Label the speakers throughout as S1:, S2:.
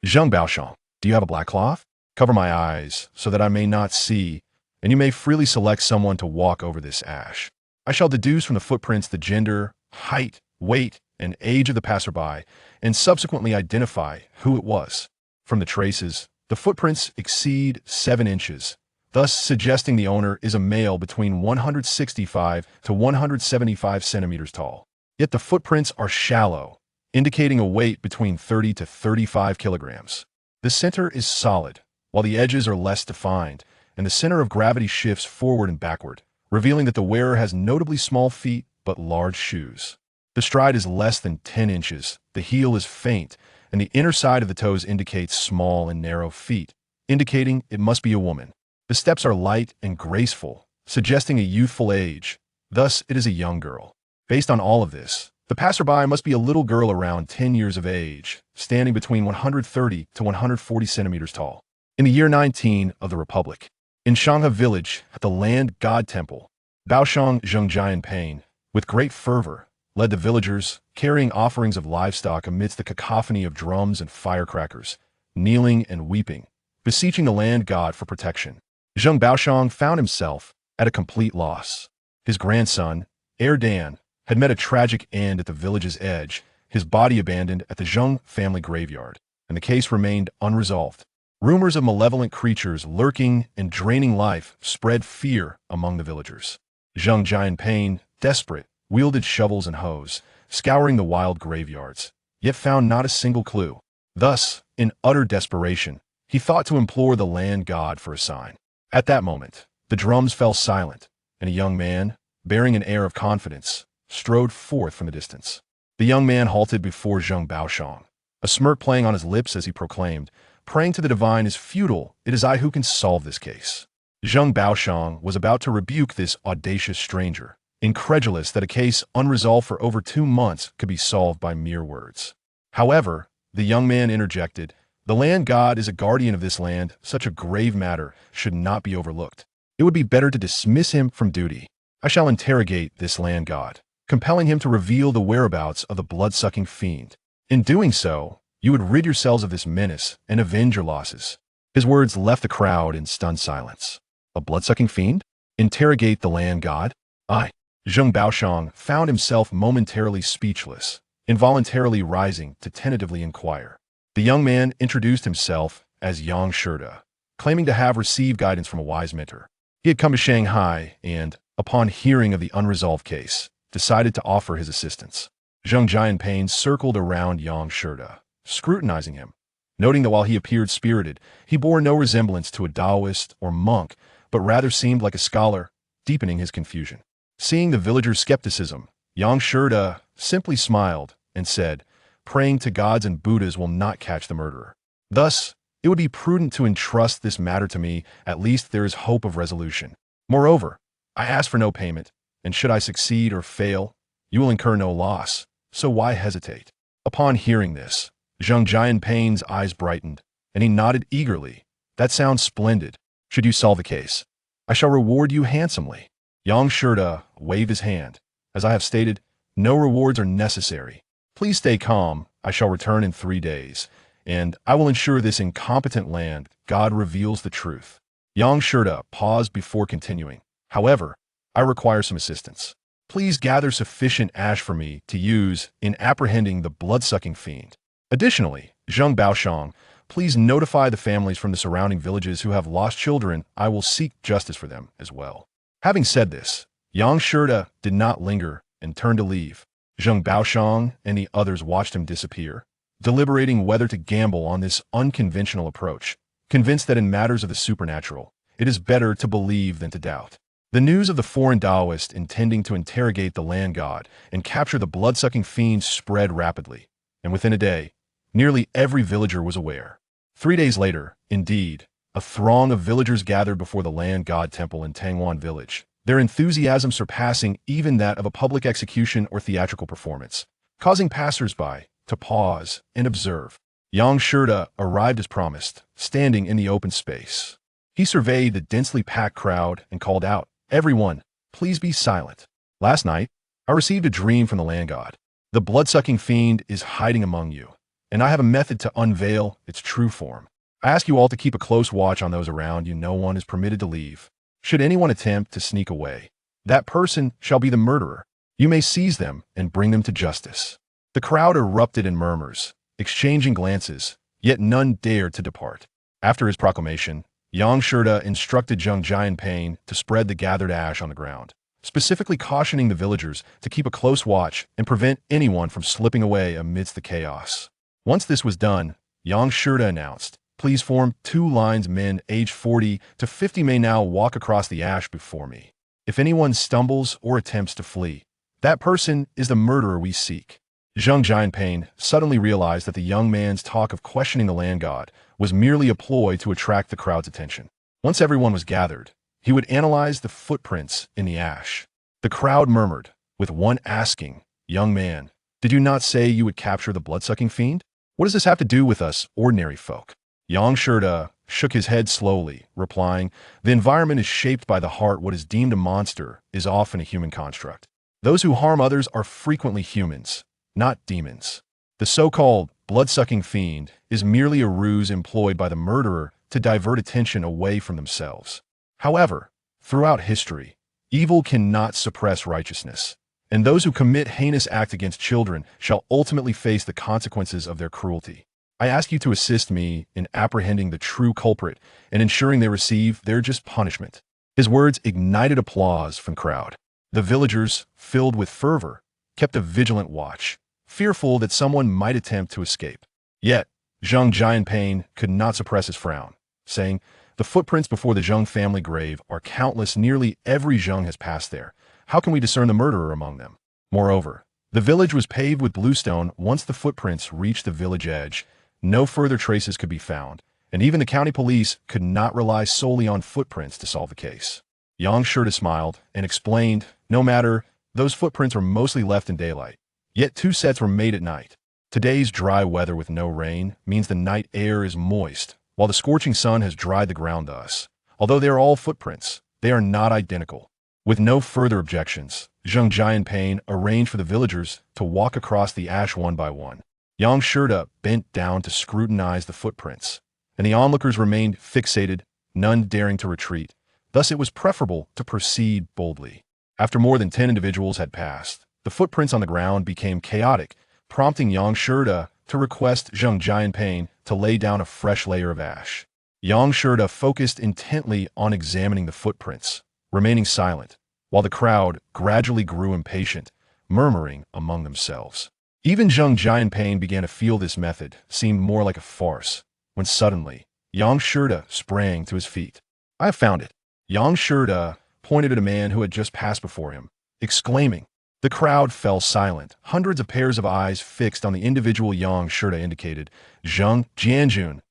S1: Zheng Baoshang, do you have a black cloth? Cover my eyes, so that I may not see, and you may freely select someone to walk over this ash. I shall deduce from the footprints the gender, height, weight, and age of the passerby, and subsequently identify who it was. From the traces, the footprints exceed 7 inches, thus suggesting the owner is a male between 165 to 175 centimeters tall. Yet the footprints are shallow, indicating a weight between 30 to 35 kilograms. The center is solid, while the edges are less defined, and the center of gravity shifts forward and backward, revealing that the wearer has notably small feet but large shoes. The stride is less than 10 inches, the heel is faint, and the inner side of the toes indicates small and narrow feet, indicating it must be a woman. The steps are light and graceful, suggesting a youthful age, thus it is a young girl. Based on all of this, the passerby must be a little girl around 10 years of age, standing between 130 to 140 centimeters tall. In the year 19 of the Republic, in Shangha village, at the land god temple, Baoshang Zheng, with great fervor, led the villagers, carrying offerings of livestock amidst the cacophony of drums and firecrackers, kneeling and weeping, beseeching the land god for protection. Zheng Baoshang found himself at a complete loss. His grandson, heir Dan, had met a tragic end at the village's edge, his body abandoned at the Zheng family graveyard, and the case remained unresolved. Rumors of malevolent creatures lurking and draining life spread fear among the villagers. Zheng Jianping, desperate, wielded shovels and hoes, scouring the wild graveyards, yet found not a single clue. Thus, in utter desperation, he thought to implore the land god for a sign. At that moment, the drums fell silent, and a young man, bearing an air of confidence, strode forth from the distance. The young man halted before Zheng Baoshang, a smirk playing on his lips as he proclaimed, "Praying to the divine is futile. It is I who can solve this case." Zheng Baoshang was about to rebuke this audacious stranger, incredulous that a case unresolved for over 2 months could be solved by mere words. However, the young man interjected, "The land god is a guardian of this land. Such a grave matter should not be overlooked. It would be better to dismiss him from duty. I shall interrogate this land god, compelling him to reveal the whereabouts of the blood-sucking fiend. In doing so, you would rid yourselves of this menace and avenge your losses." His words left the crowd in stunned silence. A blood-sucking fiend? Interrogate the land god? Aye. Zheng Baoshang found himself momentarily speechless, involuntarily rising to tentatively inquire. The young man introduced himself as Yang Shida, claiming to have received guidance from a wise mentor. He had come to Shanghai and, upon hearing of the unresolved case, decided to offer his assistance. Zheng Jianping circled around Yang Shida, scrutinizing him, noting that while he appeared spirited, he bore no resemblance to a Taoist or monk, but rather seemed like a scholar, deepening his confusion. Seeing the villager's skepticism, Yang Shida simply smiled and said, "Praying to gods and Buddhas will not catch the murderer. Thus, it would be prudent to entrust this matter to me. At least there is hope of resolution. Moreover, I ask for no payment, and should I succeed or fail, you will incur no loss, so why hesitate?" Upon hearing this, Zheng Jianping's eyes brightened, and he nodded eagerly. "That sounds splendid. Should you solve the case, I shall reward you handsomely." Yang Shida waved his hand. "As I have stated, no rewards are necessary. Please stay calm. I shall return in 3 days, and I will ensure this incompetent land god reveals the truth." Yang Shida paused before continuing. "However, I require some assistance. Please gather sufficient ash for me to use in apprehending the blood-sucking fiend. Additionally, Zheng Baoshang, please notify the families from the surrounding villages who have lost children. I will seek justice for them as well." Having said this, Yang Shida did not linger and turned to leave. Zheng Baoshang and the others watched him disappear, deliberating whether to gamble on this unconventional approach, convinced that in matters of the supernatural, it is better to believe than to doubt. The news of the foreign Taoist intending to interrogate the land god and capture the blood-sucking fiend spread rapidly, and within a day, nearly every villager was aware. 3 days later, indeed, a throng of villagers gathered before the land god temple in Tangwan village, their enthusiasm surpassing even that of a public execution or theatrical performance, causing passers-by to pause and observe. Yang Shida arrived as promised, standing in the open space. He surveyed the densely packed crowd and called out, "Everyone, please be silent. Last night, I received a dream from the land god. The blood-sucking fiend is hiding among you. and I have a method to unveil its true form. I ask you all to keep a close watch on those around you. No one is permitted to leave. Should anyone attempt to sneak away, that person shall be the murderer. You may seize them and bring them to justice." The crowd erupted in murmurs, exchanging glances, yet none dared to depart. After his proclamation, Yang Shida instructed Zheng Jianping to spread the gathered ash on the ground, specifically cautioning the villagers to keep a close watch and prevent anyone from slipping away amidst the chaos. Once this was done, Yang Shida announced, "Please form 2 lines. Men aged 40 to 50 may now walk across the ash before me. If anyone stumbles or attempts to flee, that person is the murderer we seek." Zheng Jianping suddenly realized that the young man's talk of questioning the land god was merely a ploy to attract the crowd's attention. Once everyone was gathered, he would analyze the footprints in the ash. The crowd murmured, with one asking, "Young man, did you not say you would capture the blood-sucking fiend? What does this have to do with us ordinary folk?" Yang Shida shook his head slowly, replying, "The environment is shaped by the heart. What is deemed a monster is often a human construct. Those who harm others are frequently humans, not demons. The so-called blood-sucking fiend is merely a ruse employed by the murderer to divert attention away from themselves. However, throughout history, evil cannot suppress righteousness, and those who commit heinous acts against children shall ultimately face the consequences of their cruelty. I ask you to assist me in apprehending the true culprit and ensuring they receive their just punishment." His words ignited applause from the crowd. The villagers, filled with fervor, kept a vigilant watch, fearful that someone might attempt to escape. Yet, Zheng Jianping could not suppress his frown, saying, "The footprints before the Zheng family grave are countless. Nearly every Zheng has passed there. How can we discern the murderer among them?" Moreover, the village was paved with bluestone. Once the footprints reached the village edge, no further traces could be found, and even the county police could not rely solely on footprints to solve the case. Yang Shida smiled and explained, "No matter, those footprints were mostly left in daylight. Yet 2 sets were made at night. Today's dry weather with no rain means the night air is moist, while the scorching sun has dried the ground thus. Although they are all footprints, they are not identical." With no further objections, Zheng Jianping arranged for the villagers to walk across the ash one by one. Yang Shida bent down to scrutinize the footprints, and the onlookers remained fixated, none daring to retreat. Thus it was preferable to proceed boldly. After more than 10 individuals had passed, the footprints on the ground became chaotic, prompting Yang Shida to request Zheng Jianping to lay down a fresh layer of ash. Yang Shida focused intently on examining the footprints, remaining silent, while the crowd gradually grew impatient, murmuring among themselves. Even Zheng Jianping began to feel this method seemed more like a farce, when suddenly, Yang Shida sprang to his feet. "I have found it." Yang Shida pointed at a man who had just passed before him, exclaiming. The crowd fell silent, hundreds of pairs of eyes fixed on the individual Yang Shida indicated, Zheng Jianjun.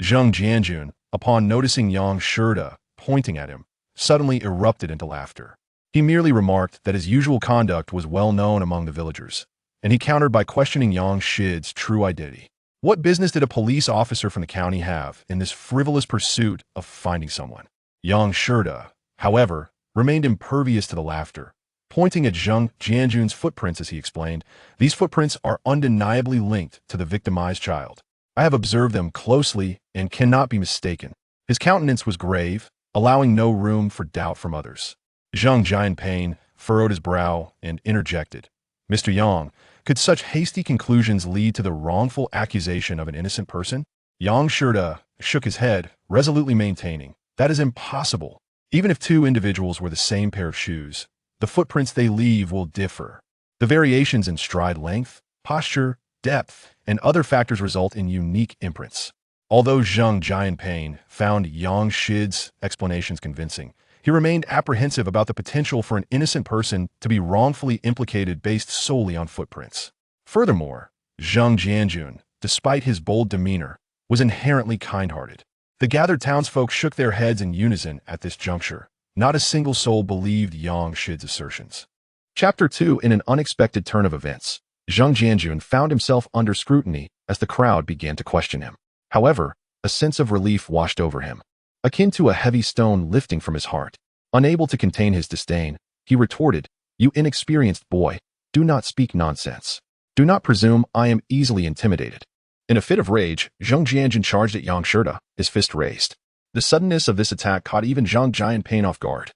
S1: Zheng Jianjun, upon noticing Yang Shida pointing at him, suddenly erupted into laughter. He merely remarked that his usual conduct was well known among the villagers, and he countered by questioning Yang Shida's true identity. What business did a police officer from the county have in this frivolous pursuit of finding someone? Yang Shida, however, remained impervious to the laughter, pointing at Zheng Jianjun's footprints as he explained, "These footprints are undeniably linked to the victimized child. I have observed them closely and cannot be mistaken." His countenance was grave, allowing no room for doubt from others. Zheng Jianping furrowed his brow and interjected, "Mr. Yang, could such hasty conclusions lead to the wrongful accusation of an innocent person?" Yang Shida shook his head, resolutely maintaining, "That is impossible. Even if 2 individuals wear the same pair of shoes, the footprints they leave will differ. The variations in stride length, posture, depth, and other factors result in unique imprints." Although Zheng Jianping found Yang Shida's explanations convincing, he remained apprehensive about the potential for an innocent person to be wrongfully implicated based solely on footprints. Furthermore, Zheng Jianjun, despite his bold demeanor, was inherently kind-hearted. The gathered townsfolk shook their heads in unison at this juncture. Not a single soul believed Yang Shida's assertions. Chapter 2. In an unexpected turn of events, Zheng Jianjun found himself under scrutiny as the crowd began to question him. However, a sense of relief washed over him, akin to a heavy stone lifting from his heart. Unable to contain his disdain, he retorted, "You inexperienced boy, do not speak nonsense. Do not presume I am easily intimidated. In a fit of rage, Zheng Jianjun charged at Yang Shida, his fist raised. The suddenness of this attack caught even Zhang Jianpain off guard,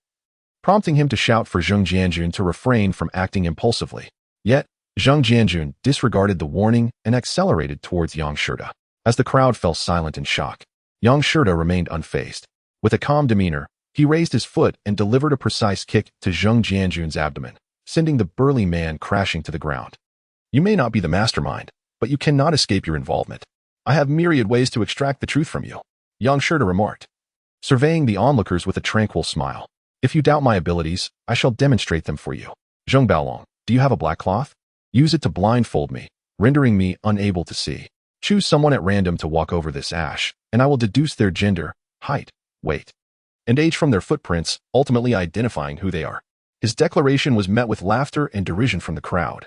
S1: prompting him to shout for Zheng Jianjun to refrain from acting impulsively. Yet, Zheng Jianjun disregarded the warning and accelerated towards Yang Shida. As the crowd fell silent in shock, Yang Shida remained unfazed. With a calm demeanor, he raised his foot and delivered a precise kick to Zheng Jianjun's abdomen, sending the burly man crashing to the ground. You may not be the mastermind, but you cannot escape your involvement. I have myriad ways to extract the truth from you, Yang Shida remarked, surveying the onlookers with a tranquil smile. If you doubt my abilities, I shall demonstrate them for you. Zheng Baolong, do you have a black cloth? Use it to blindfold me, rendering me unable to see. Choose someone at random to walk over this ash, and I will deduce their gender, height, weight, and age from their footprints, ultimately identifying who they are. His declaration was met with laughter and derision from the crowd,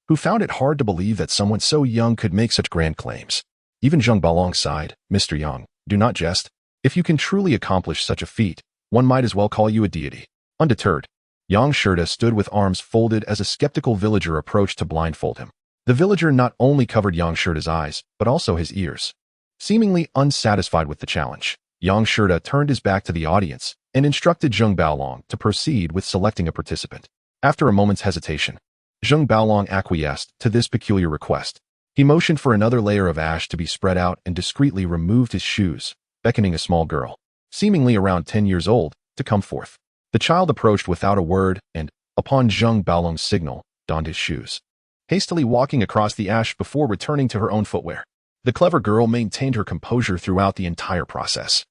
S1: who found it hard to believe that someone so young could make such grand claims. Even Zheng Baolong sighed, Mr. Yang, do not jest. If you can truly accomplish such a feat, one might as well call you a deity. Undeterred, Yang Shida stood with arms folded as a skeptical villager approached to blindfold him. The villager not only covered Yang Shida's eyes, but also his ears. Seemingly unsatisfied with the challenge, Yang Shida turned his back to the audience and instructed Zheng Baolong to proceed with selecting a participant. After a moment's hesitation, Zheng Baolong acquiesced to this peculiar request. He motioned for another layer of ash to be spread out and discreetly removed his shoes, beckoning a small girl, seemingly around 10 years old, to come forth. The child approached without a word and, upon Zheng Baolong's signal, donned his shoes, hastily walking across the ash before returning to her own footwear. The clever girl maintained her composure throughout the entire process.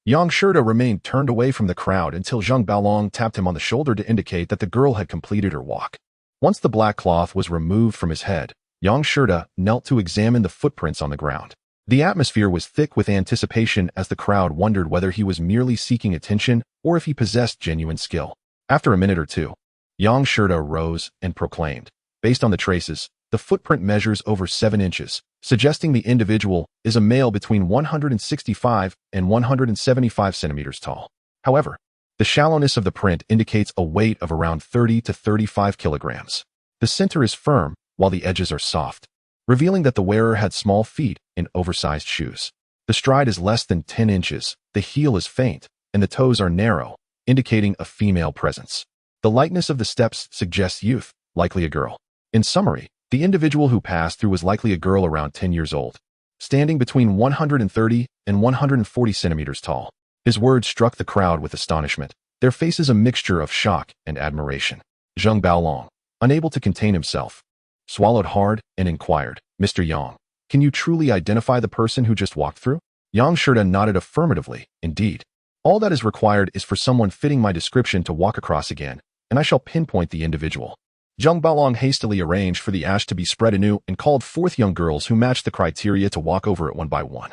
S1: Yang Shida remained turned away from the crowd until Zheng Baolong tapped him on the shoulder to indicate that the girl had completed her walk. Once the black cloth was removed from his head, Yang Shida knelt to examine the footprints on the ground. The atmosphere was thick with anticipation as the crowd wondered whether he was merely seeking attention or if he possessed genuine skill. After a minute or two, Yang Shida rose and proclaimed, based on the traces, the footprint measures over 7 inches, suggesting the individual is a male between 165 and 175 centimeters tall. However, the shallowness of the print indicates a weight of around 30 to 35 kilograms. The center is firm, while the edges are soft, revealing that the wearer had small feet in oversized shoes. The stride is less than 10 inches, the heel is faint, and the toes are narrow, indicating a female presence. The lightness of the steps suggests youth, likely a girl. In summary, the individual who passed through was likely a girl around 10 years old, standing between 130 and 140 centimeters tall. His words struck the crowd with astonishment, their faces a mixture of shock and admiration. Zheng Baolong, unable to contain himself, swallowed hard and inquired, Mr. Yang, can you truly identify the person who just walked through? Yang Shida nodded affirmatively, indeed. All that is required is for someone fitting my description to walk across again, and I shall pinpoint the individual. Zheng Baolong hastily arranged for the ash to be spread anew and called forth young girls who matched the criteria to walk over it one by one.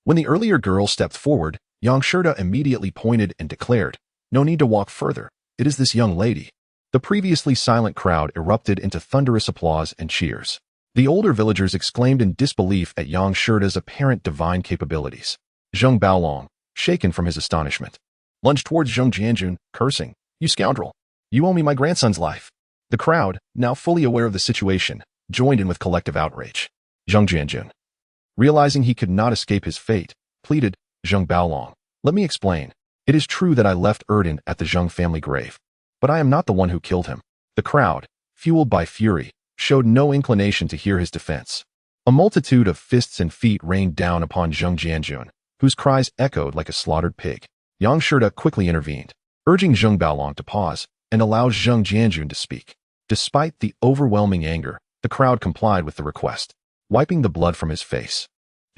S1: When the earlier girl stepped forward, Yang Shida immediately pointed and declared, no need to walk further, it is this young lady. The previously silent crowd erupted into thunderous applause and cheers. The older villagers exclaimed in disbelief at Yang Shida's apparent divine capabilities. Zheng Baolong, shaken from his astonishment, lunged towards Zheng Jianjun, cursing, you scoundrel, you owe me my grandson's life. The crowd, now fully aware of the situation, joined in with collective outrage. Zheng Jianjun, realizing he could not escape his fate, pleaded, Zheng Baolong, let me explain. It is true that I left Erden at the Zheng family grave, but I am not the one who killed him. The crowd, fueled by fury, showed no inclination to hear his defense. A multitude of fists and feet rained down upon Zheng Jianjun, whose cries echoed like a slaughtered pig. Yang Shida quickly intervened, urging Zheng Baolong to pause and allow Zheng Jianjun to speak. Despite the overwhelming anger, the crowd complied with the request, wiping the blood from his face.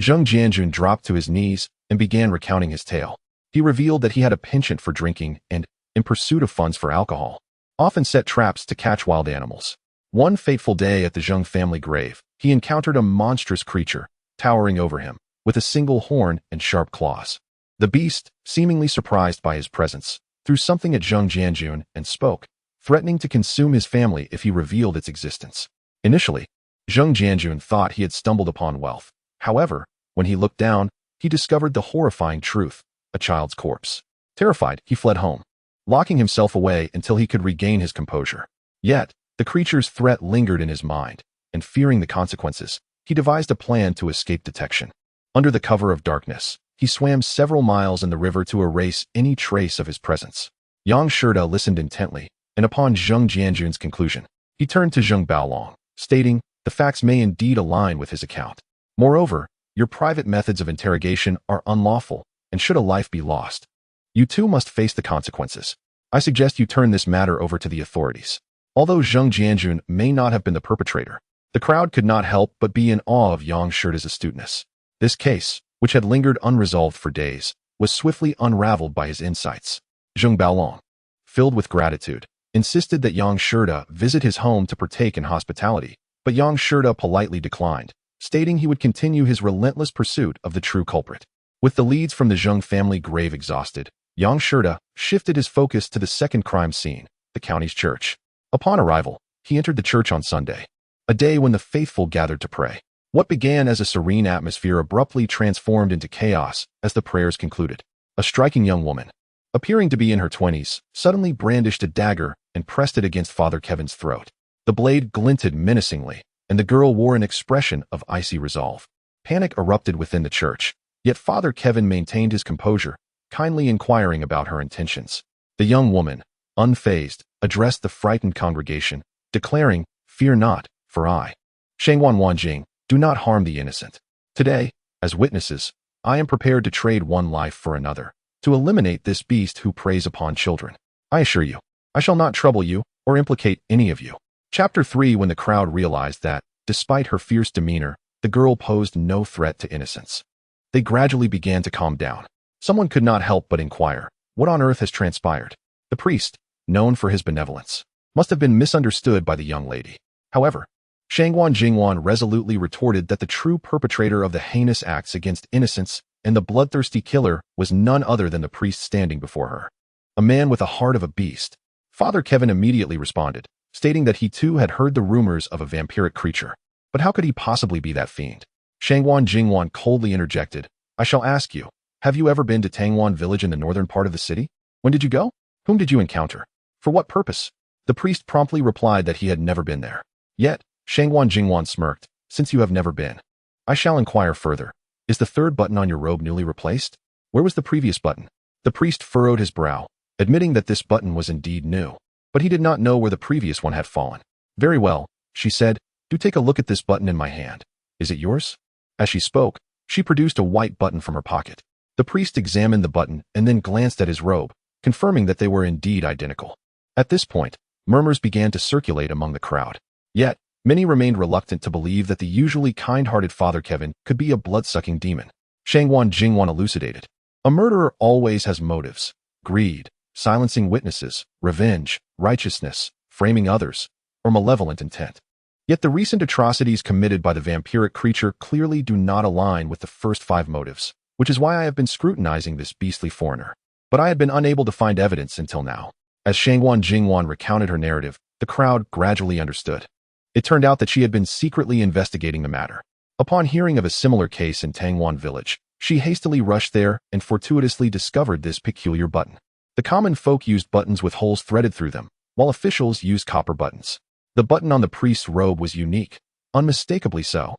S1: Zheng Jianjun dropped to his knees and began recounting his tale. He revealed that he had a penchant for drinking and, in pursuit of funds for alcohol, often set traps to catch wild animals. One fateful day at the Zheng family grave, he encountered a monstrous creature, towering over him, with a single horn and sharp claws. The beast, seemingly surprised by his presence, threw something at Zheng Jianjun and spoke, threatening to consume his family if he revealed its existence. Initially, Zheng Jianjun thought he had stumbled upon wealth. However, when he looked down, he discovered the horrifying truth, a child's corpse. Terrified, he fled home, locking himself away until he could regain his composure. Yet, the creature's threat lingered in his mind, and fearing the consequences, he devised a plan to escape detection. Under the cover of darkness, he swam several miles in the river to erase any trace of his presence. Yang Shida listened intently, and upon Zheng Jianjun's conclusion, he turned to Zheng Baolong, stating, "The facts may indeed align with his account. Moreover, your private methods of interrogation are unlawful, and should a life be lost, you too must face the consequences. I suggest you turn this matter over to the authorities." Although Zheng Jianjun may not have been the perpetrator, the crowd could not help but be in awe of Yang Shida's astuteness. This case, which had lingered unresolved for days, was swiftly unraveled by his insights. Zheng Baolong, filled with gratitude, insisted that Yang Shida visit his home to partake in hospitality, but Yang Shida politely declined, stating he would continue his relentless pursuit of the true culprit. With the leads from the Zheng family grave exhausted, Yang Shida shifted his focus to the second crime scene, the county's church. Upon arrival, he entered the church on Sunday, a day when the faithful gathered to pray. What began as a serene atmosphere abruptly transformed into chaos as the prayers concluded. A striking young woman, appearing to be in her 20s, suddenly brandished a dagger and pressed it against Father Kevin's throat. The blade glinted menacingly, and the girl wore an expression of icy resolve. Panic erupted within the church, yet Father Kevin maintained his composure, kindly inquiring about her intentions. The young woman, unfazed, addressed the frightened congregation, declaring, "Fear not, for I, Shangwan Wanjing, do not harm the innocent. Today, as witnesses, I am prepared to trade one life for another, to eliminate this beast who preys upon children. I assure you, I shall not trouble you or implicate any of you." Chapter 3. When the crowd realized that, despite her fierce demeanor, the girl posed no threat to innocence, they gradually began to calm down. Someone could not help but inquire, what on earth has transpired? The priest, known for his benevolence, must have been misunderstood by the young lady. However, Shangwan Jingwan resolutely retorted that the true perpetrator of the heinous acts against innocence and the bloodthirsty killer was none other than the priest standing before her, a man with a heart of a beast. Father Kevin immediately responded, stating that he too had heard the rumors of a vampiric creature. But how could he possibly be that fiend? Shangwan Jingwan coldly interjected, "I shall ask you, have you ever been to Tangwan village in the northern part of the city? When did you go? Whom did you encounter? For what purpose?" The priest promptly replied that he had never been there. Yet, Shangwan Jingwan smirked, "Since you have never been, I shall inquire further. Is the third button on your robe newly replaced? Where was the previous button?" The priest furrowed his brow, admitting that this button was indeed new, but he did not know where the previous one had fallen. "Very well," she said, "do take a look at this button in my hand. Is it yours?" As she spoke, she produced a white button from her pocket. The priest examined the button and then glanced at his robe, confirming that they were indeed identical. At this point, murmurs began to circulate among the crowd. Yet, many remained reluctant to believe that the usually kind-hearted Father Kevin could be a blood-sucking demon. Shangwan Jingwan elucidated, "A murderer always has motives: greed, silencing witnesses, revenge, righteousness, framing others, or malevolent intent. Yet the recent atrocities committed by the vampiric creature clearly do not align with the first 5 motives, which is why I have been scrutinizing this beastly foreigner. But I had been unable to find evidence until now." As Shangwan Jingwan recounted her narrative, the crowd gradually understood. It turned out that she had been secretly investigating the matter. Upon hearing of a similar case in Tangwan village, she hastily rushed there and fortuitously discovered this peculiar button. The common folk used buttons with holes threaded through them, while officials used copper buttons. The button on the priest's robe was unique, unmistakably so.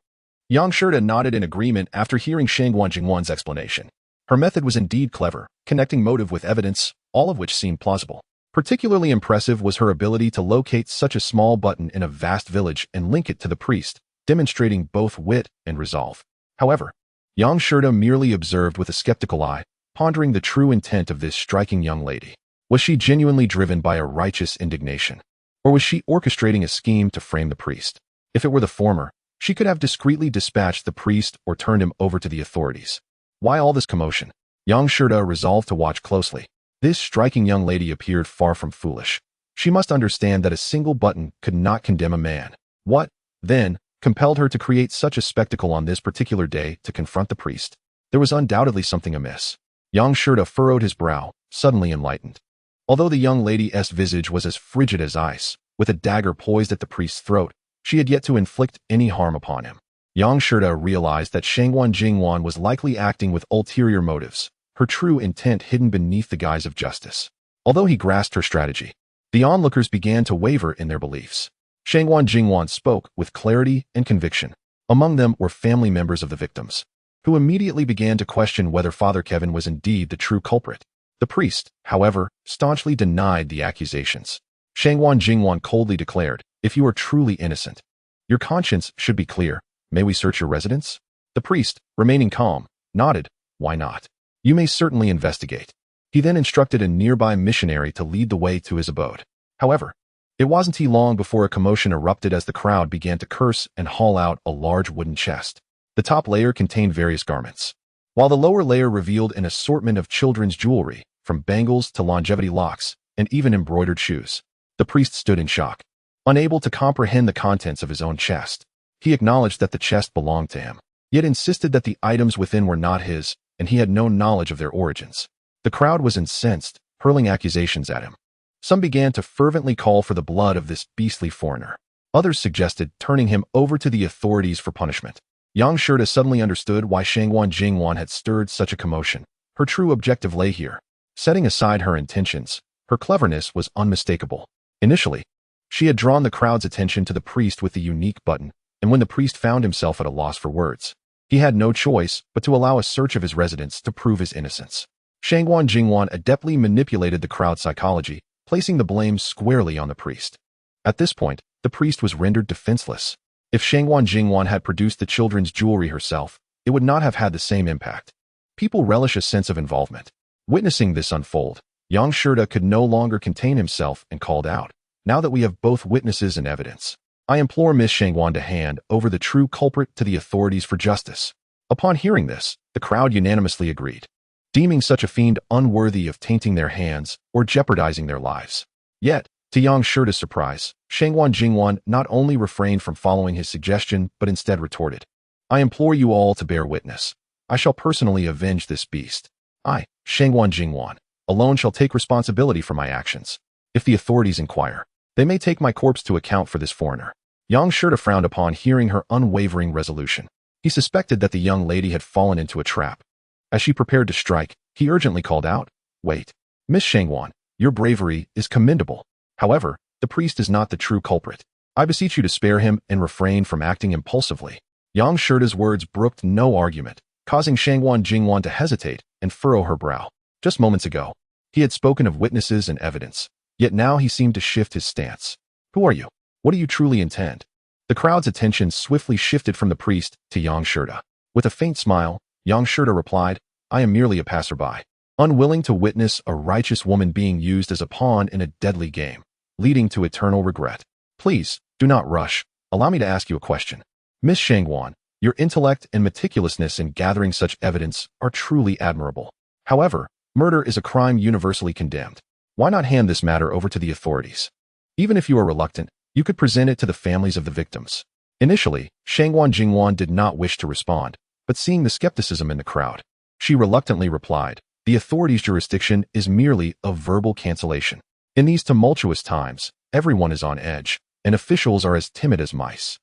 S1: Yang Shida nodded in agreement after hearing Shangwan Jingwan's explanation. Her method was indeed clever, connecting motive with evidence, all of which seemed plausible. Particularly impressive was her ability to locate such a small button in a vast village and link it to the priest, demonstrating both wit and resolve. However, Yang Shida merely observed with a skeptical eye, pondering the true intent of this striking young lady. Was she genuinely driven by a righteous indignation? Or was she orchestrating a scheme to frame the priest? If it were the former, she could have discreetly dispatched the priest or turned him over to the authorities. Why all this commotion? Yang Shida resolved to watch closely. This striking young lady appeared far from foolish. She must understand that a single button could not condemn a man. What, then, compelled her to create such a spectacle on this particular day to confront the priest? There was undoubtedly something amiss. Yang Shida furrowed his brow, suddenly enlightened. Although the young lady's visage was as frigid as ice, with a dagger poised at the priest's throat, she had yet to inflict any harm upon him. Yang Shida realized that Shangwan Jingwan was likely acting with ulterior motives, her true intent hidden beneath the guise of justice. Although he grasped her strategy, the onlookers began to waver in their beliefs. Shangwan Jingwan spoke with clarity and conviction. Among them were family members of the victims, who immediately began to question whether Father Kevin was indeed the true culprit. The priest, however, staunchly denied the accusations. Shangwan Jingwan coldly declared, "If you are truly innocent, your conscience should be clear. May we search your residence?" The priest, remaining calm, nodded. "Why not? You may certainly investigate." He then instructed a nearby missionary to lead the way to his abode. However, it wasn't long before a commotion erupted as the crowd began to curse and haul out a large wooden chest. The top layer contained various garments, while the lower layer revealed an assortment of children's jewelry, from bangles to longevity locks, and even embroidered shoes. The priest stood in shock, unable to comprehend the contents of his own chest. He acknowledged that the chest belonged to him, yet insisted that the items within were not his, and he had no knowledge of their origins. The crowd was incensed, hurling accusations at him. Some began to fervently call for the blood of this beastly foreigner. Others suggested turning him over to the authorities for punishment. Yang Shirda suddenly understood why Shangwan Jingwan had stirred such a commotion. Her true objective lay here. Setting aside her intentions, her cleverness was unmistakable. Initially, she had drawn the crowd's attention to the priest with the unique button, and when the priest found himself at a loss for words, he had no choice but to allow a search of his residence to prove his innocence. Shangwan Jingwan adeptly manipulated the crowd's psychology, placing the blame squarely on the priest. At this point, the priest was rendered defenseless. If Shangwan Jingwan had produced the children's jewelry herself, it would not have had the same impact. People relish a sense of involvement. Witnessing this unfold, Yang Shirda could no longer contain himself and called out, "Now that we have both witnesses and evidence, I implore Miss Shangwan to hand over the true culprit to the authorities for justice." Upon hearing this, the crowd unanimously agreed, deeming such a fiend unworthy of tainting their hands or jeopardizing their lives. Yet, to Yang Shirda's surprise, Shangwan Jingwan not only refrained from following his suggestion, but instead retorted, "I implore you all to bear witness. I shall personally avenge this beast. I, Shangwan Jingwan, alone shall take responsibility for my actions. If the authorities inquire, they may take my corpse to account for this foreigner." Yang Shirda frowned upon hearing her unwavering resolution. He suspected that the young lady had fallen into a trap. As she prepared to strike, he urgently called out, "Wait, Miss Shangwan, your bravery is commendable. However, the priest is not the true culprit. I beseech you to spare him and refrain from acting impulsively." Yang Shirda's words brooked no argument, causing Shangwan Jingwan to hesitate and furrow her brow. Just moments ago, he had spoken of witnesses and evidence, yet now he seemed to shift his stance. "Who are you? What do you truly intend?" The crowd's attention swiftly shifted from the priest to Yang Shirda. With a faint smile, Yang Shirda replied, "I am merely a passerby, unwilling to witness a righteous woman being used as a pawn in a deadly game, leading to eternal regret. Please, do not rush. Allow me to ask you a question. Miss Shangwan, your intellect and meticulousness in gathering such evidence are truly admirable. However, murder is a crime universally condemned. Why not hand this matter over to the authorities? Even if you are reluctant, you could present it to the families of the victims." Initially, Shangwan Jingwan did not wish to respond, but seeing the skepticism in the crowd, she reluctantly replied, "The authorities' jurisdiction is merely a verbal cancellation. In these tumultuous times, everyone is on edge, and officials are as timid as mice.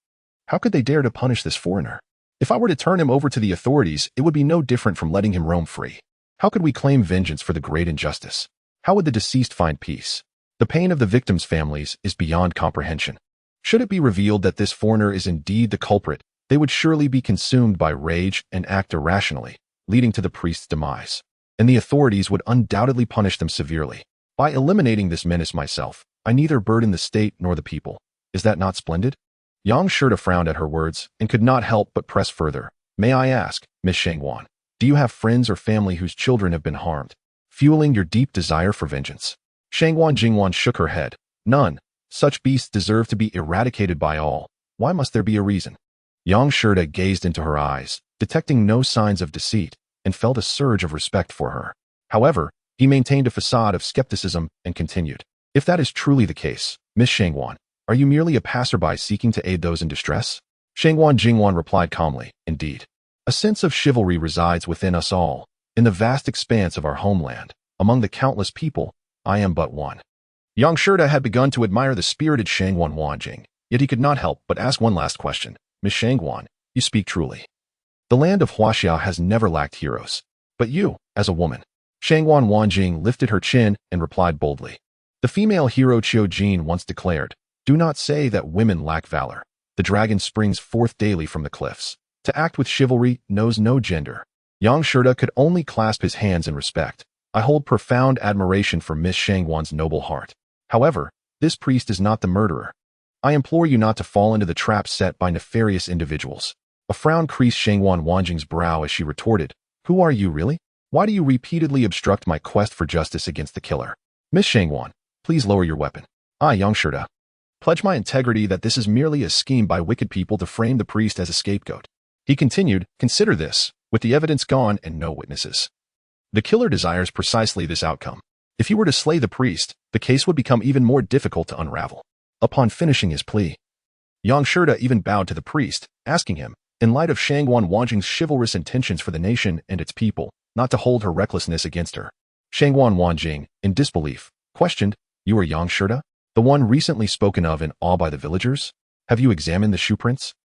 S1: How could they dare to punish this foreigner? If I were to turn him over to the authorities, it would be no different from letting him roam free. How could we claim vengeance for the great injustice? How would the deceased find peace? The pain of the victims' families is beyond comprehension. Should it be revealed that this foreigner is indeed the culprit, they would surely be consumed by rage and act irrationally, leading to the priest's demise. And the authorities would undoubtedly punish them severely. By eliminating this menace myself, I neither burden the state nor the people. Is that not splendid?" Yang Shirda frowned at her words and could not help but press further. "May I ask, Miss Shangwan, do you have friends or family whose children have been harmed, fueling your deep desire for vengeance?" Shangwan Jingwan shook her head. "None. Such beasts deserve to be eradicated by all. Why must there be a reason?" Yang Shirda gazed into her eyes, detecting no signs of deceit, and felt a surge of respect for her. However, he maintained a facade of skepticism and continued, "If that is truly the case, Miss Shangwan, are you merely a passerby seeking to aid those in distress?" Shangwan Jingwan replied calmly, "Indeed. A sense of chivalry resides within us all. In the vast expanse of our homeland, among the countless people, I am but one." Yang Shirda had begun to admire the spirited Shangwan Wanjing, yet he could not help but ask one last question. "Miss Shangwan, you speak truly. The land of Huaxia has never lacked heroes. But you, as a woman." Shangwan Wanjing lifted her chin and replied boldly. The female hero Qiu Jin once declared, "Do not say that women lack valor. The dragon springs forth daily from the cliffs. To act with chivalry knows no gender. Yang Shida could only clasp his hands in respect. I hold profound admiration for Miss Shangwan's noble heart. However, this priest is not the murderer. I implore you not to fall into the trap set by nefarious individuals. A frown creased Shangwan Wanjing's brow as she retorted, "Who are you really? Why do you repeatedly obstruct my quest for justice against the killer? Miss Shangwan, please lower your weapon. I, Yang Shida, pledge my integrity that this is merely a scheme by wicked people to frame the priest as a scapegoat." He continued, "Consider this, with the evidence gone and no witnesses. The killer desires precisely this outcome. If he were to slay the priest, the case would become even more difficult to unravel." Upon finishing his plea, Yang Shida even bowed to the priest, asking him, in light of Shangwan Wanjing's chivalrous intentions for the nation and its people, not to hold her recklessness against her. Shangwan Wanjing, in disbelief, questioned, "You are Yang Shida, the one recently spoken of in awe by the villagers? Have you examined the shoe prints?"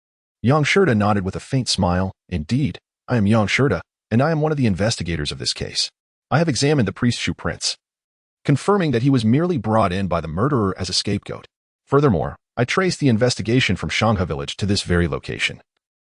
S1: Yang Shida nodded with a faint smile. "Indeed, I am Yang Shida, and I am one of the investigators of this case. I have examined the priest's shoe prints, confirming that he was merely brought in by the murderer as a scapegoat. Furthermore, I traced the investigation from Shangha village to this very location,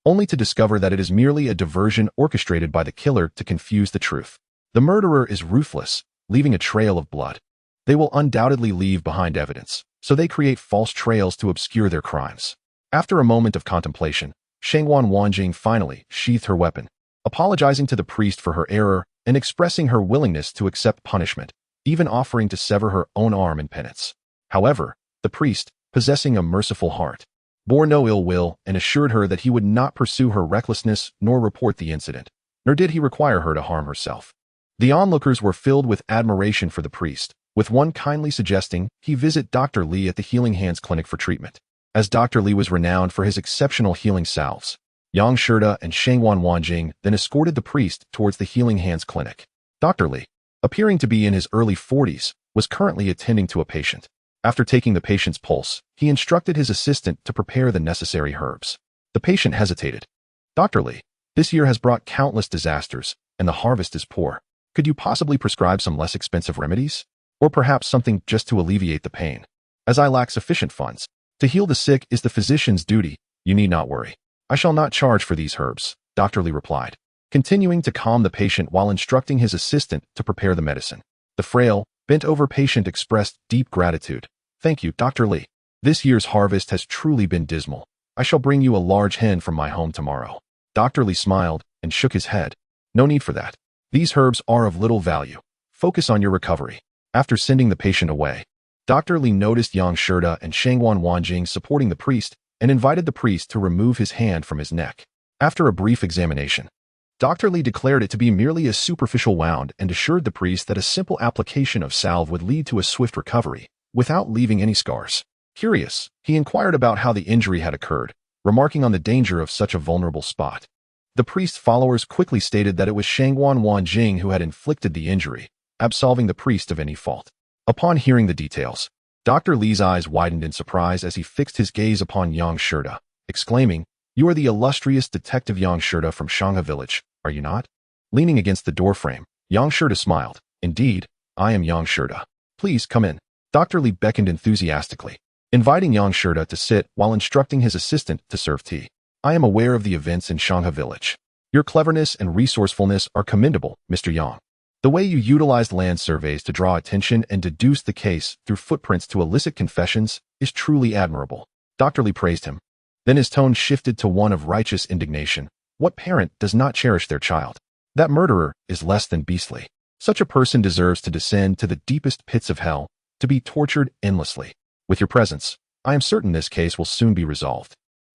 S1: only to discover that it is merely a diversion orchestrated by the killer to confuse the truth. The murderer is ruthless, leaving a trail of blood. They will undoubtedly leave behind evidence, so they create false trails to obscure their crimes." After a moment of contemplation, Shangwan Wanjing finally sheathed her weapon, apologizing to the priest for her error and expressing her willingness to accept punishment, even offering to sever her own arm in penance. However, the priest, possessing a merciful heart, bore no ill will and assured her that he would not pursue her recklessness nor report the incident, nor did he require her to harm herself. The onlookers were filled with admiration for the priest, with one kindly suggesting he visit Dr. Li at the Healing Hands Clinic for treatment, as Dr. Li was renowned for his exceptional healing salves. Yang Shida and Shangwan Wanjing then escorted the priest towards the Healing Hands Clinic. Dr. Li, appearing to be in his early 40s, was currently attending to a patient. After taking the patient's pulse, he instructed his assistant to prepare the necessary herbs. The patient hesitated. "Dr. Li, this year has brought countless disasters, and the harvest is poor. Could you possibly prescribe some less expensive remedies? Or perhaps something just to alleviate the pain? As I lack sufficient funds. To heal the sick is the physician's duty. You need not worry. I shall not charge for these herbs," Dr. Li replied, continuing to calm the patient while instructing his assistant to prepare the medicine. The frail, bent-over patient expressed deep gratitude. "Thank you, Dr. Li. This year's harvest has truly been dismal. I shall bring you a large hen from my home tomorrow." Dr. Li smiled and shook his head. "No need for that. These herbs are of little value. Focus on your recovery." After sending the patient away, Dr. Li noticed Yang Shida and Shangwan Wanjing supporting the priest and invited the priest to remove his hand from his neck. After a brief examination, Dr. Li declared it to be merely a superficial wound and assured the priest that a simple application of salve would lead to a swift recovery, without leaving any scars. Curious, he inquired about how the injury had occurred, remarking on the danger of such a vulnerable spot. The priest's followers quickly stated that it was Shangwan Wanjing who had inflicted the injury, absolving the priest of any fault. Upon hearing the details, Dr. Li's eyes widened in surprise as he fixed his gaze upon Yang Shida, exclaiming, "You are the illustrious Detective Yang Shida from Shangha village, are you not?" Leaning against the doorframe, Yang Shida smiled. "Indeed, I am Yang Shida. Please come in." Dr. Li beckoned enthusiastically, inviting Yang Shida to sit while instructing his assistant to serve tea. "I am aware of the events in Shangha village. Your cleverness and resourcefulness are commendable, Mr. Yang. The way you utilized land surveys to draw attention and deduce the case through footprints to elicit confessions is truly admirable." Dr. Li praised him. Then his tone shifted to one of righteous indignation. "What parent does not cherish their child? That murderer is less than beastly. Such a person deserves to descend to the deepest pits of hell, to be tortured endlessly. With your presence, I am certain this case will soon be resolved.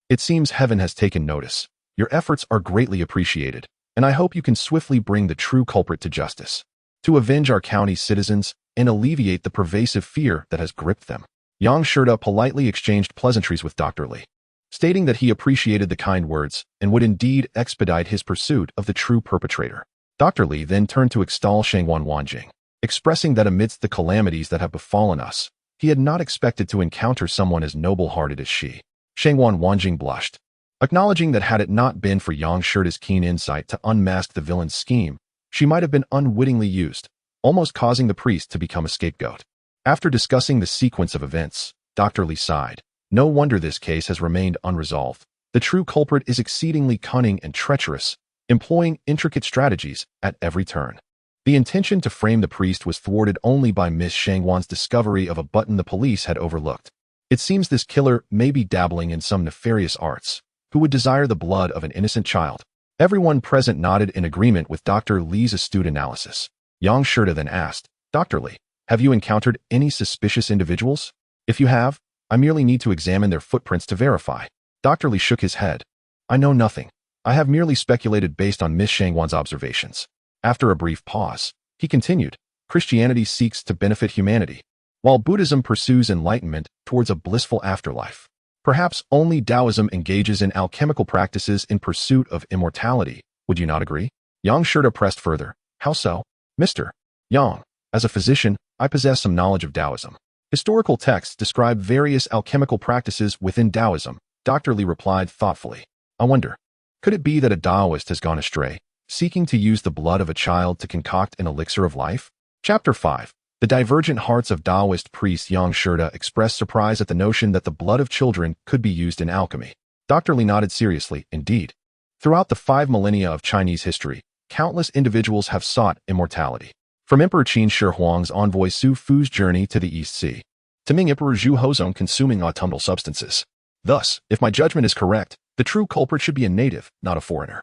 S1: It seems heaven has taken notice. Your efforts are greatly appreciated, and I hope you can swiftly bring the true culprit to justice, to avenge our county's citizens and alleviate the pervasive fear that has gripped them." Yang Shida politely exchanged pleasantries with Dr. Li, stating that he appreciated the kind words and would indeed expedite his pursuit of the true perpetrator. Dr. Li then turned to extol Shangwan Wanjing, expressing that amidst the calamities that have befallen us, he had not expected to encounter someone as noble-hearted as she. Shangwan Wanjing blushed, acknowledging that had it not been for Yang Shida's keen insight to unmask the villain's scheme, she might have been unwittingly used, almost causing the priest to become a scapegoat. After discussing the sequence of events, Dr. Li sighed. No wonder this case has remained unresolved. The true culprit is exceedingly cunning and treacherous, employing intricate strategies at every turn. The intention to frame the priest was thwarted only by Miss Shangwan's discovery of a button the police had overlooked. It seems this killer may be dabbling in some nefarious arts. Who would desire the blood of an innocent child? Everyone present nodded in agreement with Dr. Li's astute analysis. Yang Shirda then asked, Dr. Li, have you encountered any suspicious individuals? If you have, I merely need to examine their footprints to verify. Dr. Li shook his head. I know nothing. I have merely speculated based on Miss Shangwan's observations. After a brief pause, he continued, Christianity seeks to benefit humanity, while Buddhism pursues enlightenment towards a blissful afterlife. Perhaps only Taoism engages in alchemical practices in pursuit of immortality. Would you not agree? Yang Shirda pressed further. How so? Mr. Yang, as a physician, I possess some knowledge of Taoism. Historical texts describe various alchemical practices within Taoism. Dr. Li replied thoughtfully. I wonder, could it be that a Taoist has gone astray, seeking to use the blood of a child to concoct an elixir of life? Chapter 5. The divergent hearts of Taoist priest Yang Shirda expressed surprise at the notion that the blood of children could be used in alchemy. Dr. Li nodded seriously, indeed. Throughout the 5 millennia of Chinese history, countless individuals have sought immortality. From Emperor Qin Shi Huang's envoy Su Fu's journey to the East Sea, to Ming Emperor Zhu Hozong consuming autumnal substances. Thus, if my judgment is correct, the true culprit should be a native, not a foreigner.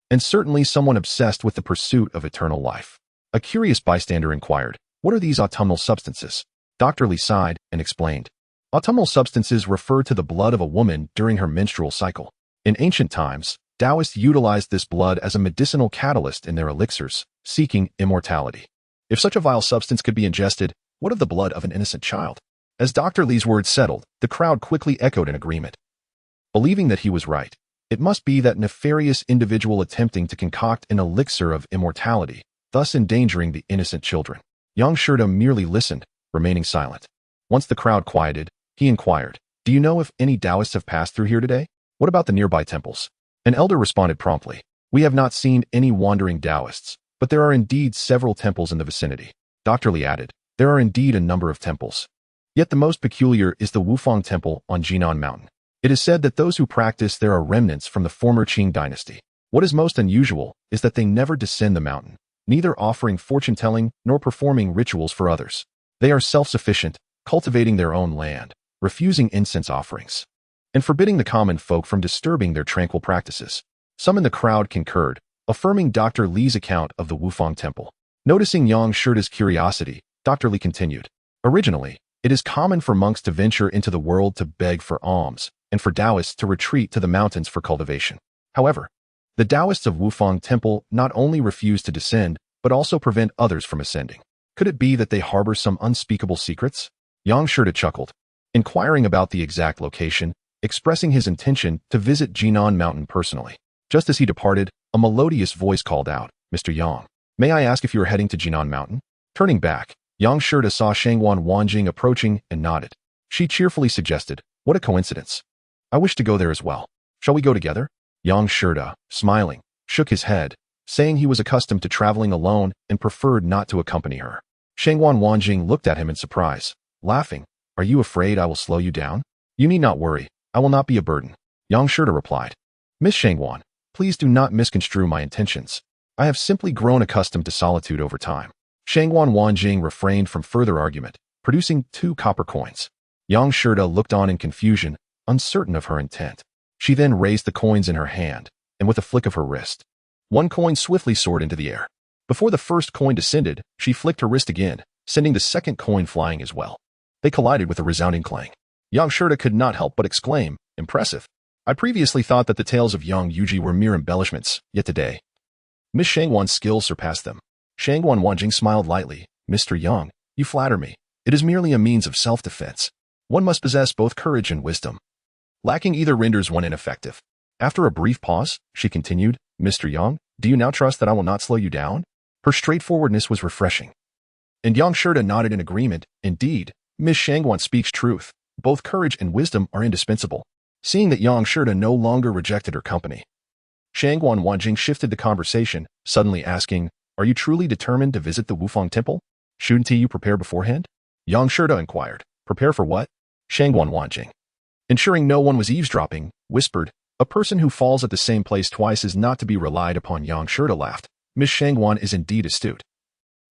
S1: And certainly someone obsessed with the pursuit of eternal life. A curious bystander inquired, what are these autumnal substances? Dr. Li sighed and explained. Autumnal substances refer to the blood of a woman during her menstrual cycle. In ancient times, Taoists utilized this blood as a medicinal catalyst in their elixirs, seeking immortality. If such a vile substance could be ingested, what of the blood of an innocent child? As Dr. Li's words settled, the crowd quickly echoed in agreement. Believing that he was right, it must be that nefarious individual attempting to concoct an elixir of immortality, thus endangering the innocent children. Yang Shirda merely listened, remaining silent. Once the crowd quieted, he inquired, do you know if any Taoists have passed through here today? What about the nearby temples? An elder responded promptly, we have not seen any wandering Taoists, but there are indeed several temples in the vicinity. Dr. Li added, there are indeed a number of temples. Yet the most peculiar is the Wufang Temple on Jinan Mountain. It is said that those who practice there are remnants from the former Qing dynasty. What is most unusual is that they never descend the mountain, neither offering fortune-telling nor performing rituals for others. They are self-sufficient, cultivating their own land, refusing incense offerings, and forbidding the common folk from disturbing their tranquil practices. Some in the crowd concurred, affirming Dr. Li's account of the Wufang Temple. Noticing Yang Shirda's curiosity, Dr. Li continued, originally, it is common for monks to venture into the world to beg for alms, and for Taoists to retreat to the mountains for cultivation. However, the Taoists of Wufang Temple not only refuse to descend, but also prevent others from ascending. Could it be that they harbor some unspeakable secrets? Yang Shirda chuckled, inquiring about the exact location, expressing his intention to visit Jinan Mountain personally. Just as he departed, a melodious voice called out, Mr. Yang, may I ask if you are heading to Jinan Mountain? Turning back, Yang Shirda saw Shangwan Wanjing approaching and nodded. She cheerfully suggested, what a coincidence. I wish to go there as well. Shall we go together? Yang Shirda, smiling, shook his head, saying he was accustomed to traveling alone and preferred not to accompany her. Shangwan Wanjing looked at him in surprise, laughing. Are you afraid I will slow you down? You need not worry. I will not be a burden. Yang Shirda replied. Miss Shangwan, please do not misconstrue my intentions. I have simply grown accustomed to solitude over time. Shangwan Wanjing refrained from further argument, producing 2 copper coins. Yang Shirda looked on in confusion, uncertain of her intent. She then raised the coins in her hand, and with a flick of her wrist, 1 coin swiftly soared into the air. Before the first coin descended, she flicked her wrist again, sending the second coin flying as well. They collided with a resounding clang. Yang Shirda could not help but exclaim, impressive. I previously thought that the tales of Yang Yuji were mere embellishments, yet today, Miss Shangwan's skills surpassed them. Shangwan Wanjing smiled lightly. Mr. Yang, you flatter me. It is merely a means of self-defense. One must possess both courage and wisdom. Lacking either renders one ineffective. After a brief pause, she continued, Mr. Yang, do you now trust that I will not slow you down? Her straightforwardness was refreshing. And Yang Shirda nodded in agreement. Indeed, Miss Shangwan speaks truth. Both courage and wisdom are indispensable. Seeing that Yang Shirda no longer rejected her company, Shangwan Wanjing shifted the conversation, suddenly asking, are you truly determined to visit the Wufang Temple? Shouldn't you prepare beforehand? Yang Shirda inquired. Prepare for what? Shangwan Wanjing Ensuring no one was eavesdropping, whispered, "A person who falls at the same place twice is not to be relied upon." Yang Shirda laughed. Miss Shangwan is indeed astute.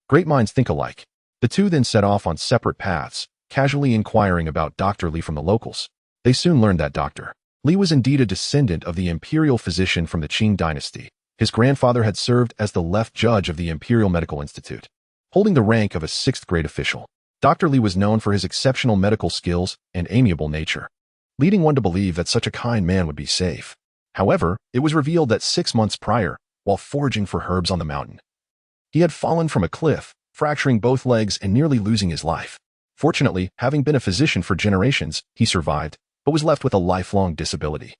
S1: Great minds think alike. The two then set off on separate paths, casually inquiring about Dr. Li from the locals. They soon learned that Dr. Li was indeed a descendant of the imperial physician from the Qing dynasty. His grandfather had served as the left judge of the Imperial Medical Institute, holding the rank of a 6th-grade official. Dr. Li was known for his exceptional medical skills and amiable nature, leading one to believe that such a kind man would be safe. However, it was revealed that 6 months prior, while foraging for herbs on the mountain, he had fallen from a cliff, fracturing both legs and nearly losing his life. Fortunately, having been a physician for generations, he survived, but was left with a lifelong disability,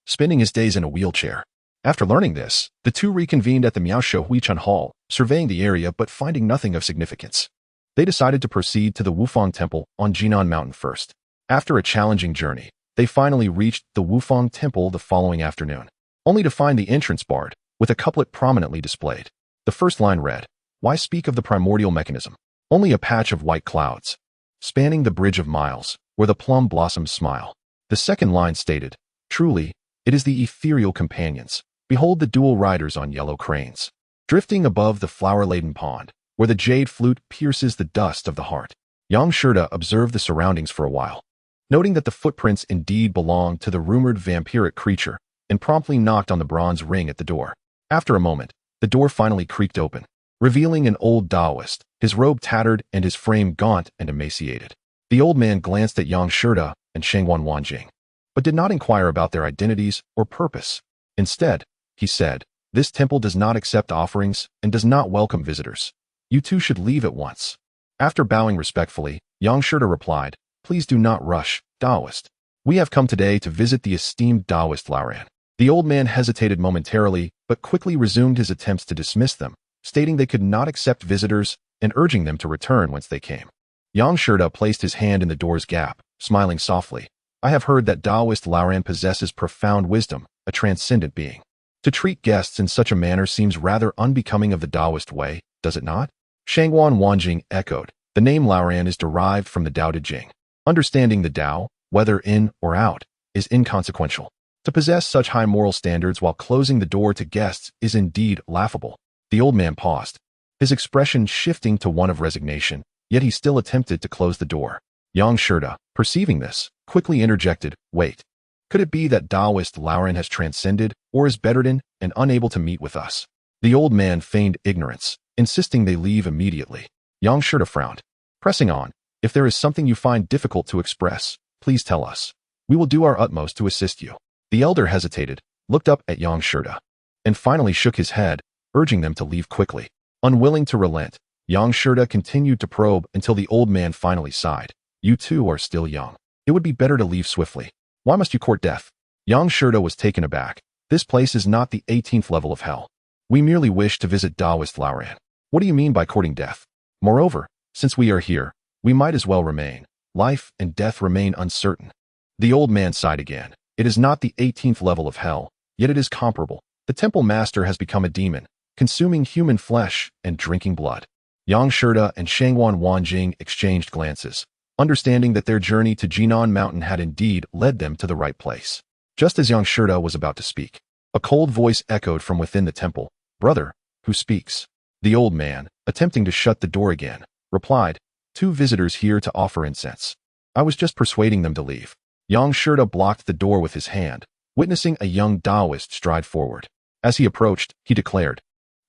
S1: spending his days in a wheelchair. After learning this, the two reconvened at the Miaoshe Huichan Hall, surveying the area but finding nothing of significance. They decided to proceed to the Wufang Temple on Jinan Mountain first. After a challenging journey, they finally reached the Wufang Temple the following afternoon, only to find the entrance barred, with a couplet prominently displayed. The first line read, "Why speak of the primordial mechanism? Only a patch of white clouds, spanning the bridge of miles, where the plum blossoms smile." The second line stated, "Truly, it is the ethereal companions. Behold the dual riders on yellow cranes, drifting above the flower-laden pond, where the jade flute pierces the dust of the heart." Yang Shirda observed the surroundings for a while, noting that the footprints indeed belonged to the rumored vampiric creature, and promptly knocked on the bronze ring at the door. After a moment, the door finally creaked open, revealing an old Taoist, his robe tattered and his frame gaunt and emaciated. The old man glanced at Yang Shirda and Shangwan Wanjing, but did not inquire about their identities or purpose. Instead, he said, "This temple does not accept offerings and does not welcome visitors. You two should leave at once." After bowing respectfully, Yang Shirda replied, "Please do not rush, Taoist. We have come today to visit the esteemed Taoist Laoran." The old man hesitated momentarily, but quickly resumed his attempts to dismiss them, stating they could not accept visitors and urging them to return whence they came. Yang Shirda placed his hand in the door's gap, smiling softly. "I have heard that Taoist Laoran possesses profound wisdom, a transcendent being. To treat guests in such a manner seems rather unbecoming of the Taoist way, does it not?" Shangwan Wanjing echoed. "The name Laoran is derived from the Tao Te Ching. Understanding the Tao, whether in or out, is inconsequential. To possess such high moral standards while closing the door to guests is indeed laughable." The old man paused, his expression shifting to one of resignation, yet he still attempted to close the door. Yang Shirda, perceiving this, quickly interjected, "Wait. Could it be that Taoist Laoran has transcended or is bedridden and unable to meet with us?" The old man feigned ignorance, insisting they leave immediately. Yang Shirda frowned, pressing on, "If there is something you find difficult to express, please tell us. We will do our utmost to assist you." The elder hesitated, looked up at Yang Shirda, and finally shook his head, urging them to leave quickly. Unwilling to relent, Yang Shirda continued to probe until the old man finally sighed. "You two are still young. It would be better to leave swiftly. Why must you court death?" Yang Shirda was taken aback. "This place is not the 18th level of hell. We merely wish to visit Taoist Laoran." "What do you mean by courting death? Moreover, since we are here, we might as well remain. Life and death remain uncertain." The old man sighed again. "It is not the 18th level of hell, yet it is comparable. The temple master has become a demon, consuming human flesh and drinking blood." Yang Shirda and Shangwan Wanjing exchanged glances, understanding that their journey to Jinan Mountain had indeed led them to the right place. Just as Yang Shirda was about to speak, a cold voice echoed from within the temple. "Brother, who speaks?" The old man, attempting to shut the door again, replied, "Two visitors here to offer incense. I was just persuading them to leave." Yang Shirda blocked the door with his hand, witnessing a young Taoist stride forward. As he approached, he declared,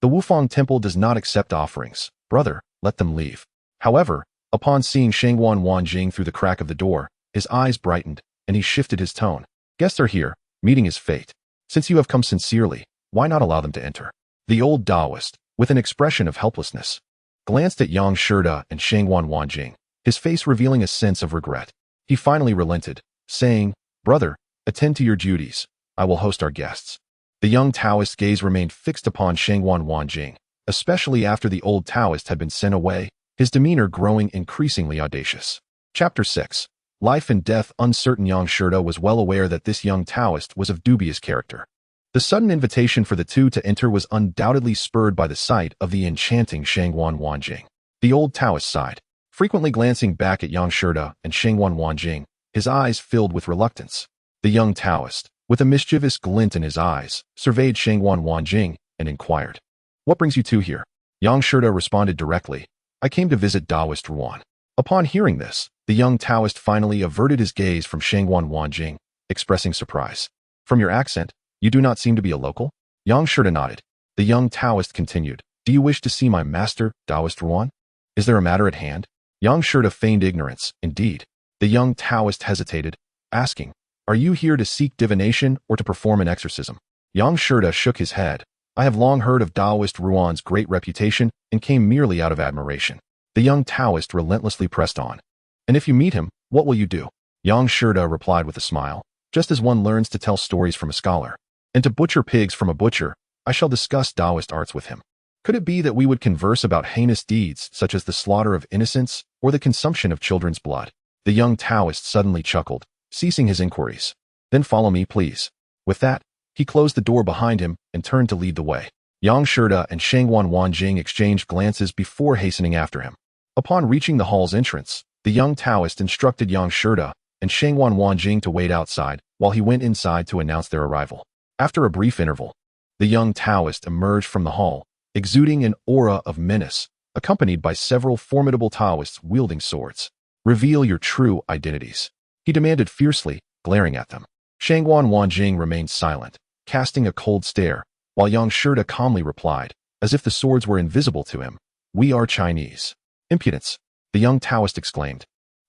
S1: "The Wufang Temple does not accept offerings. Brother, let them leave." However, upon seeing Shangwan Wanjing through the crack of the door, his eyes brightened, and he shifted his tone. "Guests are here, meeting is fate. Since you have come sincerely, why not allow them to enter?" The old Taoist, with an expression of helplessness, glanced at Yang Shirda and Shangwan Wanjing, his face revealing a sense of regret. He finally relented, saying, "Brother, attend to your duties. I will host our guests." The young Taoist's gaze remained fixed upon Shangwan Wanjing, especially after the old Taoist had been sent away, his demeanor growing increasingly audacious. Chapter 6. Life and Death Uncertain. Yang Shirda was well aware that this young Taoist was of dubious character. The sudden invitation for the two to enter was undoubtedly spurred by the sight of the enchanting Shangwan Wanjing. The old Taoist sighed, frequently glancing back at Yang Shirda and Shangwan Wanjing, his eyes filled with reluctance. The young Taoist, with a mischievous glint in his eyes, surveyed Shangwan Wanjing and inquired, "What brings you two here?" Yang Shida responded directly, "I came to visit Taoist Ruan." Upon hearing this, the young Taoist finally averted his gaze from Shangwan Wanjing, expressing surprise. "From your accent, you do not seem to be a local?" Yang Shida nodded. The young Taoist continued, "Do you wish to see my master, Taoist Ruan? Is there a matter at hand?" Yang Shida feigned ignorance, indeed. The young Taoist hesitated, asking, "Are you here to seek divination or to perform an exorcism?" Yang Shida shook his head. "I have long heard of Taoist Ruan's great reputation and came merely out of admiration." The young Taoist relentlessly pressed on. "And if you meet him, what will you do?" Yang Shida replied with a smile, "Just as one learns to tell stories from a scholar, and to butcher pigs from a butcher, I shall discuss Taoist arts with him. Could it be that we would converse about heinous deeds such as the slaughter of innocents or the consumption of children's blood?" The young Taoist suddenly chuckled, ceasing his inquiries. "Then follow me, please." With that, he closed the door behind him and turned to lead the way. Yang Shida and Shangwan Wanjing exchanged glances before hastening after him. Upon reaching the hall's entrance, the young Taoist instructed Yang Shida and Shangwan Wanjing to wait outside while he went inside to announce their arrival. After a brief interval, the young Taoist emerged from the hall, exuding an aura of menace, accompanied by several formidable Taoists wielding swords. "Reveal your true identities," he demanded fiercely, glaring at them. Shangwan Wanjing remained silent, casting a cold stare, while Yang Shida calmly replied, as if the swords were invisible to him, "We are Chinese." "Impudence!" the young Taoist exclaimed,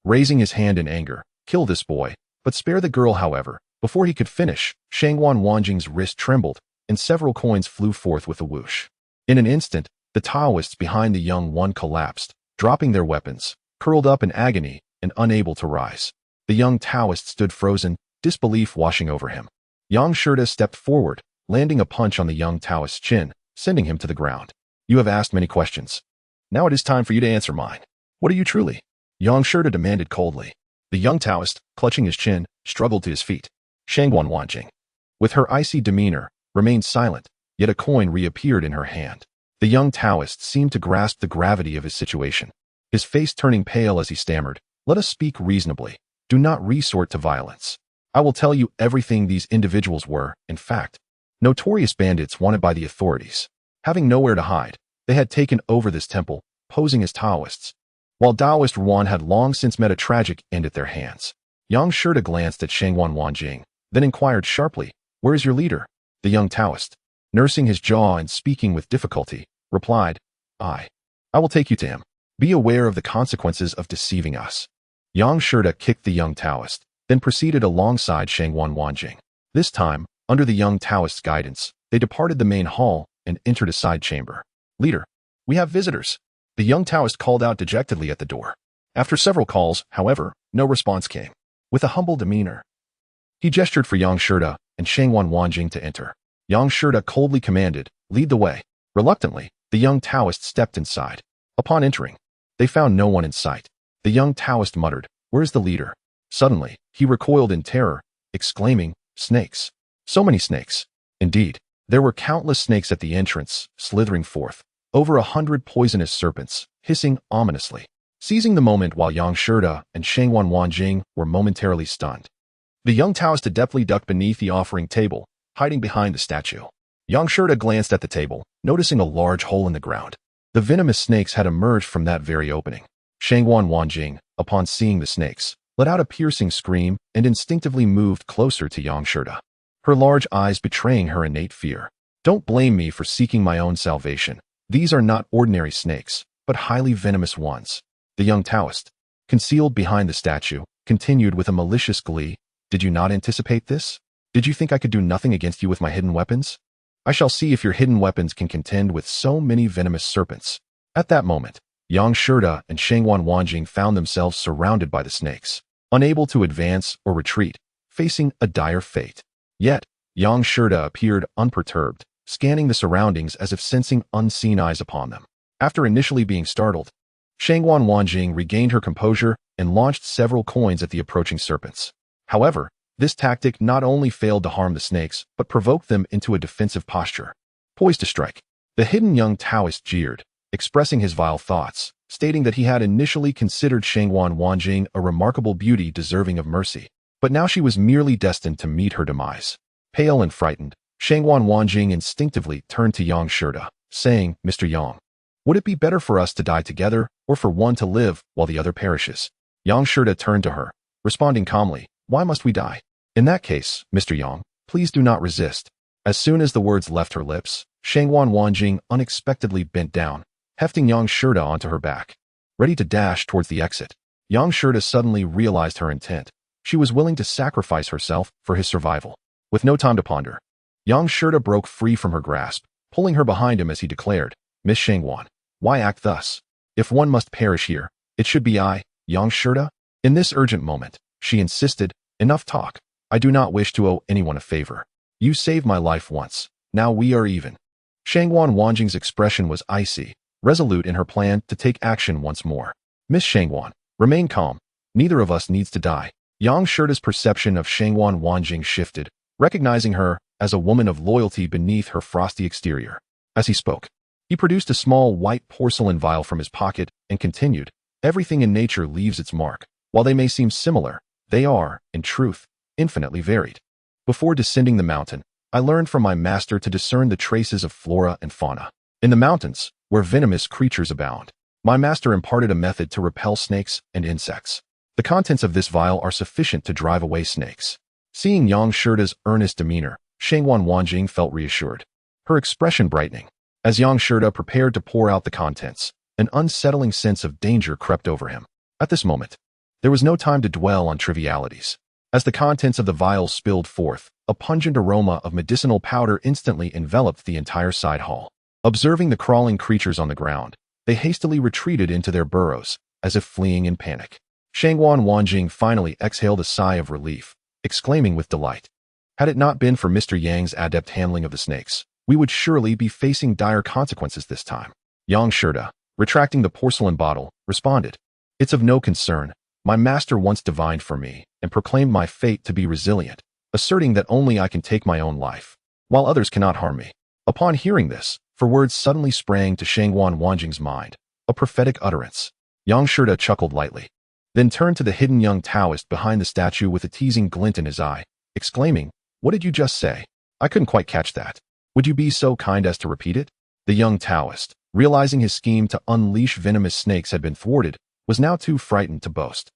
S1: raising his hand in anger. "Kill this boy, but spare the girl." However, before he could finish, Shangwan Wanjing's wrist trembled, and several coins flew forth with a whoosh. In an instant, the Taoists behind the young one collapsed, dropping their weapons, curled up in agony and unable to rise. The young Taoist stood frozen, disbelief washing over him. Yang Shida stepped forward, landing a punch on the young Taoist's chin, sending him to the ground. "You have asked many questions. Now it is time for you to answer mine. What are you truly?" Yang Shida demanded coldly. The young Taoist, clutching his chin, struggled to his feet. Shangwan Wanjing, with her icy demeanor, remained silent, yet a coin reappeared in her hand. The young Taoist seemed to grasp the gravity of his situation, his face turning pale as he stammered, "Let us speak reasonably. Do not resort to violence. I will tell you everything. These individuals were, in fact, notorious bandits wanted by the authorities. Having nowhere to hide, they had taken over this temple, posing as Taoists, while Taoist Ruan had long since met a tragic end at their hands." Yang Shida glanced at Shangwan Wanjing, then inquired sharply, "Where is your leader?" The young Taoist, nursing his jaw and speaking with difficulty, replied, I will take you to him. Be aware of the consequences of deceiving us." Yang Shida kicked the young Taoist, then proceeded alongside Shangwan Wanjing. This time, under the young Taoist's guidance, they departed the main hall and entered a side chamber. "Leader, we have visitors," the young Taoist called out dejectedly at the door. After several calls, however, no response came. With a humble demeanor, he gestured for Yang Shida and Shangwan Wanjing to enter. Yang Shida coldly commanded, "Lead the way." Reluctantly, the young Taoist stepped inside. Upon entering, they found no one in sight. The young Taoist muttered, "Where is the leader?" Suddenly, he recoiled in terror, exclaiming, "Snakes! So many snakes!" Indeed, there were countless snakes at the entrance, slithering forth, over 100 poisonous serpents, hissing ominously. Seizing the moment while Yang Shida and Shangwan Wanjing were momentarily stunned, the young Taoist adeptly ducked beneath the offering table, hiding behind the statue. Yang Shida glanced at the table, noticing a large hole in the ground. The venomous snakes had emerged from that very opening. Shangwan Wanjing, upon seeing the snakes, let out a piercing scream and instinctively moved closer to Yang Shida, her large eyes betraying her innate fear. "Don't blame me for seeking my own salvation. These are not ordinary snakes, but highly venomous ones." The young Taoist, concealed behind the statue, continued with a malicious glee, "Did you not anticipate this? Did you think I could do nothing against you with my hidden weapons? I shall see if your hidden weapons can contend with so many venomous serpents." At that moment, Yang Shida and Shangwan Wanjing found themselves surrounded by the snakes, unable to advance or retreat, facing a dire fate. Yet, Yang Shida appeared unperturbed, scanning the surroundings as if sensing unseen eyes upon them. After initially being startled, Shangwan Wanjing regained her composure and launched several coins at the approaching serpents. However, this tactic not only failed to harm the snakes, but provoked them into a defensive posture, poised to strike. The hidden young Taoist jeered, expressing his vile thoughts, stating that he had initially considered Shangwan Wanjing a remarkable beauty deserving of mercy, but now she was merely destined to meet her demise. Pale and frightened, Shangwan Wanjing instinctively turned to Yang Shida, saying, "Mr. Yang, would it be better for us to die together or for one to live while the other perishes?" Yang Shida turned to her, responding calmly, "Why must we die? In that case, Mr. Yang, please do not resist." As soon as the words left her lips, Shangwan Wanjing unexpectedly bent down, hefting Yang Shida onto her back, ready to dash towards the exit. Yang Shida suddenly realized her intent. She was willing to sacrifice herself for his survival. With no time to ponder, Yang Shida broke free from her grasp, pulling her behind him as he declared, "Miss Shangwan, why act thus? If one must perish here, it should be I, Yang Shida." In this urgent moment, she insisted, "Enough talk. I do not wish to owe anyone a favor. You saved my life once. Now we are even." Shangwan Wanjing's expression was icy, resolute in her plan to take action once more. "Miss Shangwan, remain calm. Neither of us needs to die." Yang Shida's perception of Shangwan Wanjing shifted, recognizing her as a woman of loyalty beneath her frosty exterior. As he spoke, he produced a small white porcelain vial from his pocket and continued, "Everything in nature leaves its mark. While they may seem similar, they are, in truth, infinitely varied. Before descending the mountain, I learned from my master to discern the traces of flora and fauna. In the mountains, where venomous creatures abound, my master imparted a method to repel snakes and insects. The contents of this vial are sufficient to drive away snakes." Seeing Yang Shida's earnest demeanor, Shangwan Wanjing felt reassured, her expression brightening. As Yang Shida prepared to pour out the contents, an unsettling sense of danger crept over him. At this moment, there was no time to dwell on trivialities. As the contents of the vial spilled forth, a pungent aroma of medicinal powder instantly enveloped the entire side hall. Observing the crawling creatures on the ground, they hastily retreated into their burrows, as if fleeing in panic. Shangwan Wanjing finally exhaled a sigh of relief, exclaiming with delight, "Had it not been for Mr. Yang's adept handling of the snakes, we would surely be facing dire consequences this time." Yang Shida, retracting the porcelain bottle, responded, "It's of no concern. My master once divined for me and proclaimed my fate to be resilient, asserting that only I can take my own life, while others cannot harm me." Upon hearing this, for words suddenly sprang to Shangwan Wanjing's mind, a prophetic utterance. Yang Shida chuckled lightly, then turned to the hidden young Taoist behind the statue with a teasing glint in his eye, exclaiming, "What did you just say? I couldn't quite catch that. Would you be so kind as to repeat it?" The young Taoist, realizing his scheme to unleash venomous snakes had been thwarted, was now too frightened to boast.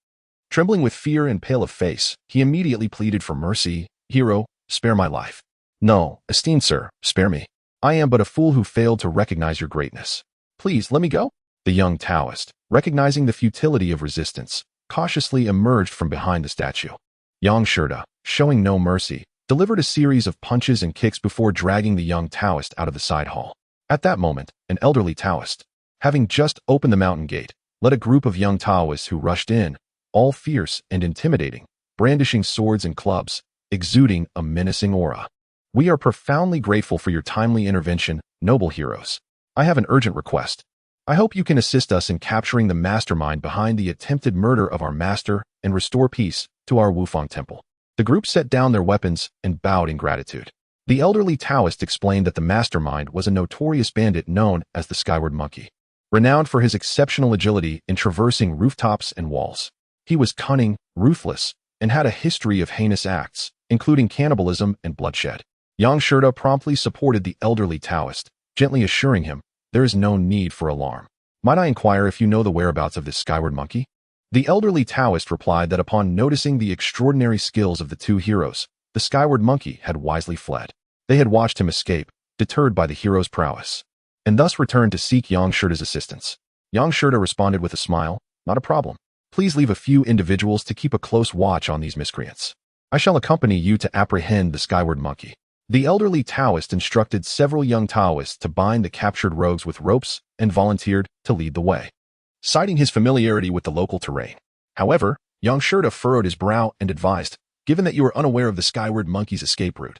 S1: Trembling with fear and pale of face, he immediately pleaded for mercy. "Hero, spare my life." "No, esteemed sir, spare me. I am but a fool who failed to recognize your greatness. Please let me go." The young Taoist, recognizing the futility of resistance, cautiously emerged from behind the statue. Yang Shida, showing no mercy, delivered a series of punches and kicks before dragging the young Taoist out of the side hall. At that moment, an elderly Taoist, having just opened the mountain gate, led a group of young Taoists who rushed in, all fierce and intimidating, brandishing swords and clubs, exuding a menacing aura. "We are profoundly grateful for your timely intervention, noble heroes. I have an urgent request. I hope you can assist us in capturing the mastermind behind the attempted murder of our master and restore peace to our Wufang temple." The group set down their weapons and bowed in gratitude. The elderly Taoist explained that the mastermind was a notorious bandit known as the Skyward Monkey, renowned for his exceptional agility in traversing rooftops and walls. He was cunning, ruthless, and had a history of heinous acts, including cannibalism and bloodshed. Yang Shida promptly supported the elderly Taoist, gently assuring him, "There is no need for alarm. Might I inquire if you know the whereabouts of this Skyward Monkey?" The elderly Taoist replied that upon noticing the extraordinary skills of the two heroes, the Skyward Monkey had wisely fled. They had watched him escape, deterred by the hero's prowess, and thus returned to seek Yang Shida's assistance. Yang Shida responded with a smile, "Not a problem. Please leave a few individuals to keep a close watch on these miscreants. I shall accompany you to apprehend the Skyward Monkey." The elderly Taoist instructed several young Taoists to bind the captured rogues with ropes and volunteered to lead the way, citing his familiarity with the local terrain. However, Yang Shida furrowed his brow and advised, "Given that you are unaware of the Skyward Monkey's escape route,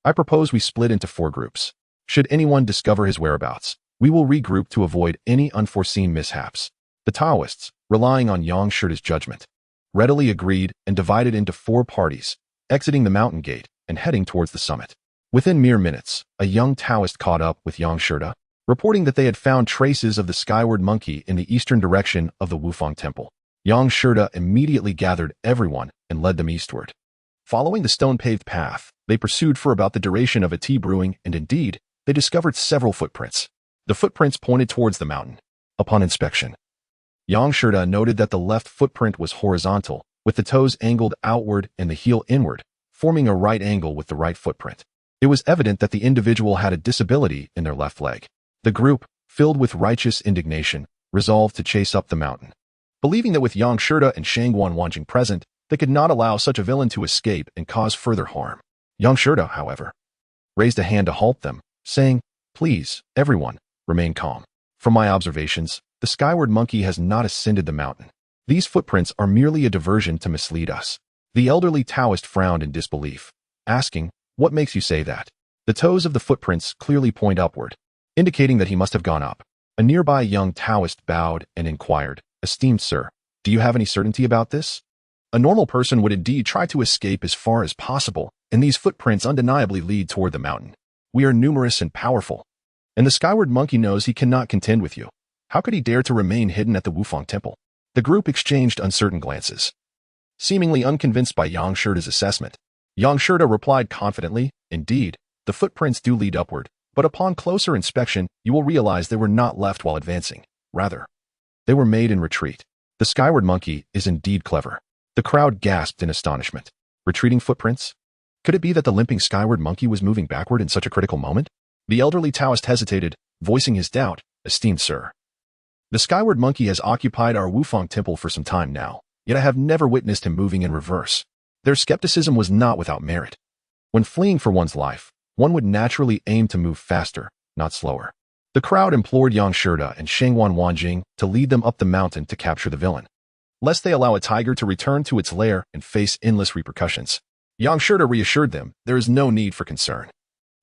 S1: I propose we split into 4 groups. Should anyone discover his whereabouts, we will regroup to avoid any unforeseen mishaps." The Taoists, relying on Yang Shida's judgment, readily agreed and divided into 4 parties, exiting the mountain gate and heading towards the summit. Within mere minutes, a young Taoist caught up with Yang Shida, reporting that they had found traces of the skyward monkey in the eastern direction of the Wufang Temple. Yang Shida immediately gathered everyone and led them eastward. Following the stone-paved path, they pursued for about the duration of a tea brewing, and indeed, they discovered several footprints. The footprints pointed towards the mountain. Upon inspection, Yang Shida noted that the left footprint was horizontal, with the toes angled outward and the heel inward, forming a right angle with the right footprint. It was evident that the individual had a disability in their left leg. The group, filled with righteous indignation, resolved to chase up the mountain. Believing that with Yang Shida and Shangguan Wanjing present, they could not allow such a villain to escape and cause further harm. Yang Shida, however, raised a hand to halt them, saying, "Please, everyone, remain calm. From my observations, the skyward monkey has not ascended the mountain. These footprints are merely a diversion to mislead us." The elderly Taoist frowned in disbelief, asking, "What makes you say that?" The toes of the footprints clearly point upward, indicating that he must have gone up. A nearby young Taoist bowed and inquired, "Esteemed sir, do you have any certainty about this? A normal person would indeed try to escape as far as possible, and these footprints undeniably lead toward the mountain. We are numerous and powerful, and the skyward monkey knows he cannot contend with you. How could he dare to remain hidden at the Wufang Temple?" The group exchanged uncertain glances. Seemingly unconvinced by Yang Shida's assessment, Yang Shida replied confidently, "Indeed, the footprints do lead upward, but upon closer inspection, you will realize they were not left while advancing. Rather, they were made in retreat. The skyward monkey is indeed clever." The crowd gasped in astonishment. Retreating footprints? Could it be that the limping skyward monkey was moving backward in such a critical moment? The elderly Taoist hesitated, voicing his doubt, "Esteemed sir, the skyward monkey has occupied our Wufang Temple for some time now, yet I have never witnessed him moving in reverse." Their skepticism was not without merit. When fleeing for one's life, one would naturally aim to move faster, not slower. The crowd implored Yang Shida and Shangguan Wanjing to lead them up the mountain to capture the villain, lest they allow a tiger to return to its lair and face endless repercussions. Yang Shida reassured them there is no need for concern.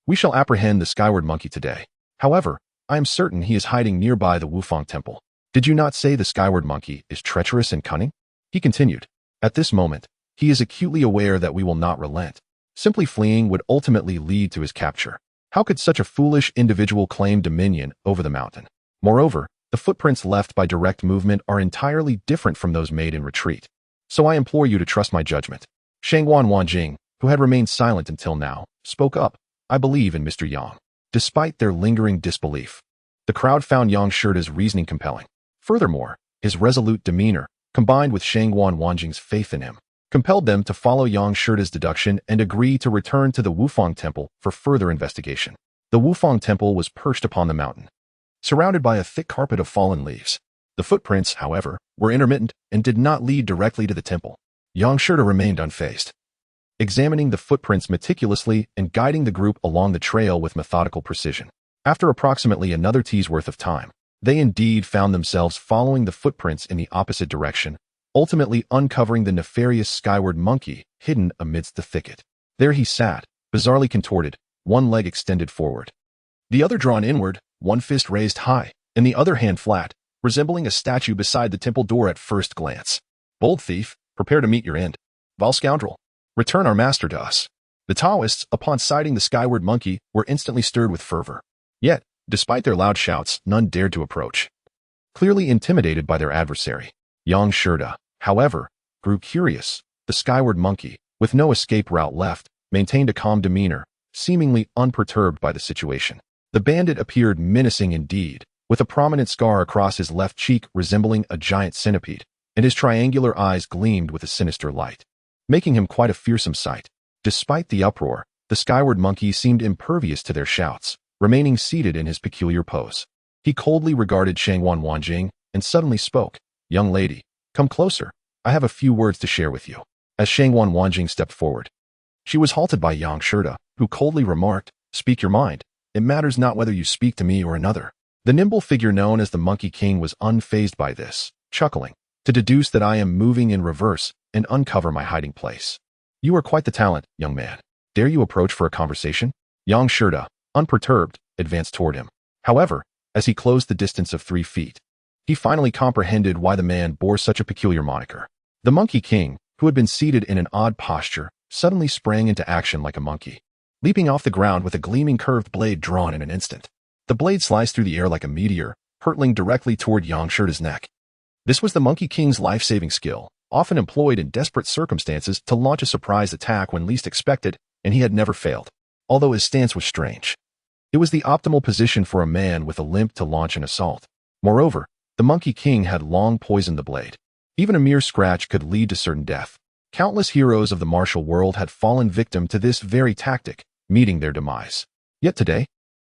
S1: "We shall apprehend the skyward monkey today. However, I am certain he is hiding nearby the Wufang Temple. Did you not say the skyward monkey is treacherous and cunning?" He continued. "At this moment, he is acutely aware that we will not relent. Simply fleeing would ultimately lead to his capture. How could such a foolish individual claim dominion over the mountain? Moreover, the footprints left by direct movement are entirely different from those made in retreat. So I implore you to trust my judgment." Shangguan Wanjing, who had remained silent until now, spoke up, "I believe in Mr. Yang." Despite their lingering disbelief, the crowd found Yang Shida's reasoning compelling. Furthermore, his resolute demeanor, combined with Shangguan Wanjing's faith in him, compelled them to follow Yang Shida's deduction and agree to return to the Wufang Temple for further investigation. The Wufang Temple was perched upon the mountain, surrounded by a thick carpet of fallen leaves. The footprints, however, were intermittent and did not lead directly to the temple. Yang Shida remained unfazed, examining the footprints meticulously and guiding the group along the trail with methodical precision. After approximately another tea's worth of time, they indeed found themselves following the footprints in the opposite direction, ultimately uncovering the nefarious skyward monkey hidden amidst the thicket. There he sat, bizarrely contorted, one leg extended forward, the other drawn inward, one fist raised high, and the other hand flat, resembling a statue beside the temple door at first glance. "Bold thief, prepare to meet your end. Vile scoundrel, return our master to us." The Taoists, upon sighting the skyward monkey, were instantly stirred with fervor. Yet, despite their loud shouts, none dared to approach, clearly intimidated by their adversary. Yang Shida, however, grew curious. The skyward monkey, with no escape route left, maintained a calm demeanor, seemingly unperturbed by the situation. The bandit appeared menacing indeed, with a prominent scar across his left cheek resembling a giant centipede, and his triangular eyes gleamed with a sinister light, making him quite a fearsome sight. Despite the uproar, the skyward monkey seemed impervious to their shouts, remaining seated in his peculiar pose. He coldly regarded Shangguan Wanjing and suddenly spoke, "Young lady, come closer. I have a few words to share with you." As Shangguan Wanjing stepped forward, she was halted by Yang Shida, who coldly remarked, "Speak your mind. It matters not whether you speak to me or another." The nimble figure known as the Monkey King was unfazed by this, chuckling, "To deduce that I am moving in reverse and uncover my hiding place. You are quite the talent, young man. Dare you approach for a conversation?" Yang Shida, unperturbed, advanced toward him. However, as he closed the distance of 3 feet, he finally comprehended why the man bore such a peculiar moniker. The Monkey King, who had been seated in an odd posture, suddenly sprang into action like a monkey, leaping off the ground with a gleaming curved blade drawn in an instant. The blade sliced through the air like a meteor, hurtling directly toward Yang Shirta's neck. This was the Monkey King's life-saving skill, often employed in desperate circumstances to launch a surprise attack when least expected, and he had never failed, although his stance was strange. It was the optimal position for a man with a limp to launch an assault. Moreover, the Monkey King had long poisoned the blade. Even a mere scratch could lead to certain death. Countless heroes of the martial world had fallen victim to this very tactic, meeting their demise. Yet today,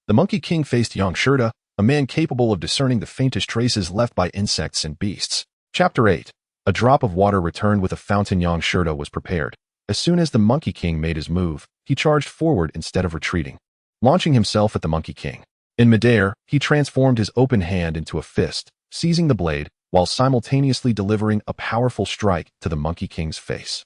S1: the Monkey King faced Yang Shirta, a man capable of discerning the faintest traces left by insects and beasts. Chapter 8. A drop of water returned with a fountain. Yang Shirta was prepared. As soon as the Monkey King made his move, he charged forward instead of retreating, launching himself at the Monkey King. In midair, he transformed his open hand into a fist, seizing the blade, while simultaneously delivering a powerful strike to the Monkey King's face.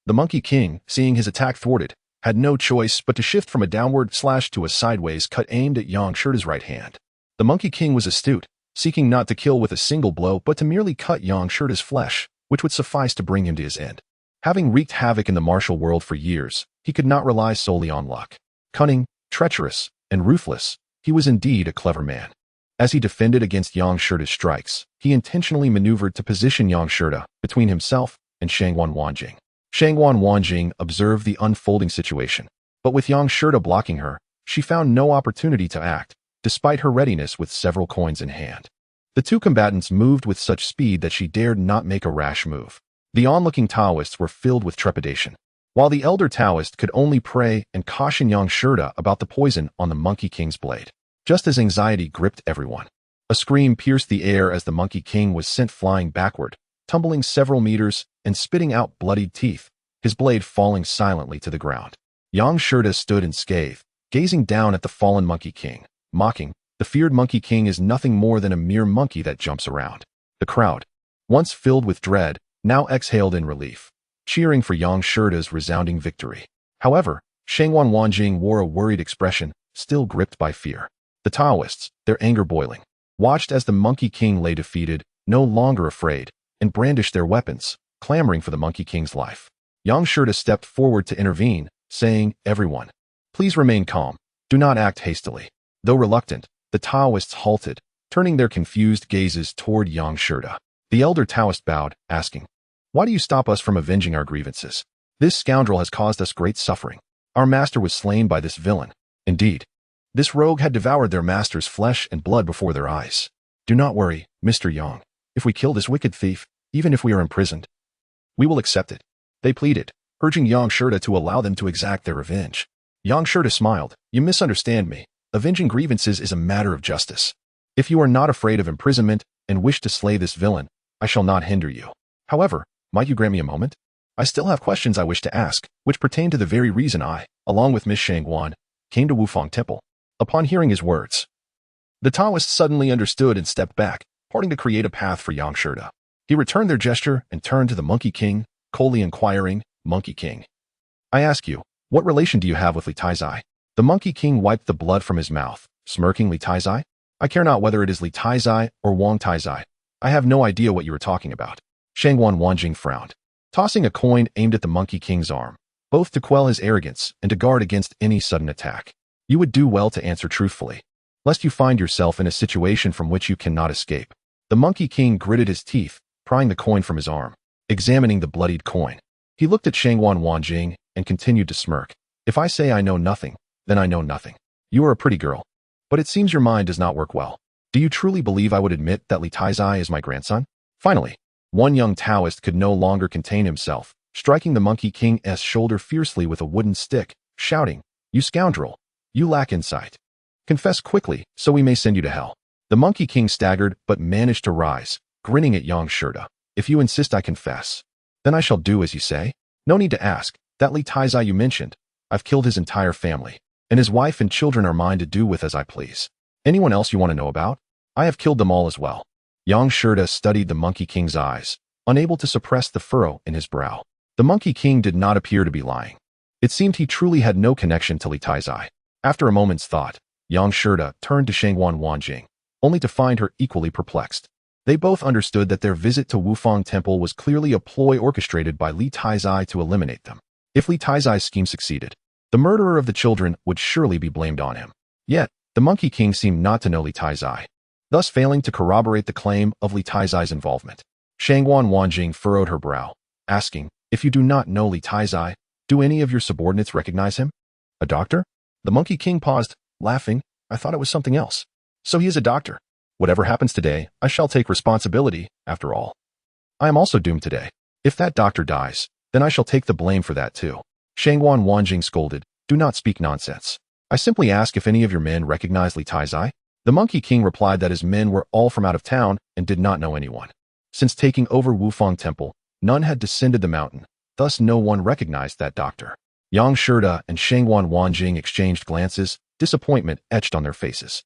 S1: The Monkey King, seeing his attack thwarted, had no choice but to shift from a downward slash to a sideways cut aimed at Yang Shirta's right hand. The Monkey King was astute, seeking not to kill with a single blow but to merely cut Yang Shirta's flesh, which would suffice to bring him to his end. Having wreaked havoc in the martial world for years, he could not rely solely on luck. Cunning, treacherous, and ruthless, he was indeed a clever man. As he defended against Yang Shirta's strikes, he intentionally maneuvered to position Yang Shirta between himself and Shangguan Wanjing. Shangguan Wanjing observed the unfolding situation, but with Yang Shirta blocking her, she found no opportunity to act, despite her readiness with several coins in hand. The two combatants moved with such speed that she dared not make a rash move. The onlooking Taoists were filled with trepidation, while the elder Taoist could only pray and caution Yang Shirta about the poison on the Monkey King's blade. Just as anxiety gripped everyone, a scream pierced the air as the Monkey King was sent flying backward, tumbling several meters and spitting out bloodied teeth, his blade falling silently to the ground. Yang Shirta stood in scathe, gazing down at the fallen Monkey King, mocking, "The feared Monkey King is nothing more than a mere monkey that jumps around." The crowd, once filled with dread, now exhaled in relief, cheering for Yang Shirta's resounding victory. However, Shangguan Wanjing wore a worried expression, still gripped by fear. The Taoists, their anger boiling, watched as the Monkey King lay defeated, no longer afraid, and brandished their weapons, clamoring for the Monkey King's life. Yang Shirta stepped forward to intervene, saying, "Everyone, please remain calm. Do not act hastily." Though reluctant, the Taoists halted, turning their confused gazes toward Yang Shirta. The elder Taoist bowed, asking, "Why do you stop us from avenging our grievances? This scoundrel has caused us great suffering. Our master was slain by this villain. Indeed, this rogue had devoured their master's flesh and blood before their eyes. Do not worry, Mr. Yang. If we kill this wicked thief, even if we are imprisoned, we will accept it," they pleaded, urging Yang Shirta to allow them to exact their revenge. Yang Shirta smiled. "You misunderstand me. Avenging grievances is a matter of justice. If you are not afraid of imprisonment and wish to slay this villain, I shall not hinder you. However, might you grant me a moment? I still have questions I wish to ask, which pertain to the very reason I, along with Miss Shangguan, came to Wufang Temple." Upon hearing his words, the Taoist suddenly understood and stepped back, parting to create a path for Yang Shirta. He returned their gesture and turned to the Monkey King, coldly inquiring, "Monkey King, I ask you, what relation do you have with Li Taizai?" The Monkey King wiped the blood from his mouth, smirking. "Li Taizai? I care not whether it is Li Taizai or Wang Taizai. I have no idea what you are talking about." Shangguan Wanjing frowned, tossing a coin aimed at the Monkey King's arm, both to quell his arrogance and to guard against any sudden attack. "You would do well to answer truthfully, lest you find yourself in a situation from which you cannot escape." The Monkey King gritted his teeth, prying the coin from his arm, examining the bloodied coin. He looked at Shangguan Wanjing and continued to smirk. "If I say I know nothing, then I know nothing. You are a pretty girl, but it seems your mind does not work well. Do you truly believe I would admit that Li Taizai is my grandson?" Finally, one young Taoist could no longer contain himself, striking the Monkey King's shoulder fiercely with a wooden stick, shouting, "You scoundrel! You lack insight. Confess quickly, so we may send you to hell." The Monkey King staggered but managed to rise, grinning at Yang Shirta. "If you insist I confess, then I shall do as you say. No need to ask. That Li Taizai you mentioned, I've killed his entire family, and his wife and children are mine to do with as I please. Anyone else you want to know about? I have killed them all as well." Yang Shirta studied the Monkey King's eyes, unable to suppress the furrow in his brow. The Monkey King did not appear to be lying. It seemed he truly had no connection to Li Taizai. After a moment's thought, Yang Shirta turned to Shangguan Wanjing, only to find her equally perplexed. They both understood that their visit to Wufang Temple was clearly a ploy orchestrated by Li Taizai to eliminate them. If Li Taizai's scheme succeeded, the murderer of the children would surely be blamed on him. Yet, The Monkey King seemed not to know Li Taizai, thus failing to corroborate the claim of Li Taizai's involvement. Shangguan Wanjing furrowed her brow, asking, "If you do not know Li Taizai, do any of your subordinates recognize him?" "A doctor?" The Monkey King paused, laughing. "I thought it was something else." "So he is a doctor. Whatever happens today, I shall take responsibility, after all. I am also doomed today. If that doctor dies, then I shall take the blame for that too." Shangguan Wanjing scolded, "Do not speak nonsense. I simply ask if any of your men recognize Li Taizai." The Monkey King replied that his men were all from out of town and did not know anyone. Since taking over Wufang Temple, none had descended the mountain, thus no one recognized that doctor. Yang Shida and Shangguan Wanjing exchanged glances, disappointment etched on their faces.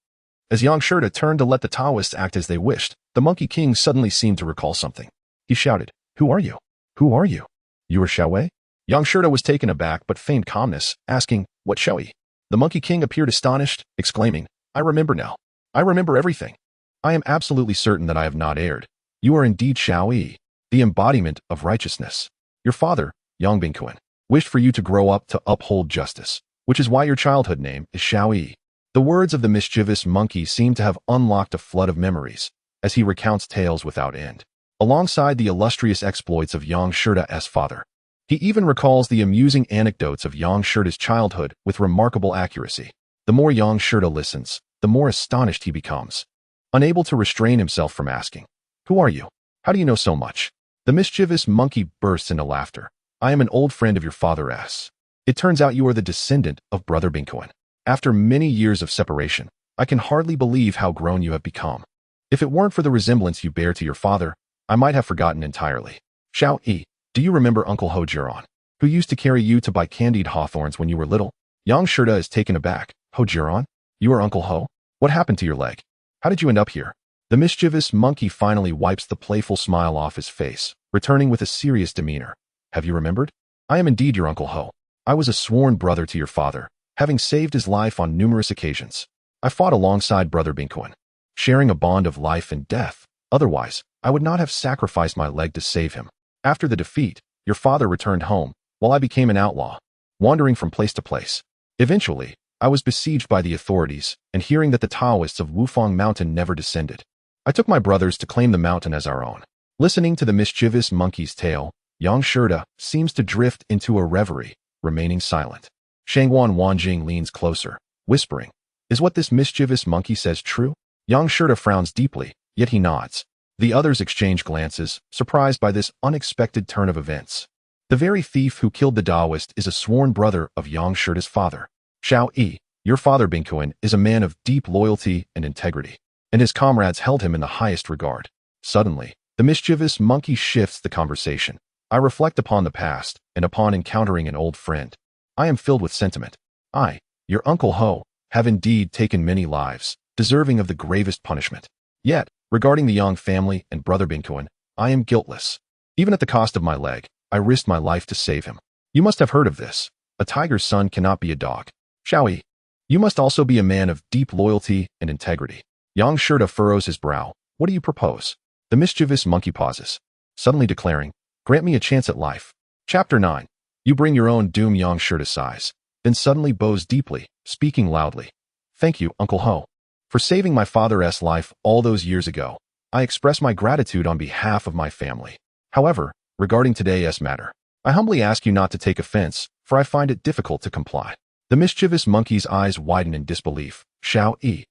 S1: As Yang Shida turned to let the Taoists act as they wished, the Monkey King suddenly seemed to recall something. He shouted, "Who are you? Who are you? You are Xiaowei?" Yang Shida was taken aback but feigned calmness, asking, "What Xiaowei?" The Monkey King appeared astonished, exclaiming, "I remember now. I remember everything. I am absolutely certain that I have not erred. You are indeed Xiaowei, the embodiment of righteousness. Your father, Yang Bingquan, wished for you to grow up to uphold justice, which is why your childhood name is Xiaowei." The words of the mischievous monkey seem to have unlocked a flood of memories, as he recounts tales without end, alongside the illustrious exploits of Yang Shida's father. He even recalls the amusing anecdotes of Yang Shida's childhood with remarkable accuracy. The more Yang Shida listens, the more astonished he becomes, unable to restrain himself from asking, "Who are you? How do you know so much?" The mischievous monkey bursts into laughter. "I am an old friend of your father's. It turns out you are the descendant of Brother Bingquan. After many years of separation, I can hardly believe how grown you have become. If it weren't for the resemblance you bear to your father, I might have forgotten entirely. Xiaowei, do you remember Uncle Ho Jiran, who used to carry you to buy candied hawthorns when you were little?" Yang Shida is taken aback. "Ho Jiran? You are Uncle Ho? What happened to your leg? How did you end up here?" The mischievous monkey finally wipes the playful smile off his face, returning with a serious demeanor. "Have you remembered? I am indeed your Uncle Ho. I was a sworn brother to your father, having saved his life on numerous occasions. I fought alongside Brother Bingquan, sharing a bond of life and death. Otherwise, I would not have sacrificed my leg to save him. After the defeat, your father returned home, while I became an outlaw, wandering from place to place. Eventually, I was besieged by the authorities, and hearing that the Taoists of Wufang Mountain never descended, I took my brothers to claim the mountain as our own." Listening to the mischievous monkey's tale, Yang Shida seems to drift into a reverie, remaining silent. Shangguan Wanjing leans closer, whispering, "Is what this mischievous monkey says true?" Yang Shida frowns deeply, yet he nods. The others exchange glances, surprised by this unexpected turn of events. The very thief who killed the Taoist is a sworn brother of Yang Shida's father. "Xiaowei, your father Bingquan is a man of deep loyalty and integrity, and his comrades held him in the highest regard." Suddenly, the mischievous monkey shifts the conversation. "I reflect upon the past, and upon encountering an old friend. I am filled with sentiment. I, your Uncle Ho, have indeed taken many lives, deserving of the gravest punishment. Yet, regarding the Yang family and Brother Bingquan, I am guiltless. Even at the cost of my leg, I risked my life to save him. You must have heard of this. A tiger's son cannot be a dog. Xiaowei, you must also be a man of deep loyalty and integrity." Yang Shida furrows his brow. "What do you propose?" The mischievous monkey pauses, suddenly declaring, "Grant me a chance at life." Chapter 9. You bring your own doom. Yang Shida sighs, then suddenly bows deeply, speaking loudly. "Thank you, Uncle Ho, for saving my father's life all those years ago. I express my gratitude on behalf of my family. However, regarding today's matter, I humbly ask you not to take offense, for I find it difficult to comply." The mischievous monkey's eyes widen in disbelief. "Xiaowei,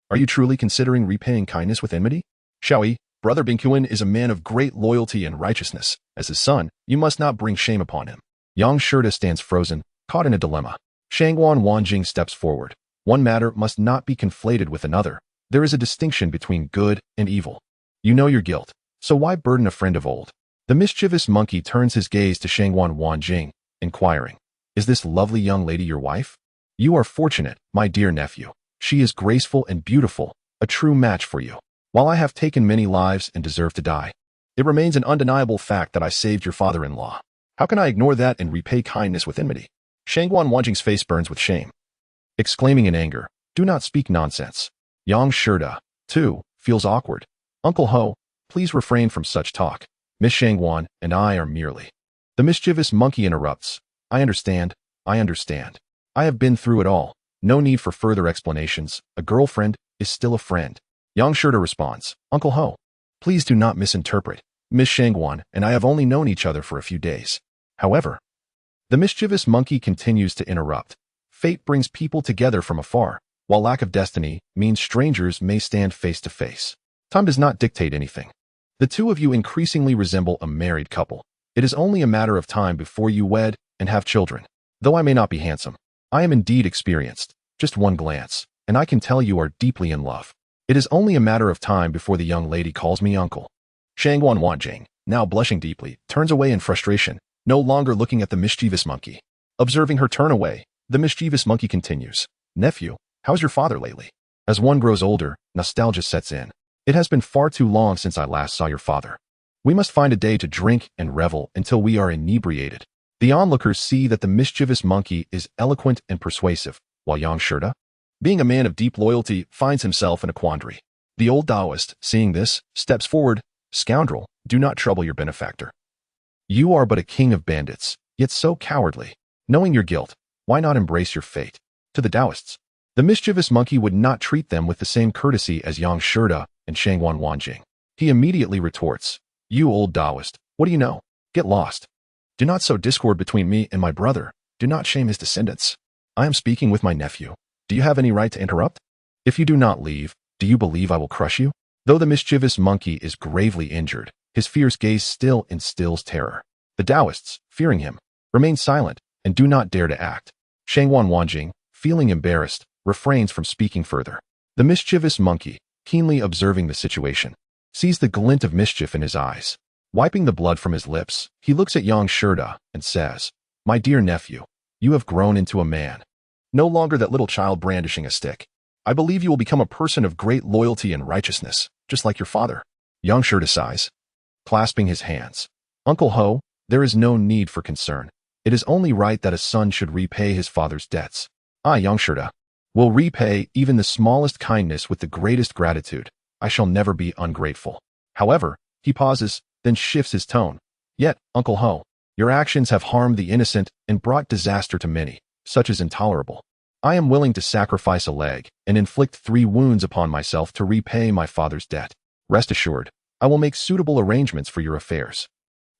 S1: are you truly considering repaying kindness with enmity?" "Xiaowei, Brother Bingquan is a man of great loyalty and righteousness. As his son, you must not bring shame upon him." Yang Shida stands frozen, caught in a dilemma. Shangguan Wanjing steps forward. "One matter must not be conflated with another. There is a distinction between good and evil. You know your guilt, so why burden a friend of old?" The mischievous monkey turns his gaze to Shangguan Wanjing, inquiring, "Is this lovely young lady your wife?" "You are fortunate, my dear nephew. She is graceful and beautiful, a true match for you. While I have taken many lives and deserve to die, it remains an undeniable fact that I saved your father-in-law. How can I ignore that and repay kindness with enmity?" Shangguan Wanjing's face burns with shame, exclaiming in anger, "Do not speak nonsense." Yang Shida, too, feels awkward. "Uncle Ho, please refrain from such talk. Miss Shangguan and I are merely—" The mischievous monkey interrupts. I understand. I have been through it all. No need for further explanations. A girlfriend is still a friend. Yang Shida responds, Uncle Ho, please do not misinterpret. Miss Shangguan and I have only known each other for a few days. However, the mischievous monkey continues to interrupt. Fate brings people together from afar, while lack of destiny means strangers may stand face to face. Time does not dictate anything. The two of you increasingly resemble a married couple. It is only a matter of time before you wed and have children. Though I may not be handsome, I am indeed experienced. Just one glance, and I can tell you are deeply in love. It is only a matter of time before the young lady calls me uncle. Shangguan Wanjing, now blushing deeply, turns away in frustration, no longer looking at the mischievous monkey. Observing her turn away, the mischievous monkey continues, Nephew, how's your father lately? As one grows older, nostalgia sets in. It has been far too long since I last saw your father. We must find a day to drink and revel until we are inebriated. The onlookers see that the mischievous monkey is eloquent and persuasive, while Yang Shida, being a man of deep loyalty, finds himself in a quandary. The old Taoist, seeing this, steps forward, Scoundrel, do not trouble your benefactor. You are but a king of bandits, yet so cowardly. Knowing your guilt, why not embrace your fate? To the Taoists, the mischievous monkey would not treat them with the same courtesy as Yang Shida and Shangguan Wanjing. He immediately retorts, You old Taoist, what do you know? Get lost. Do not sow discord between me and my brother. Do not shame his descendants. I am speaking with my nephew. Do you have any right to interrupt? If you do not leave, do you believe I will crush you? Though the mischievous monkey is gravely injured, his fierce gaze still instills terror. The Taoists, fearing him, remain silent and do not dare to act. Shangguan Wanjing, feeling embarrassed, refrains from speaking further. The mischievous monkey, keenly observing the situation, sees the glint of mischief in his eyes. Wiping the blood from his lips, he looks at Yang Shida and says, My dear nephew, you have grown into a man. No longer that little child brandishing a stick. I believe you will become a person of great loyalty and righteousness, just like your father. Yang Shida sighs, clasping his hands. Uncle Ho, there is no need for concern. It is only right that a son should repay his father's debts. I, Yang Shida, will repay even the smallest kindness with the greatest gratitude. I shall never be ungrateful. However, he pauses, then shifts his tone. Yet, Uncle Ho, your actions have harmed the innocent and brought disaster to many. Such is intolerable. I am willing to sacrifice a leg and inflict 3 wounds upon myself to repay my father's debt. Rest assured, I will make suitable arrangements for your affairs.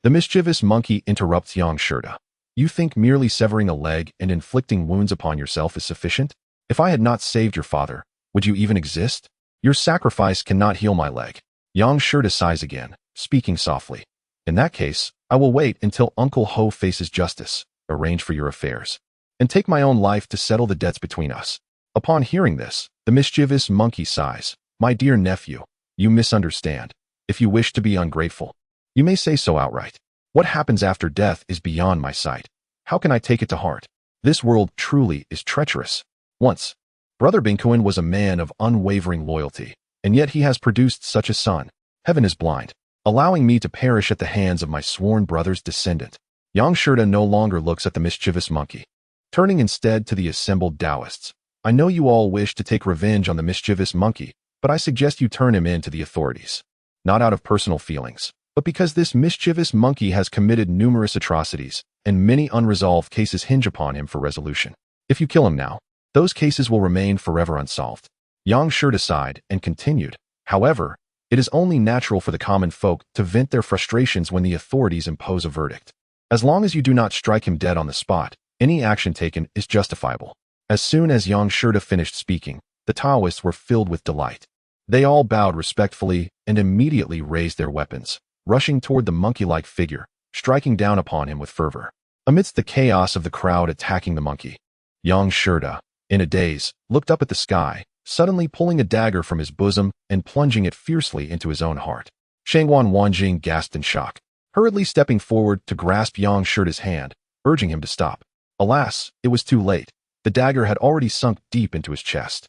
S1: The mischievous monkey interrupts Yang Shida. You think merely severing a leg and inflicting wounds upon yourself is sufficient? If I had not saved your father, would you even exist? Your sacrifice cannot heal my leg. Yang Shida sighs again, speaking softly. In that case, I will wait until Uncle Ho faces justice, arrange for your affairs, and take my own life to settle the debts between us. Upon hearing this, the mischievous monkey sighs. My dear nephew, you misunderstand. If you wish to be ungrateful, you may say so outright. What happens after death is beyond my sight. How can I take it to heart? This world truly is treacherous. Once, Brother Binkuan was a man of unwavering loyalty, and yet he has produced such a son. Heaven is blind, allowing me to perish at the hands of my sworn brother's descendant. Yang Shida no longer looks at the mischievous monkey, turning instead to the assembled Taoists. I know you all wish to take revenge on the mischievous monkey, but I suggest you turn him in to the authorities. Not out of personal feelings, but because this mischievous monkey has committed numerous atrocities, and many unresolved cases hinge upon him for resolution. If you kill him now, those cases will remain forever unsolved. Yang Shida sighed and continued, However, it is only natural for the common folk to vent their frustrations when the authorities impose a verdict. As long as you do not strike him dead on the spot, any action taken is justifiable. As soon as Yang Shida finished speaking, the Taoists were filled with delight. They all bowed respectfully and immediately raised their weapons, rushing toward the monkey-like figure, striking down upon him with fervor. Amidst the chaos of the crowd attacking the monkey, Yang Shida, in a daze, looked up at the sky, suddenly pulling a dagger from his bosom and plunging it fiercely into his own heart. Shangguan Wanjing gasped in shock, hurriedly stepping forward to grasp Yang Shida's hand, urging him to stop. Alas, it was too late. The dagger had already sunk deep into his chest.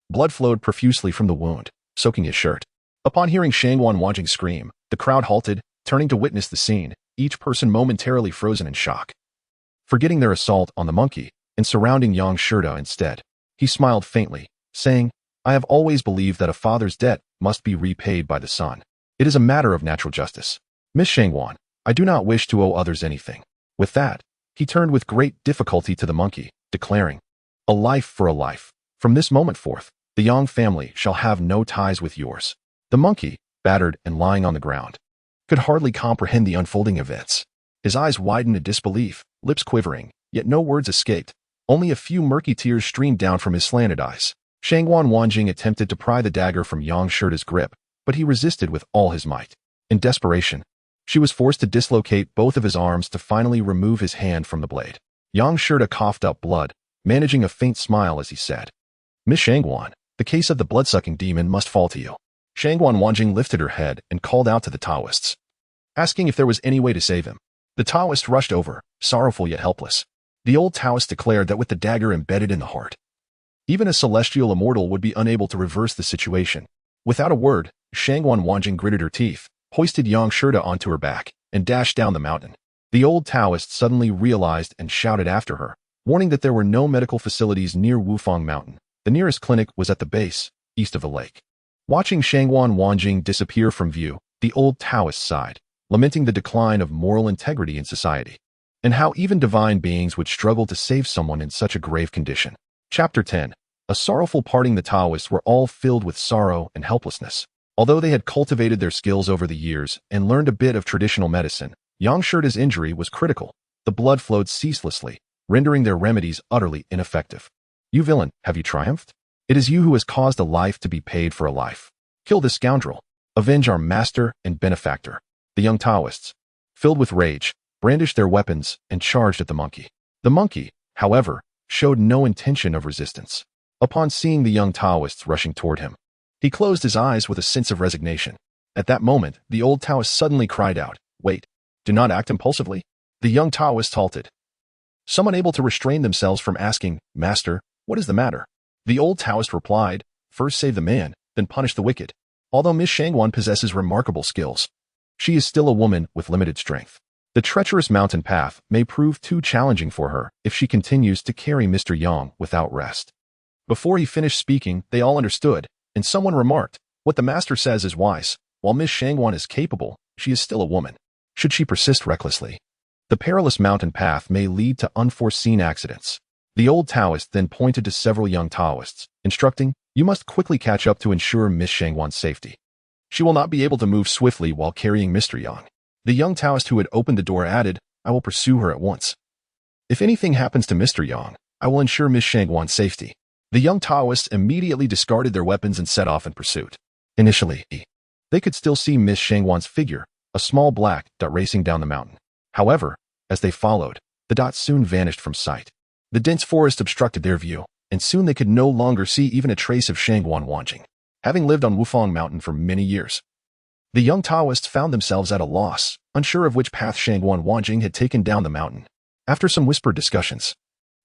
S1: Blood flowed profusely from the wound, soaking his shirt. Upon hearing Shangguan Wanjing scream, the crowd halted, turning to witness the scene, each person momentarily frozen in shock. Forgetting their assault on the monkey, and surrounding Yang Shida instead, he smiled faintly, saying, I have always believed that a father's debt must be repaid by the son. It is a matter of natural justice. Miss Shangguan, I do not wish to owe others anything. With that, he turned with great difficulty to the monkey, declaring, A life for a life. From this moment forth, the Yang family shall have no ties with yours. The monkey, battered and lying on the ground, could hardly comprehend the unfolding events. His eyes widened in disbelief, lips quivering, yet no words escaped. Only a few murky tears streamed down from his slanted eyes. Shangguan Wanjing attempted to pry the dagger from Yang Shirda's grip, but he resisted with all his might. In desperation, she was forced to dislocate both of his arms to finally remove his hand from the blade. Yang Shirda coughed up blood, managing a faint smile as he said, "Miss Shangguan, the case of the blood-sucking demon must fall to you." Shangguan Wanjing lifted her head and called out to the Taoists, asking if there was any way to save him. The Taoist rushed over, sorrowful yet helpless. The old Taoist declared that with the dagger embedded in the heart, even a celestial immortal would be unable to reverse the situation. Without a word, Shangguan Wanjing gritted her teeth, hoisted Yang Shirda onto her back, and dashed down the mountain. The old Taoist suddenly realized and shouted after her, warning that there were no medical facilities near Wufang Mountain. The nearest clinic was at the base, east of the lake. Watching Shangguan Wanjing disappear from view, the old Taoist sighed, lamenting the decline of moral integrity in society, and how even divine beings would struggle to save someone in such a grave condition. Chapter 10. A sorrowful parting. The Taoists were all filled with sorrow and helplessness. Although they had cultivated their skills over the years and learned a bit of traditional medicine, Yang Shirda's injury was critical. The blood flowed ceaselessly, rendering their remedies utterly ineffective. "You villain, have you triumphed? It is you who has caused a life to be paid for a life. Kill this scoundrel. Avenge our master and benefactor." The young Taoists, filled with rage, brandished their weapons and charged at the monkey. The monkey, however, showed no intention of resistance. Upon seeing the young Taoists rushing toward him, he closed his eyes with a sense of resignation. At that moment, the old Taoist suddenly cried out, "Wait, do not act impulsively." The young Taoists halted, some unable to restrain themselves from asking, "Master, what is the matter?" The old Taoist replied, "First save the man, then punish the wicked." Although Miss Shangguan possesses remarkable skills, she is still a woman with limited strength. The treacherous mountain path may prove too challenging for her if she continues to carry Mr. Yang without rest. Before he finished speaking, they all understood, and someone remarked, "What the master says is wise. While Miss Shangguan is capable, she is still a woman. Should she persist recklessly, the perilous mountain path may lead to unforeseen accidents." The old Taoist then pointed to several young Taoists, instructing, "You must quickly catch up to ensure Miss Shangguan's safety. She will not be able to move swiftly while carrying Mr. Yang." The young Taoist who had opened the door added, "I will pursue her at once. If anything happens to Mr. Yang, I will ensure Miss Shangguan's safety." The young Taoists immediately discarded their weapons and set off in pursuit. Initially, they could still see Miss Shangguan's figure, a small black dot racing down the mountain. However, as they followed, the dot soon vanished from sight. The dense forest obstructed their view, and soon they could no longer see even a trace of Shangguan Wanjing. Having lived on Wufang Mountain for many years, the young Taoists found themselves at a loss, unsure of which path Shangguan Wanjing had taken down the mountain. After some whispered discussions,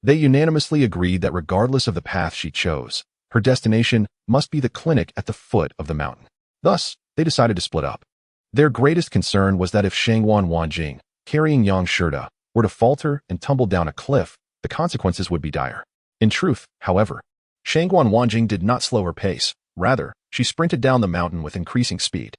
S1: they unanimously agreed that regardless of the path she chose, her destination must be the clinic at the foot of the mountain. Thus, they decided to split up. Their greatest concern was that if Shangguan Wanjing, carrying Yang Shirda, were to falter and tumble down a cliff, the consequences would be dire. In truth, however, Shangguan Wanjing did not slow her pace. Rather, she sprinted down the mountain with increasing speed.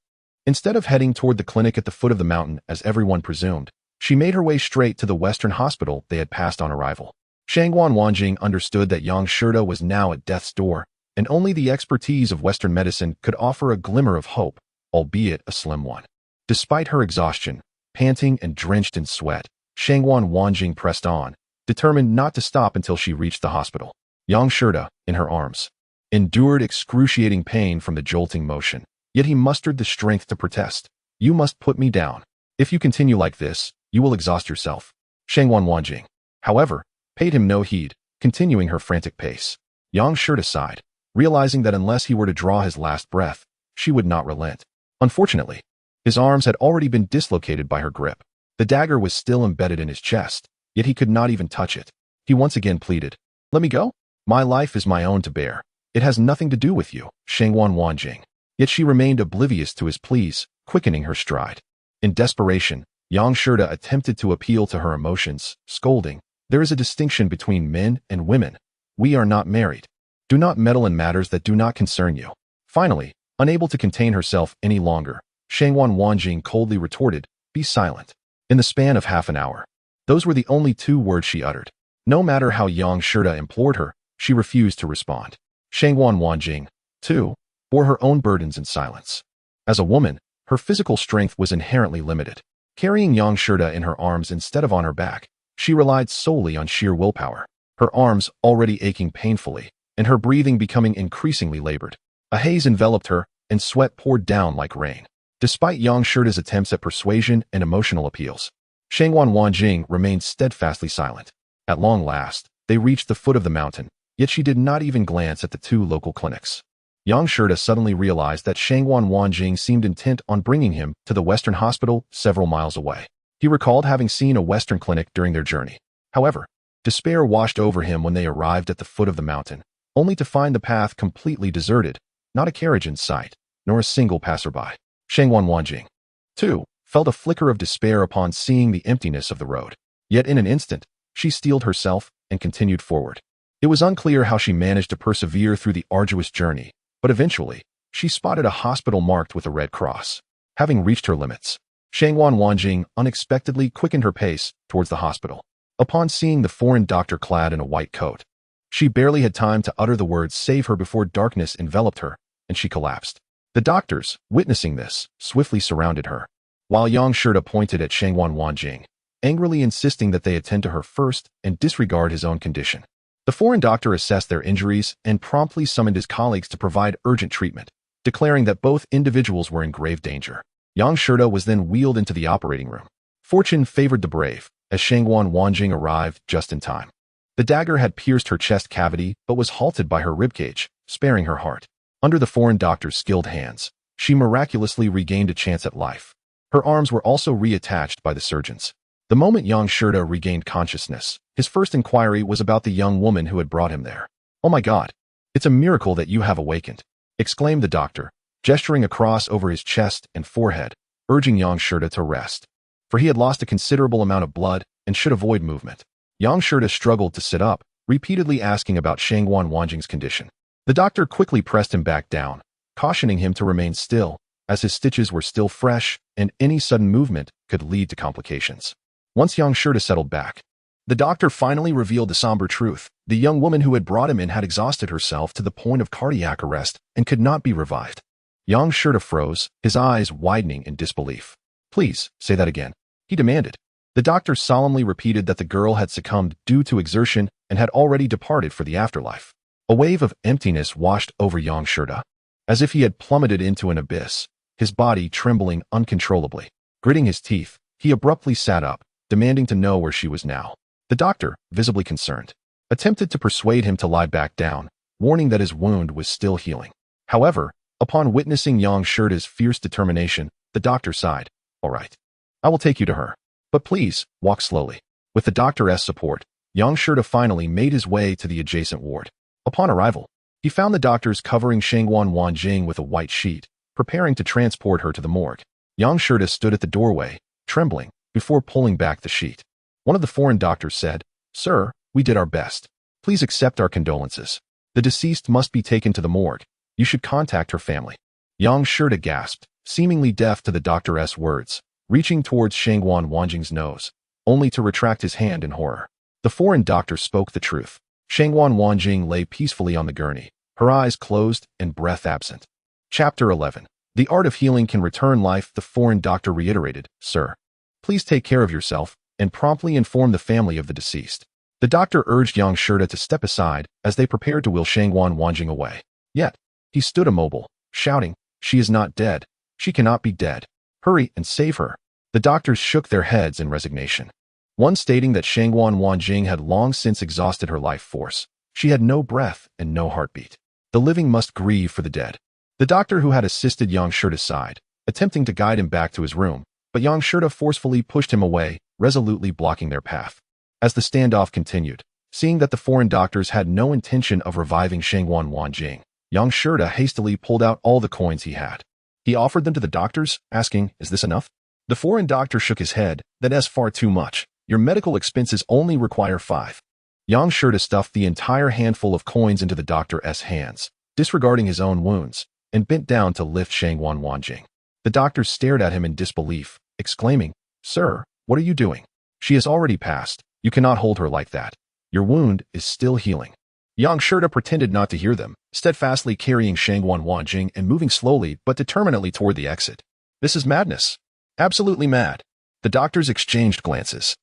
S1: Instead of heading toward the clinic at the foot of the mountain as everyone presumed, she made her way straight to the Western hospital they had passed on arrival. Shangguan Wanjing understood that Yang Shirda was now at death's door, and only the expertise of Western medicine could offer a glimmer of hope, albeit a slim one. Despite her exhaustion, panting and drenched in sweat, Shangguan Wanjing pressed on, determined not to stop until she reached the hospital. Yang Shirda, in her arms, endured excruciating pain from the jolting motion, yet he mustered the strength to protest. "You must put me down. If you continue like this, you will exhaust yourself." Shangguan Wanjing, however, paid him no heed, continuing her frantic pace. Yang Shirda sighed, realizing that unless he were to draw his last breath, she would not relent. Unfortunately, his arms had already been dislocated by her grip. The dagger was still embedded in his chest, yet he could not even touch it. He once again pleaded, "Let me go. My life is my own to bear. It has nothing to do with you, Shangguan Wanjing." Yet she remained oblivious to his pleas, quickening her stride. In desperation, Yang Shirda attempted to appeal to her emotions, scolding, "There is a distinction between men and women. We are not married. Do not meddle in matters that do not concern you." Finally, unable to contain herself any longer, Shangguan Wanjing coldly retorted, "Be silent." In the span of half an hour, those were the only 2 words she uttered. No matter how Yang Shirda implored her, she refused to respond. Shangwan Wanjing, too, bore her own burdens in silence. As a woman, her physical strength was inherently limited. Carrying Yang Shirda in her arms instead of on her back, she relied solely on sheer willpower. Her arms already aching painfully, and her breathing becoming increasingly labored. A haze enveloped her, and sweat poured down like rain. Despite Yang Shirda's attempts at persuasion and emotional appeals, Shangwan Wanjing remained steadfastly silent. At long last, they reached the foot of the mountain, yet she did not even glance at the two local clinics. Yang Shirda suddenly realized that Shangwan Wanjing seemed intent on bringing him to the Western hospital several miles away. He recalled having seen a Western clinic during their journey. However, despair washed over him when they arrived at the foot of the mountain, only to find the path completely deserted, not a carriage in sight, nor a single passerby. Shangwan Wanjing, too, felt a flicker of despair upon seeing the emptiness of the road. Yet in an instant, she steeled herself and continued forward. It was unclear how she managed to persevere through the arduous journey, but eventually, she spotted a hospital marked with a red cross. Having reached her limits, Shangwan Wanjing unexpectedly quickened her pace towards the hospital. Upon seeing the foreign doctor clad in a white coat, she barely had time to utter the words "save her" before darkness enveloped her, and she collapsed. The doctors, witnessing this, swiftly surrounded her, while Yang Shirda pointed at Shangwan Wanjing, angrily insisting that they attend to her first and disregard his own condition. The foreign doctor assessed their injuries and promptly summoned his colleagues to provide urgent treatment, declaring that both individuals were in grave danger. Yang Shirda was then wheeled into the operating room. Fortune favored the brave, as Shangwan Wanjing arrived just in time. The dagger had pierced her chest cavity but was halted by her ribcage, sparing her heart. Under the foreign doctor's skilled hands, she miraculously regained a chance at life. Her arms were also reattached by the surgeons. The moment Yang Shirda regained consciousness, his first inquiry was about the young woman who had brought him there. "Oh my God, it's a miracle that you have awakened," exclaimed the doctor, gesturing across over his chest and forehead, urging Yang Shirda to rest. For he had lost a considerable amount of blood and should avoid movement. Yang Shirda struggled to sit up, repeatedly asking about Shangwan Wanjing's condition. The doctor quickly pressed him back down, cautioning him to remain still, as his stitches were still fresh and any sudden movement could lead to complications. Once Yang Shirda settled back, the doctor finally revealed the somber truth. The young woman who had brought him in had exhausted herself to the point of cardiac arrest and could not be revived. Yang Shirda froze, his eyes widening in disbelief. "Please, say that again," he demanded. The doctor solemnly repeated that the girl had succumbed due to exertion and had already departed for the afterlife. A wave of emptiness washed over Yang Shirda, as if he had plummeted into an abyss, his body trembling uncontrollably. Gritting his teeth, he abruptly sat up, demanding to know where she was now. The doctor, visibly concerned, attempted to persuade him to lie back down, warning that his wound was still healing. However, upon witnessing Yang Shirda's fierce determination, the doctor sighed. "All right, I will take you to her. But please, walk slowly." With the doctor's support, Yang Shirda finally made his way to the adjacent ward. Upon arrival, he found the doctors covering Shangwan Wanjing with a white sheet, preparing to transport her to the morgue. Yang Shirda stood at the doorway, trembling, before pulling back the sheet. One of the foreign doctors said, "Sir, we did our best. Please accept our condolences. The deceased must be taken to the morgue. You should contact her family." Yang Shirda gasped, seemingly deaf to the doctor's words, reaching towards Shangwan Wanjing's nose, only to retract his hand in horror. The foreign doctor spoke the truth. Shangwan Wanjing lay peacefully on the gurney, her eyes closed and breath absent. Chapter 11. The art of healing can return life. The foreign doctor reiterated, "Sir, please take care of yourself and promptly inform the family of the deceased." The doctor urged Yang Shirda to step aside as they prepared to wheel Shangwan Wanjing away. Yet, he stood immobile, shouting, "She is not dead. She cannot be dead. Hurry and save her." The doctors shook their heads in resignation. One stating that Shangwan Wanjing had long since exhausted her life force. She had no breath and no heartbeat. The living must grieve for the dead. The doctor who had assisted Yang Shirda sighed, attempting to guide him back to his room, but Yang Shirda forcefully pushed him away, resolutely blocking their path. As the standoff continued, seeing that the foreign doctors had no intention of reviving Shangwan Wanjing, Yang Shirda hastily pulled out all the coins he had. He offered them to the doctors, asking, "Is this enough?" The foreign doctor shook his head. "That's far too much. Your medical expenses only require 5. Yang Shirda stuffed the entire handful of coins into the doctor's hands, disregarding his own wounds, and bent down to lift Shangwan Wanjing. The doctor stared at him in disbelief, exclaiming, "Sir, what are you doing? She has already passed. You cannot hold her like that. Your wound is still healing." Yang Shirda pretended not to hear them, steadfastly carrying Shangwan Wanjing and moving slowly but determinedly toward the exit. This is madness. Absolutely mad. The doctors exchanged glances,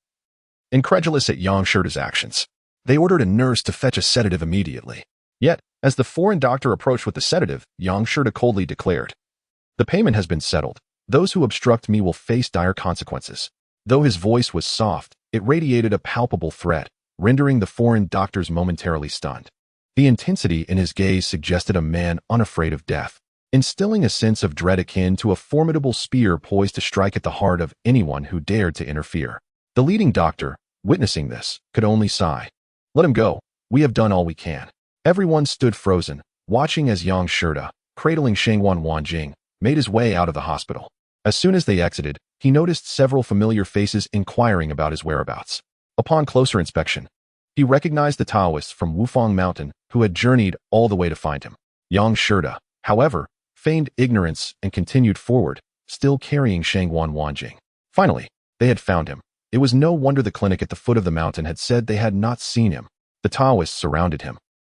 S1: incredulous at Yang Shirda's actions. They ordered a nurse to fetch a sedative immediately. Yet, as the foreign doctor approached with the sedative, Yang Shirda coldly declared, "The payment has been settled. Those who obstruct me will face dire consequences." Though his voice was soft, it radiated a palpable threat, rendering the foreign doctors momentarily stunned. The intensity in his gaze suggested a man unafraid of death, instilling a sense of dread akin to a formidable spear poised to strike at the heart of anyone who dared to interfere. The leading doctor, witnessing this, could only sigh. "Let him go. We have done all we can." Everyone stood frozen, watching as Yang Shirda, cradling Shangwan Wanjing, made his way out of the hospital. As soon as they exited, he noticed several familiar faces inquiring about his whereabouts. Upon closer inspection, he recognized the Taoists from Wufang Mountain who had journeyed all the way to find him. Yang Shirda, however, feigned ignorance and continued forward, still carrying Shangwan Wanjing. Finally, they had found him. It was no wonder the clinic at the foot of the mountain had said they had not seen him. The Taoists surrounded him,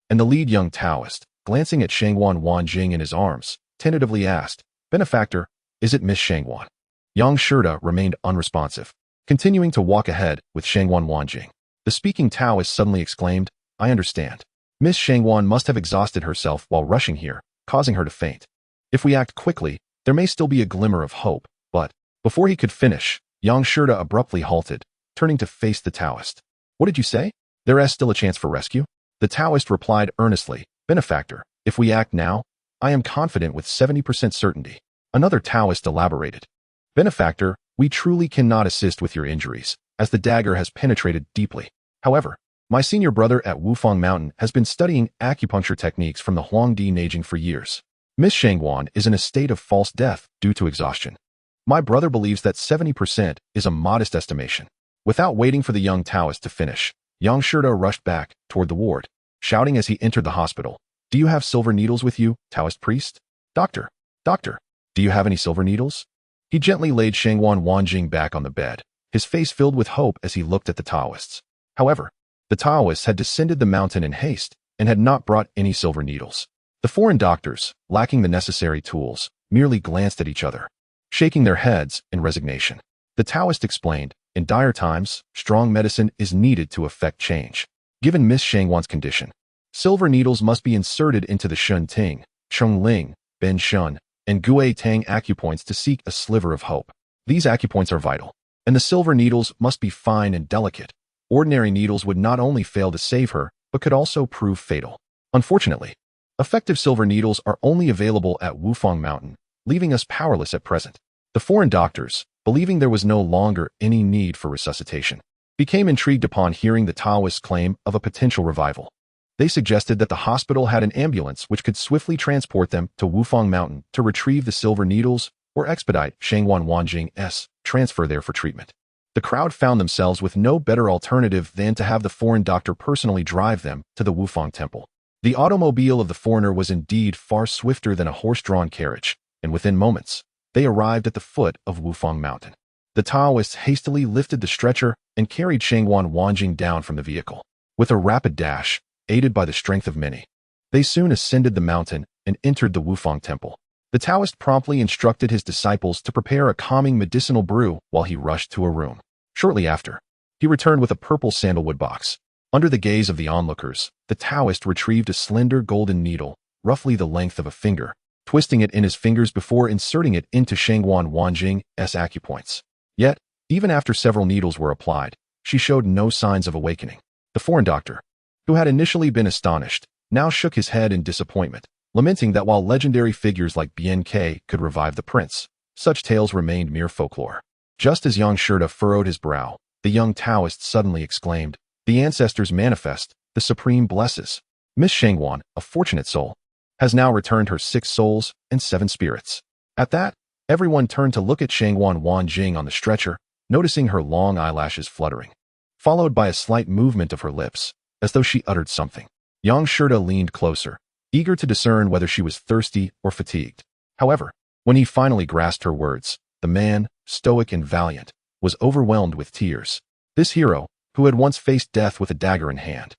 S1: and the lead young Taoist, glancing at Shangwan Wanjing in his arms, tentatively asked, "Benefactor, is it Miss Shangwan?" Yang Shirda remained unresponsive, continuing to walk ahead with Shangwan Wanjing. The speaking Taoist suddenly exclaimed, "I understand. Miss Shangwan must have exhausted herself while rushing here, causing her to faint. If we act quickly, there may still be a glimmer of hope." But before he could finish, Yang Shirda abruptly halted, turning to face the Taoist. "What did you say? There is still a chance for rescue?" The Taoist replied earnestly, "Benefactor, if we act now, I am confident with 70% certainty." Another Taoist elaborated, "Benefactor, we truly cannot assist with your injuries, as the dagger has penetrated deeply. However, my senior brother at Wufang Mountain has been studying acupuncture techniques from the Huangdi Neijing for years. Miss Shangwan is in a state of false death due to exhaustion. My brother believes that 70% is a modest estimation." Without waiting for the young Taoist to finish, Yang Shirda rushed back toward the ward, shouting as he entered the hospital, "Do you have silver needles with you, Taoist priest? Doctor, do you have any silver needles?" He gently laid Shangwan Wanjing back on the bed, his face filled with hope as he looked at the Taoists. However, the Taoists had descended the mountain in haste and had not brought any silver needles. The foreign doctors, lacking the necessary tools, merely glanced at each other, shaking their heads in resignation. The Taoist explained, "In dire times, strong medicine is needed to effect change. Given Miss Shangwan's condition, silver needles must be inserted into the Shun Ting, Chung Ling, Ben Shun, and Gue Tang acupoints to seek a sliver of hope. These acupoints are vital, and the silver needles must be fine and delicate. Ordinary needles would not only fail to save her, but could also prove fatal. Unfortunately, effective silver needles are only available at Wufang Mountain, leaving us powerless at present." The foreign doctors, believing there was no longer any need for resuscitation, became intrigued upon hearing the Taoist's claim of a potential revival. They suggested that the hospital had an ambulance which could swiftly transport them to Wufang Mountain to retrieve the silver needles or expedite Shangwan Wanjing's transfer there for treatment. The crowd found themselves with no better alternative than to have the foreign doctor personally drive them to the Wufang temple. The automobile of the foreigner was indeed far swifter than a horse-drawn carriage, and within moments, they arrived at the foot of Wufang Mountain. The Taoists hastily lifted the stretcher and carried Shangwan Wanjing down from the vehicle. With a rapid dash, aided by the strength of many, they soon ascended the mountain and entered the Wufang temple. The Taoist promptly instructed his disciples to prepare a calming medicinal brew while he rushed to a room. Shortly after, he returned with a purple sandalwood box. Under the gaze of the onlookers, the Taoist retrieved a slender golden needle, roughly the length of a finger, twisting it in his fingers before inserting it into Shangwan Wanjing's acupoints. Yet, even after several needles were applied, she showed no signs of awakening. The foreign doctor, who had initially been astonished, now shook his head in disappointment, lamenting that while legendary figures like BNK could revive the prince, such tales remained mere folklore. Just as Yang Shirda furrowed his brow, the young Taoist suddenly exclaimed, "The ancestors manifest, the supreme blesses. Miss Shangwan, a fortunate soul, has now returned her 6 souls and 7 spirits." At that, everyone turned to look at Shangwan Wanjing on the stretcher, noticing her long eyelashes fluttering, followed by a slight movement of her lips, as though she uttered something. Yang Shirda leaned closer, eager to discern whether she was thirsty or fatigued. However, when he finally grasped her words, the man, stoic and valiant, was overwhelmed with tears. This hero, who had once faced death with a dagger in hand,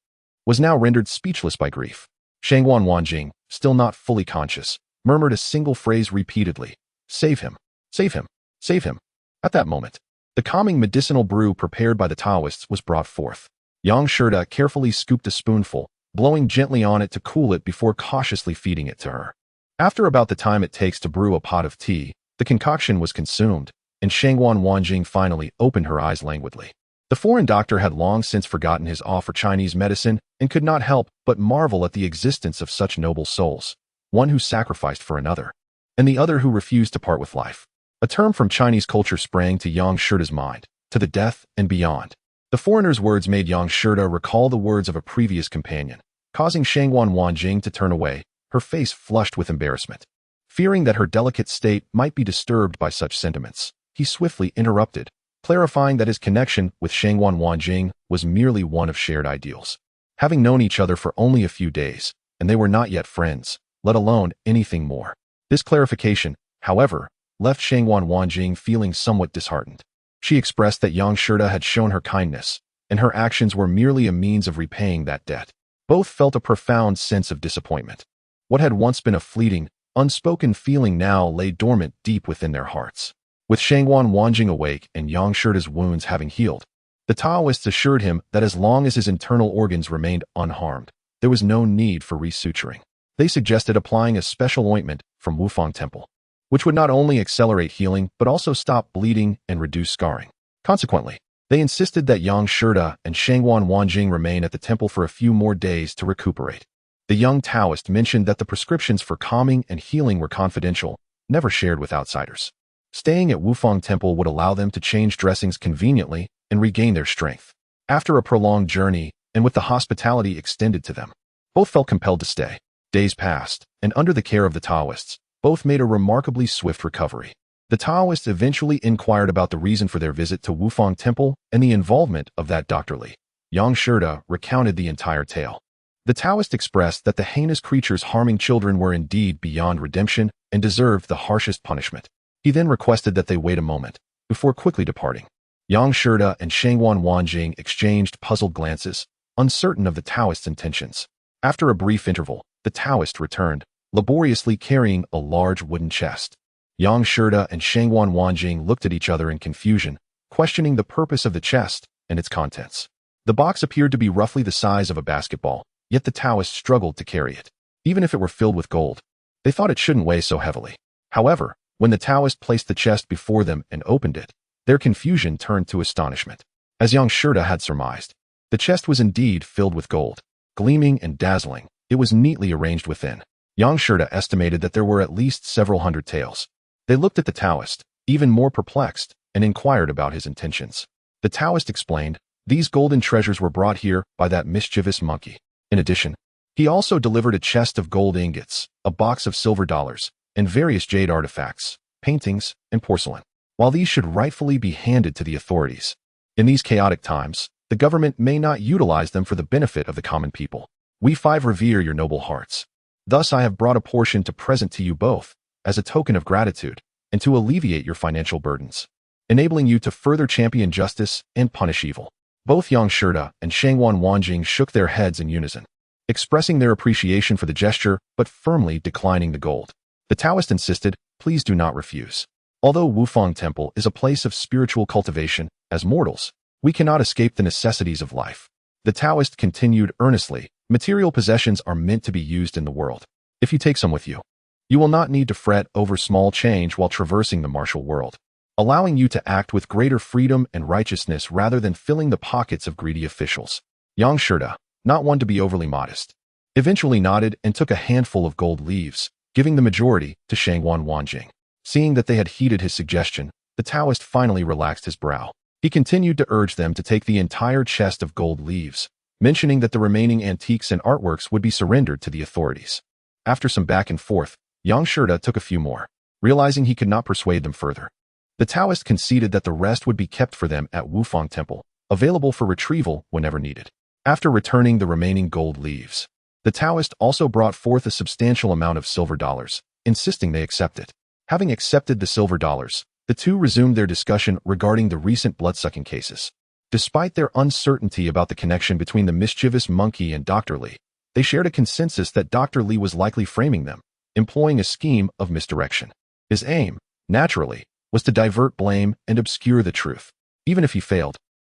S1: was now rendered speechless by grief. Shangguan Wanjing, still not fully conscious, murmured a single phrase repeatedly: "Save him, save him, save him." At that moment, the calming medicinal brew prepared by the Taoists was brought forth. Yang Shida carefully scooped a spoonful, blowing gently on it to cool it before cautiously feeding it to her. After about the time it takes to brew a pot of tea, the concoction was consumed, and Shangguan Wanjing finally opened her eyes languidly. The foreign doctor had long since forgotten his awe for Chinese medicine and could not help but marvel at the existence of such noble souls, one who sacrificed for another, and the other who refused to part with life. A term from Chinese culture sprang to Yang Shida's mind: to the death and beyond. The foreigner's words made Yang Shida recall the words of a previous companion, causing Shangguan Wanjing to turn away, her face flushed with embarrassment. Fearing that her delicate state might be disturbed by such sentiments, he swiftly interrupted, clarifying that his connection with Shangguan Wanjing was merely one of shared ideals. Having known each other for only a few days, and they were not yet friends, let alone anything more. This clarification, however, left Shangguan Wanjing feeling somewhat disheartened. She expressed that Yang Shida had shown her kindness, and her actions were merely a means of repaying that debt. Both felt a profound sense of disappointment. What had once been a fleeting, unspoken feeling now lay dormant deep within their hearts. With Shangguan Wanjing awake and Yang Shida's wounds having healed, the Taoists assured him that as long as his internal organs remained unharmed, there was no need for resuturing. They suggested applying a special ointment from Wufang Temple, which would not only accelerate healing but also stop bleeding and reduce scarring. Consequently, they insisted that Yang Shida and Shangguan Wanjing remain at the temple for a few more days to recuperate. The young Taoist mentioned that the prescriptions for calming and healing were confidential, never shared with outsiders. Staying at Wufang Temple would allow them to change dressings conveniently and regain their strength. After a prolonged journey, and with the hospitality extended to them, both felt compelled to stay. Days passed, and under the care of the Taoists, both made a remarkably swift recovery. The Taoists eventually inquired about the reason for their visit to Wufang Temple and the involvement of that Dr. Li. Yang Shida recounted the entire tale. The Taoist expressed that the heinous creatures harming children were indeed beyond redemption and deserved the harshest punishment. He then requested that they wait a moment, before quickly departing. Yang Shida and Shangguan Wanjing exchanged puzzled glances, uncertain of the Taoist's intentions. After a brief interval, the Taoist returned, laboriously carrying a large wooden chest. Yang Shida and Shangguan Wanjing looked at each other in confusion, questioning the purpose of the chest and its contents. The box appeared to be roughly the size of a basketball, yet the Taoist struggled to carry it. Even if it were filled with gold, they thought it shouldn't weigh so heavily. However, when the Taoist placed the chest before them and opened it, their confusion turned to astonishment. As Yang Shida had surmised, the chest was indeed filled with gold. Gleaming and dazzling, it was neatly arranged within. Yang Shida estimated that there were at least several hundred taels. They looked at the Taoist, even more perplexed, and inquired about his intentions. The Taoist explained, these golden treasures were brought here by that mischievous monkey. In addition, he also delivered a chest of gold ingots, a box of silver dollars, and various jade artifacts, paintings, and porcelain. While these should rightfully be handed to the authorities, in these chaotic times, the government may not utilize them for the benefit of the common people. We five revere your noble hearts. Thus I have brought a portion to present to you both, as a token of gratitude, and to alleviate your financial burdens, enabling you to further champion justice and punish evil. Both Yang Shida and Shangguan Wanjing shook their heads in unison, expressing their appreciation for the gesture but firmly declining the gold. The Taoist insisted, please do not refuse. Although Wufang Temple is a place of spiritual cultivation, as mortals, we cannot escape the necessities of life. The Taoist continued earnestly, material possessions are meant to be used in the world. If you take some with you, you will not need to fret over small change while traversing the martial world, allowing you to act with greater freedom and righteousness rather than filling the pockets of greedy officials. Yang Shida, not one to be overly modest, eventually nodded and took a handful of gold leaves, giving the majority to Shangguan Wanjing. Seeing that they had heeded his suggestion, the Taoist finally relaxed his brow. He continued to urge them to take the entire chest of gold leaves, mentioning that the remaining antiques and artworks would be surrendered to the authorities. After some back and forth, Yang Shida took a few more, realizing he could not persuade them further. The Taoist conceded that the rest would be kept for them at Wufang Temple, available for retrieval whenever needed. After returning the remaining gold leaves, the Taoist also brought forth a substantial amount of silver dollars, insisting they accept it. Having accepted the silver dollars, the two resumed their discussion regarding the recent blood-sucking cases. Despite their uncertainty about the connection between the mischievous monkey and Dr. Li, they shared a consensus that Dr. Li was likely framing them, employing a scheme of misdirection. His aim, naturally, was to divert blame and obscure the truth. Even if he failed,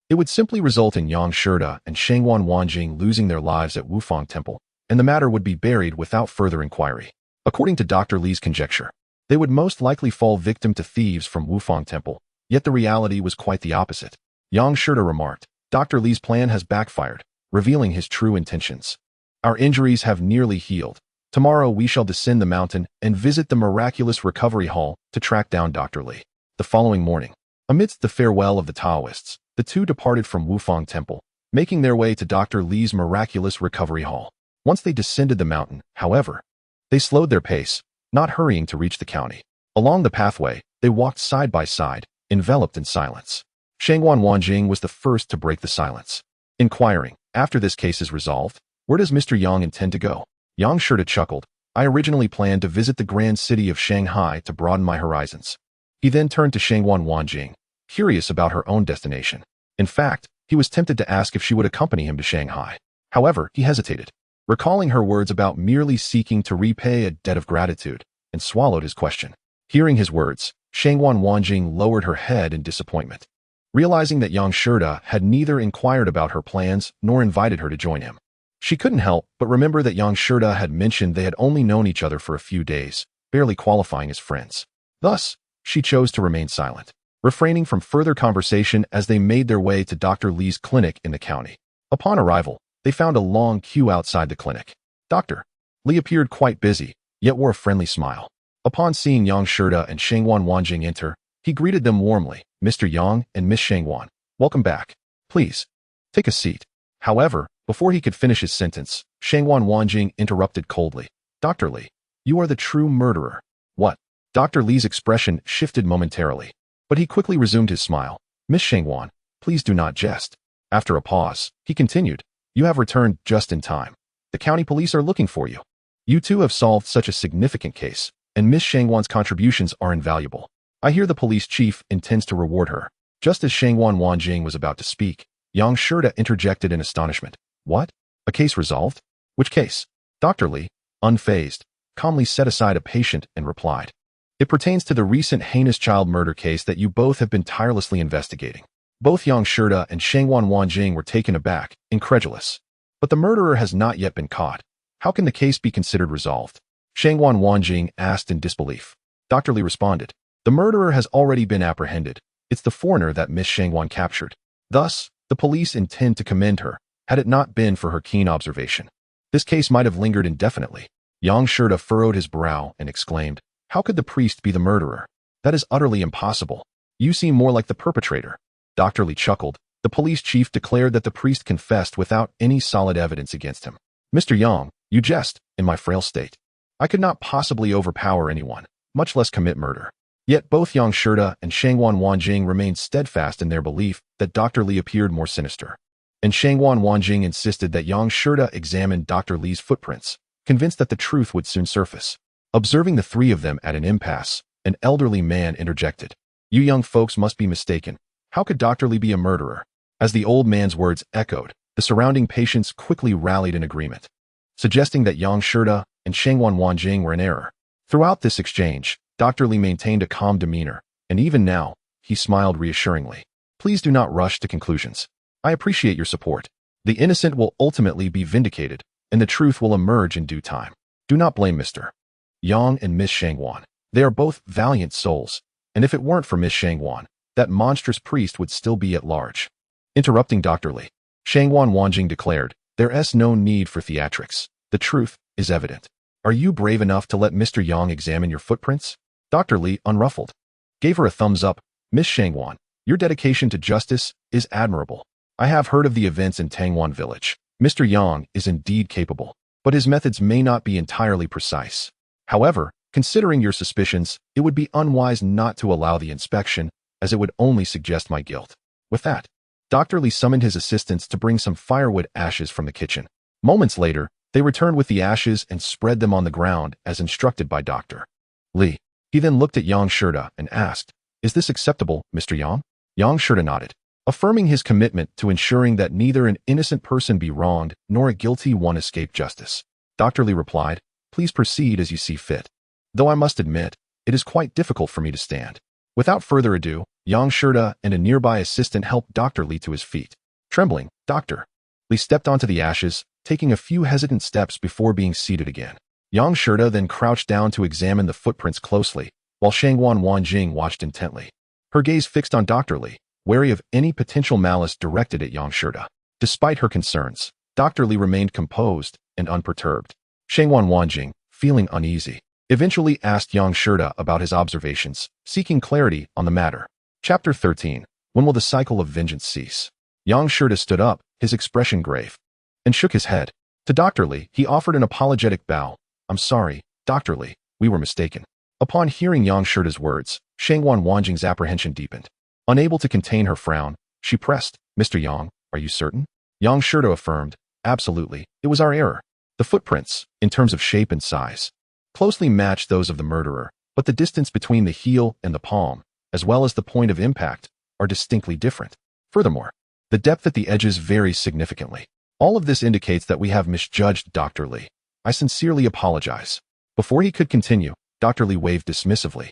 S1: it would simply result in Yang Shida and Shangwan Wanjing losing their lives at Wufang Temple, and the matter would be buried without further inquiry. According to Dr. Li's conjecture, they would most likely fall victim to thieves from Wufang Temple, yet the reality was quite the opposite. Yang Shida remarked, Dr. Li's plan has backfired, revealing his true intentions. Our injuries have nearly healed. Tomorrow we shall descend the mountain and visit the miraculous recovery hall to track down Dr. Li. The following morning, amidst the farewell of the Taoists, the two departed from Wufang Temple, making their way to Dr. Li's miraculous recovery hall. Once they descended the mountain, however, they slowed their pace, not hurrying to reach the county. Along the pathway, they walked side by side, enveloped in silence. Shangwan Wanjing was the first to break the silence, inquiring, after this case is resolved, where does Mr. Yang intend to go? Yang Shida chuckled, I originally planned to visit the grand city of Shanghai to broaden my horizons. He then turned to Shangwan Wanjing, curious about her own destination. In fact, he was tempted to ask if she would accompany him to Shanghai. However, he hesitated, recalling her words about merely seeking to repay a debt of gratitude, and swallowed his question. Hearing his words, Shangwan Wanjing lowered her head in disappointment, realizing that Yang Shida had neither inquired about her plans nor invited her to join him. She couldn't help but remember that Yang Shida had mentioned they had only known each other for a few days, barely qualifying as friends. Thus, she chose to remain silent, refraining from further conversation as they made their way to Dr. Li's clinic in the county. Upon arrival, they found a long queue outside the clinic. Dr. Li appeared quite busy, yet wore a friendly smile. Upon seeing Yang Shida and Shangwan Wanjing enter, he greeted them warmly. Mr. Yang and Miss Shangwan, welcome back. Please, take a seat. However, before he could finish his sentence, Shangwan Wanjing interrupted coldly. Dr. Li, you are the true murderer. What? Dr. Li's expression shifted momentarily, but he quickly resumed his smile. Miss Shangwan, please do not jest. After a pause, he continued, you have returned just in time. The county police are looking for you. You two have solved such a significant case, and Miss Shangwan's contributions are invaluable. I hear the police chief intends to reward her. Just as Shangwan Wanjing was about to speak, Yang Shida interjected in astonishment. What? A case resolved? Which case? Dr. Li, unfazed, calmly set aside a patient and replied. It pertains to the recent heinous child murder case that you both have been tirelessly investigating. Both Yang Shida and Shangwan Wanjing were taken aback, incredulous. But the murderer has not yet been caught. How can the case be considered resolved? Shangwan Wanjing asked in disbelief. Dr. Li responded. The murderer has already been apprehended. It's the foreigner that Miss Shangwan captured. Thus, the police intend to commend her, had it not been for her keen observation. This case might have lingered indefinitely. Yang Shida furrowed his brow and exclaimed, how could the priest be the murderer? That is utterly impossible. You seem more like the perpetrator. Dr. Li chuckled. The police chief declared that the priest confessed without any solid evidence against him. Mr. Yang, you jest, in my frail state. I could not possibly overpower anyone, much less commit murder. Yet both Yang Shida and Shangwan Wanjing remained steadfast in their belief that Dr. Li appeared more sinister. And Shangwan Wanjing insisted that Yang Shida examine Dr. Li's footprints, convinced that the truth would soon surface. Observing the three of them at an impasse, an elderly man interjected. You young folks must be mistaken. How could Dr. Li be a murderer? As the old man's words echoed, the surrounding patients quickly rallied in agreement, suggesting that Yang Shida and Shangwan Wanjing were in error. Throughout this exchange, Dr. Li maintained a calm demeanor, and even now, he smiled reassuringly. Please do not rush to conclusions. I appreciate your support. The innocent will ultimately be vindicated, and the truth will emerge in due time. Do not blame Mr. Yang and Miss Shangwan. They are both valiant souls, and if it weren't for Miss Shangwan, that monstrous priest would still be at large. Interrupting Dr. Li, Shangwan Wanjing declared, there's no need for theatrics. The truth is evident. Are you brave enough to let Mr. Yang examine your footprints? Dr. Li, unruffled, gave her a thumbs up. Miss Shangwan, your dedication to justice is admirable. I have heard of the events in Tangwan village. Mr. Yang is indeed capable, but his methods may not be entirely precise. However, considering your suspicions, it would be unwise not to allow the inspection, as it would only suggest my guilt. With that, Dr. Li summoned his assistants to bring some firewood ashes from the kitchen. Moments later, they returned with the ashes and spread them on the ground as instructed by Dr. Li. He then looked at Yang Shida and asked, is this acceptable, Mr. Yang? Yang Shida nodded. affirming his commitment to ensuring that neither an innocent person be wronged nor a guilty one escape justice. Dr. Li replied, "Please proceed as you see fit. Though I must admit, it is quite difficult for me to stand." Without further ado, Yang Shida and a nearby assistant helped Dr. Li to his feet. Trembling, Dr. Li stepped onto the ashes, taking a few hesitant steps before being seated again. Yang Shida then crouched down to examine the footprints closely, while Shangwan Wanjing watched intently. Her gaze fixed on Dr. Li, wary of any potential malice directed at Yang Shida. Despite her concerns, Dr. Li remained composed and unperturbed. Shangwan Wanjing, feeling uneasy, eventually asked Yang Shida about his observations, seeking clarity on the matter. Chapter 13. When will the cycle of vengeance cease? Yang Shida stood up, his expression grave, and shook his head. To Dr. Li, he offered an apologetic bow. "I'm sorry, Dr. Li, we were mistaken." Upon hearing Yang Shida's words, Shangwan Wanjing's apprehension deepened. Unable to contain her frown, she pressed, "Mr. Yang, are you certain?" Yang Shida affirmed, "Absolutely, it was our error. The footprints, in terms of shape and size, closely matched those of the murderer, but the distance between the heel and the palm, as well as the point of impact, are distinctly different. Furthermore, the depth at the edges varies significantly. All of this indicates that we have misjudged Dr. Li. I sincerely apologize." Before he could continue, Dr. Li waved dismissively.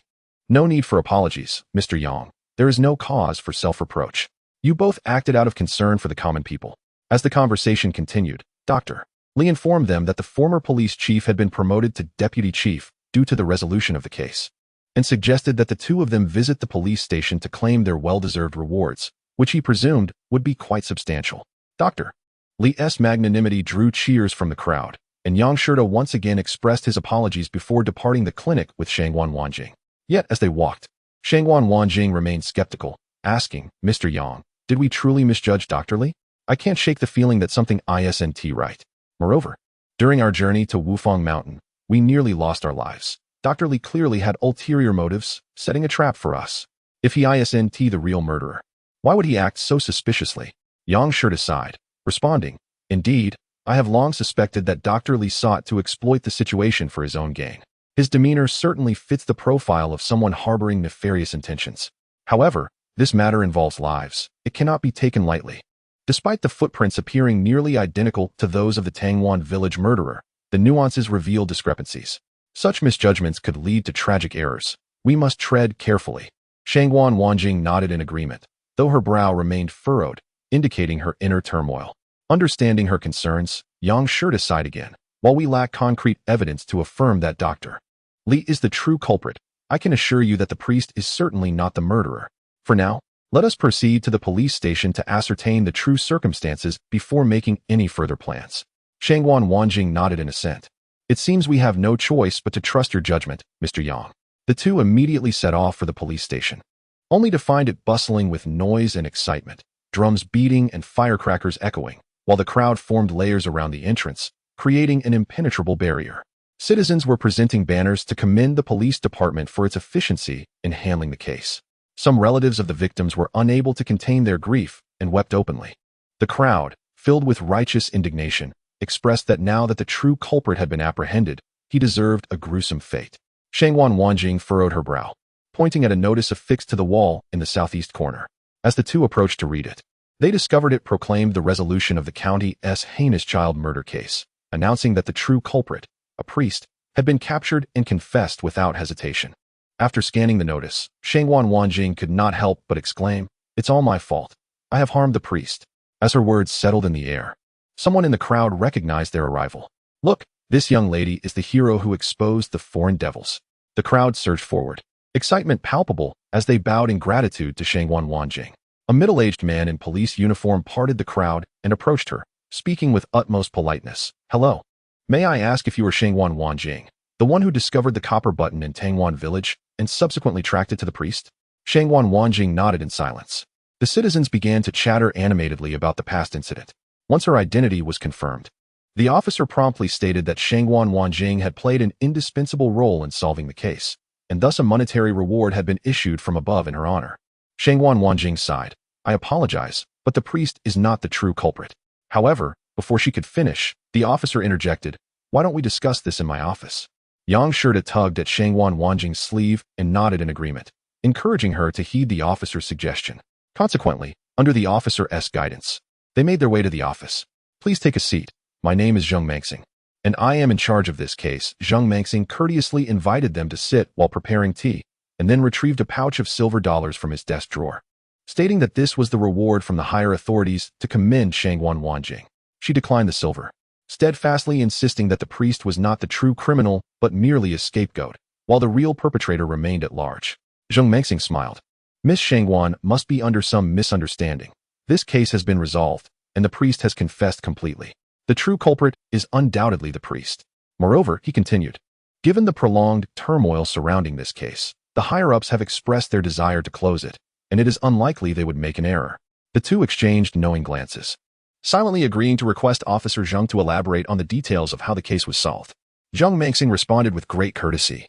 S1: "No need for apologies, Mr. Yang. There is no cause for self-reproach. You both acted out of concern for the common people." As the conversation continued, Dr. Li informed them that the former police chief had been promoted to deputy chief due to the resolution of the case, and suggested that the two of them visit the police station to claim their well-deserved rewards, which he presumed would be quite substantial. Dr. Li's magnanimity drew cheers from the crowd, and Yang Shida once again expressed his apologies before departing the clinic with Shangwan Wanjing. Yet, as they walked, Shangwan Wanjing remained skeptical, asking, "Mr. Yang, did we truly misjudge Dr. Li? I can't shake the feeling that something isn't right. Moreover, during our journey to Wufang Mountain, we nearly lost our lives. Dr. Li clearly had ulterior motives, setting a trap for us. If he isn't the real murderer, why would he act so suspiciously?" Yang Shida sighed, responding, "Indeed, I have long suspected that Dr. Li sought to exploit the situation for his own gain. His demeanor certainly fits the profile of someone harboring nefarious intentions. However, this matter involves lives. It cannot be taken lightly." Despite the footprints appearing nearly identical to those of the Tangwan village murderer, the nuances reveal discrepancies. Such misjudgments could lead to tragic errors. We must tread carefully. Shangwan Wanjing nodded in agreement, though her brow remained furrowed, indicating her inner turmoil. Understanding her concerns, Yang Shida sighed again. "While we lack concrete evidence to affirm that Dr. Li is the true culprit, I can assure you that the priest is certainly not the murderer. For now, let us proceed to the police station to ascertain the true circumstances before making any further plans." Shangwan Wanjing nodded in assent. "It seems we have no choice but to trust your judgment, Mr. Yang." The two immediately set off for the police station, only to find it bustling with noise and excitement, drums beating and firecrackers echoing, while the crowd formed layers around the entrance, creating an impenetrable barrier. Citizens were presenting banners to commend the police department for its efficiency in handling the case. Some relatives of the victims were unable to contain their grief and wept openly. The crowd, filled with righteous indignation, expressed that now that the true culprit had been apprehended, he deserved a gruesome fate. Shangwan Wanjing furrowed her brow, pointing at a notice affixed to the wall in the southeast corner. As the two approached to read it, they discovered it proclaimed the resolution of the county's heinous child murder case, announcing that the true culprit, a priest, had been captured and confessed without hesitation. After scanning the notice, Shangwan Wanjing could not help but exclaim, "It's all my fault. I have harmed the priest." As her words settled in the air, someone in the crowd recognized their arrival. "Look, this young lady is the hero who exposed the foreign devils." The crowd surged forward, excitement palpable as they bowed in gratitude to Shangwan Wanjing. A middle-aged man in police uniform parted the crowd and approached her, speaking with utmost politeness. "Hello. May I ask if you are Shangwan Wanjing, the one who discovered the copper button in Tangwan village and subsequently tracked it to the priest?" Shangwan Wanjing nodded in silence. The citizens began to chatter animatedly about the past incident. Once her identity was confirmed, the officer promptly stated that Shangwan Wanjing had played an indispensable role in solving the case, and thus a monetary reward had been issued from above in her honor. Shangwan Wanjing sighed. "I apologize, but the priest is not the true culprit." However, before she could finish, the officer interjected, "Why don't we discuss this in my office?" Yang Shida tugged at Shangwan Wanjing's sleeve and nodded in agreement, encouraging her to heed the officer's suggestion. Consequently, Under the officer's guidance, they made their way to the office. Please take a seat. My name is Zheng Mengxing, and I am in charge of this case. Zheng Mengxing courteously invited them to sit while preparing tea, and then retrieved a pouch of silver dollars from his desk drawer, stating that this was the reward from the higher authorities to commend Shangwan Wanjing. She declined the silver, steadfastly insisting that the priest was not the true criminal but merely a scapegoat, while the real perpetrator remained at large. Zheng Mengxing smiled. Miss Shangwan must be under some misunderstanding. This case has been resolved, and the priest has confessed completely. The true culprit is undoubtedly the priest. Moreover, he continued, given the prolonged turmoil surrounding this case, the higher-ups have expressed their desire to close it, and it is unlikely they would make an error. The two exchanged knowing glances, silently agreeing to request Officer Zheng to elaborate on the details of how the case was solved. Zheng Mengxing responded with great courtesy,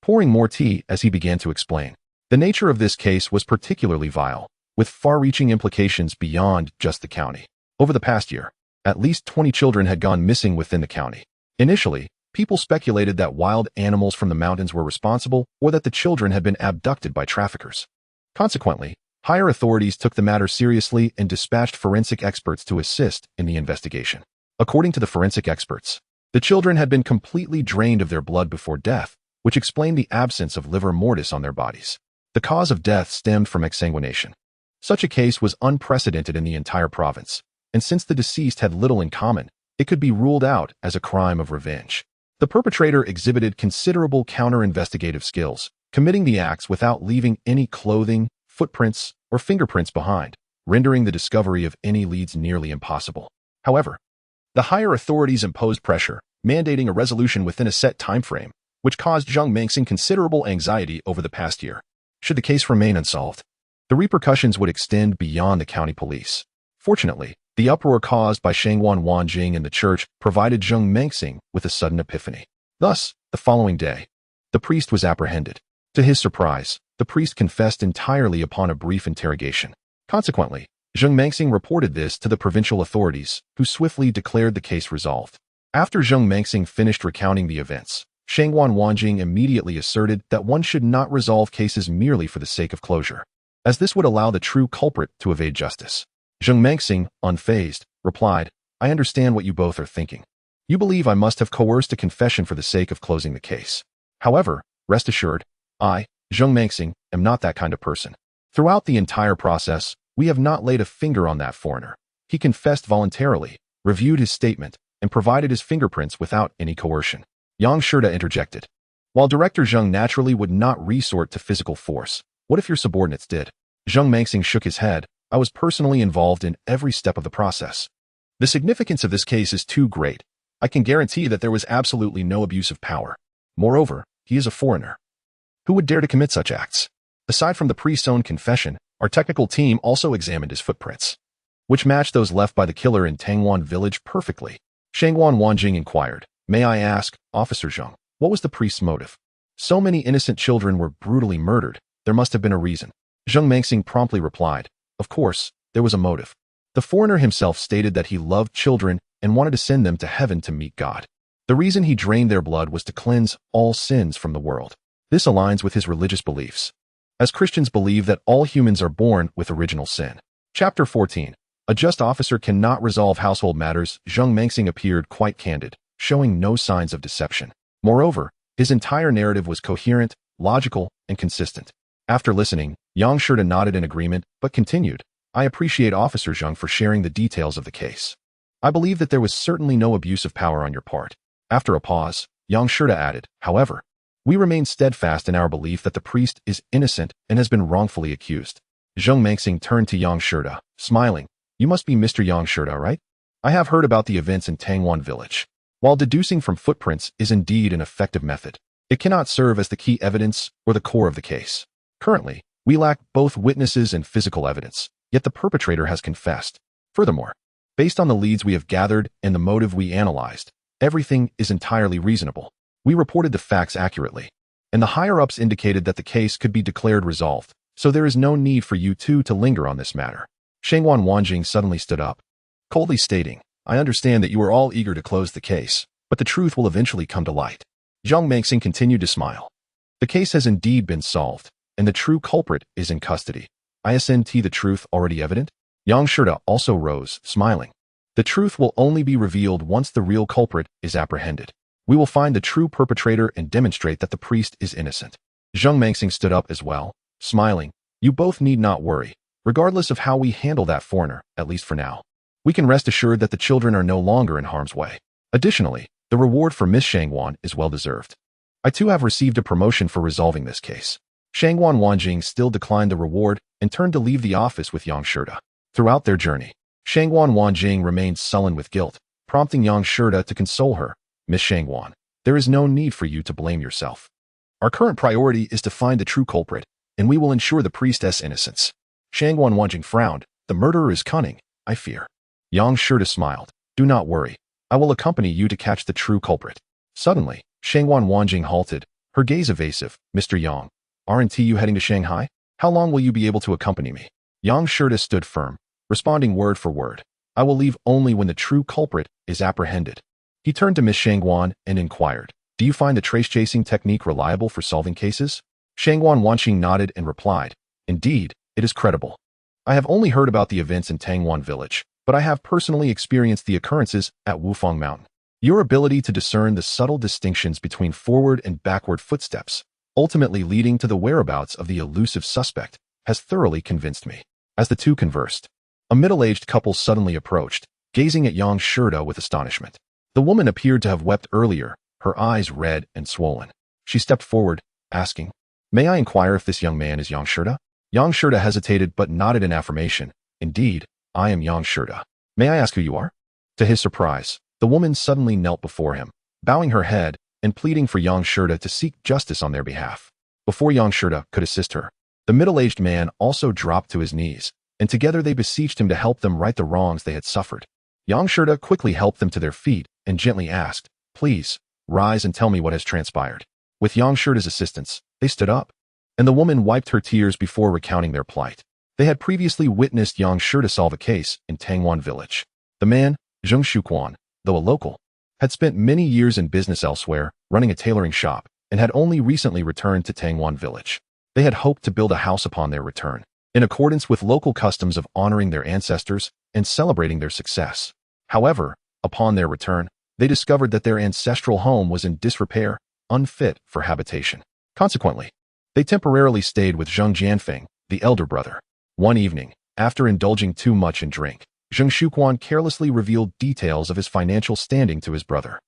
S1: pouring more tea as he began to explain. The nature of this case was particularly vile, with far-reaching implications beyond just the county. Over the past year, at least 20 children had gone missing within the county. Initially, people speculated that wild animals from the mountains were responsible or that the children had been abducted by traffickers. Consequently, higher authorities took the matter seriously and dispatched forensic experts to assist in the investigation. According to the forensic experts, the children had been completely drained of their blood before death, which explained the absence of livor mortis on their bodies. The cause of death stemmed from exsanguination. Such a case was unprecedented in the entire province, and since the deceased had little in common, it could be ruled out as a crime of revenge. The perpetrator exhibited considerable counter-investigative skills, committing the acts without leaving any clothing, footprints, or fingerprints behind, rendering the discovery of any leads nearly impossible. However, the higher authorities imposed pressure, mandating a resolution within a set time frame, which caused Zheng Mengxing considerable anxiety over the past year. Should the case remain unsolved, the repercussions would extend beyond the county police. Fortunately, the uproar caused by Shangwan Wanjing and the church provided Zheng Mengxing with a sudden epiphany. Thus, the following day, the priest was apprehended. To his surprise, the priest confessed entirely upon a brief interrogation. Consequently, Zheng Mengxing reported this to the provincial authorities, who swiftly declared the case resolved. After Zheng Mengxing finished recounting the events, Shangwan Wanjing immediately asserted that one should not resolve cases merely for the sake of closure, as this would allow the true culprit to evade justice. Zheng Mengxing, unfazed, replied, I understand what you both are thinking. You believe I must have coerced a confession for the sake of closing the case. However, rest assured, I, Zheng Mengxing, am not that kind of person. Throughout the entire process, we have not laid a finger on that foreigner. He confessed voluntarily, reviewed his statement, and provided his fingerprints without any coercion. Yang Shirda interjected. While Director Zheng naturally would not resort to physical force, what if your subordinates did? Zheng Mengxing shook his head. I was personally involved in every step of the process. The significance of this case is too great. I can guarantee that there was absolutely no abuse of power. Moreover, he is a foreigner. Who would dare to commit such acts? Aside from the priest's own confession, our technical team also examined his footprints, which matched those left by the killer in Tangwan village perfectly. Shangwan Wanjing inquired, May I ask, Officer Zheng, what was the priest's motive? So many innocent children were brutally murdered. There must have been a reason. Zheng Mengxing promptly replied, Of course, there was a motive. The foreigner himself stated that he loved children and wanted to send them to heaven to meet God. The reason he drained their blood was to cleanse all sins from the world. This aligns with his religious beliefs, as Christians believe that all humans are born with original sin. Chapter 14. A just officer cannot resolve household matters. Zheng Mengxing appeared quite candid, showing no signs of deception. Moreover, his entire narrative was coherent, logical, and consistent. After listening, Yang Shirda nodded in agreement, but continued, I appreciate Officer Zheng for sharing the details of the case. I believe that there was certainly no abuse of power on your part. After a pause, Yang Shirda added, However, we remain steadfast in our belief that the priest is innocent and has been wrongfully accused. Zheng Mengxing turned to Yang Shirda, smiling. You must be Mr. Yang Shirda, right? I have heard about the events in Tangwan village. While deducing from footprints is indeed an effective method, it cannot serve as the key evidence or the core of the case. Currently, we lack both witnesses and physical evidence, yet the perpetrator has confessed. Furthermore, based on the leads we have gathered and the motive we analyzed, everything is entirely reasonable. We reported the facts accurately, and the higher-ups indicated that the case could be declared resolved, so there is no need for you two to linger on this matter. Shangwan Wanjing suddenly stood up, coldly stating, I understand that you are all eager to close the case, but the truth will eventually come to light. Zheng Mengxing continued to smile. The case has indeed been solved, and the true culprit is in custody. Isn't the truth already evident? Yang Shida also rose, smiling. The truth will only be revealed once the real culprit is apprehended. We will find the true perpetrator and demonstrate that the priest is innocent. Zheng Mengxing stood up as well, smiling. You both need not worry, regardless of how we handle that foreigner, at least for now. We can rest assured that the children are no longer in harm's way. Additionally, the reward for Miss Shangwan is well-deserved. I too have received a promotion for resolving this case. Shangwan Wanjing still declined the reward and turned to leave the office with Yang Shida. Throughout their journey, Shangwan Wanjing remained sullen with guilt, prompting Yang Shida to console her. Miss Shangwan, there is no need for you to blame yourself. Our current priority is to find the true culprit, and we will ensure the priestess' innocence. Shangwan Wanjing frowned. The murderer is cunning, I fear. Yang Shida smiled. Do not worry. I will accompany you to catch the true culprit. Suddenly, Shangwan Wanjing halted, her gaze evasive. Mr. Yang, aren't you heading to Shanghai? How long will you be able to accompany me? Yang Shida stood firm, responding word for word. I will leave only when the true culprit is apprehended. He turned to Miss Shangwan and inquired, do you find the trace-chasing technique reliable for solving cases? Shangwan Wanqing nodded and replied, indeed, it is credible. I have only heard about the events in Tangwan village, but I have personally experienced the occurrences at Wufang Mountain. Your ability to discern the subtle distinctions between forward and backward footsteps, ultimately leading to the whereabouts of the elusive suspect, has thoroughly convinced me. As the two conversed, a middle-aged couple suddenly approached, gazing at Yang Shida with astonishment. The woman appeared to have wept earlier, her eyes red and swollen. She stepped forward, asking, may I inquire if this young man is Yang Shida? Yang Shida hesitated but nodded in affirmation. Indeed, I am Yang Shida. May I ask who you are? To his surprise, the woman suddenly knelt before him, bowing her head and pleading for Yang Shida to seek justice on their behalf. Before Yang Shida could assist her, the middle-aged man also dropped to his knees, and together they beseeched him to help them right the wrongs they had suffered. Yang Shida quickly helped them to their feet and gently asked, please, rise and tell me what has transpired. With Yang Shida's assistance, they stood up, and the woman wiped her tears before recounting their plight. They had previously witnessed Yang Shida solve a case in Tangwan village. The man, Zheng Shuquan, though a local, had spent many years in business elsewhere, running a tailoring shop, and had only recently returned to Tangwan village. They had hoped to build a house upon their return, in accordance with local customs of honoring their ancestors and celebrating their success. However, upon their return, they discovered that their ancestral home was in disrepair, unfit for habitation. Consequently, they temporarily stayed with Zheng Jianfeng, the elder brother. One evening, after indulging too much in drink, Zheng Shuquan carelessly revealed details of his financial standing to his brother.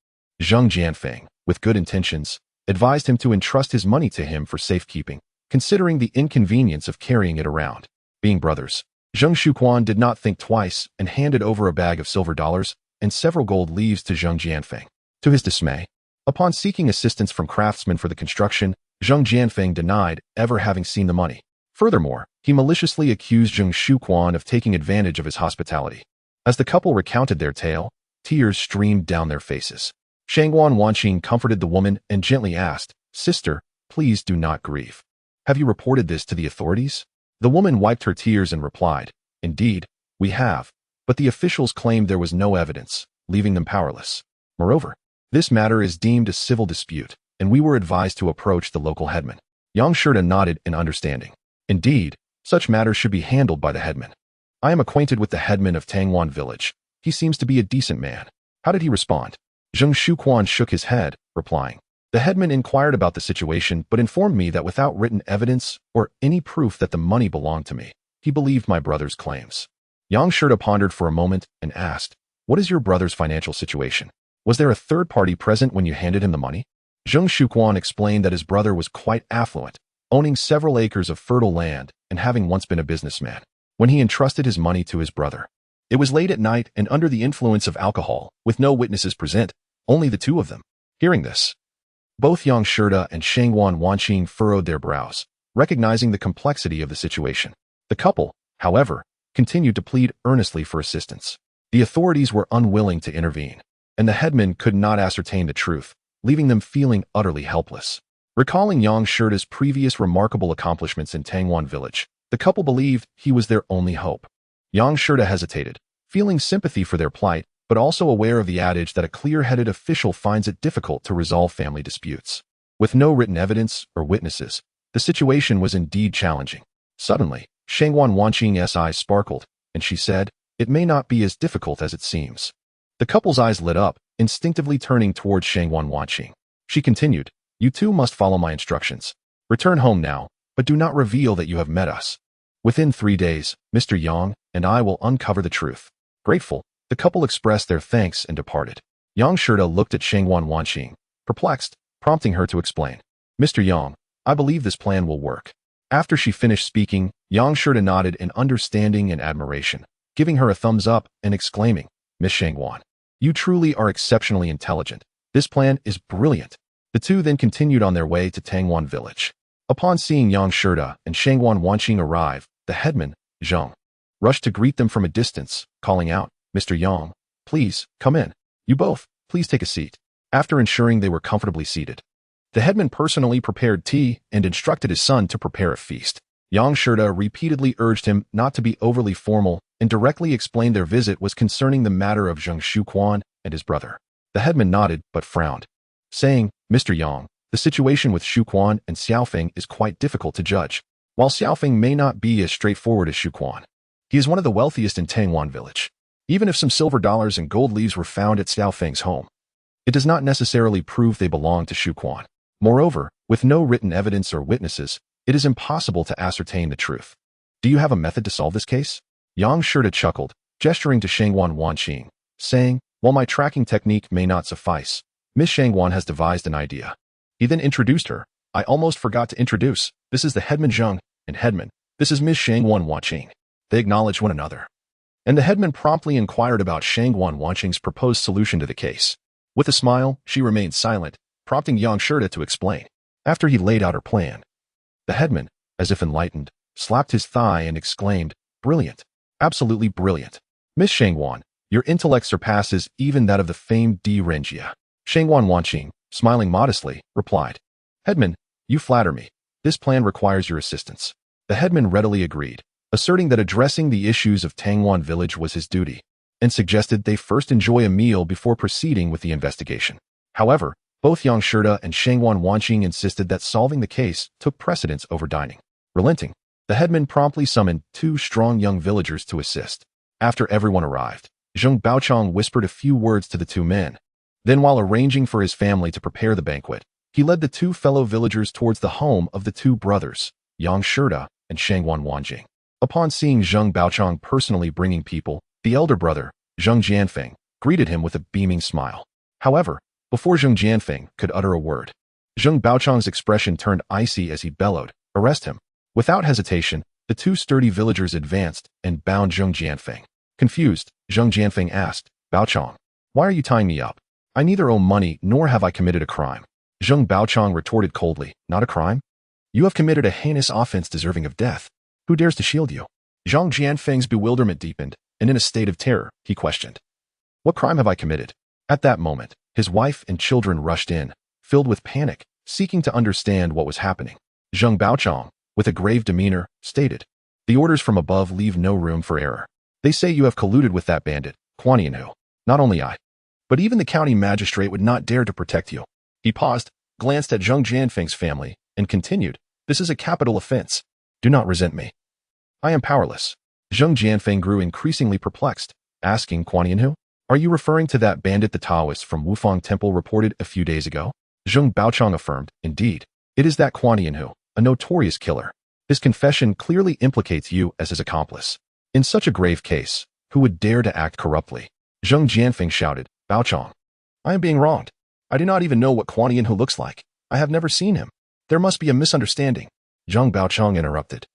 S1: Zheng Jianfeng, with good intentions, advised him to entrust his money to him for safekeeping, considering the inconvenience of carrying it around. Being brothers, Zheng Shuquan did not think twice and handed over a bag of silver dollars and several gold leaves to Zheng Jianfeng. To his dismay, upon seeking assistance from craftsmen for the construction, Zheng Jianfeng denied ever having seen the money. Furthermore, he maliciously accused Zheng Shuquan of taking advantage of his hospitality. As the couple recounted their tale, tears streamed down their faces. Shangwan Wanqing comforted the woman and gently asked, sister, please do not grieve. Have you reported this to the authorities? The woman wiped her tears and replied, indeed, we have, but the officials claimed there was no evidence, leaving them powerless. Moreover, this matter is deemed a civil dispute, and we were advised to approach the local headman. Yang Shida nodded in understanding. Indeed, such matters should be handled by the headman. I am acquainted with the headman of Tangwan village. He seems to be a decent man. How did he respond? Zheng Shuquan shook his head, replying, the headman inquired about the situation but informed me that without written evidence or any proof that the money belonged to me, he believed my brother's claims. Yang Shida pondered for a moment and asked, what is your brother's financial situation? Was there a third party present when you handed him the money? Zheng Shuquan explained that his brother was quite affluent, owning several acres of fertile land and having once been a businessman. When he entrusted his money to his brother, it was late at night and under the influence of alcohol, with no witnesses present, only the two of them. Hearing this, both Yang Shida and Shangwan Wanqing furrowed their brows, recognizing the complexity of the situation. The couple, however, continued to plead earnestly for assistance. The authorities were unwilling to intervene, and the headman could not ascertain the truth, leaving them feeling utterly helpless. Recalling Yang Shida's previous remarkable accomplishments in Tangwan village, the couple believed he was their only hope. Yang Shida hesitated, feeling sympathy for their plight, but also aware of the adage that a clear-headed official finds it difficult to resolve family disputes. With no written evidence or witnesses, the situation was indeed challenging. Suddenly, Shangwan Wanqing's eyes sparkled, and she said, "It may not be as difficult as it seems." The couple's eyes lit up, instinctively turning towards Shangwan Wanqing. She continued, "You two must follow my instructions. Return home now, but do not reveal that you have met us. Within 3 days, Mr. Yang and I will uncover the truth." Grateful, the couple expressed their thanks and departed. Yang Shida looked at Shangwan Wanqing, perplexed, prompting her to explain. "Mr. Yang, I believe this plan will work." After she finished speaking, Yang Shida nodded in understanding and admiration, giving her a thumbs up and exclaiming, "Miss Shangwan, you truly are exceptionally intelligent. This plan is brilliant." The two then continued on their way to Tangwan village. Upon seeing Yang Shida and Shangwan Wanqing arrive, the headman, Zheng, rushed to greet them from a distance, calling out, "Mr. Yang, please, come in. You both, please take a seat." After ensuring they were comfortably seated, the headman personally prepared tea and instructed his son to prepare a feast. Yang Shida repeatedly urged him not to be overly formal and directly explained their visit was concerning the matter of Zheng Shuquan and his brother. The headman nodded but frowned, saying, "Mr. Yang, the situation with Shuquan and Xiaofeng is quite difficult to judge. While Xiaofeng may not be as straightforward as Shuquan, he is one of the wealthiest in Tangwan village. Even if some silver dollars and gold leaves were found at Xiaofeng's home, it does not necessarily prove they belong to Shuquan. Moreover, with no written evidence or witnesses, it is impossible to ascertain the truth. Do you have a method to solve this case?" Yang Shida chuckled, gesturing to Shangwan Wanqing, saying, "While my tracking technique may not suffice, Miss Shangwan has devised an idea." He then introduced her. "I almost forgot to introduce. This is the headman Zheng, and headman, this is Miss Shangwan Wanqing." They acknowledged one another, and the headman promptly inquired about Shangwan Wanqing's proposed solution to the case. With a smile, she remained silent, prompting Yang Shida to explain. After he laid out her plan, the headman, as if enlightened, slapped his thigh and exclaimed, "Brilliant. Absolutely brilliant. Miss Shangwan, your intellect surpasses even that of the famed Di Renjia." Shangwan Wanqing, smiling modestly, replied, "Headman, you flatter me. This plan requires your assistance." The headman readily agreed, asserting that addressing the issues of Tangwan village was his duty, and suggested they first enjoy a meal before proceeding with the investigation. However, both Yang Shida and Shangwan Wanqing insisted that solving the case took precedence over dining. Relenting, the headman promptly summoned 2 strong young villagers to assist. After everyone arrived, Zheng Baochong whispered a few words to the 2 men. Then, while arranging for his family to prepare the banquet, he led the 2 fellow villagers towards the home of the 2 brothers, Yang Shida and Shangwan Wanqing. Upon seeing Zheng Baochong personally bringing people, the elder brother, Zheng Jianfeng, greeted him with a beaming smile. However, before Zheng Jianfeng could utter a word, Zheng Baochong's expression turned icy as he bellowed, "Arrest him." Without hesitation, the 2 sturdy villagers advanced and bound Zheng Jianfeng. Confused, Zheng Jianfeng asked, "Baochong, why are you tying me up? I neither owe money nor have I committed a crime." Zheng Baochong retorted coldly, "Not a crime? You have committed a heinous offense deserving of death. Who dares to shield you?" Zheng Jianfeng's bewilderment deepened, and in a state of terror, he questioned, "What crime have I committed?" At that moment, his wife and children rushed in, filled with panic, seeking to understand what was happening. Zheng Baochong, with a grave demeanor, stated, "The orders from above leave no room for error. They say you have colluded with that bandit, Kuan Yanhu. Not only I, but even the county magistrate would not dare to protect you." He paused, glanced at Zheng Jianfeng's family, and continued, "This is a capital offense. Do not resent me. I am powerless." Zheng Jianfeng grew increasingly perplexed, asking, "Kuan Yanhu? Are you referring to that bandit the Taoist from Wufang Temple reported a few days ago?" Zheng Baochong affirmed, "Indeed, it is that Kuan Yanhu, a notorious killer. His confession clearly implicates you as his accomplice. In such a grave case, who would dare to act corruptly?" Zheng Jianfeng shouted, "Baochong, I am being wronged. I do not even know what Kuan Yanhu looks like. I have never seen him. There must be a misunderstanding." Zheng Baochong interrupted,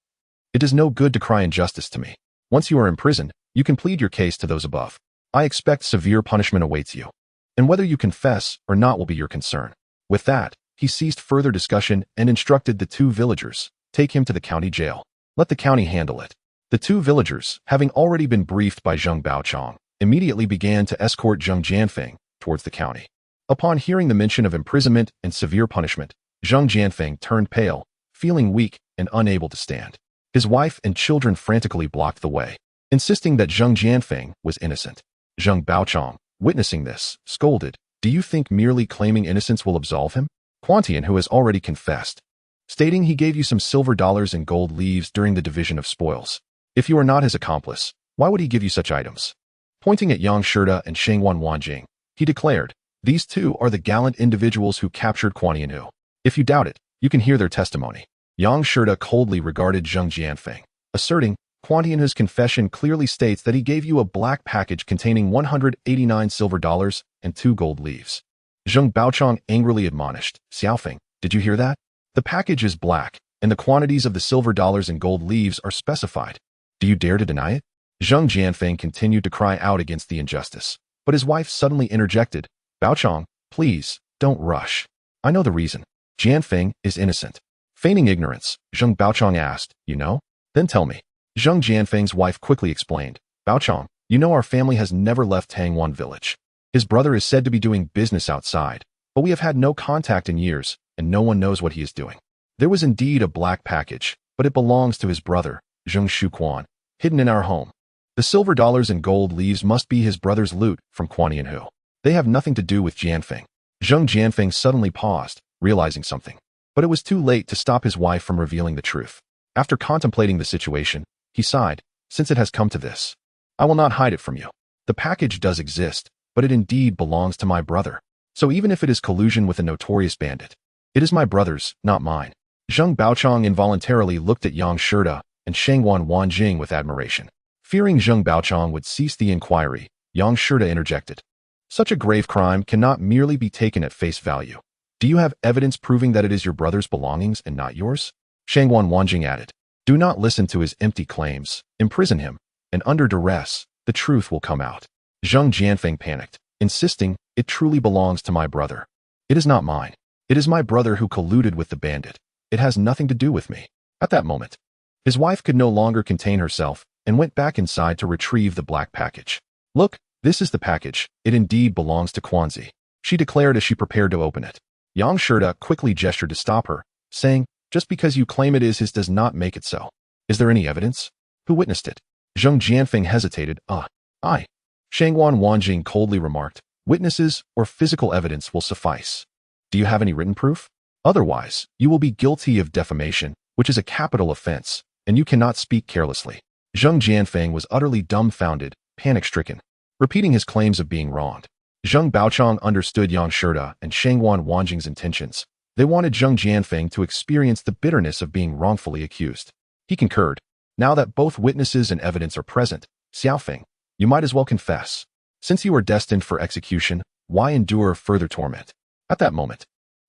S1: "It is no good to cry injustice to me. Once you are imprisoned, you can plead your case to those above. I expect severe punishment awaits you, and whether you confess or not will be your concern." With that, he ceased further discussion and instructed the 2 villagers, "Take him to the county jail. Let the county handle it." The 2 villagers, having already been briefed by Zheng Baochong, immediately began to escort Zheng Jianfeng towards the county. Upon hearing the mention of imprisonment and severe punishment, Zheng Jianfeng turned pale, feeling weak and unable to stand. His wife and children frantically blocked the way, insisting that Zheng Jianfeng was innocent. Zheng Baochong, witnessing this, scolded, "Do you think merely claiming innocence will absolve him? Kuan Yanhu has already confessed. stating he gave you some silver dollars and gold leaves during the division of spoils. If you are not his accomplice, why would he give you such items? Pointing at Yang Shida and Shangwan Wanjing, he declared, these two are the gallant individuals who captured Kuan Yin. If you doubt it, you can hear their testimony. Yang Shida coldly regarded Zheng Jianfeng, asserting, Kuan Yin's confession clearly states that he gave you a black package containing 189 silver dollars and 2 gold leaves. Zheng Baochong angrily admonished, Xiaofeng, did you hear that? The package is black, and the quantities of the silver dollars and gold leaves are specified. Do you dare to deny it? Zheng Jianfeng continued to cry out against the injustice, but his wife suddenly interjected, Baochong, please, don't rush. I know the reason. Jianfeng is innocent. Feigning ignorance, Zheng Baochong asked, you know? Then tell me. Zheng Jianfeng's wife quickly explained, Baochong, you know our family has never left Tangwan village. His brother is said to be doing business outside, but we have had no contact in years, and no one knows what he is doing. There was indeed a black package, but it belongs to his brother, Zheng Shuquan, hidden in our home. The silver dollars and gold leaves must be his brother's loot from Kuan Yin. They have nothing to do with Jianfeng. Zheng Jianfeng suddenly paused, realizing something. But it was too late to stop his wife from revealing the truth. After contemplating the situation, he sighed, since it has come to this, I will not hide it from you. The package does exist, but it indeed belongs to my brother. So even if it is collusion with a notorious bandit, it is my brother's, not mine. Zheng Baochong involuntarily looked at Yang Shida and Shangwan Wanjing with admiration. Fearing Zheng Baochong would cease the inquiry, Yang Shida interjected. Such a grave crime cannot merely be taken at face value. Do you have evidence proving that it is your brother's belongings and not yours? Shangwan Wanjing added. Do not listen to his empty claims. Imprison him, and under duress, the truth will come out. Zheng Jianfeng panicked, insisting, it truly belongs to my brother. It is not mine. It is my brother who colluded with the bandit. It has nothing to do with me. At that moment, his wife could no longer contain herself and went back inside to retrieve the black package. Look, this is the package. It indeed belongs to Quanzi, she declared as she prepared to open it. Yang Shida quickly gestured to stop her, saying, just because you claim it is his does not make it so. Is there any evidence? Who witnessed it? Zheng Jianfeng hesitated. I. Shangwan Wanjing coldly remarked, witnesses or physical evidence will suffice. Do you have any written proof? Otherwise, you will be guilty of defamation, which is a capital offense, and you cannot speak carelessly. Zheng Jianfeng was utterly dumbfounded, panic-stricken, repeating his claims of being wronged. Zheng Baochong understood Yang Shida and Shangwan Wanjing's intentions. They wanted Zheng Jianfeng to experience the bitterness of being wrongfully accused. He concurred. Now that both witnesses and evidence are present, Xiaofeng, you might as well confess. Since you are destined for execution, why endure further torment? At that moment,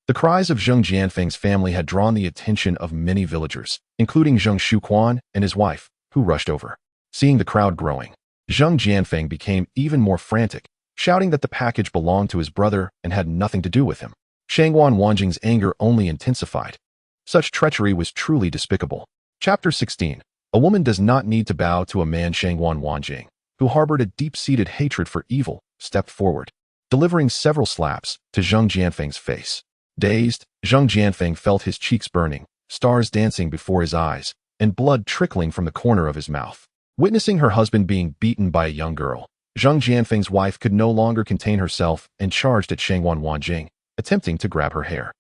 S1: the cries of Zheng Jianfeng's family had drawn the attention of many villagers, including Zheng Shuquan and his wife, who rushed over. Seeing the crowd growing, Zheng Jianfeng became even more frantic, shouting that the package belonged to his brother and had nothing to do with him. Shangwan Wanjing's anger only intensified. Such treachery was truly despicable. Chapter 16. A woman does not need to bow to a man. Shangwan Wanjing, who harbored a deep-seated hatred for evil, stepped forward, delivering several slaps to Zheng Jianfeng's face. Dazed, Zheng Jianfeng felt his cheeks burning, stars dancing before his eyes, and blood trickling from the corner of his mouth. Witnessing her husband being beaten by a young girl, Zheng Jianfeng's wife could no longer contain herself and charged at Shangwan Wanjing, attempting to grab her hair.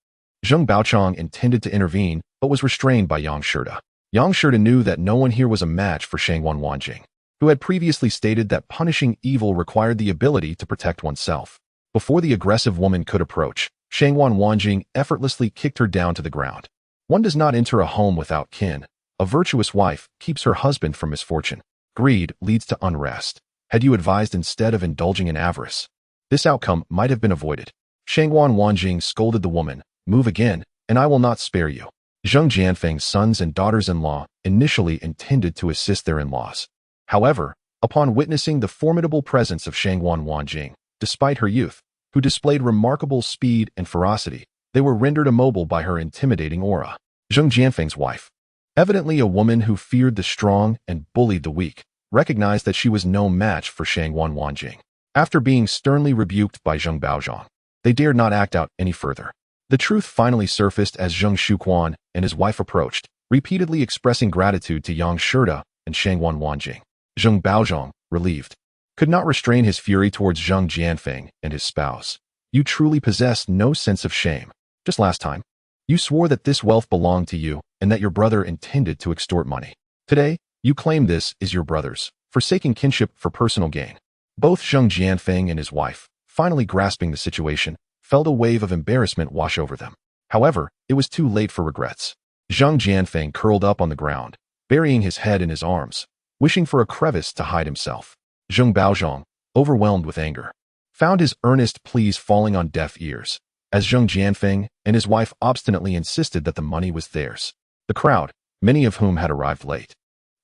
S1: Zheng Baochong intended to intervene, but was restrained by Yang Shida. Yang Shida knew that no one here was a match for Shangwan Wanjing, who had previously stated that punishing evil required the ability to protect oneself. Before the aggressive woman could approach, Shangwan Wanjing effortlessly kicked her down to the ground. One does not enter a home without kin. A virtuous wife keeps her husband from misfortune. Greed leads to unrest. Had you advised instead of indulging in avarice, this outcome might have been avoided. Shangwan Wanjing scolded the woman, move again, and I will not spare you. Zheng Jianfeng's sons and daughters-in-law initially intended to assist their in-laws. However, upon witnessing the formidable presence of Shangwan Wanjing, despite her youth, who displayed remarkable speed and ferocity, they were rendered immobile by her intimidating aura. Zheng Jianfeng's wife, evidently a woman who feared the strong and bullied the weak, recognized that she was no match for Shangwan Wanjing. After being sternly rebuked by Zheng Baozhong, they dared not act out any further. The truth finally surfaced as Zheng Shuquan and his wife approached, repeatedly expressing gratitude to Yang Shida and Shangwan Wanjing. Zheng Baozhong, relieved, could not restrain his fury towards Zheng Jianfeng and his spouse. You truly possess no sense of shame. Just last time, You swore that this wealth belonged to you and that your brother intended to extort money. Today, you claim this is your brother's, forsaking kinship for personal gain. Both Zheng Jianfeng and his wife, finally grasping the situation, felt a wave of embarrassment wash over them. However, it was too late for regrets. Zheng Jianfeng curled up on the ground, burying his head in his arms, wishing for a crevice to hide himself. Zheng Baozhong, overwhelmed with anger, found his earnest pleas falling on deaf ears, as Zheng Jianfeng and his wife obstinately insisted that the money was theirs. The crowd, many of whom had arrived late,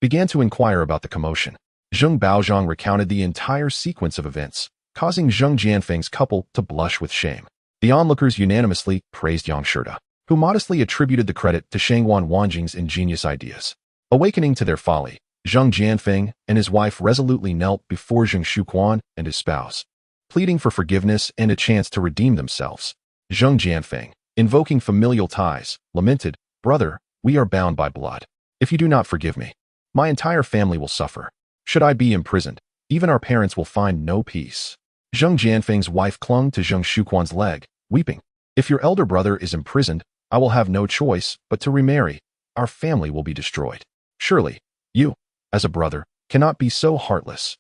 S1: began to inquire about the commotion. Zheng Baozhong recounted the entire sequence of events, causing Zheng Jianfeng's couple to blush with shame. The onlookers unanimously praised Yang Shida, who modestly attributed the credit to Shangwan Wanjing's ingenious ideas. Awakening to their folly, Zheng Jianfeng and his wife resolutely knelt before Zheng Shuquan and his spouse, pleading for forgiveness and a chance to redeem themselves. Zheng Jianfeng, invoking familial ties, lamented, "Brother, we are bound by blood. If you do not forgive me, my entire family will suffer. Should I be imprisoned, even our parents will find no peace." Zheng Jianfeng's wife clung to Zheng Shuquan's leg, weeping. "If your elder brother is imprisoned, I will have no choice but to remarry. Our family will be destroyed. Surely, you, as a brother, cannot be so heartless."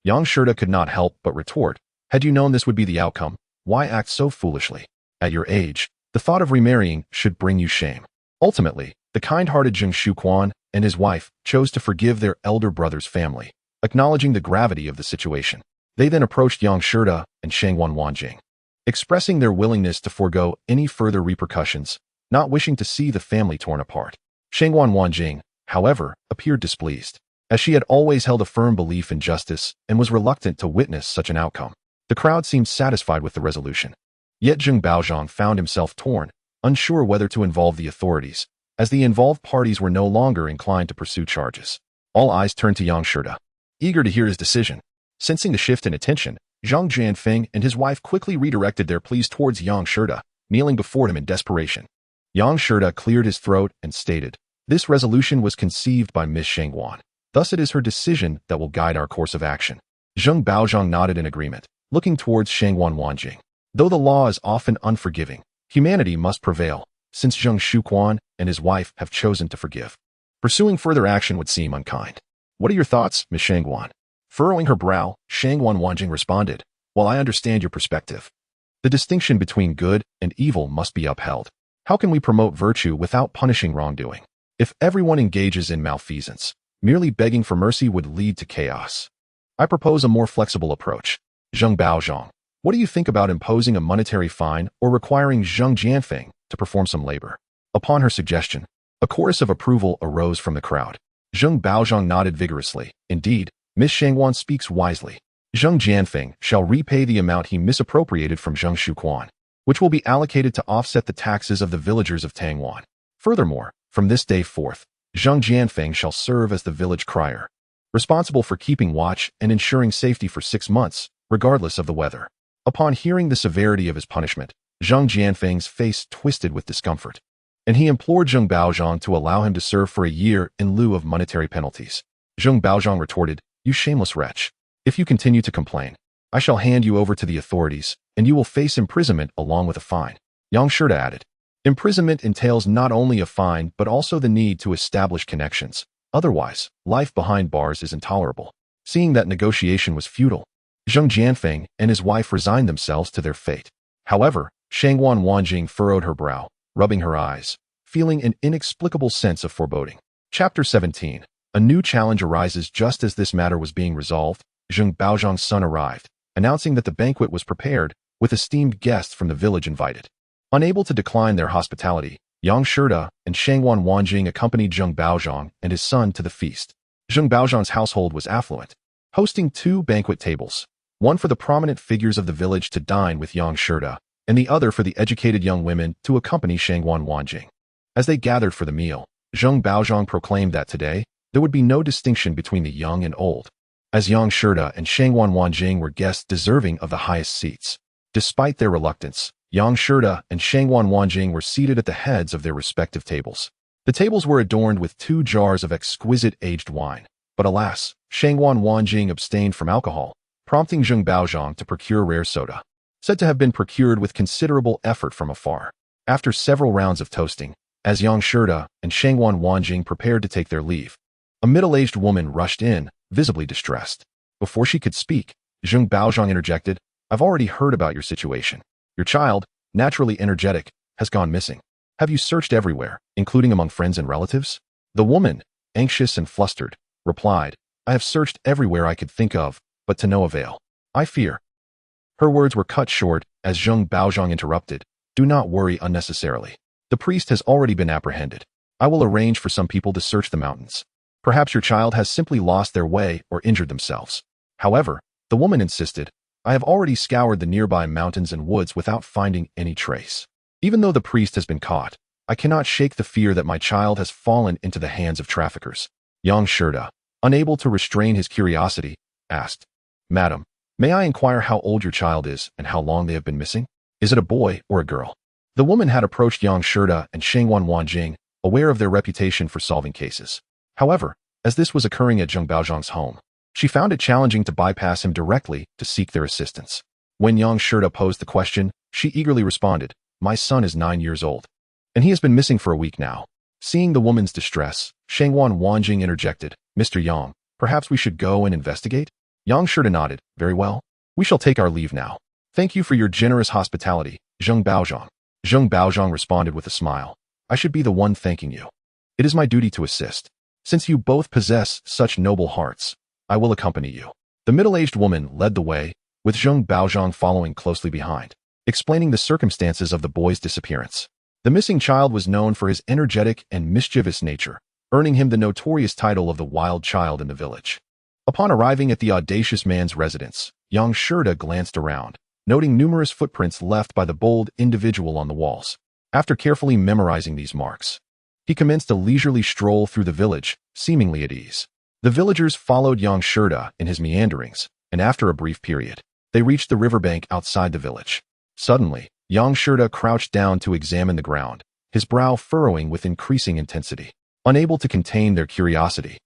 S1: Yang Shida could not help but retort, "Had you known this would be the outcome, why act so foolishly? At your age, the thought of remarrying should bring you shame." Ultimately, the kind-hearted Zheng Shuquan and his wife chose to forgive their elder brother's family, acknowledging the gravity of the situation. They then approached Yang Shida and Shangwan Wanjing, expressing their willingness to forego any further repercussions, not wishing to see the family torn apart. Shangwan Wanjing, however, appeared displeased, as she had always held a firm belief in justice and was reluctant to witness such an outcome. The crowd seemed satisfied with the resolution. Yet Zheng Baozhong found himself torn, unsure whether to involve the authorities, as the involved parties were no longer inclined to pursue charges. All eyes turned to Yang Shida, eager to hear his decision. Sensing the shift in attention, Zheng Jianfeng and his wife quickly redirected their pleas towards Yang Shida, kneeling before him in desperation. Yang Shida cleared his throat and stated, "This resolution was conceived by Miss Shangwan. Thus it is her decision that will guide our course of action." Zheng Baozhong nodded in agreement, looking towards Shangwan Wanjing. Though the law is often unforgiving, humanity must prevail, since Zheng Shuquan and his wife have chosen to forgive. Pursuing further action would seem unkind. "What are your thoughts, Miss Shangwan?" Furrowing her brow, Shangwan Wanjing responded, "While I understand your perspective, the distinction between good and evil must be upheld. How can we promote virtue without punishing wrongdoing? If everyone engages in malfeasance, merely begging for mercy would lead to chaos. I propose a more flexible approach. Zheng Baozhong, what do you think about imposing a monetary fine or requiring Zheng Jianfeng to perform some labor?" Upon her suggestion, a chorus of approval arose from the crowd. Zheng Baozhong nodded vigorously. "Indeed, Miss Shangwan speaks wisely. Zheng Jianfeng shall repay the amount he misappropriated from Zheng Shuquan, which will be allocated to offset the taxes of the villagers of Tangwan. Furthermore, from this day forth, Zheng Jianfeng shall serve as the village crier, responsible for keeping watch and ensuring safety for 6 months, regardless of the weather." Upon hearing the severity of his punishment, Zheng Jianfeng's face twisted with discomfort, and he implored Zheng Baozhong to allow him to serve for a year in lieu of monetary penalties. Zheng Baozhong retorted, "You shameless wretch. If you continue to complain, I shall hand you over to the authorities, and you will face imprisonment along with a fine." Yang Shida added, "Imprisonment entails not only a fine but also the need to establish connections. Otherwise, life behind bars is intolerable." Seeing that negotiation was futile, Zheng Jianfeng and his wife resigned themselves to their fate. However, Shangwan Wanjing furrowed her brow, rubbing her eyes, feeling an inexplicable sense of foreboding. Chapter 17. A new challenge arises just as this matter was being resolved. Zheng Baozhong's son arrived, announcing that the banquet was prepared, with esteemed guests from the village invited. Unable to decline their hospitality, Yang Shida and Shangwan Wanjing accompanied Zheng Baozhong and his son to the feast. Zheng Baozhong's household was affluent, hosting 2 banquet tables, one for the prominent figures of the village to dine with Yang Shida, and the other for the educated young women to accompany Shangwan Wanjing. As they gathered for the meal, Zheng Baozhong proclaimed that today, there would be no distinction between the young and old, as Yang Shida and Shangwan Wanjing were guests deserving of the highest seats. Despite their reluctance, Yang Shida and Shangwan Wanjing were seated at the heads of their respective tables. The tables were adorned with 2 jars of exquisite aged wine, but alas, Shangwan Wanjing abstained from alcohol, prompting Zheng Baozhong to procure rare soda, said to have been procured with considerable effort from afar. After several rounds of toasting, as Yang Shida and Shangwan Wanjing prepared to take their leave, a middle-aged woman rushed in, visibly distressed. Before she could speak, Zheng Baozhang interjected, "I've already heard about your situation. Your child, naturally energetic, has gone missing. Have you searched everywhere, including among friends and relatives?" The woman, anxious and flustered, replied, "I have searched everywhere I could think of, but to no avail. I fear." Her words were cut short as Zheng Baozhang interrupted, "Do not worry unnecessarily. The priest has already been apprehended. I will arrange for some people to search the mountains. Perhaps your child has simply lost their way or injured themselves." However, the woman insisted, "I have already scoured the nearby mountains and woods without finding any trace. Even though the priest has been caught, I cannot shake the fear that my child has fallen into the hands of traffickers." Yang Shida, unable to restrain his curiosity, asked, "Madam, may I inquire how old your child is and how long they have been missing? Is it a boy or a girl?" The woman had approached Yang Shida and Shangwan Wanjing, aware of their reputation for solving cases. However, as this was occurring at Zheng Baozhang's home, she found it challenging to bypass him directly to seek their assistance. When Yang Shida posed the question, she eagerly responded, "My son is 9 years old, and he has been missing for a week now." Seeing the woman's distress, Shangwan Wanjing interjected, "Mr. Yang, perhaps we should go and investigate?" Yang Shida nodded, "Very well. We shall take our leave now. Thank you for your generous hospitality, Zheng Baozhang." Zheng Baozhang responded with a smile, "I should be the one thanking you. It is my duty to assist. Since you both possess such noble hearts, I will accompany you." The middle-aged woman led the way, with Zheng Baozhang following closely behind, explaining the circumstances of the boy's disappearance. The missing child was known for his energetic and mischievous nature, earning him the notorious title of the wild child in the village. Upon arriving at the audacious man's residence, Yang Shida glanced around, noting numerous footprints left by the bold individual on the walls. After carefully memorizing these marks, he commenced a leisurely stroll through the village, seemingly at ease. The villagers followed Yang Shida in his meanderings, and after a brief period, they reached the riverbank outside the village. Suddenly, Yang Shida crouched down to examine the ground, his brow furrowing with increasing intensity. Unable to contain their curiosity,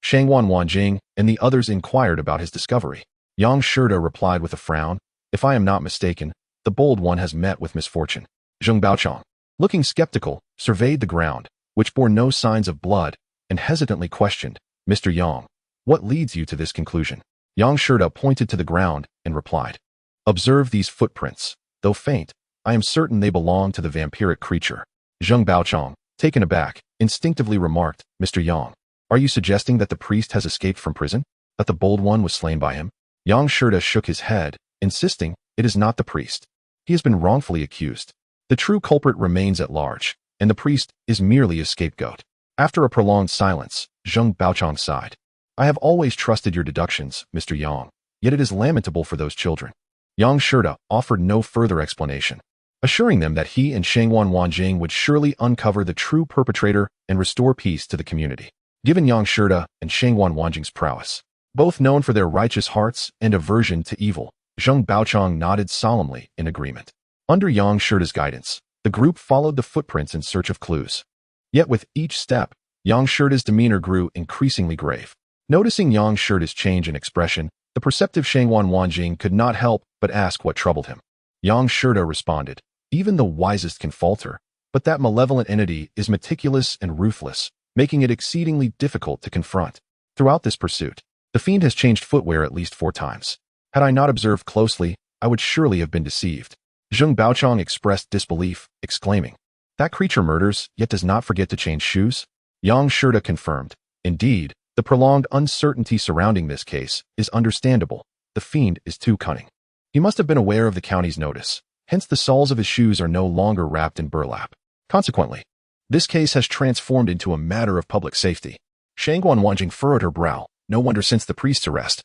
S1: Shangwan Wanjing and the others inquired about his discovery. Yang Shida replied with a frown, "If I am not mistaken, the bold one has met with misfortune." Zheng Baozhang, looking skeptical, surveyed the ground, which bore no signs of blood, and hesitantly questioned, "Mr. Yang, what leads you to this conclusion?" Yang Shida pointed to the ground and replied, "Observe these footprints. Though faint, I am certain they belong to the vampiric creature." Zheng Baozhang, taken aback, instinctively remarked, "Mr. Yang, are you suggesting that the priest has escaped from prison? That the bold one was slain by him?" Yang Shida shook his head, insisting, "It is not the priest. He has been wrongfully accused. The true culprit remains at large, and the priest is merely a scapegoat." After a prolonged silence, Zheng Baozhang sighed, "I have always trusted your deductions, Mr. Yang, yet it is lamentable for those children." Yang Shida offered no further explanation, assuring them that he and Shangwan Wanjing would surely uncover the true perpetrator and restore peace to the community. Given Yang Shida and Shangwan Wanjing's prowess, both known for their righteous hearts and aversion to evil, Zheng Baozhang nodded solemnly in agreement. Under Yang Shida's guidance, the group followed the footprints in search of clues. Yet with each step, Yang Shida's demeanor grew increasingly grave. Noticing Yang Shida's change in expression, the perceptive Shangwan Wanjing could not help but ask what troubled him. Yang Shida responded, "Even the wisest can falter, but that malevolent entity is meticulous and ruthless, making it exceedingly difficult to confront. Throughout this pursuit, the fiend has changed footwear at least 4 times. Had I not observed closely, I would surely have been deceived." Zheng Baozhang expressed disbelief, exclaiming, "That creature murders, yet does not forget to change shoes?" Yang Shida confirmed, "Indeed, the prolonged uncertainty surrounding this case is understandable. The fiend is too cunning. He must have been aware of the county's notice, hence the soles of his shoes are no longer wrapped in burlap. Consequently, this case has transformed into a matter of public safety." Shangwan Wanjing furrowed her brow. "No wonder since the priest's arrest,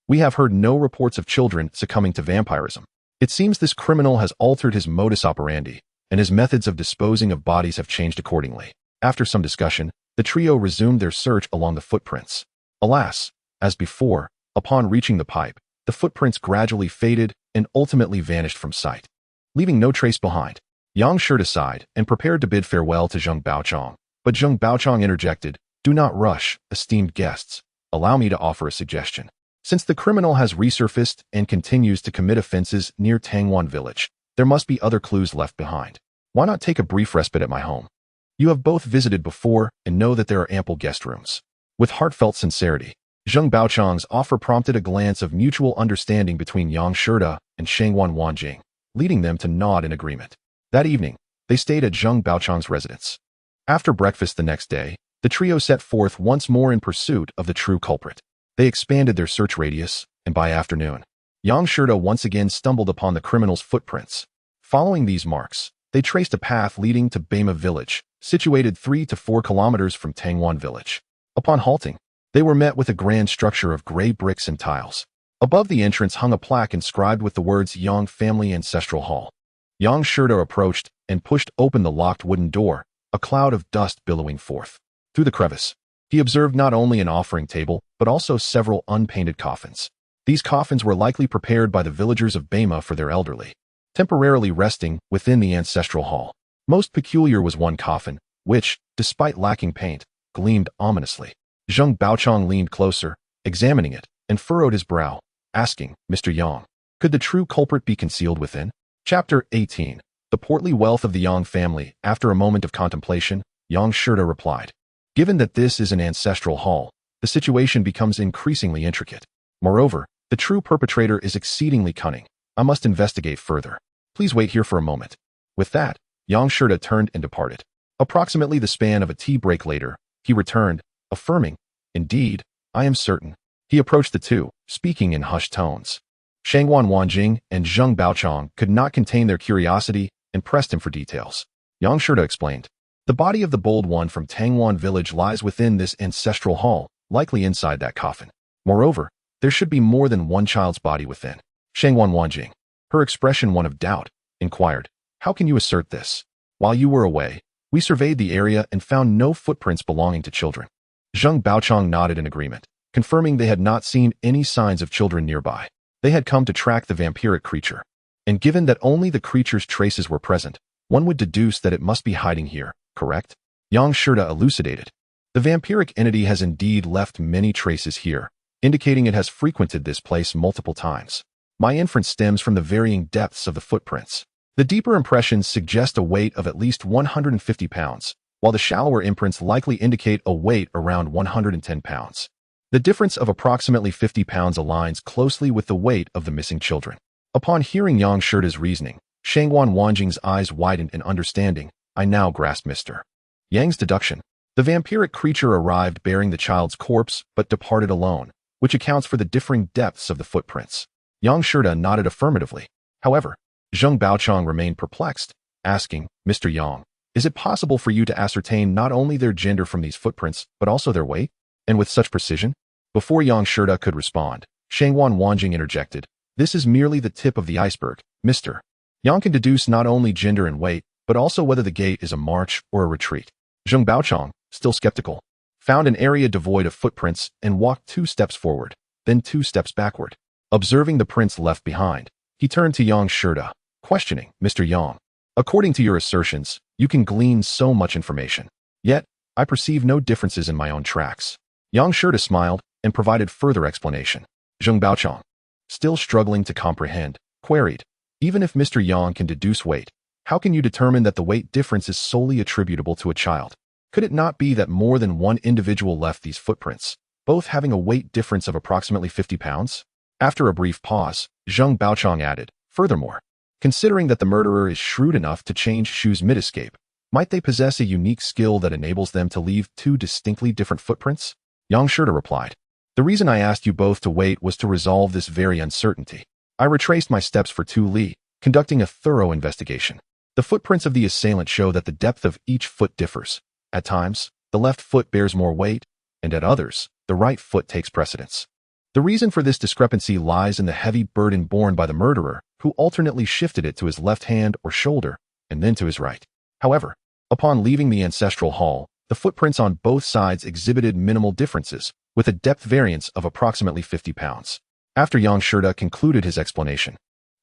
S1: we have heard no reports of children succumbing to vampirism. It seems this criminal has altered his modus operandi, and his methods of disposing of bodies have changed accordingly." After some discussion, the trio resumed their search along the footprints. Alas, as before, upon reaching the pipe, the footprints gradually faded and ultimately vanished from sight, leaving no trace behind. Yang Shida sighed and prepared to bid farewell to Zheng Baozhang, but Zheng Baozhang interjected, "Do not rush, esteemed guests. Allow me to offer a suggestion. Since the criminal has resurfaced and continues to commit offenses near Tangwan village, there must be other clues left behind. Why not take a brief respite at my home? You have both visited before and know that there are ample guest rooms. With heartfelt sincerity, Zheng Baochang's offer prompted a glance of mutual understanding between Yang Shida and Shangwan Wanjing, leading them to nod in agreement. That evening, they stayed at Zheng Baochang's residence. After breakfast the next day, the trio set forth once more in pursuit of the true culprit. They expanded their search radius, and by afternoon, Yang Shida once again stumbled upon the criminal's footprints. Following these marks, they traced a path leading to Bema village, situated 3 to 4 kilometers from Tangwan village. Upon halting, they were met with a grand structure of gray bricks and tiles. Above the entrance hung a plaque inscribed with the words Yang Family Ancestral Hall. Yang Shida approached and pushed open the locked wooden door, a cloud of dust billowing forth. Through the crevice, he observed not only an offering table, but also several unpainted coffins. These coffins were likely prepared by the villagers of Bema for their elderly, temporarily resting within the ancestral hall. Most peculiar was one coffin, which, despite lacking paint, gleamed ominously. Zheng Baochang leaned closer, examining it, and furrowed his brow, asking, Mr. Yang, could the true culprit be concealed within? Chapter 18. The portly wealth of the Yang family. After a moment of contemplation, Yang Shida replied, given that this is an ancestral hall, the situation becomes increasingly intricate. Moreover, the true perpetrator is exceedingly cunning. I must investigate further. Please wait here for a moment. With that, Yang Shida turned and departed. Approximately the span of a tea break later, he returned, affirming, indeed, I am certain. He approached the two, speaking in hushed tones. Shangwan Wanjing and Zheng Baochang could not contain their curiosity and pressed him for details. Yang Shida explained, the body of the bold one from Tangwan village lies within this ancestral hall, likely inside that coffin. Moreover, there should be more than one child's body within. Shangwan Wanjing, her expression one of doubt, inquired, how can you assert this? While you were away, we surveyed the area and found no footprints belonging to children. Zheng Baochang nodded in agreement, confirming they had not seen any signs of children nearby. They had come to track the vampiric creature. And given that only the creature's traces were present, one would deduce that it must be hiding here, correct? Yang Shida elucidated. The vampiric entity has indeed left many traces here, indicating it has frequented this place multiple times. My inference stems from the varying depths of the footprints. The deeper impressions suggest a weight of at least 150 pounds, while the shallower imprints likely indicate a weight around 110 pounds. The difference of approximately 50 pounds aligns closely with the weight of the missing children. Upon hearing Yang Shida's reasoning, Shangwan Wanjing's eyes widened in understanding. I now grasp Mr. Yang's deduction. The vampiric creature arrived bearing the child's corpse but departed alone, which accounts for the differing depths of the footprints. Yang Shida nodded affirmatively. However, Zheng Baochang remained perplexed, asking, Mr. Yang, is it possible for you to ascertain not only their gender from these footprints, but also their weight? And with such precision? Before Yang Shida could respond, Shangwan Wanjing interjected, this is merely the tip of the iceberg, Mr. Yang can deduce not only gender and weight, but also whether the gait is a march or a retreat. Zheng Baochang, still skeptical, found an area devoid of footprints and walked 2 steps forward, then 2 steps backward. Observing the prints left behind, he turned to Yang Shida, questioning, Mr. Yang, according to your assertions, you can glean so much information. Yet, I perceive no differences in my own tracks. Yang Shida smiled and provided further explanation. Zheng Baochang, still struggling to comprehend, queried, even if Mr. Yang can deduce weight, how can you determine that the weight difference is solely attributable to a child? Could it not be that more than one individual left these footprints, both having a weight difference of approximately 50 pounds? After a brief pause, Zheng Baochang added, furthermore, considering that the murderer is shrewd enough to change shoes mid-escape, might they possess a unique skill that enables them to leave 2 distinctly different footprints? Yang Shida replied, the reason I asked you both to wait was to resolve this very uncertainty. I retraced my steps for 2 li, conducting a thorough investigation. The footprints of the assailant show that the depth of each foot differs. At times, the left foot bears more weight, and at others, the right foot takes precedence. The reason for this discrepancy lies in the heavy burden borne by the murderer, who alternately shifted it to his left hand or shoulder, and then to his right. However, upon leaving the ancestral hall, the footprints on both sides exhibited minimal differences, with a depth variance of approximately 50 pounds. After Yang Shida concluded his explanation,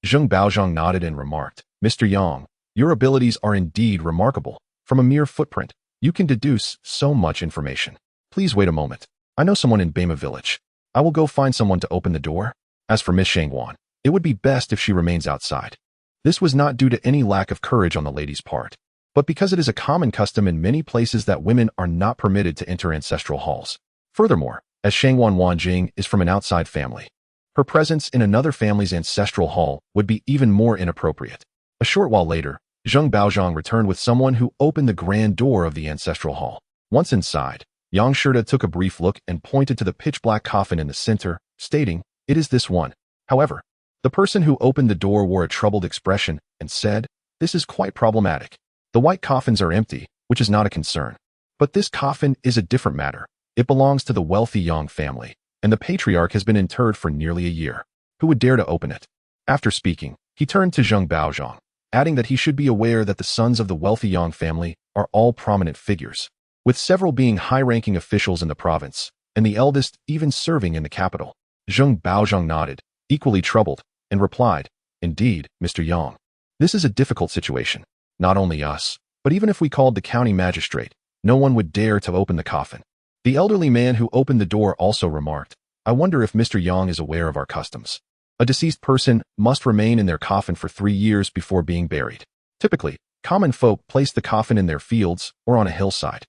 S1: Zheng Baochang nodded and remarked, Mr. Yang, your abilities are indeed remarkable. From a mere footprint, you can deduce so much information. Please wait a moment. I know someone in Bema village. I will go find someone to open the door. As for Miss Shangwan, it would be best if she remains outside. This was not due to any lack of courage on the lady's part. but because it is a common custom in many places that women are not permitted to enter ancestral halls. Furthermore, as Shangwan Jing is from an outside family, her presence in another family's ancestral hall would be even more inappropriate. A short while later, Zheng Baozhang returned with someone who opened the grand door of the ancestral hall. Once inside, Yang Shida took a brief look and pointed to the pitch-black coffin in the center, stating, "It is this one." However, the person who opened the door wore a troubled expression and said, "This is quite problematic. The white coffins are empty, which is not a concern. But this coffin is a different matter. It belongs to the wealthy Yang family, and the patriarch has been interred for nearly a year. Who would dare to open it?" After speaking, he turned to Zheng Baozhang, adding that he should be aware that the sons of the wealthy Yang family are all prominent figures, with several being high-ranking officials in the province, and the eldest even serving in the capital. Zheng Baozhang nodded, equally troubled, and replied, "Indeed, Mr. Yang. This is a difficult situation. Not only us, but even if we called the county magistrate, no one would dare to open the coffin." The elderly man who opened the door also remarked, "I wonder if Mr. Yang is aware of our customs. A deceased person must remain in their coffin for 3 years before being buried. Typically, common folk place the coffin in their fields or on a hillside,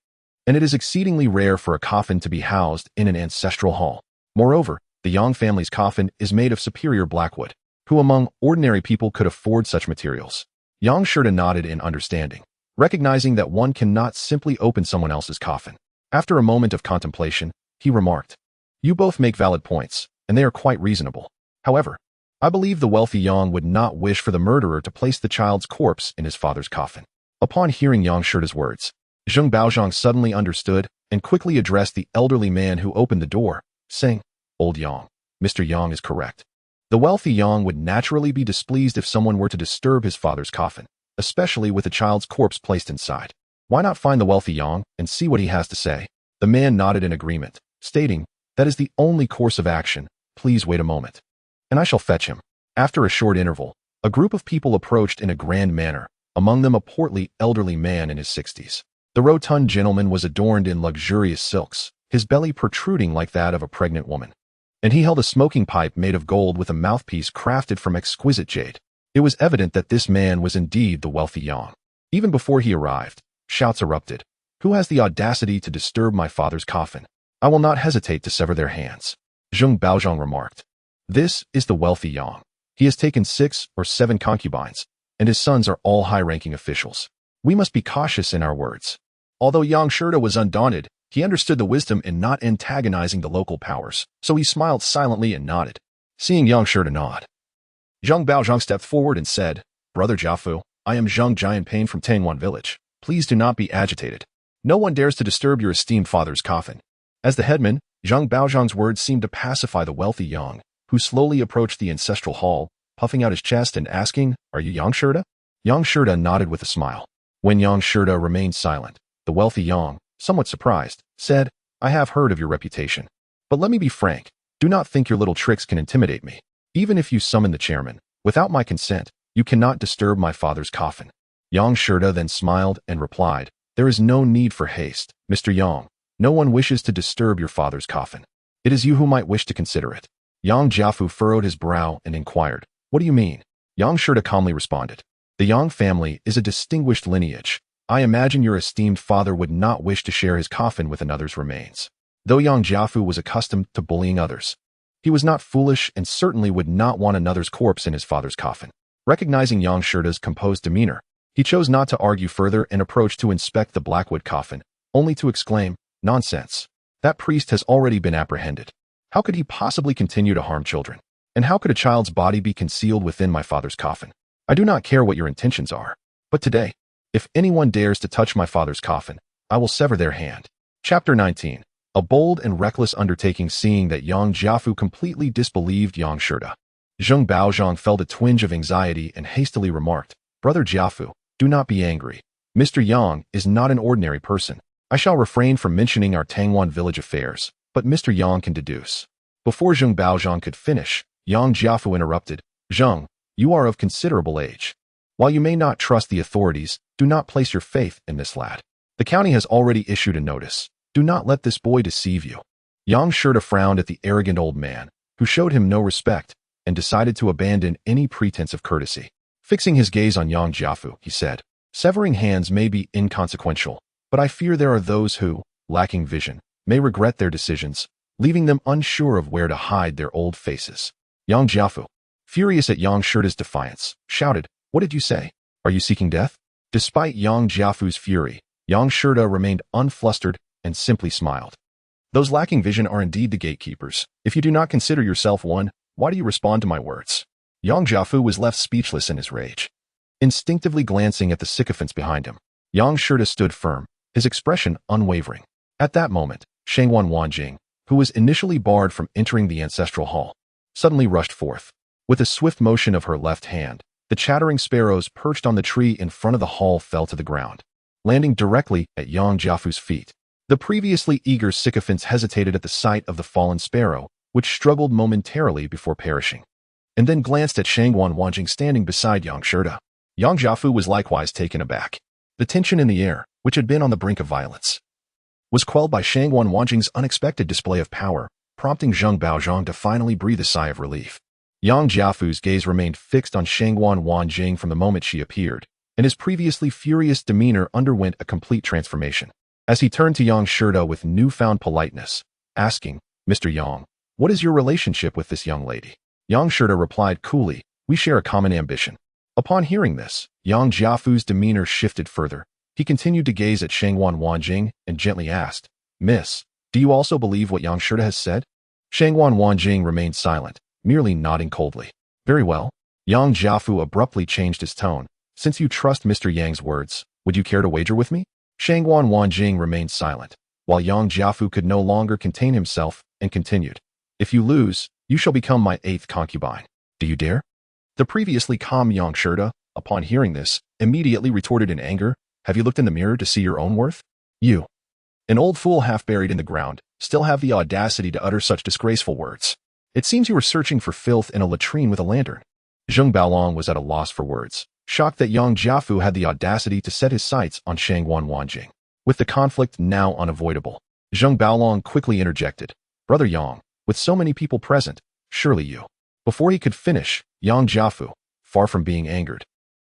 S1: and it is exceedingly rare for a coffin to be housed in an ancestral hall. Moreover, the Yang family's coffin is made of superior blackwood. Who among ordinary people could afford such materials?" Yang Shida nodded in understanding, recognizing that one cannot simply open someone else's coffin. After a moment of contemplation, he remarked, "You both make valid points, and they are quite reasonable. However, I believe the wealthy Yang would not wish for the murderer to place the child's corpse in his father's coffin." Upon hearing Yang Shida's words, Zheng Baozhang suddenly understood and quickly addressed the elderly man who opened the door, saying, "Old Yang, Mr. Yang is correct. The wealthy Yang would naturally be displeased if someone were to disturb his father's coffin, especially with the child's corpse placed inside. Why not find the wealthy Yang and see what he has to say?" The man nodded in agreement, stating, "That is the only course of action. Please wait a moment, and I shall fetch him." After a short interval, a group of people approached in a grand manner, among them a portly elderly man in his 60s. The rotund gentleman was adorned in luxurious silks, his belly protruding like that of a pregnant woman, and he held a smoking pipe made of gold with a mouthpiece crafted from exquisite jade. It was evident that this man was indeed the wealthy Yang. Even before he arrived, shouts erupted. "Who has the audacity to disturb my father's coffin? I will not hesitate to sever their hands." Zheng Baozhang remarked, "This is the wealthy Yang. He has taken 6 or 7 concubines, and his sons are all high-ranking officials. We must be cautious in our words." Although Yang Shida was undaunted, he understood the wisdom in not antagonizing the local powers, so he smiled silently and nodded. Seeing Yang Shida nod, Zheng Baozhang stepped forward and said, "Brother Jiafu, I am Zheng Jianpain from Tangwan village. Please do not be agitated. No one dares to disturb your esteemed father's coffin." As the headman, Zheng Baozhang's words seemed to pacify the wealthy Yang, who slowly approached the ancestral hall, puffing out his chest and asking, "Are you Yang Shida?" Yang Shida nodded with a smile. When Yang Shida remained silent, the wealthy Yang, somewhat surprised, said, "I have heard of your reputation. But let me be frank, do not think your little tricks can intimidate me. Even if you summon the chairman, without my consent, you cannot disturb my father's coffin." Yang Shida then smiled and replied, "There is no need for haste, Mr. Yang. No one wishes to disturb your father's coffin. It is you who might wish to consider it." Yang Jiafu furrowed his brow and inquired, "What do you mean?" Yang Shida calmly responded, "The Yang family is a distinguished lineage. I imagine your esteemed father would not wish to share his coffin with another's remains." Though Yang Jiafu was accustomed to bullying others, he was not foolish and certainly would not want another's corpse in his father's coffin. Recognizing Yang Shida's composed demeanor, he chose not to argue further and approached to inspect the blackwood coffin, only to exclaim, "Nonsense! That priest has already been apprehended. How could he possibly continue to harm children? And how could a child's body be concealed within my father's coffin? I do not care what your intentions are, but today, if anyone dares to touch my father's coffin, I will sever their hand." Chapter 19. A bold and reckless undertaking. Seeing that Yang Jiafu completely disbelieved Yang Shida, Zheng Baozhang felt a twinge of anxiety and hastily remarked, "Brother Jiafu, do not be angry. Mr. Yang is not an ordinary person. I shall refrain from mentioning our Tangwan village affairs, but Mr. Yang can deduce." Before Zheng Baozhang could finish, Yang Jiafu interrupted, "Zheng, you are of considerable age. While you may not trust the authorities, do not place your faith in this lad. The county has already issued a notice. Do not let this boy deceive you." Yang Shida frowned at the arrogant old man, who showed him no respect, and decided to abandon any pretense of courtesy. Fixing his gaze on Yang Jiafu, he said, Severing hands may be inconsequential, but I fear there are those who, lacking vision, may regret their decisions, leaving them unsure of where to hide their old faces. Yang Jiafu, furious at Yang Shirda's defiance, shouted, "What did you say? Are you seeking death?" Despite Yang Jiafu's fury, Yang Shirda remained unflustered and simply smiled. Those lacking vision are indeed the gatekeepers. If you do not consider yourself one, why do you respond to my words? Yang Jiafu was left speechless in his rage. Instinctively glancing at the sycophants behind him, Yang Shirda stood firm, his expression unwavering. At that moment, Shangwan Wanjing, who was initially barred from entering the ancestral hall, suddenly rushed forth. With a swift motion of her left hand, the chattering sparrows perched on the tree in front of the hall fell to the ground, landing directly at Yang Jiafu's feet. The previously eager sycophants hesitated at the sight of the fallen sparrow, which struggled momentarily before perishing, and then glanced at Shangwan Wanjing standing beside Yang Shirda. Yang Jiafu was likewise taken aback. The tension in the air, which had been on the brink of violence, was quelled by Shangwan Wanjing's unexpected display of power, prompting Zheng Baozhang to finally breathe a sigh of relief. Yang Jiafu's gaze remained fixed on Shangwan Wanjing from the moment she appeared, and his previously furious demeanor underwent a complete transformation. As he turned to Yang Shirda with newfound politeness, asking, "Mr. Yang, what is your relationship with this young lady?" Yang Shirda replied coolly, "We share a common ambition." Upon hearing this, Yang Jiafu's demeanor shifted further. He continued to gaze at Shangwan Wanjing and gently asked, "Miss, do you also believe what Yang Shirda has said?" Shangwan Wanjing remained silent, merely nodding coldly. "Very well." Yang Jiafu abruptly changed his tone. "Since you trust Mr. Yang's words, would you care to wager with me?" Shangwan Wanjing remained silent, while Yang Jiafu could no longer contain himself and continued, "If you lose, you shall become my 8th concubine. Do you dare?" The previously calm Yang Shirda, upon hearing this, immediately retorted in anger, "Have you looked in the mirror to see your own worth? You, an old fool half buried in the ground, still have the audacity to utter such disgraceful words. It seems you were searching for filth in a latrine with a lantern." Zheng Baolong was at a loss for words, shocked that Yang Jiafu had the audacity to set his sights on Shangwan Wanjing. With the conflict now unavoidable, Zheng Baolong quickly interjected, "Brother Yang, with so many people present, surely you..." Before he could finish, Yang Jiafu, far from being angered,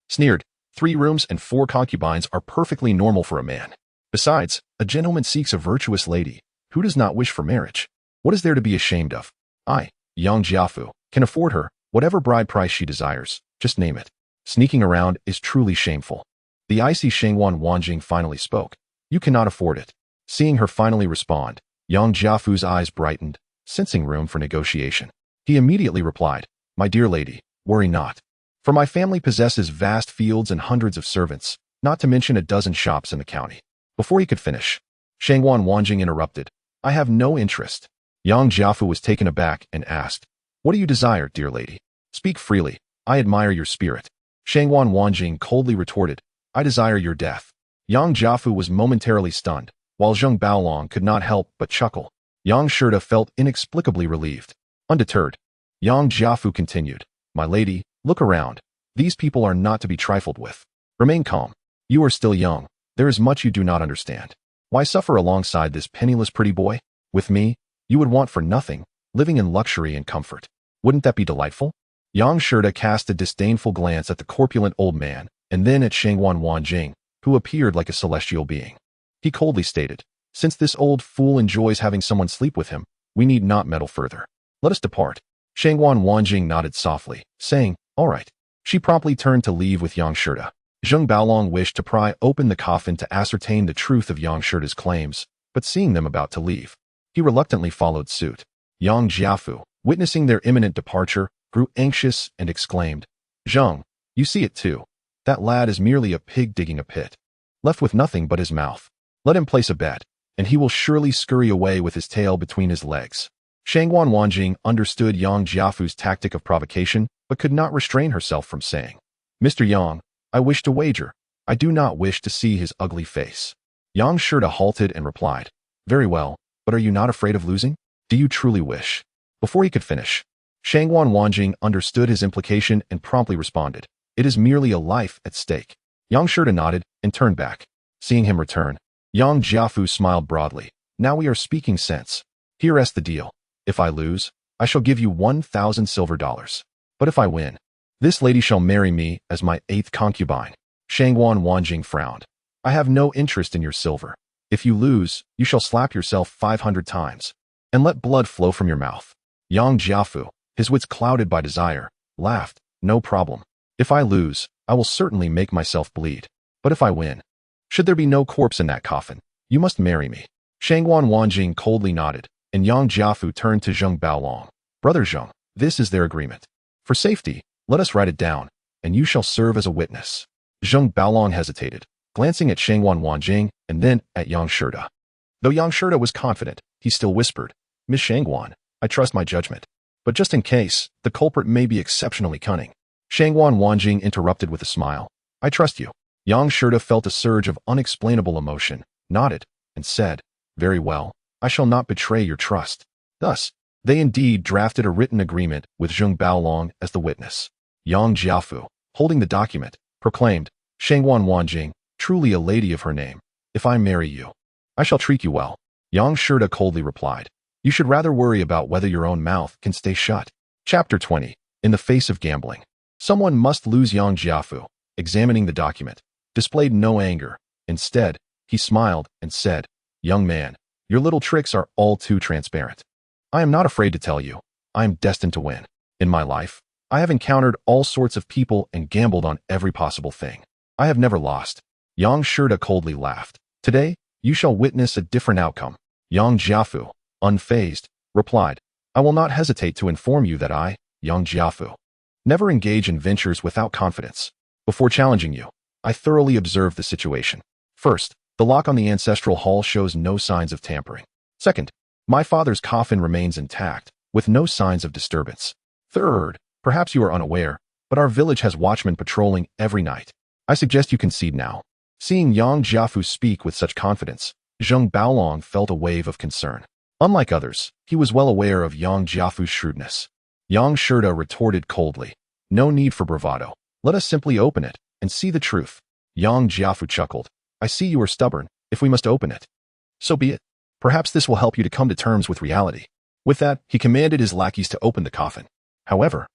S1: sneered, 3 rooms and 4 concubines are perfectly normal for a man. Besides, a gentleman seeks a virtuous lady. Who does not wish for marriage? What is there to be ashamed of? I, Yang Jiafu, can afford her, whatever bride price she desires. Just name it. Sneaking around is truly shameful." The icy Shangwan Wanjing finally spoke. "You cannot afford it." Seeing her finally respond, Yang Jiafu's eyes brightened, sensing room for negotiation. He immediately replied, "My dear lady, worry not. For my family possesses vast fields and hundreds of servants, not to mention a dozen shops in the county." Before he could finish, Shangwan Wanjing interrupted, "I have no interest." Yang Jiafu was taken aback and asked, "What do you desire, dear lady? Speak freely. I admire your spirit." Shangwan Wanjing coldly retorted, "I desire your death." Yang Jiafu was momentarily stunned, while Zheng Baolong could not help but chuckle. Yang Shirda felt inexplicably relieved. Undeterred, Yang Jiafu continued, "My lady, look around. These people are not to be trifled with. Remain calm. You are still young. There is much you do not understand. Why suffer alongside this penniless pretty boy? With me, you would want for nothing, living in luxury and comfort. Wouldn't that be delightful?" Yang Shirda cast a disdainful glance at the corpulent old man, and then at Shangwan Wanjing, who appeared like a celestial being. He coldly stated, "Since this old fool enjoys having someone sleep with him, we need not meddle further. Let us depart." Shangwan Wanjing nodded softly, saying, "All right." She promptly turned to leave with Yang Shirda. Zheng Baolong wished to pry open the coffin to ascertain the truth of Yang Shirda's claims, but seeing them about to leave, he reluctantly followed suit. Yang Jiafu, witnessing their imminent departure, grew anxious and exclaimed, "Zheng, you see it too. That lad is merely a pig digging a pit, left with nothing but his mouth. Let him place a bet, and he will surely scurry away with his tail between his legs." Shangwan Wanjing understood Yang Jiafu's tactic of provocation, but could not restrain herself from saying, "Mr. Yang, I wish to wager. I do not wish to see his ugly face." Yang Shirda halted and replied, "Very well, but are you not afraid of losing? Do you truly wish?" Before he could finish, Shangwan Wanjing understood his implication and promptly responded, "It is merely a life at stake." Yang Shirda nodded and turned back. Seeing him return, Yang Jiafu smiled broadly. "Now we are speaking sense. Here is the deal. If I lose, I shall give you 1,000 silver dollars. But if I win, this lady shall marry me as my 8th concubine." Shangguan Wanjing frowned. I have no interest in your silver. If you lose, you shall slap yourself 500 times, and let blood flow from your mouth. Yang Jiafu, his wits clouded by desire, laughed. No problem. If I lose, I will certainly make myself bleed. But if I win, should there be no corpse in that coffin, you must marry me. Shangguan Wanjing coldly nodded, and Yang Jiafu turned to Zheng Baolong. Brother Zheng, this is their agreement. For safety, let us write it down, and you shall serve as a witness. Zheng Baolong hesitated, glancing at Shangguan Wanjing and then at Yang Shida. Though Yang Shida was confident, he still whispered, Miss Shangguan, I trust my judgment. But just in case, the culprit may be exceptionally cunning. Shangguan Wanjing interrupted with a smile. I trust you. Yang Shida felt a surge of unexplainable emotion, nodded, and said, Very well, I shall not betray your trust. Thus, they indeed drafted a written agreement with Zheng Baolong as the witness. Yang Jiafu, holding the document, proclaimed, Shangguan Wanjing, truly a lady of her name. If I marry you, I shall treat you well. Yang Shida coldly replied, You should rather worry about whether your own mouth can stay shut. Chapter 20. In the face of gambling. Someone must lose. Yang Jiafu, examining the document, displayed no anger. Instead, he smiled and said, Young man, your little tricks are all too transparent. I am not afraid to tell you, I am destined to win. In my life, I have encountered all sorts of people and gambled on every possible thing. I have never lost. Yang Shida coldly laughed. Today, you shall witness a different outcome. Yang Jiafu, unfazed, replied, I will not hesitate to inform you that I, Yang Jiafu, never engage in ventures without confidence. Before challenging you, I thoroughly observed the situation. First, the lock on the ancestral hall shows no signs of tampering. Second, my father's coffin remains intact, with no signs of disturbance. Third, perhaps you are unaware, but our village has watchmen patrolling every night. I suggest you concede now. Seeing Yang Jiafu speak with such confidence, Zheng Baolong felt a wave of concern. Unlike others, he was well aware of Yang Jiafu's shrewdness. Yang Shida retorted coldly, No need for bravado. Let us simply open it and see the truth. Yang Jiafu chuckled. I see you are stubborn. If we must open it, so be it. Perhaps this will help you to come to terms with reality. With that, he commanded his lackeys to open the coffin. However,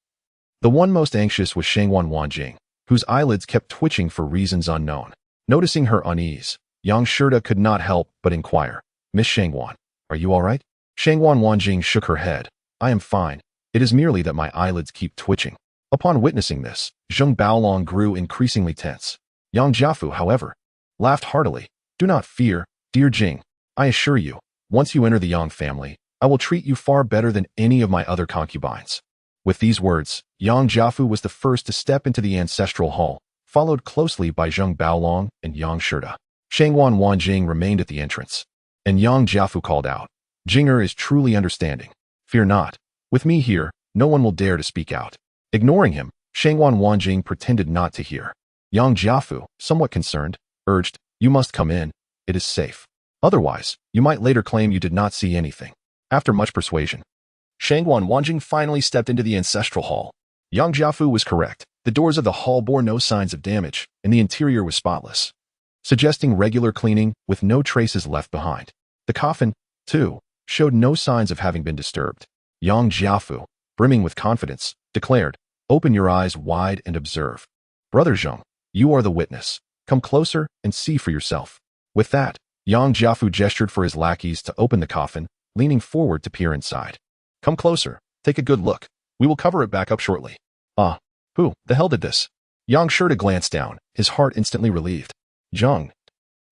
S1: the one most anxious was Shangguan Wanjing, whose eyelids kept twitching for reasons unknown. Noticing her unease, Yang Shida could not help but inquire, Miss Shangguan, are you all right? Shangguan Wanjing shook her head. I am fine. It is merely that my eyelids keep twitching. Upon witnessing this, Zheng Baolong grew increasingly tense. Yang Jiafu, however, laughed heartily. Do not fear, dear Jing. I assure you, once you enter the Yang family, I will treat you far better than any of my other concubines. With these words, Yang Jiafu was the first to step into the ancestral hall, followed closely by Zheng Baolong and Yang Shida. Shangguan Wanjing remained at the entrance, and Yang Jiafu called out, Jinger is truly understanding. Fear not. With me here, no one will dare to speak out. Ignoring him, Shangguan Wanjing pretended not to hear. Yang Jiafu, somewhat concerned, urged, You must come in. It is safe. Otherwise, you might later claim you did not see anything. After much persuasion, Shangguan Wanjing finally stepped into the ancestral hall. Yang Jiafu was correct. The doors of the hall bore no signs of damage, and the interior was spotless, suggesting regular cleaning with no traces left behind. The coffin, too, showed no signs of having been disturbed. Yang Jiafu, brimming with confidence, declared, Open your eyes wide and observe. Brother Zheng, you are the witness. Come closer and see for yourself. With that, Yang Jiafu gestured for his lackeys to open the coffin, leaning forward to peer inside. Come closer, take a good look. We will cover it back up shortly. Who the hell did this? Yang Shida glanced down, his heart instantly relieved. Zheng,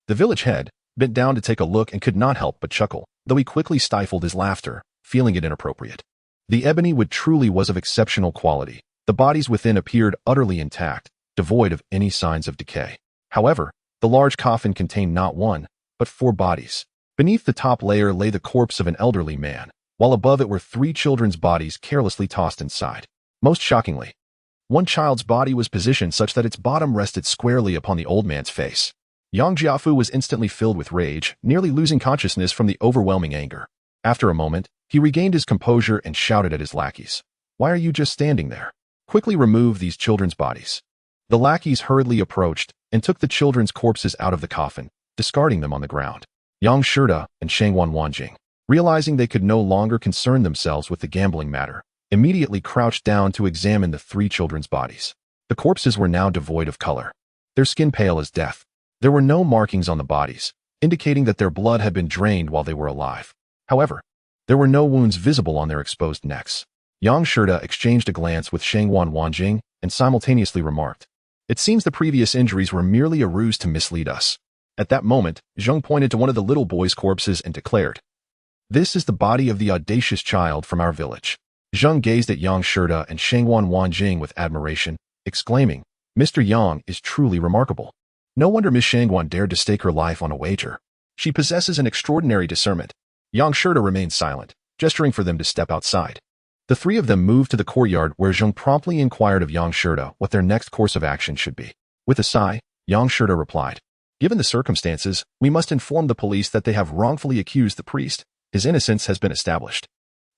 S1: the village head, bent down to take a look and could not help but chuckle, though he quickly stifled his laughter, feeling it inappropriate. The ebony wood truly was of exceptional quality. The bodies within appeared utterly intact, devoid of any signs of decay. However, the large coffin contained not one, but 4 bodies. Beneath the top layer lay the corpse of an elderly man, while above it were 3 children's bodies carelessly tossed inside. Most shockingly, one child's body was positioned such that its bottom rested squarely upon the old man's face. Yang Jiafu was instantly filled with rage, nearly losing consciousness from the overwhelming anger. After a moment, he regained his composure and shouted at his lackeys, Why are you just standing there? Quickly remove these children's bodies. The lackeys hurriedly approached and took the children's corpses out of the coffin, discarding them on the ground. Yang Shida and Shangguan Wanjing, realizing they could no longer concern themselves with the gambling matter, immediately crouched down to examine the 3 children's bodies. The corpses were now devoid of color. their skin pale as death. There were no markings on the bodies, indicating that their blood had been drained while they were alive. However, there were no wounds visible on their exposed necks. Yang Shida exchanged a glance with Shangwan Wanjing and simultaneously remarked, "It seems the previous injuries were merely a ruse to mislead us." At that moment, Zheng pointed to one of the little boy's corpses and declared, "This is the body of the audacious child from our village." Zheng gazed at Yang Shida and Shangwan Wanjing with admiration, exclaiming, "Mr. Yang is truly remarkable. No wonder Miss Shangwan dared to stake her life on a wager. She possesses an extraordinary discernment." Yang Shida remained silent, gesturing for them to step outside. The three of them moved to the courtyard where Zheng promptly inquired of Yang Shida what their next course of action should be. With a sigh, Yang Shida replied, "Given the circumstances, we must inform the police that they have wrongfully accused the priest. His innocence has been established.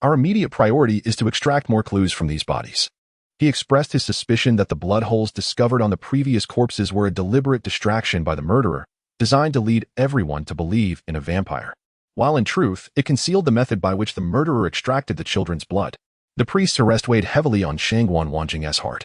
S1: Our immediate priority is to extract more clues from these bodies." He expressed his suspicion that the blood holes discovered on the previous corpses were a deliberate distraction by the murderer, designed to lead everyone to believe in a vampire, while in truth, it concealed the method by which the murderer extracted the children's blood. The priest's arrest weighed heavily on Shangwan Wanjing's heart.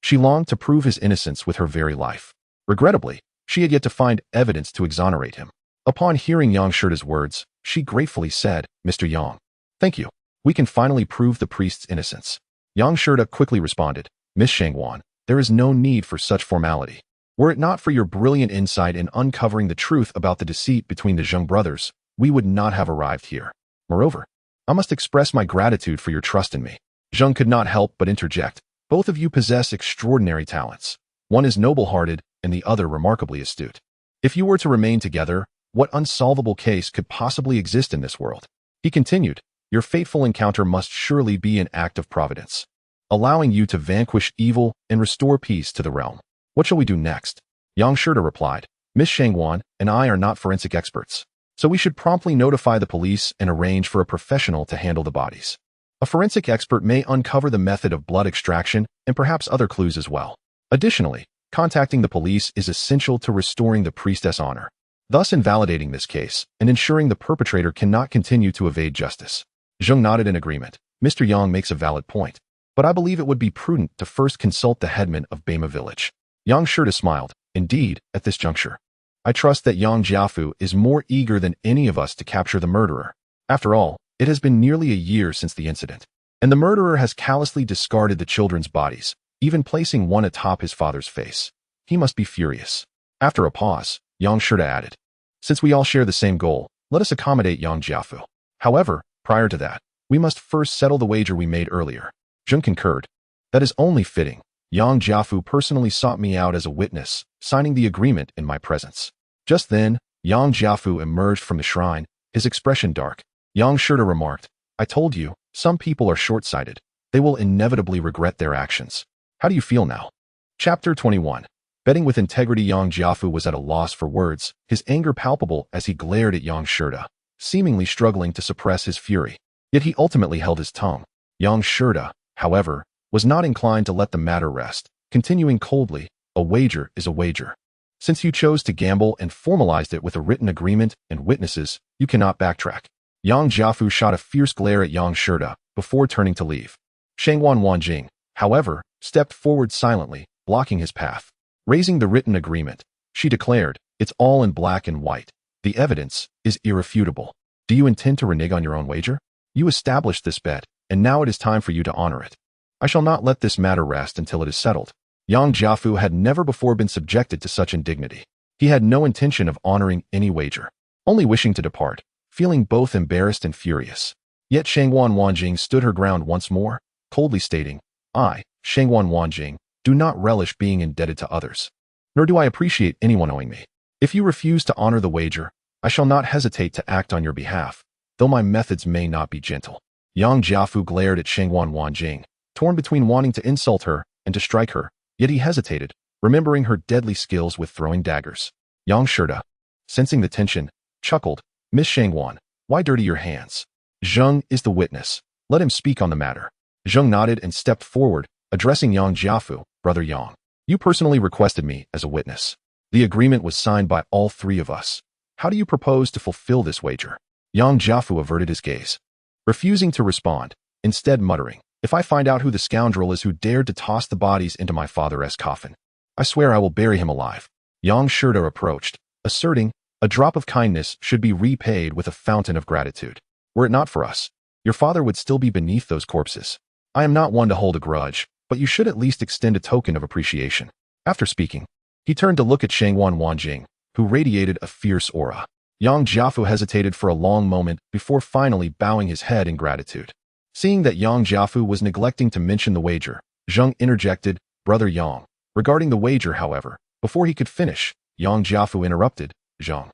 S1: She longed to prove his innocence with her very life. Regrettably, she had yet to find evidence to exonerate him. Upon hearing Yang Shida's words, she gratefully said, "Mr. Yang, thank you. We can finally prove the priest's innocence." Yang Shida quickly responded, "Miss Shangwan, there is no need for such formality. Were it not for your brilliant insight in uncovering the truth about the deceit between the Zheng brothers, we would not have arrived here. Moreover, I must express my gratitude for your trust in me." Zheng could not help but interject, "Both of you possess extraordinary talents. One is noble-hearted and the other remarkably astute. If you were to remain together, what unsolvable case could possibly exist in this world?" He continued, "Your fateful encounter must surely be an act of providence, allowing you to vanquish evil and restore peace to the realm. What shall we do next?" Yang Shida replied, "Miss Shangwan and I are not forensic experts, so we should promptly notify the police and arrange for a professional to handle the bodies. A forensic expert may uncover the method of blood extraction and perhaps other clues as well. Additionally, contacting the police is essential to restoring the priestess' honor, thus invalidating this case and ensuring the perpetrator cannot continue to evade justice." Zheng nodded in agreement. "Mr. Yang makes a valid point, but I believe it would be prudent to first consult the headman of Bema village." Yang Shida smiled. "Indeed, at this juncture, I trust that Yang Jiafu is more eager than any of us to capture the murderer. After all, it has been nearly a year since the incident, and the murderer has callously discarded the children's bodies, even placing one atop his father's face. He must be furious." After a pause, Yang Shida added, "Since we all share the same goal, let us accommodate Yang Jiafu. However, prior to that, we must first settle the wager we made earlier." Zheng concurred. "That is only fitting. Yang Jiafu personally sought me out as a witness, signing the agreement in my presence." Just then, Yang Jiafu emerged from the shrine, his expression dark. Yang Shida remarked, "I told you, some people are short-sighted. They will inevitably regret their actions. How do you feel now?" Chapter 21. Betting with integrity. Yang Jiafu was at a loss for words, his anger palpable as he glared at Yang Shida, seemingly struggling to suppress his fury. Yet he ultimately held his tongue. Yang Shida, however, was not inclined to let the matter rest, continuing coldly, "A wager is a wager. Since you chose to gamble and formalized it with a written agreement and witnesses, you cannot backtrack." Yang Jiafu shot a fierce glare at Yang Shida before turning to leave. Shangwan Wanjing, however, stepped forward silently, blocking his path. Raising the written agreement, she declared, "It's all in black and white. The evidence is irrefutable. Do you intend to renege on your own wager? You established this bet, and now it is time for you to honor it. I shall not let this matter rest until it is settled." Yang Jiafu had never before been subjected to such indignity. He had no intention of honoring any wager, only wishing to depart, feeling both embarrassed and furious. Yet Shangwan Wanjing stood her ground once more, coldly stating, "I, Shangwan Wanjing, do not relish being indebted to others, nor do I appreciate anyone owing me. If you refuse to honor the wager, I shall not hesitate to act on your behalf, though my methods may not be gentle." Yang Jiafu glared at Shangwan Wanjing, torn between wanting to insult her and to strike her, yet he hesitated, remembering her deadly skills with throwing daggers. Yang Shida, sensing the tension, chuckled, "Miss Shangwan, why dirty your hands? Zheng is the witness. Let him speak on the matter." Zheng nodded and stepped forward, addressing Yang Jiafu, "Brother Yang, you personally requested me as a witness. The agreement was signed by all three of us. How do you propose to fulfill this wager?" Yang Jiafu averted his gaze, refusing to respond, instead muttering, "If I find out who the scoundrel is who dared to toss the bodies into my father's coffin, I swear I will bury him alive. Yang Shurda approached, asserting, a drop of kindness should be repaid with a fountain of gratitude. Were it not for us, your father would still be beneath those corpses. I am not one to hold a grudge, but you should at least extend a token of appreciation. After speaking, he turned to look at Shangwan Wanjing, who radiated a fierce aura. Yang Jiafu hesitated for a long moment before finally bowing his head in gratitude. Seeing that Yang Jiafu was neglecting to mention the wager, Zheng interjected, Brother Yang. Regarding the wager, however, before he could finish, Yang Jiafu interrupted, Zheng.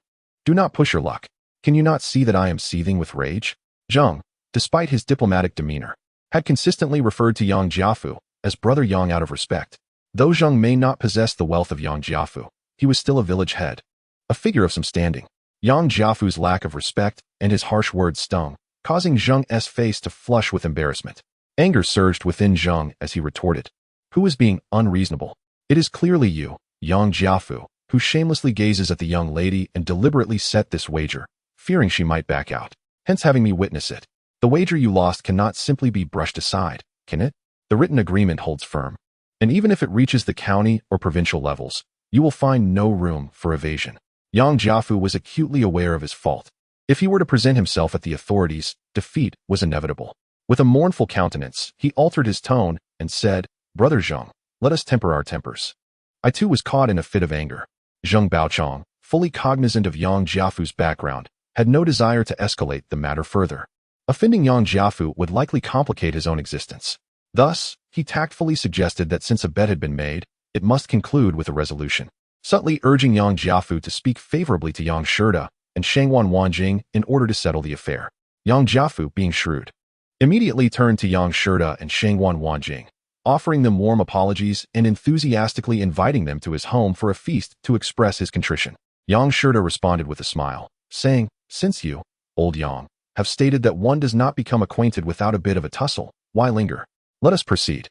S1: Do not push your luck. Can you not see that I am seething with rage? Zheng, despite his diplomatic demeanor, had consistently referred to Yang Jiafu as Brother Yang out of respect. Though Zheng may not possess the wealth of Yang Jiafu, he was still a village head, a figure of some standing. Yang Jiafu's lack of respect and his harsh words stung, causing Zheng's face to flush with embarrassment. Anger surged within Zheng as he retorted, Who is being unreasonable? It is clearly you, Yang Jiafu, who shamelessly gazes at the young lady and deliberately set this wager, fearing she might back out, hence having me witness it. The wager you lost cannot simply be brushed aside, can it? The written agreement holds firm, and even if it reaches the county or provincial levels, you will find no room for evasion. Yang Jiafu was acutely aware of his fault. If he were to present himself at the authorities, defeat was inevitable. With a mournful countenance, he altered his tone and said, Brother Zheng, let us temper our tempers. I too was caught in a fit of anger. Zheng Baochong, fully cognizant of Yang Jiafu's background, had no desire to escalate the matter further. Offending Yang Jiafu would likely complicate his own existence. Thus, he tactfully suggested that since a bet had been made, it must conclude with a resolution, subtly urging Yang Jiafu to speak favorably to Yang Shurda and Shangwan Wanjing in order to settle the affair. Yang Jiafu, being shrewd, immediately turned to Yang Shurda and Shangwan Wanjing, offering them warm apologies and enthusiastically inviting them to his home for a feast to express his contrition. Yang Shurda responded with a smile, saying, Since you, old Yang, have stated that one does not become acquainted without a bit of a tussle, why linger? Let us proceed.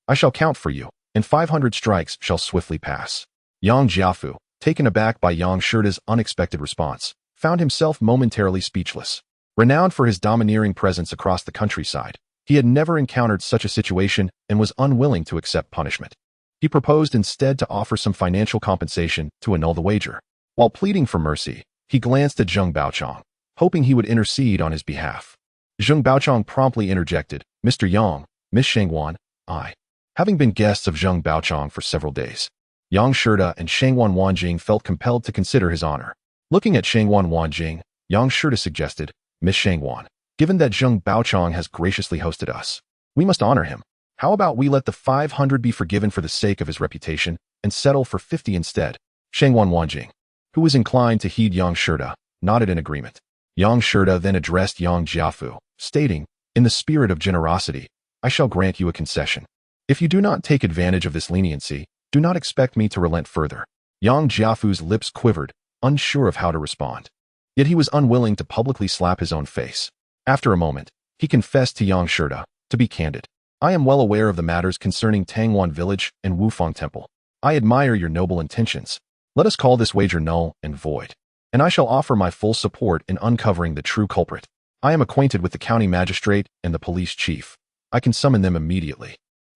S1: I shall count for you, and 500 strikes shall swiftly pass. Yang Jiafu, taken aback by Yang Shurda's unexpected response, found himself momentarily speechless. Renowned for his domineering presence across the countryside, he had never encountered such a situation and was unwilling to accept punishment. He proposed instead to offer some financial compensation to annul the wager. While pleading for mercy, he glanced at Zheng Baochong, hoping he would intercede on his behalf. Zheng Baochong promptly interjected, Mr. Yang, Miss Shangwan, having been guests of Zheng Baochong for several days, Yang Shurda and Shangwan Wanjing felt compelled to consider his honor. Looking at Shangwan Wanjing, Yang Shurda suggested, Miss Shangwan, given that Zheng Baochong has graciously hosted us, we must honor him. How about we let the 500 be forgiven for the sake of his reputation and settle for 50 instead? Shangwan Wanjing, who was inclined to heed Yang Shurda, nodded in agreement. Yang Shurda then addressed Yang Jiafu, stating, In the spirit of generosity, I shall grant you a concession. If you do not take advantage of this leniency, do not expect me to relent further. Yang Jiafu's lips quivered, unsure of how to respond. Yet he was unwilling to publicly slap his own face. After a moment, he confessed to Yang Shurda, to be candid, I am well aware of the matters concerning Tangwan Village and Wufang Temple. I admire your noble intentions. Let us call this wager null and void, and I shall offer my full support in uncovering the true culprit. I am acquainted with the county magistrate and the police chief. I can summon them immediately.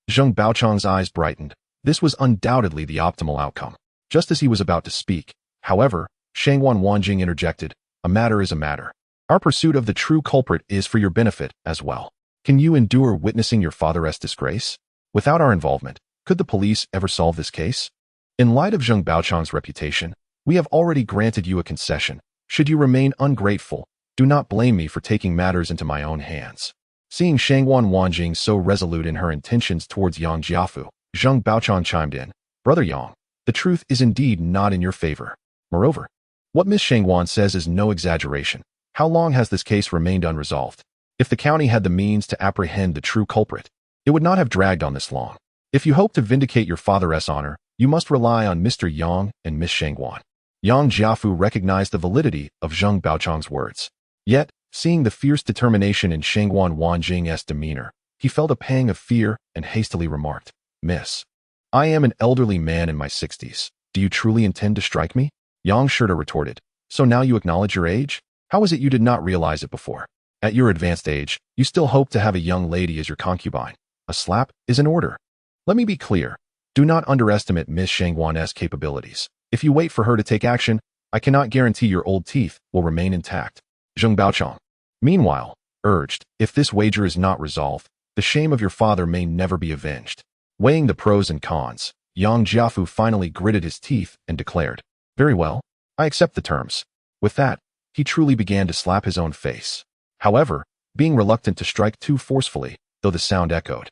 S1: Zheng Baochong's eyes brightened. This was undoubtedly the optimal outcome. Just as he was about to speak, however, Shangwan Wanjing interjected, A matter is a matter. Our pursuit of the true culprit is for your benefit as well. Can you endure witnessing your father's disgrace? Without our involvement, could the police ever solve this case? In light of Zheng Baochong's reputation, we have already granted you a concession. Should you remain ungrateful, do not blame me for taking matters into my own hands. Seeing Shangwan Wanjing so resolute in her intentions towards Yang Jiafu, Zheng Baochong chimed in, Brother Yang, the truth is indeed not in your favor. Moreover, what Miss Shangwan says is no exaggeration. How long has this case remained unresolved? If the county had the means to apprehend the true culprit, it would not have dragged on this long. If you hope to vindicate your father's honor, you must rely on Mr. Yang and Miss Shangwan. Yang Jiafu recognized the validity of Zheng Baochong's words. Yet, seeing the fierce determination in Shangwan Wanjing's demeanor, he felt a pang of fear and hastily remarked, Miss, I am an elderly man in my 60s. Do you truly intend to strike me? Yang Shurda retorted, So now you acknowledge your age? How is it you did not realize it before? At your advanced age, you still hope to have a young lady as your concubine. A slap is in order. Let me be clear. Do not underestimate Miss Shangwan's capabilities. If you wait for her to take action, I cannot guarantee your old teeth will remain intact. Zheng Baochang, meanwhile, urged, if this wager is not resolved, the shame of your father may never be avenged. Weighing the pros and cons, Yang Jiafu finally gritted his teeth and declared, very well, I accept the terms. With that, he truly began to slap his own face. However, being reluctant to strike too forcefully, though the sound echoed.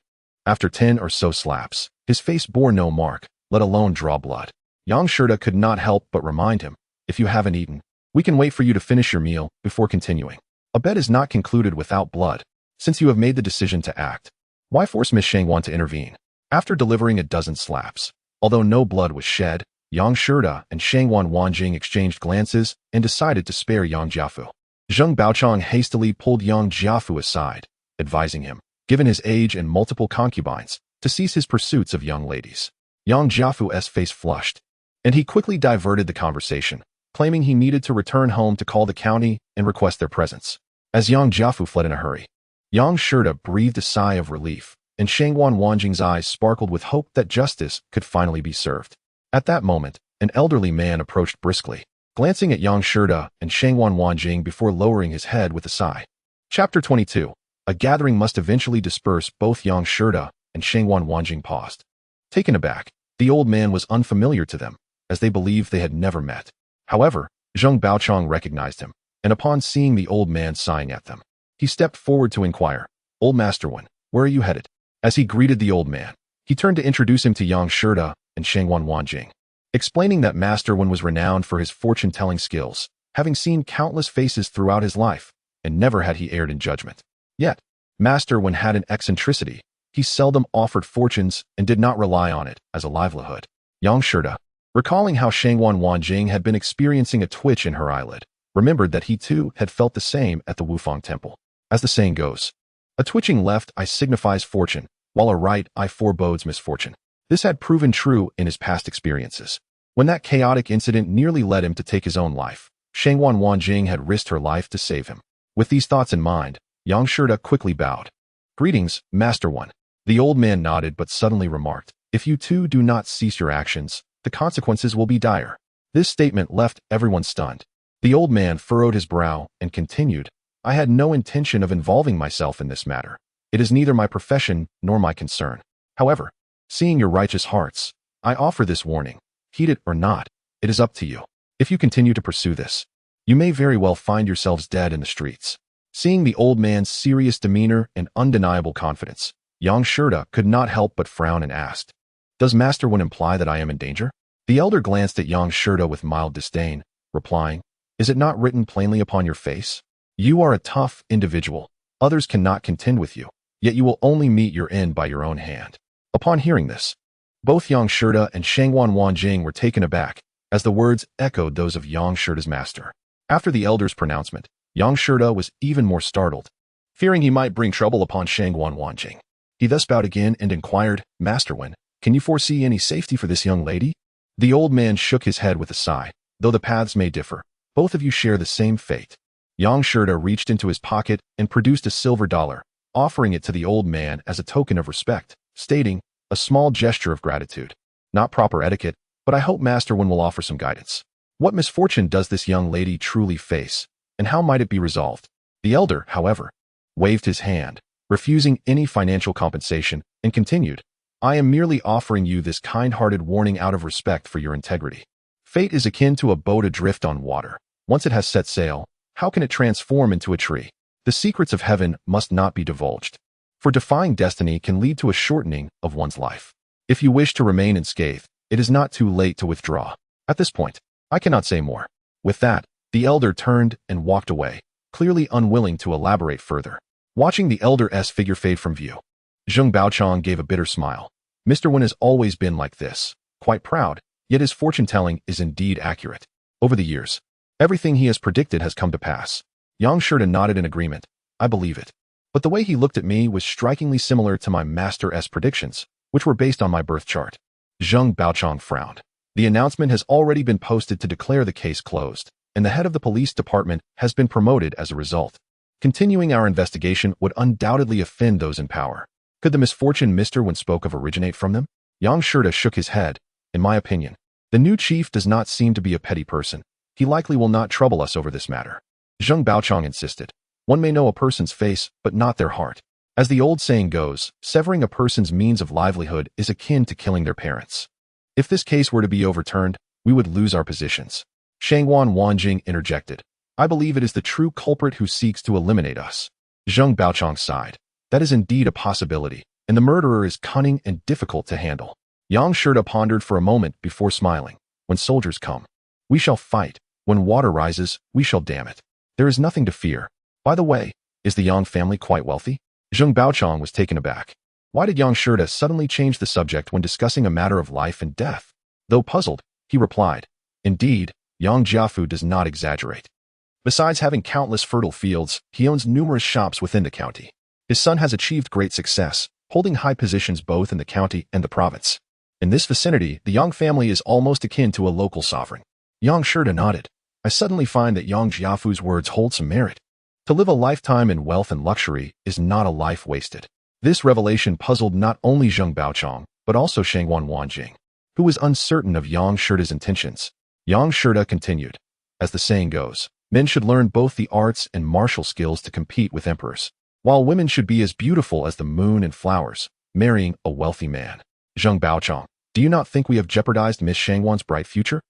S1: After 10 or so slaps, his face bore no mark, let alone draw blood. Yang Shirda could not help but remind him, if you haven't eaten, we can wait for you to finish your meal before continuing. A bet is not concluded without blood. Since you have made the decision to act, why force Miss Shangwan to intervene? After delivering a dozen slaps, although no blood was shed, Yang Shirda and Shangwan Wanjing exchanged glances and decided to spare Yang Jiafu. Zheng Baochang hastily pulled Yang Jiafu aside, advising him, given his age and multiple concubines, to cease his pursuits of young ladies. Yang Jiafu's face flushed, and he quickly diverted the conversation, claiming he needed to return home to call the county and request their presence. As Yang Jiafu fled in a hurry, Yang Shirda breathed a sigh of relief, and Shangwan Wanjing's eyes sparkled with hope that justice could finally be served. At that moment, an elderly man approached briskly, glancing at Yang Shirda and Shangwan Wanjing before lowering his head with a sigh. Chapter 22. A gathering must eventually disperse. Both Yang Shirda and Shangwan Wanjing paused. Taken aback, the old man was unfamiliar to them, as they believed they had never met. However, Zheng Baochang recognized him, and upon seeing the old man sighing at them, he stepped forward to inquire, Old Master Wen, where are you headed? As he greeted the old man, he turned to introduce him to Yang Shirda and Shangwan Wanjing, explaining that Master Wen was renowned for his fortune-telling skills, having seen countless faces throughout his life, and never had he erred in judgment. Yet, Master Wen had an eccentricity. He seldom offered fortunes and did not rely on it as a livelihood. Yang Shirda, recalling how Shangwan Wanjing had been experiencing a twitch in her eyelid, remembered that he too had felt the same at the Wufang Temple. As the saying goes, a twitching left eye signifies fortune, while a right eye forebodes misfortune. This had proven true in his past experiences. When that chaotic incident nearly led him to take his own life, Shangwan Wanjing had risked her life to save him. With these thoughts in mind, Yang Shirda quickly bowed. Greetings, Master Wen. The old man nodded but suddenly remarked, if you two do not cease your actions, the consequences will be dire. This statement left everyone stunned. The old man furrowed his brow and continued, I had no intention of involving myself in this matter. It is neither my profession nor my concern. However, seeing your righteous hearts, I offer this warning. Heed it or not, it is up to you. If you continue to pursue this, you may very well find yourselves dead in the streets. Seeing the old man's serious demeanor and undeniable confidence, Yang Shirda could not help but frown and asked, Does Master Wen imply that I am in danger? The elder glanced at Yang Shirda with mild disdain, replying, Is it not written plainly upon your face? You are a tough individual. Others cannot contend with you, yet you will only meet your end by your own hand. Upon hearing this, both Yang Shirda and Shangwan Wanjing were taken aback, as the words echoed those of Yang Shirda's master. After the elder's pronouncement, Yang Shirda was even more startled, fearing he might bring trouble upon Shangwan Wanjing. He thus bowed again and inquired, Master Wen, can you foresee any safety for this young lady? The old man shook his head with a sigh. Though the paths may differ, both of you share the same fate. Yang Shirda reached into his pocket and produced a silver dollar, offering it to the old man as a token of respect, stating, a small gesture of gratitude. Not proper etiquette, but I hope Master Wen will offer some guidance. What misfortune does this young lady truly face, and how might it be resolved? The elder, however, waved his hand, refusing any financial compensation, and continued, I am merely offering you this kind-hearted warning out of respect for your integrity. Fate is akin to a boat adrift on water. Once it has set sail, how can it transform into a tree? The secrets of heaven must not be divulged, for defying destiny can lead to a shortening of one's life. If you wish to remain unscathed, it is not too late to withdraw. At this point, I cannot say more. With that, the elder turned and walked away, clearly unwilling to elaborate further. Watching the elder's figure fade from view, Zheng Baochang gave a bitter smile. Mr. Wen has always been like this, quite proud, yet his fortune-telling is indeed accurate. Over the years, everything he has predicted has come to pass. Yang Shirda nodded in agreement. I believe it. But the way he looked at me was strikingly similar to my master's predictions, which were based on my birth chart. Zheng Baochang frowned. The announcement has already been posted to declare the case closed, and the head of the police department has been promoted as a result. Continuing our investigation would undoubtedly offend those in power. Could the misfortune Mr. Wen spoke of originate from them? Yang Shirda shook his head. In my opinion, the new chief does not seem to be a petty person. He likely will not trouble us over this matter. Zheng Baochong insisted. One may know a person's face, but not their heart. As the old saying goes, severing a person's means of livelihood is akin to killing their parents. If this case were to be overturned, we would lose our positions. Shangwan Wanjing interjected. I believe it is the true culprit who seeks to eliminate us. Zheng Baochong sighed. That is indeed a possibility, and the murderer is cunning and difficult to handle. Yang Shirda pondered for a moment before smiling. When soldiers come, we shall fight. When water rises, we shall dam it. There is nothing to fear. By the way, is the Yang family quite wealthy? Zheng Baochong was taken aback. Why did Yang Shirda suddenly change the subject when discussing a matter of life and death? Though puzzled, he replied, Indeed, Yang Jiafu does not exaggerate. Besides having countless fertile fields, he owns numerous shops within the county. His son has achieved great success, holding high positions both in the county and the province. In this vicinity, the Yang family is almost akin to a local sovereign. Yang Shirda nodded. I suddenly find that Yang Jiafu's words hold some merit. To live a lifetime in wealth and luxury is not a life wasted. This revelation puzzled not only Zheng Baochong, but also Shangwan Wanjing, who was uncertain of Yang Shirda's intentions. Yang Shirda continued. As the saying goes, men should learn both the arts and martial skills to compete with emperors, while women should be as beautiful as the moon and flowers, marrying a wealthy man. Zheng Baochong, do you not think we have jeopardized Miss Shangwan's bright future?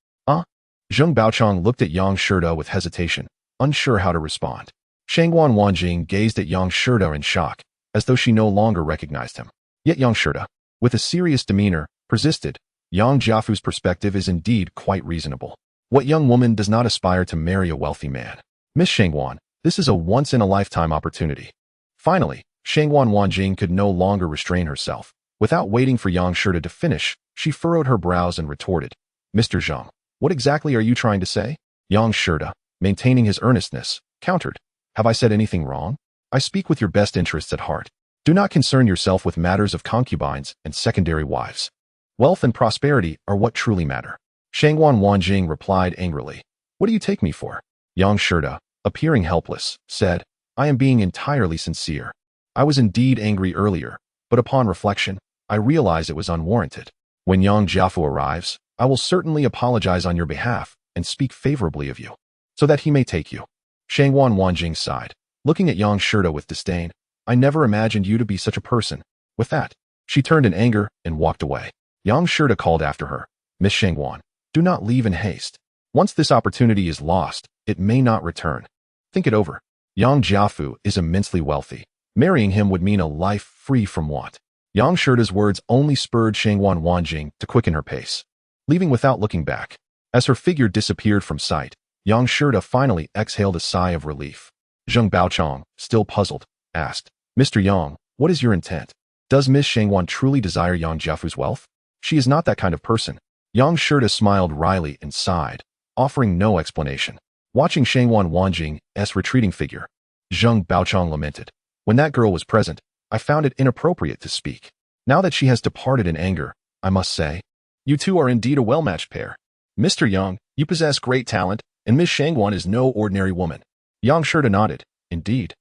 S1: Zheng Baochong looked at Yang Shirda with hesitation, unsure how to respond. Shangwan Wanjing gazed at Yang Shirda in shock, as though she no longer recognized him. Yet Yang Shirda, with a serious demeanor, persisted. Yang Jiafu's perspective is indeed quite reasonable. What young woman does not aspire to marry a wealthy man? Miss Shangwan, this is a once-in-a-lifetime opportunity. Finally, Shangwan Wanjing could no longer restrain herself. Without waiting for Yang Shirda to finish, she furrowed her brows and retorted. Mr. Zheng, what exactly are you trying to say? Yang Shirda, maintaining his earnestness, countered. Have I said anything wrong? I speak with your best interests at heart. Do not concern yourself with matters of concubines and secondary wives. Wealth and prosperity are what truly matter. Shangwan Wanjing replied angrily. What do you take me for? Yang Shirda, appearing helpless, said, I am being entirely sincere. I was indeed angry earlier, but upon reflection, I realize it was unwarranted. When Yang Jiafu arrives, I will certainly apologize on your behalf and speak favorably of you, so that he may take you. Shangwan Wanjing sighed, looking at Yang Shirda with disdain. I never imagined you to be such a person. With that, she turned in anger and walked away. Yang Shirda called after her. Miss Shangwan, do not leave in haste. Once this opportunity is lost, it may not return. Think it over. Yang Jiafu is immensely wealthy. Marrying him would mean a life free from want. Yang Shirda's words only spurred Shangwan Wanjing to quicken her pace, leaving without looking back. As her figure disappeared from sight, Yang Shirda finally exhaled a sigh of relief. Zheng Baochong, still puzzled, asked, Mr. Yang, what is your intent? Does Miss Shangwan truly desire Yang Jiafu's wealth? She is not that kind of person. Yang Shirda smiled wryly and sighed, offering no explanation. Watching Shangwan Wanjing's retreating figure, Zheng Baochong lamented. When that girl was present, I found it inappropriate to speak. Now that she has departed in anger, I must say, you two are indeed a well-matched pair. Mr. Yang, you possess great talent, and Miss Shangwan is no ordinary woman. Yang Shirda nodded. Indeed.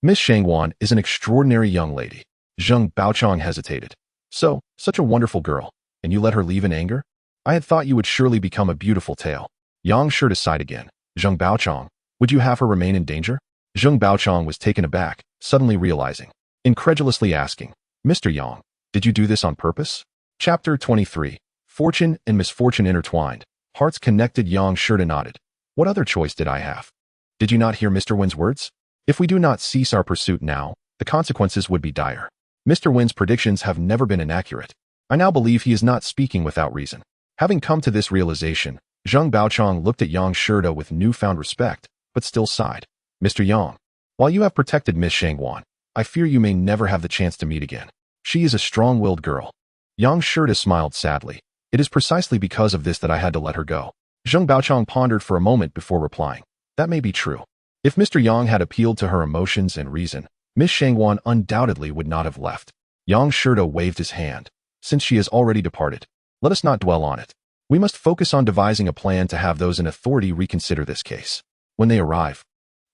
S1: Miss Shangwan is an extraordinary young lady. Zheng Baochong hesitated. So, such a wonderful girl, and you let her leave in anger? I had thought you would surely become a beautiful tale. Yang Shirda sighed again. Zheng Baochong, would you have her remain in danger? Zheng Baochong was taken aback, suddenly realizing, incredulously asking, Mr. Yang, did you do this on purpose? Chapter 23. Fortune and misfortune intertwined. Hearts connected. Yang Shirda nodded. What other choice did I have? Did you not hear Mr. Wen's words? If we do not cease our pursuit now, the consequences would be dire. Mr. Wen's predictions have never been inaccurate. I now believe he is not speaking without reason. Having come to this realization, Zheng Baochong looked at Yang Shirda with newfound respect, but still sighed. Mr. Yang, while you have protected Miss Shangwan, I fear you may never have the chance to meet again. She is a strong-willed girl. Yang Shirda smiled sadly. It is precisely because of this that I had to let her go. Zheng Baochong pondered for a moment before replying. That may be true. If Mr. Yang had appealed to her emotions and reason, Miss Shangwan undoubtedly would not have left. Yang Shirda waved his hand. Since she has already departed, let us not dwell on it. We must focus on devising a plan to have those in authority reconsider this case. When they arrive,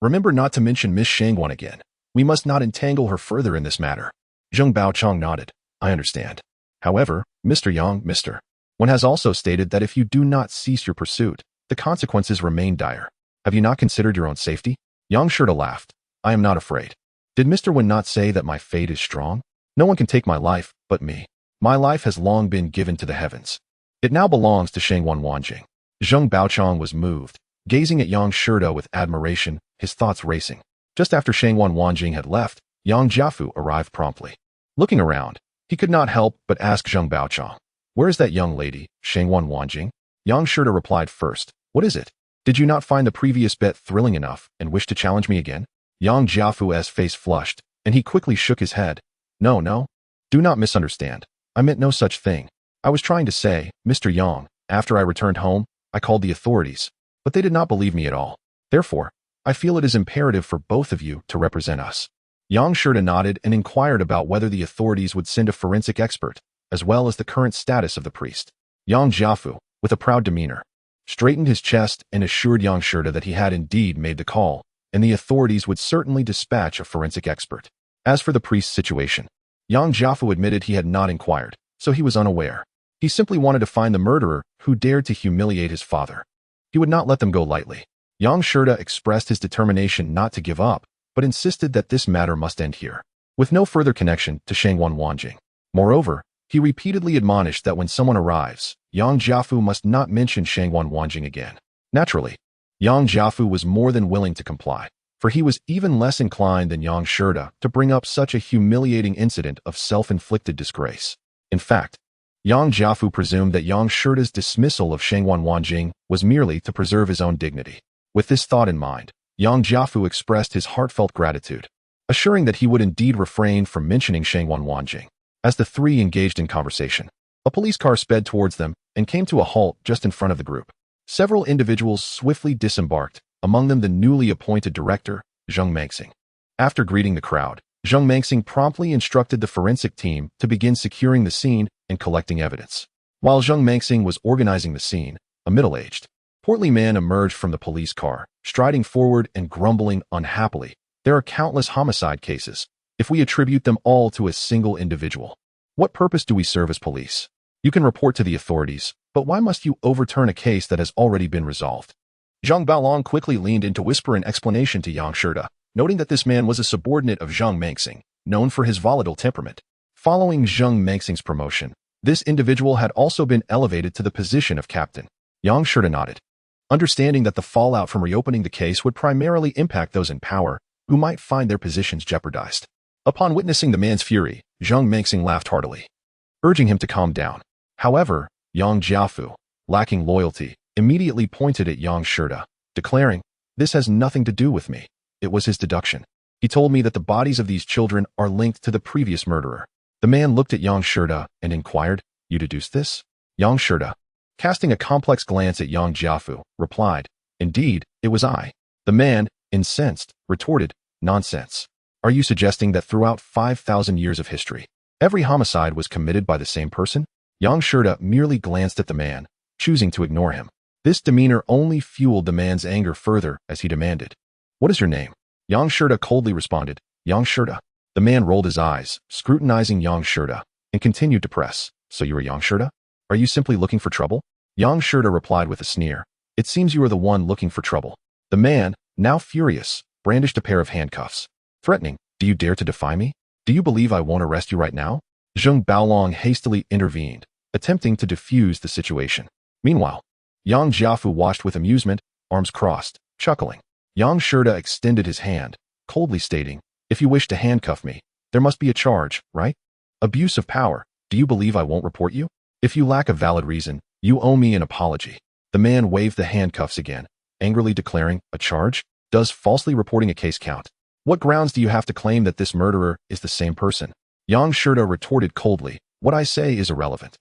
S1: remember not to mention Miss Shangwan again. We must not entangle her further in this matter. Zheng Baochong nodded. I understand. However, Mr. Yang, Mr. One has also stated that if you do not cease your pursuit, the consequences remain dire. Have you not considered your own safety? Yang Shirta laughed. I am not afraid. Did Mr. Wen not say that my fate is strong? No one can take my life but me. My life has long been given to the heavens. It now belongs to Shangwan Wanjing. Zheng Baochong was moved, gazing at Yang Shirta with admiration, his thoughts racing. Just after Shangwan Wanjing had left, Yang Jiafu arrived promptly. Looking around, he could not help but ask Zheng Baochong, where is that young lady, Shangwan Wanjing? Yang Shirta replied first, what is it? Did you not find the previous bet thrilling enough and wish to challenge me again? Yang Jiafu's face flushed, and he quickly shook his head. No. Do not misunderstand. I meant no such thing. I was trying to say, Mr. Yang, after I returned home, I called the authorities, but they did not believe me at all. Therefore, I feel it is imperative for both of you to represent us. Yang Shirta nodded and inquired about whether the authorities would send a forensic expert, as well as the current status of the priest. Yang Jiafu, with a proud demeanor, straightened his chest and assured Yang Shirta that he had indeed made the call, and the authorities would certainly dispatch a forensic expert. As for the priest's situation, Yang Jiafu admitted he had not inquired, so he was unaware. He simply wanted to find the murderer who dared to humiliate his father. He would not let them go lightly. Yang Shirta expressed his determination not to give up, but insisted that this matter must end here, with no further connection to Shangwan Wanjing. Moreover, he repeatedly admonished that when someone arrives, Yang Jiafu must not mention Shangwan Wanjing again. Naturally, Yang Jiafu was more than willing to comply, for he was even less inclined than Yang Shirta to bring up such a humiliating incident of self-inflicted disgrace. In fact, Yang Jiafu presumed that Yang Shirta's dismissal of Shangwan Wanjing was merely to preserve his own dignity. With this thought in mind, Yang Jiafu expressed his heartfelt gratitude, assuring that he would indeed refrain from mentioning Shangwan Wanjing. As the three engaged in conversation, a police car sped towards them and came to a halt just in front of the group. Several individuals swiftly disembarked, among them the newly appointed director, Zheng Mengxing. After greeting the crowd, Zheng Mengxing promptly instructed the forensic team to begin securing the scene and collecting evidence. While Zheng Mengxing was organizing the scene, a middle-aged, portly man emerged from the police car, striding forward and grumbling unhappily. There are countless homicide cases, if we attribute them all to a single individual. What purpose do we serve as police? You can report to the authorities, but why must you overturn a case that has already been resolved? Zhang Baolong quickly leaned in to whisper an explanation to Yang Shirta, noting that this man was a subordinate of Zheng Mengxing, known for his volatile temperament. Following Zheng Mengxing's promotion, this individual had also been elevated to the position of captain. Yang Shirta nodded, understanding that the fallout from reopening the case would primarily impact those in power who might find their positions jeopardized. Upon witnessing the man's fury, Zheng Mengxing laughed heartily, urging him to calm down. However, Yang Jiafu, lacking loyalty, immediately pointed at Yang Shirta, declaring, this has nothing to do with me. It was his deduction. He told me that the bodies of these children are linked to the previous murderer. The man looked at Yang Shirta and inquired, you deduced this? Yang Shirta, casting a complex glance at Yang Jiafu, replied, indeed, it was I. The man, incensed, retorted, nonsense. Are you suggesting that throughout 5,000 years of history, every homicide was committed by the same person? Yang Shirta merely glanced at the man, choosing to ignore him. This demeanor only fueled the man's anger further as he demanded, what is your name? Yang Shirta coldly responded, Yang Shirta. The man rolled his eyes, scrutinizing Yang Shirta, and continued to press, so you are Yang Shirta? Are you simply looking for trouble? Yang Shirta replied with a sneer, it seems you are the one looking for trouble. The man, now furious, brandished a pair of handcuffs, threatening, do you dare to defy me? Do you believe I won't arrest you right now? Zheng Baolong hastily intervened, attempting to defuse the situation. Meanwhile, Yang Jiafu watched with amusement, arms crossed, chuckling. Yang Shirta extended his hand, coldly stating, if you wish to handcuff me, there must be a charge, right? Abuse of power. Do you believe I won't report you? If you lack a valid reason, you owe me an apology. The man waved the handcuffs again, angrily declaring, a charge? Does falsely reporting a case count? What grounds do you have to claim that this murderer is the same person? Yang Shirta retorted coldly, what I say is irrelevant.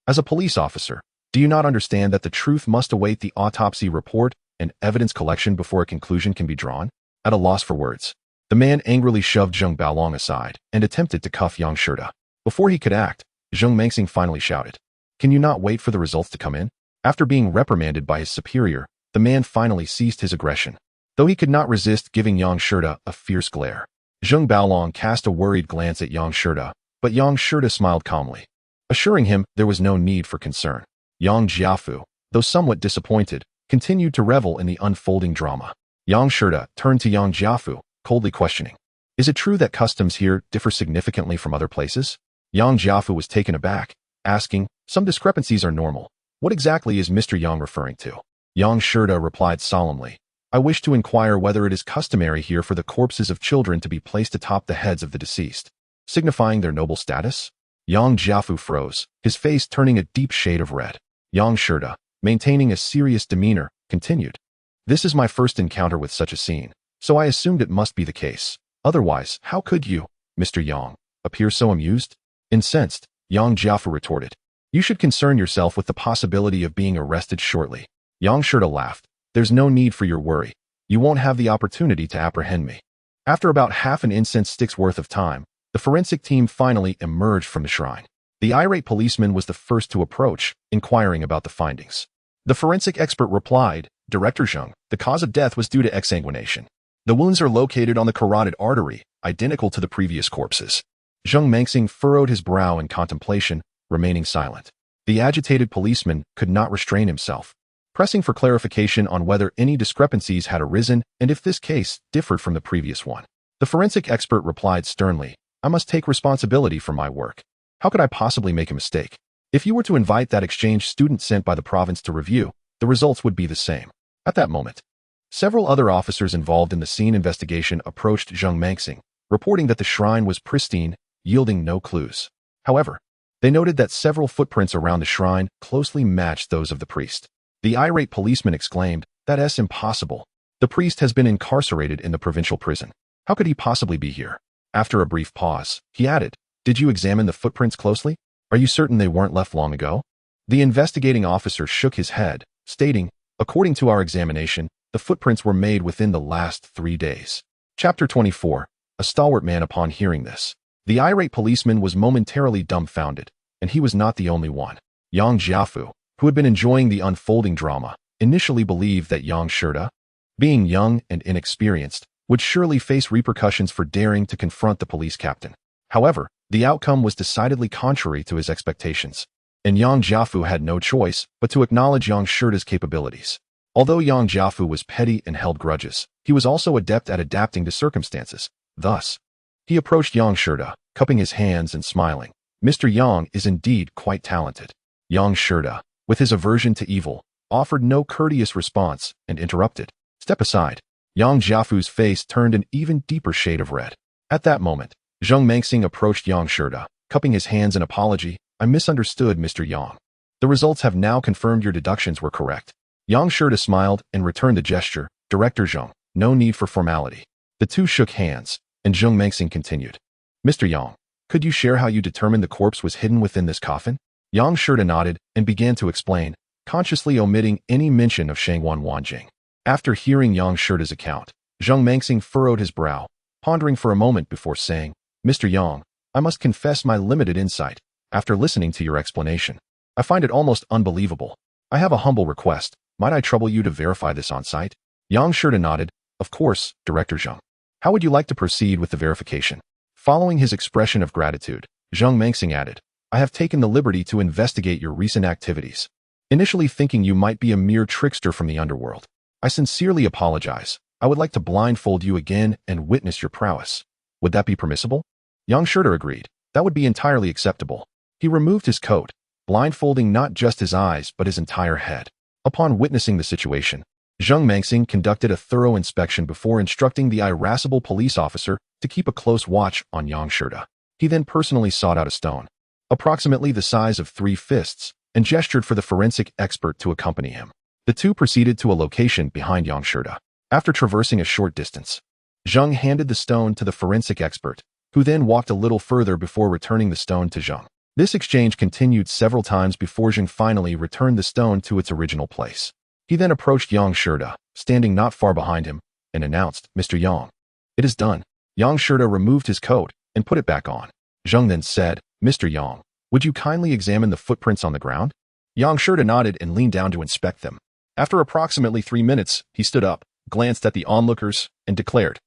S1: As a police officer, do you not understand that the truth must await the autopsy report and evidence collection before a conclusion can be drawn? At a loss for words, the man angrily shoved Zheng Baolong aside and attempted to cuff Yang Shirta. Before he could act, Zheng Mengxing finally shouted, can you not wait for the results to come in? After being reprimanded by his superior, the man finally ceased his aggression, though he could not resist giving Yang Shirta a fierce glare. Zheng Baolong cast a worried glance at Yang Shirta, but Yang Shirta smiled calmly. assuring him there was no need for concern. Yang Jiafu, though somewhat disappointed, continued to revel in the unfolding drama. Yang Shida turned to Yang Jiafu, coldly questioning, "Is it true that customs here differ significantly from other places?" Yang Jiafu was taken aback, asking, "Some discrepancies are normal. What exactly is Mr. Yang referring to?" Yang Shida replied solemnly, "I wish to inquire whether it is customary here for the corpses of children to be placed atop the heads of the deceased, signifying their noble status?" Yang Jiafu froze, his face turning a deep shade of red. Yang Shida, maintaining a serious demeanor, continued, "This is my first encounter with such a scene, so I assumed it must be the case. Otherwise, how could you, Mr. Yang, appear so amused?" Incensed, Yang Jiafu retorted, "You should concern yourself with the possibility of being arrested shortly." Yang Shida laughed, "There's no need for your worry. You won't have the opportunity to apprehend me." After about half an incense stick's worth of time, the forensic team finally emerged from the shrine. The irate policeman was the first to approach, inquiring about the findings. The forensic expert replied, "Director Zheng, the cause of death was due to exsanguination. The wounds are located on the carotid artery, identical to the previous corpses." Zheng Mengxing furrowed his brow in contemplation, remaining silent. The agitated policeman could not restrain himself, pressing for clarification on whether any discrepancies had arisen and if this case differed from the previous one. The forensic expert replied sternly, "I must take responsibility for my work. How could I possibly make a mistake? If you were to invite that exchange student sent by the province to review, the results would be the same." At that moment, several other officers involved in the scene investigation approached Zheng Mengxing, reporting that the shrine was pristine, yielding no clues. However, they noted that several footprints around the shrine closely matched those of the priest. The irate policeman exclaimed, "That's impossible. The priest has been incarcerated in the provincial prison. How could he possibly be here?" After a brief pause, he added, "Did you examine the footprints closely? Are you certain they weren't left long ago?" The investigating officer shook his head, stating, "According to our examination, the footprints were made within the last 3 days." Chapter 24. A stalwart man. Upon hearing this, the irate policeman was momentarily dumbfounded, and he was not the only one. Yang Jiafu, who had been enjoying the unfolding drama, initially believed that Yang Shida, being young and inexperienced, would surely face repercussions for daring to confront the police captain. However, the outcome was decidedly contrary to his expectations, and Yang Jiafu had no choice but to acknowledge Yang Shida's capabilities. Although Yang Jiafu was petty and held grudges, he was also adept at adapting to circumstances. Thus, he approached Yang Shida, cupping his hands and smiling. "Mr. Yang is indeed quite talented." Yang Shida, with his aversion to evil, offered no courteous response and interrupted, "Step aside." Yang Jiafu's face turned an even deeper shade of red. At that moment, Zheng Mengxing approached Yang Shida, cupping his hands in apology. "I misunderstood, Mr. Yang. The results have now confirmed your deductions were correct." Yang Shida smiled and returned the gesture. "Director Zheng, no need for formality." The two shook hands, and Zheng Mengxing continued, "Mr. Yang, could you share how you determined the corpse was hidden within this coffin?" Yang Shida nodded and began to explain, consciously omitting any mention of Shangwan Wanjing. After hearing Yang Shida's account, Zheng Mengxing furrowed his brow, pondering for a moment before saying, "Mr. Yang, I must confess my limited insight. After listening to your explanation, I find it almost unbelievable. I have a humble request. Might I trouble you to verify this on site?" Yang Shida nodded. "Of course, Director Zheng. How would you like to proceed with the verification?" Following his expression of gratitude, Zheng Mengxing added, "I have taken the liberty to investigate your recent activities, initially thinking you might be a mere trickster from the underworld. I sincerely apologize. I would like to blindfold you again and witness your prowess. Would that be permissible?" Yang Shida agreed. That would be entirely acceptable. He removed his coat, blindfolding not just his eyes but his entire head. Upon witnessing the situation, Zheng Mengxing conducted a thorough inspection before instructing the irascible police officer to keep a close watch on Yang Shida. He then personally sought out a stone, approximately the size of 3 fists, and gestured for the forensic expert to accompany him. The two proceeded to a location behind Yang Shida. After traversing a short distance, Zheng handed the stone to the forensic expert, who then walked a little further before returning the stone to Zheng. This exchange continued several times before Zheng finally returned the stone to its original place. He then approached Yang Shida, standing not far behind him, and announced, "Mr. Yang, it is done." Yang Shida removed his coat and put it back on. Zheng then said, "Mr. Yang, would you kindly examine the footprints on the ground?" Yang Shida nodded and leaned down to inspect them. After approximately 3 minutes, he stood up, glanced at the onlookers, and declared,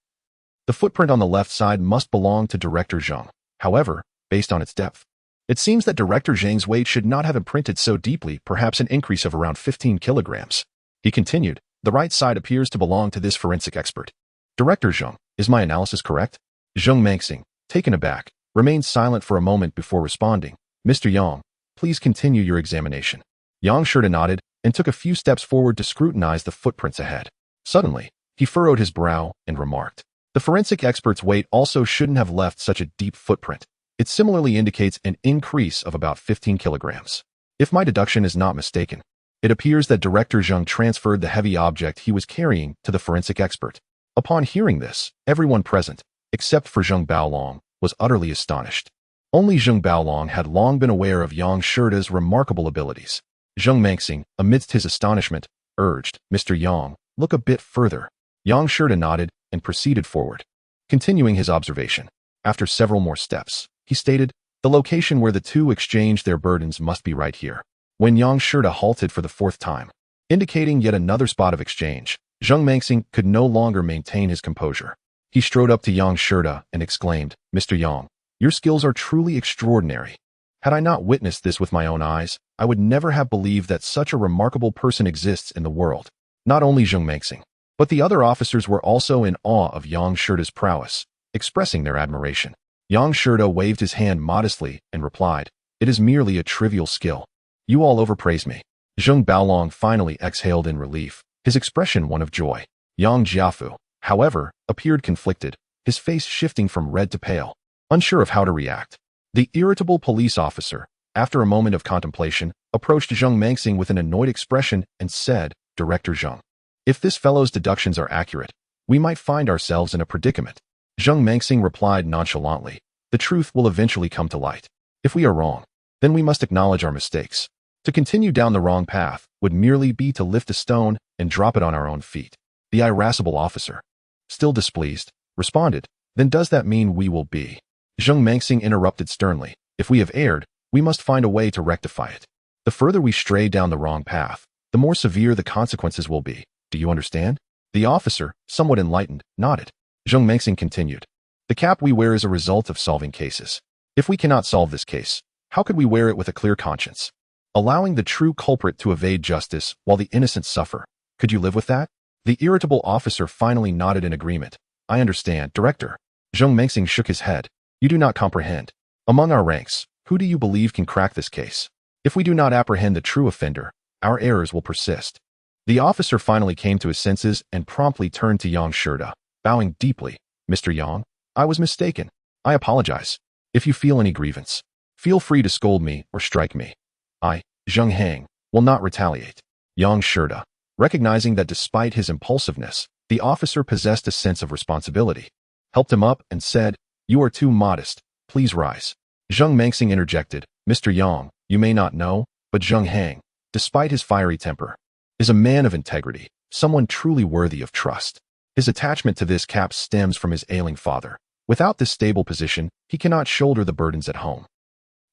S1: "The footprint on the left side must belong to Director Zheng. However, based on its depth, It seems that Director Zheng's weight should not have imprinted so deeply, perhaps an increase of around 15 kilograms. He continued, the right side appears to belong to this forensic expert. Director Zheng, is my analysis correct? Zheng Mengxing, taken aback, remained silent for a moment before responding. Mr. Yang, please continue your examination. Yang Shurda nodded and took a few steps forward to scrutinize the footprints ahead. Suddenly, he furrowed his brow and remarked, the forensic expert's weight also shouldn't have left such a deep footprint. It similarly indicates an increase of about 15 kilograms. If my deduction is not mistaken, it appears that Director Zheng transferred the heavy object he was carrying to the forensic expert. Upon hearing this, everyone present, except for Zheng Baolong, was utterly astonished. Only Zheng Baolong had long been aware of Yang Shurda's remarkable abilities. Zheng Mengxing, amidst his astonishment, urged, Mr. Yang, look a bit further. Yang Shurda nodded and proceeded forward. Continuing his observation, after several more steps, he stated, the location where the two exchanged their burdens must be right here. When Yang Shurda halted for the fourth time, indicating yet another spot of exchange, Zheng Mengxing could no longer maintain his composure. He strode up to Yang Shurda and exclaimed, Mr. Yang, your skills are truly extraordinary. Had I not witnessed this with my own eyes, I would never have believed that such a remarkable person exists in the world. Not only Zheng Mengxing, but the other officers were also in awe of Yang Shurda's prowess, expressing their admiration. Yang Shurda waved his hand modestly and replied, it is merely a trivial skill. You all overpraise me. Zheng Baolong finally exhaled in relief, his expression one of joy. Yang Jiafu, however, appeared conflicted, his face shifting from red to pale, unsure of how to react. The irritable police officer, after a moment of contemplation, approached Zheng Mengxing with an annoyed expression and said, Director Zheng, if this fellow's deductions are accurate, we might find ourselves in a predicament. Zheng Mengxing replied nonchalantly, the truth will eventually come to light. If we are wrong, then we must acknowledge our mistakes. To continue down the wrong path would merely be to lift a stone and drop it on our own feet. The irascible officer, still displeased, responded, then does that mean we will be? Zheng Mengxing interrupted sternly, if we have erred, we must find a way to rectify it. The further we stray down the wrong path, the more severe the consequences will be. Do you understand? The officer, somewhat enlightened, nodded. Zheng Mengxing continued, the cap we wear is a result of solving cases. If we cannot solve this case, how could we wear it with a clear conscience? Allowing the true culprit to evade justice while the innocent suffer. Could you live with that? The irritable officer finally nodded in agreement. I understand, Director. Zheng Mengxing shook his head. You do not comprehend. Among our ranks, who do you believe can crack this case? If we do not apprehend the true offender, our errors will persist. The officer finally came to his senses and promptly turned to Yang Shurda, bowing deeply. Mr. Yang, I was mistaken. I apologize. If you feel any grievance, feel free to scold me or strike me. I, Zheng Hang, will not retaliate. Yang Shurda, recognizing that despite his impulsiveness, the officer possessed a sense of responsibility, helped him up and said, you are too modest, please rise. Zheng Mengxing interjected, Mr. Yang, you may not know, but Zheng Hang, despite his fiery temper, is a man of integrity, someone truly worthy of trust. His attachment to this cap stems from his ailing father. Without this stable position, he cannot shoulder the burdens at home.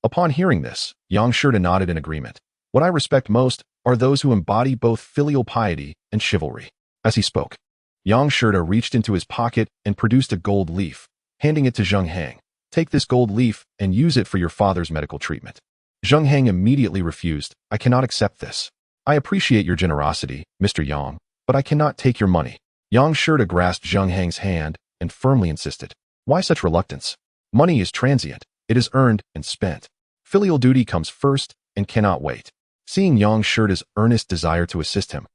S1: Upon hearing this, Yang Shurda nodded in agreement. What I respect most are those who embody both filial piety and chivalry. As he spoke, Yang Shurda reached into his pocket and produced a gold leaf, handing it to Zheng Hang. Take this gold leaf and use it for your father's medical treatment. Zheng Hang immediately refused. I cannot accept this. I appreciate your generosity, Mr. Yang, but I cannot take your money. Yang Shurda grasped Zheng Hang's hand and firmly insisted. Why such reluctance? Money is transient. It is earned and spent. Filial duty comes first and cannot wait. Seeing Yang Shurda's earnest desire to assist him,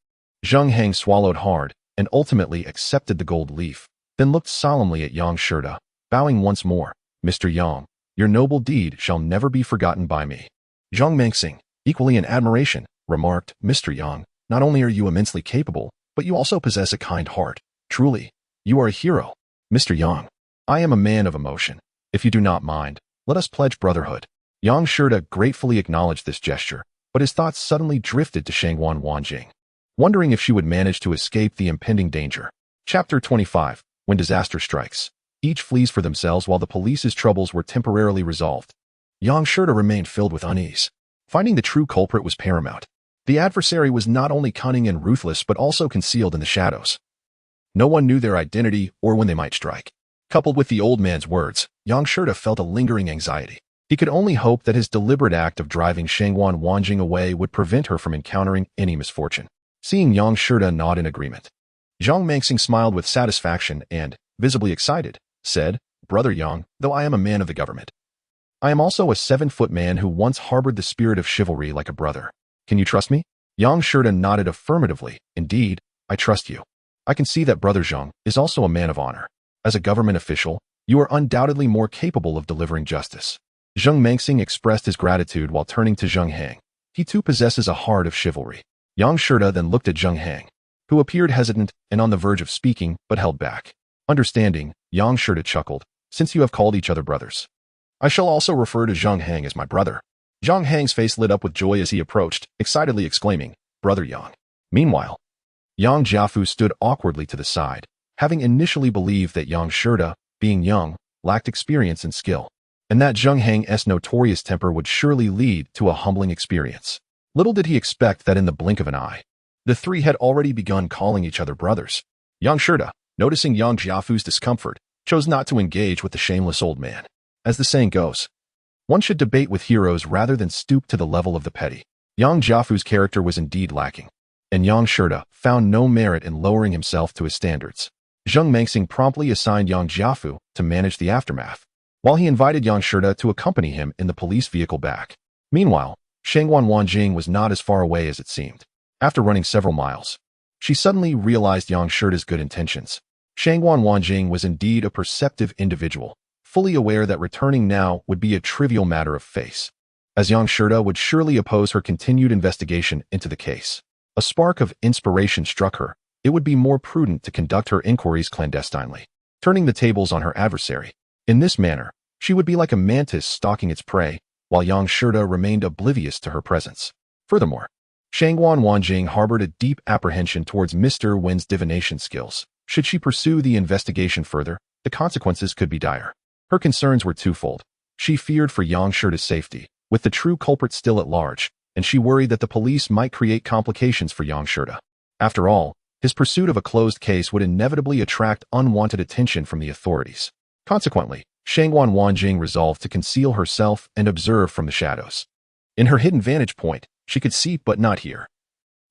S1: Zheng Hang swallowed hard and ultimately accepted the gold leaf, then looked solemnly at Yang Shurda, bowing once more. Mr. Yang, your noble deed shall never be forgotten by me. Zheng Mengxing, equally in admiration, remarked, Mr. Yang, not only are you immensely capable, but you also possess a kind heart. Truly, you are a hero. Mr. Yang, I am a man of emotion. If you do not mind, let us pledge brotherhood. Yang Shurda gratefully acknowledged this gesture, but his thoughts suddenly drifted to Shangwan Wanjing, wondering if she would manage to escape the impending danger. Chapter 25. When disaster strikes, each flees for themselves while the police's troubles were temporarily resolved. Yang Shurda remained filled with unease. Finding the true culprit was paramount. The adversary was not only cunning and ruthless but also concealed in the shadows. No one knew their identity or when they might strike. Coupled with the old man's words, Yang Shurda felt a lingering anxiety. He could only hope that his deliberate act of driving Shangguan Wanjing away would prevent her from encountering any misfortune. Seeing Yang Shida nod in agreement, Zhang Mengxing smiled with satisfaction and, visibly excited, said, "Brother Yang, though I am a man of the government, I am also a 7-foot man who once harbored the spirit of chivalry like a brother. Can you trust me?" Yang Shida nodded affirmatively. "Indeed, I trust you. I can see that Brother Zheng is also a man of honor. As a government official, you are undoubtedly more capable of delivering justice." Zheng Mengxing expressed his gratitude while turning to Zheng Hang. He too possesses a heart of chivalry. Yang Shida then looked at Zheng Hang, who appeared hesitant and on the verge of speaking but held back. Understanding, Yang Shida chuckled, "Since you have called each other brothers, I shall also refer to Zheng Hang as my brother." Zheng Hang's face lit up with joy as he approached, excitedly exclaiming, "Brother Yang." Meanwhile, Yang Jiafu stood awkwardly to the side, having initially believed that Yang Shida, being young, lacked experience and skill, and that Zheng Hang's notorious temper would surely lead to a humbling experience. Little did he expect that in the blink of an eye, the three had already begun calling each other brothers. Yang Shida, noticing Yang Jiafu's discomfort, chose not to engage with the shameless old man. As the saying goes, one should debate with heroes rather than stoop to the level of the petty. Yang Jiafu's character was indeed lacking, and Yang Shida found no merit in lowering himself to his standards. Zheng Mengxing promptly assigned Yang Jiafu to manage the aftermath, while he invited Yang Shida to accompany him in the police vehicle back. Meanwhile, Shangguan Wanjing was not as far away as it seemed. After running several miles, she suddenly realized Yang Shida's good intentions. Shangguan Wanjing was indeed a perceptive individual, fully aware that returning now would be a trivial matter of face, as Yang Shida would surely oppose her continued investigation into the case. A spark of inspiration struck her. It would be more prudent to conduct her inquiries clandestinely, turning the tables on her adversary. In this manner, she would be like a mantis stalking its prey, while Yang Shida remained oblivious to her presence. Furthermore, Shangguan Wanjing harbored a deep apprehension towards Mr. Wen's divination skills. Should she pursue the investigation further, the consequences could be dire. Her concerns were twofold. She feared for Yang Shida's safety, with the true culprit still at large, and she worried that the police might create complications for Yang Shida. After all, his pursuit of a closed case would inevitably attract unwanted attention from the authorities. Consequently, Shangguan Wanjing resolved to conceal herself and observe from the shadows. In her hidden vantage point, she could see but not hear.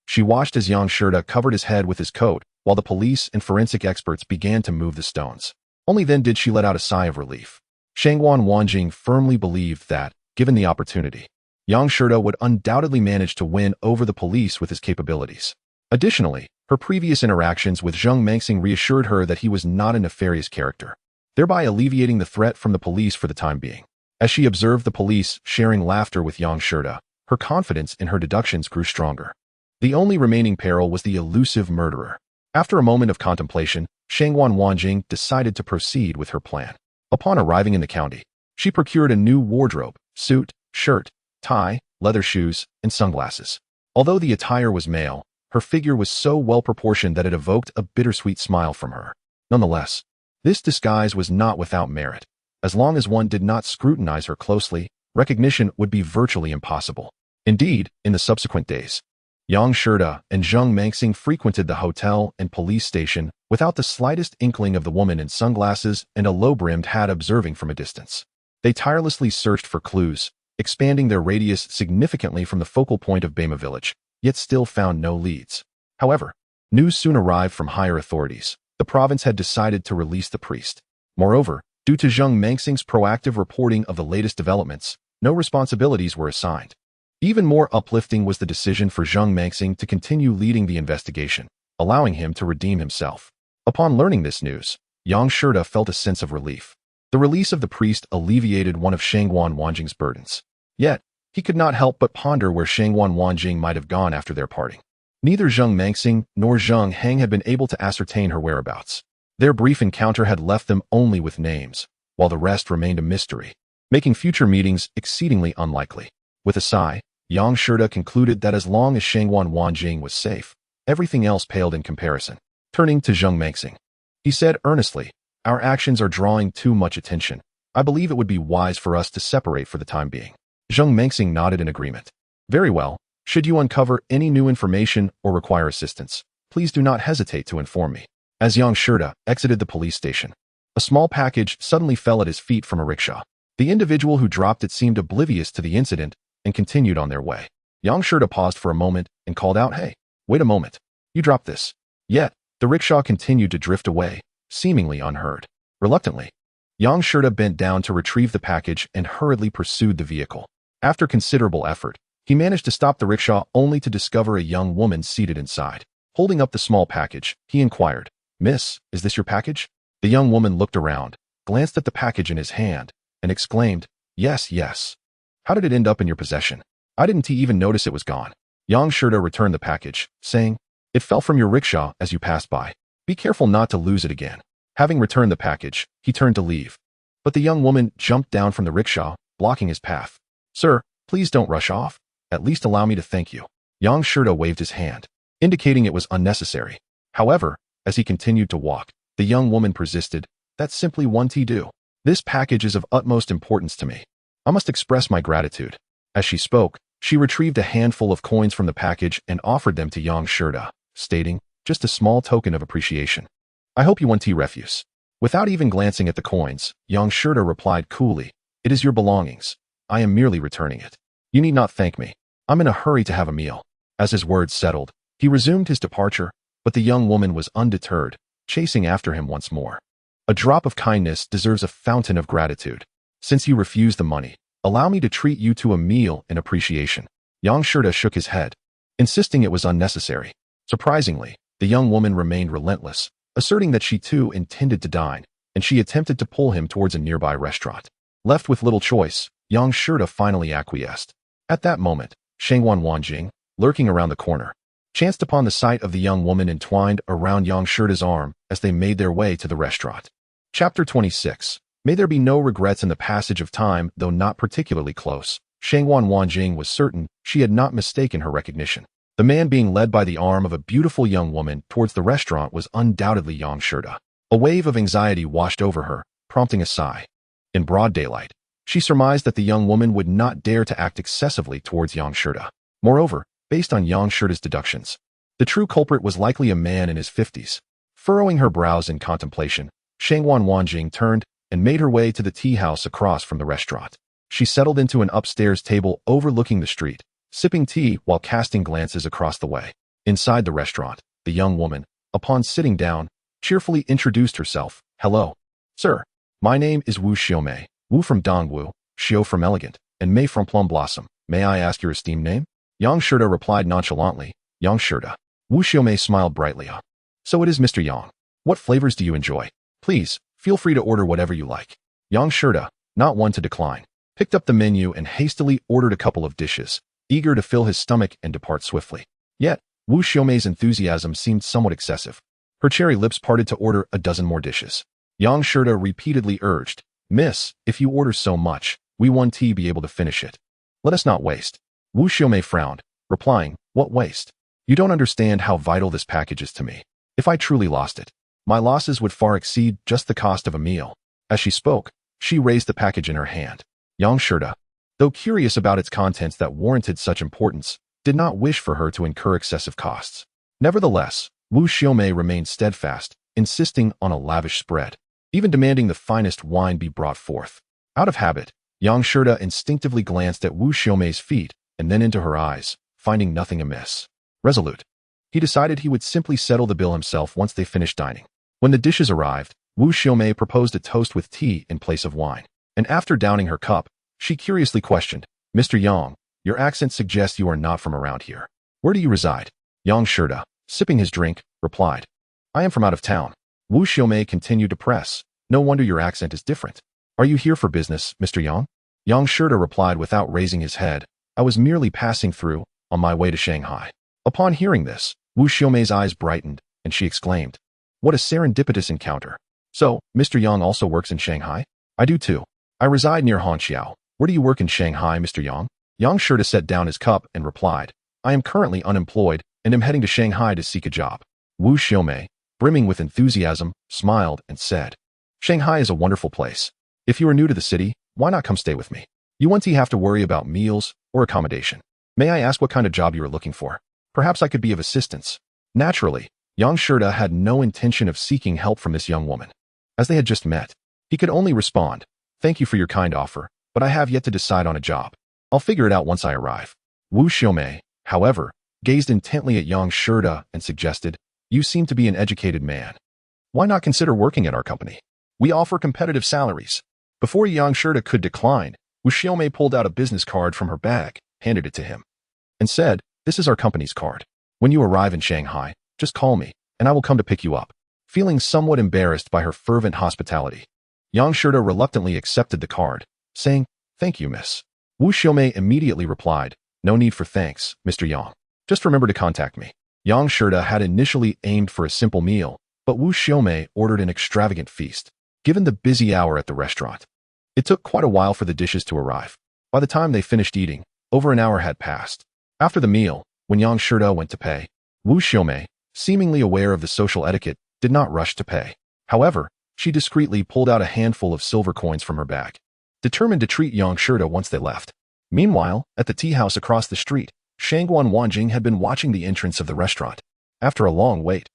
S1: She watched as Yang Shida covered his head with his coat, while the police and forensic experts began to move the stones. Only then did she let out a sigh of relief. Shangguan Wanjing firmly believed that, given the opportunity, Yang Shida would undoubtedly manage to win over the police with his capabilities. Additionally, her previous interactions with Zheng Mengxing reassured her that he was not a nefarious character, thereby alleviating the threat from the police for the time being. As she observed the police sharing laughter with Yang Shida, her confidence in her deductions grew stronger. The only remaining peril was the elusive murderer. After a moment of contemplation, Shangguan Wanjing decided to proceed with her plan. Upon arriving in the county, she procured a new wardrobe, suit, shirt, tie, leather shoes, and sunglasses. Although the attire was male, her figure was so well proportioned that it evoked a bittersweet smile from her. Nonetheless, this disguise was not without merit. As long as one did not scrutinize her closely, recognition would be virtually impossible. Indeed, in the subsequent days, Yang Shida and Zheng Mengxing frequented the hotel and police station without the slightest inkling of the woman in sunglasses and a low-brimmed hat observing from a distance. They tirelessly searched for clues, expanding their radius significantly from the focal point of Bema village, yet still found no leads. However, news soon arrived from higher authorities. The province had decided to release the priest. Moreover, due to Zheng Mengxing's proactive reporting of the latest developments, no responsibilities were assigned. Even more uplifting was the decision for Zheng Mengxing to continue leading the investigation, allowing him to redeem himself. Upon learning this news, Yang Shida felt a sense of relief. The release of the priest alleviated one of Shangguan Wanjing's burdens. Yet, he could not help but ponder where Shangguan Wanjing might have gone after their parting. Neither Zheng Mengxing nor Zheng Hang had been able to ascertain her whereabouts. Their brief encounter had left them only with names, while the rest remained a mystery, making future meetings exceedingly unlikely. With a sigh, Yang Shida concluded that as long as Shangguan Wanjing was safe, everything else paled in comparison. Turning to Zheng Mengxing, he said earnestly, "Our actions are drawing too much attention. I believe it would be wise for us to separate for the time being." Zheng Mengxing nodded in agreement. "Very well. Should you uncover any new information or require assistance, please do not hesitate to inform me." As Yang Shida exited the police station, a small package suddenly fell at his feet from a rickshaw. The individual who dropped it seemed oblivious to the incident and continued on their way. Yang Shirda paused for a moment and called out, "Hey, wait a moment. You dropped this." Yet, the rickshaw continued to drift away, seemingly unheard. Reluctantly, Yang Shirda bent down to retrieve the package and hurriedly pursued the vehicle. After considerable effort, he managed to stop the rickshaw only to discover a young woman seated inside. Holding up the small package, he inquired, "Miss, is this your package?" The young woman looked around, glanced at the package in his hand, and exclaimed, "Yes, yes. How did it end up in your possession? I didn't even notice it was gone." Yang Shirda returned the package, saying, "It fell from your rickshaw as you passed by. Be careful not to lose it again." Having returned the package, he turned to leave. But the young woman jumped down from the rickshaw, blocking his path. "Sir, please don't rush off. At least allow me to thank you." Yang Shirda waved his hand, indicating it was unnecessary. However, as he continued to walk, the young woman persisted, "That's simply one to do. This package is of utmost importance to me. I must express my gratitude." As she spoke, she retrieved a handful of coins from the package and offered them to Yang Shirda, stating, "Just a small token of appreciation. I hope you want tea refuse." Without even glancing at the coins, Yang Shirda replied coolly, "It is your belongings. I am merely returning it. You need not thank me. I'm in a hurry to have a meal." As his words settled, he resumed his departure, but the young woman was undeterred, chasing after him once more. "A drop of kindness deserves a fountain of gratitude. Since you refused the money, allow me to treat you to a meal in appreciation." Yang Shirda shook his head, insisting it was unnecessary. Surprisingly, the young woman remained relentless, asserting that she too intended to dine, and she attempted to pull him towards a nearby restaurant. Left with little choice, Yang Shirda finally acquiesced. At that moment, Wanjing, lurking around the corner, chanced upon the sight of the young woman entwined around Yang Shirda's arm as they made their way to the restaurant. Chapter 26. May there be no regrets in the passage of time, though not particularly close. Wanjing was certain she had not mistaken her recognition. The man being led by the arm of a beautiful young woman towards the restaurant was undoubtedly Yang Shirda. A wave of anxiety washed over her, prompting a sigh. In broad daylight, she surmised that the young woman would not dare to act excessively towards Yang Shirda. Moreover, based on Yang Shirda's deductions, the true culprit was likely a man in his 50s. Furrowing her brows in contemplation, Wanjing turned and made her way to the tea house across from the restaurant. She settled into an upstairs table overlooking the street, sipping tea while casting glances across the way. Inside the restaurant, the young woman, upon sitting down, cheerfully introduced herself. "Hello, sir. My name is Wu Xiaomei. Wu from Dongwu, Xiao from Elegant, and Mei from Plum Blossom. May I ask your esteemed name?" Yang Shirda replied nonchalantly, "Yang Shirda." Wu Xiaomei smiled brightly. "So it is Mr. Yang. What flavors do you enjoy? Please, feel free to order whatever you like." Yang Shirda, not one to decline, picked up the menu and hastily ordered a couple of dishes, eager to fill his stomach and depart swiftly. Yet, Wu Xiaomei's enthusiasm seemed somewhat excessive. Her cherry lips parted to order a dozen more dishes. Yang Shirda repeatedly urged, "Miss, if you order so much, we won't be able to finish it. Let us not waste." Wu Xiaomei frowned, replying, "What waste? You don't understand how vital this package is to me. If I truly lost it, my losses would far exceed just the cost of a meal." As she spoke, she raised the package in her hand. Yang Shirda, though curious about its contents that warranted such importance, did not wish for her to incur excessive costs. Nevertheless, Wu Xiaomei remained steadfast, insisting on a lavish spread, even demanding the finest wine be brought forth. Out of habit, Yang Shirda instinctively glanced at Wu Xiaomei's feet and then into her eyes, finding nothing amiss. Resolute, he decided he would simply settle the bill himself once they finished dining. When the dishes arrived, Wu Xiaomei proposed a toast with tea in place of wine, and after downing her cup, she curiously questioned, "Mr. Yang, your accent suggests you are not from around here. Where do you reside?" Yang Shirda, sipping his drink, replied, "I am from out of town." Wu Xiaomei continued to press, "No wonder your accent is different. Are you here for business, Mr. Yang?" Yang Shirda replied without raising his head, "I was merely passing through, on my way to Shanghai." Upon hearing this, Wu Xiaomei's eyes brightened, and she exclaimed, "What a serendipitous encounter. So, Mr. Yang also works in Shanghai?" "I do too. I reside near Hanxiao. Where do you work in Shanghai, Mr. Yang?" Yang Shirda set down his cup and replied, "I am currently unemployed and am heading to Shanghai to seek a job." Wu Xiaomei, brimming with enthusiasm, smiled and said, "Shanghai is a wonderful place. If you are new to the city, why not come stay with me? You won't have to worry about meals or accommodation. May I ask what kind of job you are looking for? Perhaps I could be of assistance." Naturally, Yang Shirda had no intention of seeking help from this young woman. As they had just met, he could only respond, Thank you for your kind offer, but I have yet to decide on a job. I'll figure it out once I arrive. Wu Xiaomei, however, gazed intently at Yang Shida and suggested, you seem to be an educated man. Why not consider working at our company? We offer competitive salaries. Before Yang Shida could decline, Wu Xiaomei pulled out a business card from her bag, handed it to him, and said, this is our company's card. When you arrive in Shanghai, just call me, and I will come to pick you up. Feeling somewhat embarrassed by her fervent hospitality, Yang Shida reluctantly accepted the card, saying, thank you, miss. Wu Xiaomei immediately replied, no need for thanks, Mr. Yang. Just remember to contact me. Yang Shida had initially aimed for a simple meal, but Wu Xiaomei ordered an extravagant feast. Given the busy hour at the restaurant, it took quite a while for the dishes to arrive. By the time they finished eating, over an hour had passed. After the meal, when Yang Shida went to pay, Wu Xiaomei, seemingly aware of the social etiquette, did not rush to pay. However, she discreetly pulled out a handful of silver coins from her bag, determined to treat Yang Shida once they left. Meanwhile, at the tea house across the street, Shangguan Wanjing had been watching the entrance of the restaurant. After a long wait,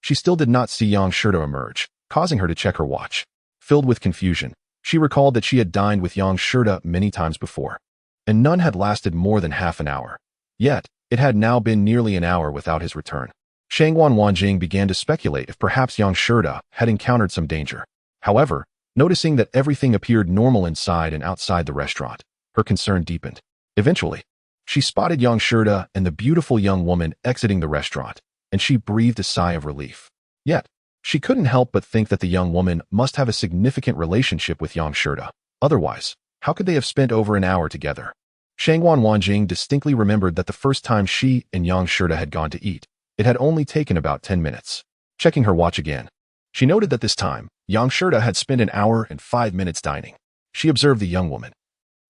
S1: she still did not see Yang Shida emerge, causing her to check her watch. Filled with confusion, she recalled that she had dined with Yang Shida many times before, and none had lasted more than half an hour. Yet, it had now been nearly an hour without his return. Shangguan Wanjing began to speculate if perhaps Yang Shida had encountered some danger. However, noticing that everything appeared normal inside and outside the restaurant, her concern deepened. Eventually, she spotted Yang Shida and the beautiful young woman exiting the restaurant, and she breathed a sigh of relief. Yet, she couldn't help but think that the young woman must have a significant relationship with Yang Shida. Otherwise, how could they have spent over an hour together? Shangguan Wanjing distinctly remembered that the first time she and Yang Shida had gone to eat, it had only taken about 10 minutes. Checking her watch again, she noted that this time, Yang Shida had spent an hour and 5 minutes dining. She observed the young woman,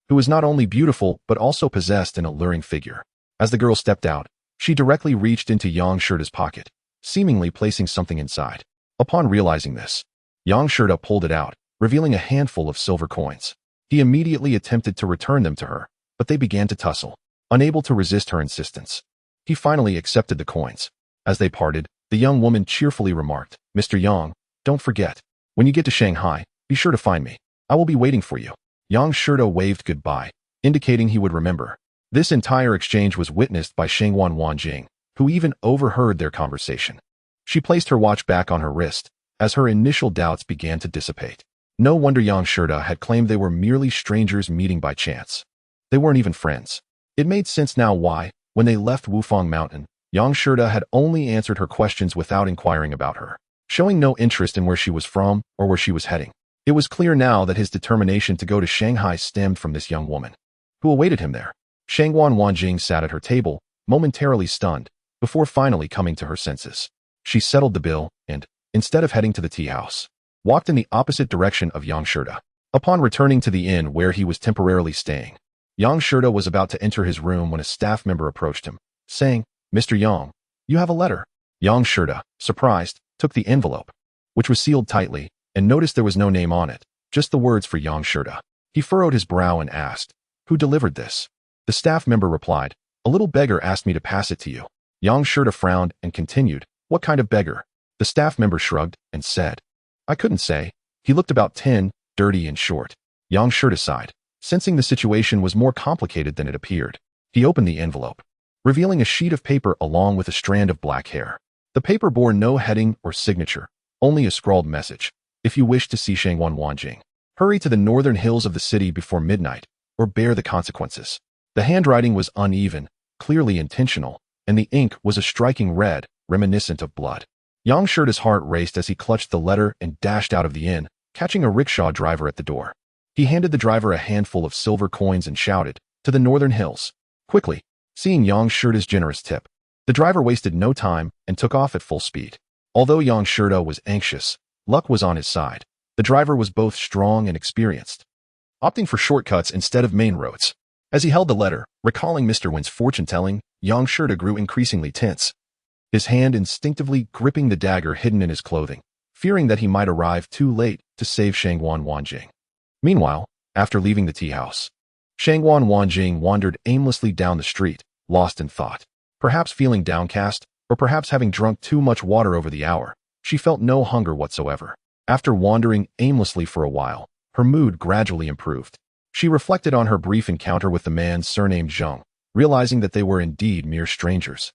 S1: who was not only beautiful but also possessed an alluring figure. As the girl stepped out, she directly reached into Yang Shida's pocket, seemingly placing something inside. Upon realizing this, Yang Shida pulled it out, revealing a handful of silver coins. He immediately attempted to return them to her, but they began to tussle, unable to resist her insistence. He finally accepted the coins. As they parted, the young woman cheerfully remarked, Mr. Yang, don't forget, when you get to Shanghai, be sure to find me. I will be waiting for you. Yang Shida waved goodbye, indicating he would remember. This entire exchange was witnessed by Shangguan Wanjing, who even overheard their conversation. She placed her watch back on her wrist, as her initial doubts began to dissipate. No wonder Yang Shida had claimed they were merely strangers meeting by chance. They weren't even friends. It made sense now why, when they left Wufang Mountain, Yang Shida had only answered her questions without inquiring about her, showing no interest in where she was from or where she was heading. It was clear now that his determination to go to Shanghai stemmed from this young woman, who awaited him there. Shangguan Wanjing sat at her table, momentarily stunned, before finally coming to her senses. She settled the bill and, instead of heading to the tea house, walked in the opposite direction of Yang Shida. Upon returning to the inn where he was temporarily staying, Yang Shida was about to enter his room when a staff member approached him, saying, Mr. Yang, you have a letter. Yang Shida, surprised, took the envelope, which was sealed tightly, and noticed there was no name on it, just the words for Yang Shida. He furrowed his brow and asked, who delivered this? The staff member replied, a little beggar asked me to pass it to you. Yang Shida frowned and continued, what kind of beggar? The staff member shrugged and said, I couldn't say. He looked about 10, dirty and short. Yang Shida sighed, sensing the situation was more complicated than it appeared. He opened the envelope, revealing a sheet of paper along with a strand of black hair. The paper bore no heading or signature, only a scrawled message. If you wish to see Shangguan Wanjing, hurry to the northern hills of the city before midnight, or bear the consequences. The handwriting was uneven, clearly intentional, and the ink was a striking red, reminiscent of blood. Yang Shida's heart raced as he clutched the letter and dashed out of the inn, catching a rickshaw driver at the door. He handed the driver a handful of silver coins and shouted, to the northern hills. Quickly, seeing Yang Shida's generous tip, the driver wasted no time and took off at full speed. Although Yang Shida was anxious, luck was on his side. The driver was both strong and experienced, opting for shortcuts instead of main roads. As he held the letter, recalling Mr. Wen's fortune-telling, Yang Shida grew increasingly tense, his hand instinctively gripping the dagger hidden in his clothing, fearing that he might arrive too late to save Shangguan Wanjing. Meanwhile, after leaving the tea house, Shangguan Wanjing wandered aimlessly down the street, lost in thought. Perhaps feeling downcast, or perhaps having drunk too much water over the hour, she felt no hunger whatsoever. After wandering aimlessly for a while, her mood gradually improved. She reflected on her brief encounter with the man surnamed Zheng, realizing that they were indeed mere strangers.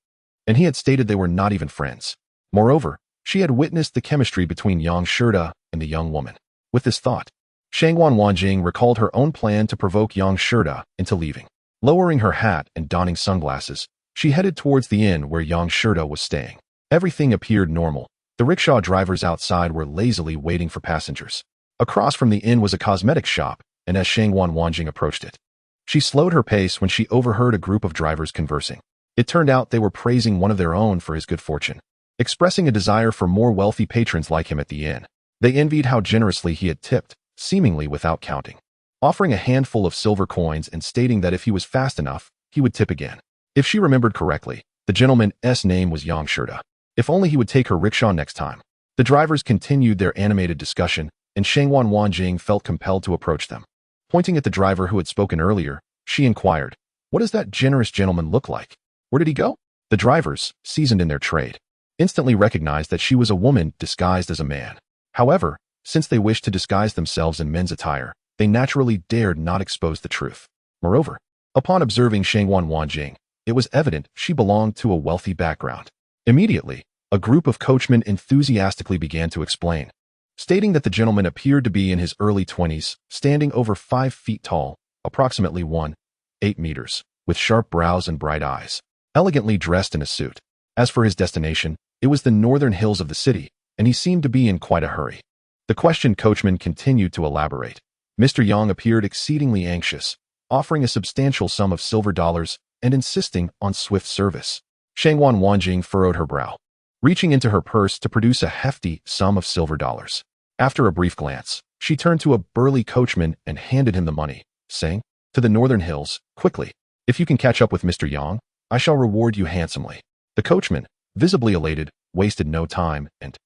S1: And he had stated they were not even friends. Moreover, she had witnessed the chemistry between Yang Shida and the young woman. With this thought, Shangwan Wanjing recalled her own plan to provoke Yang Shida into leaving. Lowering her hat and donning sunglasses, she headed towards the inn where Yang Shida was staying. Everything appeared normal. The rickshaw drivers outside were lazily waiting for passengers. Across from the inn was a cosmetics shop, and as Shangwan Wanjing approached it, she slowed her pace when she overheard a group of drivers conversing. It turned out they were praising one of their own for his good fortune, expressing a desire for more wealthy patrons like him at the inn. They envied how generously he had tipped, seemingly without counting, offering a handful of silver coins and stating that if he was fast enough, he would tip again. If she remembered correctly, the gentleman's name was Yang Shida. If only he would take her rickshaw next time. The drivers continued their animated discussion, and Shangwan Wanjing felt compelled to approach them. Pointing at the driver who had spoken earlier, she inquired, "What does that generous gentleman look like? Where did he go?" The drivers, seasoned in their trade, instantly recognized that she was a woman disguised as a man. However, since they wished to disguise themselves in men's attire, they naturally dared not expose the truth. Moreover, upon observing Shangwan Wanjing, it was evident she belonged to a wealthy background. Immediately, a group of coachmen enthusiastically began to explain, stating that the gentleman appeared to be in his early 20s, standing over 5 feet tall, approximately 1.8 meters, with sharp brows and bright eyes, elegantly dressed in a suit. As for his destination, it was the northern hills of the city, and he seemed to be in quite a hurry. The questioned coachman continued to elaborate. Mr. Yang appeared exceedingly anxious, offering a substantial sum of silver dollars and insisting on swift service. Shangwan Wanjing furrowed her brow, reaching into her purse to produce a hefty sum of silver dollars. After a brief glance, she turned to a burly coachman and handed him the money, saying, "To the northern hills, quickly. If you can catch up with Mr. Yang, I shall reward you handsomely." The coachman, visibly elated, wasted no time and,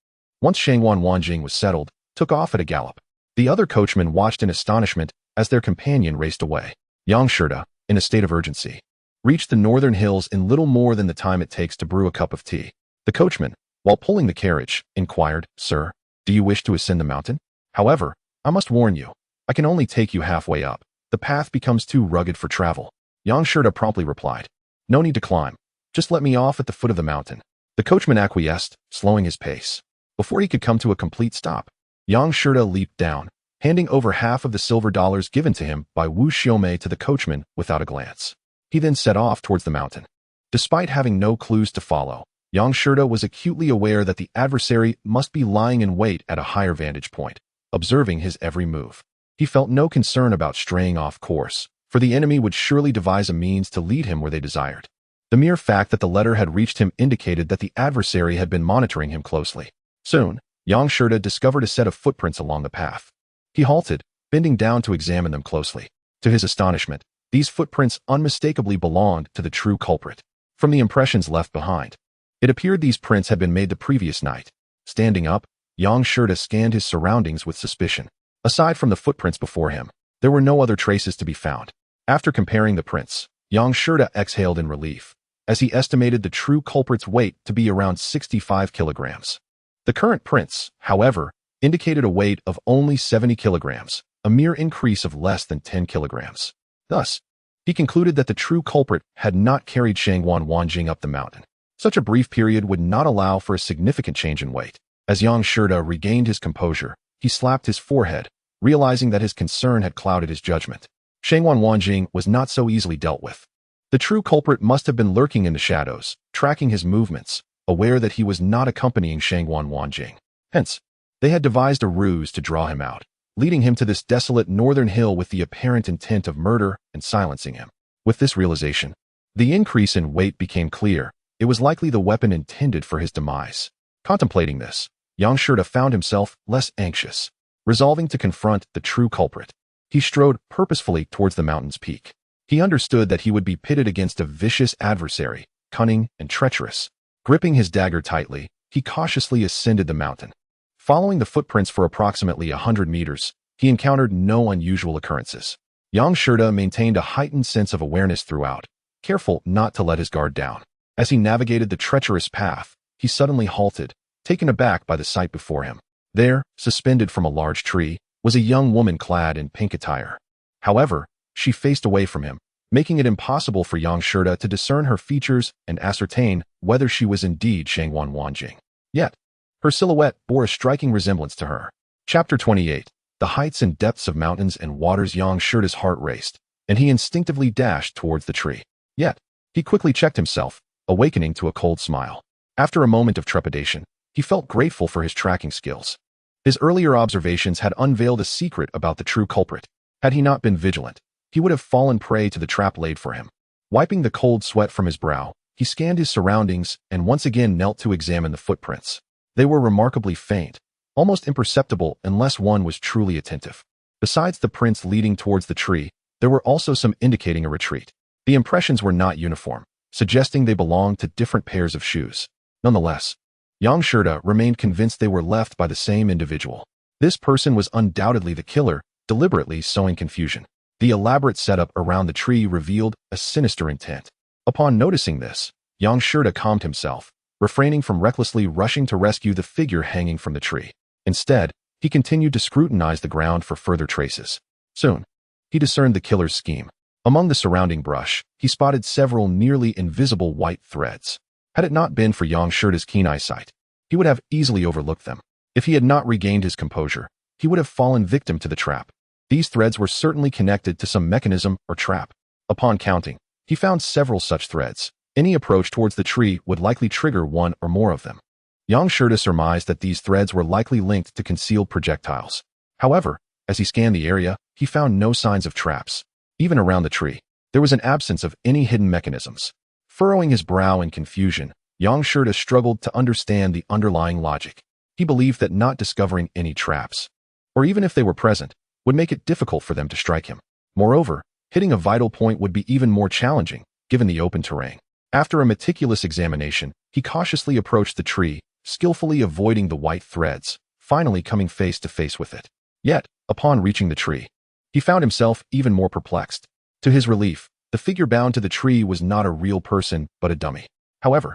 S1: once Shangwan Wanjing was settled, took off at a gallop. The other coachmen watched in astonishment as their companion raced away. Yang Shida, in a state of urgency, reached the northern hills in little more than the time it takes to brew a cup of tea. The coachman, while pulling the carriage, inquired, "Sir, do you wish to ascend the mountain? However, I must warn you, I can only take you halfway up. The path becomes too rugged for travel." Yang Shida promptly replied, "No need to climb. Just let me off at the foot of the mountain." The coachman acquiesced, slowing his pace. Before he could come to a complete stop, Yang Shida leaped down, handing over half of the silver dollars given to him by Wu Xiaomei to the coachman without a glance. He then set off towards the mountain. Despite having no clues to follow, Yang Shida was acutely aware that the adversary must be lying in wait at a higher vantage point, observing his every move. He felt no concern about straying off course, for the enemy would surely devise a means to lead him where they desired. The mere fact that the letter had reached him indicated that the adversary had been monitoring him closely. Soon, Yang Shida discovered a set of footprints along the path. He halted, bending down to examine them closely. To his astonishment, these footprints unmistakably belonged to the true culprit. From the impressions left behind, it appeared these prints had been made the previous night. Standing up, Yang Shida scanned his surroundings with suspicion. Aside from the footprints before him, there were no other traces to be found. After comparing the prints, Yang Shida exhaled in relief, as he estimated the true culprit's weight to be around 65 kilograms. The current prints, however, indicated a weight of only 70 kilograms, a mere increase of less than 10 kilograms. Thus, he concluded that the true culprit had not carried Shangwan Wanjing up the mountain. Such a brief period would not allow for a significant change in weight. As Yang Shida regained his composure, he slapped his forehead, realizing that his concern had clouded his judgment. Shangwan Wanjing was not so easily dealt with. The true culprit must have been lurking in the shadows, tracking his movements, aware that he was not accompanying Shangwan Wanjing. Hence, they had devised a ruse to draw him out, leading him to this desolate northern hill with the apparent intent of murder and silencing him. With this realization, the increase in weight became clear. It was likely the weapon intended for his demise. Contemplating this, Yang Shida found himself less anxious, resolving to confront the true culprit. He strode purposefully towards the mountain's peak. He understood that he would be pitted against a vicious adversary, cunning and treacherous. Gripping his dagger tightly, he cautiously ascended the mountain. Following the footprints for approximately 100 meters, he encountered no unusual occurrences. Yang Shida maintained a heightened sense of awareness throughout, careful not to let his guard down. As he navigated the treacherous path, he suddenly halted, taken aback by the sight before him. There, suspended from a large tree, was a young woman clad in pink attire. However, she faced away from him, making it impossible for Yang Shida to discern her features and ascertain whether she was indeed Shangwan Wanjing. Yet, her silhouette bore a striking resemblance to her. Chapter 28. The heights and depths of mountains and waters. Yang Shida's heart raced, and he instinctively dashed towards the tree. Yet, he quickly checked himself, awakening to a cold smile. After a moment of trepidation, he felt grateful for his tracking skills. His earlier observations had unveiled a secret about the true culprit. Had he not been vigilant, he would have fallen prey to the trap laid for him. Wiping the cold sweat from his brow, he scanned his surroundings and once again knelt to examine the footprints. They were remarkably faint, almost imperceptible unless one was truly attentive. Besides the prints leading towards the tree, there were also some indicating a retreat. The impressions were not uniform, suggesting they belonged to different pairs of shoes. Nonetheless, Yang Shida remained convinced they were left by the same individual. This person was undoubtedly the killer, deliberately sowing confusion. The elaborate setup around the tree revealed a sinister intent. Upon noticing this, Yang Shida calmed himself, refraining from recklessly rushing to rescue the figure hanging from the tree. Instead, he continued to scrutinize the ground for further traces. Soon, he discerned the killer's scheme. Among the surrounding brush, he spotted several nearly invisible white threads. Had it not been for Yang Shida's keen eyesight, he would have easily overlooked them. If he had not regained his composure, he would have fallen victim to the trap. These threads were certainly connected to some mechanism or trap. Upon counting, he found several such threads. Any approach towards the tree would likely trigger one or more of them. Yang Shida surmised that these threads were likely linked to concealed projectiles. However, as he scanned the area, he found no signs of traps. Even around the tree, there was an absence of any hidden mechanisms. Furrowing his brow in confusion, Yang Shida struggled to understand the underlying logic. He believed that not discovering any traps, or even if they were present, would make it difficult for them to strike him. Moreover, hitting a vital point would be even more challenging, given the open terrain. After a meticulous examination, he cautiously approached the tree, skillfully avoiding the white threads, finally coming face to face with it. Yet, upon reaching the tree, he found himself even more perplexed. To his relief, the figure bound to the tree was not a real person, but a dummy. However,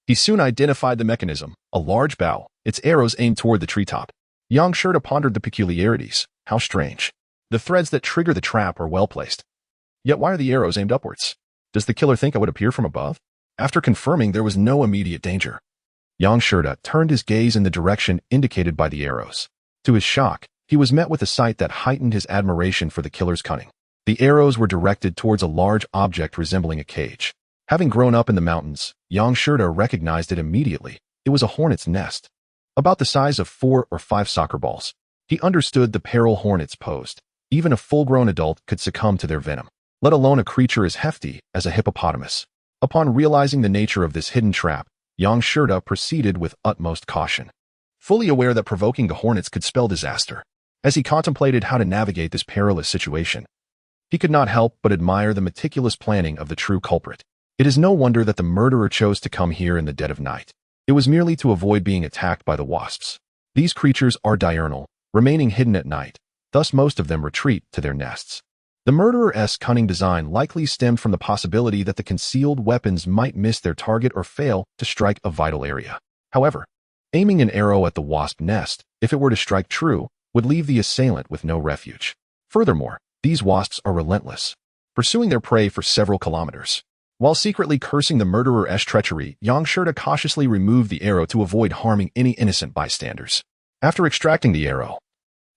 S1: he soon identified the mechanism, a large bow, its arrows aimed toward the treetop. Yang Shida pondered the peculiarities. How strange. The threads that trigger the trap are well placed. Yet why are the arrows aimed upwards? Does the killer think I would appear from above? After confirming there was no immediate danger, Yang Shida turned his gaze in the direction indicated by the arrows. To his shock, he was met with a sight that heightened his admiration for the killer's cunning. The arrows were directed towards a large object resembling a cage. Having grown up in the mountains, Yang Shida recognized it immediately. It was a hornet's nest, about the size of 4 or 5 soccer balls. He understood the peril hornets posed. Even a full-grown adult could succumb to their venom, let alone a creature as hefty as a hippopotamus. Upon realizing the nature of this hidden trap, Yang Shida proceeded with utmost caution, fully aware that provoking the hornets could spell disaster. As he contemplated how to navigate this perilous situation, he could not help but admire the meticulous planning of the true culprit. It is no wonder that the murderer chose to come here in the dead of night. It was merely to avoid being attacked by the wasps. These creatures are diurnal, remaining hidden at night, thus most of them retreat to their nests. The murderer's cunning design likely stemmed from the possibility that the concealed weapons might miss their target or fail to strike a vital area. However, aiming an arrow at the wasp nest, if it were to strike true, would leave the assailant with no refuge. Furthermore, these wasps are relentless, pursuing their prey for several kilometers. While secretly cursing the murderer's treachery, Yang Shida cautiously removed the arrow to avoid harming any innocent bystanders. After extracting the arrow,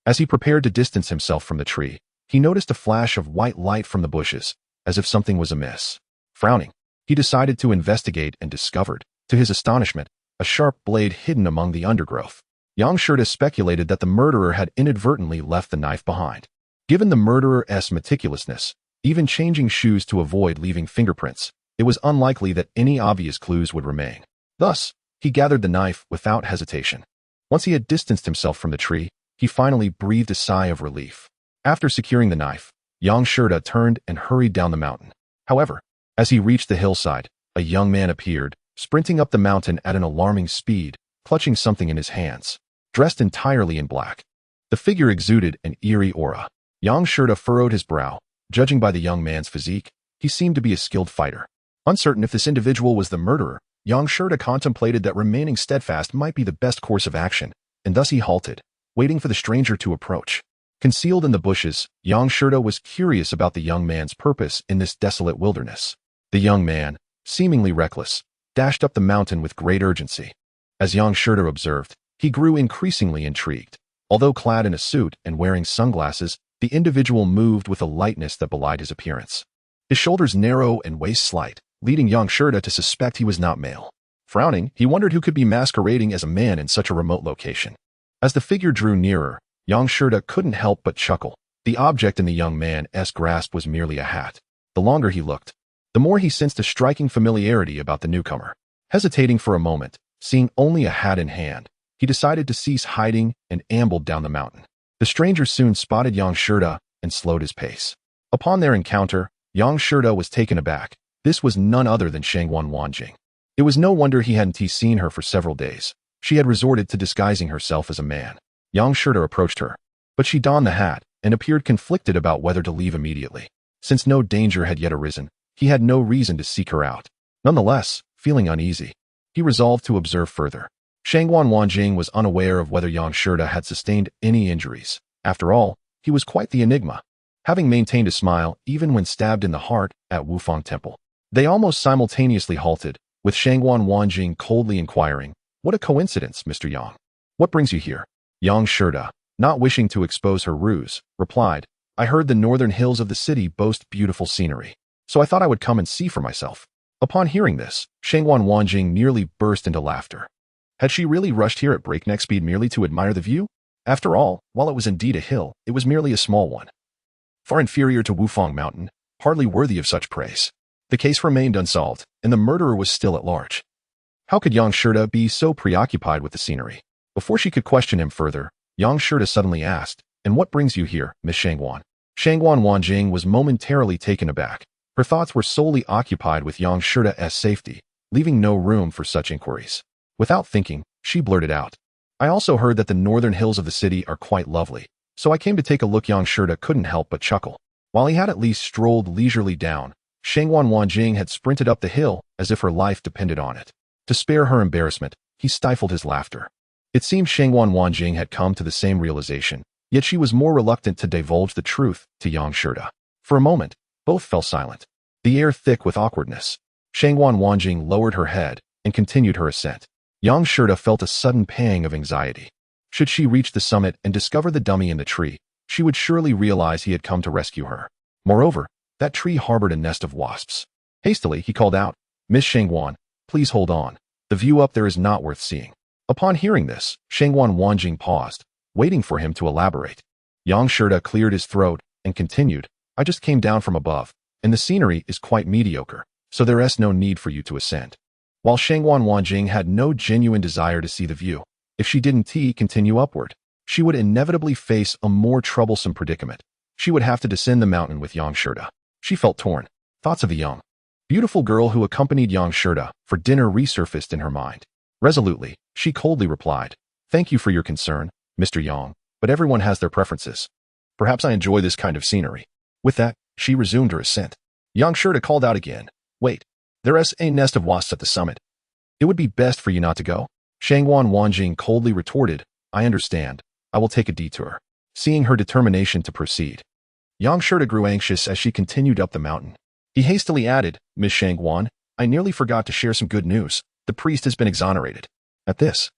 S1: as he prepared to distance himself from the tree, he noticed a flash of white light from the bushes, as if something was amiss. Frowning, he decided to investigate and discovered, to his astonishment, a sharp blade hidden among the undergrowth. Yang Shida speculated that the murderer had inadvertently left the knife behind. Given the murderer's meticulousness, even changing shoes to avoid leaving fingerprints, it was unlikely that any obvious clues would remain. Thus, he gathered the knife without hesitation. Once he had distanced himself from the tree, he finally breathed a sigh of relief. After securing the knife, Yang Shida turned and hurried down the mountain. However, as he reached the hillside, a young man appeared, sprinting up the mountain at an alarming speed, clutching something in his hands. Dressed entirely in black, the figure exuded an eerie aura. Yang Shida furrowed his brow. Judging by the young man's physique, he seemed to be a skilled fighter. Uncertain if this individual was the murderer, Yang Shida contemplated that remaining steadfast might be the best course of action, and thus he halted, waiting for the stranger to approach. Concealed in the bushes, Yang Shirda was curious about the young man's purpose in this desolate wilderness. The young man, seemingly reckless, dashed up the mountain with great urgency. As Yang Shirda observed, he grew increasingly intrigued. Although clad in a suit and wearing sunglasses, the individual moved with a lightness that belied his appearance. His shoulders narrow and waist slight, leading Yang Shirda to suspect he was not male. Frowning, he wondered who could be masquerading as a man in such a remote location. As the figure drew nearer, Yang Shirda couldn't help but chuckle. The object in the young man's grasp was merely a hat. The longer he looked, the more he sensed a striking familiarity about the newcomer. Hesitating for a moment, seeing only a hat in hand, he decided to cease hiding and ambled down the mountain. The stranger soon spotted Yang Shirda and slowed his pace. Upon their encounter, Yang Shirda was taken aback. This was none other than Shangwan Wanjing. It was no wonder he hadn't seen her for several days. She had resorted to disguising herself as a man. Yang Shirda approached her, but she donned the hat and appeared conflicted about whether to leave immediately. Since no danger had yet arisen, he had no reason to seek her out. Nonetheless, feeling uneasy, he resolved to observe further. Shangwan Wanjing was unaware of whether Yang Shirda had sustained any injuries. After all, he was quite the enigma, having maintained a smile even when stabbed in the heart at Wufang Temple. They almost simultaneously halted, with Shangwan Wanjing coldly inquiring, "What a coincidence, Mr. Yang. What brings you here?" Yang Shirda, not wishing to expose her ruse, replied, "I heard the northern hills of the city boast beautiful scenery, so I thought I would come and see for myself." Upon hearing this, Shangwan Wanjing nearly burst into laughter. Had she really rushed here at breakneck speed merely to admire the view? After all, while it was indeed a hill, it was merely a small one, far inferior to Wufang Mountain, hardly worthy of such praise. The case remained unsolved, and the murderer was still at large. How could Yang Shirda be so preoccupied with the scenery? Before she could question him further, Yang Shirda suddenly asked, "And what brings you here, Miss Shangwan?" Shangwan Wanjing was momentarily taken aback. Her thoughts were solely occupied with Yang Shirda's safety, leaving no room for such inquiries. Without thinking, she blurted out, "I also heard that the northern hills of the city are quite lovely, so I came to take a look." Yang Shirda couldn't help but chuckle. While he had at least strolled leisurely down, Shangwan Wanjing had sprinted up the hill as if her life depended on it. To spare her embarrassment, he stifled his laughter. It seemed Shangwan Wanjing had come to the same realization, yet she was more reluctant to divulge the truth to Yang Shirda. For a moment, both fell silent, the air thick with awkwardness. Shangwan Wanjing lowered her head and continued her ascent. Yang Shirda felt a sudden pang of anxiety. Should she reach the summit and discover the dummy in the tree, she would surely realize he had come to rescue her. Moreover, that tree harbored a nest of wasps. Hastily, he called out, "Miss Shangwan, please hold on. The view up there is not worth seeing." Upon hearing this, Shangwan Wanjing paused, waiting for him to elaborate. Yang Shirda cleared his throat and continued, "I just came down from above, and the scenery is quite mediocre, so there is no need for you to ascend." While Shangwan Wanjing had no genuine desire to see the view, if she didn't continue upward, she would inevitably face a more troublesome predicament. She would have to descend the mountain with Yang Shirda. She felt torn. Thoughts of the young, beautiful girl who accompanied Yang Shirda for dinner resurfaced in her mind. Resolutely, she coldly replied, "Thank you for your concern, Mr. Yang, but everyone has their preferences. Perhaps I enjoy this kind of scenery." With that, she resumed her ascent. Yang Shirda called out again, "Wait, there is a nest of wasps at the summit. It would be best for you not to go." Shangwan Wanjing coldly retorted, "I understand. I will take a detour." Seeing her determination to proceed, Yang Shirda grew anxious as she continued up the mountain. He hastily added, "Miss Shangwan, I nearly forgot to share some good news. The priest has been exonerated." At this,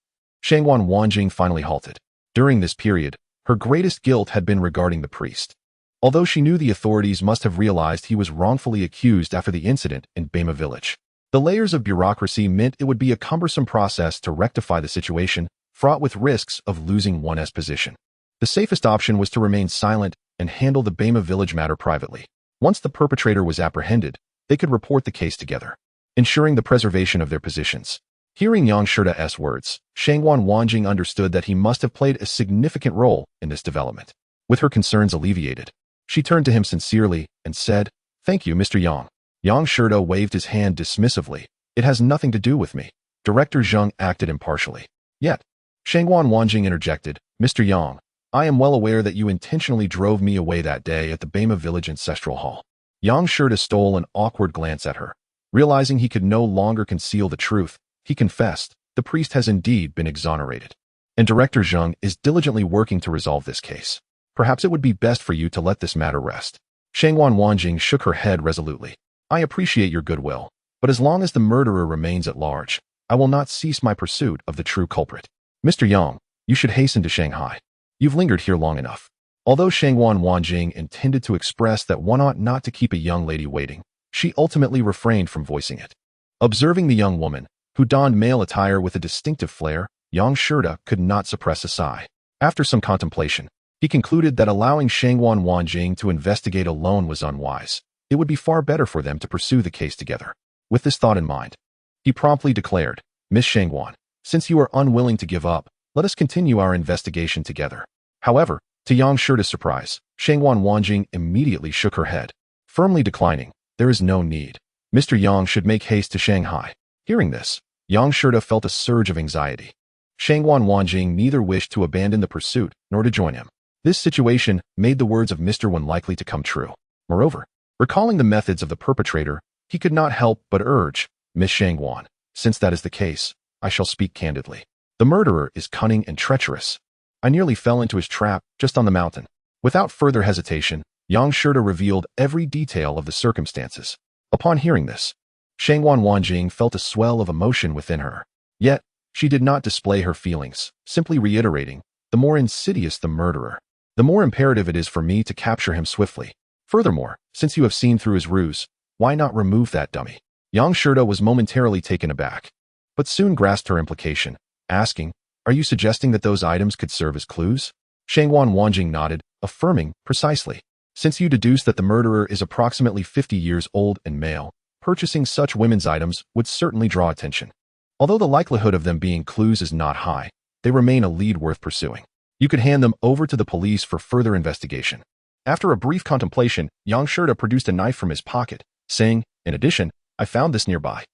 S1: Shangwan Wanjing finally halted. During this period, her greatest guilt had been regarding the priest. Although she knew the authorities must have realized he was wrongfully accused after the incident in Bema village. The layers of bureaucracy meant it would be a cumbersome process to rectify the situation, fraught with risks of losing one's position. The safest option was to remain silent and handle the Bema village matter privately. Once the perpetrator was apprehended, they could report the case together, ensuring the preservation of their positions. Hearing Yang Shirda's words, Shangwan Wanjing understood that he must have played a significant role in this development. With her concerns alleviated, she turned to him sincerely and said, "Thank you, Mr. Yang." Yang Shirda waved his hand dismissively. "It has nothing to do with me." Director Zheng acted impartially. Yet, Shangwan Wanjing interjected, "Mr. Yang, I am well aware that you intentionally drove me away that day at the Bema village ancestral hall." Yang Shirda stole an awkward glance at her. Realizing he could no longer conceal the truth, he confessed, "The priest has indeed been exonerated, and Director Zheng is diligently working to resolve this case." Perhaps it would be best for you to let this matter rest. Shangwan Wanjing shook her head resolutely. I appreciate your goodwill, but as long as the murderer remains at large, I will not cease my pursuit of the true culprit. Mr. Yang, you should hasten to Shanghai. You've lingered here long enough. Although Shangwan Wanjing intended to express that one ought not to keep a young lady waiting, she ultimately refrained from voicing it. Observing the young woman, who donned male attire with a distinctive flair, Yang Shirda could not suppress a sigh. After some contemplation, he concluded that allowing Shangwan Wanjing to investigate alone was unwise. It would be far better for them to pursue the case together. With this thought in mind, he promptly declared, Miss Shangwan, since you are unwilling to give up, let us continue our investigation together. However, to Yang Shirda's surprise, Shangwan Wanjing immediately shook her head, firmly declining, there is no need. Mr. Yang should make haste to Shanghai. Hearing this, Yang Shirda felt a surge of anxiety. Shangwan Wanjing neither wished to abandon the pursuit nor to join him. This situation made the words of Mr. Wen likely to come true. Moreover, recalling the methods of the perpetrator, he could not help but urge, Miss Shangwan, since that is the case, I shall speak candidly. The murderer is cunning and treacherous. I nearly fell into his trap just on the mountain. Without further hesitation, Yang Shirda revealed every detail of the circumstances. Upon hearing this, Shangwan Wanjing felt a swell of emotion within her. Yet, she did not display her feelings, simply reiterating, the more insidious the murderer, the more imperative it is for me to capture him swiftly. Furthermore, since you have seen through his ruse, why not remove that dummy? Yang Shirda was momentarily taken aback, but soon grasped her implication, asking, are you suggesting that those items could serve as clues? Shangwan Wanjing nodded, affirming, precisely. Since you deduce that the murderer is approximately 50 years old and male, purchasing such women's items would certainly draw attention. Although the likelihood of them being clues is not high, they remain a lead worth pursuing. You could hand them over to the police for further investigation. After a brief contemplation, Yang Shirda produced a knife from his pocket, saying, in addition, I found this nearby.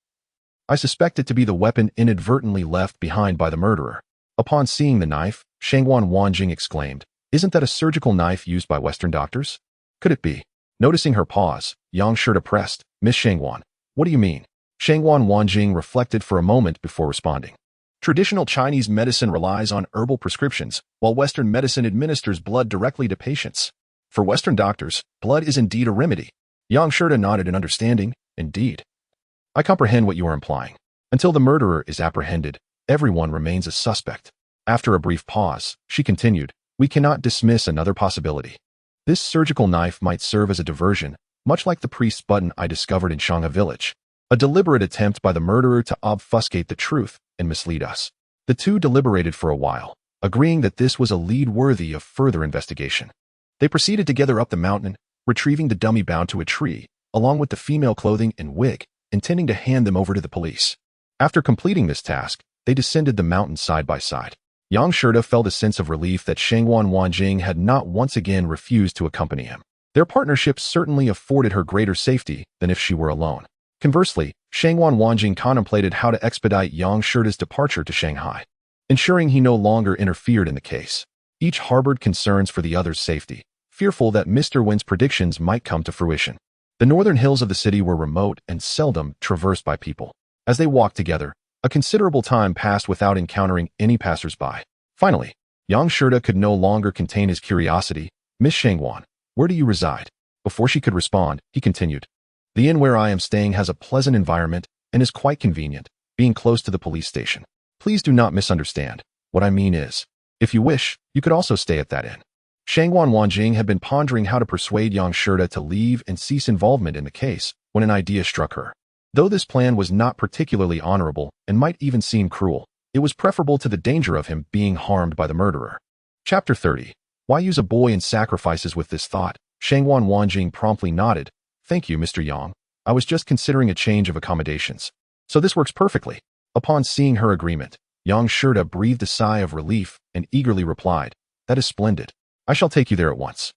S1: I suspect it to be the weapon inadvertently left behind by the murderer. Upon seeing the knife, Shangwan Wanjing exclaimed, isn't that a surgical knife used by Western doctors? Could it be? Noticing her pause, Yang Shirda pressed, Miss Shangwan, what do you mean? Shangwan Wanjing reflected for a moment before responding. Traditional Chinese medicine relies on herbal prescriptions, while Western medicine administers blood directly to patients. For Western doctors, blood is indeed a remedy. Yang Shirda nodded in understanding, indeed. I comprehend what you are implying. Until the murderer is apprehended, everyone remains a suspect. After a brief pause, she continued, we cannot dismiss another possibility. This surgical knife might serve as a diversion, much like the priest's button I discovered in Shangha village. A deliberate attempt by the murderer to obfuscate the truth and mislead us. The two deliberated for a while, agreeing that this was a lead worthy of further investigation. They proceeded together up the mountain, retrieving the dummy bound to a tree, along with the female clothing and wig, intending to hand them over to the police. After completing this task, they descended the mountain side by side. Yang Shirda felt a sense of relief that Shangwan Wanjing had not once again refused to accompany him. Their partnership certainly afforded her greater safety than if she were alone. Conversely, Shangwan Wanjing contemplated how to expedite Yang Shirda's departure to Shanghai, ensuring he no longer interfered in the case. Each harbored concerns for the other's safety, fearful that Mr. Wen's predictions might come to fruition. The northern hills of the city were remote and seldom traversed by people. As they walked together, a considerable time passed without encountering any passers-by. Finally, Yang Shirda could no longer contain his curiosity. Miss Shangwan, where do you reside? Before she could respond, he continued. The inn where I am staying has a pleasant environment and is quite convenient, being close to the police station. Please do not misunderstand. What I mean is, if you wish, you could also stay at that inn. Shangwan Wanjing had been pondering how to persuade Yang Shirda to leave and cease involvement in the case when an idea struck her. Though this plan was not particularly honorable and might even seem cruel, it was preferable to the danger of him being harmed by the murderer. Chapter 30. Why use a boy in sacrifices? With this thought, Shangwan Wanjing promptly nodded. Thank you, Mr. Yang. I was just considering a change of accommodations. So this works perfectly. Upon seeing her agreement, Yang Shirda breathed a sigh of relief and eagerly replied, that is splendid. I shall take you there at once.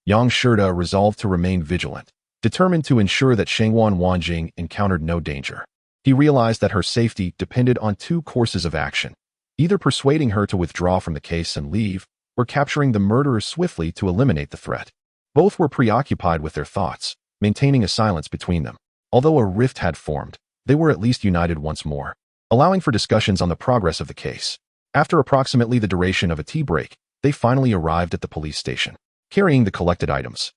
S1: Yang Shirda resolved to remain vigilant, determined to ensure that Shangwan Wanjing encountered no danger. He realized that her safety depended on two courses of action, either persuading her to withdraw from the case and leave, or capturing the murderer swiftly to eliminate the threat. Both were preoccupied with their thoughts, maintaining a silence between them. Although a rift had formed, they were at least united once more, allowing for discussions on the progress of the case. After approximately the duration of a tea break, they finally arrived at the police station. carrying the collected items.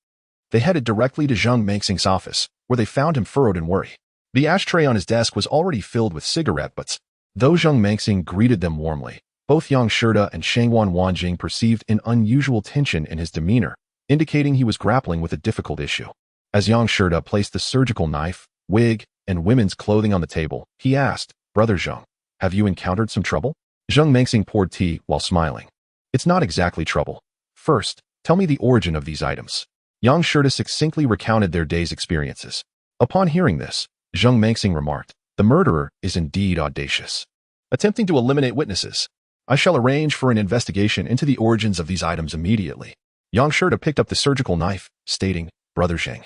S1: They headed directly to Zheng Mengxing's office, where they found him furrowed in worry. The ashtray on his desk was already filled with cigarette butts. Though Zheng Mengxing greeted them warmly, both Yang Shida and Shangwan Wanjing perceived an unusual tension in his demeanor, indicating he was grappling with a difficult issue. As Yang Shida placed the surgical knife, wig, and women's clothing on the table, he asked, "Brother Zheng, have you encountered some trouble?" Zheng Mengxing poured tea while smiling. "It's not exactly trouble. First, tell me the origin of these items." Yang Shida succinctly recounted their day's experiences. Upon hearing this, Zheng Mengxing remarked, "The murderer is indeed audacious. Attempting to eliminate witnesses. I shall arrange for an investigation into the origins of these items immediately." Yang Shida picked up the surgical knife, stating, "Brother Zheng,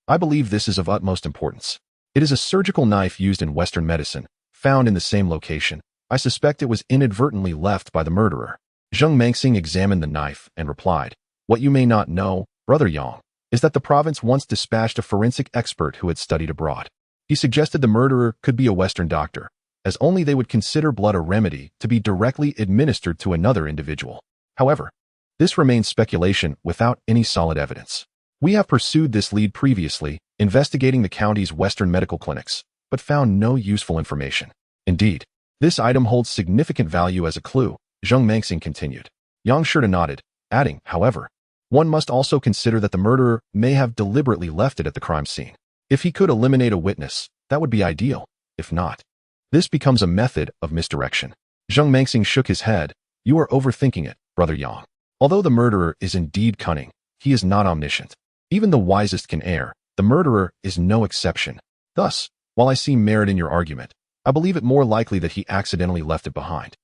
S1: I believe this is of utmost importance. It is a surgical knife used in Western medicine, found in the same location. I suspect it was inadvertently left by the murderer." Zheng Mengxing examined the knife and replied, "What you may not know, Brother Yang, is that the province once dispatched a forensic expert who had studied abroad. He suggested the murderer could be a Western doctor, as only they would consider blood a remedy to be directly administered to another individual. However, this remains speculation without any solid evidence. We have pursued this lead previously, investigating the county's Western medical clinics, but found no useful information. Indeed, this item holds significant value as a clue," Zheng Mengxing continued. Yang Shida nodded, adding, "However, one must also consider that the murderer may have deliberately left it at the crime scene. If he could eliminate a witness, that would be ideal. If not, this becomes a method of misdirection." Zheng Mengxing shook his head. "You are overthinking it, Brother Yang. Although the murderer is indeed cunning, he is not omniscient. Even the wisest can err. The murderer is no exception. Thus, while I see merit in your argument, I believe it more likely that he accidentally left it behind."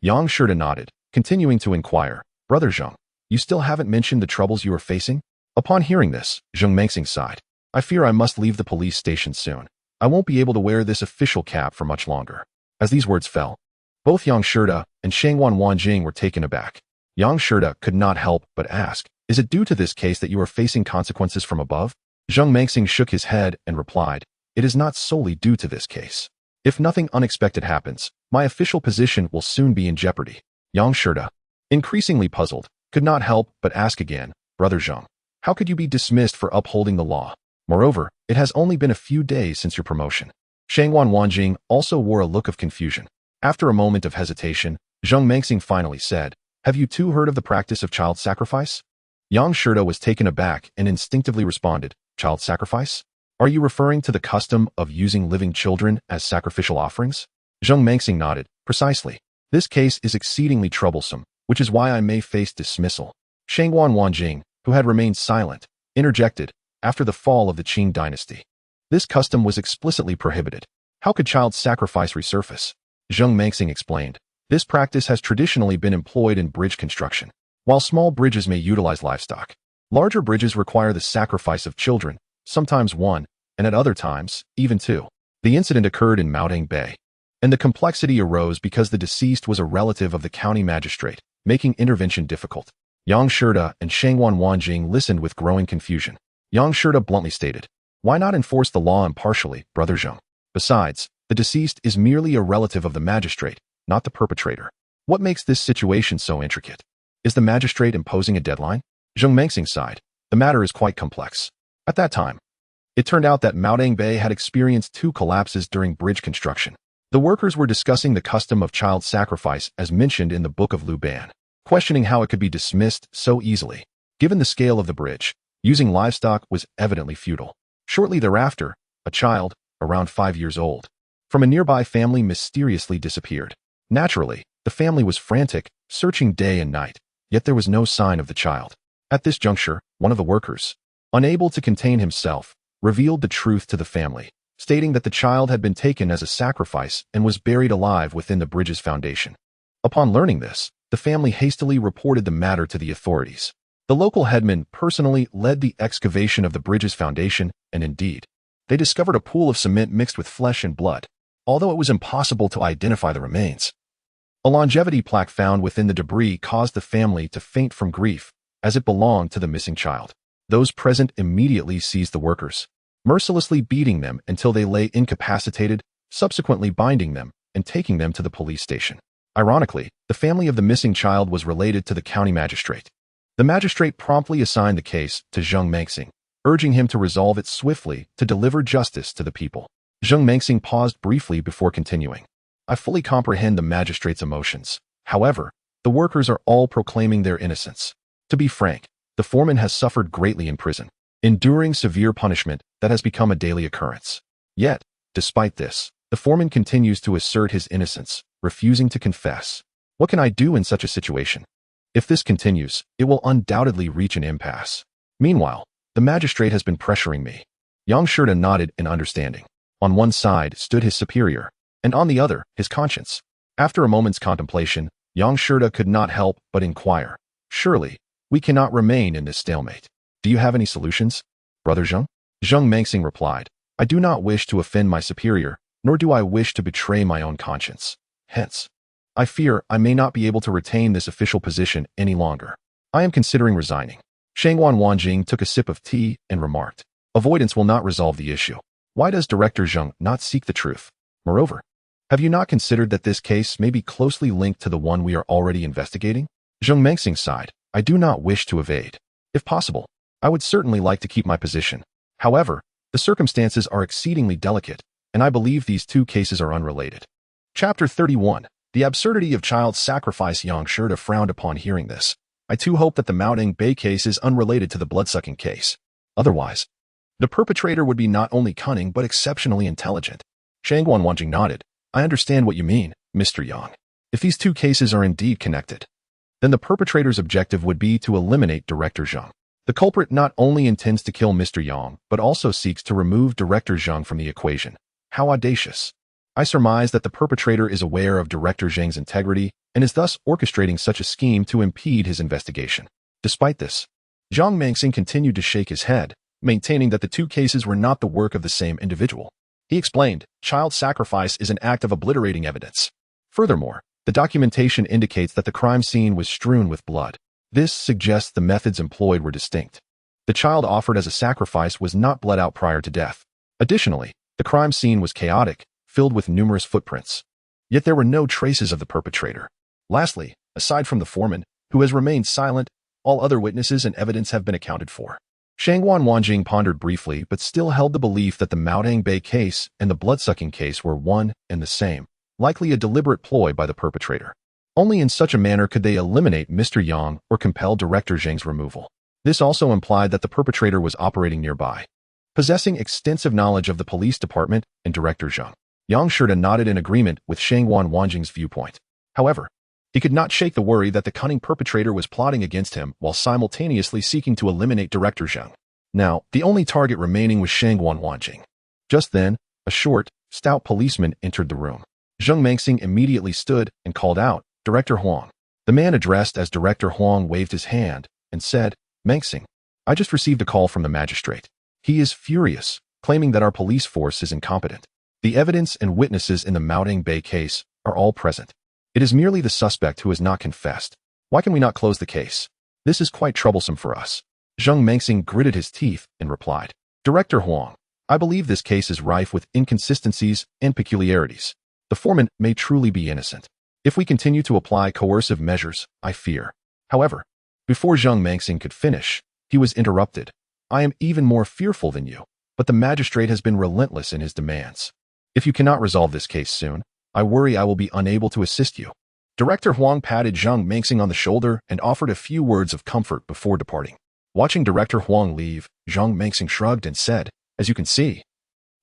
S1: Yang Shida nodded, continuing to inquire, "Brother Zheng, you still haven't mentioned the troubles you are facing?" Upon hearing this, Zheng Mengxing sighed. "I fear I must leave the police station soon. I won't be able to wear this official cap for much longer." As these words fell, both Yang Shida and Shangwan Wanjing were taken aback. Yang Shida could not help but ask, "Is it due to this case that you are facing consequences from above?" Zheng Mengxing shook his head and replied, "It is not solely due to this case. If nothing unexpected happens, my official position will soon be in jeopardy." Yang Shida, increasingly puzzled, could not help but ask again, "Brother Zheng, how could you be dismissed for upholding the law? Moreover, it has only been a few days since your promotion." Shangwan Wanjing also wore a look of confusion. After a moment of hesitation, Zheng Mengxing finally said, "Have you too heard of the practice of child sacrifice?" Yang Shida was taken aback and instinctively responded, "Child sacrifice? Are you referring to the custom of using living children as sacrificial offerings?" Zheng Mengxing nodded, "Precisely. This case is exceedingly troublesome, which is why I may face dismissal." Shangwan Wanjing, who had remained silent, interjected, "After the fall of the Qing dynasty, this custom was explicitly prohibited. How could child sacrifice resurface?" Zheng Mengxing explained, "This practice has traditionally been employed in bridge construction. While small bridges may utilize livestock, larger bridges require the sacrifice of children, sometimes one, and at other times, even two. The incident occurred in Maidens Bay, and the complexity arose because the deceased was a relative of the county magistrate, making intervention difficult." Yang Shida and Shangwan Wanjing listened with growing confusion. Yang Shida bluntly stated, "Why not enforce the law impartially, Brother Zheng? Besides, the deceased is merely a relative of the magistrate, not the perpetrator. What makes this situation so intricate? Is the magistrate imposing a deadline?" Zheng Mengxing sighed. "The matter is quite complex. At that time, it turned out that Maidens Bay had experienced 2 collapses during bridge construction. The workers were discussing the custom of child sacrifice as mentioned in the Book of Lu Ban, questioning how it could be dismissed so easily. Given the scale of the bridge, using livestock was evidently futile. Shortly thereafter, a child, around 5 years old, from a nearby family mysteriously disappeared. Naturally, the family was frantic, searching day and night, yet there was no sign of the child. At this juncture, one of the workers, unable to contain himself, revealed the truth to the family, stating that the child had been taken as a sacrifice and was buried alive within the bridge's foundation. Upon learning this, the family hastily reported the matter to the authorities. The local headman personally led the excavation of the bridge's foundation, and indeed, they discovered a pool of cement mixed with flesh and blood, although it was impossible to identify the remains. A longevity plaque found within the debris caused the family to faint from grief, as it belonged to the missing child. Those present immediately seized the workers, mercilessly beating them until they lay incapacitated, subsequently binding them and taking them to the police station. Ironically, the family of the missing child was related to the county magistrate. The magistrate promptly assigned the case to Zheng Mengxing, urging him to resolve it swiftly to deliver justice to the people. Zheng Mengxing paused briefly before continuing. I fully comprehend the magistrate's emotions. However, the workers are all proclaiming their innocence. To be frank, the foreman has suffered greatly in prison, enduring severe punishment that has become a daily occurrence. Yet, despite this, the foreman continues to assert his innocence, refusing to confess. What can I do in such a situation? If this continues, it will undoubtedly reach an impasse. Meanwhile, the magistrate has been pressuring me. Yang Shida nodded in understanding. On one side stood his superior, and on the other, his conscience. After a moment's contemplation, Yang Shida could not help but inquire. Surely, we cannot remain in this stalemate. Do you have any solutions, Brother Zheng? Zheng Mengxing replied, I do not wish to offend my superior, nor do I wish to betray my own conscience. Hence, I fear I may not be able to retain this official position any longer. I am considering resigning. Shangguan Wanjing took a sip of tea and remarked, avoidance will not resolve the issue. Why does Director Zheng not seek the truth? Moreover, have you not considered that this case may be closely linked to the one we are already investigating? Zheng Mengxing sighed, I do not wish to evade. If possible, I would certainly like to keep my position. However, the circumstances are exceedingly delicate, and I believe these two cases are unrelated. Chapter 31. The absurdity of child sacrifice. Yang Shida frowned upon hearing this. I too hope that the Maidens Bay case is unrelated to the bloodsucking case. Otherwise, the perpetrator would be not only cunning but exceptionally intelligent. Shangguan Wanjing nodded. I understand what you mean, Mr. Yang. If these two cases are indeed connected, then the perpetrator's objective would be to eliminate Director Zheng. The culprit not only intends to kill Mr. Yang, but also seeks to remove Director Zheng from the equation. How audacious. I surmise that the perpetrator is aware of Director Zheng's integrity and is thus orchestrating such a scheme to impede his investigation. Despite this, Zheng Mengxing continued to shake his head, maintaining that the two cases were not the work of the same individual. He explained, child sacrifice is an act of obliterating evidence. Furthermore, the documentation indicates that the crime scene was strewn with blood. This suggests the methods employed were distinct. The child offered as a sacrifice was not bled out prior to death. Additionally, the crime scene was chaotic, filled with numerous footprints. Yet there were no traces of the perpetrator. Lastly, aside from the foreman, who has remained silent, all other witnesses and evidence have been accounted for. Shangguan Wanjing pondered briefly but still held the belief that the Maidens Bay case and the bloodsucking case were one and the same, likely a deliberate ploy by the perpetrator. Only in such a manner could they eliminate Mr. Yang or compel Director Zheng's removal. This also implied that the perpetrator was operating nearby, possessing extensive knowledge of the police department and Director Zheng. Yang Shida nodded in agreement with Shangguan Wanjing's viewpoint. However, he could not shake the worry that the cunning perpetrator was plotting against him while simultaneously seeking to eliminate Director Zheng. Now, the only target remaining was Shangguan Wanjing. Just then, a short, stout policeman entered the room. Zheng Mengxing immediately stood and called out, Director Huang. The man addressed as Director Huang waved his hand and said, Mengxing, I just received a call from the magistrate. He is furious, claiming that our police force is incompetent. The evidence and witnesses in the Maidens Bay case are all present. It is merely the suspect who has not confessed. Why can we not close the case? This is quite troublesome for us. Zheng Mengxing gritted his teeth and replied, Director Huang, I believe this case is rife with inconsistencies and peculiarities. The foreman may truly be innocent. If we continue to apply coercive measures, I fear. However, before Zheng Mengxing could finish, he was interrupted. I am even more fearful than you, but the magistrate has been relentless in his demands. If you cannot resolve this case soon, I worry I will be unable to assist you. Director Huang patted Zheng Mengxing on the shoulder and offered a few words of comfort before departing. Watching Director Huang leave, Zheng Mengxing shrugged and said, As you can see,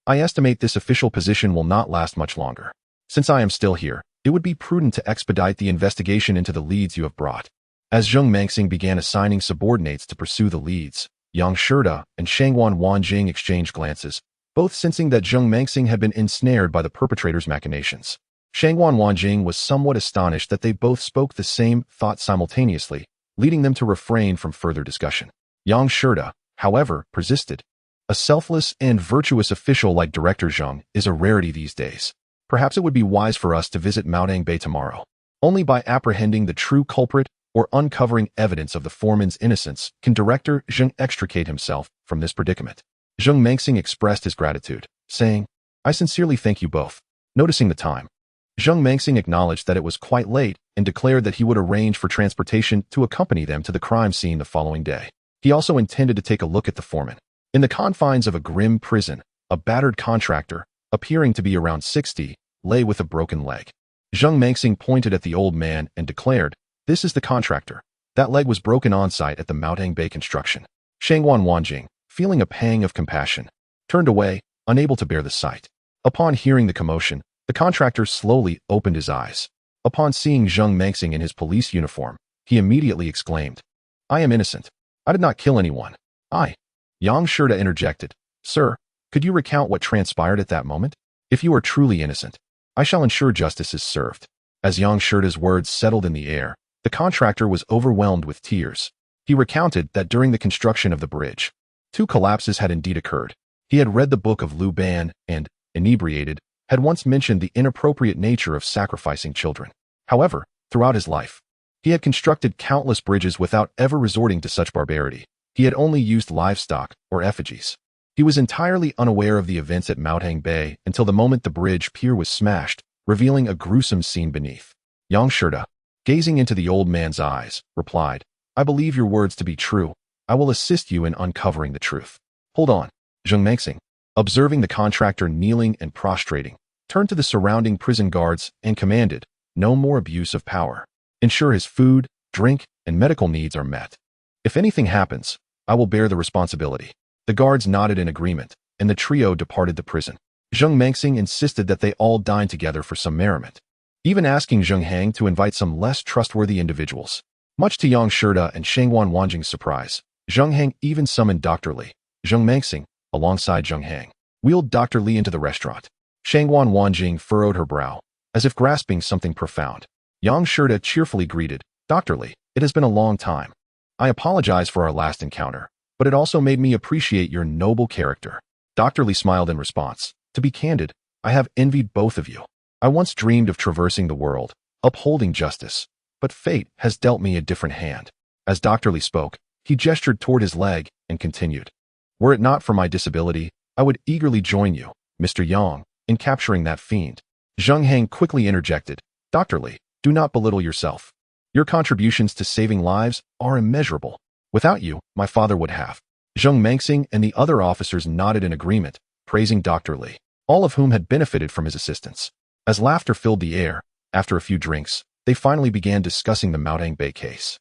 S1: I estimate this official position will not last much longer. Since I am still here, it would be prudent to expedite the investigation into the leads you have brought. As Zheng Mengxing began assigning subordinates to pursue the leads, Yang Shida and Shangguan Wanjing exchanged glances, both sensing that Zheng Mengxing had been ensnared by the perpetrator's machinations. Shangguan Wanjing was somewhat astonished that they both spoke the same thought simultaneously, leading them to refrain from further discussion. Yang Shida, however, persisted. A selfless and virtuous official like Director Zheng is a rarity these days. Perhaps it would be wise for us to visit Maidens Bay tomorrow. Only by apprehending the true culprit or uncovering evidence of the foreman's innocence can Director Zheng extricate himself from this predicament. Zheng Mengxing expressed his gratitude, saying, I sincerely thank you both. Noticing the time, Zheng Mengxing acknowledged that it was quite late and declared that he would arrange for transportation to accompany them to the crime scene the following day. He also intended to take a look at the foreman. In the confines of a grim prison, a battered contractor, appearing to be around 60, lay with a broken leg. Zheng Mengxing pointed at the old man and declared, "This is the contractor. That leg was broken on site at the Maidens Bay construction." Shangwan Wanjing, feeling a pang of compassion, turned away, unable to bear the sight. Upon hearing the commotion, the contractor slowly opened his eyes. Upon seeing Zheng Mengxing in his police uniform, he immediately exclaimed, "I am innocent. I did not kill anyone." Yang Shirda interjected, "Sir, could you recount what transpired at that moment? If you are truly innocent, I shall ensure justice is served." As Yang Shirda's words settled in the air, the contractor was overwhelmed with tears. He recounted that during the construction of the bridge, 2 collapses had indeed occurred. He had read the book of Lu Ban and, inebriated, had once mentioned the inappropriate nature of sacrificing children. However, throughout his life, he had constructed countless bridges without ever resorting to such barbarity. He had only used livestock or effigies. He was entirely unaware of the events at Maidens Bay until the moment the bridge pier was smashed, revealing a gruesome scene beneath. Yang Shirda, gazing into the old man's eyes, replied, "I believe your words to be true. I will assist you in uncovering the truth." "Hold on." Zheng Mengxing, observing the contractor kneeling and prostrating, turned to the surrounding prison guards and commanded, "No more abuse of power. Ensure his food, drink, and medical needs are met. If anything happens, I will bear the responsibility." The guards nodded in agreement, and the trio departed the prison. Zheng Mengxing insisted that they all dine together for some merriment, even asking Zheng Hang to invite some less trustworthy individuals. Much to Yang Shirda and Shangwan Wanjing's surprise, Zheng Hang even summoned Dr. Li. Zheng Mengxing, alongside Zheng Hang, wheeled Dr. Li into the restaurant. Shangwan Wanjing furrowed her brow, as if grasping something profound. Yang Shirda cheerfully greeted, "Dr. Li, it has been a long time. I apologize for our last encounter, but it also made me appreciate your noble character." Dr. Li smiled in response. "To be candid, I have envied both of you. I once dreamed of traversing the world, upholding justice, but fate has dealt me a different hand." As Dr. Li spoke, he gestured toward his leg and continued, "Were it not for my disability, I would eagerly join you, Mr. Yang, in capturing that fiend." Zheng Hang quickly interjected, "Dr. Li, do not belittle yourself. Your contributions to saving lives are immeasurable. Without you, my father would have." Zheng Mengxing and the other officers nodded in agreement, praising Dr. Li, all of whom had benefited from his assistance. As laughter filled the air, after a few drinks, they finally began discussing the Maidens Bay case.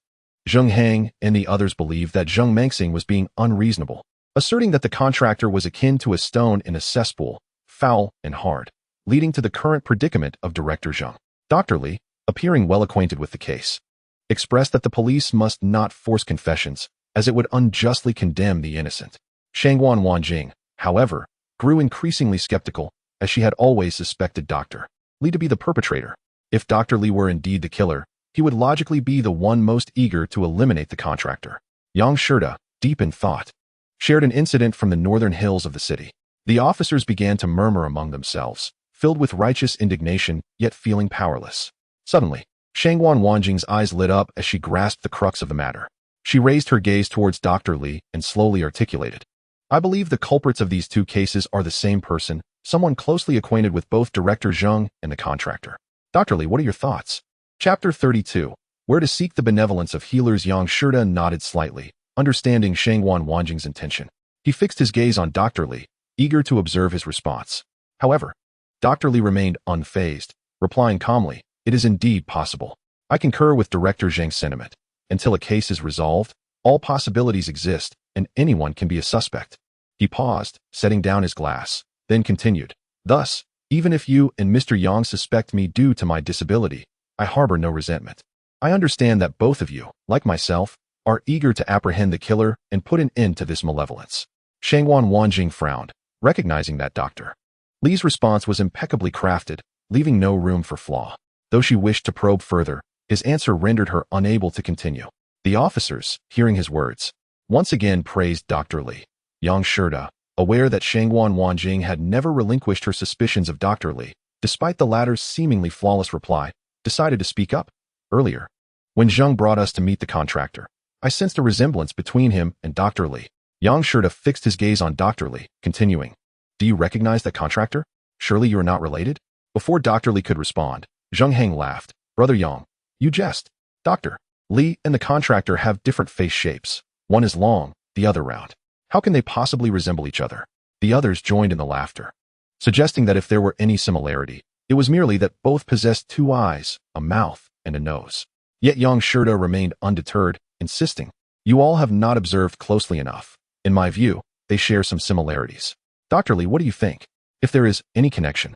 S1: Zheng Hang and the others believed that Zheng Mengxing was being unreasonable, asserting that the contractor was akin to a stone in a cesspool, foul and hard, leading to the current predicament of Director Zheng. Dr. Li, appearing well acquainted with the case, expressed that the police must not force confessions, as it would unjustly condemn the innocent. Shangwan Wanjing, however, grew increasingly skeptical, as she had always suspected Dr. Li to be the perpetrator. If Dr. Li were indeed the killer, he would logically be the one most eager to eliminate the contractor. Yang Shirda, deep in thought, shared an incident from the northern hills of the city. The officers began to murmur among themselves, filled with righteous indignation, yet feeling powerless. Suddenly, Shangwan Wanjing's eyes lit up as she grasped the crux of the matter. She raised her gaze towards Dr. Li and slowly articulated, "I believe the culprits of these 2 cases are the same person, someone closely acquainted with both Director Zheng and the contractor." Dr. Li, what are your thoughts? Chapter 32. Where to seek the benevolence of healers. Yang Shirda nodded slightly, understanding Shangwan Wanjing's intention. He fixed his gaze on Dr. Li, eager to observe his response. However, Dr. Li remained unfazed, replying calmly, "It is indeed possible. I concur with Director Zheng's sentiment. Until a case is resolved, all possibilities exist, and anyone can be a suspect." He paused, setting down his glass, then continued, "Thus, even if you and Mr. Yang suspect me due to my disability, I harbor no resentment. I understand that both of you, like myself, are eager to apprehend the killer and put an end to this malevolence." Shangwan Wanjing frowned, recognizing that Dr. Li's response was impeccably crafted, leaving no room for flaw. Though she wished to probe further, his answer rendered her unable to continue. The officers, hearing his words, once again praised Dr. Li. Yang Shirda, aware that Shangwan Wanjing had never relinquished her suspicions of Dr. Li, despite the latter's seemingly flawless reply, decided to speak up. "Earlier, when Zheng brought us to meet the contractor, I sensed a resemblance between him and Dr. Li." Yang Shirda fixed his gaze on Dr. Li, continuing, "Do you recognize that contractor? Surely you are not related?" Before Dr. Li could respond, Zheng Heng laughed. Brother Yang, you jest. Dr. Li and the contractor have different face shapes. One is long, the other round. How can they possibly resemble each other? The others joined in the laughter, suggesting that if there were any similarity, it was merely that both possessed 2 eyes, a mouth, and a nose. Yet Yang Shirda remained undeterred, insisting, you all have not observed closely enough. In my view, they share some similarities. Dr. Li, what do you think? If there is any connection,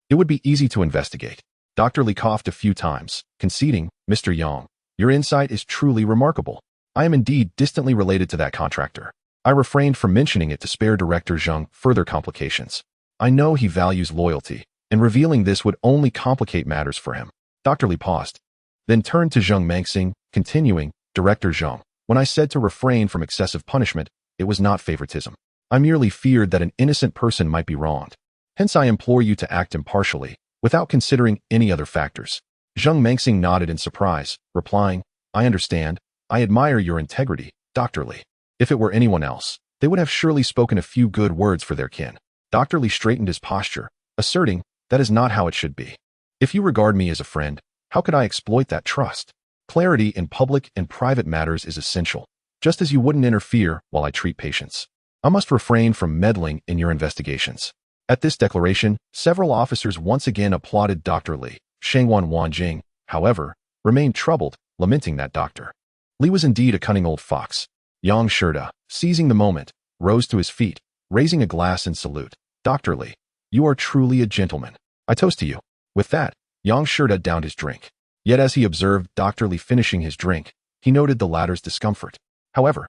S1: it would be easy to investigate. Dr. Li coughed a few times, conceding, Mr. Yang, your insight is truly remarkable. I am indeed distantly related to that contractor. I refrained from mentioning it to spare Director Zheng further complications. I know he values loyalty, and revealing this would only complicate matters for him. Dr. Li paused, then turned to Zheng Mangxing, continuing, Director Zheng, when I said to refrain from excessive punishment, it was not favoritism. I merely feared that an innocent person might be wronged. Hence I implore you to act impartially, without considering any other factors. Zheng Mangxing nodded in surprise, replying, I understand. I admire your integrity, Dr. Li. If it were anyone else, they would have surely spoken a few good words for their kin. Dr. Li straightened his posture, asserting, that is not how it should be. If you regard me as a friend, how could I exploit that trust? Clarity in public and private matters is essential, just as you wouldn't interfere while I treat patients. I must refrain from meddling in your investigations. At this declaration, several officers once again applauded Dr. Li. Shangwan Wanjing, however, remained troubled, lamenting that Dr. Li was indeed a cunning old fox. Yang Shirda, seizing the moment, rose to his feet, raising a glass in salute. Dr. Li, you are truly a gentleman. I toast to you. With that, Yang Shirda downed his drink. Yet as he observed Dr. Li finishing his drink, he noted the latter's discomfort. However,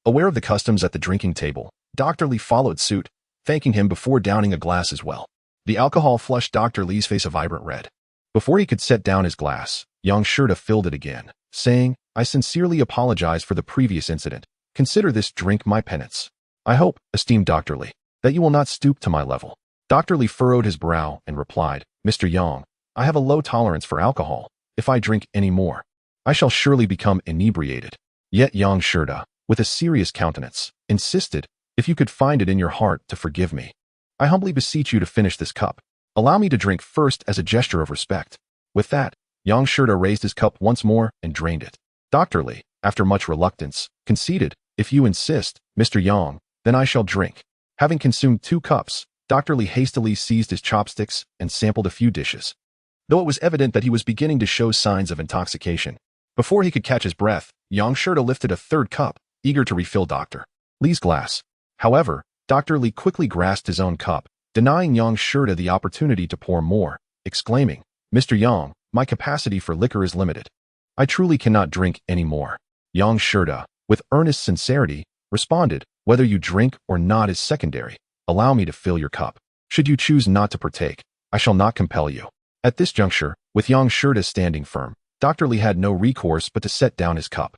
S1: aware of the customs at the drinking table, Dr. Li followed suit, thanking him before downing a glass as well. The alcohol flushed Dr. Li's face a vibrant red. Before he could set down his glass, Yang Shirda filled it again, saying, I sincerely apologize for the previous incident. Consider this drink my penance. I hope, esteemed Dr. Li, that you will not stoop to my level. Dr. Li furrowed his brow and replied, Mr. Yang, I have a low tolerance for alcohol. If I drink any more, I shall surely become inebriated. Yet Yang Shirda, with a serious countenance, insisted, if you could find it in your heart to forgive me, I humbly beseech you to finish this cup. Allow me to drink first as a gesture of respect. With that, Yang Shirda raised his cup once more and drained it. Dr. Li, after much reluctance, conceded, if you insist, Mr. Yang, then I shall drink. Having consumed 2 cups, Dr. Li hastily seized his chopsticks and sampled a few dishes, though it was evident that he was beginning to show signs of intoxication. Before he could catch his breath, Yang Shirda lifted a 3rd cup, eager to refill Dr. Li's glass. However, Dr. Li quickly grasped his own cup, denying Yang Shirda the opportunity to pour more, exclaiming, Mr. Yang, my capacity for liquor is limited. I truly cannot drink any more. Yang Shirda, with earnest sincerity, responded, whether you drink or not is secondary. Allow me to fill your cup. Should you choose not to partake, I shall not compel you. At this juncture, with Yang Shirda standing firm, Dr. Li had no recourse but to set down his cup.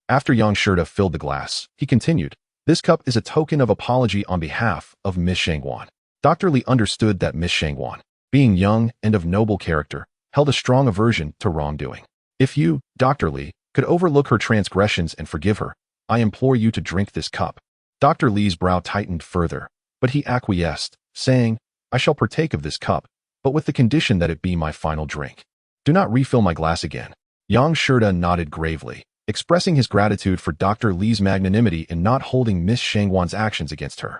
S1: After Yang Shirda filled the glass, he continued, this cup is a token of apology on behalf of Miss Shangwan. Dr. Li understood that Miss Shangwan, being young and of noble character, held a strong aversion to wrongdoing. If you, Dr. Li, could overlook her transgressions and forgive her, I implore you to drink this cup. Dr. Li's brow tightened further, but he acquiesced, saying, I shall partake of this cup, but with the condition that it be my final drink. Do not refill my glass again. Yang Shirda nodded gravely, expressing his gratitude for Dr. Li's magnanimity in not holding Miss Shangwan's actions against her.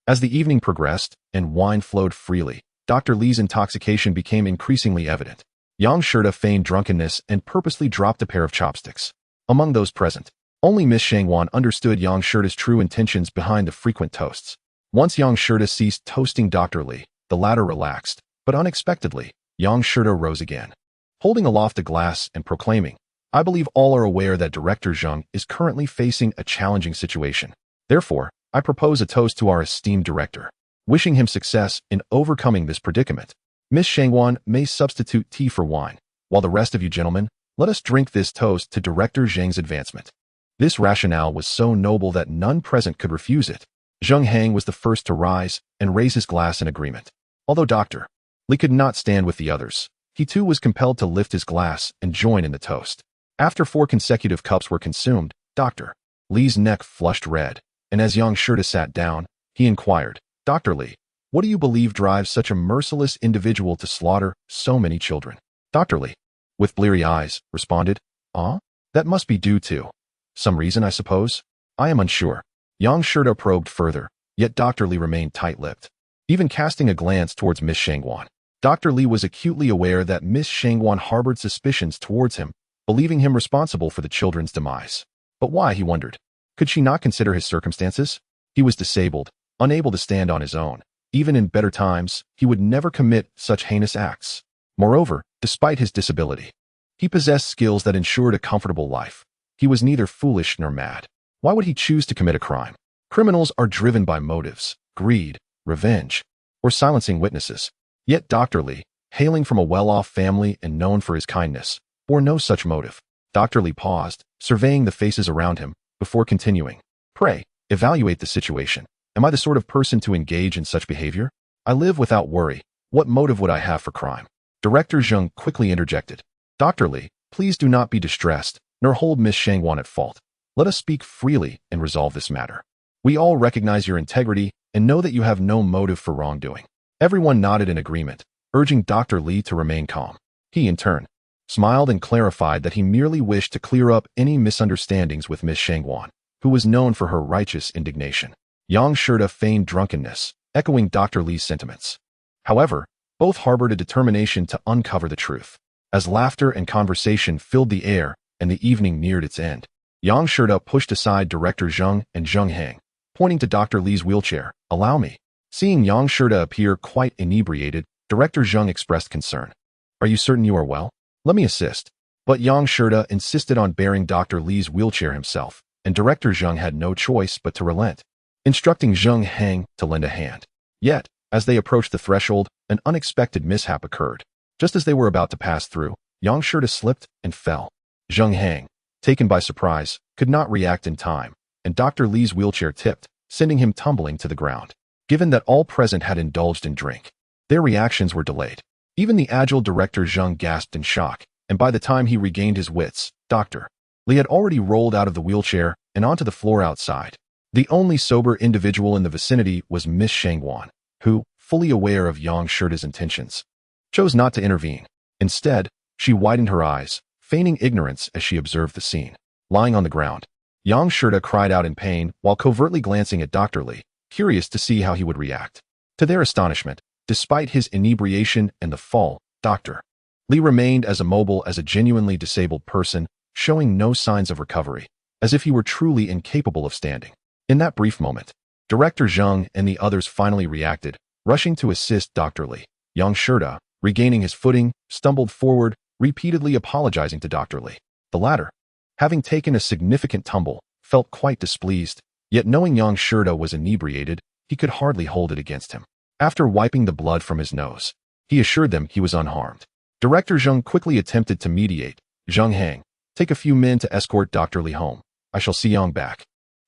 S1: As the evening progressed and wine flowed freely, Dr. Li's intoxication became increasingly evident. Yang Shirda feigned drunkenness and purposely dropped a pair of chopsticks. Among those present, only Miss Shangwan understood Yang Shirda's true intentions behind the frequent toasts. Once Yang Shirda ceased toasting Dr. Li, the latter relaxed, but unexpectedly, Yang Shirda rose again, holding aloft a glass and proclaiming, I believe all are aware that Director Zheng is currently facing a challenging situation. Therefore, I propose a toast to our esteemed director, wishing him success in overcoming this predicament. Miss Shangwan may substitute tea for wine, while the rest of you gentlemen, let us drink this toast to Director Zheng's advancement. This rationale was so noble that none present could refuse it. Zheng Heng was the first to rise and raise his glass in agreement. Although Dr. Li could not stand with the others, he too was compelled to lift his glass and join in the toast. After 4 consecutive cups were consumed, Dr. Li's neck flushed red, and as Yang Shirda sat down, he inquired, Dr. Li, What do you believe drives such a merciless individual to slaughter so many children? Dr. Li, with bleary eyes, responded, that must be due to some reason, I suppose. I am unsure. Yang Shida probed further, yet Dr. Li remained tight-lipped. Even casting a glance towards Miss Shangguan, Dr. Li was acutely aware that Miss Shangguan harbored suspicions towards him, believing him responsible for the children's demise. But why, he wondered. Could she not consider his circumstances? He was disabled, unable to stand on his own. Even in better times, he would never commit such heinous acts. Moreover, despite his disability, he possessed skills that ensured a comfortable life. He was neither foolish nor mad. Why would he choose to commit a crime? Criminals are driven by motives, greed, revenge, or silencing witnesses. Yet Dr. Li, hailing from a well-off family and known for his kindness, bore no such motive. Dr. Li paused, surveying the faces around him, before continuing. Pray, evaluate the situation. Am I the sort of person to engage in such behavior? I live without worry. What motive would I have for crime? Director Zheng quickly interjected. Dr. Li, please do not be distressed, nor hold Miss Shangguan at fault. Let us speak freely and resolve this matter. We all recognize your integrity and know that you have no motive for wrongdoing. Everyone nodded in agreement, urging Dr. Li to remain calm. He, in turn, smiled and clarified that he merely wished to clear up any misunderstandings with Miss Shangguan, who was known for her righteous indignation. Yang Shida feigned drunkenness, echoing Dr. Li's sentiments. However, both harbored a determination to uncover the truth. As laughter and conversation filled the air and the evening neared its end, Yang Shida pushed aside Director Zheng and Zheng Heng, pointing to Dr. Li's wheelchair. Allow me. Seeing Yang Shida appear quite inebriated, Director Zheng expressed concern. Are you certain you are well? Let me assist. But Yang Shida insisted on bearing Dr. Li's wheelchair himself, and Director Zheng had no choice but to relent, instructing Zheng Heng to lend a hand. Yet, as they approached the threshold, an unexpected mishap occurred. Just as they were about to pass through, Yang Shida slipped and fell. Zheng Heng, taken by surprise, could not react in time, and Dr. Li's wheelchair tipped, sending him tumbling to the ground. Given that all present had indulged in drink, their reactions were delayed. Even the agile Director Zheng gasped in shock, and by the time he regained his wits, Dr. Li had already rolled out of the wheelchair and onto the floor outside. The only sober individual in the vicinity was Miss Shangguan, who, fully aware of Yang Shida's intentions, chose not to intervene. Instead, she widened her eyes, feigning ignorance as she observed the scene. Lying on the ground, Yang Shida cried out in pain while covertly glancing at Dr. Li, curious to see how he would react. To their astonishment, despite his inebriation and the fall, Dr. Li remained as immobile as a genuinely disabled person, showing no signs of recovery, as if he were truly incapable of standing. In that brief moment, Director Zheng and the others finally reacted, rushing to assist Dr. Li. Yang Shida, regaining his footing, stumbled forward, repeatedly apologizing to Dr. Li. The latter, having taken a significant tumble, felt quite displeased, yet knowing Yang Shida was inebriated, he could hardly hold it against him. After wiping the blood from his nose, he assured them he was unharmed. Director Zheng quickly attempted to mediate. Zheng Heng, take a few men to escort Dr. Li home. I shall see Yang back.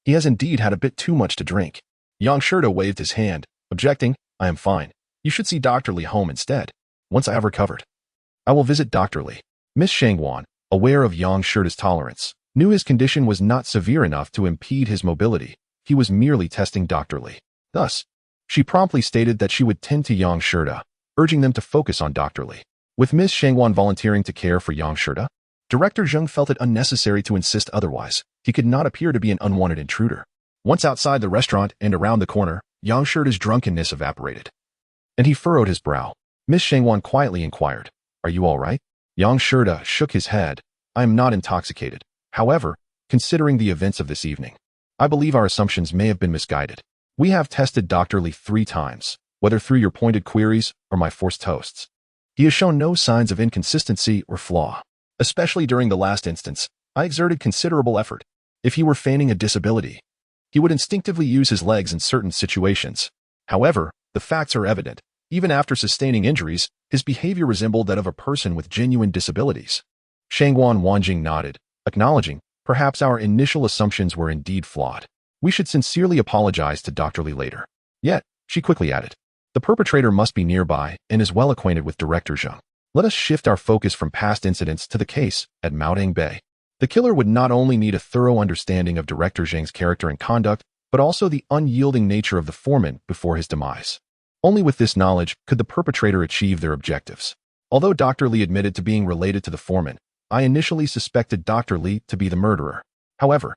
S1: He has indeed had a bit too much to drink. Yang Shida waved his hand, objecting, I am fine. You should see Dr. Li home instead. Once I have recovered, I will visit Dr. Li. Miss Shangguan, aware of Yang Shida's tolerance, knew his condition was not severe enough to impede his mobility. He was merely testing Dr. Li. Thus, she promptly stated that she would tend to Yang Shida, urging them to focus on Dr. Li. With Miss Shangguan volunteering to care for Yang Shida, Director Zheng felt it unnecessary to insist otherwise. He could not appear to be an unwanted intruder. Once outside the restaurant and around the corner, Yang Shida's drunkenness evaporated, and he furrowed his brow. Miss Shangguan quietly inquired, Are you all right? Yang Shida shook his head. I am not intoxicated. However, considering the events of this evening, I believe our assumptions may have been misguided. We have tested Dr. Li 3 times, whether through your pointed queries or my forced toasts. He has shown no signs of inconsistency or flaw. Especially during the last instance, I exerted considerable effort. If he were feigning a disability, he would instinctively use his legs in certain situations. However, the facts are evident. Even after sustaining injuries, his behavior resembled that of a person with genuine disabilities. Shangguan Wanjing nodded, acknowledging, perhaps our initial assumptions were indeed flawed. We should sincerely apologize to Dr. Li later. Yet, she quickly added, the perpetrator must be nearby and is well acquainted with Director Zheng. Let us shift our focus from past incidents to the case at Maidens Bay. The killer would not only need a thorough understanding of Director Zheng's character and conduct, but also the unyielding nature of the foreman before his demise. Only with this knowledge could the perpetrator achieve their objectives. Although Dr. Li admitted to being related to the foreman, I initially suspected Dr. Li to be the murderer. However,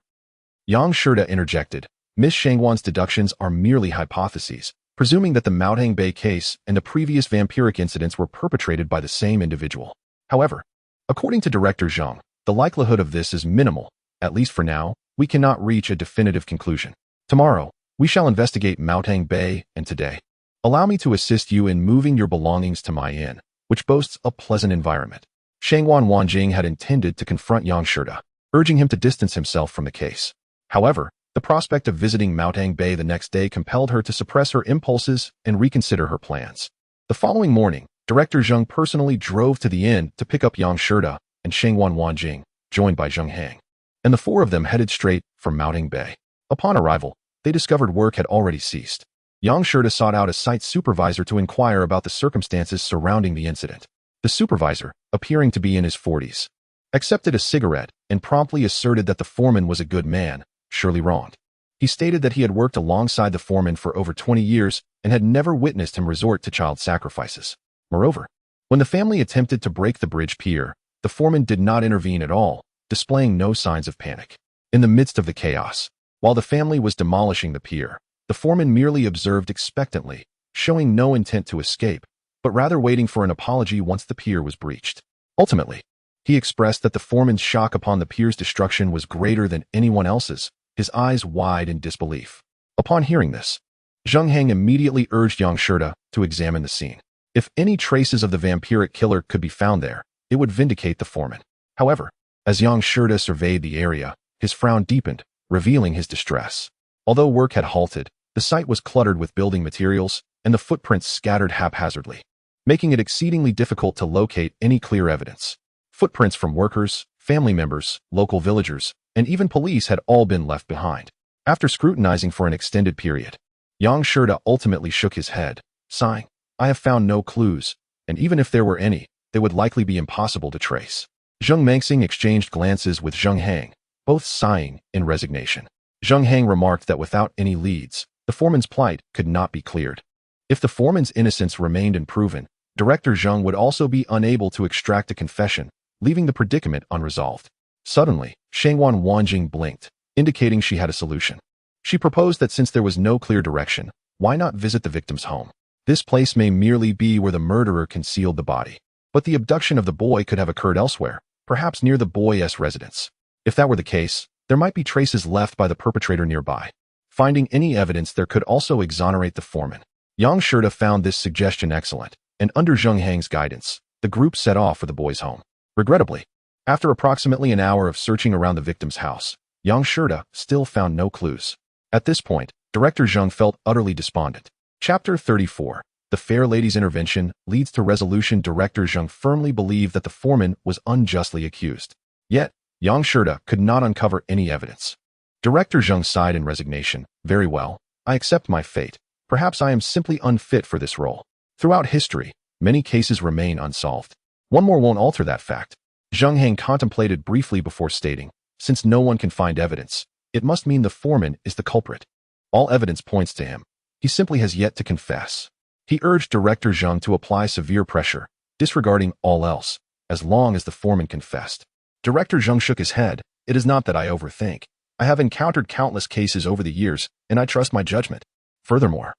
S1: Yang Shida interjected, Miss Shangwan's deductions are merely hypotheses, presuming that the Maotang Bay case and the previous vampiric incidents were perpetrated by the same individual. However, according to Director Zheng, the likelihood of this is minimal. At least for now, we cannot reach a definitive conclusion. Tomorrow, we shall investigate Maotang Bay, and today, allow me to assist you in moving your belongings to my inn, which boasts a pleasant environment. Shangwan Wanjing had intended to confront Yang Shida, urging him to distance himself from the case. However, the prospect of visiting Maotang Bay the next day compelled her to suppress her impulses and reconsider her plans. The following morning, Director Zheng personally drove to the inn to pick up Yang Shida and Shangwan Wanjing, joined by Zheng Hang, and the four of them headed straight for Maotang Bay. Upon arrival, they discovered work had already ceased. Yang Shida sought out a site supervisor to inquire about the circumstances surrounding the incident. The supervisor, appearing to be in his 40s, accepted a cigarette and promptly asserted that the foreman was a good man, surely wronged. He stated that he had worked alongside the foreman for over 20 years and had never witnessed him resort to child sacrifices. Moreover, when the family attempted to break the bridge pier, the foreman did not intervene at all, displaying no signs of panic. In the midst of the chaos, while the family was demolishing the pier, the foreman merely observed expectantly, showing no intent to escape, but rather waiting for an apology once the pier was breached. Ultimately, he expressed that the foreman's shock upon the pier's destruction was greater than anyone else's, his eyes wide in disbelief. Upon hearing this, Zheng Hang immediately urged Yang Shida to examine the scene. If any traces of the vampiric killer could be found there, it would vindicate the foreman. However, as Yang Shida surveyed the area, his frown deepened, revealing his distress. Although work had halted, the site was cluttered with building materials, and the footprints scattered haphazardly, making it exceedingly difficult to locate any clear evidence. Footprints from workers, family members, local villagers, and even police had all been left behind. After scrutinizing for an extended period, Yang Shida ultimately shook his head, sighing, I have found no clues, and even if there were any, they would likely be impossible to trace. Zheng Mangxing exchanged glances with Zheng Hang, both sighing in resignation. Zheng Hang remarked that without any leads, the foreman's plight could not be cleared. If the foreman's innocence remained unproven, Director Zheng would also be unable to extract a confession, leaving the predicament unresolved. Suddenly, Shangwan Wanjing blinked, indicating she had a solution. She proposed that since there was no clear direction, why not visit the victim's home? This place may merely be where the murderer concealed the body, but the abduction of the boy could have occurred elsewhere, perhaps near the boy's residence. If that were the case, there might be traces left by the perpetrator nearby. Finding any evidence there could also exonerate the foreman. Yang Shida found this suggestion excellent, and under Zheng Hang's guidance, the group set off for the boy's home. Regrettably, after approximately an hour of searching around the victim's house, Yang Shida still found no clues. At this point, Director Zheng felt utterly despondent. Chapter 34. The Fair Lady's Intervention Leads to Resolution. Director Zheng firmly believed that the foreman was unjustly accused. Yet, Yang Shida could not uncover any evidence. Director Zheng sighed in resignation. Very well, I accept my fate. Perhaps I am simply unfit for this role. Throughout history, many cases remain unsolved. One more won't alter that fact. Zheng Hang contemplated briefly before stating, since no one can find evidence, it must mean the foreman is the culprit. All evidence points to him. He simply has yet to confess. He urged Director Zheng to apply severe pressure, disregarding all else, as long as the foreman confessed. Director Zheng shook his head. It is not that I overthink. I have encountered countless cases over the years, and I trust my judgment. Furthermore,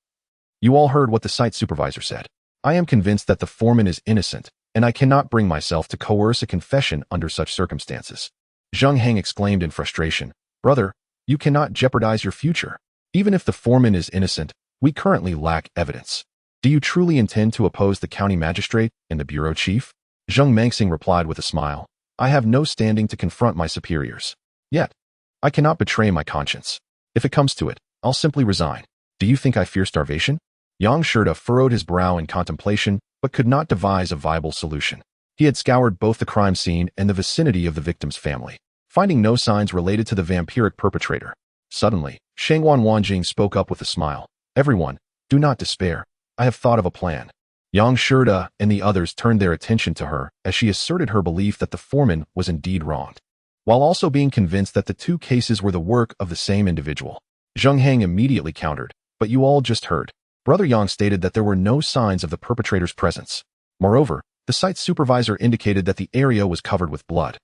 S1: you all heard what the site supervisor said. I am convinced that the foreman is innocent, and I cannot bring myself to coerce a confession under such circumstances. Zheng Hang exclaimed in frustration, Brother, you cannot jeopardize your future. Even if the foreman is innocent, we currently lack evidence. Do you truly intend to oppose the county magistrate and the bureau chief? Zheng Mangxing replied with a smile. I have no standing to confront my superiors. Yet, I cannot betray my conscience. If it comes to it, I'll simply resign. Do you think I fear starvation? Yang Shida furrowed his brow in contemplation, but could not devise a viable solution. He had scoured both the crime scene and the vicinity of the victim's family, finding no signs related to the vampiric perpetrator. Suddenly, Shangwan Wanjing spoke up with a smile. Everyone, do not despair. I have thought of a plan. Yang Shida and the others turned their attention to her as she asserted her belief that the foreman was indeed wronged, while also being convinced that the two cases were the work of the same individual. Zheng Hang immediately countered, but you all just heard. Brother Yang stated that there were no signs of the perpetrator's presence. Moreover, the site's supervisor indicated that the area was covered with blood.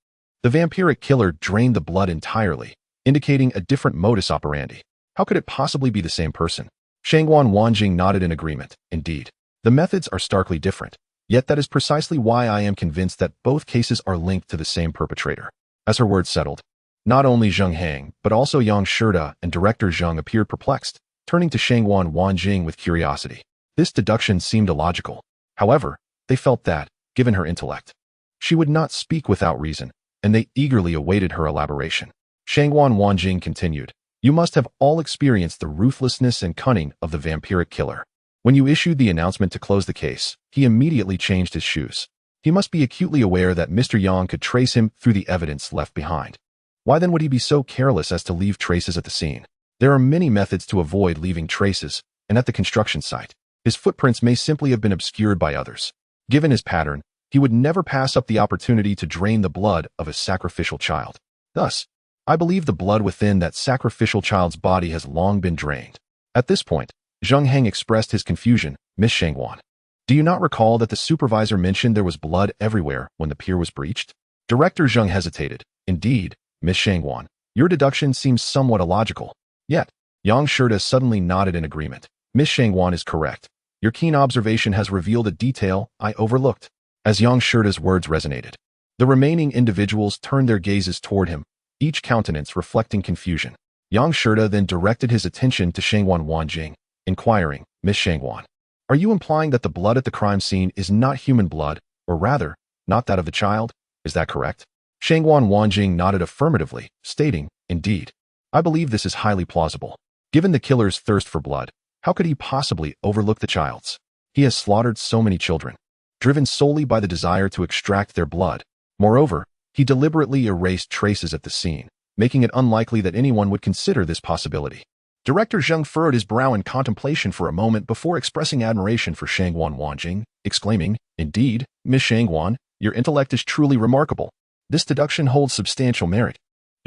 S1: The vampiric killer drained the blood entirely, indicating a different modus operandi. How could it possibly be the same person? Shangguan Wanjing nodded in agreement. Indeed, the methods are starkly different, yet that is precisely why I am convinced that both cases are linked to the same perpetrator. As her words settled, not only Zheng Hang, but also Yang Shida and Director Zheng appeared perplexed, turning to Shangguan Wanjing with curiosity. This deduction seemed illogical. However, they felt that, given her intellect, she would not speak without reason, and they eagerly awaited her elaboration. Shangguan Wanjing continued, "You must have all experienced the ruthlessness and cunning of the vampiric killer. When you issued the announcement to close the case, he immediately changed his shoes. He must be acutely aware that Mr. Yang could trace him through the evidence left behind. Why then would he be so careless as to leave traces at the scene? There are many methods to avoid leaving traces, and at the construction site, his footprints may simply have been obscured by others. Given his pattern, he would never pass up the opportunity to drain the blood of a sacrificial child. Thus, I believe the blood within that sacrificial child's body has long been drained." At this point, Zheng Heng expressed his confusion. "Miss Shangguan, do you not recall that the supervisor mentioned there was blood everywhere when the pier was breached?" Director Zheng hesitated. "Indeed, Miss Shangguan, your deduction seems somewhat illogical." Yet, Yang Shida suddenly nodded in agreement. "Miss Shangguan is correct. Your keen observation has revealed a detail I overlooked." As Yang Shida's words resonated, the remaining individuals turned their gazes toward him, each countenance reflecting confusion. Yang Shida then directed his attention to Shangguan Wanjing, inquiring, "Miss Shangguan, are you implying that the blood at the crime scene is not human blood, or rather, not that of the child? Is that correct?" Shangguan Wanjing nodded affirmatively, stating, "Indeed, I believe this is highly plausible. Given the killer's thirst for blood, how could he possibly overlook the child's? He has slaughtered so many children, driven solely by the desire to extract their blood. Moreover, he deliberately erased traces at the scene, making it unlikely that anyone would consider this possibility." Director Zheng furrowed his brow in contemplation for a moment before expressing admiration for Shangguan Wanjing, exclaiming, "Indeed, Miss Shangguan, your intellect is truly remarkable. This deduction holds substantial merit."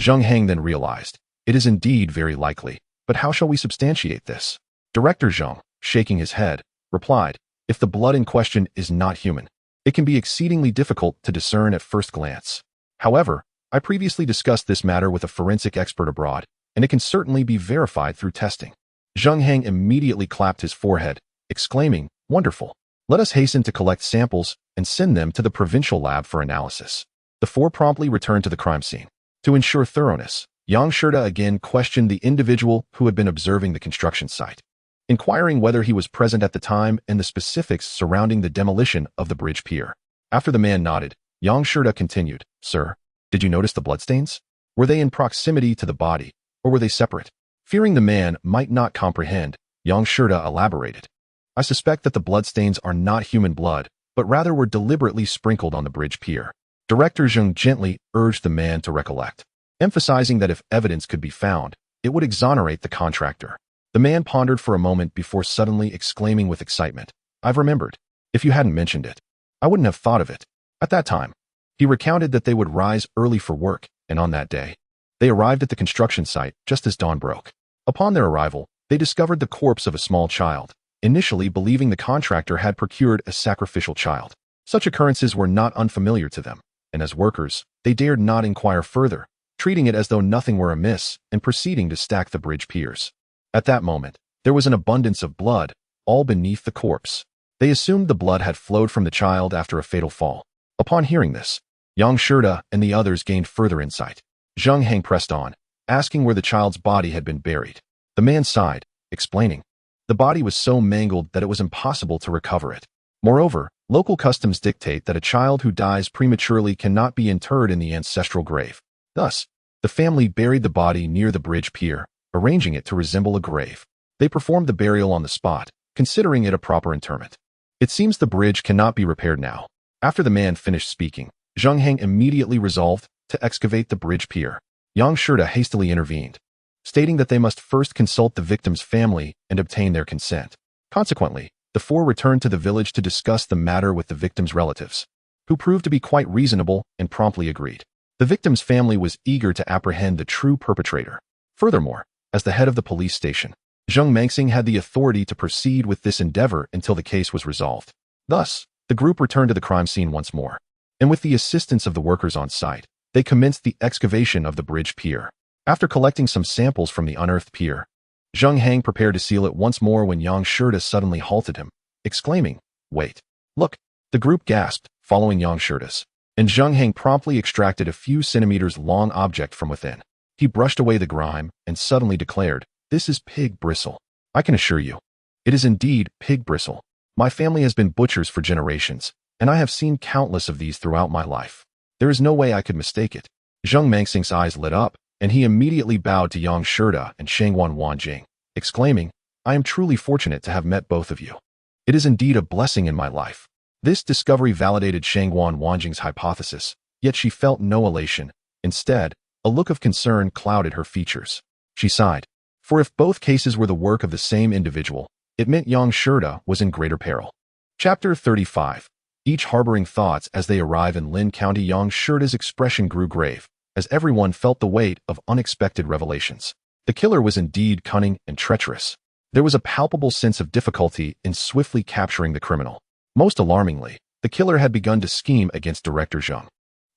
S1: Zheng Heng then realized, "It is indeed very likely, but how shall we substantiate this?" Director Zheng, shaking his head, replied, "If the blood in question is not human, it can be exceedingly difficult to discern at first glance. However, I previously discussed this matter with a forensic expert abroad, and it can certainly be verified through testing." Zheng Heng immediately clapped his forehead, exclaiming, "Wonderful. Let us hasten to collect samples and send them to the provincial lab for analysis." The four promptly returned to the crime scene. To ensure thoroughness, Yang Shida again questioned the individual who had been observing the construction site, inquiring whether he was present at the time and the specifics surrounding the demolition of the bridge pier. After the man nodded, Yang Shida continued, "Sir, did you notice the bloodstains? Were they in proximity to the body, or were they separate?" Fearing the man might not comprehend, Yang Shida elaborated, "I suspect that the bloodstains are not human blood, but rather were deliberately sprinkled on the bridge pier." Director Zheng gently urged the man to recollect, emphasizing that if evidence could be found, it would exonerate the contractor. The man pondered for a moment before suddenly exclaiming with excitement, "I've remembered. If you hadn't mentioned it, I wouldn't have thought of it." At that time, he recounted that they would rise early for work, and on that day, they arrived at the construction site just as dawn broke. Upon their arrival, they discovered the corpse of a small child, initially believing the contractor had procured a sacrificial child. Such occurrences were not unfamiliar to them, and as workers, they dared not inquire further, treating it as though nothing were amiss and proceeding to stack the bridge piers. At that moment, there was an abundance of blood, all beneath the corpse. They assumed the blood had flowed from the child after a fatal fall. Upon hearing this, Yang Shida and the others gained further insight. Zheng Heng pressed on, asking where the child's body had been buried. The man sighed, explaining, "The body was so mangled that it was impossible to recover it. Moreover, local customs dictate that a child who dies prematurely cannot be interred in the ancestral grave. Thus, the family buried the body near the bridge pier, arranging it to resemble a grave. They performed the burial on the spot, considering it a proper interment. It seems the bridge cannot be repaired now." After the man finished speaking, Zheng Heng immediately resolved to excavate the bridge pier. Yang Shida hastily intervened, stating that they must first consult the victim's family and obtain their consent. Consequently, the four returned to the village to discuss the matter with the victim's relatives, who proved to be quite reasonable and promptly agreed. The victim's family was eager to apprehend the true perpetrator. Furthermore, as the head of the police station, Zheng Mengxing had the authority to proceed with this endeavor until the case was resolved. Thus, the group returned to the crime scene once more, and with the assistance of the workers on site, they commenced the excavation of the bridge pier. After collecting some samples from the unearthed pier, Zheng Heng prepared to seal it once more when Yang Shirda suddenly halted him, exclaiming, "Wait. Look." The group gasped, following Yang Shirda's, and Zheng Heng promptly extracted a few centimeters long object from within. He brushed away the grime and suddenly declared, "This is pig bristle. I can assure you, it is indeed pig bristle. My family has been butchers for generations, and I have seen countless of these throughout my life. There is no way I could mistake it." Zheng Mengxing's eyes lit up, and he immediately bowed to Yang Shirda and Shangwan Wanjing, exclaiming, "I am truly fortunate to have met both of you. It is indeed a blessing in my life." This discovery validated Shangwan Wanjing's hypothesis, yet she felt no elation. Instead, a look of concern clouded her features. She sighed, for if both cases were the work of the same individual, it meant Yang Shirda was in greater peril. Chapter 35. Each harboring thoughts as they arrive in Lin County. Yang Shirda's expression grew grave, as everyone felt the weight of unexpected revelations. The killer was indeed cunning and treacherous. There was a palpable sense of difficulty in swiftly capturing the criminal. Most alarmingly, the killer had begun to scheme against Director Zheng,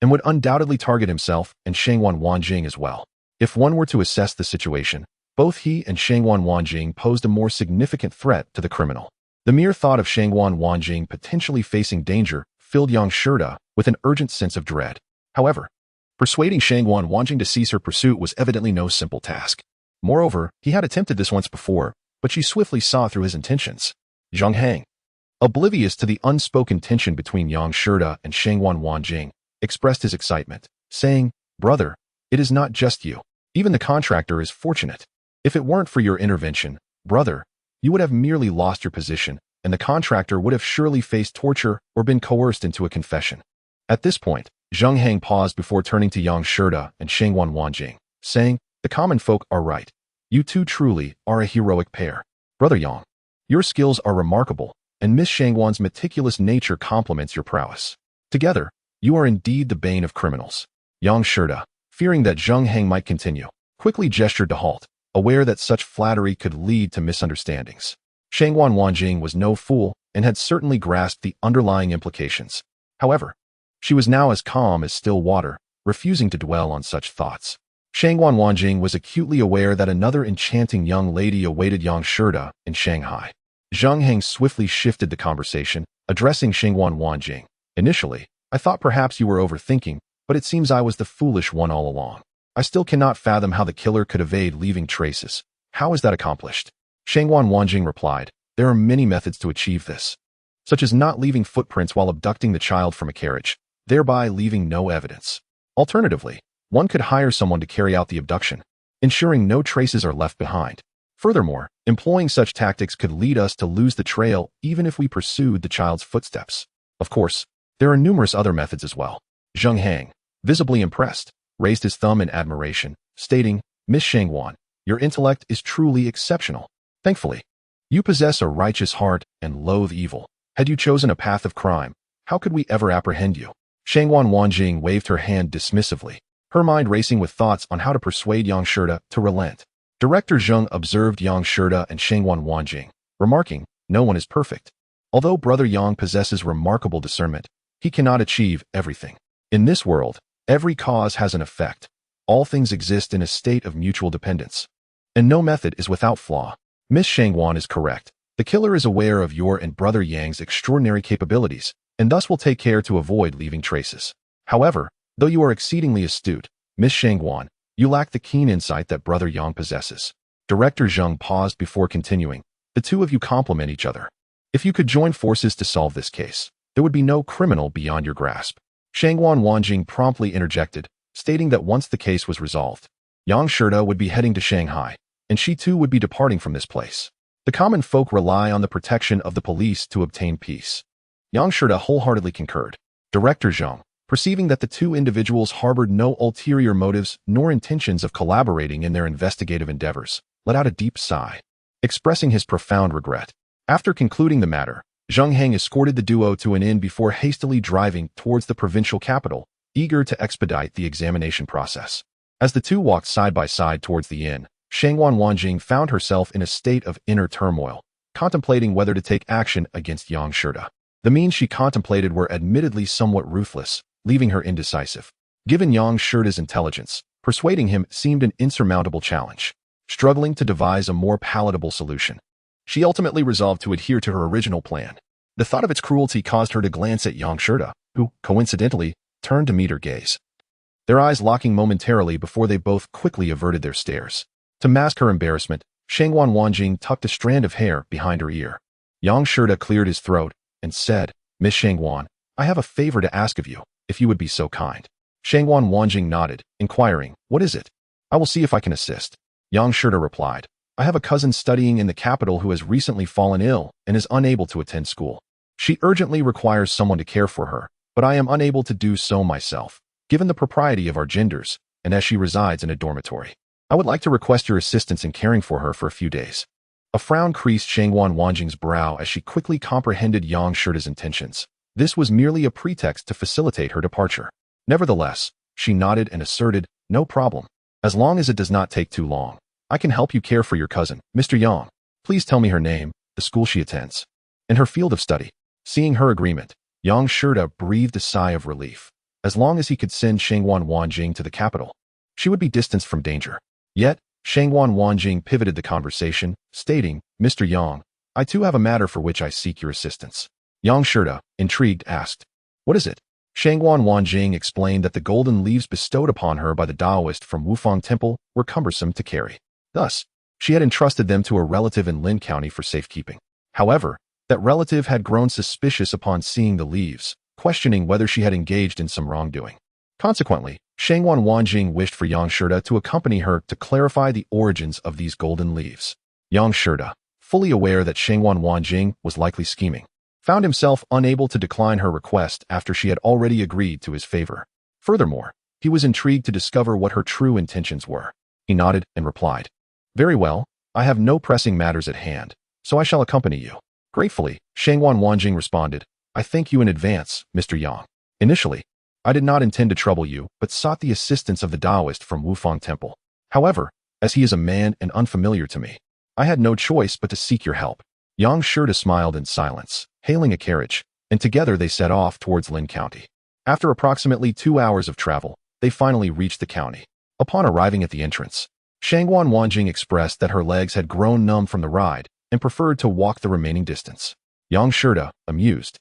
S1: and would undoubtedly target himself and Shangwan Wanjing as well. If one were to assess the situation, both he and Shangwan Wanjing posed a more significant threat to the criminal. The mere thought of Shangwan Wanjing potentially facing danger filled Yang Shirda with an urgent sense of dread. However, persuading Shangwan Wanjing to cease her pursuit was evidently no simple task. Moreover, he had attempted this once before, but she swiftly saw through his intentions. Zheng Heng, oblivious to the unspoken tension between Yang Shirda and Shangwan Wanjing, expressed his excitement, saying, "Brother, it is not just you. Even the contractor is fortunate. If it weren't for your intervention, brother, you would have merely lost your position, and the contractor would have surely faced torture or been coerced into a confession." At this point, Zheng Heng paused before turning to Yang Shirda and Shangwan Wanjing, saying, "The common folk are right. You two truly are a heroic pair. Brother Yang, your skills are remarkable, and Miss Shangwan's meticulous nature complements your prowess. Together, you are indeed the bane of criminals." Yang Shirda, fearing that Zheng Heng might continue, quickly gestured to halt, aware that such flattery could lead to misunderstandings. Shangwan Wanjing was no fool and had certainly grasped the underlying implications. However, she was now as calm as still water, refusing to dwell on such thoughts. Shangwan Wanjing was acutely aware that another enchanting young lady awaited Yang Shirda in Shanghai. Zheng Heng swiftly shifted the conversation, addressing Shangwan Wanjing. "Initially, I thought perhaps you were overthinking, but it seems I was the foolish one all along. I still cannot fathom how the killer could evade leaving traces. How is that accomplished?" Shangwan Wanjing replied, "There are many methods to achieve this, such as not leaving footprints while abducting the child from a carriage, thereby leaving no evidence. Alternatively, one could hire someone to carry out the abduction, ensuring no traces are left behind. Furthermore, employing such tactics could lead us to lose the trail even if we pursued the child's footsteps. Of course, there are numerous other methods as well." Zheng Heng, visibly impressed, raised his thumb in admiration, stating, "Miss Shangwan, your intellect is truly exceptional. Thankfully, you possess a righteous heart and loathe evil. Had you chosen a path of crime, how could we ever apprehend you?" Shangwan Wanjing waved her hand dismissively, her mind racing with thoughts on how to persuade Yang Shirda to relent. Director Zheng observed Yang Shirda and Shangwan Wanjing, remarking, "No one is perfect. Although Brother Yang possesses remarkable discernment, he cannot achieve everything. In this world, every cause has an effect. All things exist in a state of mutual dependence, and no method is without flaw. Miss Shangwan is correct. The killer is aware of your and Brother Yang's extraordinary capabilities, and thus will take care to avoid leaving traces. However, though you are exceedingly astute, Miss Shangwan, you lack the keen insight that Brother Yang possesses." Director Zheng paused before continuing, "The two of you complement each other. If you could join forces to solve this case, there would be no criminal beyond your grasp." Shangwan Wanjing promptly interjected, stating that once the case was resolved, Yang Shirda would be heading to Shanghai, and she too would be departing from this place. The common folk rely on the protection of the police to obtain peace. Yang Shirda wholeheartedly concurred. Director Zheng, perceiving that the two individuals harbored no ulterior motives nor intentions of collaborating in their investigative endeavors, let out a deep sigh, expressing his profound regret. After concluding the matter, Zheng Heng escorted the duo to an inn before hastily driving towards the provincial capital, eager to expedite the examination process. As the two walked side by side towards the inn, Shangwan Wanjing found herself in a state of inner turmoil, contemplating whether to take action against Yang Shida. The means she contemplated were admittedly somewhat ruthless, leaving her indecisive. Given Yang Shida's intelligence, persuading him seemed an insurmountable challenge. Struggling to devise a more palatable solution, she ultimately resolved to adhere to her original plan. The thought of its cruelty caused her to glance at Yang Shida, who, coincidentally, turned to meet her gaze. Their eyes locking momentarily before they both quickly averted their stares. To mask her embarrassment, Shangwan Wanjing tucked a strand of hair behind her ear. Yang Shida cleared his throat and said, "Miss Shangwan, I have a favor to ask of you, if you would be so kind." Shangwan Wanjing nodded, inquiring, "What is it?" "I will see if I can assist." Yang Shida replied, "I have a cousin studying in the capital who has recently fallen ill and is unable to attend school. She urgently requires someone to care for her, but I am unable to do so myself, given the propriety of our genders, and as she resides in a dormitory. I would like to request your assistance in caring for her for a few days." A frown creased Shangwan Wanjing's brow as she quickly comprehended Yang Shida's intentions. This was merely a pretext to facilitate her departure. Nevertheless, she nodded and asserted, "No problem. As long as it does not take too long, I can help you care for your cousin, Mr. Yang. Please tell me her name, the school she attends, and her field of study." Seeing her agreement, Yang Shida breathed a sigh of relief. As long as he could send Shangwan Wanjing to the capital, she would be distanced from danger. Yet, Shangwan Wanjing pivoted the conversation, stating, "Mr. Yang, I too have a matter for which I seek your assistance." Yang Shida, intrigued, asked, "What is it?" Shangwan Wanjing explained that the golden leaves bestowed upon her by the Taoist from Wufang Temple were cumbersome to carry. Thus, she had entrusted them to a relative in Lin County for safekeeping. However, that relative had grown suspicious upon seeing the leaves, questioning whether she had engaged in some wrongdoing. Consequently, Shangwan Wanjing wished for Yang Shida to accompany her to clarify the origins of these golden leaves. Yang Shida, fully aware that Shangwan Wanjing was likely scheming, found himself unable to decline her request after she had already agreed to his favor. Furthermore, he was intrigued to discover what her true intentions were. He nodded and replied, "Very well, I have no pressing matters at hand, so I shall accompany you." Gratefully, Shangwan Wanjing responded, "I thank you in advance, Mr. Yang. Initially, I did not intend to trouble you, but sought the assistance of the Taoist from Wufang Temple. However, as he is a man and unfamiliar to me, I had no choice but to seek your help." Yang Shida smiled in silence, hailing a carriage, and together they set off towards Lin County. After approximately 2 hours of travel, they finally reached the county. Upon arriving at the entrance, Shangwan Wanjing expressed that her legs had grown numb from the ride and preferred to walk the remaining distance. Yang Shida, amused,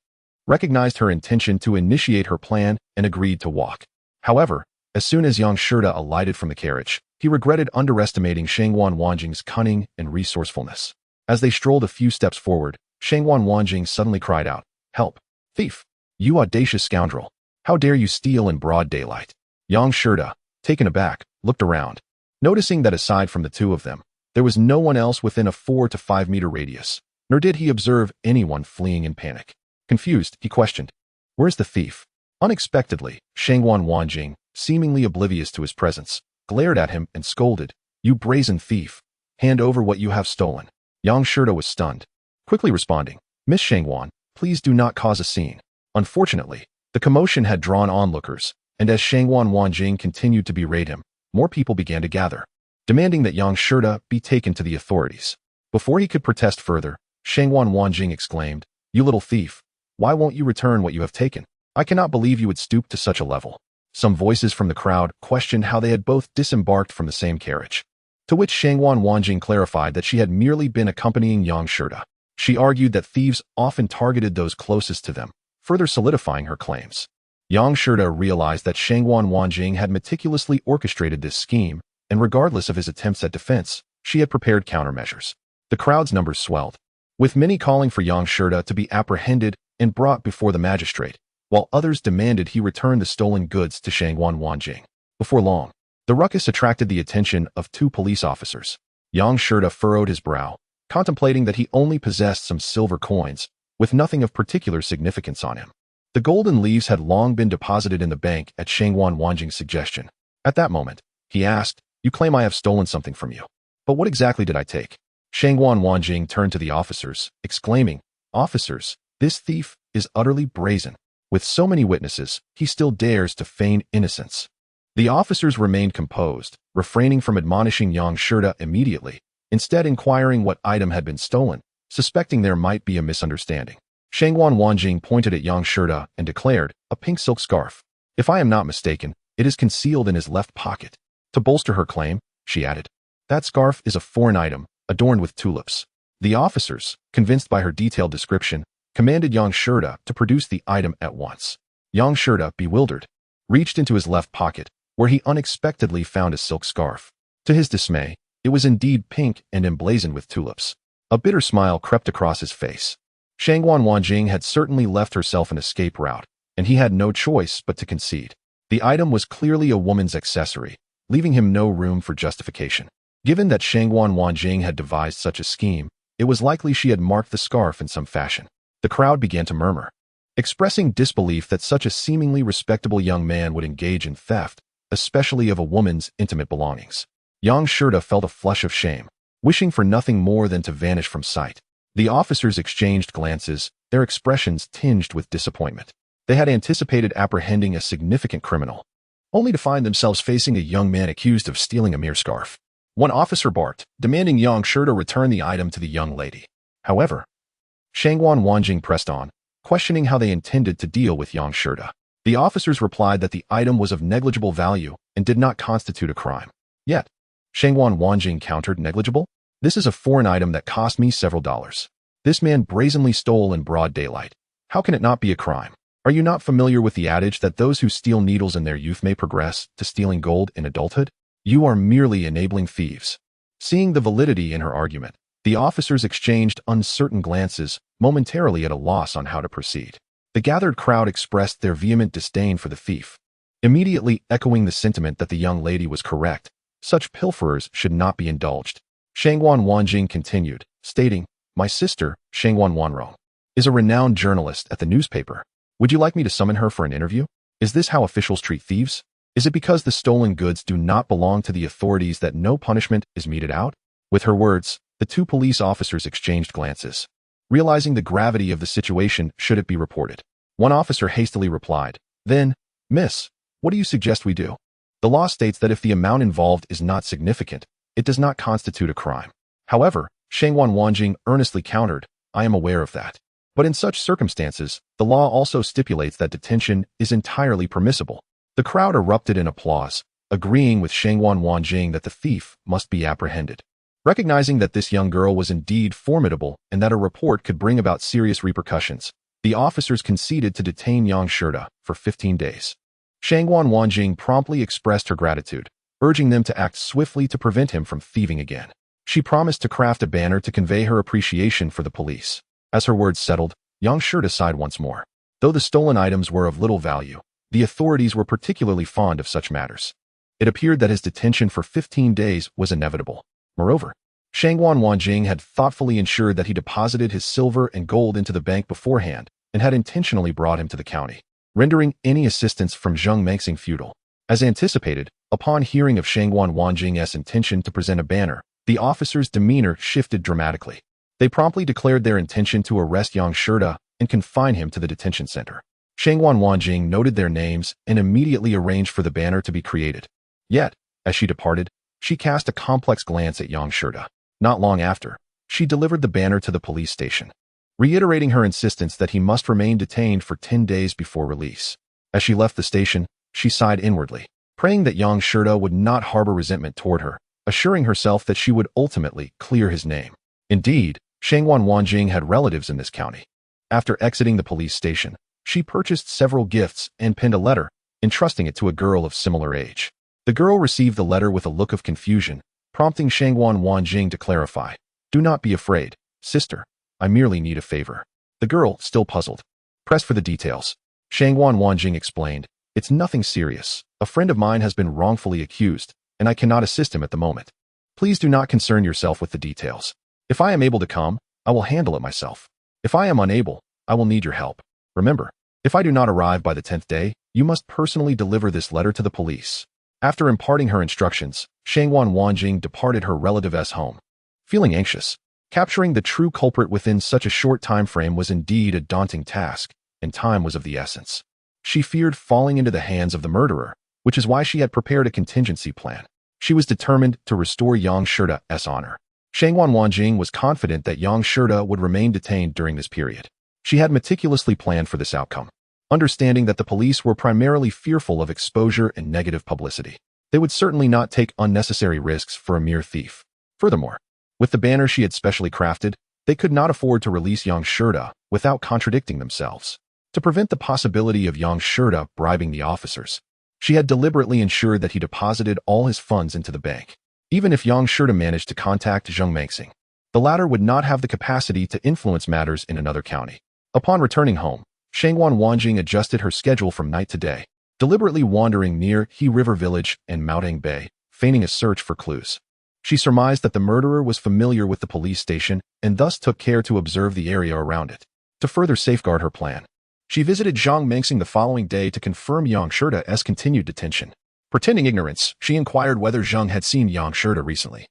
S1: recognized her intention to initiate her plan and agreed to walk. However, as soon as Yang Shida alighted from the carriage, he regretted underestimating Shangwan Wanjing's cunning and resourcefulness. As they strolled a few steps forward, Shangwan Wanjing suddenly cried out, "Help! Thief! You audacious scoundrel! How dare you steal in broad daylight?" Yang Shida, taken aback, looked around. Noticing that aside from the two of them, there was no one else within a 4 to 5 meter radius, nor did he observe anyone fleeing in panic. Confused, he questioned, "Where's the thief?" Unexpectedly, Shangwan Wanjing, seemingly oblivious to his presence, glared at him and scolded, "You brazen thief! Hand over what you have stolen." Yang Shida was stunned, quickly responding, "Miss Shangwan, please do not cause a scene." Unfortunately, the commotion had drawn onlookers, and as Shangwan Wanjing continued to berate him, more people began to gather, demanding that Yang Shida be taken to the authorities. Before he could protest further, Shangwan Wanjing exclaimed, "You little thief! Why won't you return what you have taken? I cannot believe you would stoop to such a level." Some voices from the crowd questioned how they had both disembarked from the same carriage, to which Shangwan Wanjing clarified that she had merely been accompanying Yang Shida. She argued that thieves often targeted those closest to them, further solidifying her claims. Yang Shida realized that Shangwan Wanjing had meticulously orchestrated this scheme, and regardless of his attempts at defense, she had prepared countermeasures. The crowd's numbers swelled, with many calling for Yang Shida to be apprehended and brought before the magistrate, while others demanded he return the stolen goods to Shangwan Wanjing. Before long, the ruckus attracted the attention of 2 police officers. Yang Shida furrowed his brow, contemplating that he only possessed some silver coins, with nothing of particular significance on him. The golden leaves had long been deposited in the bank at Shangwan Wanjing's suggestion. At that moment, he asked, "You claim I have stolen something from you. But what exactly did I take?" Shangwan Wanjing turned to the officers, exclaiming, "Officers, this thief is utterly brazen. With so many witnesses, he still dares to feign innocence." The officers remained composed, refraining from admonishing Yang Shida immediately, instead inquiring what item had been stolen, suspecting there might be a misunderstanding. Shangguan Wanjing pointed at Yang Shida and declared, "A pink silk scarf. If I am not mistaken, it is concealed in his left pocket." To bolster her claim, she added, "That scarf is a foreign item, adorned with tulips." The officers, convinced by her detailed description, commanded Yang Shida to produce the item at once. Yang Shida, bewildered, reached into his left pocket, where he unexpectedly found a silk scarf. To his dismay, it was indeed pink and emblazoned with tulips. A bitter smile crept across his face. Shangguan Wanjing had certainly left herself an escape route, and he had no choice but to concede. The item was clearly a woman's accessory, leaving him no room for justification. Given that Shangguan Wanjing had devised such a scheme, it was likely she had marked the scarf in some fashion. The crowd began to murmur, expressing disbelief that such a seemingly respectable young man would engage in theft, especially of a woman's intimate belongings. Yang Shida felt a flush of shame, wishing for nothing more than to vanish from sight. The officers exchanged glances, their expressions tinged with disappointment. They had anticipated apprehending a significant criminal, only to find themselves facing a young man accused of stealing a mere scarf. One officer barked, demanding Yang Shida return the item to the young lady. However, Shangguan Wanjing pressed on, questioning how they intended to deal with Yang Shida. The officers replied that the item was of negligible value and did not constitute a crime. Yet, Shangguan Wanjing countered, "Negligible? This is a foreign item that cost me several dollars. This man brazenly stole in broad daylight. How can it not be a crime? Are you not familiar with the adage that those who steal needles in their youth may progress to stealing gold in adulthood? You are merely enabling thieves." Seeing the validity in her argument, the officers exchanged uncertain glances, momentarily at a loss on how to proceed. The gathered crowd expressed their vehement disdain for the thief, immediately echoing the sentiment that the young lady was correct. Such pilferers should not be indulged. Shangguan Wanjing continued, stating, "My sister, Shangguan Wanrong, is a renowned journalist at the newspaper. Would you like me to summon her for an interview? Is this how officials treat thieves? Is it because the stolen goods do not belong to the authorities that no punishment is meted out?" With her words, the two police officers exchanged glances, realizing the gravity of the situation should it be reported. One officer hastily replied, "Then, Miss, what do you suggest we do? The law states that if the amount involved is not significant, it does not constitute a crime." However, Shangguan Wanjing earnestly countered, "I am aware of that. But in such circumstances, the law also stipulates that detention is entirely permissible." The crowd erupted in applause, agreeing with Shangguan Wanjing that the thief must be apprehended. Recognizing that this young girl was indeed formidable and that a report could bring about serious repercussions, the officers conceded to detain Yang Shida for 15 days. Shangguan Wanjing promptly expressed her gratitude, urging them to act swiftly to prevent him from thieving again. She promised to craft a banner to convey her appreciation for the police. As her words settled, Yang Shida sighed once more. Though the stolen items were of little value, the authorities were particularly fond of such matters. It appeared that his detention for 15 days was inevitable. Moreover, Shangguan Wanjing had thoughtfully ensured that he deposited his silver and gold into the bank beforehand and had intentionally brought him to the county, rendering any assistance from Zheng Mengxing futile. As anticipated, upon hearing of Shangguan Wanjing's intention to present a banner, the officers' demeanor shifted dramatically. They promptly declared their intention to arrest Yang Shida and confine him to the detention center. Shangguan Wanjing noted their names and immediately arranged for the banner to be created. Yet, as she departed, she cast a complex glance at Yang Shida. Not long after, she delivered the banner to the police station, reiterating her insistence that he must remain detained for 10 days before release. As she left the station, she sighed inwardly, praying that Yang Shida would not harbor resentment toward her, assuring herself that she would ultimately clear his name. Indeed, Shangguan Wanjing had relatives in this county. After exiting the police station, she purchased several gifts and penned a letter, entrusting it to a girl of similar age. The girl received the letter with a look of confusion, prompting Shangguan Wanjing to clarify, "Do not be afraid, sister. I merely need a favor." The girl, still puzzled, pressed for the details. Shangguan Wanjing explained, "It's nothing serious. A friend of mine has been wrongfully accused, and I cannot assist him at the moment. Please do not concern yourself with the details. If I am able to come, I will handle it myself. If I am unable, I will need your help. Remember, if I do not arrive by the 10th day, you must personally deliver this letter to the police." After imparting her instructions, Shangguan Wanjing departed her relative's home. Feeling anxious, capturing the true culprit within such a short time frame was indeed a daunting task, and time was of the essence. She feared falling into the hands of the murderer, which is why she had prepared a contingency plan. She was determined to restore Yang Shirta's honor. Shangwan Wanjing was confident that Yang Shirta would remain detained during this period. She had meticulously planned for this outcome, understanding that the police were primarily fearful of exposure and negative publicity. They would certainly not take unnecessary risks for a mere thief. Furthermore, with the banner she had specially crafted, they could not afford to release Yang Shirta without contradicting themselves. To prevent the possibility of Yang Shirta bribing the officers, she had deliberately ensured that he deposited all his funds into the bank. Even if Yang Shirta managed to contact Zheng Mengxing, the latter would not have the capacity to influence matters in another county. Upon returning home, Shangwan Wanjing adjusted her schedule from night to day, deliberately wandering near He River Village and Maodang Bay, feigning a search for clues. She surmised that the murderer was familiar with the police station and thus took care to observe the area around it. To further safeguard her plan, she visited Zheng Mengxing the following day to confirm Yang Shirta's continued detention. Pretending ignorance, she inquired whether Zheng had seen Yang Shirta recently,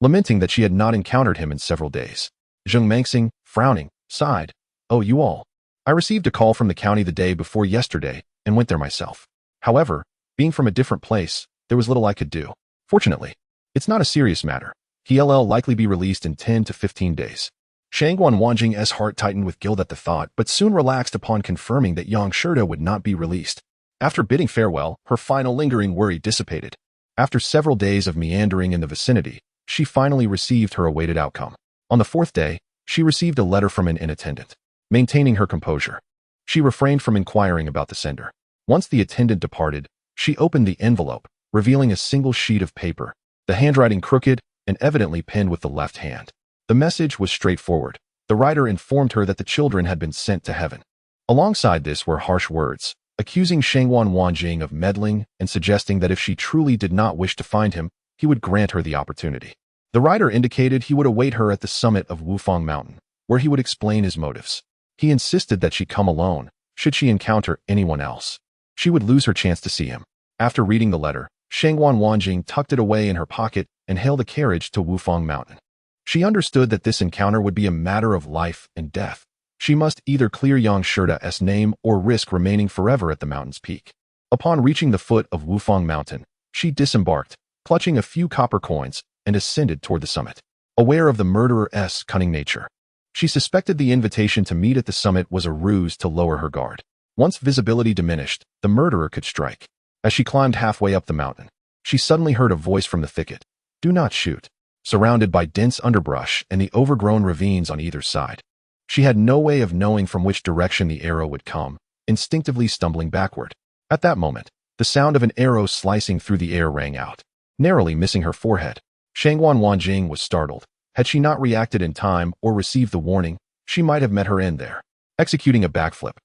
S1: lamenting that she had not encountered him in several days. Zheng Mengxing, frowning, sighed, "Oh, you all. I received a call from the county the day before yesterday and went there myself. However, being from a different place, there was little I could do. Fortunately, it's not a serious matter. He'll likely be released in 10 to 15 days. Shangwan Wanjing's heart tightened with guilt at the thought, but soon relaxed upon confirming that Yang Shirta would not be released. After bidding farewell, her final lingering worry dissipated. After several days of meandering in the vicinity, she finally received her awaited outcome. On the fourth day, she received a letter from an attendant. Maintaining her composure, she refrained from inquiring about the sender. Once the attendant departed, she opened the envelope, revealing a single sheet of paper, the handwriting crooked and evidently penned with the left hand. The message was straightforward. The writer informed her that the children had been sent to heaven. Alongside this were harsh words, accusing Shangwan Wanjing of meddling and suggesting that if she truly did not wish to find him, he would grant her the opportunity. The writer indicated he would await her at the summit of Wufang Mountain, where he would explain his motives. He insisted that she come alone. Should she encounter anyone else, she would lose her chance to see him. After reading the letter, Shangwan Wanjing tucked it away in her pocket and hailed a carriage to Wufang Mountain. She understood that this encounter would be a matter of life and death. She must either clear Yang Shirta's name or risk remaining forever at the mountain's peak. Upon reaching the foot of Wufang Mountain, she disembarked, clutching a few copper coins, and ascended toward the summit. Aware of the murderer's cunning nature, she suspected the invitation to meet at the summit was a ruse to lower her guard. Once visibility diminished, the murderer could strike. As she climbed halfway up the mountain, she suddenly heard a voice from the thicket. "Do not shoot." Surrounded by dense underbrush and the overgrown ravines on either side, she had no way of knowing from which direction the arrow would come, instinctively stumbling backward. At that moment, the sound of an arrow slicing through the air rang out, narrowly missing her forehead. Shangwan Wanjing was startled. Had she not reacted in time or received the warning, she might have met her end there. Executing a backflip,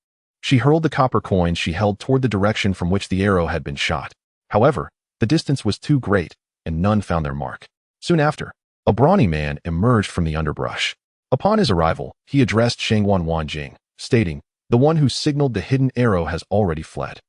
S1: she hurled the copper coins she held toward the direction from which the arrow had been shot. However, the distance was too great, and none found their mark. Soon after, a brawny man emerged from the underbrush. Upon his arrival, he addressed Shangwan Wanjing, stating, "The one who signaled the hidden arrow has already fled."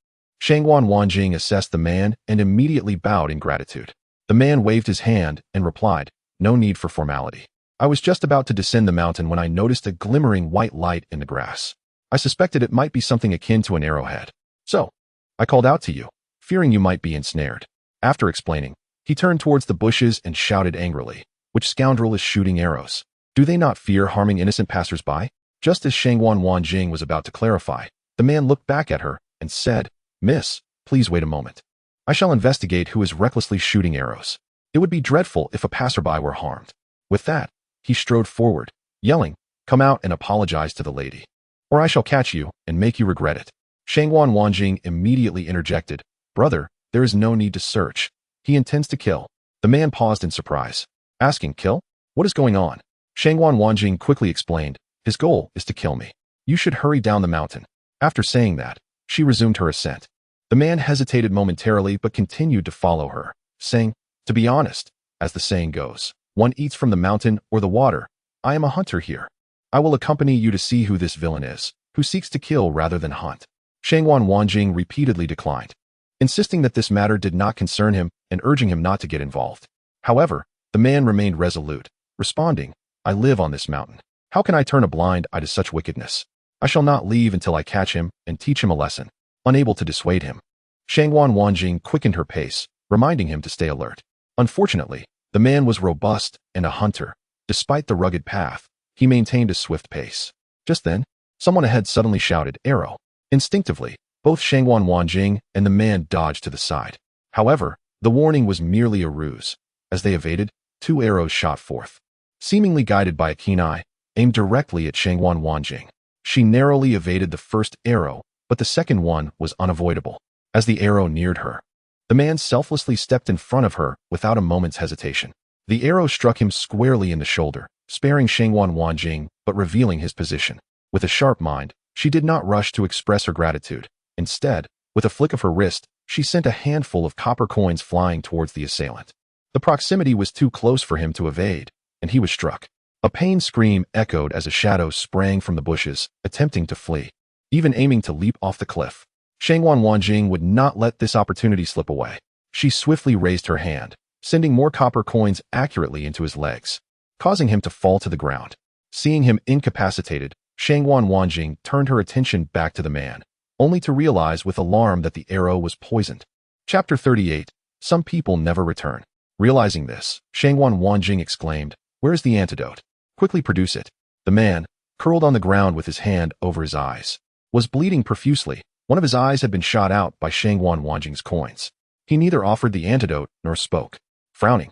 S1: Shangwan Wanjing assessed the man and immediately bowed in gratitude. The man waved his hand and replied, "No need for formality. I was just about to descend the mountain when I noticed a glimmering white light in the grass. I suspected it might be something akin to an arrowhead. So, I called out to you, fearing you might be ensnared." After explaining, he turned towards the bushes and shouted angrily, "Which scoundrel is shooting arrows? Do they not fear harming innocent passers-by?" Just as Shangwan Wanjing was about to clarify, the man looked back at her and said, "Miss, please wait a moment. I shall investigate who is recklessly shooting arrows. It would be dreadful if a passerby were harmed." With that, he strode forward, yelling, "Come out and apologize to the lady, or I shall catch you and make you regret it." Shangwan Wanjing immediately interjected, "Brother, there is no need to search. He intends to kill." The man paused in surprise, asking, "Kill? What is going on?" Shangwan Wanjing quickly explained, "His goal is to kill me. You should hurry down the mountain." After saying that, she resumed her ascent. The man hesitated momentarily but continued to follow her, saying, "To be honest, as the saying goes, one eats from the mountain or the water. I am a hunter here. I will accompany you to see who this villain is, who seeks to kill rather than hunt." Shangwan Wanjing repeatedly declined, insisting that this matter did not concern him and urging him not to get involved. However, the man remained resolute, responding, "I live on this mountain. How can I turn a blind eye to such wickedness? I shall not leave until I catch him and teach him a lesson." Unable to dissuade him, Shangwan Wanjing quickened her pace, reminding him to stay alert. Unfortunately, the man was robust and a hunter. Despite the rugged path, he maintained a swift pace. Just then, someone ahead suddenly shouted, "Arrow!" Instinctively, both Shangwan Wanjing and the man dodged to the side. However, the warning was merely a ruse. As they evaded, 2 arrows shot forth. Seemingly guided by a keen eye, aimed directly at Shangwan Wanjing. She narrowly evaded the first arrow, but the second one was unavoidable. As the arrow neared her, the man selflessly stepped in front of her without a moment's hesitation. The arrow struck him squarely in the shoulder, sparing Shangwan Wanjing but revealing his position. With a sharp mind, she did not rush to express her gratitude. Instead, with a flick of her wrist, she sent a handful of copper coins flying towards the assailant. The proximity was too close for him to evade, and he was struck. A pained scream echoed as a shadow sprang from the bushes, attempting to flee, even aiming to leap off the cliff. Shangwan Wanjing would not let this opportunity slip away. She swiftly raised her hand, sending more copper coins accurately into his legs, causing him to fall to the ground. Seeing him incapacitated, Shangwan Wanjing turned her attention back to the man, only to realize with alarm that the arrow was poisoned. Chapter 38. Some people never return. Realizing this, Shangwan Wanjing exclaimed, "Where is the antidote? Quickly produce it." The man, curled on the ground with his hand over his eyes, was bleeding profusely. One of his eyes had been shot out by Shangwan Wanjing's coins. He neither offered the antidote nor spoke. Frowning,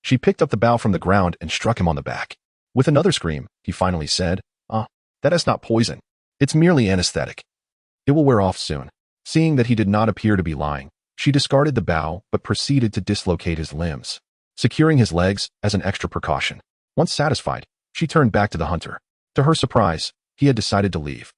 S1: she picked up the bough from the ground and struck him on the back. With another scream, he finally said, "That is not poison. It's merely anesthetic. It will wear off soon." Seeing that he did not appear to be lying, she discarded the bough but proceeded to dislocate his limbs, securing his legs as an extra precaution. Once satisfied, she turned back to the hunter. To her surprise, he had decided to leave,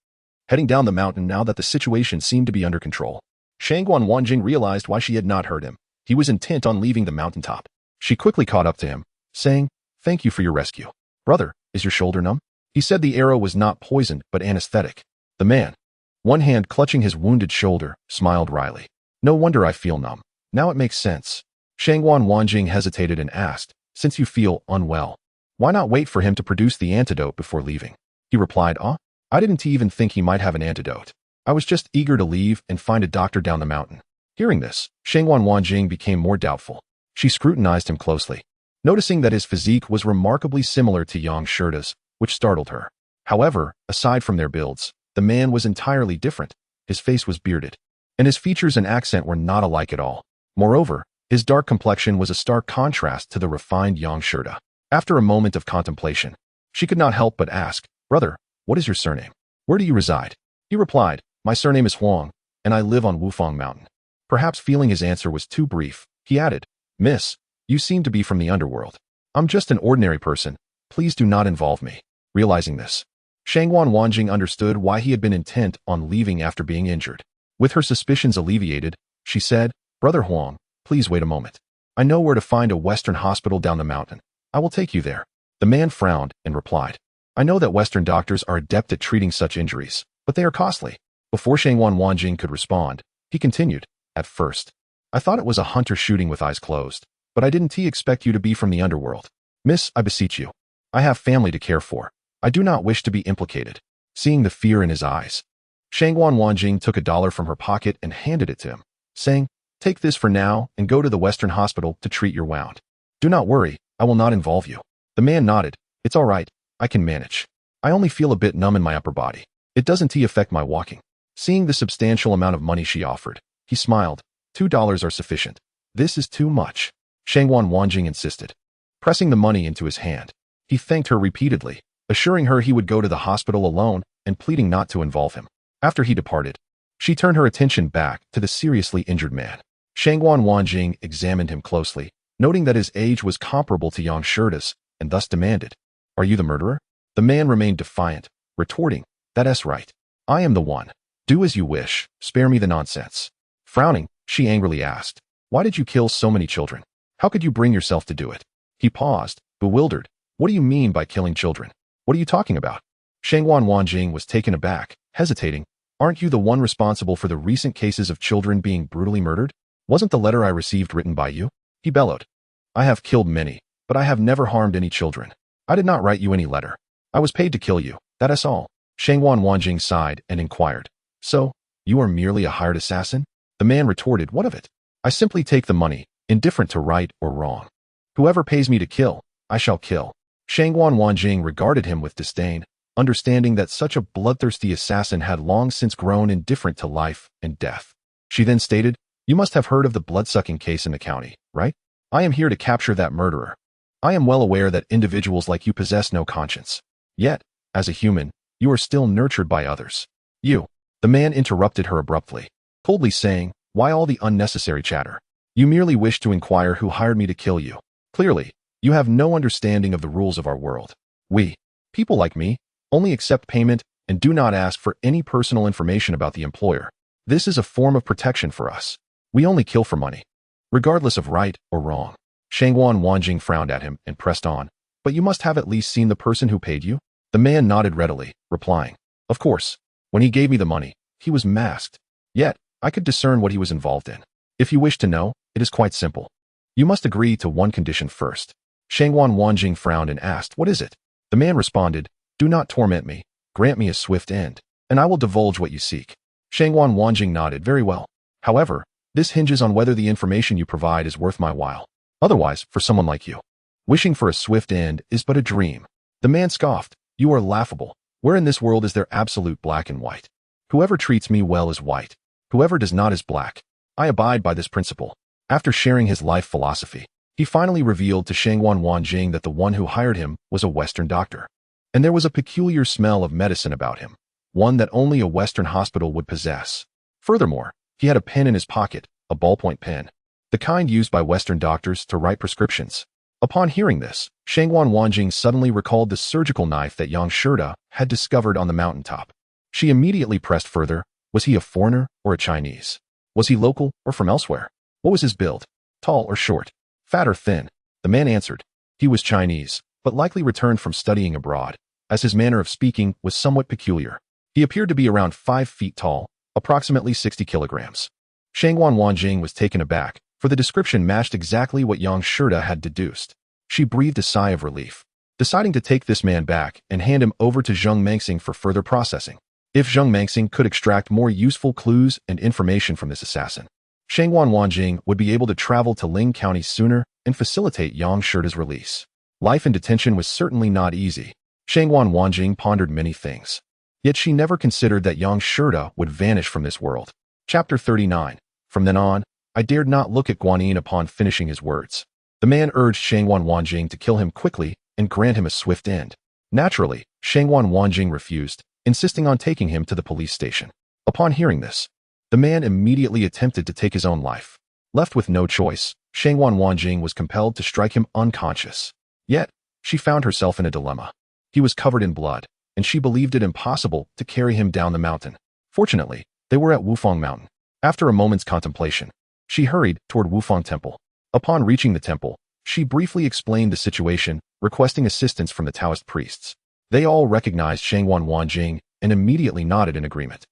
S1: heading down the mountain now that the situation seemed to be under control. Shangwan Wanjing realized why she had not heard him. He was intent on leaving the mountaintop. She quickly caught up to him, saying, "Thank you for your rescue. Brother, is your shoulder numb?" He said the arrow was not poisoned but anesthetic. The man, one hand clutching his wounded shoulder, smiled wryly. "No wonder I feel numb. Now it makes sense." Shangwan Wanjing hesitated and asked, "Since you feel unwell, why not wait for him to produce the antidote before leaving?" He replied, "I didn't even think he might have an antidote. I was just eager to leave and find a doctor down the mountain." Hearing this, Shangwan Wanjing became more doubtful. She scrutinized him closely, noticing that his physique was remarkably similar to Yang Shirda's, which startled her. However, aside from their builds, the man was entirely different. His face was bearded, and his features and accent were not alike at all. Moreover, his dark complexion was a stark contrast to the refined Yang Shirda. After a moment of contemplation, she could not help but ask, "Brother, what is your surname? Where do you reside?" He replied, "My surname is Huang, and I live on Wufang Mountain." Perhaps feeling his answer was too brief, he added, "Miss, you seem to be from the underworld. I'm just an ordinary person. Please do not involve me." Realizing this, Shangwan Wanjing understood why he had been intent on leaving after being injured. With her suspicions alleviated, she said, "Brother Huang, please wait a moment. I know where to find a Western hospital down the mountain. I will take you there." The man frowned and replied, "I know that Western doctors are adept at treating such injuries, but they are costly." Before Shangwan Wanjing could respond, he continued, "At first, I thought it was a hunter shooting with eyes closed, but I didn't expect you to be from the underworld. Miss, I beseech you. I have family to care for. I do not wish to be implicated." Seeing the fear in his eyes, Shangwan Wanjing took $1 from her pocket and handed it to him, saying, "Take this for now and go to the Western hospital to treat your wound. Do not worry, I will not involve you." The man nodded. "It's all right, I can manage. I only feel a bit numb in my upper body. It doesn't affect my walking." Seeing the substantial amount of money she offered, he smiled. $2 are sufficient. "This is too much," Shangwan Wanjing insisted, pressing the money into his hand. He thanked her repeatedly, assuring her he would go to the hospital alone and pleading not to involve him. After he departed, she turned her attention back to the seriously injured man. Shangwan Wanjing examined him closely, noting that his age was comparable to Yang Shirda's, and thus demanded, "Are you the murderer?" The man remained defiant, retorting, "That's right. I am the one. Do as you wish, spare me the nonsense." Frowning, she angrily asked, "Why did you kill so many children? How could you bring yourself to do it?" He paused, bewildered. "What do you mean by killing children? What are you talking about?" Shangwan Wanjing was taken aback, hesitating. "Aren't you the one responsible for the recent cases of children being brutally murdered? Wasn't the letter I received written by you?" He bellowed, "I have killed many, but I have never harmed any children. I did not write you any letter. I was paid to kill you, that is all." Shangwan Wanjing sighed and inquired, "So, you are merely a hired assassin?" The man retorted, "What of it? I simply take the money, indifferent to right or wrong. Whoever pays me to kill, I shall kill." Shangguan Wanjing regarded him with disdain, understanding that such a bloodthirsty assassin had long since grown indifferent to life and death. She then stated, "You must have heard of the blood-sucking case in the county, right? I am here to capture that murderer. I am well aware that individuals like you possess no conscience. Yet, as a human, you are still nurtured by others." "You." The man interrupted her abruptly, coldly saying, "Why all the unnecessary chatter? You merely wish to inquire who hired me to kill you. Clearly, you have no understanding of the rules of our world. We, people like me, only accept payment and do not ask for any personal information about the employer. This is a form of protection for us. We only kill for money, regardless of right or wrong." Shangguan Wanjing frowned at him and pressed on, "But you must have at least seen the person who paid you?" The man nodded readily, replying, "Of course. When he gave me the money, he was masked. Yet, I could discern what he was involved in. If you wish to know, it is quite simple. You must agree to one condition first." Shangguan Wanjing frowned and asked, "What is it?" The man responded, "Do not torment me. Grant me a swift end, and I will divulge what you seek." Shangguan Wanjing nodded, "Very well. However, this hinges on whether the information you provide is worth my while. Otherwise, for someone like you, wishing for a swift end is but a dream." The man scoffed, "You are laughable. Where in this world is there absolute black and white? Whoever treats me well is white. Whoever does not is black. I abide by this principle." After sharing his life philosophy, he finally revealed to Shangguan Wanjing that the one who hired him was a Western doctor. And there was a peculiar smell of medicine about him, one that only a Western hospital would possess. Furthermore, he had a pen in his pocket, a ballpoint pen, the kind used by Western doctors to write prescriptions. Upon hearing this, Shangguan Wanjing suddenly recalled the surgical knife that Yang Shida had discovered on the mountaintop. She immediately pressed further, was he a foreigner or a Chinese? Was he local or from elsewhere? What was his build? Tall or short? Fat or thin? The man answered, he was Chinese, but likely returned from studying abroad, as his manner of speaking was somewhat peculiar. He appeared to be around 5 feet tall, approximately 60 kilograms. Shangguan Wanjing was taken aback, for the description matched exactly what Yang Shida had deduced. She breathed a sigh of relief, deciding to take this man back and hand him over to Zheng Mengxing for further processing. If Zheng Mengxing could extract more useful clues and information from this assassin, Shangguan Wanjing would be able to travel to Ling County sooner and facilitate Yang Shida's release. Life in detention was certainly not easy. Shangguan Wanjing pondered many things. Yet she never considered that Yang Shida would vanish from this world. Chapter 39. From then on, I dared not look at Guanyin upon finishing his words. The man urged Shangguan Wanjing to kill him quickly and grant him a swift end. Naturally, Shangguan Wanjing refused, insisting on taking him to the police station. Upon hearing this, the man immediately attempted to take his own life. Left with no choice, Shangguan Wanjing was compelled to strike him unconscious. Yet, she found herself in a dilemma. He was covered in blood, and she believed it impossible to carry him down the mountain. Fortunately, they were at Wufang Mountain. After a moment's contemplation, she hurried toward Wufang Temple. Upon reaching the temple, she briefly explained the situation, requesting assistance from the Taoist priests. They all recognized Shangguan Wanjing and immediately nodded in agreement.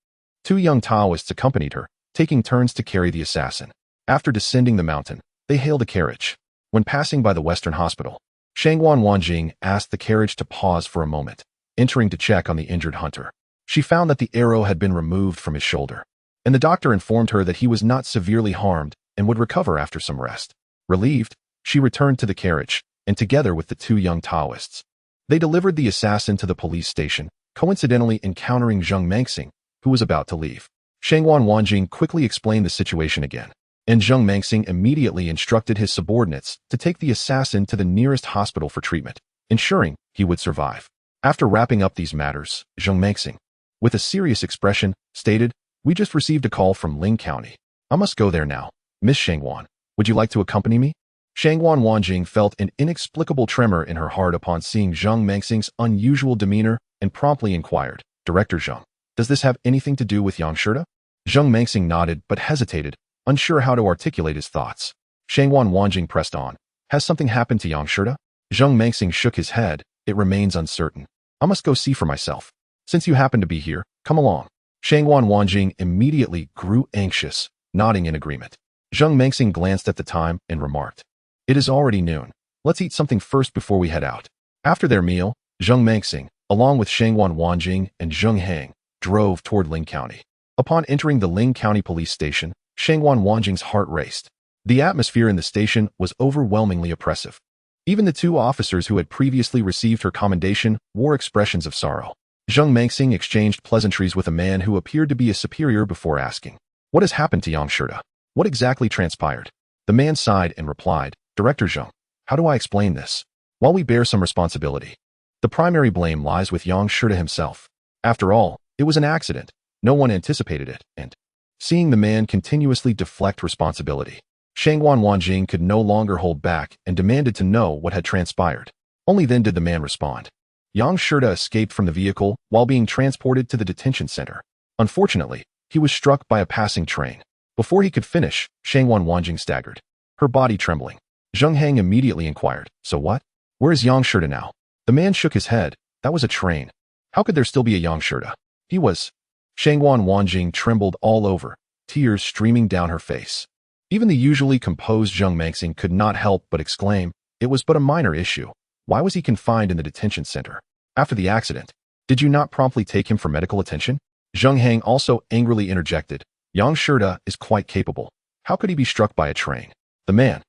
S1: 2 young Taoists accompanied her, taking turns to carry the assassin. After descending the mountain, they hailed a carriage. When passing by the Western Hospital, Shangguan Wanjing asked the carriage to pause for a moment, entering to check on the injured hunter. She found that the arrow had been removed from his shoulder, and the doctor informed her that he was not severely harmed and would recover after some rest. Relieved, she returned to the carriage, and together with the 2 young Taoists, they delivered the assassin to the police station, coincidentally encountering Zheng Mengxing, who was about to leave. Shangguan Wanjing quickly explained the situation again, and Zheng Mengxing immediately instructed his subordinates to take the assassin to the nearest hospital for treatment, ensuring he would survive. After wrapping up these matters, Zheng Mengxing, with a serious expression, stated, "We just received a call from Ling County. I must go there now. Miss Shangguan, would you like to accompany me?" Shangguan Wanjing felt an inexplicable tremor in her heart upon seeing Zheng Mengxing's unusual demeanor and promptly inquired, "Director Zheng, does this have anything to do with Yang Shida?" Zheng Mengxing nodded but hesitated, unsure how to articulate his thoughts. Shangguan Wanjing pressed on, "Has something happened to Yang Shida?" Zheng Mengxing shook his head, "It remains uncertain. I must go see for myself. Since you happen to be here, come along." Shangguan Wanjing immediately grew anxious, nodding in agreement. Zheng Mengxing glanced at the time and remarked, "It is already noon. Let's eat something first before we head out." After their meal, Zheng Mengxing, along with Shangguan Wanjing and Zheng Heng, drove toward Ling County. Upon entering the Ling County police station, Shangwan Wanjing's heart raced. The atmosphere in the station was overwhelmingly oppressive. Even the two officers who had previously received her commendation wore expressions of sorrow. Zheng Mengxing exchanged pleasantries with a man who appeared to be a superior before asking, "What has happened to Yang Shida? What exactly transpired?" The man sighed and replied, "Director Zheng, how do I explain this? While we bear some responsibility, the primary blame lies with Yang Shida himself. After all, it was an accident. No one anticipated it, and..." Seeing the man continuously deflect responsibility, Shangwan Wanjing could no longer hold back and demanded to know what had transpired. Only then did the man respond. Yang Shida escaped from the vehicle while being transported to the detention center. Unfortunately, he was struck by a passing train. Before he could finish, Shangwan Wanjing staggered, her body trembling. Zheng Heng immediately inquired, "So what? Where is Yang Shida now?" The man shook his head. "That was a train. How could there still be a Yang Shida? He was..." Shangwan Wanjing trembled all over, tears streaming down her face. Even the usually composed Zheng Mengxing could not help but exclaim, "It was but a minor issue. Why was he confined in the detention center? After the accident, did you not promptly take him for medical attention?" Zheng Heng also angrily interjected, "Yang Shida is quite capable. How could he be struck by a train?" The man,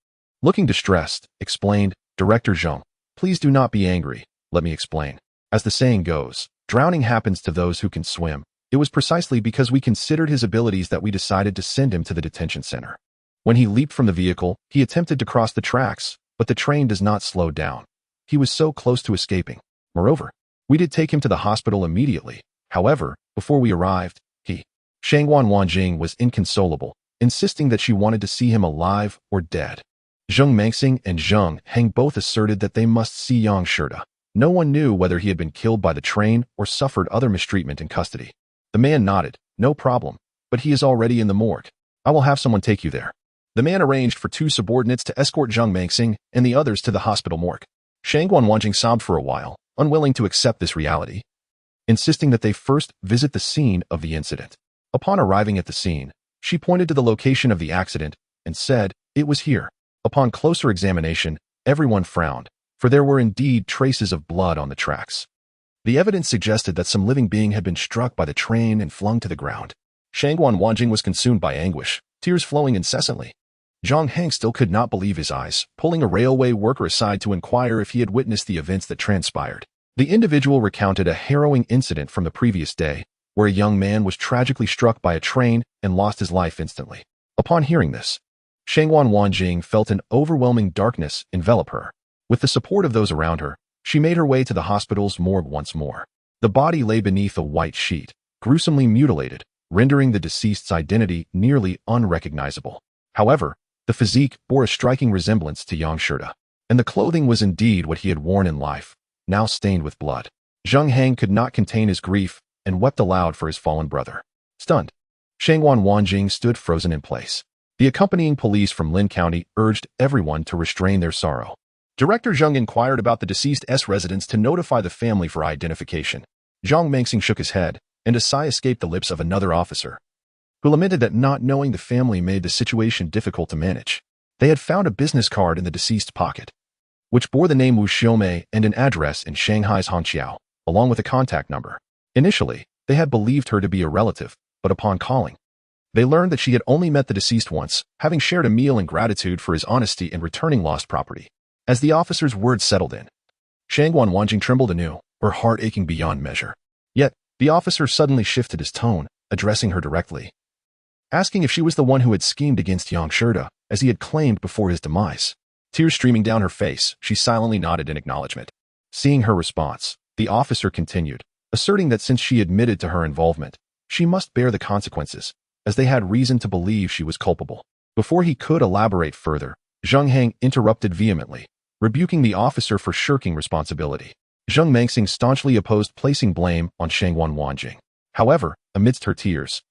S1: looking distressed, explained, "Director Zheng, please do not be angry. Let me explain. As the saying goes, drowning happens to those who can swim. It was precisely because we considered his abilities that we decided to send him to the detention center. When he leaped from the vehicle, he attempted to cross the tracks, but the train does not slow down. He was so close to escaping. Moreover, we did take him to the hospital immediately. However, before we arrived, Shangwan Wanjing was inconsolable, insisting that she wanted to see him alive or dead. Zheng Mengxing and Zheng Heng both asserted that they must see Yang Shida. No one knew whether he had been killed by the train or suffered other mistreatment in custody. The man nodded, "No problem, but he is already in the morgue. I will have someone take you there." The man arranged for two subordinates to escort Zheng Mengxing and the others to the hospital morgue. Shangwan Wanjing sobbed for a while, unwilling to accept this reality, insisting that they first visit the scene of the incident. Upon arriving at the scene, she pointed to the location of the accident and said, "It was here." Upon closer examination, everyone frowned, for there were indeed traces of blood on the tracks. The evidence suggested that some living being had been struck by the train and flung to the ground. Shangwan Wanjing was consumed by anguish, tears flowing incessantly. Zheng Heng still could not believe his eyes, pulling a railway worker aside to inquire if he had witnessed the events that transpired. The individual recounted a harrowing incident from the previous day, where a young man was tragically struck by a train and lost his life instantly. Upon hearing this, Shangwan Wanjing felt an overwhelming darkness envelop her. With the support of those around her, she made her way to the hospital's morgue once more. The body lay beneath a white sheet, gruesomely mutilated, rendering the deceased's identity nearly unrecognizable. However, the physique bore a striking resemblance to Yang Shida, and the clothing was indeed what he had worn in life, now stained with blood. Zheng Heng could not contain his grief and wept aloud for his fallen brother. Stunned, Shangwan Wanjing stood frozen in place. The accompanying police from Lin County urged everyone to restrain their sorrow. Director Zheng inquired about the deceased's residence to notify the family for identification. Zheng Mengxing shook his head, and a sigh escaped the lips of another officer, who lamented that not knowing the family made the situation difficult to manage. They had found a business card in the deceased's pocket, which bore the name Wu Xiaomei and an address in Shanghai's Hangqiao, along with a contact number. Initially, they had believed her to be a relative, but upon calling, they learned that she had only met the deceased once, having shared a meal in gratitude for his honesty in returning lost property. As the officer's words settled in, Shangwan Wanjing trembled anew, her heart aching beyond measure. Yet, the officer suddenly shifted his tone, addressing her directly, asking if she was the one who had schemed against Yang Shida, as he had claimed before his demise. Tears streaming down her face, she silently nodded in acknowledgement. Seeing her response, the officer continued, asserting that since she admitted to her involvement, she must bear the consequences, as they had reason to believe she was culpable. Before he could elaborate further, Zheng Heng interrupted vehemently, rebuking the officer for shirking responsibility. Zheng Mengxing staunchly opposed placing blame on Shangwan Wanjing. However, amidst her tears,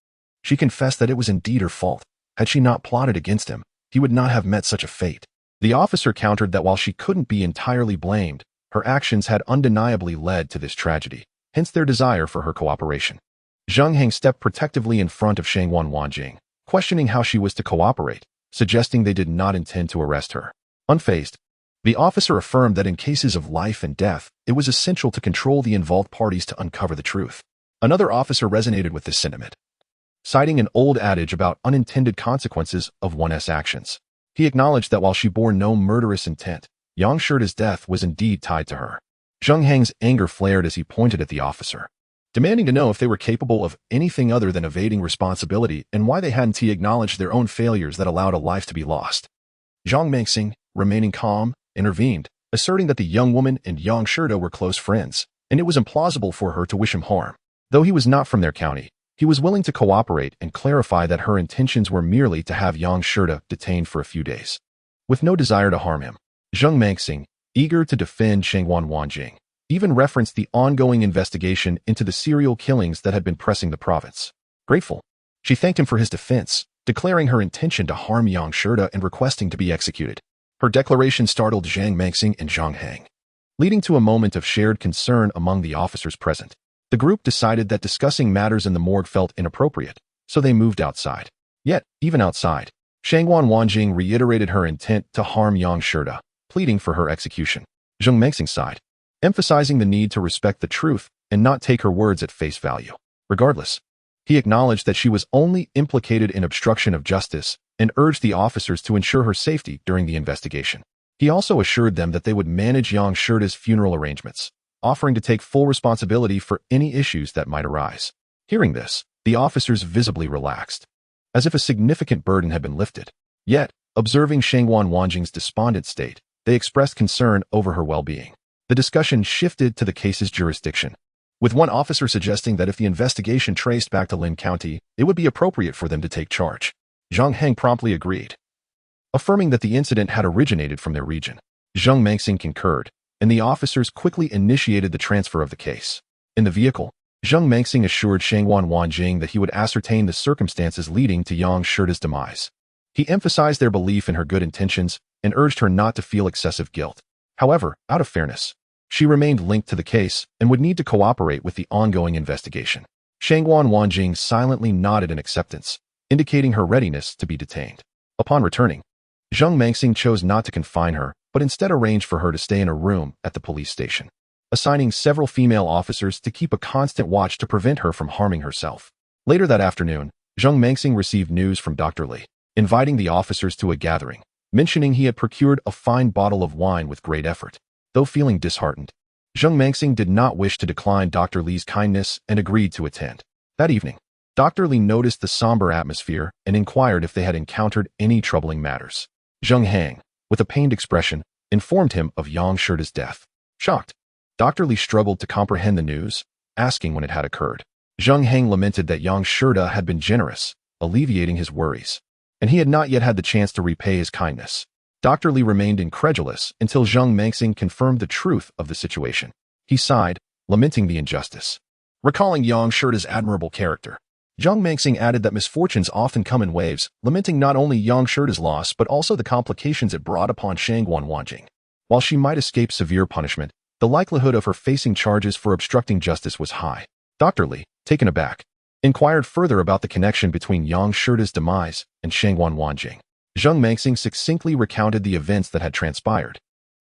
S1: she confessed that it was indeed her fault. Had she not plotted against him, he would not have met such a fate. The officer countered that while she couldn't be entirely blamed, her actions had undeniably led to this tragedy, hence their desire for her cooperation. Zheng Heng stepped protectively in front of Shangwan Wanjing, questioning how she was to cooperate, suggesting they did not intend to arrest her. Unfazed, the officer affirmed that in cases of life and death, it was essential to control the involved parties to uncover the truth. Another officer resonated with this sentiment, citing an old adage about unintended consequences of one's actions. He acknowledged that while she bore no murderous intent, Yang Shirda's death was indeed tied to her. Zheng Heng's anger flared as he pointed at the officer, demanding to know if they were capable of anything other than evading responsibility and why they hadn't acknowledged their own failures that allowed a life to be lost. Zhang Mengxing, remaining calm, intervened, asserting that the young woman and Yang Shirda were close friends, and it was implausible for her to wish him harm. Though he was not from their county, he was willing to cooperate and clarify that her intentions were merely to have Yang Shirda detained for a few days. With no desire to harm him, Zheng Mengxing, eager to defend Shangguan Wanjing, even referenced the ongoing investigation into the serial killings that had been pressing the province. Grateful, she thanked him for his defense, declaring her intention to harm Yang Shirda and requesting to be executed. Her declaration startled Zhang Mengxing and Zhang Heng, leading to a moment of shared concern among the officers present. The group decided that discussing matters in the morgue felt inappropriate, so they moved outside. Yet, even outside, Shangguan Wanjing reiterated her intent to harm Yang Shirda, pleading for her execution. Zheng Mengxing sighed, emphasizing the need to respect the truth and not take her words at face value. Regardless, he acknowledged that she was only implicated in obstruction of justice and urged the officers to ensure her safety during the investigation. He also assured them that they would manage Yang Shirda's funeral arrangements, offering to take full responsibility for any issues that might arise. Hearing this, the officers visibly relaxed, as if a significant burden had been lifted. Yet, observing Shangguan Wanjing's despondent state, they expressed concern over her well-being. The discussion shifted to the case's jurisdiction, with one officer suggesting that if the investigation traced back to Lin County, it would be appropriate for them to take charge. Zhang Heng promptly agreed, affirming that the incident had originated from their region. Zheng Mengxing concurred, and the officers quickly initiated the transfer of the case. In the vehicle, Zheng Mengxing assured Shangguan Wanjing that he would ascertain the circumstances leading to Yang Shirda's demise. He emphasized their belief in her good intentions and urged her not to feel excessive guilt. However, out of fairness, she remained linked to the case and would need to cooperate with the ongoing investigation. Shangguan Wanjing silently nodded in acceptance, indicating her readiness to be detained. Upon returning, Zheng Mengxing chose not to confine her, but instead arranged for her to stay in a room at the police station, assigning several female officers to keep a constant watch to prevent her from harming herself. Later that afternoon, Zheng Mengxing received news from Dr. Li, inviting the officers to a gathering, mentioning he had procured a fine bottle of wine with great effort. Though feeling disheartened, Zheng Mengxing did not wish to decline Dr. Li's kindness and agreed to attend. That evening, Dr. Li noticed the somber atmosphere and inquired if they had encountered any troubling matters. Zheng Heng, with a pained expression, informed him of Yang Shirda's death. Shocked, Dr. Li struggled to comprehend the news, asking when it had occurred. Zheng Heng lamented that Yang Shirda had been generous, alleviating his worries, and he had not yet had the chance to repay his kindness. Dr. Li remained incredulous until Zheng Mengxing confirmed the truth of the situation. He sighed, lamenting the injustice. Recalling Yang Shirda's admirable character, Zheng Mengxing added that misfortunes often come in waves, lamenting not only Yang Shirda's loss but also the complications it brought upon Shangguan Wanjing. While she might escape severe punishment, the likelihood of her facing charges for obstructing justice was high. Dr. Li, taken aback, inquired further about the connection between Yang Shirda's demise and Shangguan Wanjing. Zheng Mengxing succinctly recounted the events that had transpired,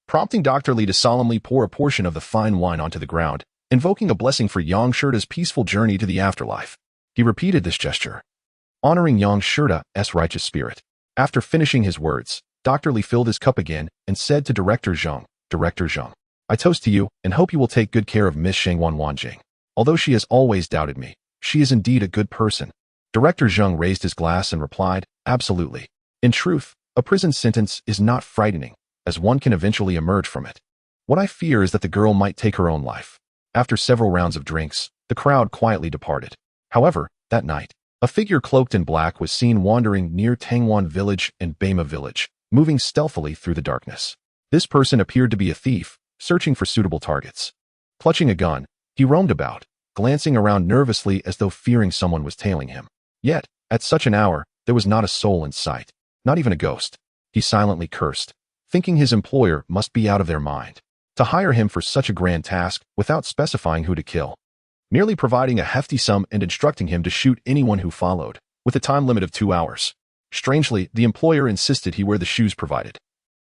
S1: prompting Dr. Li to solemnly pour a portion of the fine wine onto the ground, invoking a blessing for Yang Shirda's peaceful journey to the afterlife. He repeated this gesture, honoring Yang Shirda's righteous spirit. After finishing his words, Dr. Li filled his cup again and said to Director Zheng, I toast to you and hope you will take good care of Miss Shangguan Wanjing. Although she has always doubted me, she is indeed a good person. Director Zheng raised his glass and replied, absolutely. In truth, a prison sentence is not frightening, as one can eventually emerge from it. What I fear is that the girl might take her own life. After several rounds of drinks, the crowd quietly departed. However, that night, a figure cloaked in black was seen wandering near Tangwan Village and Bema Village, moving stealthily through the darkness. This person appeared to be a thief, searching for suitable targets. Clutching a gun, he roamed about, glancing around nervously as though fearing someone was tailing him. Yet, at such an hour, there was not a soul in sight, not even a ghost. He silently cursed, thinking his employer must be out of their mind to hire him for such a grand task without specifying who to kill, merely providing a hefty sum and instructing him to shoot anyone who followed, with a time limit of 2 hours. Strangely, the employer insisted he wear the shoes provided,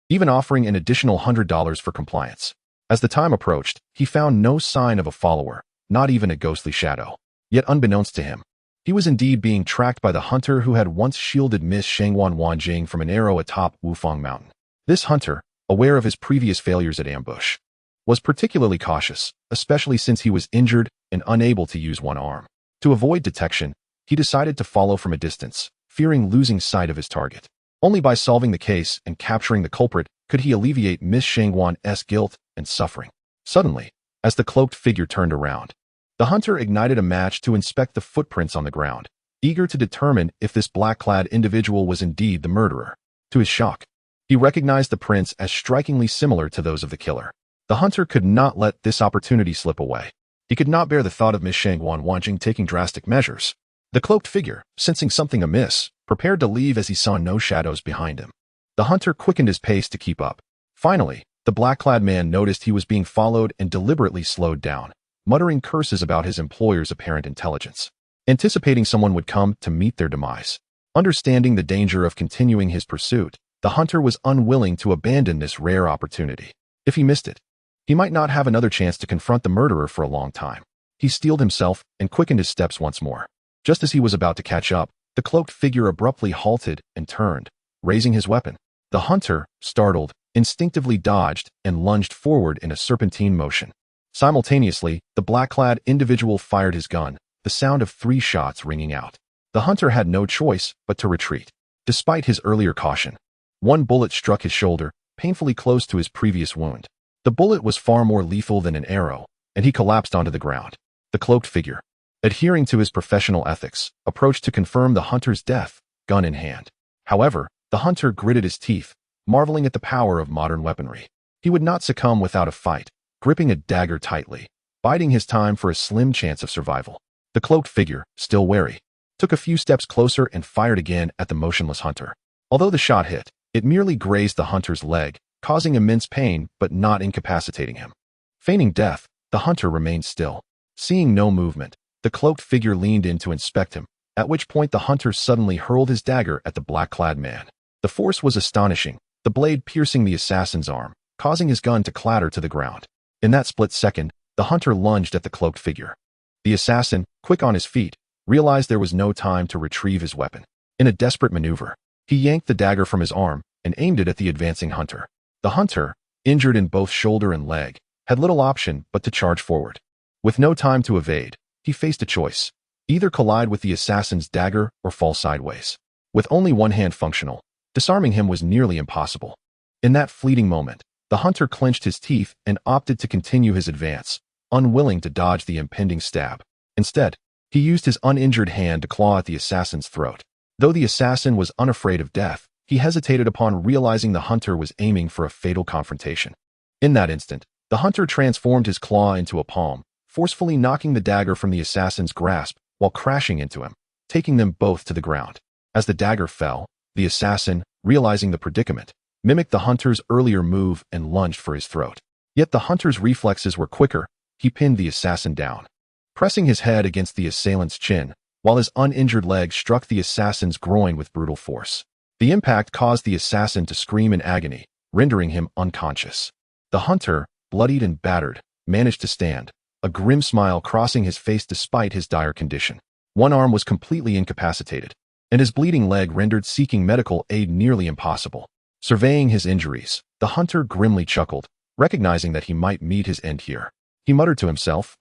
S1: even offering an additional $100 for compliance. As the time approached, he found no sign of a follower, not even a ghostly shadow. Yet unbeknownst to him, He was indeed being tracked by the hunter who had once shielded Miss Shangwan Wanjing from an arrow atop Wufang Mountain. This hunter, aware of his previous failures at ambush, was particularly cautious, especially since he was injured and unable to use one arm. To avoid detection, he decided to follow from a distance, fearing losing sight of his target. Only by solving the case and capturing the culprit could he alleviate Miss Shangwan's guilt and suffering. Suddenly, as the cloaked figure turned around, the hunter ignited a match to inspect the footprints on the ground, eager to determine if this black-clad individual was indeed the murderer. To his shock, he recognized the prints as strikingly similar to those of the killer. The hunter could not let this opportunity slip away. He could not bear the thought of Miss Shangwan Wanjing taking drastic measures. The cloaked figure, sensing something amiss, prepared to leave as he saw no shadows behind him. The hunter quickened his pace to keep up. Finally, the black-clad man noticed he was being followed and deliberately slowed down, muttering curses about his employer's apparent intelligence, anticipating someone would come to meet their demise. Understanding the danger of continuing his pursuit, the hunter was unwilling to abandon this rare opportunity. If he missed it, he might not have another chance to confront the murderer for a long time. He steeled himself and quickened his steps once more. Just as he was about to catch up, the cloaked figure abruptly halted and turned, raising his weapon. The hunter, startled, instinctively dodged and lunged forward in a serpentine motion. Simultaneously, the black-clad individual fired his gun, the sound of 3 shots ringing out. The hunter had no choice but to retreat. Despite his earlier caution, one bullet struck his shoulder, painfully close to his previous wound. The bullet was far more lethal than an arrow, and he collapsed onto the ground. The cloaked figure, adhering to his professional ethics, approached to confirm the hunter's death, gun in hand. However, the hunter gritted his teeth, marveling at the power of modern weaponry. He would not succumb without a fight, gripping a dagger tightly, biding his time for a slim chance of survival. The cloaked figure, still wary, took a few steps closer and fired again at the motionless hunter. Although the shot hit, it merely grazed the hunter's leg, causing immense pain but not incapacitating him. Feigning death, the hunter remained still. Seeing no movement, the cloaked figure leaned in to inspect him, at which point the hunter suddenly hurled his dagger at the black-clad man. The force was astonishing, the blade piercing the assassin's arm, causing his gun to clatter to the ground. In that split second, the hunter lunged at the cloaked figure. The assassin, quick on his feet, realized there was no time to retrieve his weapon. In a desperate maneuver, he yanked the dagger from his arm and aimed it at the advancing hunter. The hunter, injured in both shoulder and leg, had little option but to charge forward. With no time to evade, he faced a choice: either collide with the assassin's dagger or fall sideways. With only one hand functional, disarming him was nearly impossible. In that fleeting moment, the hunter clenched his teeth and opted to continue his advance, unwilling to dodge the impending stab. Instead, he used his uninjured hand to claw at the assassin's throat. Though the assassin was unafraid of death, he hesitated upon realizing the hunter was aiming for a fatal confrontation. In that instant, the hunter transformed his claw into a palm, forcefully knocking the dagger from the assassin's grasp while crashing into him, taking them both to the ground. As the dagger fell, the assassin, realizing the predicament, mimicked the hunter's earlier move and lunged for his throat. Yet the hunter's reflexes were quicker. He pinned the assassin down, pressing his head against the assailant's chin, while his uninjured leg struck the assassin's groin with brutal force. The impact caused the assassin to scream in agony, rendering him unconscious. The hunter, bloodied and battered, managed to stand, a grim smile crossing his face despite his dire condition. One arm was completely incapacitated, and his bleeding leg rendered seeking medical aid nearly impossible. Surveying his injuries, the hunter grimly chuckled, recognizing that he might meet his end here. He muttered to himself,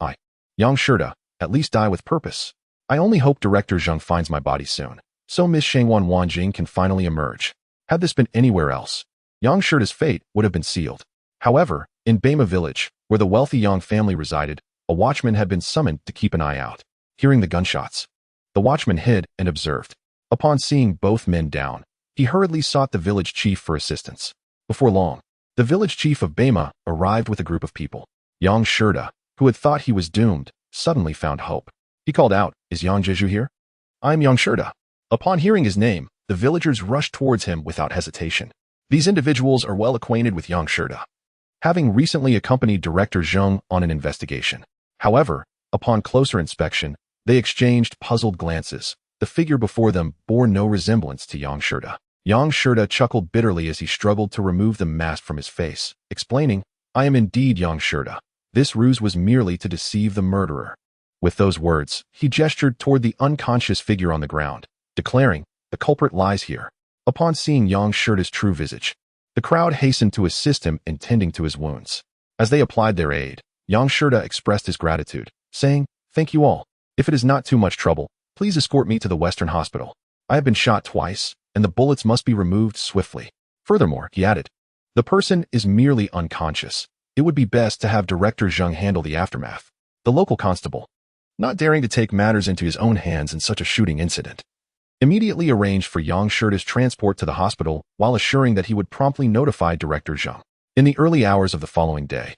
S1: Yang Shirda, at least die with purpose. I only hope Director Zheng finds my body soon, so Miss Shangwan Wanjing can finally emerge. Had this been anywhere else, Yang Shirda's fate would have been sealed. However, in Bema village, where the wealthy Yang family resided, a watchman had been summoned to keep an eye out. Hearing the gunshots, the watchman hid and observed. Upon seeing both men down, he hurriedly sought the village chief for assistance. Before long, the village chief of Bema arrived with a group of people. Yang Shirda, who had thought he was doomed, suddenly found hope. He called out, "Is Yang Jeju here?" "I am Yang Shirda." Upon hearing his name, the villagers rushed towards him without hesitation. These individuals are well acquainted with Yang Shirda, having recently accompanied Director Zheng on an investigation. However, upon closer inspection, they exchanged puzzled glances. The figure before them bore no resemblance to Yang Shirda. Yang Shirda chuckled bitterly as he struggled to remove the mask from his face, explaining, "I am indeed Yang Shirda. This ruse was merely to deceive the murderer." With those words, he gestured toward the unconscious figure on the ground, declaring, "The culprit lies here." Upon seeing Yang Shirta's true visage, the crowd hastened to assist him in tending to his wounds. As they applied their aid, Yang Shirta expressed his gratitude, saying, "Thank you all. If it is not too much trouble, please escort me to the Western Hospital. I have been shot twice, and the bullets must be removed swiftly." Furthermore, he added, "The person is merely unconscious. It would be best to have Director Zheng handle the aftermath." The local constable, not daring to take matters into his own hands in such a shooting incident, immediately arranged for Yang Shirta's transport to the hospital while assuring that he would promptly notify Director Zheng. In the early hours of the following day,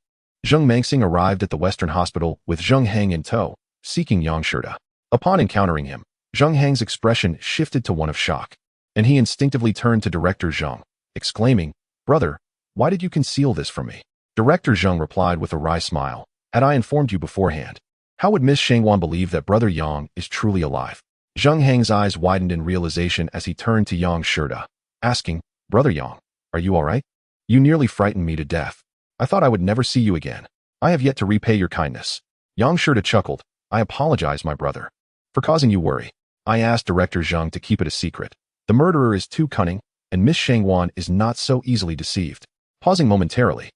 S1: Zheng Mengxing arrived at the Western Hospital with Zheng Heng in tow, seeking Yang Shirta. Upon encountering him, Zheng Heng's expression shifted to one of shock, and he instinctively turned to Director Zheng, exclaiming, "Brother, why did you conceal this from me?" Director Zheng replied with a wry smile, "Had I informed you beforehand, how would Miss Shangwan believe that Brother Yang is truly alive?" Zheng Heng's eyes widened in realization as he turned to Yang Shirta, asking, "Brother Yang, are you all right? You nearly frightened me to death. I thought I would never see you again. I have yet to repay your kindness." Yang Shirta chuckled, "I apologize, my brother, for causing you worry. I asked Director Zheng to keep it a secret. The murderer is too cunning, and Miss Shangwan is not so easily deceived." Pausing momentarily,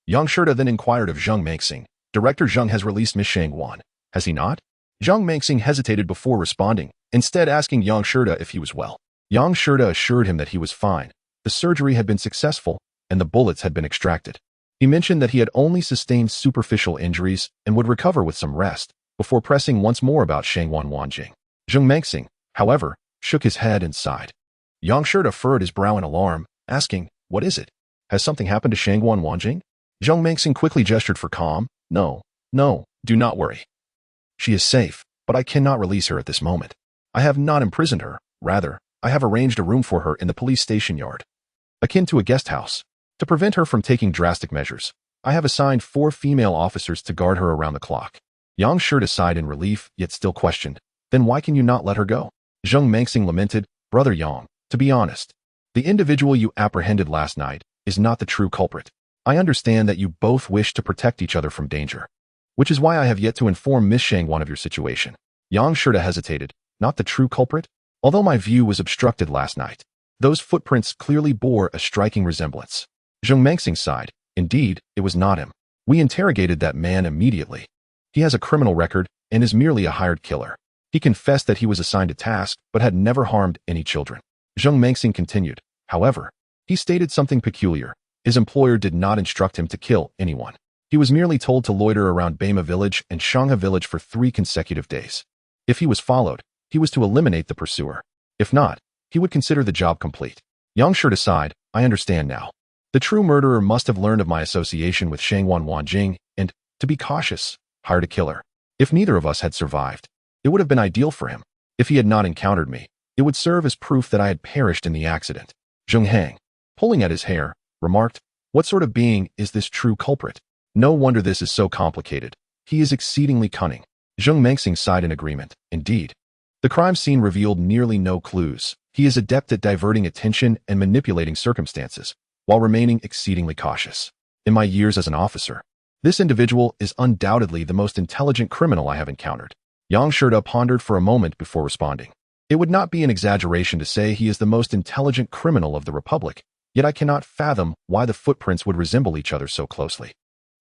S1: Yang Shirta then inquired of Zheng Mengxing, "Director Zheng has released Miss Shangwan, has he not?" Zheng Mengxing hesitated before responding, instead asking Yang Shirta if he was well. Yang Shirta assured him that he was fine. The surgery had been successful, and the bullets had been extracted. He mentioned that he had only sustained superficial injuries and would recover with some rest, before pressing once more about Shangwan Wanjing. Zheng Mengxing, however, shook his head and sighed. Yang Shirta furrowed his brow in alarm, asking, "What is it? Has something happened to Shangwan Wanjing?" Zheng Mengxing quickly gestured for calm. No, do not worry. She is safe, but I cannot release her at this moment. I have not imprisoned her. Rather, I have arranged a room for her in the police station yard, akin to a guest house. To prevent her from taking drastic measures, I have assigned 4 female officers to guard her around the clock." Yang Shirta sighed in relief, yet still questioned, "Then why can you not let her go?" Zheng Mengxing lamented, "Brother Yang, to be honest, the individual you apprehended last night is not the true culprit. I understand that you both wish to protect each other from danger, which is why I have yet to inform Miss Shangwan of your situation." Yang Shirta hesitated. "Not the true culprit? Although my view was obstructed last night, those footprints clearly bore a striking resemblance." Zheng Mengxing sighed. "Indeed, it was not him. We interrogated that man immediately. He has a criminal record and is merely a hired killer. He confessed that he was assigned a task but had never harmed any children." Zheng Mengxing continued, "However, he stated something peculiar. His employer did not instruct him to kill anyone. He was merely told to loiter around Bema village and Shangha village for 3 consecutive days. If he was followed, he was to eliminate the pursuer. If not, he would consider the job complete." Yang Shirta sighed, "I understand now. The true murderer must have learned of my association with Shangwan Wanjing and, to be cautious, hired a killer. If neither of us had survived, it would have been ideal for him. If he had not encountered me, it would serve as proof that I had perished in the accident." Zheng Heng, pulling at his hair, remarked, "What sort of being is this true culprit? No wonder this is so complicated. He is exceedingly cunning." Zheng Mengxing sighed in agreement. "Indeed. The crime scene revealed nearly no clues. He is adept at diverting attention and manipulating circumstances, while remaining exceedingly cautious. In my years as an officer, this individual is undoubtedly the most intelligent criminal I have encountered." Yang Shirta pondered for a moment before responding. "It would not be an exaggeration to say he is the most intelligent criminal of the Republic, yet I cannot fathom why the footprints would resemble each other so closely.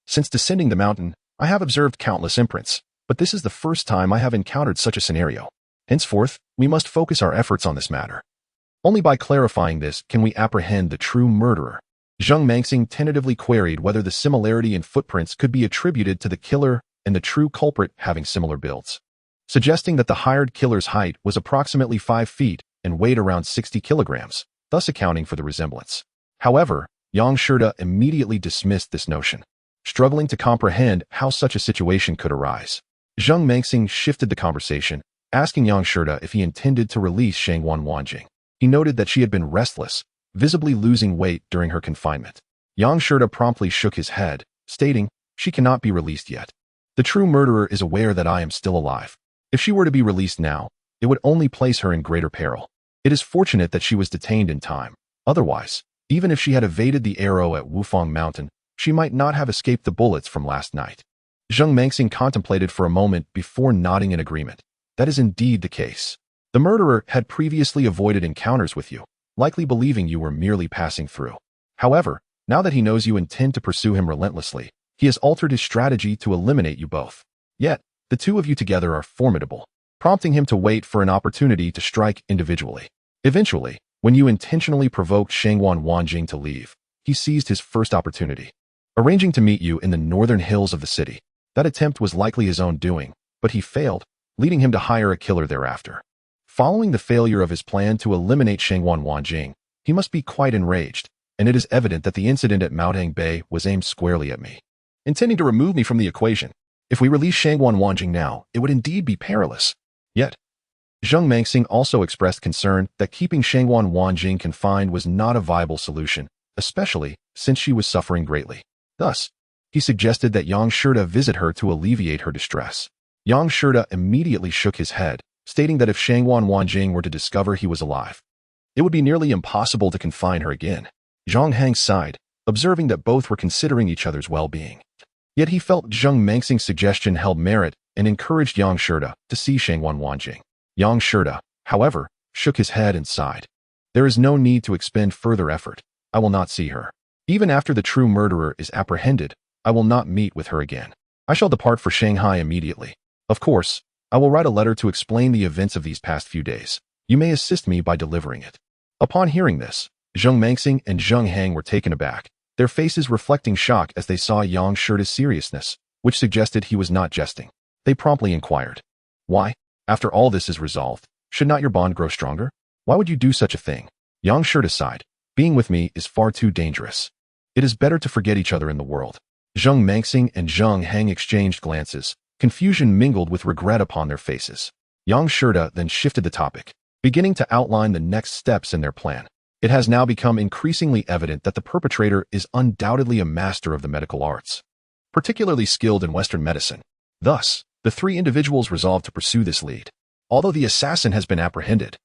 S1: Since descending the mountain, I have observed countless imprints, but this is the first time I have encountered such a scenario. Henceforth, we must focus our efforts on this matter. Only by clarifying this can we apprehend the true murderer." Zheng Mengxing tentatively queried whether the similarity in footprints could be attributed to the killer and the true culprit having similar builds, suggesting that the hired killer's height was approximately 5 feet and weighed around 60 kilograms, thus accounting for the resemblance. However, Yang Shirta immediately dismissed this notion, struggling to comprehend how such a situation could arise. Zheng Mengxing shifted the conversation, asking Yang Shirta if he intended to release Shangwan Wanjing. He noted that she had been restless, visibly losing weight during her confinement. Yang Shirta promptly shook his head, stating, "She cannot be released yet. The true murderer is aware that I am still alive. If she were to be released now, it would only place her in greater peril. It is fortunate that she was detained in time. Otherwise, even if she had evaded the arrow at Wufang Mountain, she might not have escaped the bullets from last night." Zheng Mengxing contemplated for a moment before nodding in agreement. That is indeed the case. The murderer had previously avoided encounters with you, likely believing you were merely passing through. However, now that he knows you intend to pursue him relentlessly, he has altered his strategy to eliminate you both. Yet, the two of you together are formidable, prompting him to wait for an opportunity to strike individually. Eventually, when you intentionally provoked Shangwan Wanjing to leave, he seized his first opportunity, arranging to meet you in the northern hills of the city. That attempt was likely his own doing, but he failed, leading him to hire a killer thereafter. Following the failure of his plan to eliminate Shangwan Wanjing, he must be quite enraged, and it is evident that the incident at Maotang Bay was aimed squarely at me, intending to remove me from the equation. If we release Shangwan Wanjing now, it would indeed be perilous. Yet, Zheng Mengxing also expressed concern that keeping Shangwan Wanjing confined was not a viable solution, especially since she was suffering greatly. Thus, he suggested that Yang Shida visit her to alleviate her distress. Yang Shida immediately shook his head, stating that if Shangwan Wanjing were to discover he was alive, it would be nearly impossible to confine her again. Zhang Hang sighed, observing that both were considering each other's well-being. Yet he felt Zheng Mengxing's suggestion held merit and encouraged Yang Shida to see Shangwan Wanjing. Yang Shida, however, shook his head and sighed. There is no need to expend further effort. I will not see her. Even after the true murderer is apprehended, I will not meet with her again. I shall depart for Shanghai immediately. Of course, I will write a letter to explain the events of these past few days. You may assist me by delivering it. Upon hearing this, Zheng Mengxing and Zheng Hang were taken aback, their faces reflecting shock as they saw Yang Shida's seriousness, which suggested he was not jesting. They promptly inquired, "Why? After all this is resolved, should not your bond grow stronger? Why would you do such a thing?" Yang Shida sighed, "Being with me is far too dangerous. It is better to forget each other in the world." Zheng Mengxing and Zheng Hang exchanged glances, confusion mingled with regret upon their faces. Yang Shida then shifted the topic, beginning to outline the next steps in their plan. It has now become increasingly evident that the perpetrator is undoubtedly a master of the medical arts, particularly skilled in Western medicine. Thus, the three individuals resolved to pursue this lead. Although the assassin has been apprehended,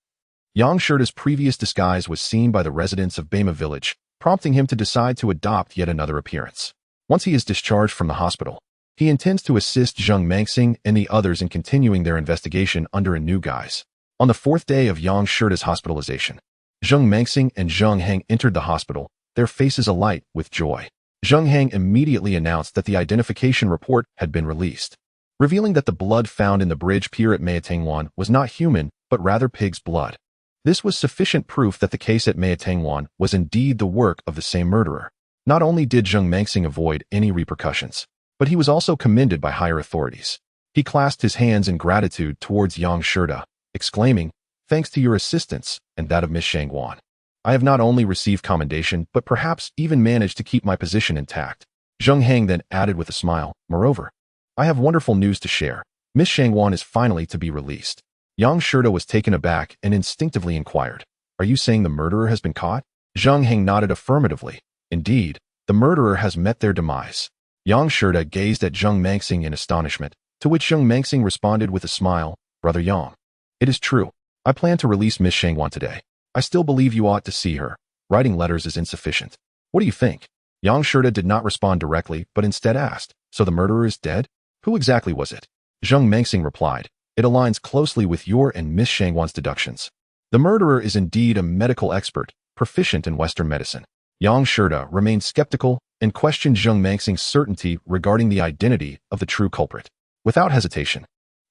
S1: Yang Shida's previous disguise was seen by the residents of Bema village, prompting him to decide to adopt yet another appearance. Once he is discharged from the hospital, he intends to assist Zheng Mengxing and the others in continuing their investigation under a new guise. On the fourth day of Yang Shida's hospitalization, Zheng Mengxing and Zheng Hang entered the hospital, their faces alight with joy. Zheng Hang immediately announced that the identification report had been released, revealing that the blood found in the bridge pier at Maotangwan was not human, but rather pig's blood. This was sufficient proof that the case at Maotangwan was indeed the work of the same murderer. Not only did Zheng Mengxing avoid any repercussions, but he was also commended by higher authorities. He clasped his hands in gratitude towards Yang Shida, exclaiming, "Thanks to your assistance and that of Miss Shangwan, I have not only received commendation, but perhaps even managed to keep my position intact." Zheng Hang then added with a smile, "Moreover, I have wonderful news to share. Miss Shangwan is finally to be released." Yang Shida was taken aback and instinctively inquired, "Are you saying the murderer has been caught?" Zheng Hang nodded affirmatively. Indeed, the murderer has met their demise. Yang Shida gazed at Zheng Mengxing in astonishment, to which Zheng Mengxing responded with a smile, "Brother Yang, it is true. I plan to release Miss Shangwan today. I still believe you ought to see her. Writing letters is insufficient. What do you think?" Yang Shida did not respond directly, but instead asked, "So the murderer is dead? Who exactly was it?" Zheng Mengxing replied, "It aligns closely with your and Miss Shangwan's deductions. The murderer is indeed a medical expert, proficient in Western medicine." Yang Shida remained skeptical and questioned Zheng Mengxing's certainty regarding the identity of the true culprit. Without hesitation,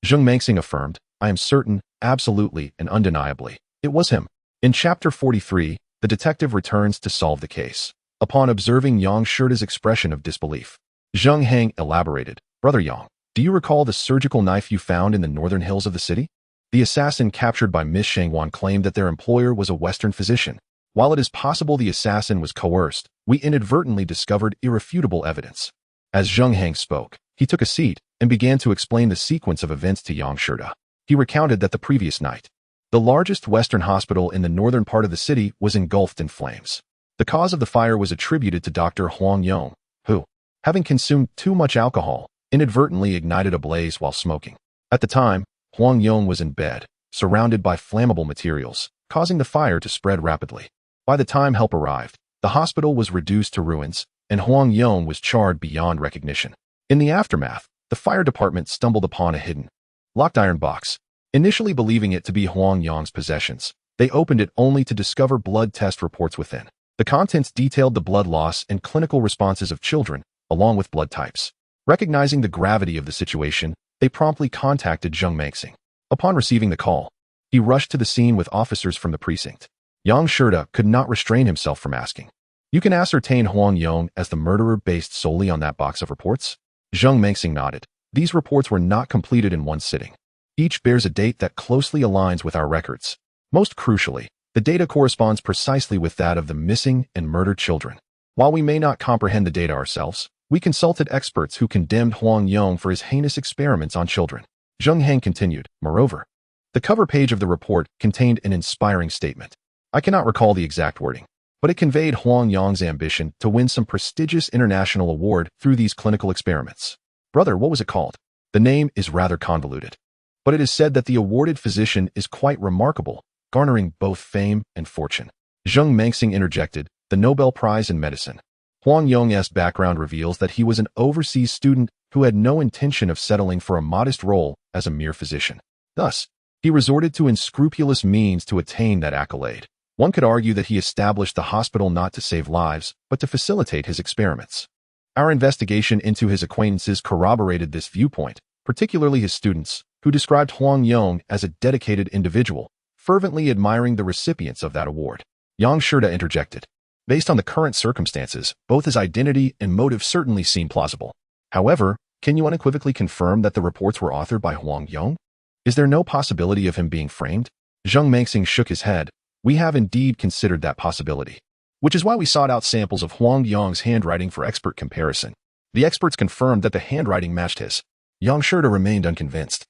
S1: Zheng Mengxing affirmed, "I am certain, absolutely and undeniably, it was him." In Chapter 43, the detective returns to solve the case. Upon observing Yang Shida's expression of disbelief, Zheng Hang elaborated, "Brother Yang, do you recall the surgical knife you found in the northern hills of the city?" The assassin captured by Miss Shangwan claimed that their employer was a Western physician. While it is possible the assassin was coerced, we inadvertently discovered irrefutable evidence. As Zheng Hang spoke, he took a seat and began to explain the sequence of events to Yang Shida. He recounted that the previous night, the largest Western hospital in the northern part of the city was engulfed in flames. The cause of the fire was attributed to Dr. Huang Yong, who, having consumed too much alcohol, inadvertently ignited a blaze while smoking. At the time, Huang Yong was in bed, surrounded by flammable materials, causing the fire to spread rapidly. By the time help arrived, the hospital was reduced to ruins, and Huang Yong was charred beyond recognition. In the aftermath, the fire department stumbled upon a hidden, locked iron box. Initially believing it to be Huang Yong's possessions, they opened it only to discover blood test reports within. The contents detailed the blood loss and clinical responses of children, along with blood types. Recognizing the gravity of the situation, they promptly contacted Zheng Mengxing. Upon receiving the call, he rushed to the scene with officers from the precinct. Yang Shida could not restrain himself from asking, "You can ascertain Huang Yong as the murderer based solely on that box of reports?" Zheng Mengxing nodded. These reports were not completed in one sitting. Each bears a date that closely aligns with our records. Most crucially, the data corresponds precisely with that of the missing and murdered children. While we may not comprehend the data ourselves, we consulted experts who condemned Huang Yong for his heinous experiments on children. Zheng Heng continued, moreover, the cover page of the report contained an inspiring statement. I cannot recall the exact wording, but it conveyed Huang Yong's ambition to win some prestigious international award through these clinical experiments. Brother, what was it called? The name is rather convoluted, but it is said that the awarded physician is quite remarkable, garnering both fame and fortune. Zheng Mengxing interjected, the Nobel Prize in Medicine. Huang Yong's background reveals that he was an overseas student who had no intention of settling for a modest role as a mere physician. Thus, he resorted to unscrupulous means to attain that accolade. One could argue that he established the hospital not to save lives, but to facilitate his experiments. Our investigation into his acquaintances corroborated this viewpoint, particularly his students, who described Huang Yong as a dedicated individual, fervently admiring the recipients of that award. Yang Shida interjected. Based on the current circumstances, both his identity and motive certainly seem plausible. However, can you unequivocally confirm that the reports were authored by Huang Yong? Is there no possibility of him being framed? Zheng Mengxing shook his head. We have indeed considered that possibility, which is why we sought out samples of Huang Yong's handwriting for expert comparison. The experts confirmed that the handwriting matched his. Yang Shida remained unconvinced,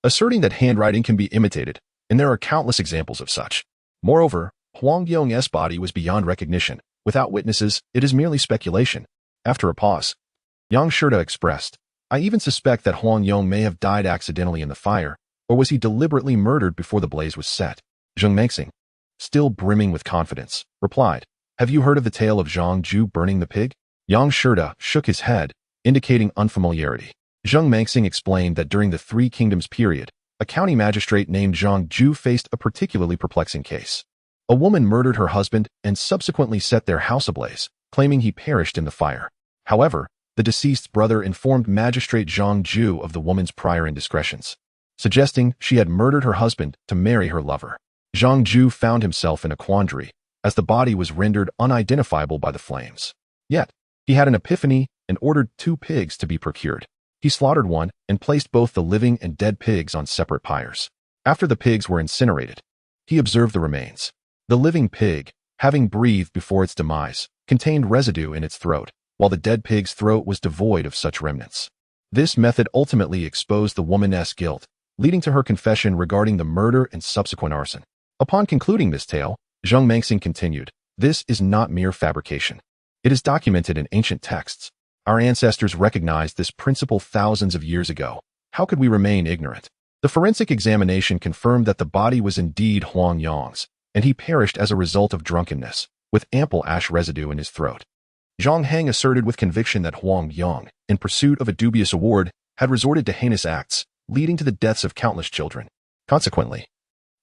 S1: asserting that handwriting can be imitated, and there are countless examples of such. Moreover, Huang Yong's body was beyond recognition. Without witnesses, it is merely speculation. After a pause, Yang Shida expressed, I even suspect that Huang Yong may have died accidentally in the fire, or was he deliberately murdered before the blaze was set? Zheng Mengxing, still brimming with confidence, replied, have you heard of the tale of Zhang Ju burning the pig? Yang Shida shook his head, indicating unfamiliarity. Zheng Mengxing explained that during the Three Kingdoms period, a county magistrate named Zhang Ju faced a particularly perplexing case. A woman murdered her husband and subsequently set their house ablaze, claiming he perished in the fire. However, the deceased's brother informed Magistrate Zhang Ju of the woman's prior indiscretions, suggesting she had murdered her husband to marry her lover. Zhang Ju found himself in a quandary, as the body was rendered unidentifiable by the flames. Yet, he had an epiphany and ordered 2 pigs to be procured. He slaughtered one and placed both the living and dead pigs on separate pyres. After the pigs were incinerated, he observed the remains. The living pig, having breathed before its demise, contained residue in its throat, while the dead pig's throat was devoid of such remnants. This method ultimately exposed the woman's guilt, leading to her confession regarding the murder and subsequent arson. Upon concluding this tale, Zheng Mengxing continued, this is not mere fabrication. It is documented in ancient texts. Our ancestors recognized this principle thousands of years ago. How could we remain ignorant? The forensic examination confirmed that the body was indeed Huang Yong's, and he perished as a result of drunkenness, with ample ash residue in his throat. Zhang Heng asserted with conviction that Huang Yong, in pursuit of a dubious award, had resorted to heinous acts, leading to the deaths of countless children. Consequently,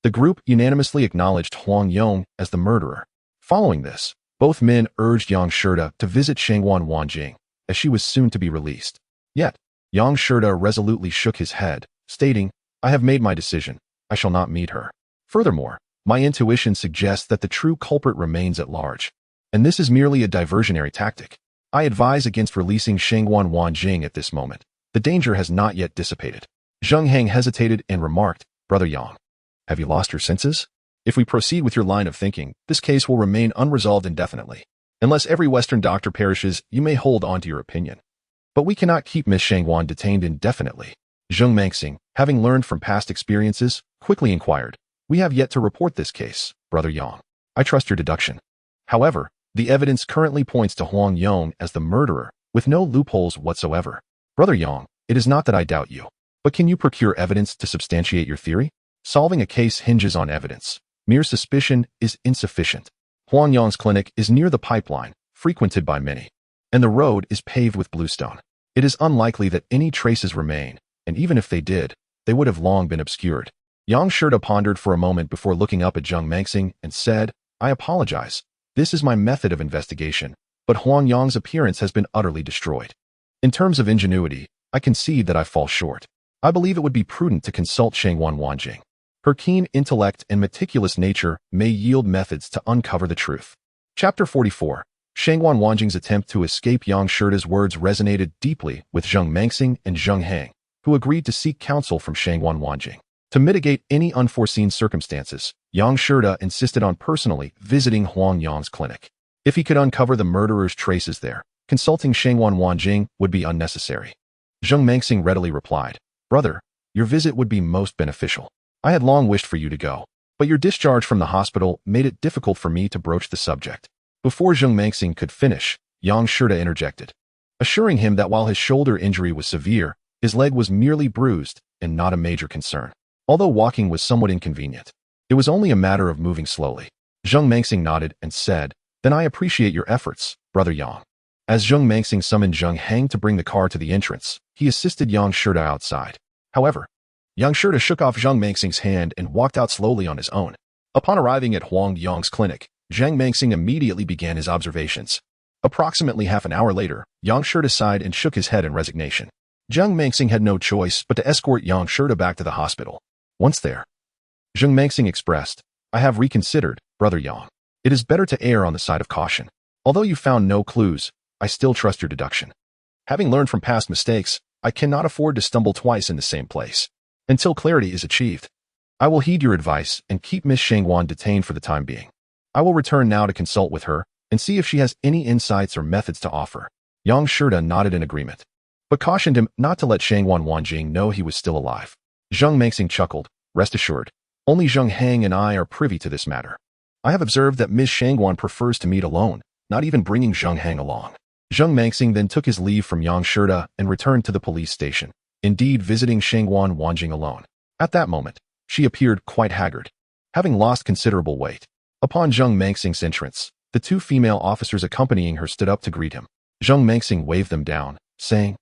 S1: the group unanimously acknowledged Huang Yong as the murderer. Following this, both men urged Yang Shida to visit Shangwan Wanjing, as she was soon to be released. Yet, Yang Shida resolutely shook his head, stating, I have made my decision. I shall not meet her. Furthermore, my intuition suggests that the true culprit remains at large, and this is merely a diversionary tactic. I advise against releasing Shangwan Wanjing at this moment. The danger has not yet dissipated. Zheng Heng hesitated and remarked, Brother Yang, have you lost your senses? If we proceed with your line of thinking, this case will remain unresolved indefinitely. Unless every Western doctor perishes, you may hold on to your opinion. But we cannot keep Miss Shangwan detained indefinitely. Zheng Mengxing, having learned from past experiences, quickly inquired, we have yet to report this case, Brother Yang. I trust your deduction. However, the evidence currently points to Huang Yong as the murderer, with no loopholes whatsoever. Brother Yang, it is not that I doubt you, but can you procure evidence to substantiate your theory? Solving a case hinges on evidence. Mere suspicion is insufficient. Huang Yong's clinic is near the pipeline, frequented by many, and the road is paved with bluestone. It is unlikely that any traces remain, and even if they did, they would have long been obscured. Yang Shida pondered for a moment before looking up at Zheng Mengxing and said, I apologize. This is my method of investigation, but Huang Yang's appearance has been utterly destroyed. In terms of ingenuity, I concede that I fall short. I believe it would be prudent to consult Shangwan Wanjing. Her keen intellect and meticulous nature may yield methods to uncover the truth. Chapter 44. Shangwan Wanjing's attempt to escape Yang Shida's words resonated deeply with Zheng Mengxing and Zheng Heng, who agreed to seek counsel from Shangwan Wanjing. To mitigate any unforeseen circumstances, Yang Shida insisted on personally visiting Huang Yang's clinic. If he could uncover the murderer's traces there, consulting Shangwan Wanjing would be unnecessary. Zheng Mengxing readily replied, Brother, your visit would be most beneficial. I had long wished for you to go, but your discharge from the hospital made it difficult for me to broach the subject. Before Zheng Mengxing could finish, Yang Shida interjected, assuring him that while his shoulder injury was severe, his leg was merely bruised and not a major concern. Although walking was somewhat inconvenient, it was only a matter of moving slowly. Zheng Mengxing nodded and said, Then I appreciate your efforts, Brother Yang. As Zheng Mengxing summoned Zheng Heng to bring the car to the entrance, he assisted Yang Shida outside. However, Yang Shida shook off Zheng Mengxing's hand and walked out slowly on his own. Upon arriving at Huang Yang's clinic, Zheng Mengxing immediately began his observations. Approximately half an hour later, Yang Shida sighed and shook his head in resignation. Zheng Mengxing had no choice but to escort Yang Shida back to the hospital. Once there, Zheng Mengxing expressed, I have reconsidered, Brother Yang. It is better to err on the side of caution. Although you found no clues, I still trust your deduction. Having learned from past mistakes, I cannot afford to stumble twice in the same place. Until clarity is achieved, I will heed your advice and keep Miss Shangwan detained for the time being. I will return now to consult with her and see if she has any insights or methods to offer. Yang Shida nodded in agreement, but cautioned him not to let Shangwan Wanjing know he was still alive. Zheng Mengxing chuckled, Rest assured, only Zheng Heng and I are privy to this matter. I have observed that Miss Shangwan prefers to meet alone, not even bringing Zheng Heng along. Zheng Mengxing then took his leave from Yang Shida and returned to the police station, indeed visiting Shangwan Wanjing alone. At that moment, she appeared quite haggard, having lost considerable weight. Upon Zheng Mengxing's entrance, the two female officers accompanying her stood up to greet him. Zheng Mengxing waved them down, saying,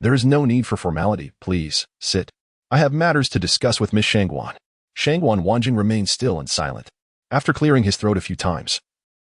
S1: There is no need for formality, please, sit. I have matters to discuss with Miss Shangwan. Shangwan Wanjing remained still and silent. After clearing his throat a few times,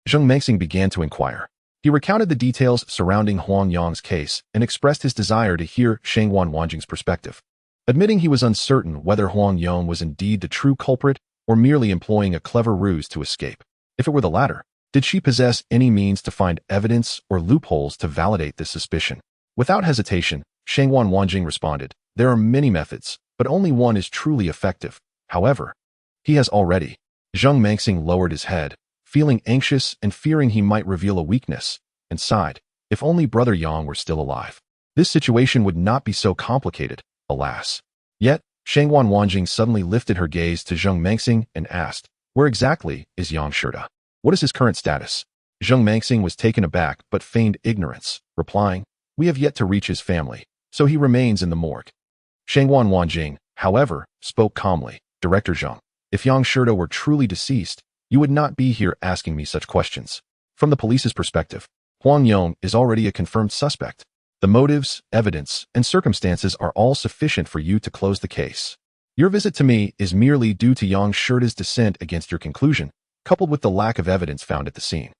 S1: Zheng Mengxing began to inquire. He recounted the details surrounding Huang Yang's case and expressed his desire to hear Shangwan Wanjing's perspective. Admitting he was uncertain whether Huang Yang was indeed the true culprit or merely employing a clever ruse to escape. If it were the latter, did she possess any means to find evidence or loopholes to validate this suspicion? Without hesitation, Shangwan Wanjing responded, There are many methods, but only one is truly effective. However, he has already. Zheng Mengxing lowered his head, feeling anxious and fearing he might reveal a weakness, and sighed, If only Brother Yang were still alive. This situation would not be so complicated, alas. Yet, Shangwan Wanjing suddenly lifted her gaze to Zheng Mengxing and asked, Where exactly is Yang Shida? What is his current status? Zheng Mengxing was taken aback but feigned ignorance, replying, We have yet to reach his family, so he remains in the morgue. Shangwan Wanjing, however, spoke calmly, Director Zheng, if Yang Shida were truly deceased, you would not be here asking me such questions. From the police's perspective, Huang Yang is already a confirmed suspect. The motives, evidence, and circumstances are all sufficient for you to close the case. Your visit to me is merely due to Yang Shida's dissent against your conclusion, coupled with the lack of evidence found at the scene.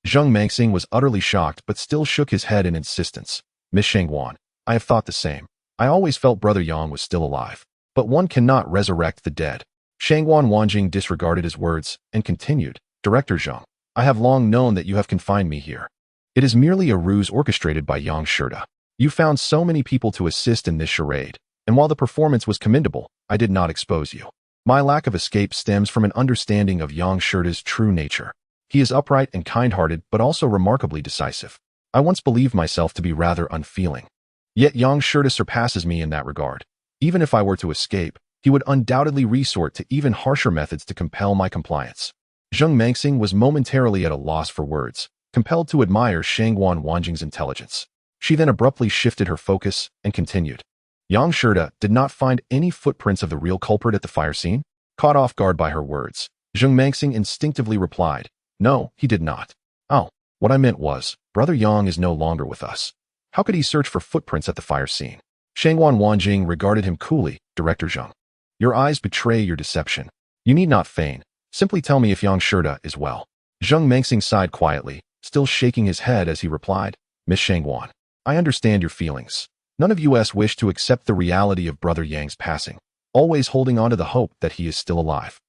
S1: Zheng Mengxing was utterly shocked but still shook his head in insistence. Miss Shangwan, I have thought the same. I always felt Brother Yang was still alive. But one cannot resurrect the dead. Shangwan Wanjing disregarded his words and continued, Director Zheng, I have long known that you have confined me here. It is merely a ruse orchestrated by Yang Shida. You found so many people to assist in this charade, and while the performance was commendable, I did not expose you. My lack of escape stems from an understanding of Yang Shida's true nature. He is upright and kind-hearted but also remarkably decisive. I once believed myself to be rather unfeeling. Yet Yang Shida surpasses me in that regard. Even if I were to escape, he would undoubtedly resort to even harsher methods to compel my compliance. Zheng Mengxing was momentarily at a loss for words, compelled to admire Shangwan Wanjing's intelligence. She then abruptly shifted her focus and continued. Yang Shida did not find any footprints of the real culprit at the fire scene? Caught off guard by her words, Zheng Mengxing instinctively replied, No, he did not. Oh, what I meant was, Brother Yang is no longer with us. How could he search for footprints at the fire scene? Shangwan Wanjing regarded him coolly. Director Zheng. Your eyes betray your deception. You need not feign. Simply tell me if Yang Shida is well. Zheng Mengxing sighed quietly, still shaking his head as he replied, Miss Shangwan, I understand your feelings. None of us wish to accept the reality of Brother Yang's passing, always holding on to the hope that he is still alive.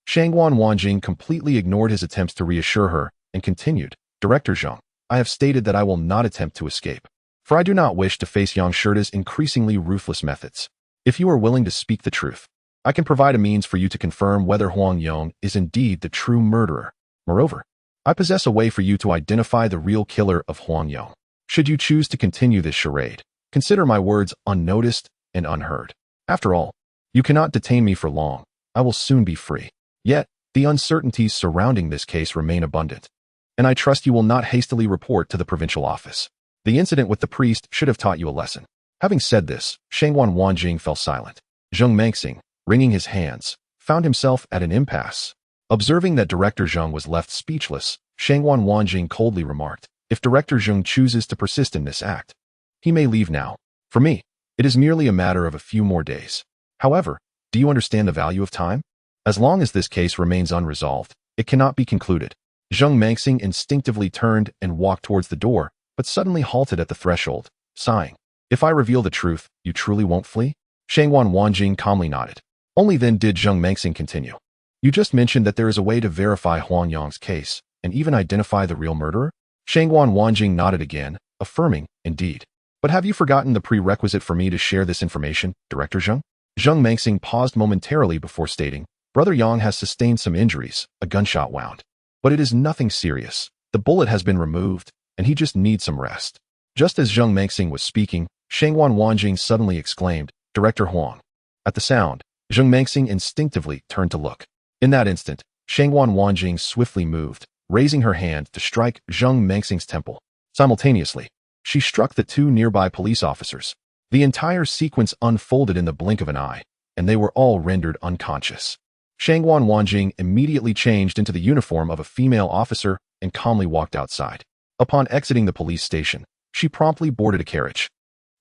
S1: Shangwan Wanjing completely ignored his attempts to reassure her and continued, Director Zheng, I have stated that I will not attempt to escape, for I do not wish to face Yang Shida's increasingly ruthless methods. If you are willing to speak the truth, I can provide a means for you to confirm whether Huang Yong is indeed the true murderer. Moreover, I possess a way for you to identify the real killer of Huang Yong. Should you choose to continue this charade, consider my words unnoticed and unheard. After all, you cannot detain me for long. I will soon be free. Yet, the uncertainties surrounding this case remain abundant, and I trust you will not hastily report to the provincial office. The incident with the priest should have taught you a lesson. Having said this, Shangwan Wanjing fell silent. Zheng Mengxing, wringing his hands, found himself at an impasse. Observing that Director Zheng was left speechless, Shangwan Wanjing coldly remarked, if Director Zheng chooses to persist in this act, he may leave now. For me, it is merely a matter of a few more days. However, do you understand the value of time? As long as this case remains unresolved, it cannot be concluded. Zheng Mengxing instinctively turned and walked towards the door, but suddenly halted at the threshold, sighing. If I reveal the truth, you truly won't flee? Shangwan Wanjing calmly nodded. Only then did Zheng Mengxing continue. You just mentioned that there is a way to verify Huang Yong's case, and even identify the real murderer? Shangwan Wanjing nodded again, affirming, indeed. But have you forgotten the prerequisite for me to share this information, Director Zheng? Zheng Mengxing paused momentarily before stating, Brother Yang has sustained some injuries, a gunshot wound. But it is nothing serious. The bullet has been removed, and he just needs some rest. Just as Zheng Mengxing was speaking, Shangwan Wanjing suddenly exclaimed, Director Huang. At the sound, Zheng Mengxing instinctively turned to look. In that instant, Shangwan Wanjing swiftly moved, raising her hand to strike Zheng Mengxing's temple. Simultaneously, she struck the two nearby police officers. The entire sequence unfolded in the blink of an eye, and they were all rendered unconscious. Shangwan Wanjing immediately changed into the uniform of a female officer and calmly walked outside. Upon exiting the police station, she promptly boarded a carriage.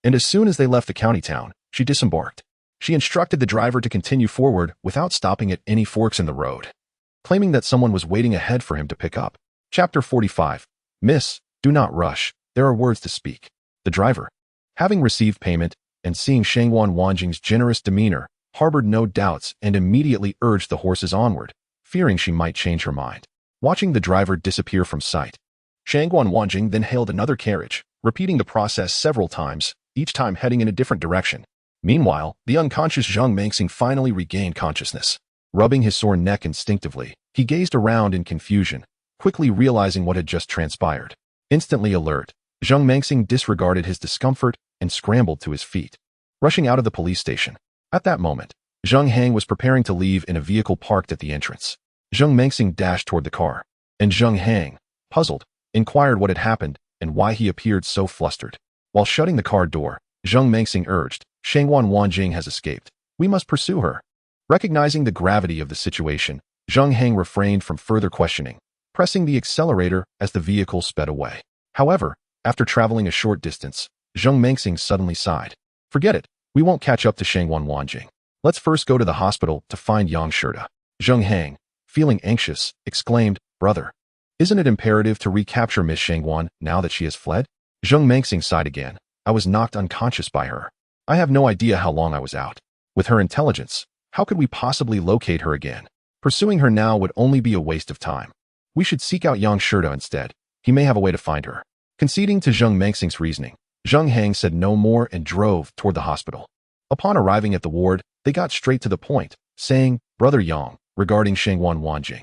S1: And as soon as they left the county town, she disembarked. She instructed the driver to continue forward without stopping at any forks in the road, claiming that someone was waiting ahead for him to pick up. Chapter 45. Miss, do not rush. There are words to speak. The driver, having received payment and seeing Shangwan Wanjing's generous demeanor, harbored no doubts and immediately urged the horses onward, fearing she might change her mind. Watching the driver disappear from sight, Shangwan Wanjing then hailed another carriage, repeating the process several times, each time heading in a different direction. Meanwhile, the unconscious Zheng Mengxing finally regained consciousness. Rubbing his sore neck instinctively, he gazed around in confusion, quickly realizing what had just transpired. Instantly alert, Zheng Mengxing disregarded his discomfort and scrambled to his feet, rushing out of the police station. At that moment, Zheng Hang was preparing to leave in a vehicle parked at the entrance. Zheng Mengxing dashed toward the car, and Zheng Hang, puzzled, inquired what had happened and why he appeared so flustered. While shutting the car door, Zheng Mengxing urged, Shangwan Wanjing has escaped. We must pursue her. Recognizing the gravity of the situation, Zheng Hang refrained from further questioning, pressing the accelerator as the vehicle sped away. However, after traveling a short distance, Zheng Mengxing suddenly sighed. Forget it. We won't catch up to Shangwan Wanjing. Let's first go to the hospital to find Yang Shida. Zheng Hang, feeling anxious, exclaimed, Brother, isn't it imperative to recapture Miss Shangwan now that she has fled? Zheng Mengxing sighed again. I was knocked unconscious by her. I have no idea how long I was out. With her intelligence, how could we possibly locate her again? Pursuing her now would only be a waste of time. We should seek out Yang Shida instead. He may have a way to find her. Conceding to Zheng Mengxing's reasoning, Zheng Hang said no more and drove toward the hospital. Upon arriving at the ward, they got straight to the point, saying, Brother Yang, regarding Shangwan Wanjing.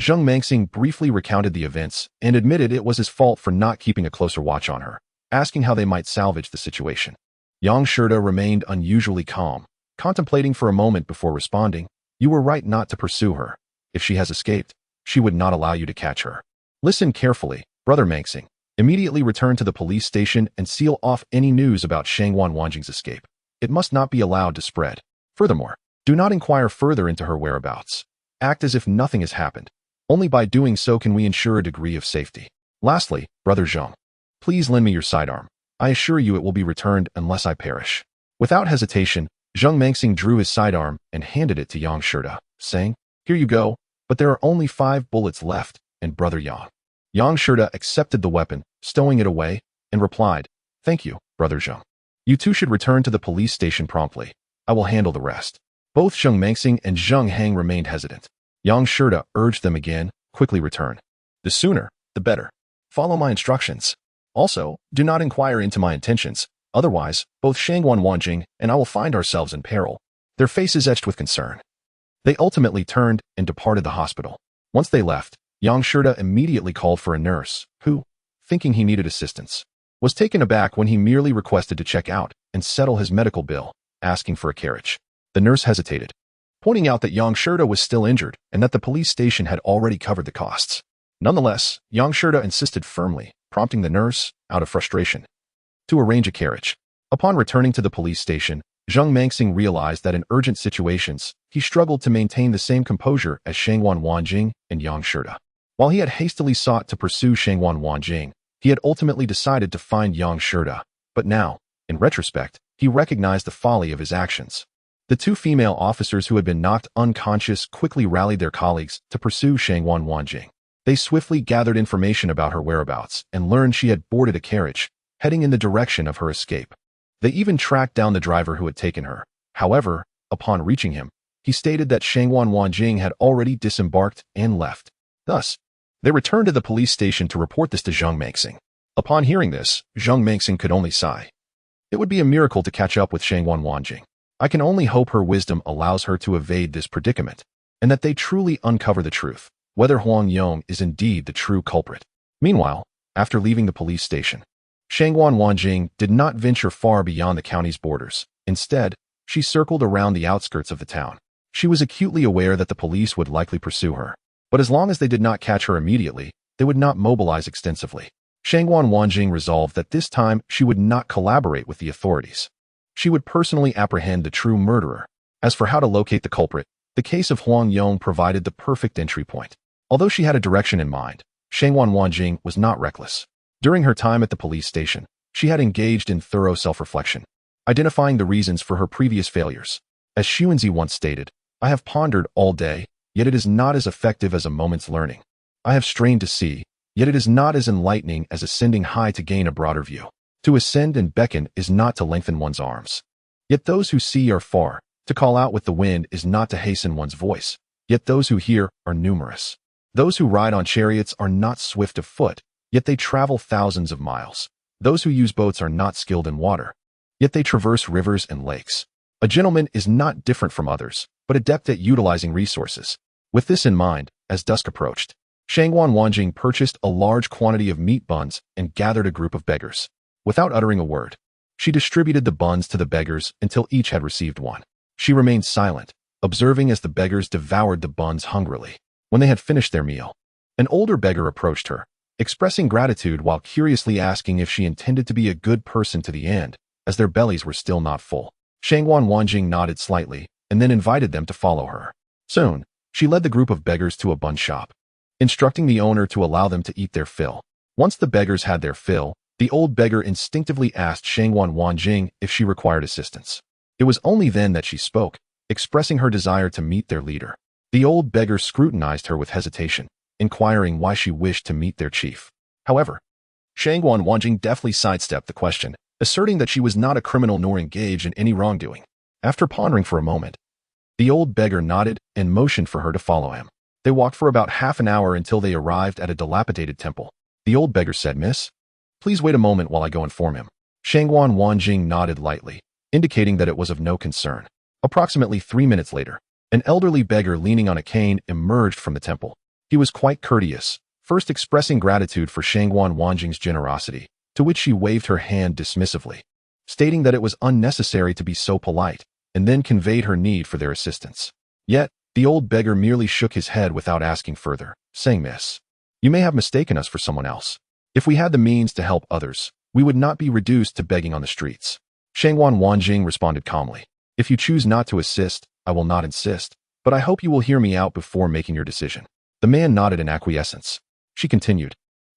S1: Zheng Mengxing briefly recounted the events and admitted it was his fault for not keeping a closer watch on her, asking how they might salvage the situation. Yang Shida remained unusually calm, contemplating for a moment before responding, You were right not to pursue her. If she has escaped, she would not allow you to catch her. Listen carefully, Brother Mengxing. Immediately return to the police station and seal off any news about Shangwan Wanjing's escape. It must not be allowed to spread. Furthermore, do not inquire further into her whereabouts. Act as if nothing has happened. Only by doing so can we ensure a degree of safety. Lastly, Brother Zheng, please lend me your sidearm. I assure you it will be returned unless I perish." Without hesitation, Zheng Mangxing drew his sidearm and handed it to Yang Shida, saying, "Here you go, but there are only 5 bullets left, and Brother Yang." Yang Shida accepted the weapon, stowing it away, and replied, "Thank you, Brother Zheng. You two should return to the police station promptly. I will handle the rest." Both Zheng Mangxing and Zheng Heng remained hesitant. Yang Shida urged them again, "Quickly return. The sooner, the better. Follow my instructions. Also, do not inquire into my intentions. Otherwise, both Shangguan Wanjing and I will find ourselves in peril." Their faces etched with concern. They ultimately turned and departed the hospital. Once they left, Yang Shida immediately called for a nurse, who, thinking he needed assistance, was taken aback when he merely requested to check out and settle his medical bill, asking for a carriage. The nurse hesitated, pointing out that Yang Shida was still injured and that the police station had already covered the costs. Nonetheless, Yang Shida insisted firmly, prompting the nurse, out of frustration, to arrange a carriage. Upon returning to the police station, Zheng Mangxing realized that in urgent situations, he struggled to maintain the same composure as Shangguan Wanjing and Yang Shida. While he had hastily sought to pursue Shangguan Wanjing, he had ultimately decided to find Yang Shida, but now, in retrospect, he recognized the folly of his actions. The 2 female officers who had been knocked unconscious quickly rallied their colleagues to pursue Shangguan Wanjing. They swiftly gathered information about her whereabouts and learned she had boarded a carriage, heading in the direction of her escape. They even tracked down the driver who had taken her. However, upon reaching him, he stated that Shangguan Wanjing had already disembarked and left. Thus, they returned to the police station to report this to Zheng Mangxing. Upon hearing this, Zheng Mangxing could only sigh. It would be a miracle to catch up with Shangguan Wanjing. I can only hope her wisdom allows her to evade this predicament, and that they truly uncover the truth, whether Huang Yong is indeed the true culprit. Meanwhile, after leaving the police station, Shangguan Wanjing did not venture far beyond the county's borders. Instead, she circled around the outskirts of the town. She was acutely aware that the police would likely pursue her, but as long as they did not catch her immediately, they would not mobilize extensively. Shangguan Wanjing resolved that this time she would not collaborate with the authorities. She would personally apprehend the true murderer. As for how to locate the culprit, the case of Huang Yong provided the perfect entry point. Although she had a direction in mind, Shangguan Wanjing was not reckless. During her time at the police station, she had engaged in thorough self-reflection, identifying the reasons for her previous failures. As Xuanzi once stated, "I have pondered all day, yet it is not as effective as a moment's learning. I have strained to see, yet it is not as enlightening as ascending high to gain a broader view. To ascend and beckon is not to lengthen one's arms. Yet those who see are far. To call out with the wind is not to hasten one's voice. Yet those who hear are numerous. Those who ride on chariots are not swift of foot, yet they travel thousands of miles. Those who use boats are not skilled in water, yet they traverse rivers and lakes. A gentleman is not different from others, but adept at utilizing resources." With this in mind, as dusk approached, Shangguan Wanjing purchased a large quantity of meat buns and gathered a group of beggars. Without uttering a word, she distributed the buns to the beggars until each had received one. She remained silent, observing as the beggars devoured the buns hungrily. When they had finished their meal, an older beggar approached her, expressing gratitude while curiously asking if she intended to be a good person to the end, as their bellies were still not full. Shangguan Wanjing nodded slightly and then invited them to follow her. Soon, she led the group of beggars to a bun shop, instructing the owner to allow them to eat their fill. Once the beggars had their fill, the old beggar instinctively asked Shangguan Wanjing if she required assistance. It was only then that she spoke, expressing her desire to meet their leader. The old beggar scrutinized her with hesitation, inquiring why she wished to meet their chief. However, Shangguan Wanjing deftly sidestepped the question, asserting that she was not a criminal nor engaged in any wrongdoing. After pondering for a moment, the old beggar nodded and motioned for her to follow him. They walked for about half an hour until they arrived at a dilapidated temple. The old beggar said, "Miss, please wait a moment while I go inform him." Shangguan Wanjing nodded lightly, indicating that it was of no concern. Approximately 3 minutes later, an elderly beggar leaning on a cane emerged from the temple. He was quite courteous, first expressing gratitude for Shangguan Wanjing's generosity, to which she waved her hand dismissively, stating that it was unnecessary to be so polite, and then conveyed her need for their assistance. Yet, the old beggar merely shook his head without asking further, saying, "Miss, you may have mistaken us for someone else. If we had the means to help others, we would not be reduced to begging on the streets." Shangguan Wanjing responded calmly, "If you choose not to assist, I will not insist, but I hope you will hear me out before making your decision." The man nodded in acquiescence. She continued,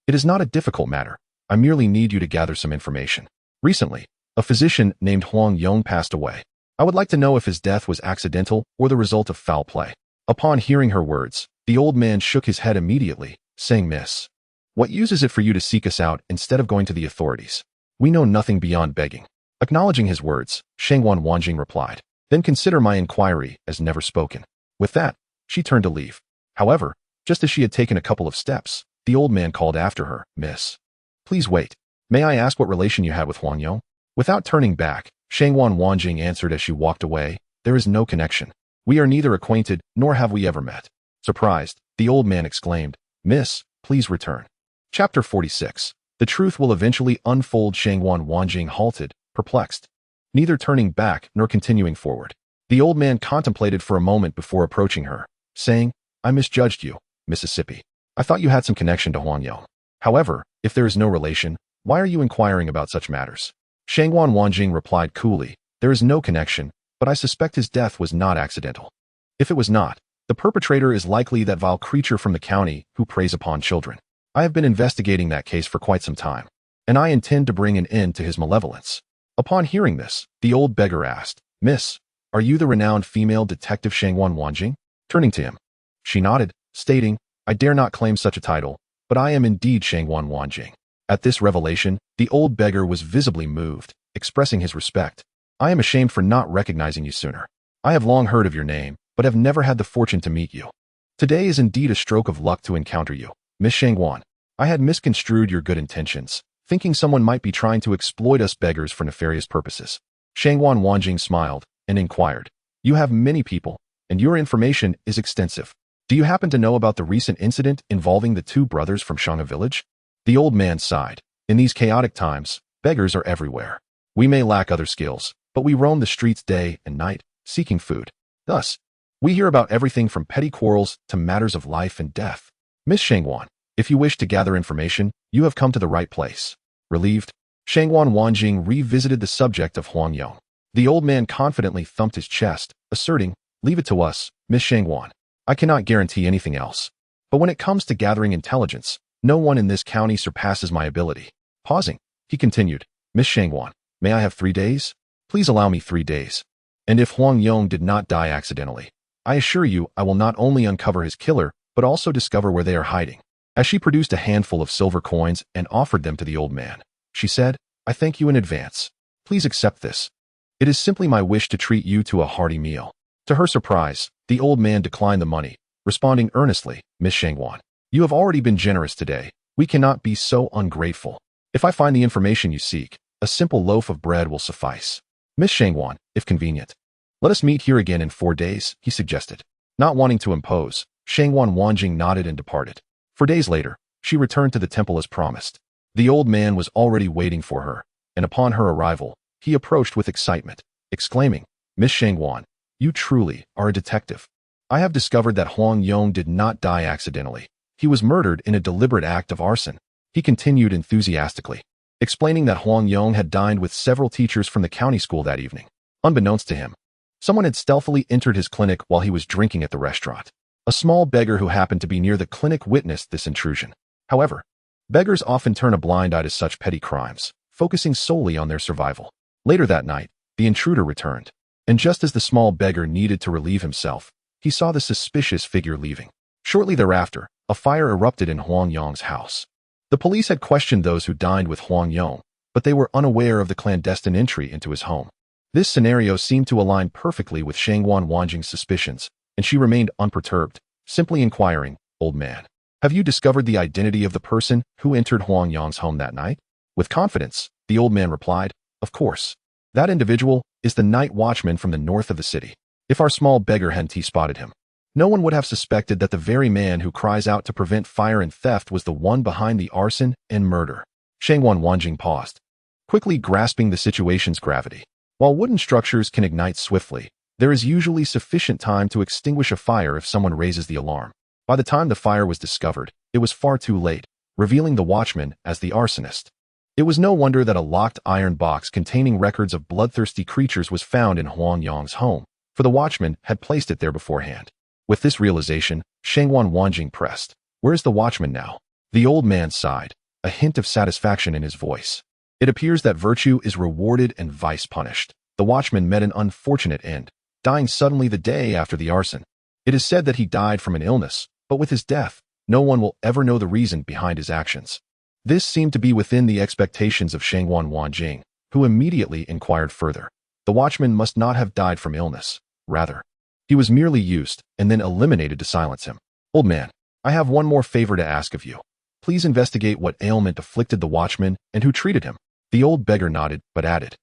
S1: "It is not a difficult matter. I merely need you to gather some information. Recently, a physician named Huang Yong passed away. I would like to know if his death was accidental or the result of foul play. Upon hearing her words, the old man shook his head immediately, saying, Miss, what use is it for you to seek us out instead of going to the authorities? We know nothing beyond begging. Acknowledging his words, Shangwan Wanjing replied, then consider my inquiry as never spoken. With that, she turned to leave. However, just as she had taken a couple of steps, the old man called after her, Miss, please wait. May I ask what relation you had with Huang Yong? Without turning back, Shangwan Wanjing answered as she walked away, there is no connection. We are neither acquainted, nor have we ever met. Surprised, the old man exclaimed, Miss, please return. Chapter 46. The truth will eventually unfold. Shangwan Wanjing halted, perplexed, neither turning back nor continuing forward. The old man contemplated for a moment before approaching her, saying, I misjudged you, Mississippi. I thought you had some connection to Huang Yong. However, if there is no relation, why are you inquiring about such matters? Shangwan Wanjing replied coolly, there is no connection, but I suspect his death was not accidental. If it was not, the perpetrator is likely that vile creature from the county who preys upon children. I have been investigating that case for quite some time, and I intend to bring an end to his malevolence. Upon hearing this, the old beggar asked, Miss, are you the renowned female detective Shangwan Wanjing? Turning to him, she nodded, stating, I dare not claim such a title, but I am indeed Shangwan Wanjing. At this revelation, the old beggar was visibly moved, expressing his respect. I am ashamed for not recognizing you sooner. I have long heard of your name, but have never had the fortune to meet you. Today is indeed a stroke of luck to encounter you, Miss Shangwan. I had misconstrued your good intentions, thinking someone might be trying to exploit us beggars for nefarious purposes. Shangwan Wanjing smiled and inquired, you have many people, and your information is extensive. Do you happen to know about the recent incident involving the two brothers from Shangha village? The old man sighed. In these chaotic times, beggars are everywhere. We may lack other skills, but we roam the streets day and night, seeking food. Thus, we hear about everything from petty quarrels to matters of life and death. Miss Shangwan, if you wish to gather information, you have come to the right place. Relieved, Shangwan Wanjing revisited the subject of Huang Yong. The old man confidently thumped his chest, asserting, leave it to us, Miss Shangwan. I cannot guarantee anything else. But when it comes to gathering intelligence, no one in this county surpasses my ability. Pausing, he continued, Miss Shangwan, may I have 3 days? Please allow me 3 days. And if Huang Yong did not die accidentally, I assure you I will not only uncover his killer, but also discover where they are hiding. As she produced a handful of silver coins and offered them to the old man, she said, I thank you in advance. Please accept this. It is simply my wish to treat you to a hearty meal. To her surprise, the old man declined the money, responding earnestly, Miss Shangwan, you have already been generous today. We cannot be so ungrateful. If I find the information you seek, a simple loaf of bread will suffice. Miss Shangwan, if convenient. Let us meet here again in 4 days, he suggested. Not wanting to impose, Shangwan Wanjing nodded and departed. 4 days later, she returned to the temple as promised. The old man was already waiting for her, and upon her arrival, he approached with excitement, exclaiming, Miss Shangwan, you truly are a detective. I have discovered that Huang Yong did not die accidentally. He was murdered in a deliberate act of arson. He continued enthusiastically, explaining that Huang Yong had dined with several teachers from the county school that evening. Unbeknownst to him, someone had stealthily entered his clinic while he was drinking at the restaurant. A small beggar who happened to be near the clinic witnessed this intrusion. However, beggars often turn a blind eye to such petty crimes, focusing solely on their survival. Later that night, the intruder returned, and just as the small beggar needed to relieve himself, he saw the suspicious figure leaving. Shortly thereafter, a fire erupted in Huang Yong's house. The police had questioned those who dined with Huang Yong, but they were unaware of the clandestine entry into his home. This scenario seemed to align perfectly with Shangwan Wanjing's suspicions, and she remained unperturbed, simply inquiring, Old man, have you discovered the identity of the person who entered Huang Yong's home that night? With confidence, the old man replied, Of course. That individual is the night watchman from the north of the city. If our small beggar hadn't spotted him, no one would have suspected that the very man who cries out to prevent fire and theft was the one behind the arson and murder. Shangwan Wanjing paused, quickly grasping the situation's gravity. While wooden structures can ignite swiftly, there is usually sufficient time to extinguish a fire if someone raises the alarm. By the time the fire was discovered, it was far too late, revealing the watchman as the arsonist. It was no wonder that a locked iron box containing records of bloodthirsty creatures was found in Huang Yong's home, for the watchman had placed it there beforehand. With this realization, Shangwan Wanjing pressed, Where's the watchman now? The old man sighed, a hint of satisfaction in his voice. It appears that virtue is rewarded and vice punished. The watchman met an unfortunate end, dying suddenly the day after the arson. It is said that he died from an illness, but with his death, no one will ever know the reason behind his actions. This seemed to be within the expectations of Shangwan Wanjing, who immediately inquired further. The watchman must not have died from illness. Rather, he was merely used and then eliminated to silence him. Old man, I have one more favor to ask of you. Please investigate what ailment afflicted the watchman and who treated him. The old beggar nodded, but added,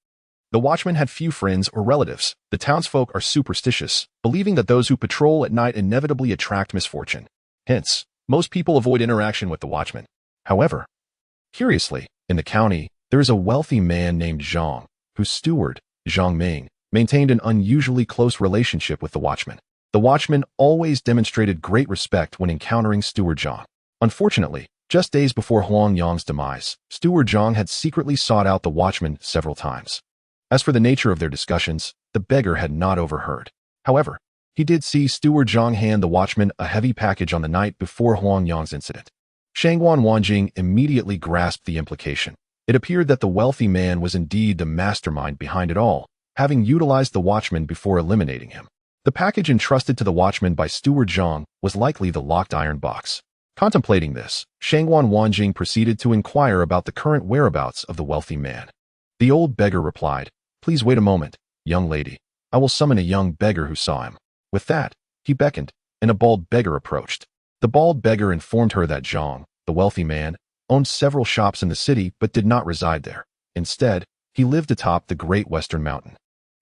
S1: the watchman had few friends or relatives. The townsfolk are superstitious, believing that those who patrol at night inevitably attract misfortune. Hence, most people avoid interaction with the watchman. However, curiously, in the county, there is a wealthy man named Zhang, whose steward, Zhang Ming, maintained an unusually close relationship with the watchman. The watchman always demonstrated great respect when encountering Steward Zhang. Unfortunately, just days before Huang Yang's demise, Steward Zhang had secretly sought out the watchman several times. As for the nature of their discussions, the beggar had not overheard. However, he did see Steward Zhang hand the watchman a heavy package on the night before Huang Yang's incident. Shangwan Wanjing immediately grasped the implication. It appeared that the wealthy man was indeed the mastermind behind it all, having utilized the watchman before eliminating him. The package entrusted to the watchman by Steward Zhang was likely the locked iron box. Contemplating this, Shangwan Wanjing proceeded to inquire about the current whereabouts of the wealthy man. The old beggar replied, "Please wait a moment, young lady. I will summon a young beggar who saw him." With that, he beckoned, and a bald beggar approached. The bald beggar informed her that Zhang, the wealthy man, owned several shops in the city but did not reside there. Instead, he lived atop the Great Western Mountain,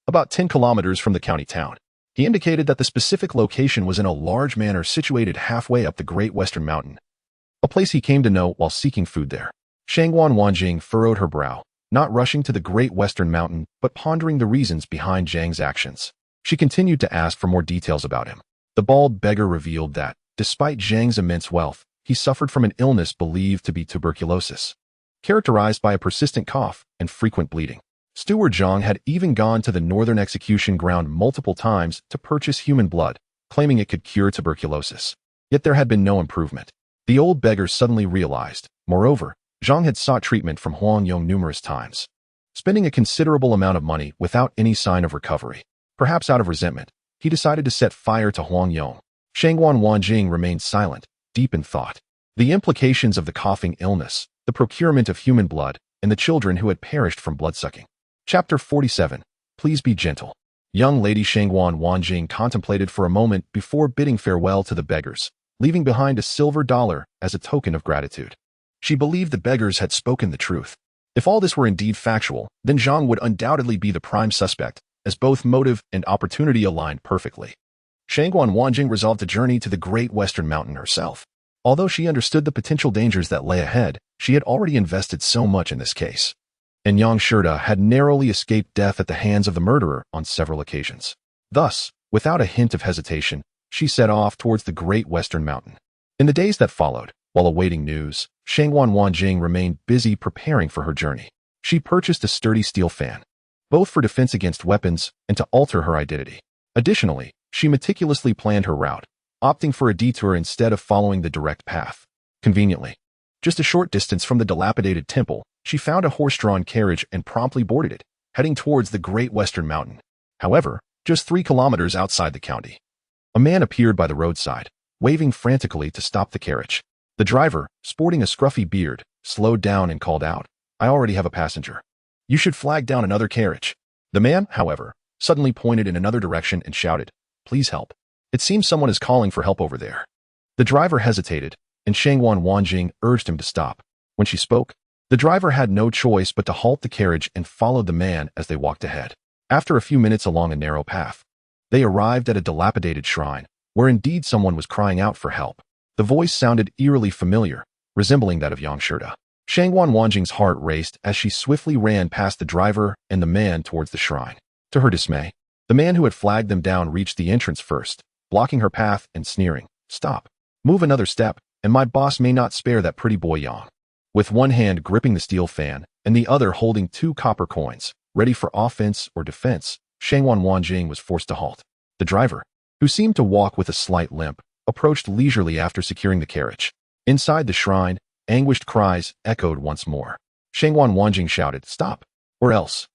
S1: about 10 kilometers from the county town. He indicated that the specific location was in a large manor situated halfway up the Great Western Mountain, a place he came to know while seeking food there. Shangwan Wanjing furrowed her brow, not rushing to the Great Western Mountain, but pondering the reasons behind Zhang's actions. She continued to ask for more details about him. The bald beggar revealed that, despite Zhang's immense wealth, he suffered from an illness believed to be tuberculosis, characterized by a persistent cough and frequent bleeding. Steward Zhang had even gone to the northern execution ground multiple times to purchase human blood, claiming it could cure tuberculosis. Yet there had been no improvement. The old beggar suddenly realized, moreover, Zhang had sought treatment from Huang Yong numerous times, spending a considerable amount of money without any sign of recovery. Perhaps out of resentment, he decided to set fire to Huang Yong. Shangwan Wanjing remained silent, deep in thought. The implications of the coughing illness, the procurement of human blood, and the children who had perished from bloodsucking. Chapter 47. Please be gentle. Young lady Shangwan Wanjing contemplated for a moment before bidding farewell to the beggars, leaving behind a silver dollar as a token of gratitude. She believed the beggars had spoken the truth. If all this were indeed factual, then Zhang would undoubtedly be the prime suspect, as both motive and opportunity aligned perfectly. Shangwan Wanjing resolved to journey to the Great Western Mountain herself. Although she understood the potential dangers that lay ahead, she had already invested so much in this case. And Yang Shirda had narrowly escaped death at the hands of the murderer on several occasions. Thus, without a hint of hesitation, she set off towards the Great Western Mountain. In the days that followed, while awaiting news, Shangwan Wanjing remained busy preparing for her journey. She purchased a sturdy steel fan, both for defense against weapons and to alter her identity. Additionally, she meticulously planned her route, opting for a detour instead of following the direct path. Conveniently, just a short distance from the dilapidated temple, she found a horse-drawn carriage and promptly boarded it, heading towards the Great Western Mountain. However, just 3 kilometers outside the county, a man appeared by the roadside, waving frantically to stop the carriage. The driver, sporting a scruffy beard, slowed down and called out, "I already have a passenger. You should flag down another carriage." The man, however, suddenly pointed in another direction and shouted, "Please help. It seems someone is calling for help over there." The driver hesitated, and Shangwan Wanjing urged him to stop. When she spoke, the driver had no choice but to halt the carriage and followed the man as they walked ahead. After a few minutes along a narrow path, they arrived at a dilapidated shrine, where indeed someone was crying out for help. The voice sounded eerily familiar, resembling that of Yang Shirda. Shangwan Wanjing's heart raced as she swiftly ran past the driver and the man towards the shrine. To her dismay, the man who had flagged them down reached the entrance first, blocking her path and sneering, "Stop. Move another step, and my boss may not spare that pretty boy Yang." With one hand gripping the steel fan and the other holding 2 copper coins, ready for offense or defense, Shangwan Wanjing was forced to halt. The driver, who seemed to walk with a slight limp, approached leisurely after securing the carriage. Inside the shrine, anguished cries echoed once more. Shangwan Wanjing shouted, "Stop! Or else."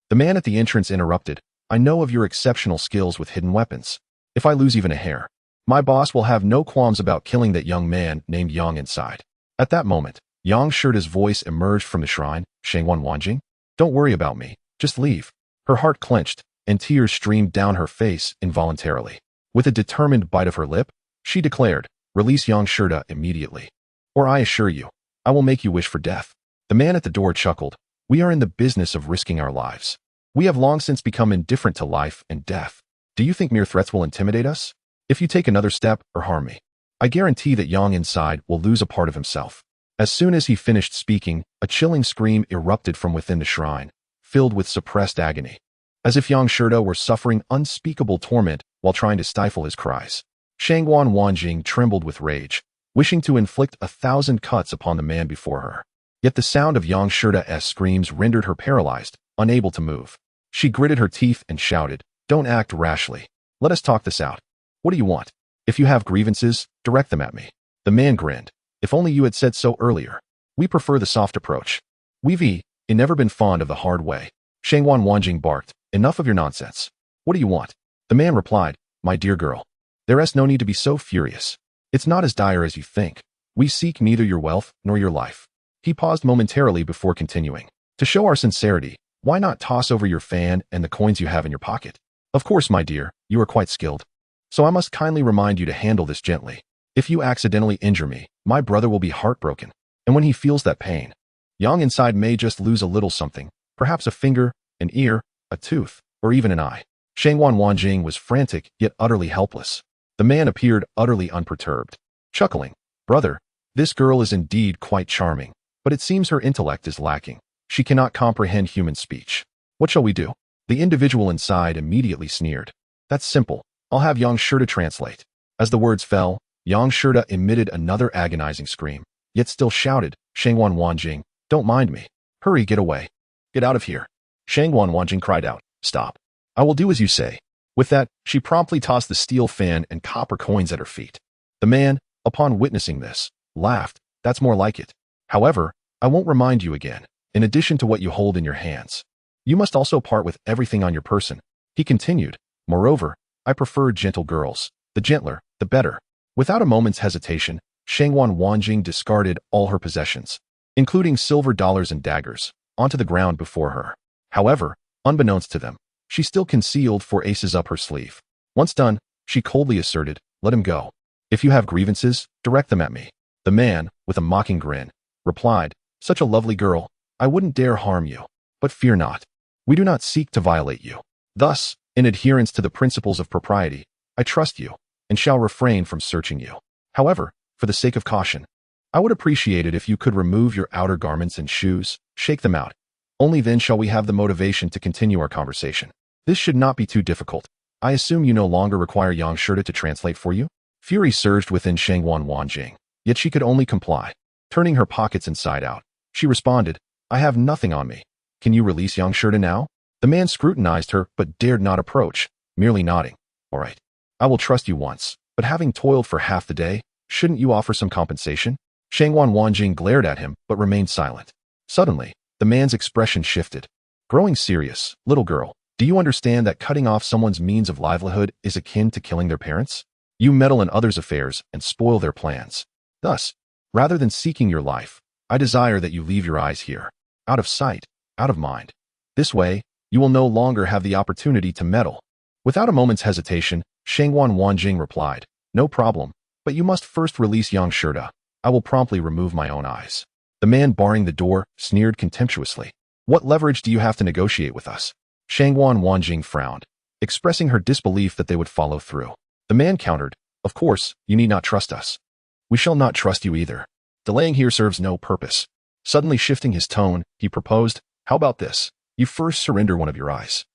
S1: The man at the entrance interrupted, "I know of your exceptional skills with hidden weapons. If I lose even a hair, my boss will have no qualms about killing that young man named Yang inside." At that moment, Yang Shirda's voice emerged from the shrine. "Shangwan Wanjing? Don't worry about me. Just leave." Her heart clenched, and tears streamed down her face involuntarily. With a determined bite of her lip, she declared, "Release Yang Shirda immediately. Or I assure you, I will make you wish for death." The man at the door chuckled, "We are in the business of risking our lives. We have long since become indifferent to life and death. Do you think mere threats will intimidate us? If you take another step or harm me, I guarantee that Yang inside will lose a part of himself." As soon as he finished speaking, a chilling scream erupted from within the shrine, filled with suppressed agony, as if Yang Shirda were suffering unspeakable torment while trying to stifle his cries. Shangwan Wanjing trembled with rage, wishing to inflict 1,000 cuts upon the man before her. Yet the sound of Yang Shirda's screams rendered her paralyzed, unable to move. She gritted her teeth and shouted, "Don't act rashly. Let us talk this out. What do you want? If you have grievances, direct them at me." The man grinned. "If only you had said so earlier. We prefer the soft approach. We've never been fond of the hard way." Shangwan Wanjing barked, "Enough of your nonsense. What do you want?" The man replied, "My dear girl, there is no need to be so furious. It's not as dire as you think. We seek neither your wealth nor your life." He paused momentarily before continuing. "To show our sincerity, why not toss over your fan and the coins you have in your pocket? Of course, my dear, you are quite skilled. So I must kindly remind you to handle this gently. If you accidentally injure me, my brother will be heartbroken. And when he feels that pain, Yang inside may just lose a little something, perhaps a finger, an ear, a tooth, or even an eye." Shangwan Wanjing was frantic yet utterly helpless. The man appeared utterly unperturbed, chuckling, "Brother, this girl is indeed quite charming, but it seems her intellect is lacking. She cannot comprehend human speech. What shall we do?" The individual inside immediately sneered. "That's simple. I'll have Yang Shirda translate." As the words fell, Yang Shirda emitted another agonizing scream, yet still shouted, "Shangwan Wanjing, don't mind me. Hurry, get away. Get out of here." Shangwan Wanjing cried out, "Stop. I will do as you say." With that, she promptly tossed the steel fan and copper coins at her feet. The man, upon witnessing this, laughed. "That's more like it. However, I won't remind you again. In addition to what you hold in your hands, you must also part with everything on your person." He continued, "Moreover, I prefer gentle girls. The gentler, the better." Without a moment's hesitation, Shangwan Wanjing discarded all her possessions, including silver dollars and daggers, onto the ground before her. However, unbeknownst to them, she still concealed 4 aces up her sleeve. Once done, she coldly asserted, "Let him go. If you have grievances, direct them at me." The man, with a mocking grin, replied, "Such a lovely girl, I wouldn't dare harm you. But fear not. We do not seek to violate you. Thus, in adherence to the principles of propriety, I trust you, and shall refrain from searching you. However, for the sake of caution, I would appreciate it if you could remove your outer garments and shoes, shake them out. Only then shall we have the motivation to continue our conversation. This should not be too difficult. I assume you no longer require Yang Shirda to translate for you?" Fury surged within Shangwan Wanjing, yet she could only comply. Turning her pockets inside out, she responded, "I have nothing on me. Can you release Yang Shirda now?" The man scrutinized her but dared not approach, merely nodding. "All right. I will trust you once, but having toiled for half the day, shouldn't you offer some compensation?" Shangwan Wanjing glared at him but remained silent. Suddenly, the man's expression shifted. Growing serious, "Little girl, do you understand that cutting off someone's means of livelihood is akin to killing their parents? You meddle in others' affairs and spoil their plans. Thus, rather than seeking your life, I desire that you leave your eyes here, out of sight, out of mind. This way, you will no longer have the opportunity to meddle." Without a moment's hesitation, Shangwan Wanjing replied, "No problem, but you must first release Yang Shirda. I will promptly remove my own eyes." The man barring the door sneered contemptuously. "What leverage do you have to negotiate with us?" Shangwan Wanjing frowned, expressing her disbelief that they would follow through. The man countered, "Of course, you need not trust us. We shall not trust you either. Delaying here serves no purpose." Suddenly shifting his tone, he proposed, "How about this? You first surrender one of your eyes,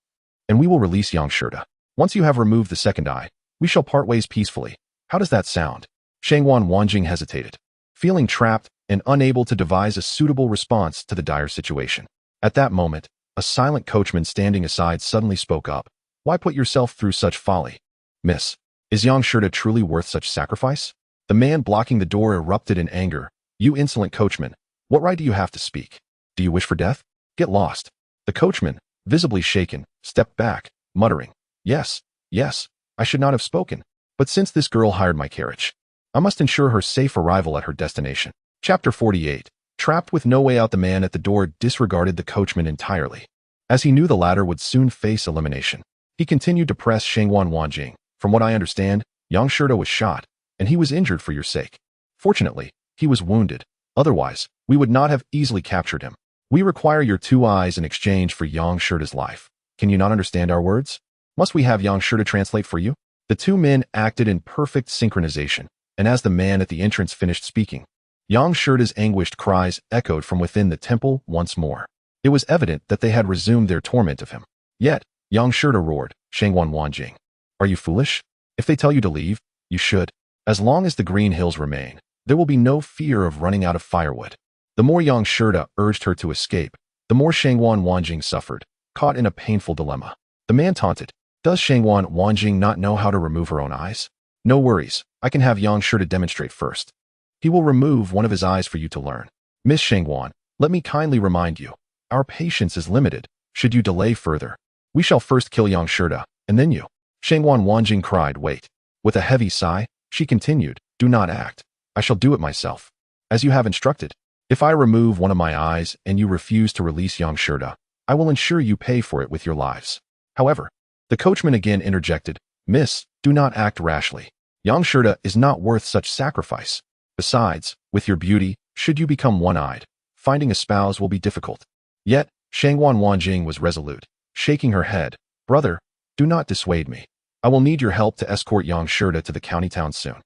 S1: and we will release Yang Shirda. Once you have removed the second eye, we shall part ways peacefully. How does that sound?" Shangwan Wanjing hesitated, feeling trapped and unable to devise a suitable response to the dire situation. At that moment, a silent coachman standing aside suddenly spoke up. "Why put yourself through such folly? Miss, is Yang Shirda truly worth such sacrifice?" The man blocking the door erupted in anger. "You insolent coachman, what right do you have to speak? Do you wish for death? Get lost. The coachman, visibly shaken, stepped back, muttering, Yes, yes, I should not have spoken. But since this girl hired my carriage, I must ensure her safe arrival at her destination. Chapter 48. Trapped with no way out, the man at the door disregarded the coachman entirely. As he knew the latter would soon face elimination, he continued to press Shangwan Wanjing. From what I understand, Yang Shida was shot, and he was injured for your sake. Fortunately, he was wounded. Otherwise, we would not have easily captured him. We require your 2 eyes in exchange for Yang Shida's life. Can you not understand our words? Must we have Yang Shida translate for you? The 2 men acted in perfect synchronization, and as the man at the entrance finished speaking, Yang Shida's anguished cries echoed from within the temple once more. It was evident that they had resumed their torment of him. Yet, Yang Shida roared, Shangwan Wanjing, are you foolish? If they tell you to leave, you should. As long as the green hills remain, there will be no fear of running out of firewood. The more Yang Shida urged her to escape, the more Shangwan Wanjing suffered, caught in a painful dilemma. The man taunted, Does Shangwan Wanjing not know how to remove her own eyes? No worries, I can have Yang Shida demonstrate first. He will remove one of his eyes for you to learn. Miss Shangwan, let me kindly remind you, our patience is limited. Should you delay further, we shall first kill Yang Shida, and then you. Shangwan Wanjing cried, Wait. With a heavy sigh, she continued, Do not act. I shall do it myself. As you have instructed. If I remove one of my eyes and you refuse to release Yang Shida, I will ensure you pay for it with your lives. However, the coachman again interjected, Miss, do not act rashly. Yang Shida is not worth such sacrifice. Besides, with your beauty, should you become one-eyed, finding a spouse will be difficult. Yet, Shangwan Wanjing was resolute, shaking her head, Brother, do not dissuade me. I will need your help to escort Yang Shida to the county town soon.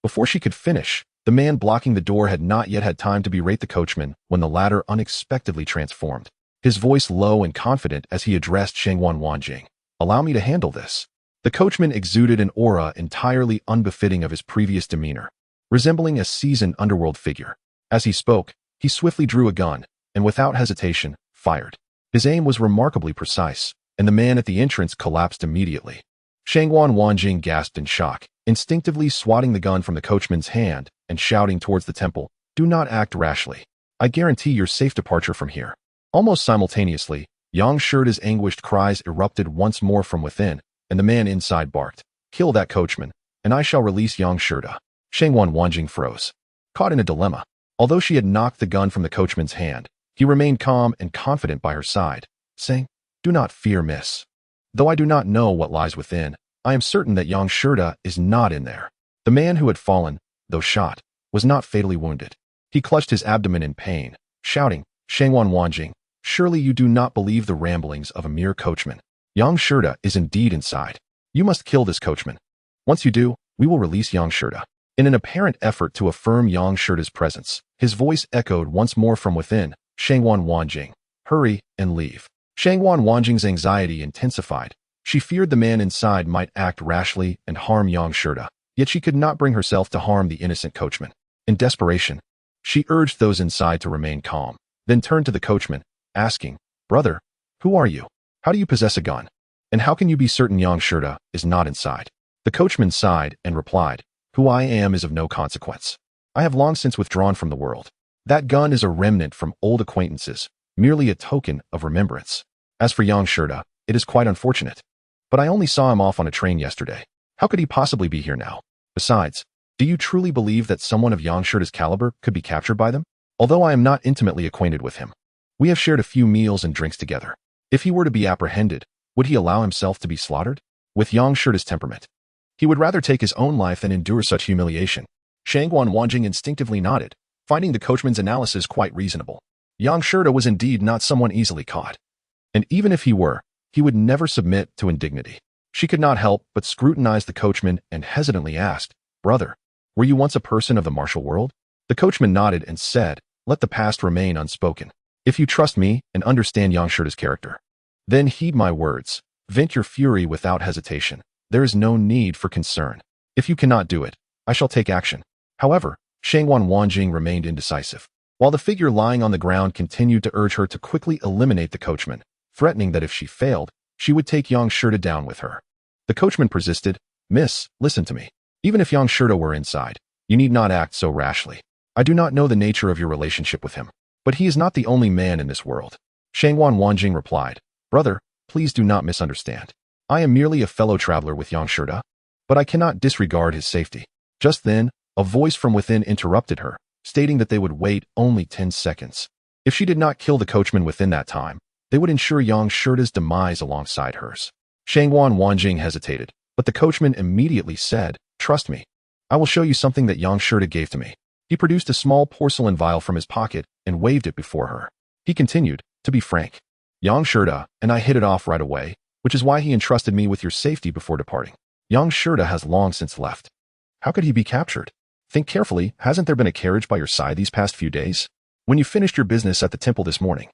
S1: Before she could finish, the man blocking the door had not yet had time to berate the coachman when the latter unexpectedly transformed, his voice low and confident as he addressed Shangwan Wanjing. Allow me to handle this. The coachman exuded an aura entirely unbefitting of his previous demeanor, resembling a seasoned underworld figure. As he spoke, he swiftly drew a gun, and without hesitation, fired. His aim was remarkably precise, and the man at the entrance collapsed immediately. Shangwan Wanjing gasped in shock, instinctively swatting the gun from the coachman's hand and shouting towards the temple, Do not act rashly. I guarantee your safe departure from here. Almost simultaneously, Yang Shida's anguished cries erupted once more from within, and the man inside barked, Kill that coachman, and I shall release Yang Shida. Shangwan Wanjing froze, caught in a dilemma. Although she had knocked the gun from the coachman's hand, he remained calm and confident by her side, saying, Do not fear, miss. Though I do not know what lies within, I am certain that Yang Shida is not in there. The man who had fallen, though shot, was not fatally wounded. He clutched his abdomen in pain, shouting, Shangwan Wanjing, surely you do not believe the ramblings of a mere coachman. Yang Shida is indeed inside. You must kill this coachman. Once you do, we will release Yang Shida. In an apparent effort to affirm Yang Shida's presence, his voice echoed once more from within, Shangwan Wanjing, hurry and leave. Shangwan Wanjing's anxiety intensified. She feared the man inside might act rashly and harm Yang Shida, yet she could not bring herself to harm the innocent coachman. In desperation, she urged those inside to remain calm, then turned to the coachman, asking, Brother, who are you? How do you possess a gun? And how can you be certain Yang Shida is not inside? The coachman sighed and replied, Who I am is of no consequence. I have long since withdrawn from the world. That gun is a remnant from old acquaintances, merely a token of remembrance. As for Yang Shida, it is quite unfortunate. But I only saw him off on a train yesterday. How could he possibly be here now? Besides, do you truly believe that someone of Yang Shida's caliber could be captured by them? Although I am not intimately acquainted with him, we have shared a few meals and drinks together. If he were to be apprehended, would he allow himself to be slaughtered? With Yang Shida's temperament, he would rather take his own life than endure such humiliation. Shangwan Wanjing instinctively nodded, finding the coachman's analysis quite reasonable. Yang Shida was indeed not someone easily caught. And even if he were, he would never submit to indignity. She could not help but scrutinize the coachman and hesitantly asked, Brother, were you once a person of the martial world? The coachman nodded and said, Let the past remain unspoken. If you trust me and understand Yang Shida's character, then heed my words. Vent your fury without hesitation. There is no need for concern. If you cannot do it, I shall take action. However, Shangwan Wanjing remained indecisive, while the figure lying on the ground continued to urge her to quickly eliminate the coachman, threatening that if she failed, she would take Yang Shida down with her. The coachman persisted, Miss, listen to me. Even if Yang Shida were inside, you need not act so rashly. I do not know the nature of your relationship with him. But he is not the only man in this world. Shangwan Wanjing replied, Brother, please do not misunderstand. I am merely a fellow traveler with Yang Shida, but I cannot disregard his safety. Just then, a voice from within interrupted her, stating that they would wait only 10 seconds. If she did not kill the coachman within that time, they would ensure Yang Shida's demise alongside hers. Shangwan Wanjing hesitated, but the coachman immediately said, Trust me. I will show you something that Yang Shida gave to me. He produced a small porcelain vial from his pocket and waved it before her. He continued, To be frank, Yang Shida and I hit it off right away, which is why he entrusted me with your safety before departing. Yang Shida has long since left. How could he be captured? Think carefully, hasn't there been a carriage by your side these past few days? When you finished your business at the temple this morning,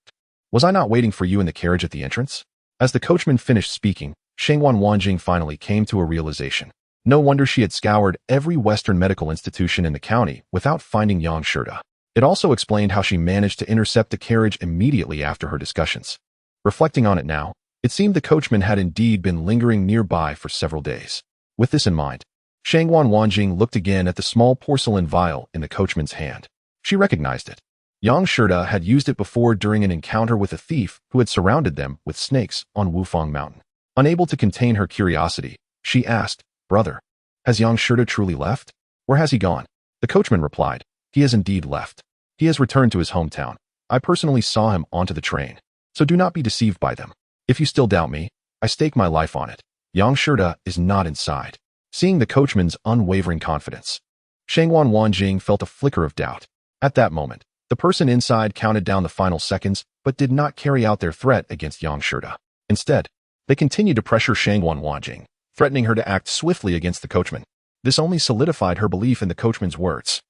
S1: was I not waiting for you in the carriage at the entrance? As the coachman finished speaking, Shangwan Wanjing finally came to a realization. No wonder she had scoured every Western medical institution in the county without finding Yang Shida. It also explained how she managed to intercept the carriage immediately after her discussions. Reflecting on it now, it seemed the coachman had indeed been lingering nearby for several days. With this in mind, Shangwan Wanjing looked again at the small porcelain vial in the coachman's hand. She recognized it. Yang Shida had used it before during an encounter with a thief who had surrounded them with snakes on Wufang Mountain. Unable to contain her curiosity, she asked, Brother, has Yang Shida truly left? Where has he gone? The coachman replied, He has indeed left. He has returned to his hometown. I personally saw him onto the train. So do not be deceived by them. If you still doubt me, I stake my life on it. Yang Shida is not inside. Seeing the coachman's unwavering confidence, Shangwan Wanjing felt a flicker of doubt. At that moment, the person inside counted down the final seconds, but did not carry out their threat against Yang Shida. Instead, they continued to pressure Shangwan Wanjing, threatening her to act swiftly against the coachman. This only solidified her belief in the coachman's words.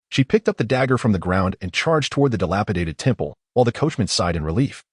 S1: She picked up the dagger from the ground and charged toward the dilapidated temple, while the coachman sighed in relief,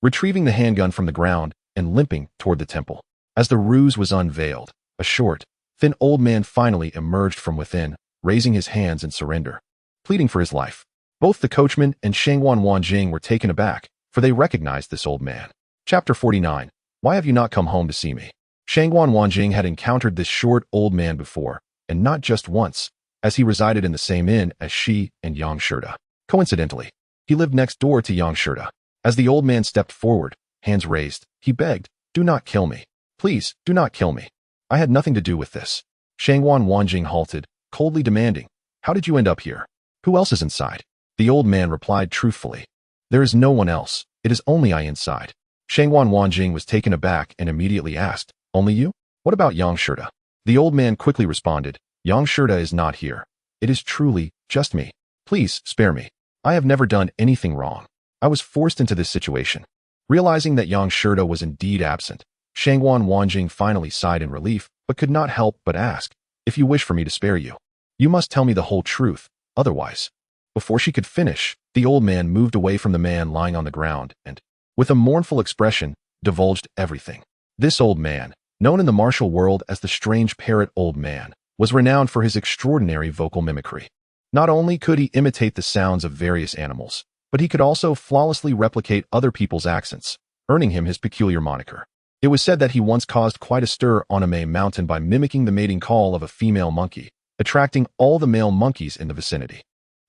S1: retrieving the handgun from the ground and limping toward the temple. As the ruse was unveiled, a short, thin old man finally emerged from within, raising his hands in surrender, pleading for his life. Both the coachman and Shangwan Wanjing were taken aback, for they recognized this old man. Chapter 49. Why have you not come home to see me? Shangwan Wanjing had encountered this short old man before, and not just once, as he resided in the same inn as she and Yang Shida. Coincidentally, he lived next door to Yang Shida. As the old man stepped forward, hands raised, he begged, Do not kill me. Please, do not kill me. I had nothing to do with this. Shangwan Wanjing halted, coldly demanding, How did you end up here? Who else is inside? The old man replied truthfully, There is no one else. It is only I inside. Shangwan Wanjing was taken aback and immediately asked, Only you? What about Yang Shida? The old man quickly responded, Yang Shida is not here. It is truly just me. Please spare me. I have never done anything wrong. I was forced into this situation. Realizing that Yang Shida was indeed absent, Shangwan Wanjing finally sighed in relief, but could not help but ask, If you wish for me to spare you, you must tell me the whole truth, otherwise. Before she could finish, the old man moved away from the man lying on the ground and, with a mournful expression, divulged everything. This old man, known in the martial world as the strange parrot old man, was renowned for his extraordinary vocal mimicry. Not only could he imitate the sounds of various animals, but he could also flawlessly replicate other people's accents, earning him his peculiar moniker. It was said that he once caused quite a stir on a May mountain by mimicking the mating call of a female monkey, attracting all the male monkeys in the vicinity.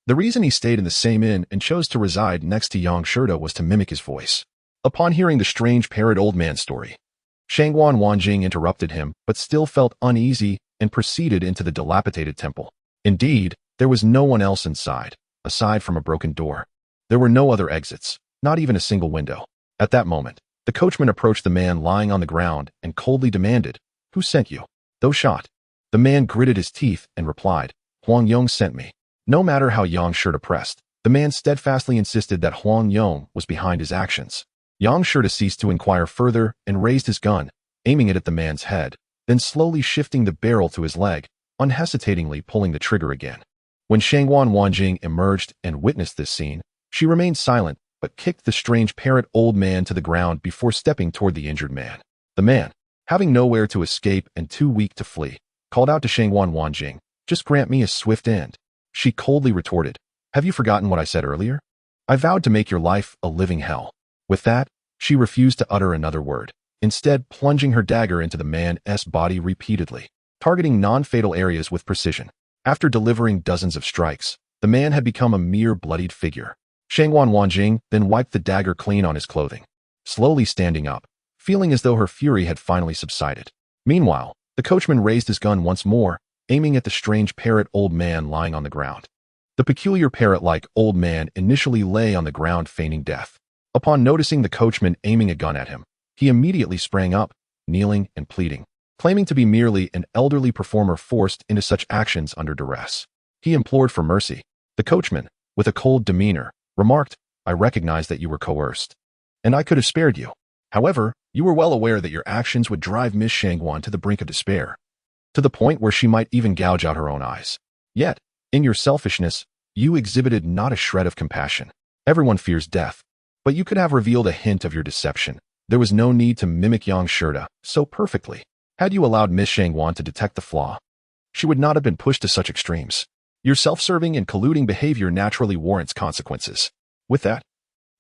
S1: The reason he stayed in the same inn and chose to reside next to Yang Shida was to mimic his voice. Upon hearing the strange parrot old man's story, Shangwan Wanjing interrupted him, but still felt uneasy and proceeded into the dilapidated temple. Indeed, there was no one else inside, aside from a broken door. There were no other exits, not even a single window. At that moment, the coachman approached the man lying on the ground and coldly demanded, Who sent you? Thou shot. The man gritted his teeth and replied, Huang Yong sent me. No matter how Yang Shida pressed, the man steadfastly insisted that Huang Yong was behind his actions. Yang Shida ceased to inquire further and raised his gun, aiming it at the man's head, then slowly shifting the barrel to his leg, unhesitatingly pulling the trigger again. When Shangwan Wanjing emerged and witnessed this scene, she remained silent but kicked the strange parrot old man to the ground before stepping toward the injured man. The man, having nowhere to escape and too weak to flee, called out to Shangwan Wanjing, Just grant me a swift end. She coldly retorted, Have you forgotten what I said earlier? I vowed to make your life a living hell. With that, she refused to utter another word, instead plunging her dagger into the man's body repeatedly, targeting non-fatal areas with precision. After delivering dozens of strikes, the man had become a mere bloodied figure. Shangwan Wanjing then wiped the dagger clean on his clothing, slowly standing up, feeling as though her fury had finally subsided. Meanwhile, the coachman raised his gun once more, aiming at the strange parrot old man lying on the ground. The peculiar parrot-like old man initially lay on the ground feigning death. Upon noticing the coachman aiming a gun at him, he immediately sprang up, kneeling and pleading, claiming to be merely an elderly performer forced into such actions under duress. He implored for mercy. The coachman, with a cold demeanor, remarked, "I recognize that you were coerced, and I could have spared you. However, you were well aware that your actions would drive Miss Shangwan to the brink of despair, to the point where she might even gouge out her own eyes. Yet, in your selfishness, you exhibited not a shred of compassion. Everyone fears death, but you could have revealed a hint of your deception. There was no need to mimic Yang Shirda so perfectly. Had you allowed Miss Shangwan to detect the flaw, she would not have been pushed to such extremes. Your self-serving and colluding behavior naturally warrants consequences." With that,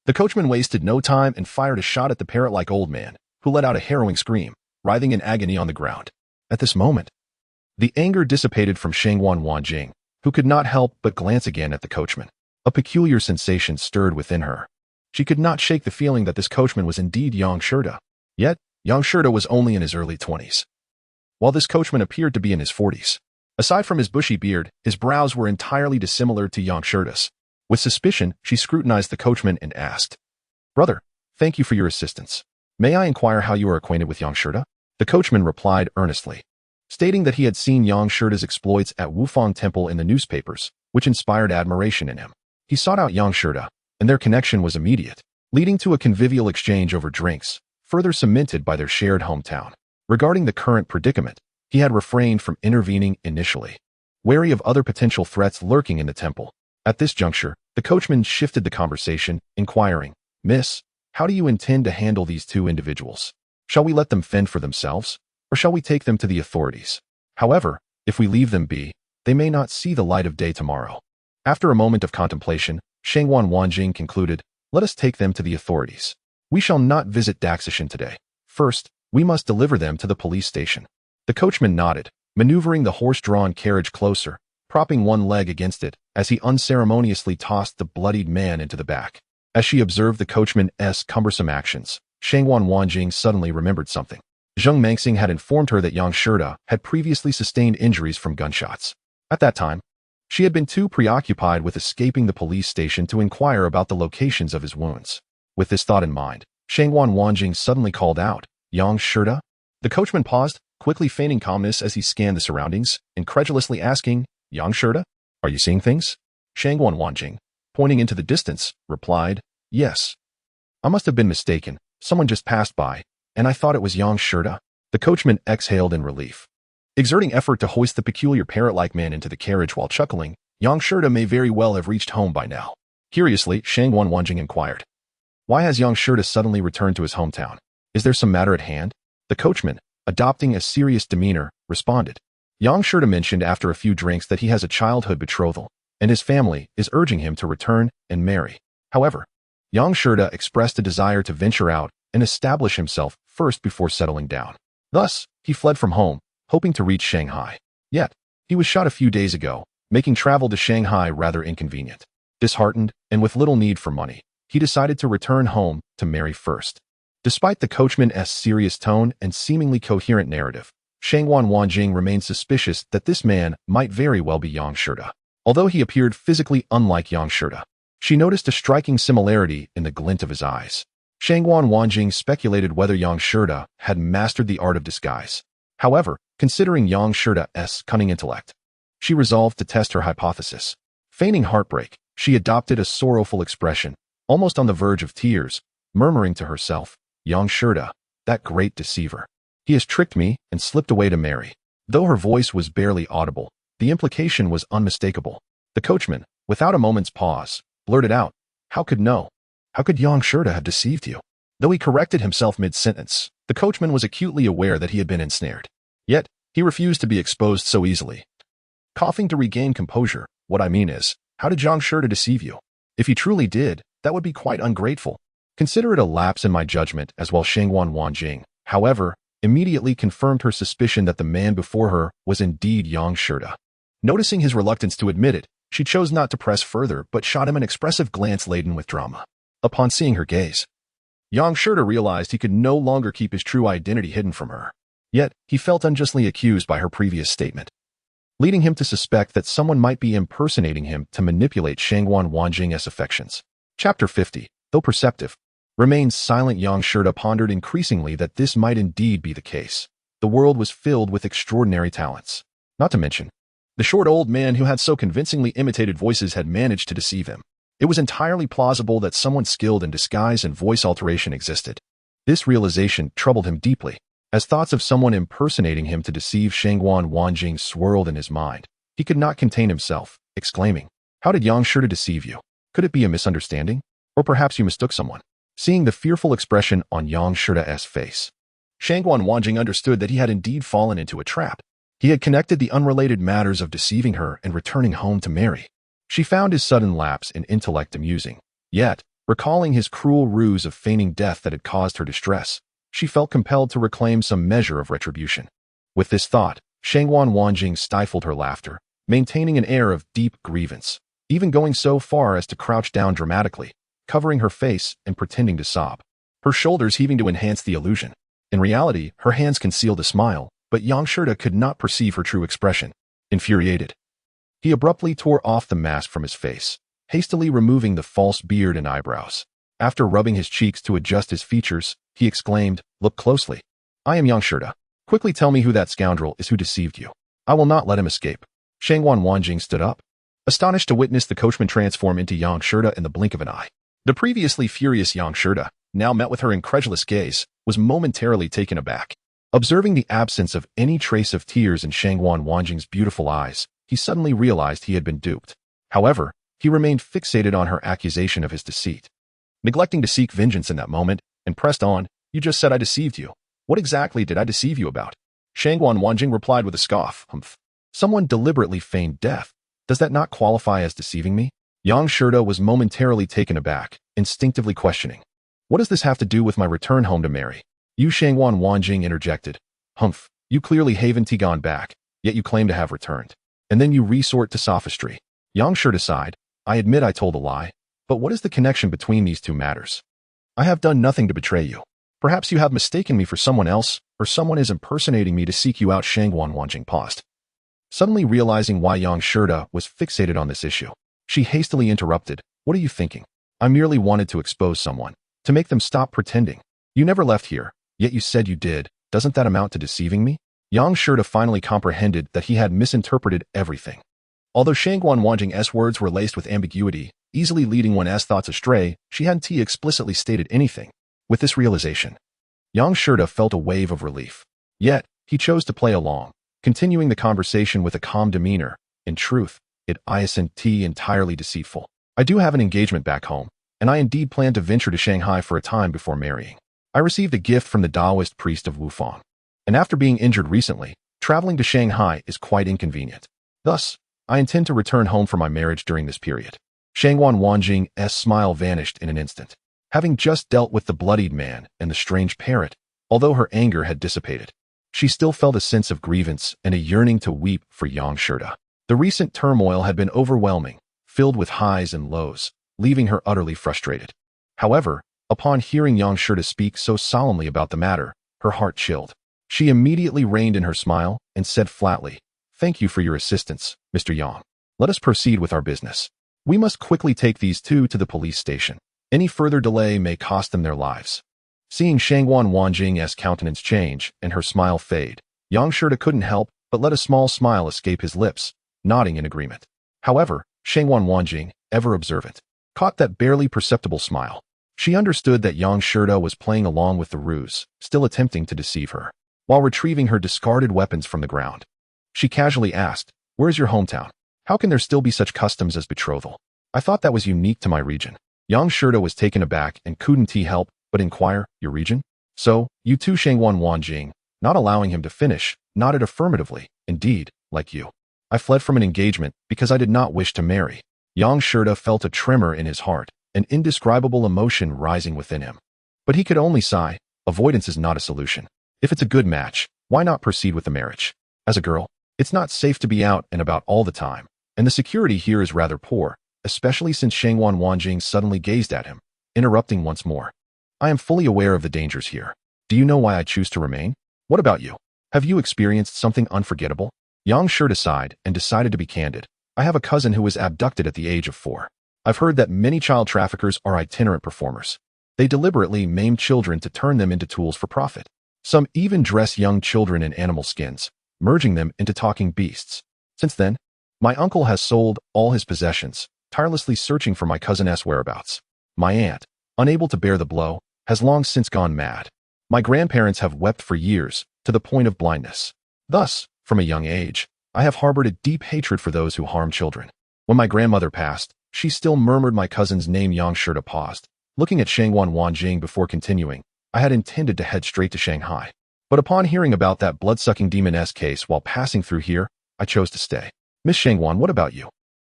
S1: the coachman wasted no time and fired a shot at the parrot-like old man, who let out a harrowing scream, writhing in agony on the ground. At this moment, the anger dissipated from Shangwan Wanjing, who could not help but glance again at the coachman. A peculiar sensation stirred within her. She could not shake the feeling that this coachman was indeed Yang Shirda. Yet, Yang Shirda was only in his early 20s, while this coachman appeared to be in his 40s. Aside from his bushy beard, his brows were entirely dissimilar to Yang Shirda's. With suspicion, she scrutinized the coachman and asked, "Brother, thank you for your assistance. May I inquire how you are acquainted with Yang Shirda?" The coachman replied earnestly, stating that he had seen Yang Shirda's exploits at Wufang Temple in the newspapers, which inspired admiration in him. He sought out Yang Shirda, and their connection was immediate, leading to a convivial exchange over drinks, further cemented by their shared hometown. Regarding the current predicament, he had refrained from intervening initially, wary of other potential threats lurking in the temple. At this juncture, the coachman shifted the conversation, inquiring, "Miss, how do you intend to handle these two individuals? Shall we let them fend for themselves, or shall we take them to the authorities? However, if we leave them be, they may not see the light of day tomorrow." After a moment of contemplation, Shangwan Wanjing concluded, "Let us take them to the authorities. We shall not visit Daxishan today. First, we must deliver them to the police station." The coachman nodded, maneuvering the horse-drawn carriage closer, propping one leg against it as he unceremoniously tossed the bloodied man into the back. As she observed the coachman's cumbersome actions, Shangwan Wanjing suddenly remembered something. Zheng Mangxing had informed her that Yang Shirda had previously sustained injuries from gunshots. At that time, she had been too preoccupied with escaping the police station to inquire about the locations of his wounds. With this thought in mind, Shangwan Wanjing suddenly called out, "Yang Shirda?" The coachman paused, quickly feigning calmness as he scanned the surroundings, incredulously asking, "Yang Shirda? Are you seeing things?" Shangwan Wanjing, pointing into the distance, replied, "Yes. I must have been mistaken. Someone just passed by, and I thought it was Yang Shirda." The coachman exhaled in relief. Exerting effort to hoist the peculiar parrot-like man into the carriage while chuckling, Yang Shirda may very well have reached home by now. Curiously, Shangwan Wanjing inquired, "Why has Yang Shirda suddenly returned to his hometown? Is there some matter at hand?" The coachman, adopting a serious demeanor, responded, "Yang Shirda mentioned after a few drinks that he has a childhood betrothal, and his family is urging him to return and marry. However, Yang Shirda expressed a desire to venture out and establish himself first before settling down. Thus, he fled from home, hoping to reach Shanghai. Yet, he was shot a few days ago, making travel to Shanghai rather inconvenient. Disheartened, and with little need for money, he decided to return home to marry first." Despite the coachman's serious tone and seemingly coherent narrative, Shangwan Wanjing remained suspicious that this man might very well be Yang Shirda. Although he appeared physically unlike Yang Shirda, she noticed a striking similarity in the glint of his eyes. Shangwan Wanjing speculated whether Yang Shirda had mastered the art of disguise. However, considering Yang Shirda's cunning intellect, she resolved to test her hypothesis. Feigning heartbreak, she adopted a sorrowful expression, almost on the verge of tears, murmuring to herself, "Yang Shirda, that great deceiver. He has tricked me and slipped away to marry." Though her voice was barely audible, the implication was unmistakable. The coachman, without a moment's pause, blurted out, "How could Yang Shirda have deceived you?" Though he corrected himself mid-sentence, the coachman was acutely aware that he had been ensnared. Yet, he refused to be exposed so easily. Coughing to regain composure, "What I mean is, how did Yang Shirda deceive you? If he truly did, that would be quite ungrateful. Consider it a lapse in my judgment as well." Shangwan Wanjing, however, immediately confirmed her suspicion that the man before her was indeed Yang Shirda. Noticing his reluctance to admit it, She chose not to press further, but shot him an expressive glance laden with drama. Upon seeing her gaze, Yang Shirta realized he could no longer keep his true identity hidden from her. Yet, he felt unjustly accused by her previous statement, leading him to suspect that someone might be impersonating him to manipulate Shangguan Wanjing's affections. Chapter 50. Though perceptive, remained silent. Yang Shirta pondered increasingly that this might indeed be the case. The world was filled with extraordinary talents. Not to mention, the short old man who had so convincingly imitated voices had managed to deceive him. It was entirely plausible that someone skilled in disguise and voice alteration existed. This realization troubled him deeply, as thoughts of someone impersonating him to deceive Shangguan Wanjing swirled in his mind. He could not contain himself, exclaiming, "How did Yang Shirta deceive you? Could it be a misunderstanding? Or perhaps you mistook someone?" Seeing the fearful expression on Yang Shirta's face, Shangguan Wanjing understood that he had indeed fallen into a trap. He had connected the unrelated matters of deceiving her and returning home to marry. She found his sudden lapse in intellect amusing. Yet, recalling his cruel ruse of feigning death that had caused her distress, she felt compelled to reclaim some measure of retribution. With this thought, Shangguan Wanjing stifled her laughter, maintaining an air of deep grievance, even going so far as to crouch down dramatically, covering her face and pretending to sob, her shoulders heaving to enhance the illusion. In reality, her hands concealed a smile, but Yang Shirta could not perceive her true expression. Infuriated, he abruptly tore off the mask from his face, hastily removing the false beard and eyebrows. After rubbing his cheeks to adjust his features, he exclaimed, "Look closely. I am Yang Shirta. Quickly tell me who that scoundrel is who deceived you. I will not let him escape." Shangguan Wanjing stood up, astonished to witness the coachman transform into Yang Shirta in the blink of an eye. The previously furious Yang Shirta, now met with her incredulous gaze, was momentarily taken aback. Observing the absence of any trace of tears in Shangguan Wanjing's beautiful eyes, he suddenly realized he had been duped. However, he remained fixated on her accusation of his deceit, neglecting to seek vengeance in that moment, and pressed on, "You just said I deceived you. What exactly did I deceive you about?" Shangguan Wanjing replied with a scoff, "Humph. Someone deliberately feigned death. Does that not qualify as deceiving me?" Yang Shirta was momentarily taken aback, instinctively questioning, "What does this have to do with my return home to marry?" "You," Shangguan Wanjing interjected. "Humph. You clearly haven't gone back, yet you claim to have returned. And then you resort to sophistry." Yang Shirta sighed. "I admit I told a lie, but what is the connection between these two matters? I have done nothing to betray you. Perhaps you have mistaken me for someone else, or someone is impersonating me to seek you out." Shangguan Wanjing paused, suddenly realizing why Yang Shirta was fixated on this issue. She hastily interrupted, "What are you thinking? I merely wanted to expose someone, to make them stop pretending. You never left here, yet you said you did. Doesn't that amount to deceiving me?" Yang Shirta finally comprehended that he had misinterpreted everything. Although Shangguan Wanjing's words were laced with ambiguity, easily leading one's thoughts astray, she hadn't explicitly stated anything. With this realization, Yang Shirta felt a wave of relief. Yet, he chose to play along, continuing the conversation with a calm demeanor. "In truth, it isn't entirely deceitful. I do have an engagement back home, and I indeed plan to venture to Shanghai for a time before marrying. I received a gift from the Taoist priest of Wufang, and after being injured recently, traveling to Shanghai is quite inconvenient. Thus, I intend to return home for my marriage during this period." Shangguan Wanjing's smile vanished in an instant. Having just dealt with the bloodied man and the strange parrot, although her anger had dissipated, she still felt a sense of grievance and a yearning to weep for Yang Shirta. The recent turmoil had been overwhelming, filled with highs and lows, leaving her utterly frustrated. However, upon hearing Yang Shirta speak so solemnly about the matter, her heart chilled. She immediately reined in her smile and said flatly, "Thank you for your assistance, Mr. Yang. Let us proceed with our business. We must quickly take these two to the police station. Any further delay may cost them their lives." Seeing Shangguan Wanjing's countenance change and her smile fade, Yang Shirta couldn't help but let a small smile escape his lips, nodding in agreement. However, Shangguan Wanjing, ever observant, caught that barely perceptible smile. She understood that Yang Shirta was playing along with the ruse, still attempting to deceive her. While retrieving her discarded weapons from the ground, she casually asked, "Where is your hometown? How can there still be such customs as betrothal? I thought that was unique to my region." Yang Shirta was taken aback and couldn't help but inquire, "Your region? So, you too?" Shangguan Wanjing, not allowing him to finish, nodded affirmatively. "Indeed, like you. I fled from an engagement because I did not wish to marry." Yang Shirta felt a tremor in his heart, an indescribable emotion rising within him. But he could only sigh. Avoidance is not a solution. If it's a good match, why not proceed with the marriage? As a girl, it's not safe to be out and about all the time. and the security here is rather poor, especially since Shangwan Wanjing suddenly gazed at him, interrupting once more. I am fully aware of the dangers here. Do you know why I choose to remain? What about you? Have you experienced something unforgettable? Yang Shurda sighed and decided to be candid. I have a cousin who was abducted at the age of 4. I've heard that many child traffickers are itinerant performers. They deliberately maim children to turn them into tools for profit. Some even dress young children in animal skins, merging them into talking beasts. Since then, my uncle has sold all his possessions, tirelessly searching for my cousin's whereabouts. My aunt, unable to bear the blow, has long since gone mad. My grandparents have wept for years, to the point of blindness. Thus, from a young age, I have harbored a deep hatred for those who harm children. When my grandmother passed, she still murmured my cousin's name. Yang Shurda paused, looking at Shangwan Wanjing before continuing. I had intended to head straight to Shanghai. But upon hearing about that blood-sucking demoness case while passing through here, I chose to stay. Miss Shangwan, what about you?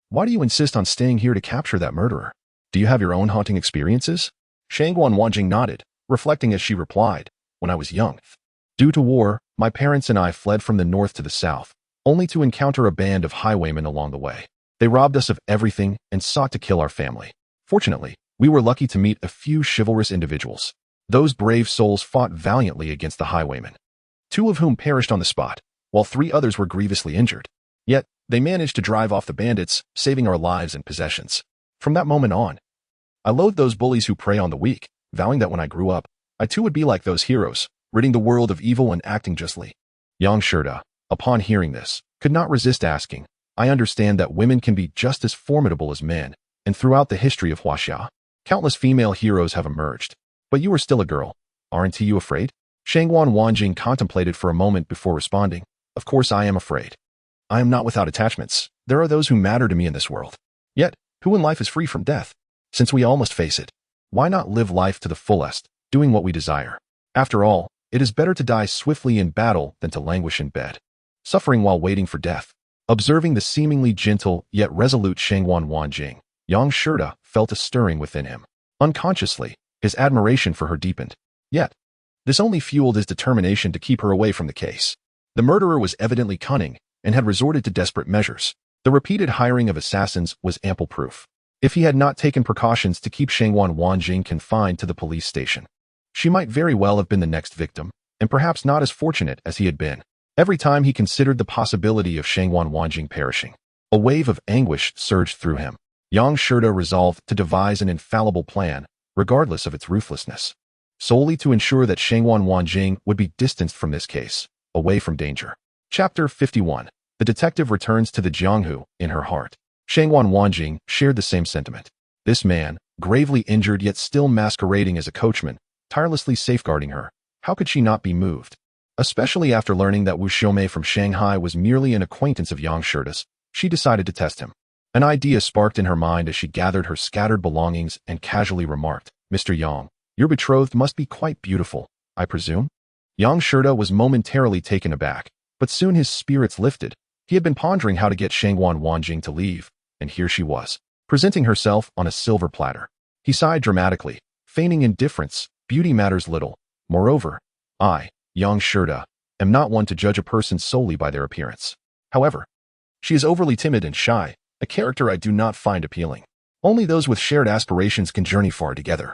S1: Why do you insist on staying here to capture that murderer? Do you have your own haunting experiences? Shangwan Wanjing nodded, reflecting as she replied, when I was young. Due to war, my parents and I fled from the north to the south, only to encounter a band of highwaymen along the way. They robbed us of everything and sought to kill our family. Fortunately, we were lucky to meet a few chivalrous individuals. Those brave souls fought valiantly against the highwaymen, 2 of whom perished on the spot, while 3 others were grievously injured. Yet, they managed to drive off the bandits, saving our lives and possessions. From that moment on, I loathed those bullies who prey on the weak, vowing that when I grew up, I too would be like those heroes, ridding the world of evil and acting justly. Yang Shurda, upon hearing this, could not resist asking, I understand that women can be just as formidable as men, and throughout the history of Huaxia, countless female heroes have emerged. But you are still a girl. Aren't you afraid? Shangwan Wanjing contemplated for a moment before responding. Of course I am afraid. I am not without attachments. There are those who matter to me in this world. Yet, who in life is free from death? Since we all must face it, why not live life to the fullest, doing what we desire? After all, it is better to die swiftly in battle than to languish in bed, suffering while waiting for death. Observing the seemingly gentle yet resolute Shangwan Wanjing, Yang Shurda felt a stirring within him. Unconsciously, his admiration for her deepened. Yet, this only fueled his determination to keep her away from the case. The murderer was evidently cunning and had resorted to desperate measures. The repeated hiring of assassins was ample proof. If he had not taken precautions to keep Shangwan Wanjing confined to the police station, she might very well have been the next victim, and perhaps not as fortunate as he had been. Every time he considered the possibility of Shangwan Wanjing perishing, a wave of anguish surged through him. Yang Shurda resolved to devise an infallible plan, regardless of its ruthlessness, solely to ensure that Shangwan Wanjing would be distanced from this case, away from danger. Chapter 51. The detective returns to the Jianghu in her heart. Shangwan Wanjing shared the same sentiment. This man, gravely injured yet still masquerading as a coachman, tirelessly safeguarding her. How could she not be moved? Especially after learning that Wu Xiaomei from Shanghai was merely an acquaintance of Yang Shurda's, she decided to test him. An idea sparked in her mind as she gathered her scattered belongings and casually remarked, Mr. Yang, your betrothed must be quite beautiful, I presume? Yang Shurda was momentarily taken aback, but soon his spirits lifted. He had been pondering how to get Shangwan Wanjing to leave, and here she was, presenting herself on a silver platter. He sighed dramatically, feigning indifference. Beauty matters little. Moreover, I, Yang Shurda, am not one to judge a person solely by their appearance. However, she is overly timid and shy, a character I do not find appealing. Only those with shared aspirations can journey far together.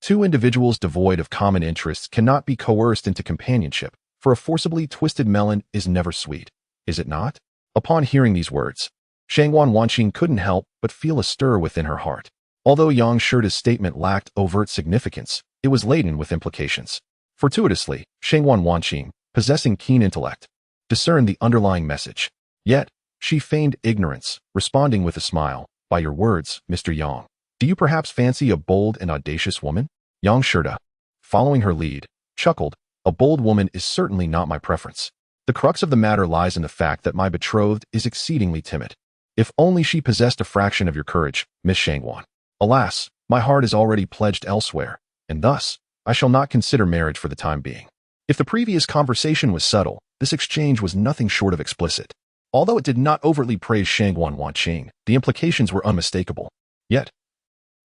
S1: 2 individuals devoid of common interests cannot be coerced into companionship, for a forcibly twisted melon is never sweet, is it not? Upon hearing these words, Shangwan Wanjing couldn't help but feel a stir within her heart. Although Yang Shurda's statement lacked overt significance, it was laden with implications. Fortuitously, Shangwan Wanjing, possessing keen intellect, discerned the underlying message. Yet, she feigned ignorance, responding with a smile, by your words, Mr. Yang. Do you perhaps fancy a bold and audacious woman? Yang Shurda, following her lead, chuckled, a bold woman is certainly not my preference. The crux of the matter lies in the fact that my betrothed is exceedingly timid. If only she possessed a fraction of your courage, Miss Shangwan. Alas, my heart is already pledged elsewhere, and thus, I shall not consider marriage for the time being. If the previous conversation was subtle, this exchange was nothing short of explicit. Although it did not overtly praise Shangwan Wanjing, the implications were unmistakable. Yet,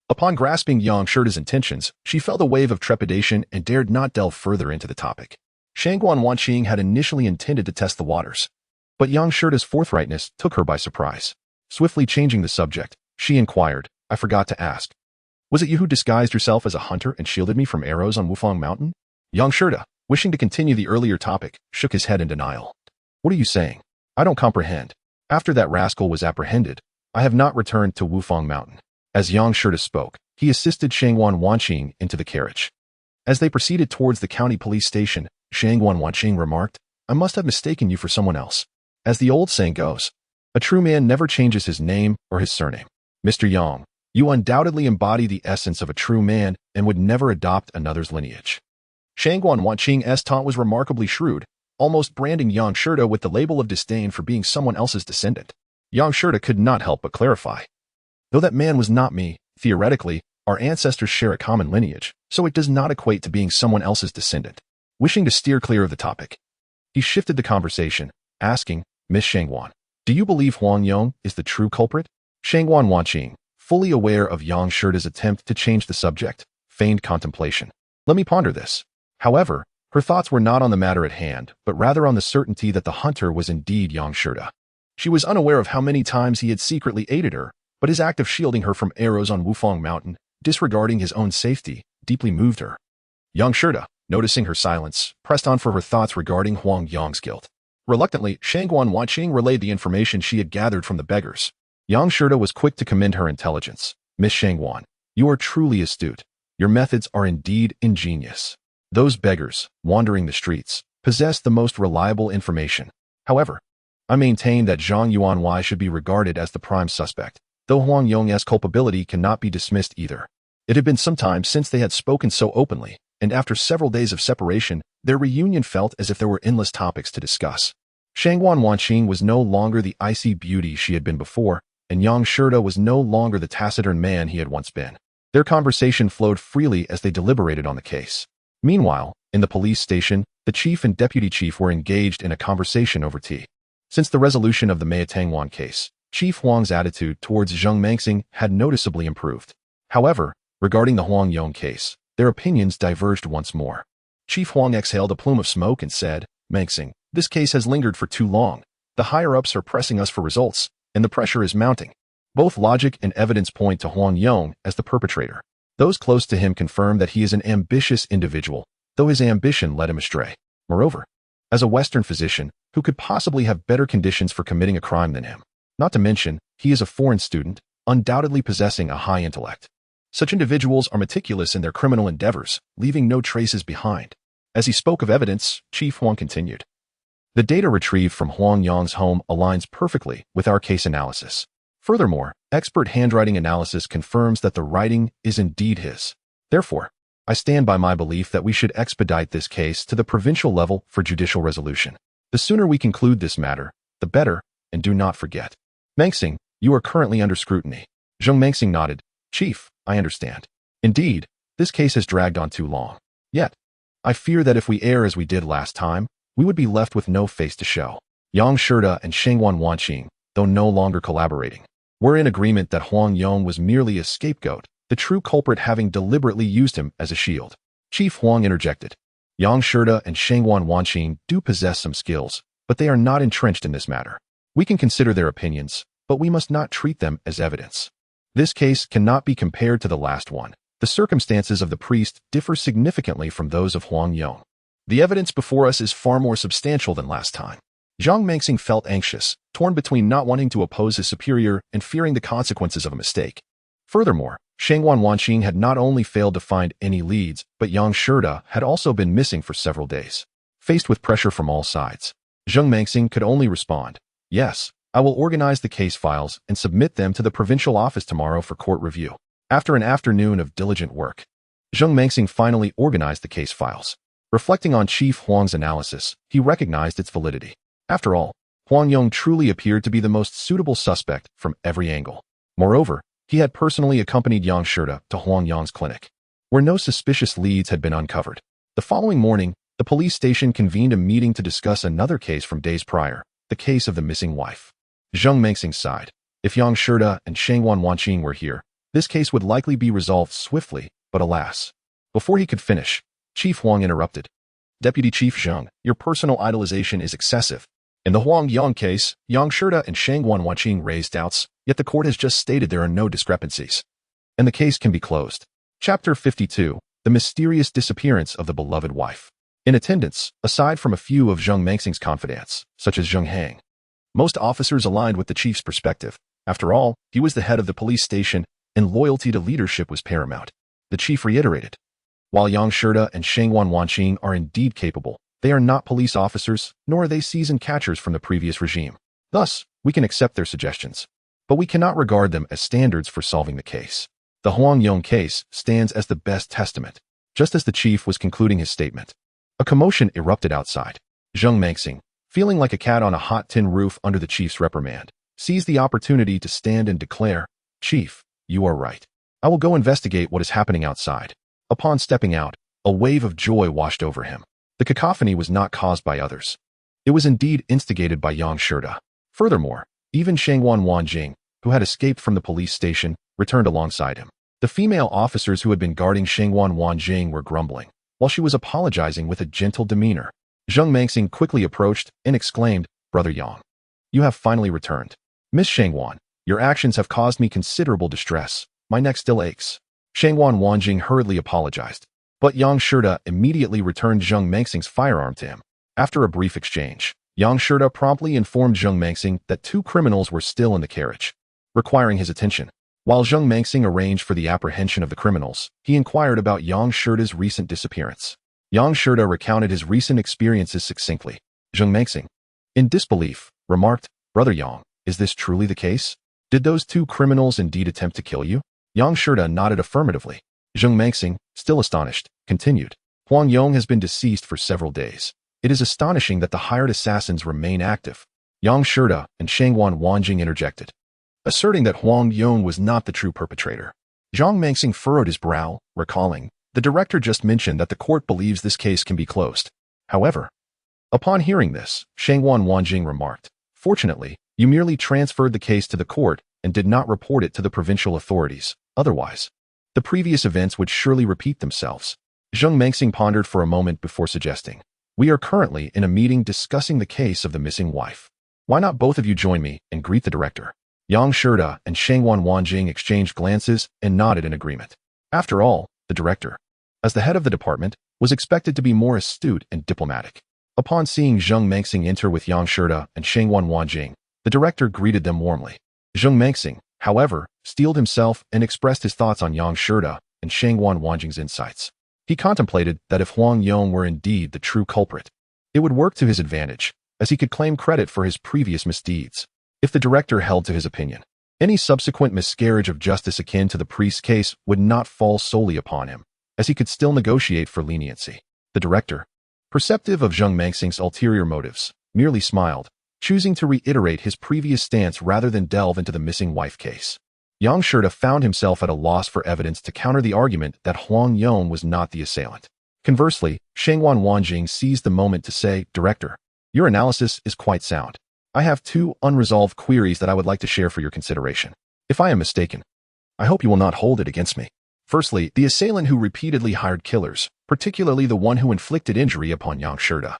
S1: upon grasping Yang Shurda's intentions, she felt a wave of trepidation and dared not delve further into the topic. Shangwan Wanjing had initially intended to test the waters, but Yang Shurda's forthrightness took her by surprise. Swiftly changing the subject, she inquired, I forgot to ask. Was it you who disguised yourself as a hunter and shielded me from arrows on Wufang Mountain? Yang Shida, wishing to continue the earlier topic, shook his head in denial. What are you saying? I don't comprehend. After that rascal was apprehended, I have not returned to Wufang Mountain. As Yang Shida spoke, he assisted Shangguan Wanqing into the carriage. As they proceeded towards the county police station, Shangguan Wanqing remarked, I must have mistaken you for someone else. As the old saying goes, a true man never changes his name or his surname. Mr. Yang, you undoubtedly embody the essence of a true man and would never adopt another's lineage. Shangguan Wanqing's taunt was remarkably shrewd, almost branding Yang Shida with the label of disdain for being someone else's descendant. Yang Shida could not help but clarify. Though that man was not me, theoretically, our ancestors share a common lineage, so it does not equate to being someone else's descendant. Wishing to steer clear of the topic, he shifted the conversation, asking, Miss Shangguan, do you believe Huang Yong is the true culprit? Shangguan Wanqing, fully aware of Yang Shida's attempt to change the subject, feigned contemplation. Let me ponder this. However, her thoughts were not on the matter at hand, but rather on the certainty that the hunter was indeed Yang Shida. She was unaware of how many times he had secretly aided her, but his act of shielding her from arrows on Wufang Mountain, disregarding his own safety, deeply moved her. Yang Shida, noticing her silence, pressed on for her thoughts regarding Huang Yong's guilt. Reluctantly, Shangguan Wanqing relayed the information she had gathered from the beggars. Yang Shida was quick to commend her intelligence. Miss Shangguan, you are truly astute. Your methods are indeed ingenious. Those beggars, wandering the streets, possess the most reliable information. However, I maintain that Zhang Yuanwei should be regarded as the prime suspect, though Huang Yong's culpability cannot be dismissed either. It had been some time since they had spoken so openly, and after several days of separation, their reunion felt as if there were endless topics to discuss. Shangguan Wanqing was no longer the icy beauty she had been before, and Yang Shida was no longer the taciturn man he had once been. Their conversation flowed freely as they deliberated on the case. Meanwhile, in the police station, the chief and deputy chief were engaged in a conversation over tea. Since the resolution of the Mei Tangwan case, Chief Huang's attitude towards Zheng Mengxing had noticeably improved. However, regarding the Huang Yong case, their opinions diverged once more. Chief Huang exhaled a plume of smoke and said, Mengxing, this case has lingered for too long. The higher-ups are pressing us for results, and the pressure is mounting. Both logic and evidence point to Huang Yong as the perpetrator. Those close to him confirm that he is an ambitious individual, though his ambition led him astray. Moreover, as a Western physician, who could possibly have better conditions for committing a crime than him? Not to mention, he is a foreign student, undoubtedly possessing a high intellect. Such individuals are meticulous in their criminal endeavors, leaving no traces behind. As he spoke of evidence, Chief Huang continued. The data retrieved from Huang Yong's home aligns perfectly with our case analysis. Furthermore, expert handwriting analysis confirms that the writing is indeed his. Therefore, I stand by my belief that we should expedite this case to the provincial level for judicial resolution. The sooner we conclude this matter, the better, and do not forget. Mengxing, you are currently under scrutiny. Zheng Mengxing nodded. Chief, I understand. Indeed, this case has dragged on too long. Yet, I fear that if we err as we did last time, we would be left with no face to show. Yang Shida and Shangguan Wanqing, though no longer collaborating, were in agreement that Huang Yong was merely a scapegoat, the true culprit having deliberately used him as a shield. Chief Huang interjected. Yang Shida and Shangguan Wanqing do possess some skills, but they are not entrenched in this matter. We can consider their opinions, but we must not treat them as evidence. This case cannot be compared to the last one. The circumstances of the priest differ significantly from those of Huang Yong. The evidence before us is far more substantial than last time. Zhang Mengxing felt anxious, torn between not wanting to oppose his superior and fearing the consequences of a mistake. Furthermore, Shangguan Wanqing had not only failed to find any leads, but Yang Shida had also been missing for several days. Faced with pressure from all sides, Zheng Mengxing could only respond, Yes, I will organize the case files and submit them to the provincial office tomorrow for court review. After an afternoon of diligent work, Zheng Mengxing finally organized the case files. Reflecting on Chief Huang's analysis, he recognized its validity. After all, Huang Yong truly appeared to be the most suitable suspect from every angle. Moreover, he had personally accompanied Yang Shida to Huang Yong's clinic, where no suspicious leads had been uncovered. The following morning, the police station convened a meeting to discuss another case from days prior, the case of the missing wife. Zheng Mengxing sighed. If Yang Shida and Shangguan Wanqing were here, this case would likely be resolved swiftly, but alas. Before he could finish, Chief Huang interrupted. Deputy Chief Zheng, your personal idolization is excessive. In the Huang Yong case, Yang Shida and Shangguan Wanqing raised doubts, Yet the court has just stated there are no discrepancies, and the case can be closed. Chapter 52. The mysterious disappearance of the beloved wife. In attendance, aside from a few of Zheng Mengxing's confidants, such as Zheng Hang, most officers aligned with the chief's perspective. After all, he was the head of the police station, and loyalty to leadership was paramount. The chief reiterated, while Yang Shida and Shangwan Wanqing are indeed capable, they are not police officers, nor are they seasoned catchers from the previous regime. Thus, we can accept their suggestions, but we cannot regard them as standards for solving the case. The Huang Yong case stands as the best testament. Just as the chief was concluding his statement, a commotion erupted outside. Zheng Mengxing, feeling like a cat on a hot tin roof under the chief's reprimand, seized the opportunity to stand and declare, "Chief, you are right. I will go investigate what is happening outside." Upon stepping out, a wave of joy washed over him. The cacophony was not caused by others. It was indeed instigated by Yang Shida. Furthermore, even Shangwan Wanjing, who had escaped from the police station, returned alongside him. The female officers who had been guarding Shangwan Wanjing were grumbling, while she was apologizing with a gentle demeanor. Zheng Mengxing quickly approached and exclaimed, "Brother Yang, you have finally returned. Miss Shangwan, your actions have caused me considerable distress. My neck still aches." Shangwan Wanjing hurriedly apologized, but Yang Shida immediately returned Zheng Mengxing's firearm to him. After a brief exchange, Yang Shida promptly informed Zheng Mengxing that 2 criminals were still in the carriage, requiring his attention. While Zheng Mengxing arranged for the apprehension of the criminals, he inquired about Yang Shida's recent disappearance. Yang Shida recounted his recent experiences succinctly. Zheng Mengxing, in disbelief, remarked, "Brother Yang, is this truly the case? Did those 2 criminals indeed attempt to kill you?" Yang Shida nodded affirmatively. Zheng Mengxing, still astonished, continued, "Huang Yong has been deceased for several days. It is astonishing that the hired assassins remain active." Yang Shida and Shangwan Wanjing interjected, asserting that Huang Yong was not the true perpetrator. Zheng Mengxing furrowed his brow, recalling, the director just mentioned that the court believes this case can be closed. However, upon hearing this, Shangwan Wanjing remarked, "Fortunately, you merely transferred the case to the court and did not report it to the provincial authorities. Otherwise, the previous events would surely repeat themselves." Zheng Mengxing pondered for a moment before suggesting, "We are currently in a meeting discussing the case of the missing wife. Why not both of you join me and greet the director?" Yang Shida and Shangwan Wanjing exchanged glances and nodded in agreement. After all, the director, as the head of the department, was expected to be more astute and diplomatic. Upon seeing Zheng Mengxing enter with Yang Shida and Shangwan Wanjing, the director greeted them warmly. Zheng Mengxing, however, steeled himself and expressed his thoughts on Yang Shida and Shangwan Wanjing's insights. He contemplated that if Huang Yong were indeed the true culprit, it would work to his advantage, as he could claim credit for his previous misdeeds. If the director held to his opinion, any subsequent miscarriage of justice akin to the priest's case would not fall solely upon him, as he could still negotiate for leniency. The director, perceptive of Zheng Mengxing's ulterior motives, merely smiled, choosing to reiterate his previous stance rather than delve into the missing wife case. Yang Shida found himself at a loss for evidence to counter the argument that Huang Yong was not the assailant. Conversely, Shangwan Wanjing seized the moment to say, "Director, your analysis is quite sound. I have 2 unresolved queries that I would like to share for your consideration. If I am mistaken, I hope you will not hold it against me. Firstly, the assailant who repeatedly hired killers, particularly the one who inflicted injury upon Yang Shida,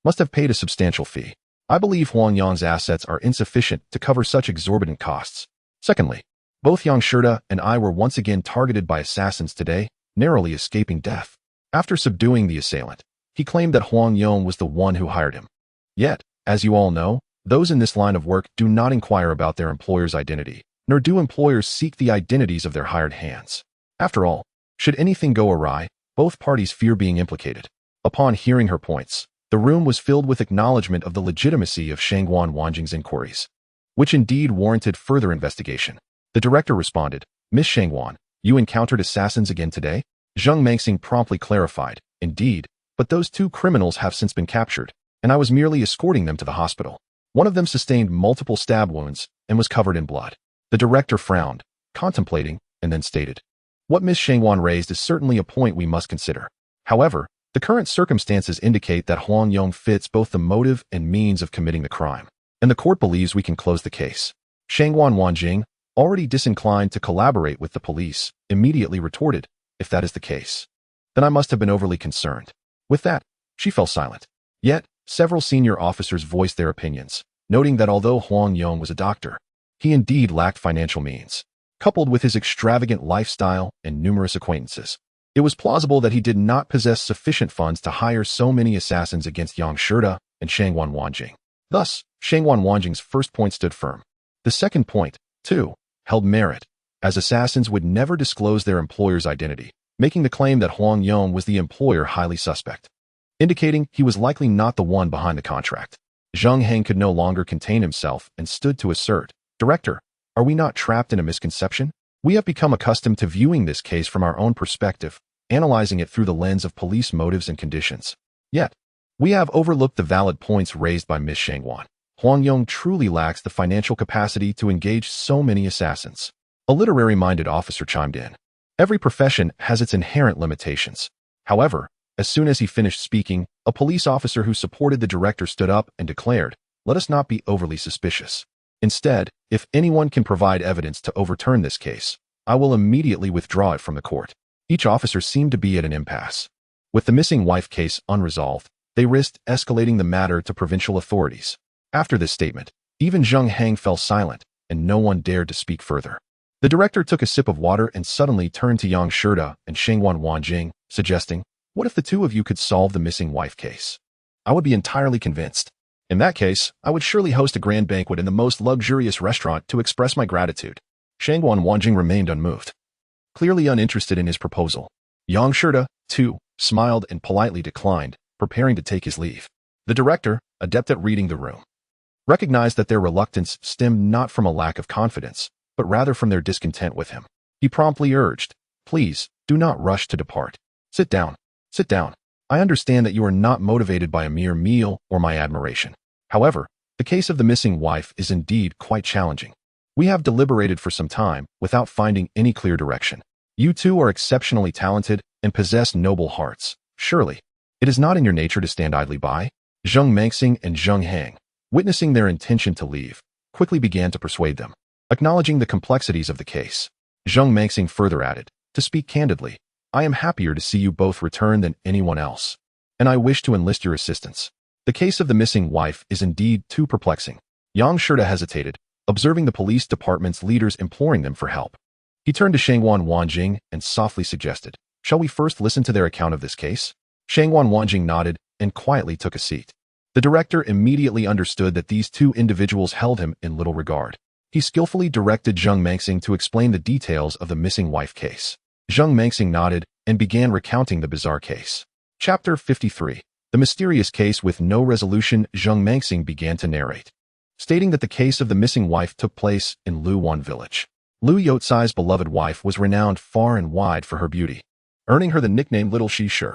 S1: must have paid a substantial fee. I believe Huang Yong's assets are insufficient to cover such exorbitant costs. Secondly, both Yang Shida and I were once again targeted by assassins today, narrowly escaping death. After subduing the assailant, he claimed that Huang Yong was the one who hired him. Yet, as you all know, those in this line of work do not inquire about their employer's identity, nor do employers seek the identities of their hired hands. After all, should anything go awry, both parties fear being implicated." Upon hearing her points, the room was filled with acknowledgement of the legitimacy of Shangwan Wanjing's inquiries, which indeed warranted further investigation. The director responded, "Miss Shangwan, you encountered assassins again today?" Zheng Mengxing promptly clarified, "Indeed, but those 2 criminals have since been captured, and I was merely escorting them to the hospital. One of them sustained multiple stab wounds and was covered in blood." The director frowned, contemplating, and then stated, "What Miss Shangwan raised is certainly a point we must consider. However, the current circumstances indicate that Huang Yong fits both the motive and means of committing the crime, and the court believes we can close the case." Shangwan Wanjing, already disinclined to collaborate with the police, immediately retorted, "If that is the case, then I must have been overly concerned." With that, she fell silent. Yet, several senior officers voiced their opinions, noting that although Huang Yong was a doctor, He indeed lacked financial means. Coupled with his extravagant lifestyle and numerous acquaintances, it was plausible that he did not possess sufficient funds to hire so many assassins against Yang Shida and Shangwan Wanjing. Thus, Shangwan Wanjing's first point stood firm. The second point, too, held merit, as assassins would never disclose their employer's identity, making the claim that Huang Yong was the employer highly suspect, indicating he was likely not the one behind the contract. Zheng Heng could no longer contain himself and stood to assert, "Director, are we not trapped in a misconception? We have become accustomed to viewing this case from our own perspective, analyzing it through the lens of police motives and conditions. Yet, we have overlooked the valid points raised by Miss Shangwan. Huang Yong truly lacks the financial capacity to engage so many assassins." A literary-minded officer chimed in. Every profession has its inherent limitations. However, as soon as he finished speaking, a police officer who supported the director stood up and declared, "Let us not be overly suspicious. Instead, if anyone can provide evidence to overturn this case, I will immediately withdraw it from the court." Each officer seemed to be at an impasse. With the missing wife case unresolved, they risked escalating the matter to provincial authorities. After this statement, even Zheng Heng fell silent, and no one dared to speak further. The director took a sip of water and suddenly turned to Yang Shida and Shangwan Wanjing, suggesting, "What if the two of you could solve the missing wife case? I would be entirely convinced. In that case, I would surely host a grand banquet in the most luxurious restaurant to express my gratitude." Shangwan Wanjing remained unmoved, clearly uninterested in his proposal. Yang Shida, too, smiled and politely declined, preparing to take his leave. The director, adept at reading the room, recognized that their reluctance stemmed not from a lack of confidence, but rather from their discontent with him. He promptly urged, "Please, do not rush to depart. Sit down. Sit down. I understand that you are not motivated by a mere meal or my admiration. However, the case of the missing wife is indeed quite challenging. We have deliberated for some time without finding any clear direction. You two are exceptionally talented and possess noble hearts. Surely, it is not in your nature to stand idly by." Zheng Mengxing and Zheng Heng, witnessing their intention to leave, quickly began to persuade them. Acknowledging the complexities of the case, Zheng Mengxing further added, "To speak candidly, I am happier to see you both return than anyone else, and I wish to enlist your assistance. The case of the missing wife is indeed too perplexing." Yang Shida hesitated, observing the police department's leaders imploring them for help. He turned to Shangwan Wanjing and softly suggested, "Shall we first listen to their account of this case?" Shangwan Wanjing nodded and quietly took a seat. The director immediately understood that these two individuals held him in little regard. He skillfully directed Zheng Mengxing to explain the details of the missing wife case. Zheng Mengxing nodded and began recounting the bizarre case. Chapter 53. The mysterious case with no resolution. Zheng Mengxing began to narrate, stating that the case of the missing wife took place in Luwan village. Lu Youcai's beloved wife was renowned far and wide for her beauty, earning her the nickname Little Shi Shi.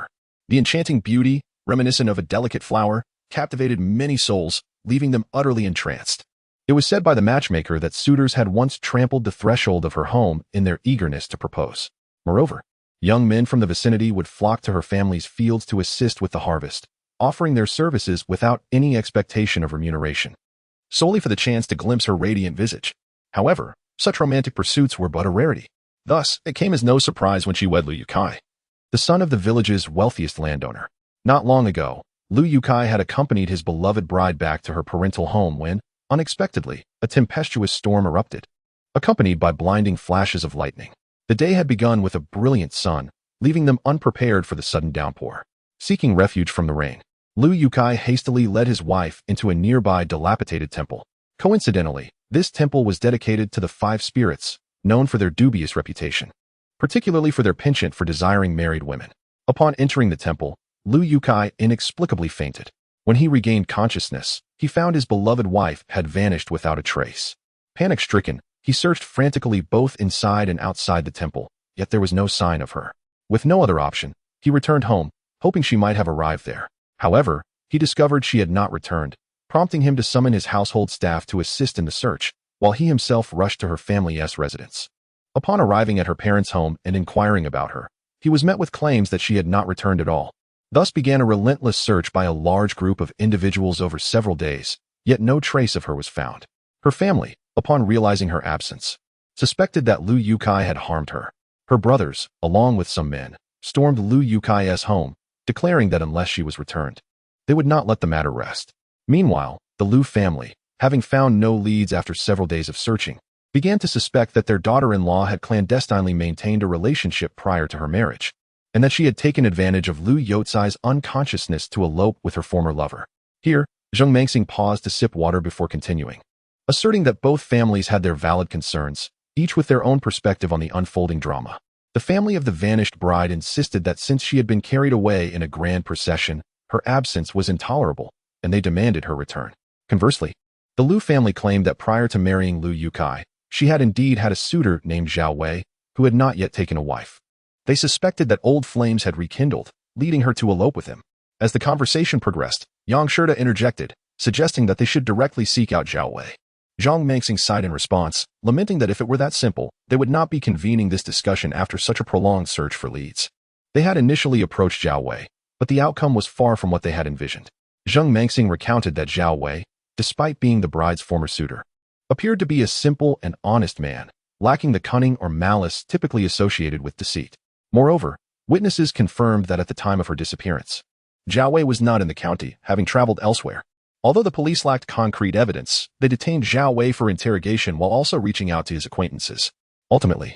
S1: The enchanting beauty, reminiscent of a delicate flower, captivated many souls, leaving them utterly entranced. It was said by the matchmaker that suitors had once trampled the threshold of her home in their eagerness to propose. Moreover, young men from the vicinity would flock to her family's fields to assist with the harvest, offering their services without any expectation of remuneration, solely for the chance to glimpse her radiant visage. However, such romantic pursuits were but a rarity. Thus, it came as no surprise when she wed Lu Youcai, the son of the village's wealthiest landowner. Not long ago, Lu Youcai had accompanied his beloved bride back to her parental home when, unexpectedly, a tempestuous storm erupted, accompanied by blinding flashes of lightning. The day had begun with a brilliant sun, leaving them unprepared for the sudden downpour. Seeking refuge from the rain, Lu Youcai hastily led his wife into a nearby dilapidated temple. Coincidentally, this temple was dedicated to the five spirits, known for their dubious reputation, particularly for their penchant for desiring married women. Upon entering the temple, Lu Youcai inexplicably fainted. When he regained consciousness, he found his beloved wife had vanished without a trace. Panic-stricken, he searched frantically both inside and outside the temple, yet there was no sign of her. With no other option, he returned home, hoping she might have arrived there. However, he discovered she had not returned, prompting him to summon his household staff to assist in the search, while he himself rushed to her family's residence. Upon arriving at her parents' home and inquiring about her, he was met with claims that she had not returned at all. Thus began a relentless search by a large group of individuals over several days, yet no trace of her was found. Her family, upon realizing her absence, suspected that Lu Youcai had harmed her. Her brothers, along with some men, stormed Lu Youcai's home, declaring that unless she was returned, they would not let the matter rest. Meanwhile, the Lu family, having found no leads after several days of searching, began to suspect that their daughter-in-law had clandestinely maintained a relationship prior to her marriage, and that she had taken advantage of Liu Youzai's unconsciousness to elope with her former lover. Here, Zheng Mengxing paused to sip water before continuing, asserting that both families had their valid concerns, each with their own perspective on the unfolding drama. The family of the vanished bride insisted that since she had been carried away in a grand procession, her absence was intolerable, and they demanded her return. Conversely, the Liu family claimed that prior to marrying Liu Yukai, she had indeed had a suitor named Zhao Wei, who had not yet taken a wife. They suspected that old flames had rekindled, leading her to elope with him. As the conversation progressed, Yang Shida interjected, suggesting that they should directly seek out Zhao Wei. Zheng Mengxing sighed in response, lamenting that if it were that simple, they would not be convening this discussion after such a prolonged search for leads. They had initially approached Zhao Wei, but the outcome was far from what they had envisioned. Zheng Mengxing recounted that Zhao Wei, despite being the bride's former suitor, appeared to be a simple and honest man, lacking the cunning or malice typically associated with deceit. Moreover, witnesses confirmed that at the time of her disappearance, Zhao Wei was not in the county, having traveled elsewhere. Although the police lacked concrete evidence, they detained Zhao Wei for interrogation while also reaching out to his acquaintances. Ultimately,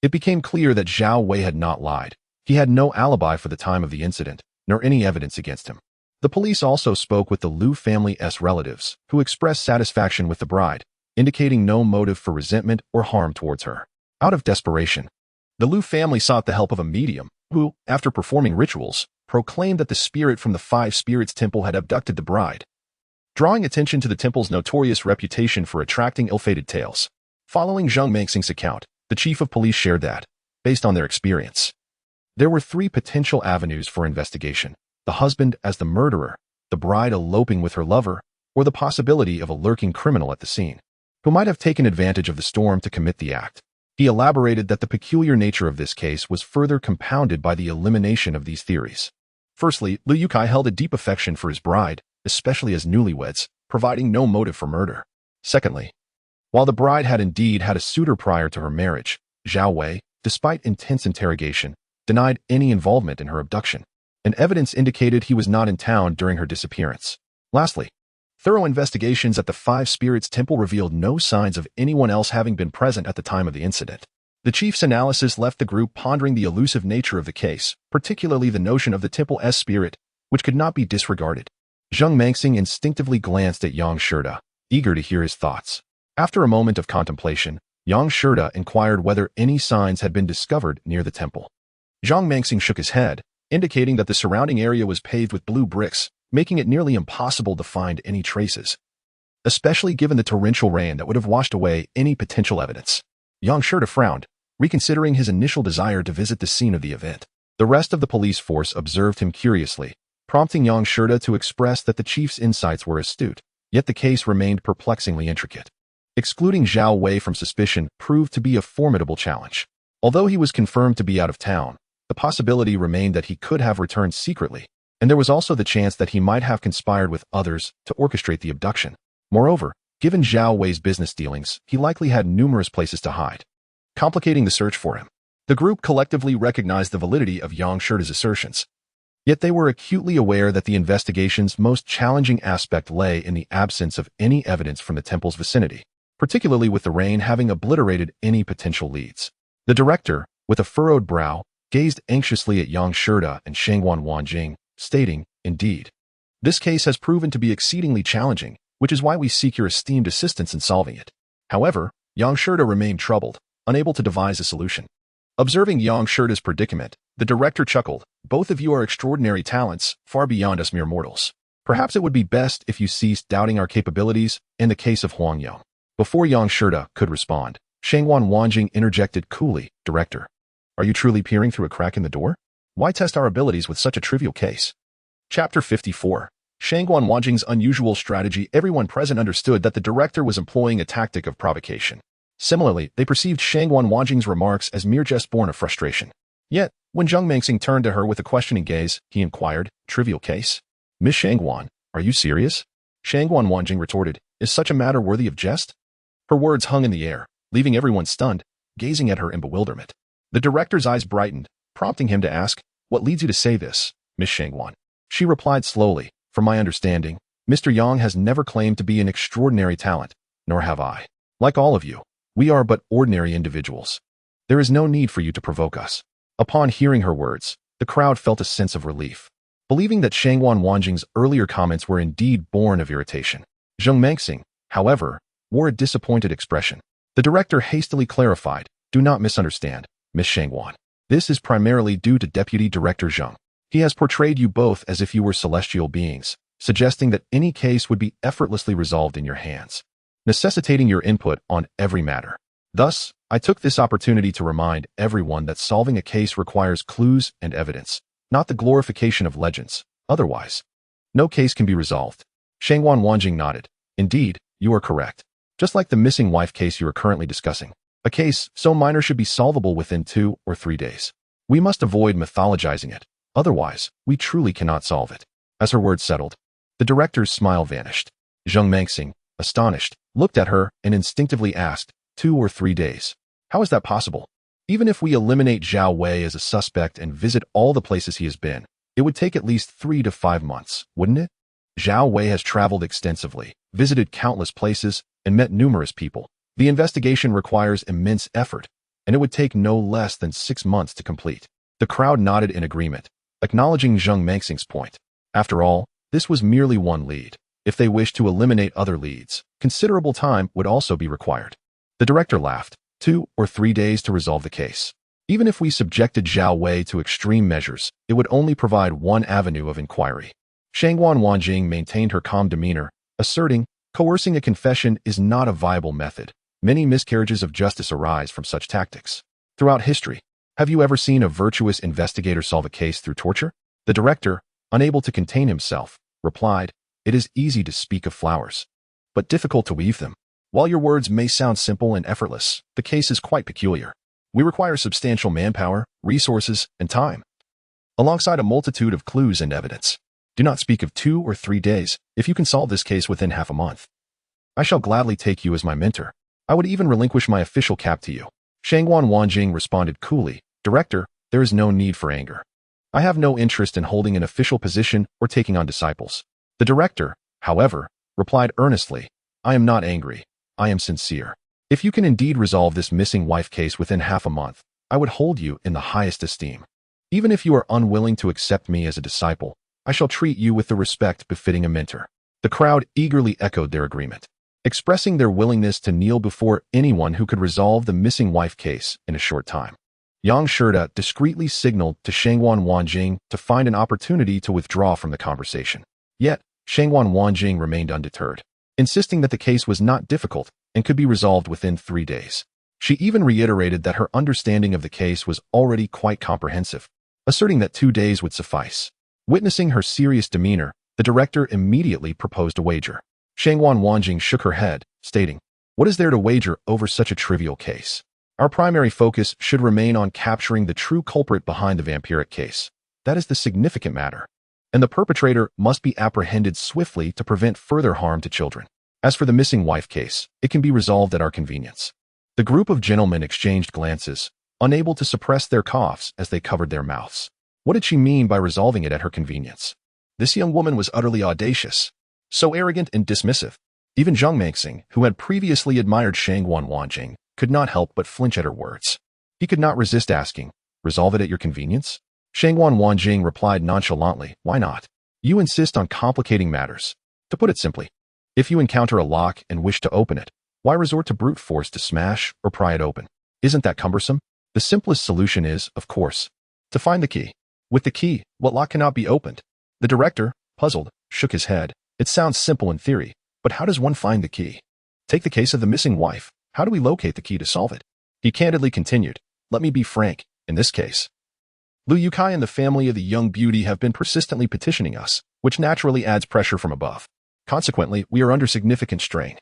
S1: it became clear that Zhao Wei had not lied. He had no alibi for the time of the incident, nor any evidence against him. The police also spoke with the Liu family's relatives, who expressed satisfaction with the bride, indicating no motive for resentment or harm towards her. Out of desperation, the Liu family sought the help of a medium, who, after performing rituals, proclaimed that the spirit from the Five Spirits Temple had abducted the bride, drawing attention to the temple's notorious reputation for attracting ill-fated tales. Following Zheng Mengxing's account, the chief of police shared that, based on their experience, there were 3 potential avenues for investigation: the husband as the murderer, the bride eloping with her lover, or the possibility of a lurking criminal at the scene, who might have taken advantage of the storm to commit the act. He elaborated that the peculiar nature of this case was further compounded by the elimination of these theories. Firstly, Liu Yukai held a deep affection for his bride, especially as newlyweds, providing no motive for murder. Secondly, while the bride had indeed had a suitor prior to her marriage, Zhao Wei, despite intense interrogation, denied any involvement in her abduction, and evidence indicated he was not in town during her disappearance. Lastly, thorough investigations at the Five Spirits Temple revealed no signs of anyone else having been present at the time of the incident. The chief's analysis left the group pondering the elusive nature of the case, particularly the notion of the temple's spirit, which could not be disregarded. Zheng Mengxing instinctively glanced at Yang Shida, eager to hear his thoughts. After a moment of contemplation, Yang Shida inquired whether any signs had been discovered near the temple. Zheng Mengxing shook his head, indicating that the surrounding area was paved with blue bricks, making it nearly impossible to find any traces, especially given the torrential rain that would have washed away any potential evidence. Yang Shida frowned, reconsidering his initial desire to visit the scene of the event. The rest of the police force observed him curiously, prompting Yang Shida to express that the chief's insights were astute, yet the case remained perplexingly intricate. Excluding Zhao Wei from suspicion proved to be a formidable challenge. Although he was confirmed to be out of town, the possibility remained that he could have returned secretly, and there was also the chance that he might have conspired with others to orchestrate the abduction. Moreover, given Zhao Wei's business dealings, he likely had numerous places to hide, complicating the search for him. The group collectively recognized the validity of Yang Shida's assertions. Yet they were acutely aware that the investigation's most challenging aspect lay in the absence of any evidence from the temple's vicinity, particularly with the rain having obliterated any potential leads. The director, with a furrowed brow, gazed anxiously at Yang Shida and Shangguan Wanjing, stating, "Indeed, this case has proven to be exceedingly challenging, which is why we seek your esteemed assistance in solving it." However, Yang Shida remained troubled, unable to devise a solution. Observing Yang Shida's predicament, the director chuckled, "Both of you are extraordinary talents, far beyond us mere mortals. Perhaps it would be best if you ceased doubting our capabilities in the case of Huang Yong." Before Yang Shida could respond, Shangguan Wanjing interjected coolly, "Director, are you truly peering through a crack in the door? Why test our abilities with such a trivial case?" Chapter 54. Shangguan Wanjing's unusual strategy. Everyone present understood that the director was employing a tactic of provocation. Similarly, they perceived Shangguan Wanjing's remarks as mere jest born of frustration. Yet, when Zheng Mengxing turned to her with a questioning gaze, he inquired, "Trivial case? Miss Shangguan, are you serious?" Shangguan Wanjing retorted, "Is such a matter worthy of jest?" Her words hung in the air, leaving everyone stunned, gazing at her in bewilderment. The director's eyes brightened, prompting him to ask, "What leads you to say this, Miss Shangguan?" She replied slowly, "From my understanding, Mr. Yang has never claimed to be an extraordinary talent, nor have I. Like all of you, we are but ordinary individuals. There is no need for you to provoke us." Upon hearing her words, the crowd felt a sense of relief, believing that Shangwan Wanjing's earlier comments were indeed born of irritation. Zheng Mengxing, however, wore a disappointed expression. The director hastily clarified, "Do not misunderstand, Miss Shangwan. This is primarily due to Deputy Director Zheng. He has portrayed you both as if you were celestial beings, suggesting that any case would be effortlessly resolved in your hands, necessitating your input on every matter. Thus, I took this opportunity to remind everyone that solving a case requires clues and evidence, not the glorification of legends. Otherwise, no case can be resolved." Shangwan Wanjing nodded. "Indeed, you are correct. Just like the missing wife case you are currently discussing. A case so minor should be solvable within 2 or 3 days. We must avoid mythologizing it. Otherwise, we truly cannot solve it." As her words settled, the director's smile vanished. Zheng Mengxing, astonished, looked at her and instinctively asked, 2 or 3 days. How is that possible? Even if we eliminate Zhao Wei as a suspect and visit all the places he has been, it would take at least 3 to 5 months, wouldn't it? Zhao Wei has traveled extensively, visited countless places, and met numerous people. The investigation requires immense effort, and it would take no less than 6 months to complete. The crowd nodded in agreement, acknowledging Zheng Mengxing's point. After all, this was merely one lead. If they wished to eliminate other leads, considerable time would also be required. The director laughed. 2 or 3 days to resolve the case. Even if we subjected Zhao Wei to extreme measures, it would only provide one avenue of inquiry. Shangwan Wanjing maintained her calm demeanor, asserting, "Coercing a confession is not a viable method. Many miscarriages of justice arise from such tactics. Throughout history, have you ever seen a virtuous investigator solve a case through torture?" The director, unable to contain himself, replied, "It is easy to speak of flowers, but difficult to weave them. While your words may sound simple and effortless, the case is quite peculiar. We require substantial manpower, resources, and time, alongside a multitude of clues and evidence. Do not speak of 2 or 3 days. If you can solve this case within half a month, I shall gladly take you as my mentor. I would even relinquish my official cap to you." Shangwan Wanjing responded coolly, "Director, there is no need for anger. I have no interest in holding an official position or taking on disciples." The director, however, replied earnestly, "I am not angry. I am sincere. If you can indeed resolve this missing wife case within half a month, I would hold you in the highest esteem. Even if you are unwilling to accept me as a disciple, I shall treat you with the respect befitting a mentor." The crowd eagerly echoed their agreement, expressing their willingness to kneel before anyone who could resolve the missing wife case in a short time. Yang Shida discreetly signaled to Shangwan Wanjing to find an opportunity to withdraw from the conversation. Yet, Shangwan Wanjing remained undeterred, insisting that the case was not difficult and could be resolved within 3 days. She even reiterated that her understanding of the case was already quite comprehensive, asserting that 2 days would suffice. Witnessing her serious demeanor, the director immediately proposed a wager. Shangwan Wanjing shook her head, stating, "What is there to wager over such a trivial case? Our primary focus should remain on capturing the true culprit behind the vampiric case. That is the significant matter. And the perpetrator must be apprehended swiftly to prevent further harm to children. As for the missing wife case, it can be resolved at our convenience." The group of gentlemen exchanged glances, unable to suppress their coughs as they covered their mouths. What did she mean by resolving it at her convenience? This young woman was utterly audacious, so arrogant and dismissive. Even Zheng Mengxing, who had previously admired Shangwan Wanjing, could not help but flinch at her words. He could not resist asking, "Resolve it at your convenience?" Shangwan Wanjing replied nonchalantly, "Why not? You insist on complicating matters. To put it simply, if you encounter a lock and wish to open it, why resort to brute force to smash or pry it open? Isn't that cumbersome? The simplest solution is, of course, to find the key. With the key, what lock cannot be opened?" The director, puzzled, shook his head. "It sounds simple in theory, but how does one find the key? Take the case of the missing wife. How do we locate the key to solve it?" He candidly continued, "Let me be frank, in this case, Lu Yukai and the family of the young beauty have been persistently petitioning us, which naturally adds pressure from above. Consequently, we are under significant strain.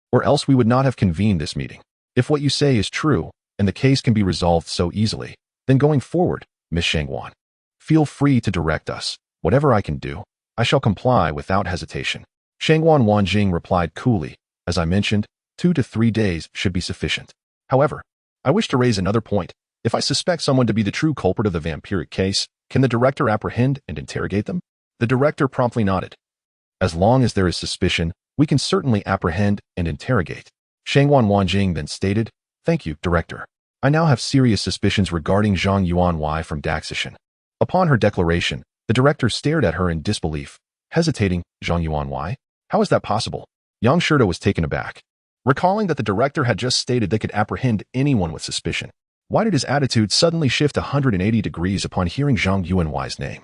S1: Or else we would not have convened this meeting. If what you say is true, and the case can be resolved so easily, then going forward, Miss Shangwan, feel free to direct us. Whatever I can do, I shall comply without hesitation." Shangwan Wanjing replied coolly, "As I mentioned, 2 to 3 days should be sufficient. However, I wish to raise another point. If I suspect someone to be the true culprit of the vampiric case, can the director apprehend and interrogate them?" The director promptly nodded. As long as there is suspicion, we can certainly apprehend and interrogate. Shangwan Wanjing then stated, "Thank you, Director. I now have serious suspicions regarding Zhang Yuanwei from Daxishan." Upon her declaration, the director stared at her in disbelief, hesitating. Zhang Yuanwei? How is that possible? Yang Shida was taken aback. Recalling that the director had just stated they could apprehend anyone with suspicion, why did his attitude suddenly shift 180 degrees upon hearing Zhang Yuanwei's name?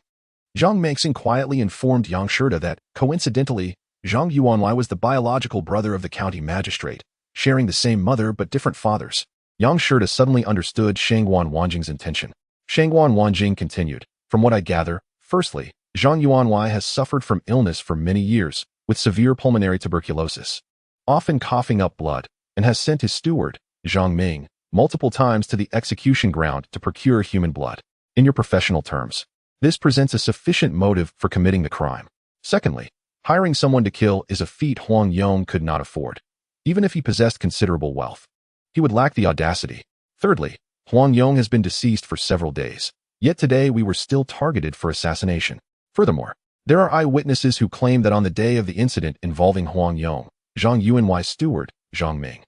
S1: Zhang Mengxing quietly informed Yang Shida that, coincidentally, Zhang Yuanwei was the biological brother of the county magistrate, sharing the same mother but different fathers. Yang Shida suddenly understood Shangwan Wanjing's intention. Shangwan Wanjing continued, "From what I gather, firstly, Zhang Yuanwei has suffered from illness for many years, with severe pulmonary tuberculosis, often coughing up blood, and has sent his steward, Zhang Ming, multiple times to the execution ground to procure human blood. In your professional terms, this presents a sufficient motive for committing the crime. Secondly, hiring someone to kill is a feat Huang Yong could not afford, even if he possessed considerable wealth. He would lack the audacity. Thirdly, Huang Yong has been deceased for several days, yet today we were still targeted for assassination. Furthermore, there are eyewitnesses who claim that on the day of the incident involving Huang Yong, Zhang Yuanwei's steward, Zhang Ming,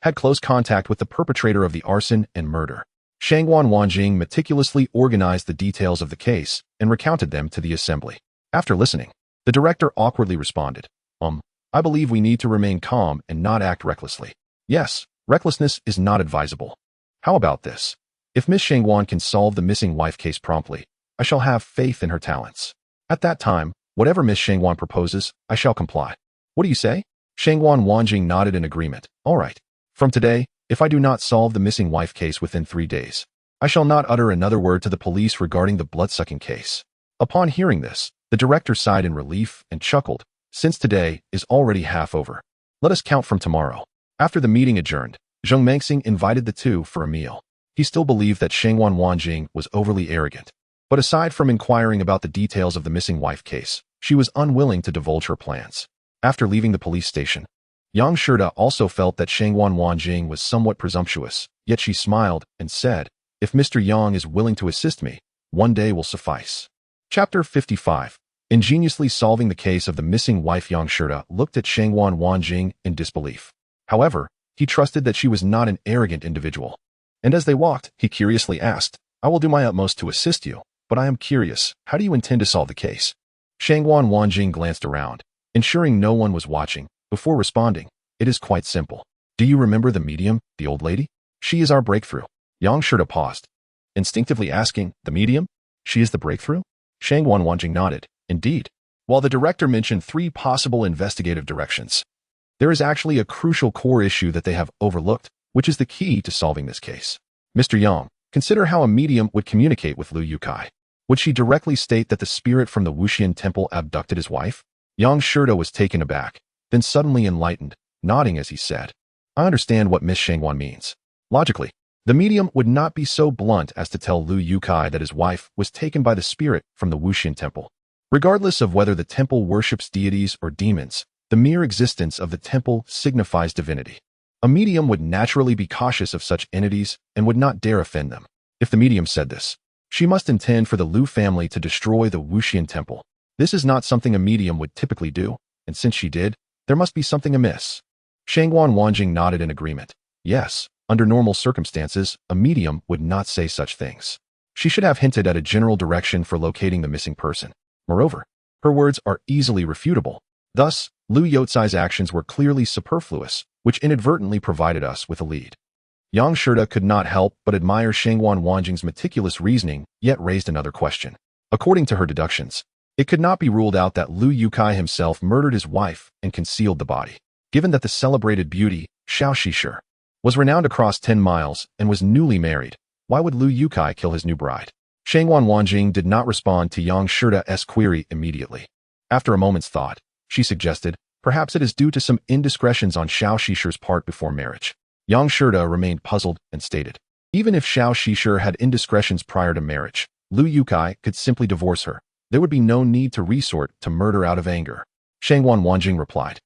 S1: had close contact with the perpetrator of the arson and murder." Shangwan Wanjing meticulously organized the details of the case and recounted them to the assembly. After listening, the director awkwardly responded, I believe we need to remain calm and not act recklessly. Yes, recklessness is not advisable. How about this? If Miss Shangwan can solve the missing wife case promptly, I shall have faith in her talents. At that time, whatever Miss Shangwan proposes, I shall comply. What do you say? Shangwan Wanjing nodded in agreement. All right. From today, if I do not solve the missing wife case within 3 days, I shall not utter another word to the police regarding the bloodsucking case. Upon hearing this, the director sighed in relief and chuckled, since today is already half over. Let us count from tomorrow. After the meeting adjourned, Zheng Mengxing invited the two for a meal. He still believed that Shangwan Wanjing was overly arrogant. But aside from inquiring about the details of the missing wife case, she was unwilling to divulge her plans. After leaving the police station, Yang Shida also felt that Shangwan Wanjing was somewhat presumptuous, yet she smiled and said, "If Mr. Yang is willing to assist me, one day will suffice." Chapter 55. Ingeniously solving the case of the missing wife. Yang Shida looked at Shangwan Wanjing in disbelief. However, he trusted that she was not an arrogant individual. And as they walked, he curiously asked, "I will do my utmost to assist you, but I am curious, how do you intend to solve the case?" Shangwan Wanjing glanced around, ensuring no one was watching, before responding, "It is quite simple. Do you remember the medium, the old lady? She is our breakthrough." Yang Shida paused, instinctively asking, "The medium? She is the breakthrough?" Shangwan Wanjing nodded, "Indeed." While the director mentioned 3 possible investigative directions, there is actually a crucial core issue that they have overlooked, which is the key to solving this case. Mr. Yang, consider how a medium would communicate with Lu Yukai. Would she directly state that the spirit from the Wuxian temple abducted his wife? Yang Shida was taken aback, then suddenly enlightened, nodding as he said, "I understand what Miss Shangwan means. Logically, the medium would not be so blunt as to tell Lu Yukai that his wife was taken by the spirit from the Wuxian temple. Regardless of whether the temple worships deities or demons, the mere existence of the temple signifies divinity. A medium would naturally be cautious of such entities and would not dare offend them. If the medium said this, she must intend for the Lu family to destroy the Wuxian temple. This is not something a medium would typically do, and since she did, there must be something amiss." Shangwan Wanjing nodded in agreement. Yes, under normal circumstances, a medium would not say such things. She should have hinted at a general direction for locating the missing person. Moreover, her words are easily refutable. Thus, Lu Yotsai's actions were clearly superfluous, which inadvertently provided us with a lead. Yang Shida could not help but admire Shangwan Wanjing's meticulous reasoning, yet raised another question. According to her deductions, it could not be ruled out that Lu Yukai himself murdered his wife and concealed the body. Given that the celebrated beauty, Xiao Shishir, was renowned across 10 miles and was newly married, why would Lu Yukai kill his new bride? Shangwan Wanjing did not respond to Yang Shida's query immediately. After a moment's thought, she suggested, perhaps it is due to some indiscretions on Xiao Shishir's part before marriage. Yang Shida remained puzzled and stated, even if Xiao Shishir had indiscretions prior to marriage, Lu Yukai could simply divorce her. There would be no need to resort to murder out of anger. Shangwan Wanjing replied,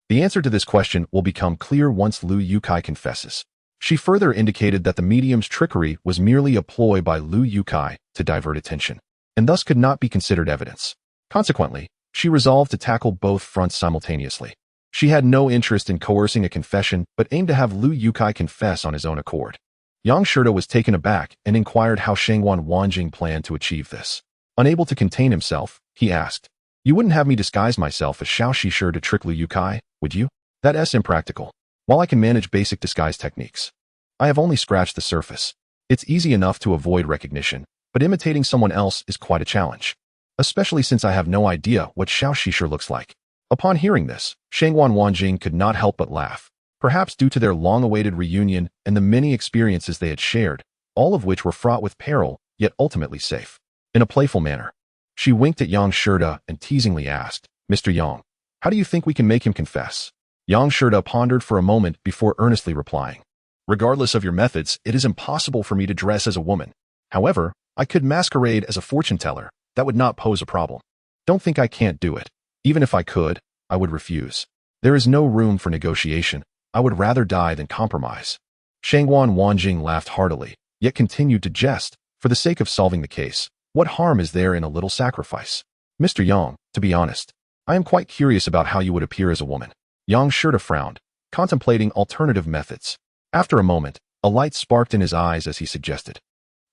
S1: "The answer to this question will become clear once Lu Yukai confesses." She further indicated that the medium's trickery was merely a ploy by Lu Yukai to divert attention, and thus could not be considered evidence. Consequently, She resolved to tackle both fronts simultaneously. She had no interest in coercing a confession, but aimed to have Lu Yukai confess on his own accord. Yang Shida was taken aback and inquired how Shangwan Wanjing planned to achieve this. Unable to contain himself, he asked, "You wouldn't have me disguise myself as Xiao Shishir to trick Lu Yukai, would you? That's impractical. While I can manage basic disguise techniques, I have only scratched the surface. It's easy enough to avoid recognition, but imitating someone else is quite a challenge, especially since I have no idea what Xiao Shishir looks like." Upon hearing this, Shangwan Wanjing could not help but laugh, perhaps due to their long-awaited reunion and the many experiences they had shared, all of which were fraught with peril, yet ultimately safe. In a playful manner, she winked at Yang Shida and teasingly asked, "Mr. Yang, how do you think we can make him confess?" Yang Shida pondered for a moment before earnestly replying, "Regardless of your methods, it is impossible for me to dress as a woman. However, I could masquerade as a fortune teller. That would not pose a problem. Don't think I can't do it. Even if I could, I would refuse. There is no room for negotiation. I would rather die than compromise." Shangwan Wanjing laughed heartily, yet continued to jest. For the sake of solving the case, what harm is there in a little sacrifice? "Mr. Yang, to be honest, I am quite curious about how you would appear as a woman." Yang Shida frowned, contemplating alternative methods. After a moment, a light sparked in his eyes as he suggested,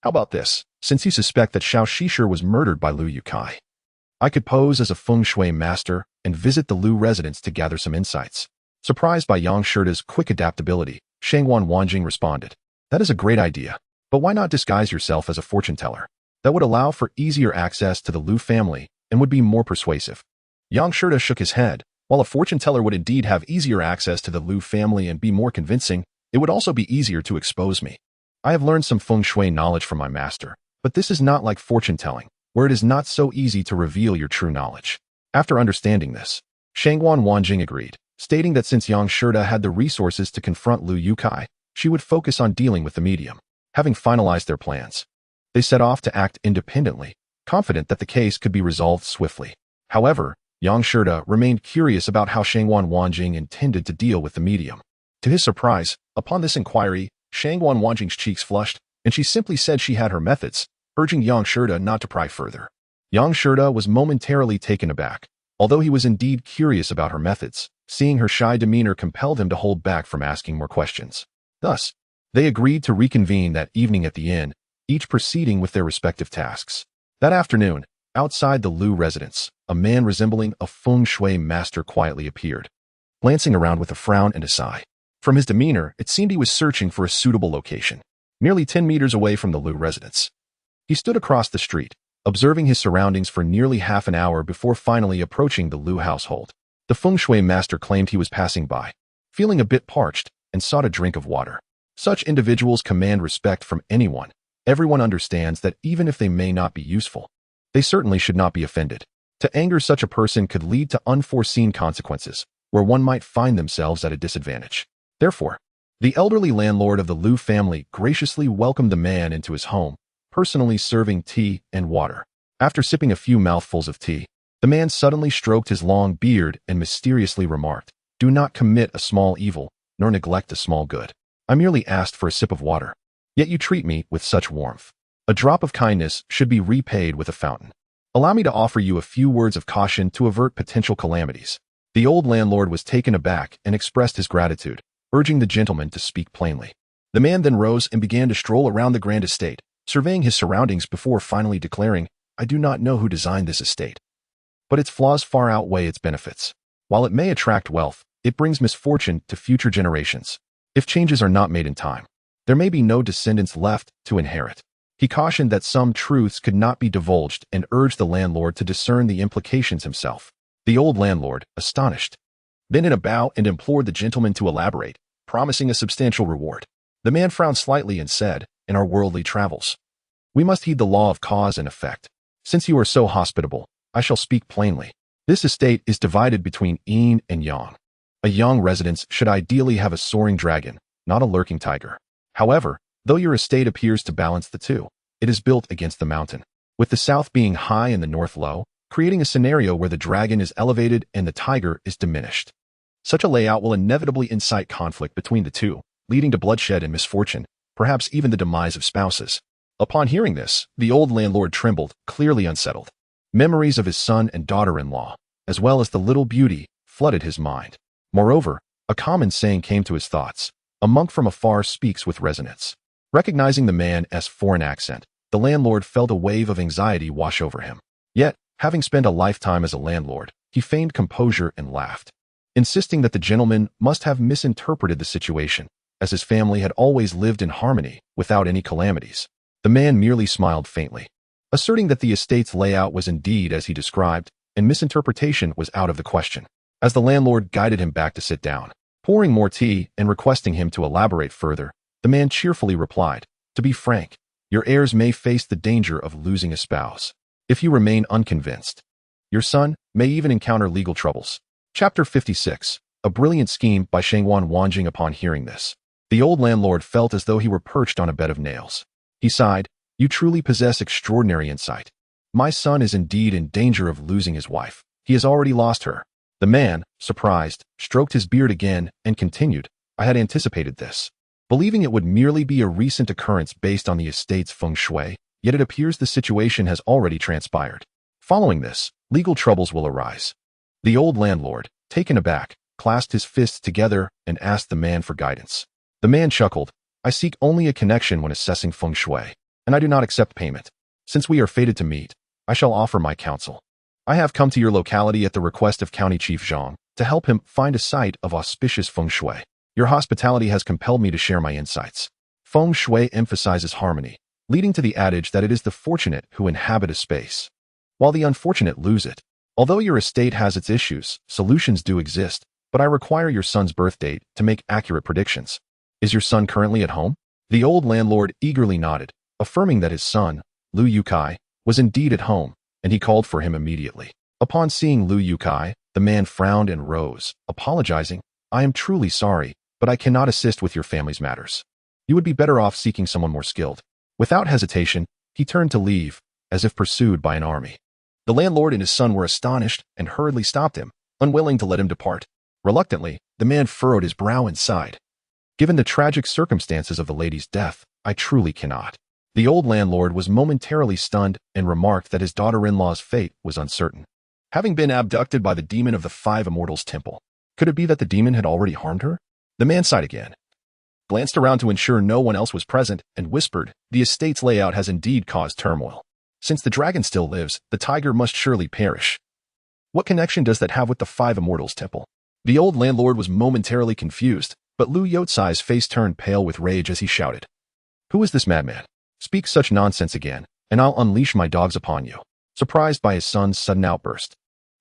S1: "How about this? Since you suspect that Xiao Shishir was murdered by Lu Yukai, I could pose as a feng shui master and visit the Lu residence to gather some insights." Surprised by Yang Shida's quick adaptability, Shangwan Wanjing responded, "That is a great idea, but why not disguise yourself as a fortune teller? That would allow for easier access to the Lu family and would be more persuasive." Yang Shida shook his head. While a fortune teller would indeed have easier access to the Lu family and be more convincing, it would also be easier to expose me. I have learned some feng shui knowledge from my master, but this is not like fortune telling, where it is not so easy to reveal your true knowledge. After understanding this, Shangwan Wanjing agreed, stating that since Yang Shida had the resources to confront Lu Yukai, she would focus on dealing with the medium. Having finalized their plans, they set off to act independently, confident that the case could be resolved swiftly. However, Yang Shida remained curious about how Shangwan Wanjing intended to deal with the medium. To his surprise, upon this inquiry, Shangwan Wanjing's cheeks flushed, and she simply said she had her methods, urging Yang Shida not to pry further. Yang Shida was momentarily taken aback. Although he was indeed curious about her methods, seeing her shy demeanor compelled him to hold back from asking more questions. Thus, they agreed to reconvene that evening at the inn, each proceeding with their respective tasks. That afternoon, outside the Lu residence, a man resembling a feng shui master quietly appeared, glancing around with a frown and a sigh. From his demeanor, it seemed he was searching for a suitable location. Nearly 10 meters away from the Lu residence, he stood across the street, observing his surroundings for nearly half an hour before finally approaching the Lu household. The feng shui master claimed he was passing by, feeling a bit parched, and sought a drink of water. Such individuals command respect from anyone. Everyone understands that even if they may not be useful, they certainly should not be offended. To anger such a person could lead to unforeseen consequences, where one might find themselves at a disadvantage. Therefore, the elderly landlord of the Lu family graciously welcomed the man into his home, personally serving tea and water. After sipping a few mouthfuls of tea, the man suddenly stroked his long beard and mysteriously remarked, "Do not commit a small evil, nor neglect a small good. I merely asked for a sip of water, yet you treat me with such warmth. A drop of kindness should be repaid with a fountain. Allow me to offer you a few words of caution to avert potential calamities." The old landlord was taken aback and expressed his gratitude, urging the gentleman to speak plainly. The man then rose and began to stroll around the grand estate, surveying his surroundings before finally declaring, "I do not know who designed this estate, but its flaws far outweigh its benefits. While it may attract wealth, it brings misfortune to future generations. If changes are not made in time, there may be no descendants left to inherit." He cautioned that some truths could not be divulged and urged the landlord to discern the implications himself. The old landlord, astonished, bent in a bow and implored the gentleman to elaborate, promising a substantial reward. The man frowned slightly and said, "In our worldly travels, we must heed the law of cause and effect. Since you are so hospitable, I shall speak plainly. This estate is divided between yin and yang. A yang residence should ideally have a soaring dragon, not a lurking tiger. However, though your estate appears to balance the two, it is built against the mountain, with the south being high and the north low, creating a scenario where the dragon is elevated and the tiger is diminished. Such a layout will inevitably incite conflict between the two, leading to bloodshed and misfortune, perhaps even the demise of spouses." Upon hearing this, the old landlord trembled, clearly unsettled. Memories of his son and daughter-in-law, as well as the little beauty, flooded his mind. Moreover, a common saying came to his thoughts. A monk from afar speaks with resonance. Recognizing the man's foreign accent, the landlord felt a wave of anxiety wash over him. Yet, having spent a lifetime as a landlord, he feigned composure and laughed, insisting that the gentleman must have misinterpreted the situation, as his family had always lived in harmony without any calamities. The man merely smiled faintly, asserting that the estate's layout was indeed as he described, and misinterpretation was out of the question. As the landlord guided him back to sit down, pouring more tea and requesting him to elaborate further, the man cheerfully replied, "To be frank, your heirs may face the danger of losing a spouse. If you remain unconvinced, your son may even encounter legal troubles." Chapter 56. A brilliant scheme by Shangwan Wanjing. Upon hearing this, the old landlord felt as though he were perched on a bed of nails. He sighed, "You truly possess extraordinary insight. My son is indeed in danger of losing his wife. He has already lost her." The man, surprised, stroked his beard again and continued, "I had anticipated this, believing it would merely be a recent occurrence based on the estate's feng shui, yet it appears the situation has already transpired. Following this, legal troubles will arise." The old landlord, taken aback, clasped his fists together and asked the man for guidance. The man chuckled, "I seek only a connection when assessing feng shui, and I do not accept payment. Since we are fated to meet, I shall offer my counsel. I have come to your locality at the request of County Chief Zheng to help him find a site of auspicious feng shui. Your hospitality has compelled me to share my insights. Feng shui emphasizes harmony, leading to the adage that it is the fortunate who inhabit a space, while the unfortunate lose it. Although your estate has its issues, solutions do exist, but I require your son's birth date to make accurate predictions. Is your son currently at home?" The old landlord eagerly nodded, affirming that his son, Lu Yukai, was indeed at home, and he called for him immediately. Upon seeing Lu Yukai, the man frowned and rose, apologizing, "I am truly sorry, but I cannot assist with your family's matters. You would be better off seeking someone more skilled." Without hesitation, he turned to leave, as if pursued by an army. The landlord and his son were astonished and hurriedly stopped him, unwilling to let him depart. Reluctantly, the man furrowed his brow and sighed. "Given the tragic circumstances of the lady's death, I truly cannot." The old landlord was momentarily stunned and remarked that his daughter-in-law's fate was uncertain, having been abducted by the demon of the Five Immortals Temple. Could it be that the demon had already harmed her? The man sighed again, glanced around to ensure no one else was present, and whispered, "The estate's layout has indeed caused turmoil. Since the dragon still lives, the tiger must surely perish. What connection does that have with the Five Immortals Temple?" The old landlord was momentarily confused, but Lu Yotsai's face turned pale with rage as he shouted, "Who is this madman? Speak such nonsense again, and I'll unleash my dogs upon you." Surprised by his son's sudden outburst,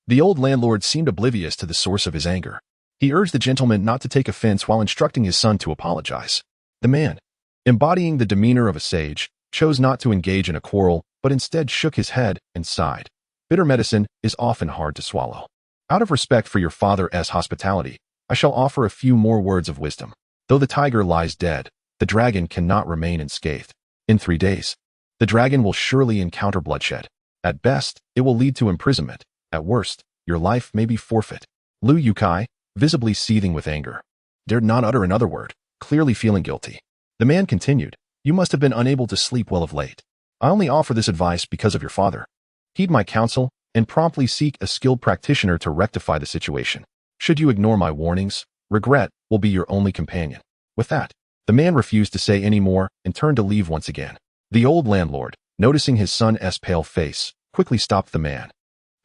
S1: the old landlord seemed oblivious to the source of his anger. He urged the gentleman not to take offense while instructing his son to apologize. The man, embodying the demeanor of a sage, chose not to engage in a quarrel, but instead shook his head and sighed. "Bitter medicine is often hard to swallow. Out of respect for your father's hospitality, I shall offer a few more words of wisdom. Though the tiger lies dead, the dragon cannot remain unscathed. In 3 days, the dragon will surely encounter bloodshed. At best, it will lead to imprisonment. At worst, your life may be forfeit." Lu Yukai, visibly seething with anger, dared not utter another word, clearly feeling guilty. The man continued, "You must have been unable to sleep well of late. I only offer this advice because of your father. Heed my counsel and promptly seek a skilled practitioner to rectify the situation. Should you ignore my warnings, regret will be your only companion." With that, the man refused to say any more and turned to leave once again. The old landlord, noticing his son's pale face, quickly stopped the man,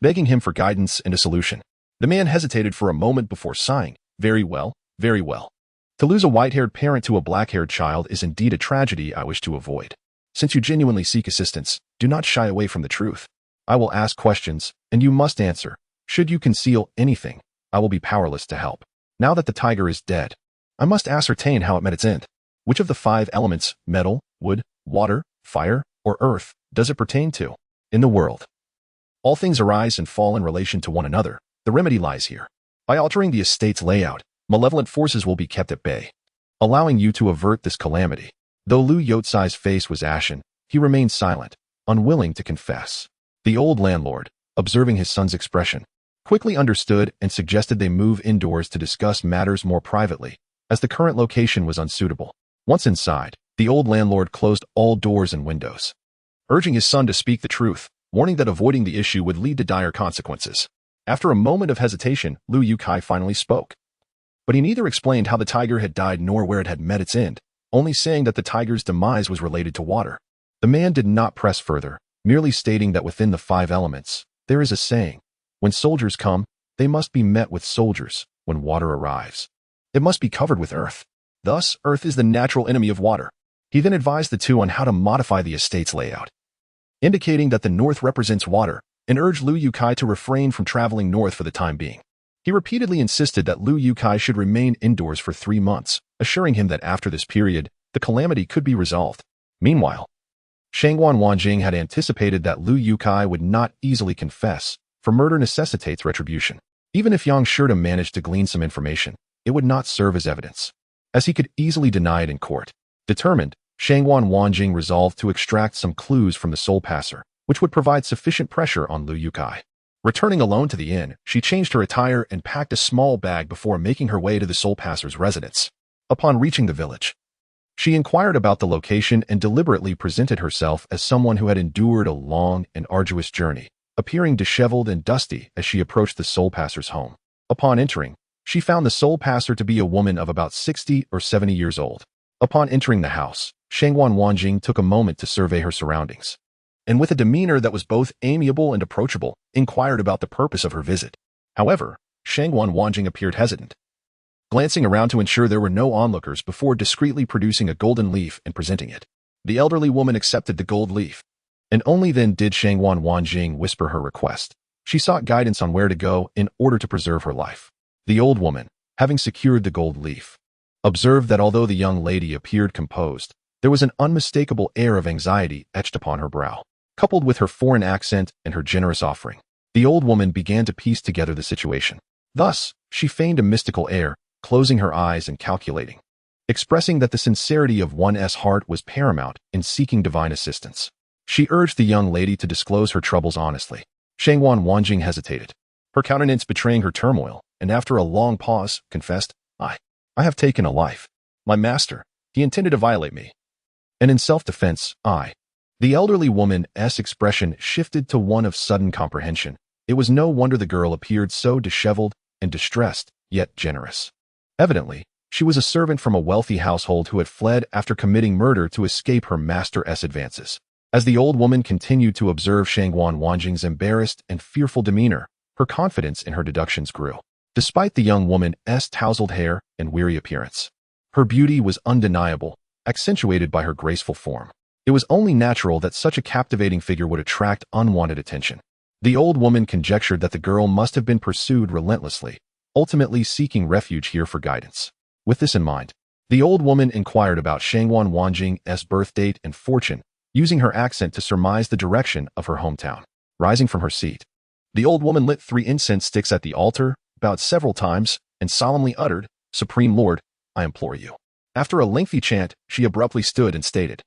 S1: begging him for guidance and a solution. The man hesitated for a moment before sighing, "Very well, very well. To lose a white-haired parent to a black-haired child is indeed a tragedy I wish to avoid. Since you genuinely seek assistance, do not shy away from the truth. I will ask questions, and you must answer. Should you conceal anything, I will be powerless to help. Now that the tiger is dead, I must ascertain how it met its end. Which of the 5 elements, metal, wood, water, fire, or earth, does it pertain to? In the world, all things arise and fall in relation to one another. The remedy lies here. By altering the estate's layout, malevolent forces will be kept at bay, allowing you to avert this calamity." Though Lu Yotsai's face was ashen, he remained silent, unwilling to confess. The old landlord, observing his son's expression, quickly understood and suggested they move indoors to discuss matters more privately, as the current location was unsuitable. Once inside, the old landlord closed all doors and windows, urging his son to speak the truth, warning that avoiding the issue would lead to dire consequences. After a moment of hesitation, Lu Yukai finally spoke. But he neither explained how the tiger had died nor where it had met its end, only saying that the tiger's demise was related to water. The man did not press further, merely stating that within the 5 elements, there is a saying, when soldiers come, they must be met with soldiers. When water arrives, it must be covered with earth. Thus, earth is the natural enemy of water. He then advised the two on how to modify the estate's layout, indicating that the north represents water, and urged Lu Yukai to refrain from traveling north for the time being. He repeatedly insisted that Lu Yukai should remain indoors for 3 months, assuring him that after this period, the calamity could be resolved. Meanwhile, Shangguan Wanjing had anticipated that Lu Yukai would not easily confess, for murder necessitates retribution. Even if Yang Shurta managed to glean some information, it would not serve as evidence, as he could easily deny it in court. Determined, Shangguan Wanjing resolved to extract some clues from the soul passer, which would provide sufficient pressure on Lu Yukai. Returning alone to the inn, she changed her attire and packed a small bag before making her way to the soul passer's residence. Upon reaching the village, she inquired about the location and deliberately presented herself as someone who had endured a long and arduous journey, appearing disheveled and dusty as she approached the soul passer's home. Upon entering, she found the soul passer to be a woman of about 60 or 70 years old. Upon entering the house, Shangguan Wanjing took a moment to survey her surroundings, and with a demeanor that was both amiable and approachable, inquired about the purpose of her visit. However, Shangguan Wanjing appeared hesitant, glancing around to ensure there were no onlookers before discreetly producing a golden leaf and presenting it. The elderly woman accepted the gold leaf, and only then did Shangguan Wanjing whisper her request. She sought guidance on where to go in order to preserve her life. The old woman, having secured the gold leaf, observed that although the young lady appeared composed, there was an unmistakable air of anxiety etched upon her brow. Coupled with her foreign accent and her generous offering, the old woman began to piece together the situation. Thus, she feigned a mystical air, closing her eyes and calculating, expressing that the sincerity of one's heart was paramount in seeking divine assistance. She urged the young lady to disclose her troubles honestly. Shangguan Wanjing hesitated, her countenance betraying her turmoil, and after a long pause, confessed, I have taken a life. My master, he intended to violate me. And in self-defense, The elderly woman's expression shifted to one of sudden comprehension. It was no wonder the girl appeared so disheveled and distressed, yet generous. Evidently, she was a servant from a wealthy household who had fled after committing murder to escape her master's advances. As the old woman continued to observe Shangguan Wanjing's embarrassed and fearful demeanor, her confidence in her deductions grew. Despite the young woman's tousled hair and weary appearance, her beauty was undeniable, accentuated by her graceful form. It was only natural that such a captivating figure would attract unwanted attention. The old woman conjectured that the girl must have been pursued relentlessly, ultimately seeking refuge here for guidance. With this in mind, the old woman inquired about Shangguan Wanjing's birth date and fortune, using her accent to surmise the direction of her hometown. Rising from her seat, the old woman lit 3 incense sticks at the altar, bowed several times, and solemnly uttered, Supreme Lord, I implore you. After a lengthy chant, she abruptly stood and stated,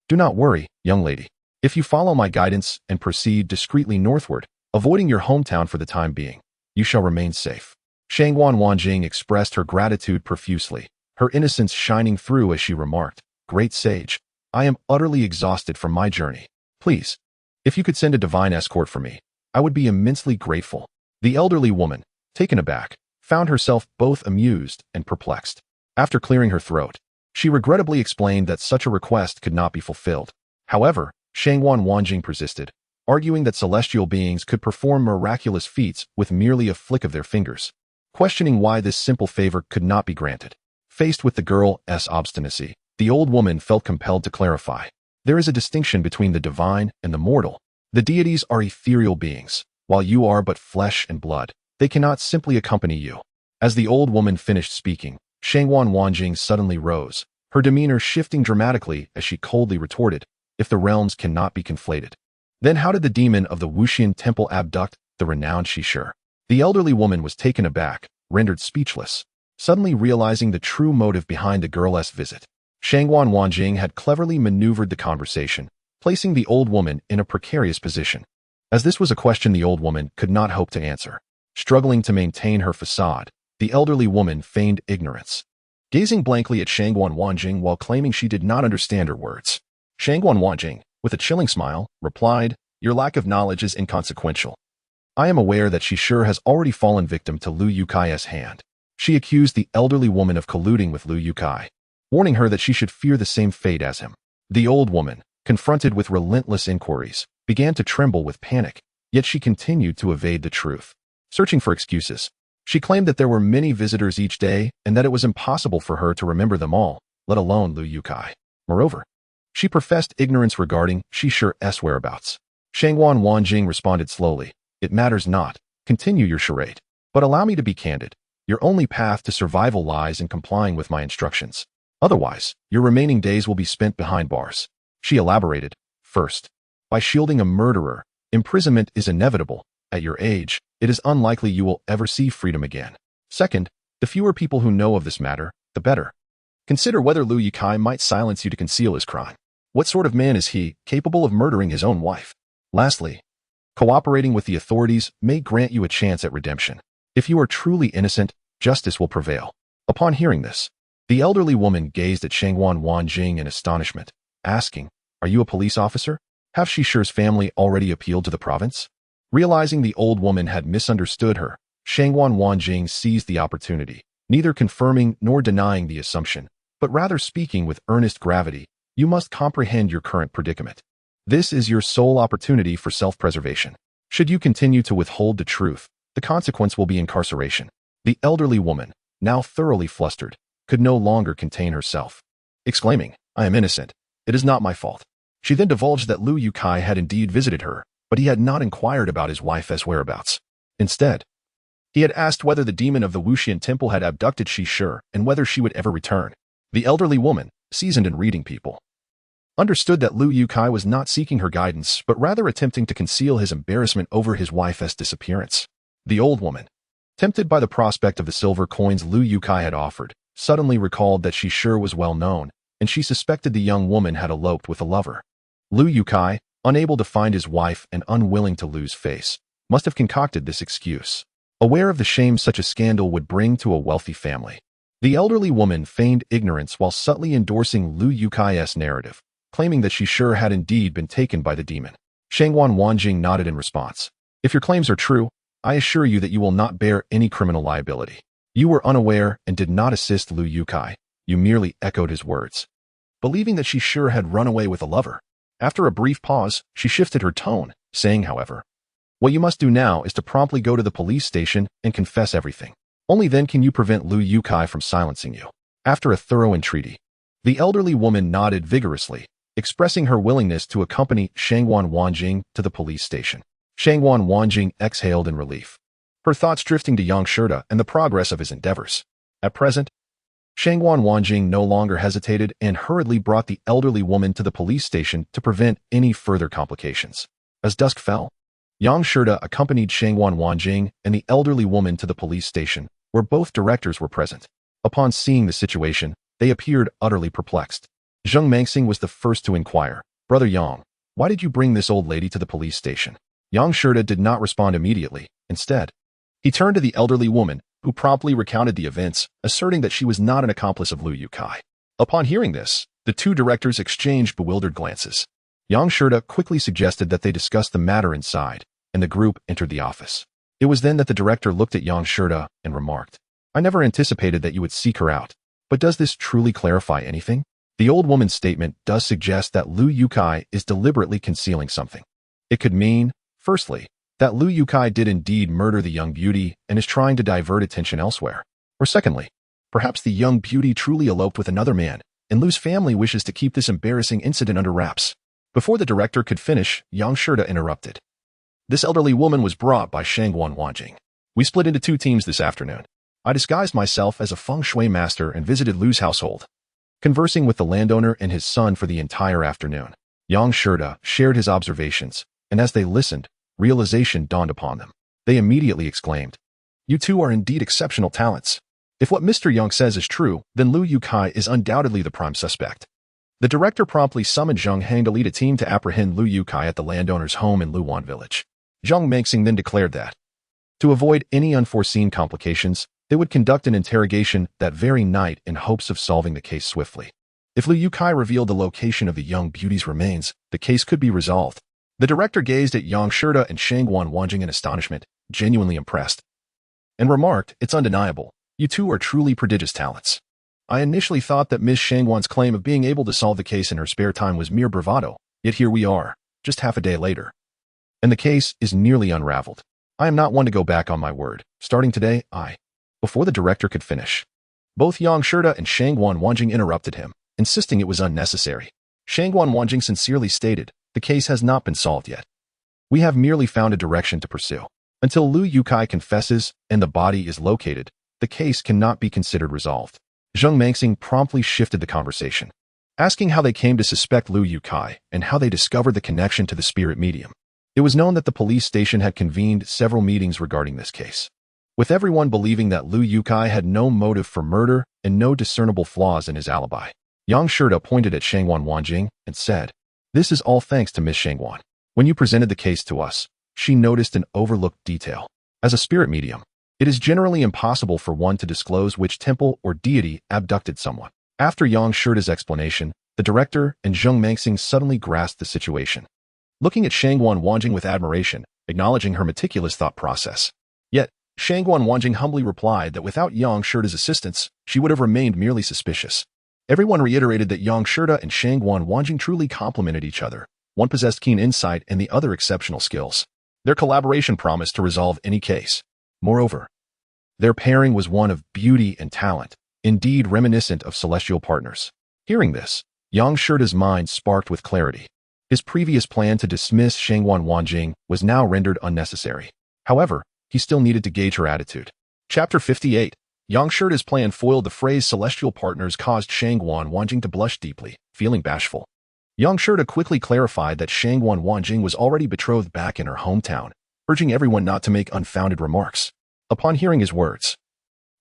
S1: Do not worry, young lady. If you follow my guidance and proceed discreetly northward, avoiding your hometown for the time being, you shall remain safe. Shangguan Wanjing expressed her gratitude profusely, her innocence shining through as she remarked, Great sage, I am utterly exhausted from my journey. Please, if you could send a divine escort for me, I would be immensely grateful. The elderly woman, taken aback, found herself both amused and perplexed. After clearing her throat, she regrettably explained that such a request could not be fulfilled. However, Shangguan Wanjing persisted, arguing that celestial beings could perform miraculous feats with merely a flick of their fingers, questioning why this simple favor could not be granted. Faced with the girl's obstinacy, the old woman felt compelled to clarify. There is a distinction between the divine and the mortal. The deities are ethereal beings, while you are but flesh and blood. They cannot simply accompany you. As the old woman finished speaking, Shangguan Wanjing suddenly rose, her demeanor shifting dramatically as she coldly retorted, If the realms cannot be conflated, then how did the demon of the Wuxian temple abduct the renowned Shishir? The elderly woman was taken aback, rendered speechless, suddenly realizing the true motive behind the girl's visit. Shangguan Wanjing had cleverly maneuvered the conversation, placing the old woman in a precarious position. As this was a question the old woman could not hope to answer, struggling to maintain her facade, the elderly woman feigned ignorance, gazing blankly at Shangguan Wanjing while claiming she did not understand her words. Shangguan Wanjing, with a chilling smile, replied, Your lack of knowledge is inconsequential. I am aware that she sure has already fallen victim to Lu Yukai's hand. She accused the elderly woman of colluding with Lu Yukai, warning her that she should fear the same fate as him. The old woman, confronted with relentless inquiries, began to tremble with panic, yet she continued to evade the truth. Searching for excuses, she claimed that there were many visitors each day and that it was impossible for her to remember them all, let alone Lu Yukai. Moreover, she professed ignorance regarding Shi Shi's whereabouts. Shangwan Wanjing responded slowly, "It matters not. Continue your charade. But allow me to be candid. Your only path to survival lies in complying with my instructions. Otherwise, your remaining days will be spent behind bars." She elaborated, "First, by shielding a murderer, imprisonment is inevitable. At your age, it is unlikely you will ever see freedom again. Second, the fewer people who know of this matter, the better. Consider whether Lu Yukai might silence you to conceal his crime. What sort of man is he, capable of murdering his own wife? Lastly, cooperating with the authorities may grant you a chance at redemption. If you are truly innocent, justice will prevail." Upon hearing this, the elderly woman gazed at Shangwan Wanjing in astonishment, asking, "Are you a police officer? Have Shi Shi's family already appealed to the province?" Realizing the old woman had misunderstood her, Shangwan Wanjing seized the opportunity, neither confirming nor denying the assumption, but rather speaking with earnest gravity. "You must comprehend your current predicament. This is your sole opportunity for self-preservation. Should you continue to withhold the truth, the consequence will be incarceration." The elderly woman, now thoroughly flustered, could no longer contain herself. Exclaiming, "I am innocent. It is not my fault." She then divulged that Lu Yukai had indeed visited her, but he had not inquired about his wife's whereabouts. Instead, he had asked whether the demon of the Wuxian temple had abducted Shi Shi and whether she would ever return. The elderly woman, seasoned in reading people, understood that Lu Yukai was not seeking her guidance, but rather attempting to conceal his embarrassment over his wife's disappearance. The old woman, tempted by the prospect of the silver coins Lu Yukai had offered, suddenly recalled that Shi Shi was well known, and she suspected the young woman had eloped with a lover. Lu Yukai, unable to find his wife and unwilling to lose face, must have concocted this excuse, aware of the shame such a scandal would bring to a wealthy family. The elderly woman feigned ignorance while subtly endorsing Lu Yukai's narrative, claiming that Shi Shi had indeed been taken by the demon. Shangwan Wanjing nodded in response. "If your claims are true, I assure you that you will not bear any criminal liability. You were unaware and did not assist Lu Yukai. You merely echoed his words, believing that Shi Shi had run away with a lover." After a brief pause, she shifted her tone, saying, however, "What you must do now is to promptly go to the police station and confess everything. Only then can you prevent Lu Yukai from silencing you." After a thorough entreaty, the elderly woman nodded vigorously, expressing her willingness to accompany Shangwan Wanjing to the police station. Shangwan Wanjing exhaled in relief, her thoughts drifting to Yang Shida and the progress of his endeavors. At present, Shangwan Wanjing no longer hesitated and hurriedly brought the elderly woman to the police station to prevent any further complications. As dusk fell, Yang Shida accompanied Shangwan Wanjing and the elderly woman to the police station, where both directors were present. Upon seeing the situation, they appeared utterly perplexed. Zheng Mangxing was the first to inquire, "Brother Yang, why did you bring this old lady to the police station?" Yang Shida did not respond immediately. Instead, he turned to the elderly woman, who promptly recounted the events, asserting that she was not an accomplice of Lu Yukai. Upon hearing this, the two directors exchanged bewildered glances. Yang Shida quickly suggested that they discuss the matter inside, and the group entered the office. It was then that the director looked at Yang Shida and remarked, "I never anticipated that you would seek her out, but does this truly clarify anything? The old woman's statement does suggest that Lu Yukai is deliberately concealing something. It could mean, firstly, that Lu Yukai did indeed murder the young beauty and is trying to divert attention elsewhere. Or secondly, perhaps the young beauty truly eloped with another man, and Lu's family wishes to keep this embarrassing incident under wraps." Before the director could finish, Yang Shida interrupted. "This elderly woman was brought by Shangwan Wanjing. We split into two teams this afternoon. I disguised myself as a feng shui master and visited Lu's household, conversing with the landowner and his son for the entire afternoon." Yang Shida shared his observations, and as they listened, realization dawned upon them. They immediately exclaimed, "You two are indeed exceptional talents. If what Mr. Yang says is true, then Lu Yukai is undoubtedly the prime suspect." The director promptly summoned Zheng Heng to lead a team to apprehend Lu Yukai at the landowner's home in Luwan village. Zheng Mengxing then declared that, to avoid any unforeseen complications, they would conduct an interrogation that very night in hopes of solving the case swiftly. If Lu Yukai revealed the location of the young beauty's remains, the case could be resolved. The director gazed at Yang Shirda and Shangguan Wanjing in astonishment, genuinely impressed, and remarked, "It's undeniable. You two are truly prodigious talents. I initially thought that Miss Shangguan's claim of being able to solve the case in her spare time was mere bravado, yet here we are, just half a day later. And the case is nearly unraveled. I am not one to go back on my word. Starting today, Before the director could finish, both Yang Shirda and Shangguan Wanjing interrupted him, insisting it was unnecessary. Shangguan Wanjing sincerely stated, "The case has not been solved yet. We have merely found a direction to pursue. Until Lu Yukai confesses and the body is located, the case cannot be considered resolved." Zheng Mangxing promptly shifted the conversation, asking how they came to suspect Lu Yukai and how they discovered the connection to the spirit medium. It was known that the police station had convened several meetings regarding this case, with everyone believing that Lu Yukai had no motive for murder and no discernible flaws in his alibi. Yang Shirda pointed at Shangguan Wanjing and said, "This is all thanks to Miss Shangguan. When you presented the case to us, she noticed an overlooked detail. As a spirit medium, it is generally impossible for one to disclose which temple or deity abducted someone." After Yang Shirda's explanation, the director and Zheng Mangxing suddenly grasped the situation, looking at Shangguan Wanjing with admiration, acknowledging her meticulous thought process. Yet, Shangguan Wanjing humbly replied that without Yang Shirda's assistance, she would have remained merely suspicious. Everyone reiterated that Yang Shirda and Shangguan Wanjing truly complemented each other. One possessed keen insight and the other exceptional skills. Their collaboration promised to resolve any case. Moreover, their pairing was one of beauty and talent, indeed reminiscent of celestial partners. Hearing this, Yang Shirda's mind sparked with clarity. His previous plan to dismiss Shangguan Wanjing was now rendered unnecessary. However, he still needed to gauge her attitude. Chapter 58. Yang Shirda's plan foiled. The phrase celestial partners caused Shangguan Wanjing to blush deeply, feeling bashful. Yang Shirda quickly clarified that Shangguan Wanjing was already betrothed back in her hometown, urging everyone not to make unfounded remarks. Upon hearing his words,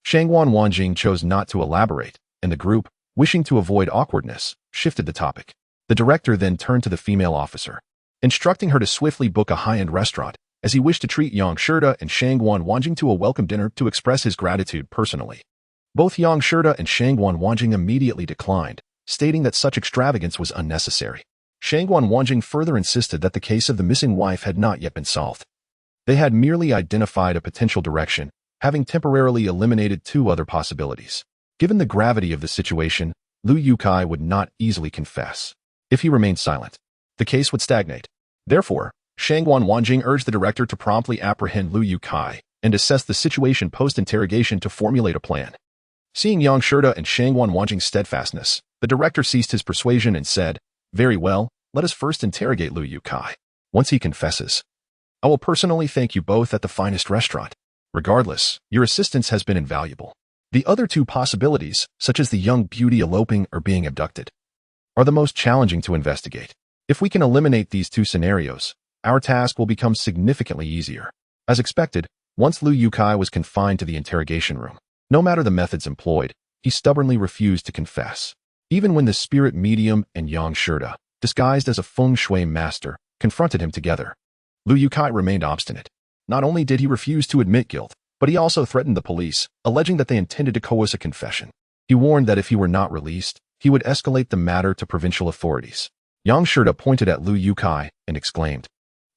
S1: Shangguan Wanjing chose not to elaborate, and the group, wishing to avoid awkwardness, shifted the topic. The director then turned to the female officer, instructing her to swiftly book a high-end restaurant, as he wished to treat Yang Shirda and Shangguan Wanjing to a welcome dinner to express his gratitude personally. Both Yang Shirda and Shangguan Wanjing immediately declined, stating that such extravagance was unnecessary. Shangguan Wanjing further insisted that the case of the missing wife had not yet been solved. They had merely identified a potential direction, having temporarily eliminated two other possibilities. Given the gravity of the situation, Lu Yukai would not easily confess. If he remained silent, the case would stagnate. Therefore, Shangguan Wanjing urged the director to promptly apprehend Lu Yukai and assess the situation post-interrogation to formulate a plan. Seeing Yang Shirda and Shangguan Wanjing's steadfastness, the director ceased his persuasion and said, "Very well, let us first interrogate Lu Yukai. Once he confesses, I will personally thank you both at the finest restaurant. Regardless, your assistance has been invaluable. The other two possibilities, such as the young beauty eloping or being abducted, are the most challenging to investigate. If we can eliminate these two scenarios, our task will become significantly easier." As expected, once Lu Yukai was confined to the interrogation room, no matter the methods employed, he stubbornly refused to confess. Even when the spirit medium and Yang Shirda, disguised as a feng shui master, confronted him together, Lu Yukai remained obstinate. Not only did he refuse to admit guilt, but he also threatened the police, alleging that they intended to coerce a confession. He warned that if he were not released, he would escalate the matter to provincial authorities. Yang Shirda pointed at Lu Yukai and exclaimed,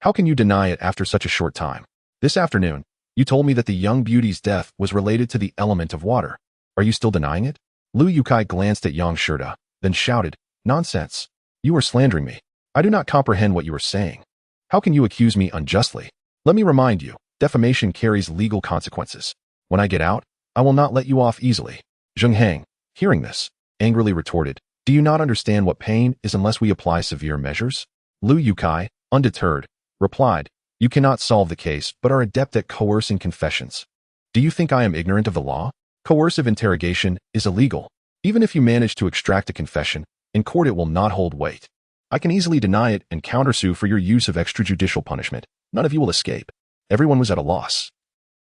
S1: "How can you deny it after such a short time? This afternoon, you told me that the young beauty's death was related to the element of water. Are you still denying it?" Lu Yukai glanced at Yang Shirda, then shouted, "Nonsense! You are slandering me. I do not comprehend what you are saying. How can you accuse me unjustly? Let me remind you, defamation carries legal consequences. When I get out, I will not let you off easily." Zheng Hang, hearing this, angrily retorted, "Do you not understand what pain is unless we apply severe measures?" Lu Yukai, undeterred, replied, "You cannot solve the case but are adept at coercing confessions. Do you think I am ignorant of the law? Coercive interrogation is illegal. Even if you manage to extract a confession, in court it will not hold weight. I can easily deny it and countersue for your use of extrajudicial punishment. None of you will escape." Everyone was at a loss,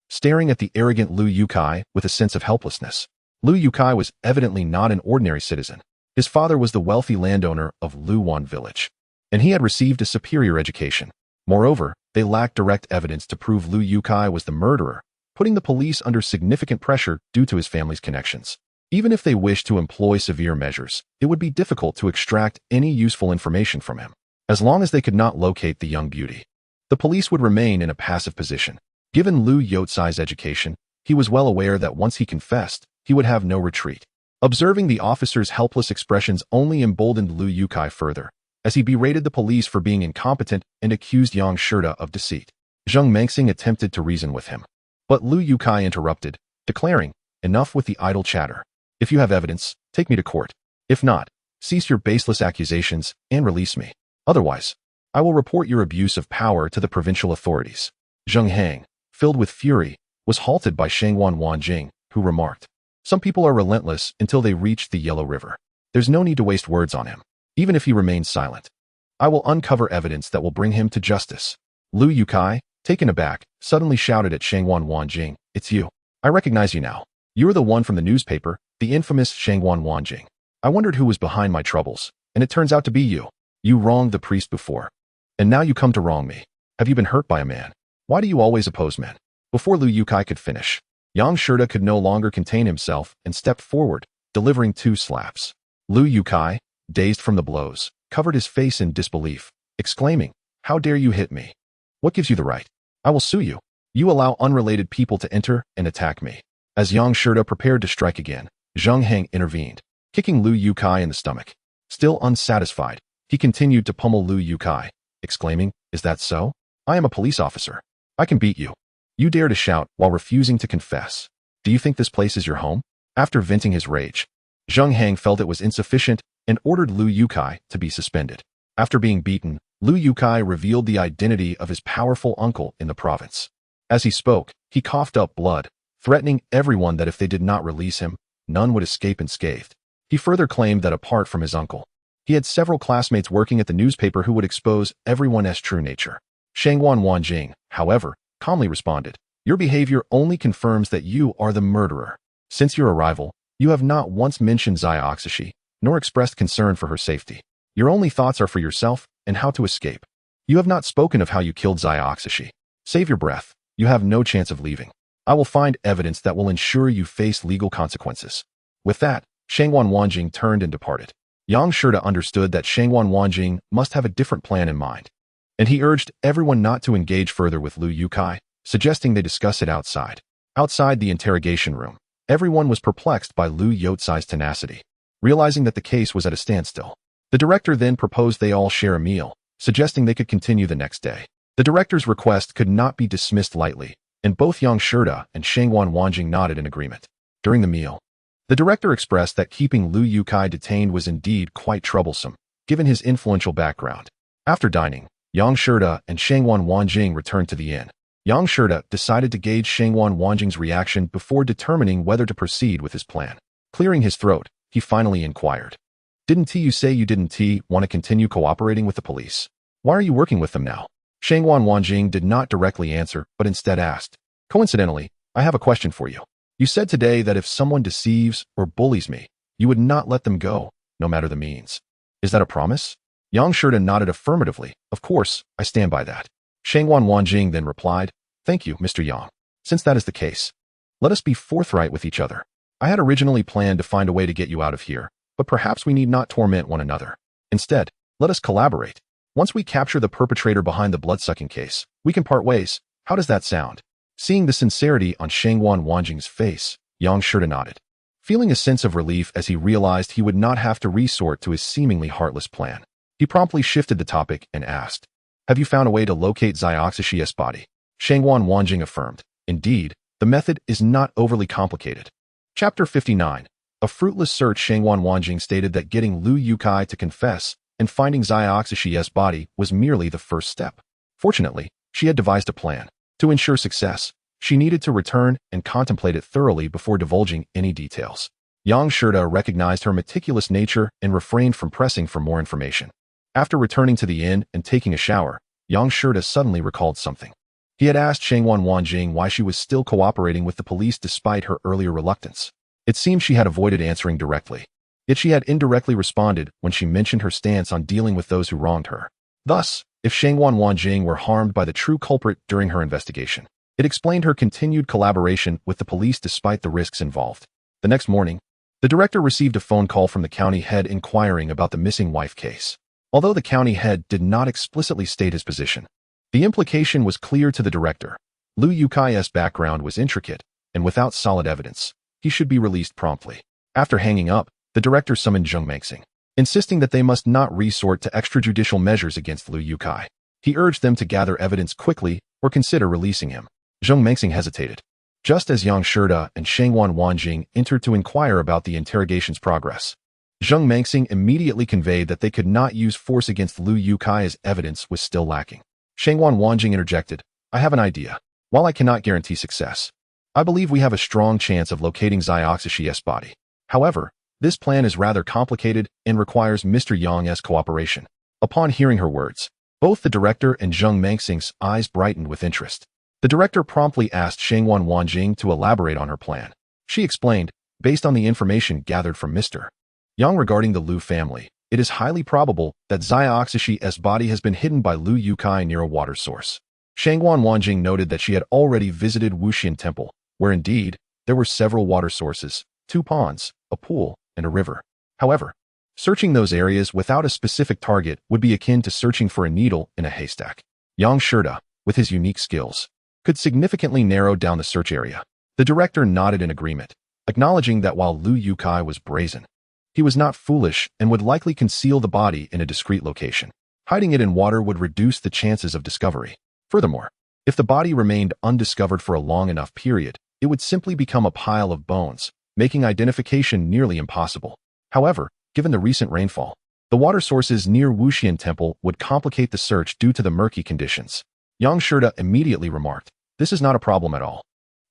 S1: staring at the arrogant Lu Yukai with a sense of helplessness. Lu Yukai was evidently not an ordinary citizen. His father was the wealthy landowner of Luwan village, and he had received a superior education. Moreover, they lacked direct evidence to prove Lu Yukai was the murderer, putting the police under significant pressure due to his family's connections. Even if they wished to employ severe measures, it would be difficult to extract any useful information from him. as long as they could not locate the young beauty. The police would remain in a passive position. Given Liu Yotsai's education, he was well aware that once he confessed, he would have no retreat. Observing the officer's helpless expressions only emboldened Liu Yukai further, as he berated the police for being incompetent and accused Yang Shida of deceit. Zheng Mengxing attempted to reason with him, but Liu Yukai interrupted, declaring, "Enough with the idle chatter. If you have evidence, take me to court. If not, cease your baseless accusations and release me. Otherwise, I will report your abuse of power to the provincial authorities." Zheng Hang, filled with fury, was halted by Shangwan Wanjing, who remarked, "Some people are relentless until they reach the Yellow River. There's no need to waste words on him, even if he remains silent. I will uncover evidence that will bring him to justice." Liu Yukai, taken aback, suddenly shouted at Shangwan Wanjing, "It's you. I recognize you now. You're the one from the newspaper, the infamous Shangwan Wanjing. I wondered who was behind my troubles, and it turns out to be you. You wronged the priest before, and now you come to wrong me. Have you been hurt by a man? Why do you always oppose men?" Before Liu Yukai could finish, Yang Shida could no longer contain himself and stepped forward, delivering 2 slaps. Liu Yukai, dazed from the blows, covered his face in disbelief, exclaiming, "How dare you hit me? What gives you the right? I will sue you. You allow unrelated people to enter and attack me." As Yang Shida prepared to strike again, Zheng Heng intervened, kicking Liu Yukai in the stomach. Still unsatisfied, he continued to pummel Liu Yukai, exclaiming, "Is that so? I am a police officer. I can beat you. You dare to shout while refusing to confess. Do you think this place is your home?" After venting his rage, Zheng Heng felt it was insufficient and ordered Liu Yukai to be suspended. After being beaten, Liu Yukai revealed the identity of his powerful uncle in the province. As he spoke, he coughed up blood, threatening everyone that if they did not release him, none would escape unscathed. He further claimed that apart from his uncle, he had several classmates working at the newspaper who would expose everyone's true nature. Shangwan Wanjing, however, calmly responded, "Your behavior only confirms that you are the murderer. Since your arrival, you have not once mentioned Zai nor expressed concern for her safety. Your only thoughts are for yourself and how to escape. You have not spoken of how you killed Zai. Save your breath. You have no chance of leaving. I will find evidence that will ensure you face legal consequences." With that, Shangwan Wanjing turned and departed. Yang Shida understood that Shangwan Wanjing must have a different plan in mind, and he urged everyone not to engage further with Liu Yukai, suggesting they discuss it outside. Outside the interrogation room, everyone was perplexed by Liu Yotsai's tenacity. Realizing that the case was at a standstill, the director then proposed they all share a meal, suggesting they could continue the next day. The director's request could not be dismissed lightly, and both Yang Shida and Shangwan Wanjing nodded in agreement. During the meal, the director expressed that keeping Liu Yukai detained was indeed quite troublesome, given his influential background. After dining, Yang Shida and Shangwan Wanjing returned to the inn. Yang Shida decided to gauge Shangwan Wanjing's reaction before determining whether to proceed with his plan. Clearing his throat, he finally inquired, "Didn't you say you didn't want to continue cooperating with the police? Why are you working with them now?" Shangwan Wanjing did not directly answer, but instead asked, "Coincidentally, I have a question for you. You said today that if someone deceives or bullies me, you would not let them go, no matter the means. Is that a promise?" Yang Shida nodded affirmatively. "Of course, I stand by that." Shangwan Wanjing then replied, "Thank you, Mr. Yang. Since that is the case, let us be forthright with each other. I had originally planned to find a way to get you out of here, but perhaps we need not torment one another. Instead, let us collaborate. Once we capture the perpetrator behind the bloodsucking case, we can part ways. How does that sound?" Seeing the sincerity on Shangwan Wanjing's face, Yang Shida nodded, feeling a sense of relief as he realized he would not have to resort to his seemingly heartless plan. He promptly shifted the topic and asked, "Have you found a way to locate Zai body?" Shangwan Wanjing affirmed, "Indeed, the method is not overly complicated." Chapter 59. A fruitless search. Shangwan Wanjing stated that getting Liu Yukai to confess and finding Zai body was merely the first step. Fortunately, she had devised a plan. To ensure success, she needed to return and contemplate it thoroughly before divulging any details. Yang Shida recognized her meticulous nature and refrained from pressing for more information. After returning to the inn and taking a shower, Yang Shida suddenly recalled something. He had asked Shangwan Wanjing why she was still cooperating with the police despite her earlier reluctance. It seemed she had avoided answering directly, yet she had indirectly responded when she mentioned her stance on dealing with those who wronged her. Thus, if Shangwan Wanjing were harmed by the true culprit during her investigation, it explained her continued collaboration with the police despite the risks involved. The next morning, the director received a phone call from the county head inquiring about the missing wife case. Although the county head did not explicitly state his position, the implication was clear to the director. Liu Yukai's background was intricate, and without solid evidence, he should be released promptly. After hanging up, the director summoned Zheng Mengxing, insisting that they must not resort to extrajudicial measures against Liu Yukai. He urged them to gather evidence quickly or consider releasing him. Zheng Mengxing hesitated. Just as Yang Shida and Shangwan Wanjing entered to inquire about the interrogation's progress, Zheng Mengxing immediately conveyed that they could not use force against Liu Yukai as evidence was still lacking. Shangwan Wanjing interjected, "I have an idea. While I cannot guarantee success, I believe we have a strong chance of locating Zioxishi's body. However, this plan is rather complicated and requires Mr. Yang's cooperation." Upon hearing her words, both the director and Zheng Mengxing's eyes brightened with interest. The director promptly asked Shangwan Wanjing to elaborate on her plan. She explained, based on the information gathered from Mr. Yang regarding the Liu family, it is highly probable that Zioxishi's body has been hidden by Liu Yukai near a water source. Shangwan Wanjing noted that she had already visited Wuxian Temple, where indeed, there were several water sources, 2 ponds, a pool, and a river. However, searching those areas without a specific target would be akin to searching for a needle in a haystack. Yang Shida, with his unique skills, could significantly narrow down the search area. The director nodded in agreement, acknowledging that while Liu Yukai was brazen, he was not foolish and would likely conceal the body in a discreet location. Hiding it in water would reduce the chances of discovery. Furthermore, if the body remained undiscovered for a long enough period, it would simply become a pile of bones, making identification nearly impossible. However, given the recent rainfall, the water sources near Wuxian Temple would complicate the search due to the murky conditions. Yang Shida immediately remarked, "This is not a problem at all.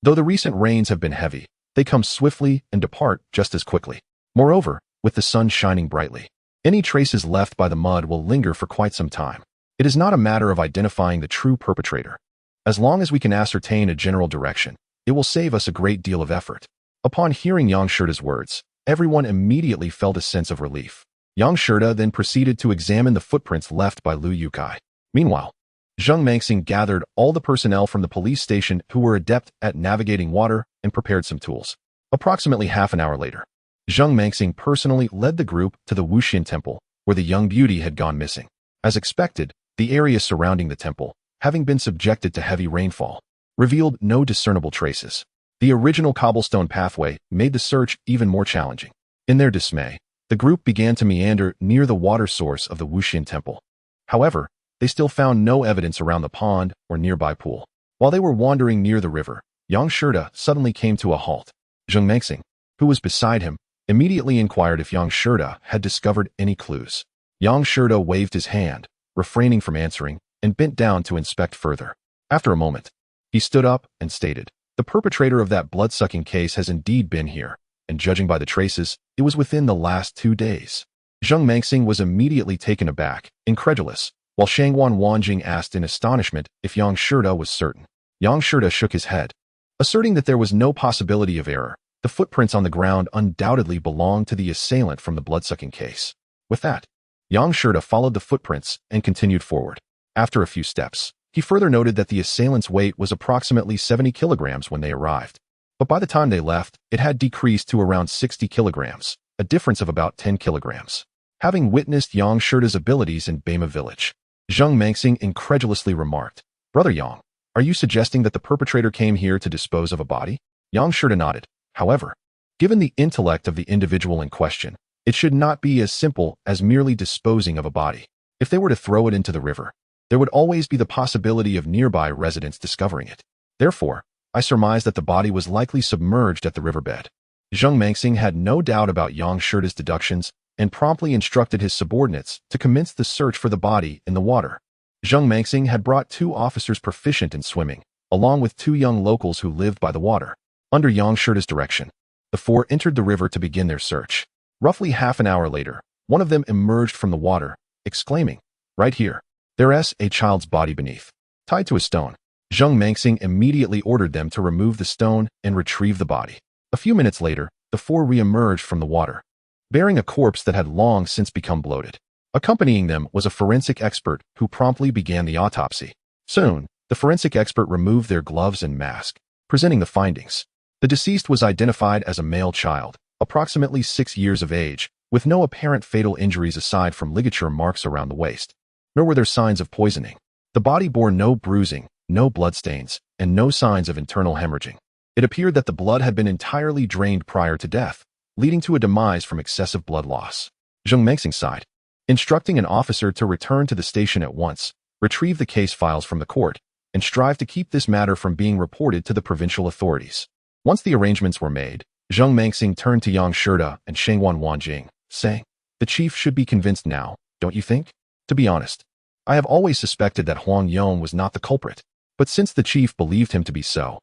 S1: Though the recent rains have been heavy, they come swiftly and depart just as quickly. Moreover, with the sun shining brightly, any traces left by the mud will linger for quite some time. It is not a matter of identifying the true perpetrator. As long as we can ascertain a general direction, it will save us a great deal of effort." Upon hearing Yang Shida's words, everyone immediately felt a sense of relief. Yang Shida then proceeded to examine the footprints left by Liu Yukai. Meanwhile, Zheng Mengxing gathered all the personnel from the police station who were adept at navigating water and prepared some tools. Approximately half an hour later, Zheng Mengxing personally led the group to the Wuxian Temple, where the young beauty had gone missing. As expected, the area surrounding the temple, having been subjected to heavy rainfall, revealed no discernible traces. The original cobblestone pathway made the search even more challenging. In their dismay, the group began to meander near the water source of the Wuxian Temple. However, they still found no evidence around the pond or nearby pool. While they were wandering near the river, Yang Shida suddenly came to a halt. Zheng Mengxing, who was beside him, immediately inquired if Yang Shida had discovered any clues. Yang Shida waved his hand, refraining from answering, and bent down to inspect further. After a moment, he stood up and stated, "The perpetrator of that blood-sucking case has indeed been here, and judging by the traces, it was within the last 2 days." Zheng Mengxing was immediately taken aback, incredulous, while Shangwan Wanjing asked in astonishment if Yang Shida was certain. Yang Shida shook his head, asserting that there was no possibility of error. The footprints on the ground undoubtedly belonged to the assailant from the blood-sucking case. With that, Yang Shida followed the footprints and continued forward. After a few steps, he further noted that the assailant's weight was approximately 70 kilograms when they arrived. But by the time they left, it had decreased to around 60 kilograms, a difference of about 10 kilograms. Having witnessed Yang Shida's abilities in Bema village, Zheng Mengxing incredulously remarked, "Brother Yang, are you suggesting that the perpetrator came here to dispose of a body?" Yang Shida nodded. However, given the intellect of the individual in question, it should not be as simple as merely disposing of a body. If they were to throw it into the river, there would always be the possibility of nearby residents discovering it. Therefore, I surmise that the body was likely submerged at the riverbed. Zheng Mengxing had no doubt about Yang Shida's deductions and promptly instructed his subordinates to commence the search for the body in the water. Zheng Mengxing had brought 2 officers proficient in swimming, along with 2 young locals who lived by the water. Under Yang Shida's direction, the 4 entered the river to begin their search. Roughly half an hour later, one of them emerged from the water, exclaiming, "Right here, there's a child's body beneath, tied to a stone." Zheng Mengxing immediately ordered them to remove the stone and retrieve the body. A few minutes later, the 4 re-emerged from the water, bearing a corpse that had long since become bloated. Accompanying them was a forensic expert who promptly began the autopsy. Soon, the forensic expert removed their gloves and mask, presenting the findings. The deceased was identified as a male child, approximately 6 years of age, with no apparent fatal injuries aside from ligature marks around the waist. Nor were there signs of poisoning. The body bore no bruising, no bloodstains, and no signs of internal hemorrhaging. It appeared that the blood had been entirely drained prior to death, leading to a demise from excessive blood loss. Zheng Mengxing sighed, instructing an officer to return to the station at once, retrieve the case files from the court, and strive to keep this matter from being reported to the provincial authorities. Once the arrangements were made, Zheng Mengxing turned to Yang Shida and Shangwan Wanjing, saying, "The chief should be convinced now, don't you think? To be honest, I have always suspected that Huang Yong was not the culprit, but since the chief believed him to be so."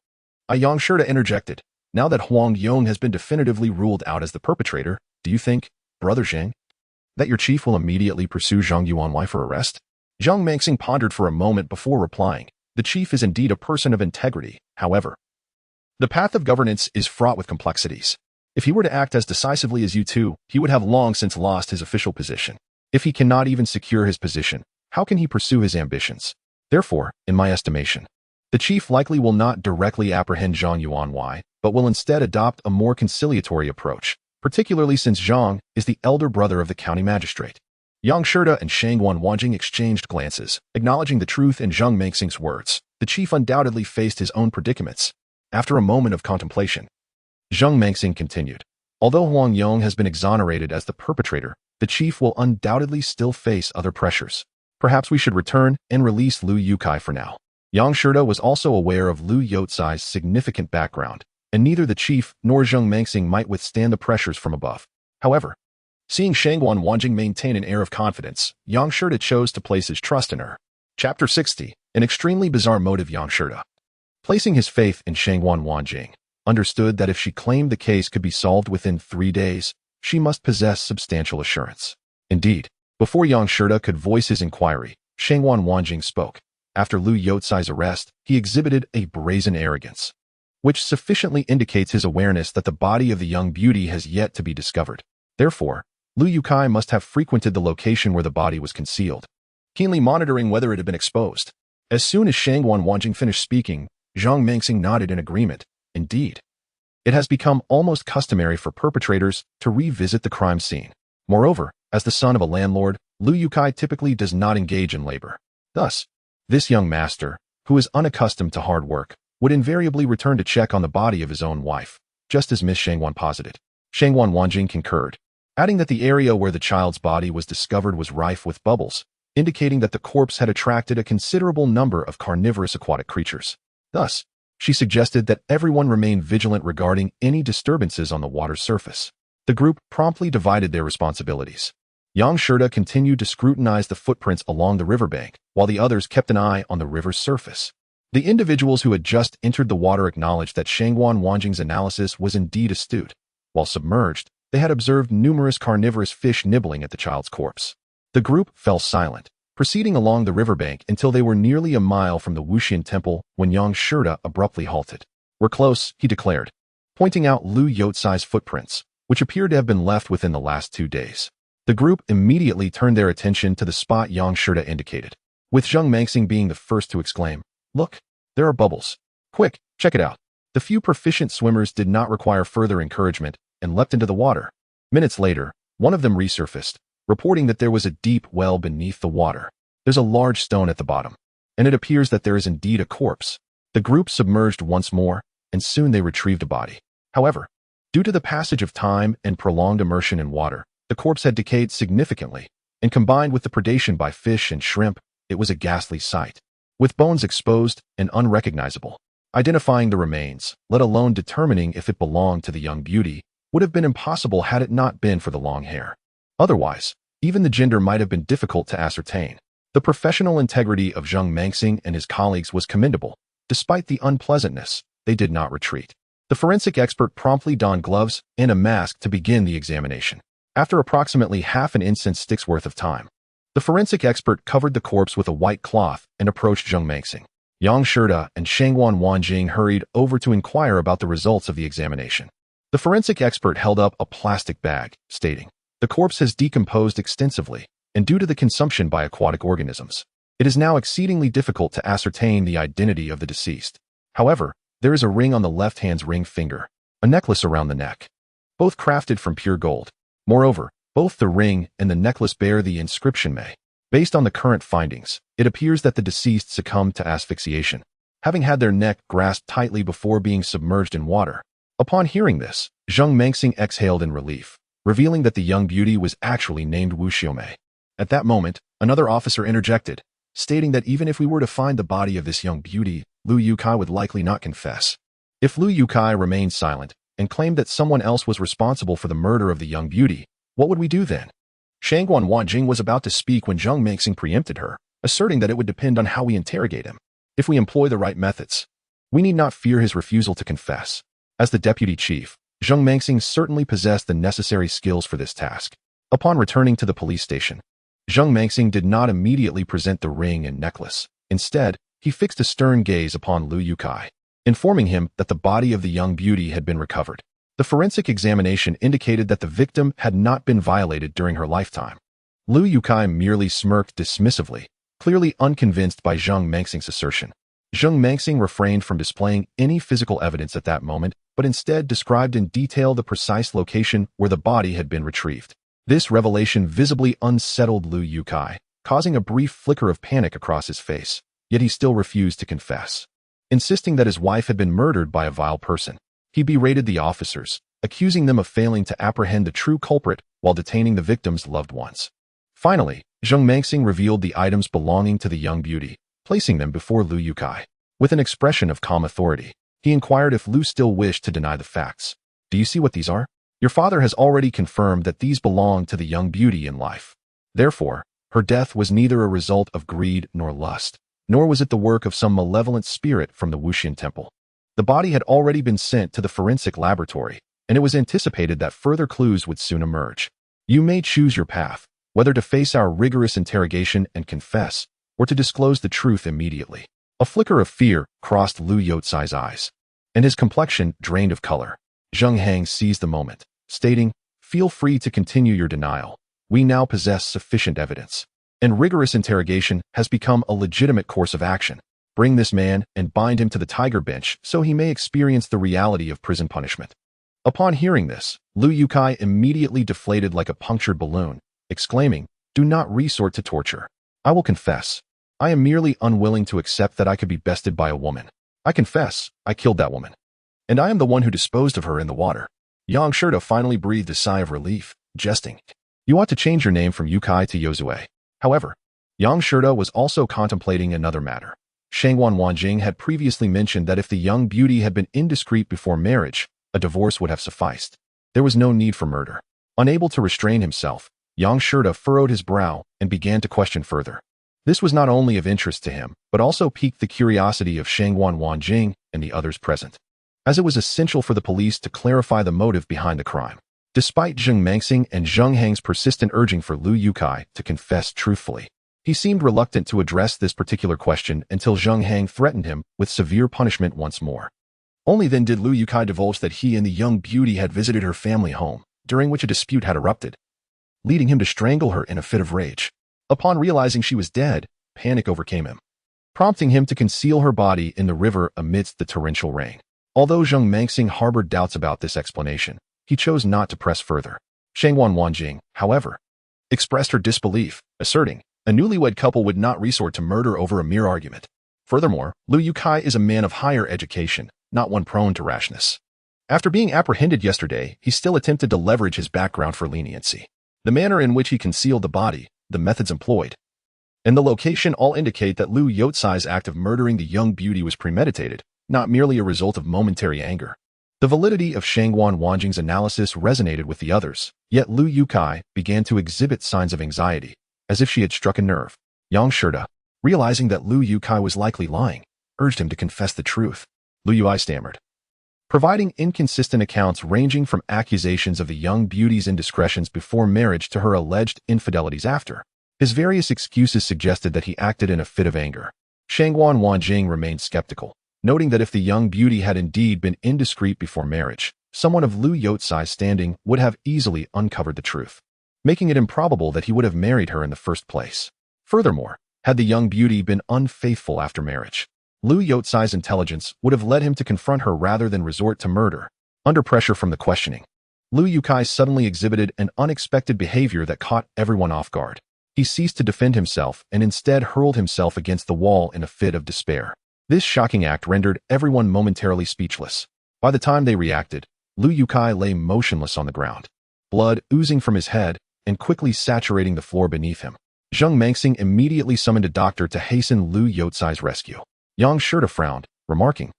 S1: Yang Shida interjected, "Now that Huang Yong has been definitively ruled out as the perpetrator, do you think, Brother Zheng, that your chief will immediately pursue Zhang Yuanwei for arrest?" Zheng Mengxing pondered for a moment before replying, "The chief is indeed a person of integrity, however. The path of governance is fraught with complexities. If he were to act as decisively as you two, he would have long since lost his official position. If he cannot even secure his position, how can he pursue his ambitions? Therefore, in my estimation, the chief likely will not directly apprehend Zhang Yuanwei, but will instead adopt a more conciliatory approach, particularly since Zhang is the elder brother of the county magistrate." Yang Shida and Shangwan Wanjing exchanged glances, acknowledging the truth in Zheng Mengxing's words. The chief undoubtedly faced his own predicaments. After a moment of contemplation, Zheng Mengxing continued, "Although Huang Yong has been exonerated as the perpetrator, the chief will undoubtedly still face other pressures. Perhaps we should return and release Lu Yukai for now." Yang Shida was also aware of Lu Yotsai's significant background, and neither the chief nor Zheng Mengxing might withstand the pressures from above. However, seeing Shangwan Wanjing maintain an air of confidence, Yang Shida chose to place his trust in her. Chapter 60, an extremely bizarre motive. Yang Shida, placing his faith in Shangwan Wanjing, understood that if she claimed the case could be solved within 3 days, she must possess substantial assurance. Indeed, before Yang Shida could voice his inquiry, Shangwan Wanjing spoke. After Lu Yotsai's arrest, he exhibited a brazen arrogance, which sufficiently indicates his awareness that the body of the young beauty has yet to be discovered. Therefore, Lu Yukai must have frequented the location where the body was concealed, keenly monitoring whether it had been exposed. As soon as Shangwan Wanjing finished speaking, Zheng Mengxing nodded in agreement. Indeed, it has become almost customary for perpetrators to revisit the crime scene. Moreover, as the son of a landlord, Lu Yukai typically does not engage in labor. Thus, this young master, who is unaccustomed to hard work, would invariably return to check on the body of his own wife, just as Miss Shangwan posited. Shangwan Wanjing concurred, adding that the area where the child's body was discovered was rife with bubbles, indicating that the corpse had attracted a considerable number of carnivorous aquatic creatures. Thus, she suggested that everyone remain vigilant regarding any disturbances on the water's surface. The group promptly divided their responsibilities. Yang Shida continued to scrutinize the footprints along the riverbank, while the others kept an eye on the river's surface. The individuals who had just entered the water acknowledged that Shangwan Wanjing's analysis was indeed astute. While submerged, they had observed numerous carnivorous fish nibbling at the child's corpse. The group fell silent, proceeding along the riverbank until they were nearly a mile from the Wuxian temple when Yang Shida abruptly halted. "We're close," he declared, pointing out Lu Yotsai's footprints, which appeared to have been left within the last 2 days. The group immediately turned their attention to the spot Yang Shida indicated, with Zheng Mengxing being the first to exclaim, "Look, there are bubbles. Quick, check it out." The few proficient swimmers did not require further encouragement and leapt into the water. Minutes later, one of them resurfaced, reporting that there was a deep well beneath the water. "There's a large stone at the bottom, and it appears that there is indeed a corpse." The group submerged once more, and soon they retrieved a body. However, due to the passage of time and prolonged immersion in water, the corpse had decayed significantly, and combined with the predation by fish and shrimp, it was a ghastly sight. With bones exposed and unrecognizable, identifying the remains, let alone determining if it belonged to the young beauty, would have been impossible had it not been for the long hair. Otherwise, even the gender might have been difficult to ascertain. The professional integrity of Zheng Mengxing and his colleagues was commendable. Despite the unpleasantness, they did not retreat. The forensic expert promptly donned gloves and a mask to begin the examination. After approximately half an incense stick's worth of time, the forensic expert covered the corpse with a white cloth and approached Zheng Mengxing. Yang Shida and Shangwan Wanjing hurried over to inquire about the results of the examination. The forensic expert held up a plastic bag, stating, "The corpse has decomposed extensively, and due to the consumption by aquatic organisms, it is now exceedingly difficult to ascertain the identity of the deceased. However, there is a ring on the left hand's ring finger, a necklace around the neck, both crafted from pure gold. Moreover, Both the ring and the necklace bear the inscription May. Based on the current findings, it appears that the deceased succumbed to asphyxiation, having had their neck grasped tightly before being submerged in water. Upon hearing this, Zheng Mengxing exhaled in relief, revealing that the young beauty was actually named Wu Xiaomei. At that moment, another officer interjected, stating that even if we were to find the body of this young beauty, Lu Yukai would likely not confess. If Lu Yukai remained silent and claimed that someone else was responsible for the murder of the young beauty, what would we do then? Shangguan Wanjing was about to speak when Zheng Mengxing preempted her, asserting that it would depend on how we interrogate him. If we employ the right methods, we need not fear his refusal to confess. As the deputy chief, Zheng Mengxing certainly possessed the necessary skills for this task. Upon returning to the police station, Zheng Mengxing did not immediately present the ring and necklace. Instead, he fixed a stern gaze upon Lu Yukai, informing him that the body of the young beauty had been recovered. The forensic examination indicated that the victim had not been violated during her lifetime. Lu Yukai merely smirked dismissively, clearly unconvinced by Zheng Mengxing's assertion. Zheng Mengxing refrained from displaying any physical evidence at that moment, but instead described in detail the precise location where the body had been retrieved. This revelation visibly unsettled Lu Yukai, causing a brief flicker of panic across his face, yet he still refused to confess. Insisting that his wife had been murdered by a vile person, he berated the officers, accusing them of failing to apprehend the true culprit while detaining the victim's loved ones. Finally, Zheng Mengxing revealed the items belonging to the young beauty, placing them before Lu Yukai. With an expression of calm authority, he inquired if Lu still wished to deny the facts. "Do you see what these are? Your father has already confirmed that these belong to the young beauty in life. Therefore, her death was neither a result of greed nor lust, nor was it the work of some malevolent spirit from the Wuxian temple. The body had already been sent to the forensic laboratory, and it was anticipated that further clues would soon emerge. You may choose your path, whether to face our rigorous interrogation and confess, or to disclose the truth immediately." A flicker of fear crossed Lu Youcai's eyes, and his complexion drained of color. Zheng Hang seized the moment, stating, "Feel free to continue your denial. We now possess sufficient evidence, and rigorous interrogation has become a legitimate course of action. Bring this man and bind him to the tiger bench so he may experience the reality of prison punishment." Upon hearing this, Lu Yukai immediately deflated like a punctured balloon, exclaiming, "Do not resort to torture. I will confess. I am merely unwilling to accept that I could be bested by a woman. I confess, I killed that woman. And I am the one who disposed of her in the water." Yang Shirda finally breathed a sigh of relief, jesting, "You ought to change your name from Yukai to Yozue." However, Yang Shirda was also contemplating another matter. Shangguan Wanjing had previously mentioned that if the young beauty had been indiscreet before marriage, a divorce would have sufficed. There was no need for murder. Unable to restrain himself, Yang Shirda furrowed his brow and began to question further. This was not only of interest to him, but also piqued the curiosity of Shangguan Wanjing and the others present, as it was essential for the police to clarify the motive behind the crime. Despite Zheng Mengxing and Zheng Hang's persistent urging for Lu Yukai to confess truthfully, he seemed reluctant to address this particular question until Zheng Hang threatened him with severe punishment once more. Only then did Lu Yukai divulge that he and the young beauty had visited her family home, during which a dispute had erupted, leading him to strangle her in a fit of rage. Upon realizing she was dead, panic overcame him, prompting him to conceal her body in the river amidst the torrential rain. Although Zheng Mengxing harbored doubts about this explanation, he chose not to press further. Shangguan Wanjing, however, expressed her disbelief, asserting, a newlywed couple would not resort to murder over a mere argument. Furthermore, Lu Yukai is a man of higher education, not one prone to rashness. After being apprehended yesterday, he still attempted to leverage his background for leniency. The manner in which he concealed the body, the methods employed, and the location all indicate that Lu Youcai's act of murdering the young beauty was premeditated, not merely a result of momentary anger. The validity of Shangguan Wanjing's analysis resonated with the others, yet Lu Yukai began to exhibit signs of anxiety, as if she had struck a nerve. Yang Shirda, realizing that Lu Yukai was likely lying, urged him to confess the truth. Lu Yukai stammered, providing inconsistent accounts ranging from accusations of the young beauty's indiscretions before marriage to her alleged infidelities after. His various excuses suggested that he acted in a fit of anger. Shangguan Wanjing remained skeptical, noting that if the young beauty had indeed been indiscreet before marriage, someone of Lu Youcai's standing would have easily uncovered the truth, making it improbable that he would have married her in the first place. Furthermore, had the young beauty been unfaithful after marriage, Lu Youcai's intelligence would have led him to confront her rather than resort to murder. Under pressure from the questioning, Lu Yukai suddenly exhibited an unexpected behavior that caught everyone off guard. He ceased to defend himself and instead hurled himself against the wall in a fit of despair. This shocking act rendered everyone momentarily speechless. By the time they reacted, Lu Yukai lay motionless on the ground, blood oozing from his head and quickly saturating the floor beneath him. Zheng Mengxing immediately summoned a doctor to hasten Lu Youcai's rescue. Yang Shirta frowned, remarking,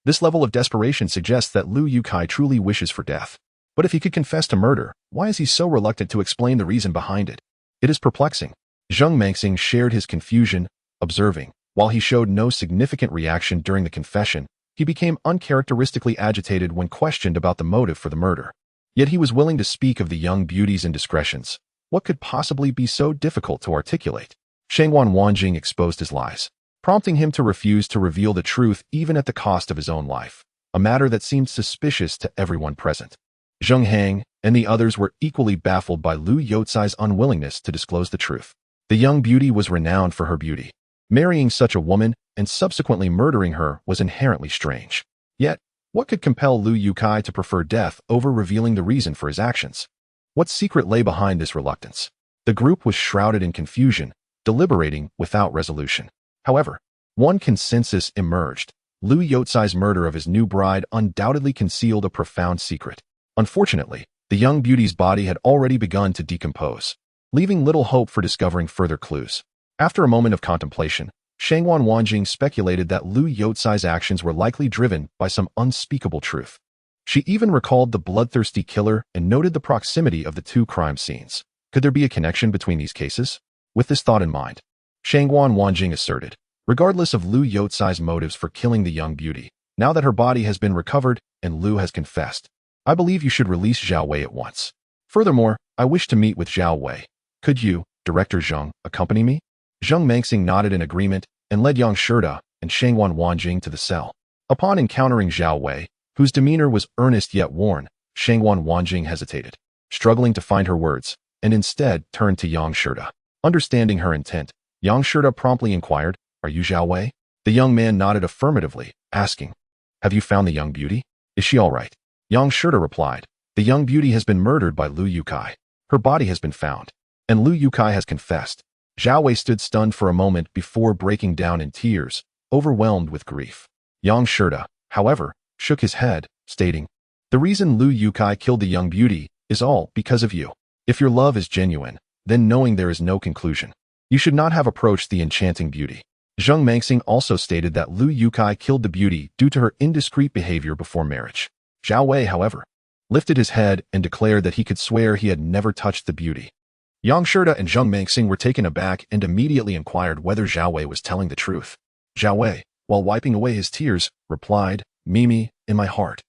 S1: "This level of desperation suggests that Lu Yukai truly wishes for death. But if he could confess to murder, why is he so reluctant to explain the reason behind it? It is perplexing." Zheng Mengxing shared his confusion, observing, while he showed no significant reaction during the confession, he became uncharacteristically agitated when questioned about the motive for the murder. Yet he was willing to speak of the young beauty's indiscretions. What could possibly be so difficult to articulate? Shangwan Wanjing exposed his lies, prompting him to refuse to reveal the truth even at the cost of his own life, a matter that seemed suspicious to everyone present. Zheng Hang and the others were equally baffled by Lu Youcai's unwillingness to disclose the truth. The young beauty was renowned for her beauty. Marrying such a woman and subsequently murdering her was inherently strange. Yet, what could compel Lu Yukai to prefer death over revealing the reason for his actions? What secret lay behind this reluctance? The group was shrouded in confusion, deliberating without resolution. However, one consensus emerged. Lu Youcai's murder of his new bride undoubtedly concealed a profound secret. Unfortunately, the young beauty's body had already begun to decompose, leaving little hope for discovering further clues. After a moment of contemplation, Shangwan Wanjing speculated that Lu Youcai's actions were likely driven by some unspeakable truth. She even recalled the bloodthirsty killer and noted the proximity of the two crime scenes. Could there be a connection between these cases? With this thought in mind, Shangwan Wanjing asserted, regardless of Lu Youcai's motives for killing the young beauty, now that her body has been recovered and Lu has confessed, I believe you should release Zhao Wei at once. Furthermore, I wish to meet with Zhao Wei. Could you, Director Zheng, accompany me? Zheng Mengxing nodded in agreement and led Yang Shirta and Shangwan Wanjing to the cell. Upon encountering Zhao Wei, whose demeanor was earnest yet worn, Shangwan Wanjing hesitated, struggling to find her words, and instead turned to Yang Shirta. Understanding her intent, Yang Shirta promptly inquired, "Are you Zhao Wei?" The young man nodded affirmatively, asking, "Have you found the young beauty? Is she all right?" Yang Shirta replied, "The young beauty has been murdered by Lu Yukai. Her body has been found, and Lu Yukai has confessed." Zhao Wei stood stunned for a moment before breaking down in tears, overwhelmed with grief. Yang Shirta, however, shook his head, stating, "The reason Lu Yukai killed the young beauty is all because of you. If your love is genuine, then knowing there is no conclusion, you should not have approached the enchanting beauty." Zheng Mengxing also stated that Lu Yukai killed the beauty due to her indiscreet behavior before marriage. Zhao Wei, however, lifted his head and declared that he could swear he had never touched the beauty. Yang Shirta and Zheng Mengxing were taken aback and immediately inquired whether Zhao Wei was telling the truth. Zhao Wei, while wiping away his tears, replied, "Mimi, in my heart,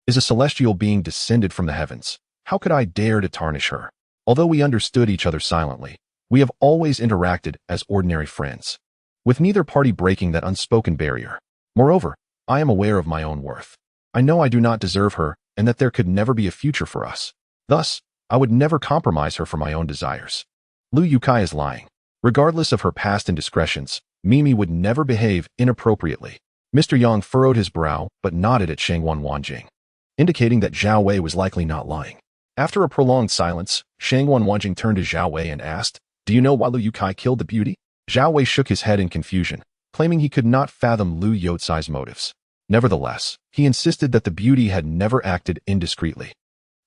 S1: is a celestial being descended from the heavens. How could I dare to tarnish her? Although we understood each other silently, we have always interacted as ordinary friends, with neither party breaking that unspoken barrier. Moreover, I am aware of my own worth. I know I do not deserve her and that there could never be a future for us. Thus, I would never compromise her for my own desires. Lu Yukai is lying. Regardless of her past indiscretions, Mimi would never behave inappropriately." Mr. Yang furrowed his brow but nodded at Shangwan Wanjing, indicating that Zhao Wei was likely not lying. After a prolonged silence, Shangwan Wanjing turned to Zhao Wei and asked, "Do you know why Lu Yukai killed the beauty?" Zhao Wei shook his head in confusion, claiming he could not fathom Lu Youcai's motives. Nevertheless, he insisted that the beauty had never acted indiscreetly.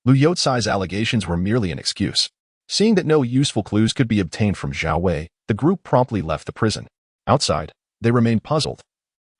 S1: Lu Youcai's allegations were merely an excuse. Seeing that no useful clues could be obtained from Zhao Wei, the group promptly left the prison. Outside, they remained puzzled,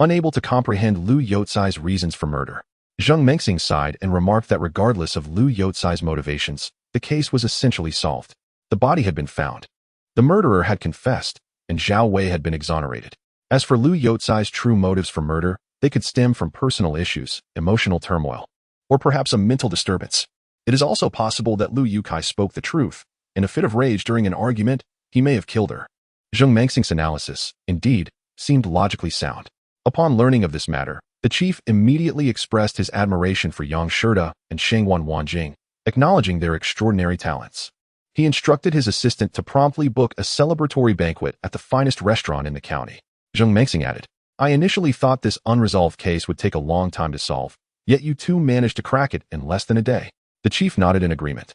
S1: unable to comprehend Lu Youcai's reasons for murder. Zheng Mengxing sighed and remarked that regardless of Lu Youcai's motivations, the case was essentially solved. The body had been found. The murderer had confessed, and Zhao Wei had been exonerated. As for Lu Youcai's true motives for murder, they could stem from personal issues, emotional turmoil, or perhaps a mental disturbance. It is also possible that Lu Yukai spoke the truth. In a fit of rage during an argument, he may have killed her. Zheng Mengxing's analysis, indeed, seemed logically sound. Upon learning of this matter, the chief immediately expressed his admiration for Yang Shirta and Shangwan Wanjing, acknowledging their extraordinary talents. He instructed his assistant to promptly book a celebratory banquet at the finest restaurant in the county. Zheng Mengxing added, "I initially thought this unresolved case would take a long time to solve, yet you two managed to crack it in less than a day." The chief nodded in agreement,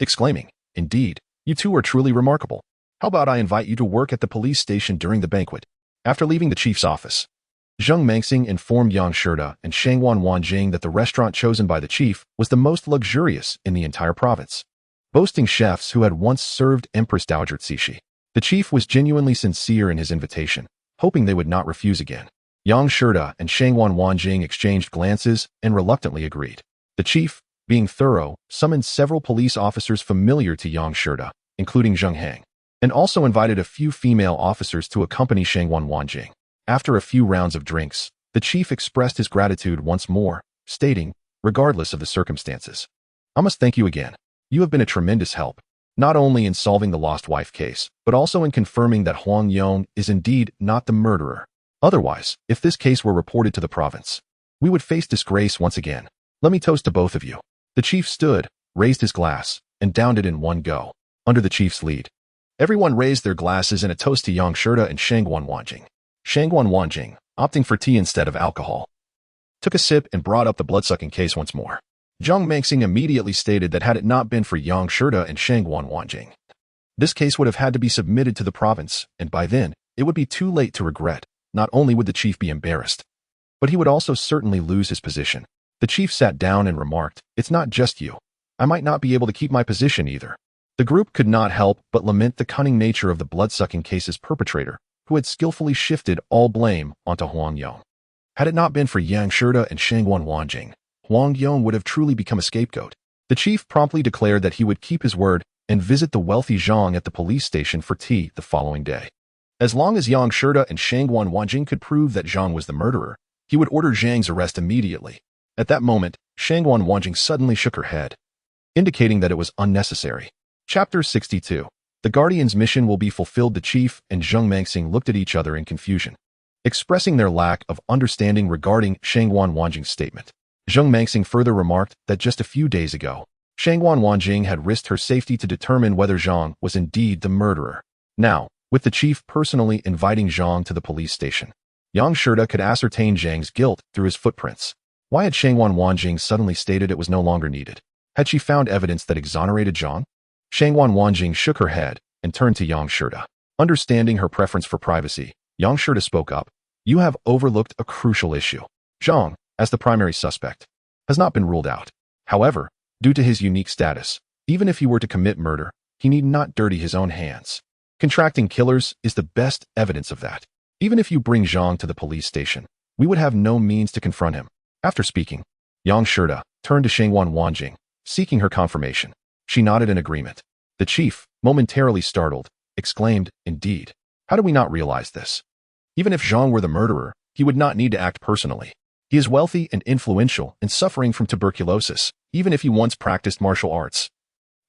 S1: exclaiming, "Indeed, you two are truly remarkable. How about I invite you to work at the police station during the banquet?" After leaving the chief's office, Zheng Mengxing informed Yang Shida and Shangwan Wanjing that the restaurant chosen by the chief was the most luxurious in the entire province, boasting chefs who had once served Empress Dowager Cixi. The chief was genuinely sincere in his invitation, hoping they would not refuse again. Yang Shida and Shangwan Wanjing exchanged glances and reluctantly agreed. The chief, being thorough, summoned several police officers familiar to Yang Shida, including Zheng Hang, and also invited a few female officers to accompany Shangwan Wanjing. After a few rounds of drinks, the chief expressed his gratitude once more, stating, regardless of the circumstances, "I must thank you again. You have been a tremendous help, not only in solving the lost wife case, but also in confirming that Huang Yong is indeed not the murderer. Otherwise, if this case were reported to the province, we would face disgrace once again. Let me toast to both of you." The chief stood, raised his glass, and downed it in one go. Under the chief's lead, everyone raised their glasses in a toast to Yang Shida and Shangwan Wanjing. Shangwan Wanjing, opting for tea instead of alcohol, took a sip and brought up the bloodsucking case once more. Zheng Mengxing immediately stated that had it not been for Yang Shida and Shangwan Wanjing, this case would have had to be submitted to the province, and by then, it would be too late to regret. Not only would the chief be embarrassed, but he would also certainly lose his position. The chief sat down and remarked, "It's not just you. I might not be able to keep my position either." The group could not help but lament the cunning nature of the bloodsucking case's perpetrator, who had skillfully shifted all blame onto Huang Yong. Had it not been for Yang Shida and Shangwan Wanjing, Huang Yong would have truly become a scapegoat. The chief promptly declared that he would keep his word and visit the wealthy Zhang at the police station for tea the following day. As long as Yang Shida and Shangwan Wanjing could prove that Zhang was the murderer, he would order Zhang's arrest immediately. At that moment, Shangwan Wanjing suddenly shook her head, indicating that it was unnecessary. Chapter 62. The Guardian's mission will be fulfilled. The chief and Zheng Mengxing looked at each other in confusion, expressing their lack of understanding regarding Shangwan Wanjing's statement. Zheng Mengxing further remarked that just a few days ago, Shangwan Wanjing had risked her safety to determine whether Zhang was indeed the murderer. Now, with the chief personally inviting Zhang to the police station, Yang Shida could ascertain Zhang's guilt through his footprints. Why had Shangwan Wanjing suddenly stated it was no longer needed? Had she found evidence that exonerated Zhang? Shangwan Wanjing shook her head and turned to Yang Shida. Understanding her preference for privacy, Yang Shida spoke up. "You have overlooked a crucial issue. Zhang, as the primary suspect, has not been ruled out. However, due to his unique status, even if he were to commit murder, he need not dirty his own hands. Contracting killers is the best evidence of that. Even if you bring Zhang to the police station, we would have no means to confront him." After speaking, Yang Shida turned to Shangwan Wanjing, seeking her confirmation. She nodded in agreement. The chief, momentarily startled, exclaimed, "Indeed. How do we not realize this? Even if Zhang were the murderer, he would not need to act personally. He is wealthy and influential and suffering from tuberculosis, even if he once practiced martial arts.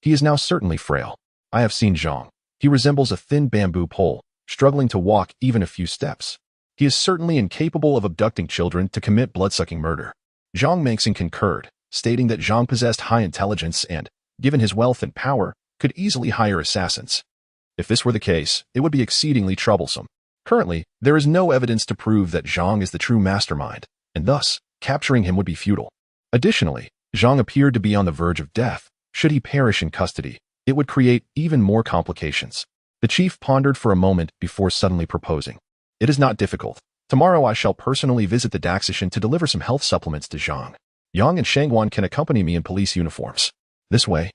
S1: He is now certainly frail. I have seen Zhang. He resembles a thin bamboo pole, struggling to walk even a few steps. He is certainly incapable of abducting children to commit bloodsucking murder." Zheng Mengxing concurred, stating that Zhang possessed high intelligence and, given his wealth and power, could easily hire assassins. If this were the case, it would be exceedingly troublesome. Currently, there is no evidence to prove that Zhang is the true mastermind, and thus, capturing him would be futile. Additionally, Zhang appeared to be on the verge of death. Should he perish in custody, it would create even more complications. The chief pondered for a moment before suddenly proposing, "It is not difficult. Tomorrow I shall personally visit the Daxishan to deliver some health supplements to Zhang. Yang and Shangwan can accompany me in police uniforms. This way,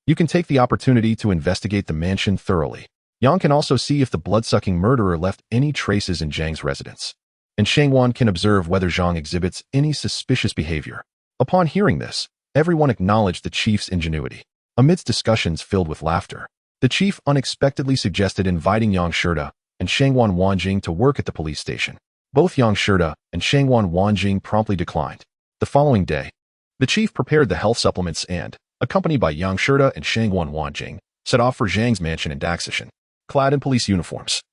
S1: you can take the opportunity to investigate the mansion thoroughly. Yang can also see if the bloodsucking murderer left any traces in Zhang's residence, and Shangwan can observe whether Zhang exhibits any suspicious behavior." Upon hearing this, everyone acknowledged the chief's ingenuity. Amidst discussions filled with laughter, the chief unexpectedly suggested inviting Yang Shida and Shangwan Wanjing to work at the police station. Both Yang Shida and Shangwan Wanjing promptly declined. The following day, the chief prepared the health supplements and, accompanied by Yang Shida and Shangwan Wanjing, set off for Zhang's mansion in Daxishan, clad in police uniforms.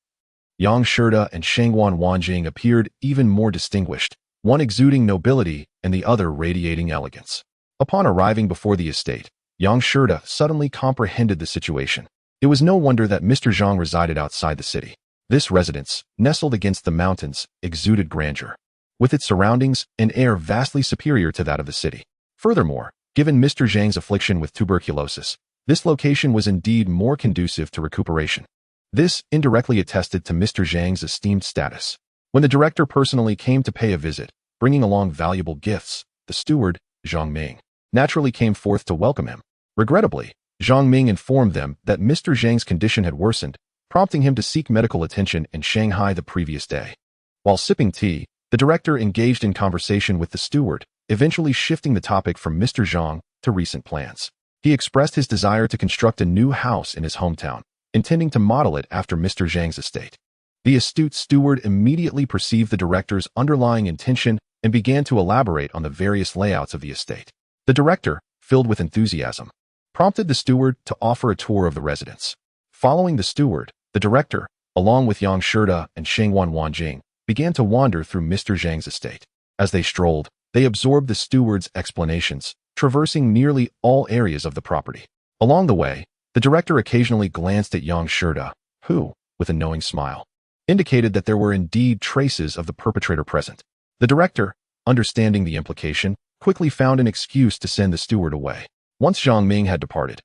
S1: Yang Shida and Shangwan Wanjing appeared even more distinguished, one exuding nobility and the other radiating elegance. Upon arriving before the estate, Yang Shida suddenly comprehended the situation. It was no wonder that Mr. Zhang resided outside the city. This residence, nestled against the mountains, exuded grandeur, with its surroundings and air vastly superior to that of the city. Furthermore, Given Mr. Zheng's affliction with tuberculosis, this location was indeed more conducive to recuperation. This indirectly attested to Mr. Zheng's esteemed status. When the director personally came to pay a visit, bringing along valuable gifts, the steward, Zhang Ming, naturally came forth to welcome him. Regrettably, Zhang Ming informed them that Mr. Zheng's condition had worsened, prompting him to seek medical attention in Shanghai the previous day. While sipping tea, the director engaged in conversation with the steward, eventually shifting the topic from Mr. Zhang to recent plans. He expressed his desire to construct a new house in his hometown, intending to model it after Mr. Zhang's estate. The astute steward immediately perceived the director's underlying intention and began to elaborate on the various layouts of the estate. The director, filled with enthusiasm, prompted the steward to offer a tour of the residence. Following the steward, the director, along with Yang Shida and Shengwan Wanjing, began to wander through Mr. Zhang's estate. As they strolled, they absorbed the steward's explanations, traversing nearly all areas of the property. Along the way, the director occasionally glanced at Yang Shida, who, with a knowing smile, indicated that there were indeed traces of the perpetrator present. The director, understanding the implication, quickly found an excuse to send the steward away. Once Zhang Ming had departed,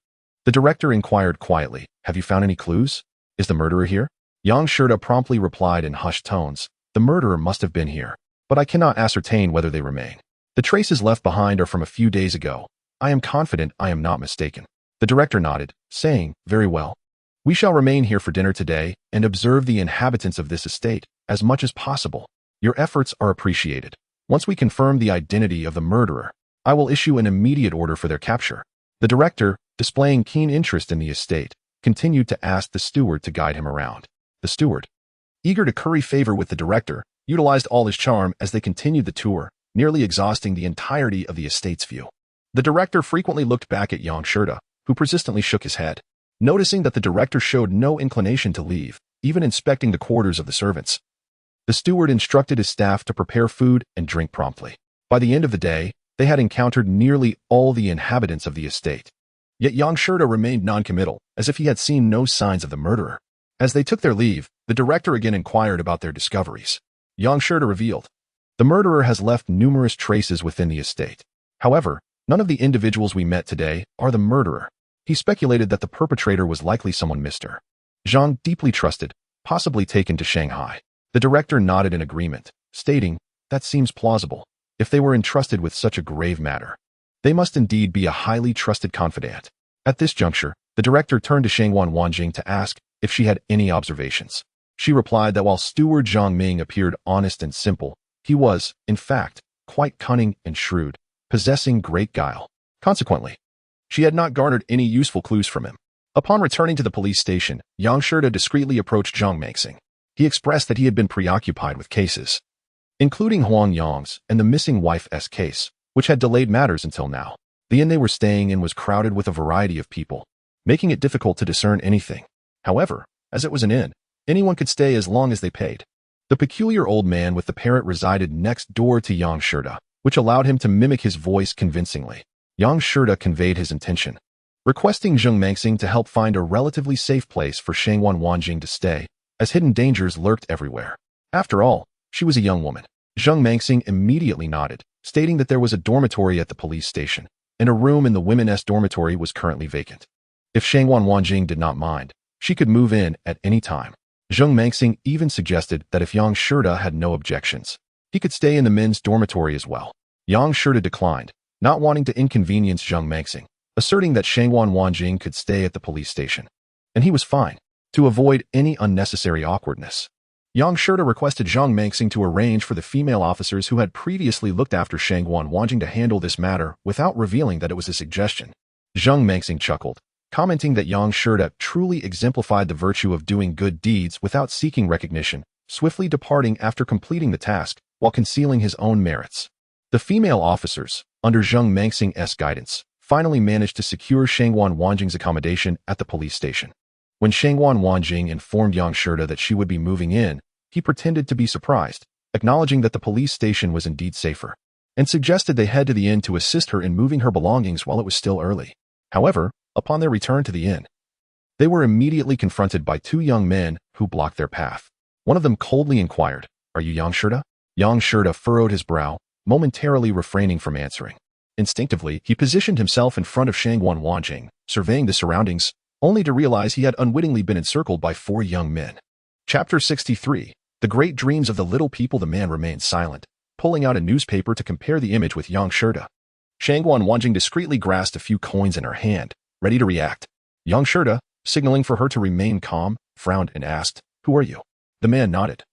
S1: the director inquired quietly, "Have you found any clues? Is the murderer here?" Yang Shida promptly replied in hushed tones, "The murderer must have been here, but I cannot ascertain whether they remain. The traces left behind are from a few days ago. I am confident I am not mistaken." The director nodded, saying, "Very well. We shall remain here for dinner today and observe the inhabitants of this estate as much as possible. Your efforts are appreciated. Once we confirm the identity of the murderer, I will issue an immediate order for their capture." The director, displaying keen interest in the estate, continued to ask the steward to guide him around. The steward, eager to curry favor with the director, utilized all his charm as they continued the tour, nearly exhausting the entirety of the estate's view. The director frequently looked back at Yang Shida, who persistently shook his head. Noticing that the director showed no inclination to leave, even inspecting the quarters of the servants, the steward instructed his staff to prepare food and drink promptly. By the end of the day, they had encountered nearly all the inhabitants of the estate. Yet Yang Shida remained noncommittal, as if he had seen no signs of the murderer. As they took their leave, the director again inquired about their discoveries. Yang Shida revealed, "The murderer has left numerous traces within the estate. However, none of the individuals we met today are the murderer. He speculated that the perpetrator was likely someone Mr. Zhang deeply trusted, possibly taken to Shanghai." The director nodded in agreement, stating, "That seems plausible. If they were entrusted with such a grave matter, they must indeed be a highly trusted confidant." At this juncture, the director turned to Shengwan Wanjing to ask if she had any observations. She replied that while steward Zhang Ming appeared honest and simple, he was, in fact, quite cunning and shrewd, possessing great guile. Consequently, she had not garnered any useful clues from him. Upon returning to the police station, Yang Shida discreetly approached Zhang Mingxing. He expressed that he had been preoccupied with cases, including Huang Yang's and the missing wife's case, which had delayed matters until now. The inn they were staying in was crowded with a variety of people, making it difficult to discern anything. However, as it was an inn, anyone could stay as long as they paid. The peculiar old man with the parrot resided next door to Yang Shida, which allowed him to mimic his voice convincingly. Yang Shida conveyed his intention, requesting Zheng Mengxing to help find a relatively safe place for Shengwan Wanjing to stay, as hidden dangers lurked everywhere. After all, she was a young woman. Zheng Mengxing immediately nodded, stating that there was a dormitory at the police station, and a room in the women's dormitory was currently vacant. If Shengwan Wanjing did not mind, she could move in at any time. Zheng Mengxing even suggested that if Yang Shida had no objections, he could stay in the men's dormitory as well. Yang Shida declined, not wanting to inconvenience Zheng Mengxing, asserting that Shengwan Wanjing could stay at the police station, and he was fine, to avoid any unnecessary awkwardness. Yang Shida requested Zheng Mengxing to arrange for the female officers who had previously looked after Shengwan Wanjing to handle this matter without revealing that it was a suggestion. Zheng Mengxing chuckled, commenting that Yang Shida truly exemplified the virtue of doing good deeds without seeking recognition, swiftly departing after completing the task while concealing his own merits. The female officers, under Zheng Mengxing's guidance, finally managed to secure Shengwan Wanjing's accommodation at the police station. When Shengwan Wanjing informed Yang Shida that she would be moving in, he pretended to be surprised, acknowledging that the police station was indeed safer, and suggested they head to the inn to assist her in moving her belongings while it was still early. However, upon their return to the inn, they were immediately confronted by two young men who blocked their path. One of them coldly inquired, "Are you Yang Shida?" Yang Shida furrowed his brow, momentarily refraining from answering. Instinctively, he positioned himself in front of Shangguan Wanjing, surveying the surroundings, only to realize he had unwittingly been encircled by 4 young men. Chapter 63. The Great Dreams of the Little People. The man remained silent, pulling out a newspaper to compare the image with Yang Shirda. Shangguan Wanjing discreetly grasped a few coins in her hand, ready to react. Yang Shirda, signaling for her to remain calm, frowned and asked, "Who are you?" The man nodded,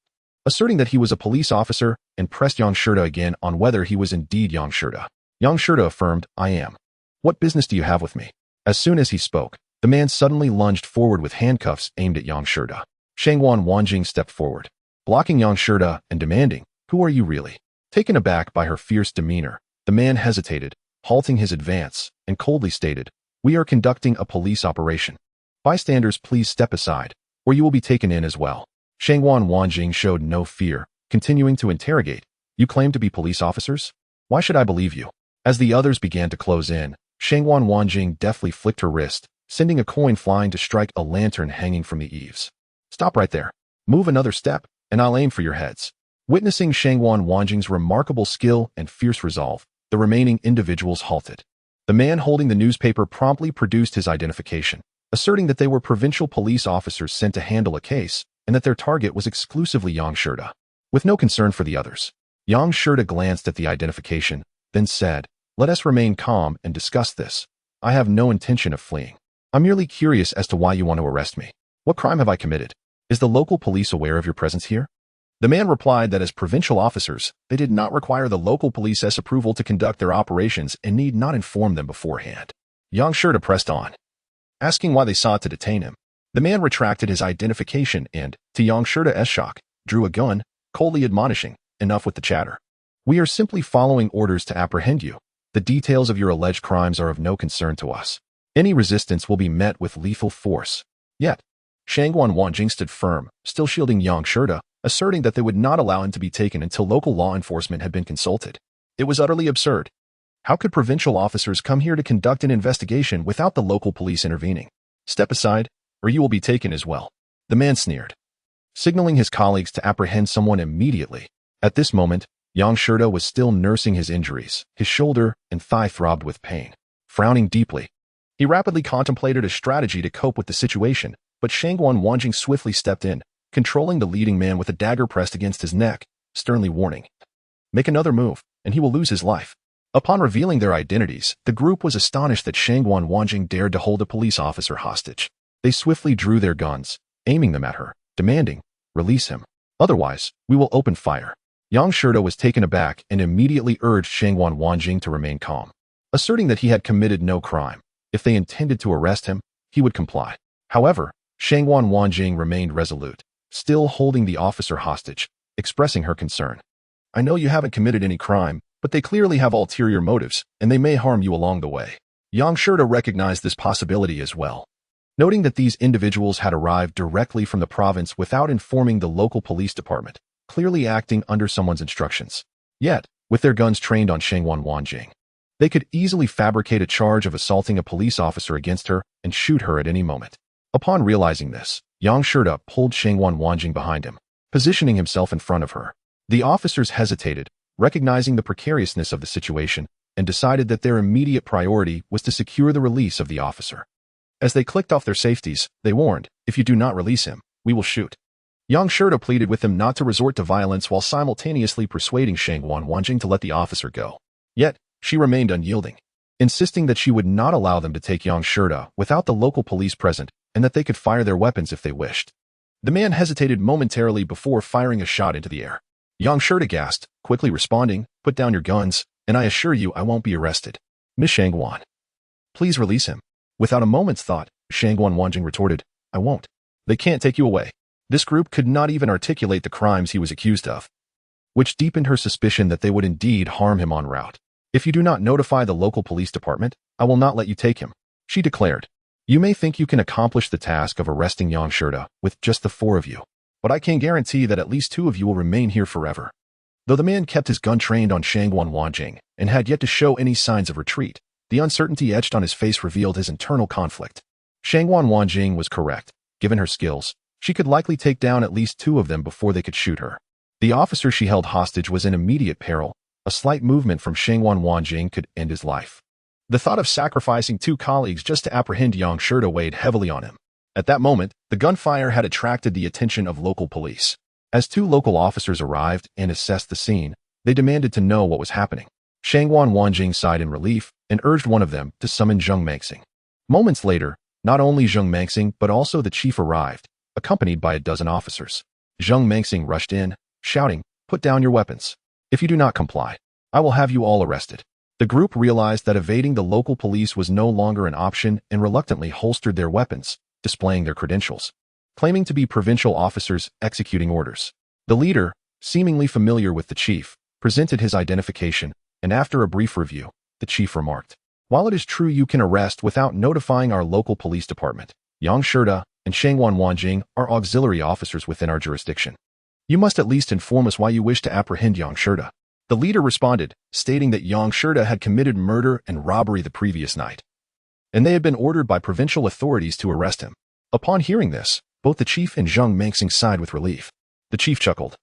S1: asserting that he was a police officer, and pressed Yang Shirda again on whether he was indeed Yang Shirda. Yang Shirda affirmed, "I am." "What business do you have with me?" As soon as he spoke, the man suddenly lunged forward with handcuffs aimed at Yang Shirda. Shangguan Wanjing stepped forward, blocking Yang Shirda and demanding, "Who are you really?" Taken aback by her fierce demeanor, the man hesitated, halting his advance, and coldly stated, "We are conducting a police operation. Bystanders, please step aside, or you will be taken in as well." Shangguan Wanjing showed no fear, continuing to interrogate, "You claim to be police officers? Why should I believe you?" As the others began to close in, Shangguan Wanjing deftly flicked her wrist, sending a coin flying to strike a lantern hanging from the eaves. "Stop right there. Move another step, and I'll aim for your heads." Witnessing Shangguan Wanjing's remarkable skill and fierce resolve, the remaining individuals halted. The man holding the newspaper promptly produced his identification, asserting that they were provincial police officers sent to handle a case, and that their target was exclusively Yang Shirda. With no concern for the others, Yang Shirda glanced at the identification, then said, "Let us remain calm and discuss this. I have no intention of fleeing. I'm merely curious as to why you want to arrest me. What crime have I committed? Is the local police aware of your presence here?" The man replied that as provincial officers, they did not require the local police's approval to conduct their operations and need not inform them beforehand. Yang Shirda pressed on, asking why they sought to detain him. The man retracted his identification and, to Yang Shirda's shock, drew a gun, coldly admonishing, "Enough with the chatter. We are simply following orders to apprehend you. The details of your alleged crimes are of no concern to us. Any resistance will be met with lethal force." Yet, Shangguan Wanjing stood firm, still shielding Yang Shirda, asserting that they would not allow him to be taken until local law enforcement had been consulted. It was utterly absurd. How could provincial officers come here to conduct an investigation without the local police intervening? "Step aside, or you will be taken as well," the man sneered, signaling his colleagues to apprehend someone immediately. At this moment, Yang Shirda was still nursing his injuries. His shoulder and thigh throbbed with pain. Frowning deeply, he rapidly contemplated a strategy to cope with the situation, but Shangguan Wanjing swiftly stepped in, controlling the leading man with a dagger pressed against his neck, sternly warning, "Make another move, and he will lose his life." Upon revealing their identities, the group was astonished that Shangguan Wanjing dared to hold a police officer hostage. They swiftly drew their guns, aiming them at her, demanding, "Release him. Otherwise, we will open fire." Yang Shirda was taken aback and immediately urged Shangguan Wanjing to remain calm, asserting that he had committed no crime. If they intended to arrest him, he would comply. However, Shangguan Wanjing remained resolute, still holding the officer hostage, expressing her concern. "I know you haven't committed any crime, but they clearly have ulterior motives, and they may harm you along the way." Yang Shirda recognized this possibility as well, noting that these individuals had arrived directly from the province without informing the local police department, clearly acting under someone's instructions. Yet, with their guns trained on Shangguan Wanjing, they could easily fabricate a charge of assaulting a police officer against her and shoot her at any moment. Upon realizing this, Yang Shirda pulled Shangguan Wanjing behind him, positioning himself in front of her. The officers hesitated, recognizing the precariousness of the situation, and decided that their immediate priority was to secure the release of the officer. As they clicked off their safeties, they warned, "If you do not release him, we will shoot." Yang Shirda pleaded with them not to resort to violence while simultaneously persuading Shangguan Wanjing to let the officer go. Yet, she remained unyielding, insisting that she would not allow them to take Yang Shirda without the local police present and that they could fire their weapons if they wished. The man hesitated momentarily before firing a shot into the air. Yang Shirda gasped, quickly responding, "Put down your guns, and I assure you I won't be arrested." "Miss Shangguan, please release him." Without a moment's thought, Shangguan Wanjing retorted, "I won't. They can't take you away." This group could not even articulate the crimes he was accused of, which deepened her suspicion that they would indeed harm him en route. "If you do not notify the local police department, I will not let you take him," she declared. "You may think you can accomplish the task of arresting Yang Shirda with just the 4 of you, but I can guarantee that at least 2 of you will remain here forever." Though the man kept his gun trained on Shangguan Wanjing and had yet to show any signs of retreat, the uncertainty etched on his face revealed his internal conflict. Shangguan Wanjing was correct. Given her skills, she could likely take down at least 2 of them before they could shoot her. The officer she held hostage was in immediate peril, A slight movement from Shangwan Wanjing could end his life. The thought of sacrificing 2 colleagues just to apprehend Yang Shirda weighed heavily on him. At that moment, the gunfire had attracted the attention of local police. As 2 local officers arrived and assessed the scene, they demanded to know what was happening. Shangwan Wanjing sighed in relief and urged one of them to summon Zheng Mengxing. Moments later, not only Zheng Mengxing but also the chief arrived, accompanied by a dozen officers. Zheng Mengxing rushed in, shouting, "Put down your weapons. If you do not comply, I will have you all arrested." The group realized that evading the local police was no longer an option and reluctantly holstered their weapons, displaying their credentials, claiming to be provincial officers executing orders. The leader, seemingly familiar with the chief, presented his identification, and after a brief review, the chief remarked, "While it is true you can arrest without notifying our local police department, Yang Shirda and Shangwan Wanjing are auxiliary officers within our jurisdiction. You must at least inform us why you wish to apprehend Yang Shirda." The leader responded, stating that Yang Shirda had committed murder and robbery the previous night, and they had been ordered by provincial authorities to arrest him. Upon hearing this, both the chief and Zheng Mengxing sighed with relief. The chief chuckled.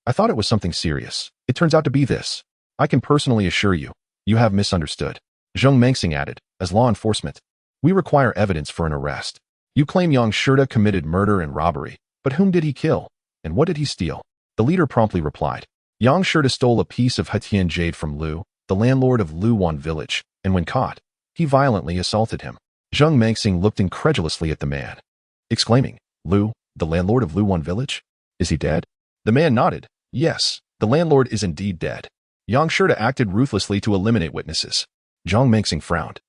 S1: "I thought it was something serious. It turns out to be this. I can personally assure you, you have misunderstood." Zheng Mengxing added, "As law enforcement, we require evidence for an arrest. You claim Yang Shirda committed murder and robbery, but whom did he kill, and what did he steal?" The leader promptly replied, "Yang Shirda stole a piece of Hetian jade from Lu, the landlord of Luwan village, and when caught, he violently assaulted him." Zheng Mengxing looked incredulously at the man, exclaiming, "Lu, the landlord of Luwan village? Is he dead?" The man nodded. "Yes, the landlord is indeed dead. Yang Shirda acted ruthlessly to eliminate witnesses." Zheng Mengxing frowned.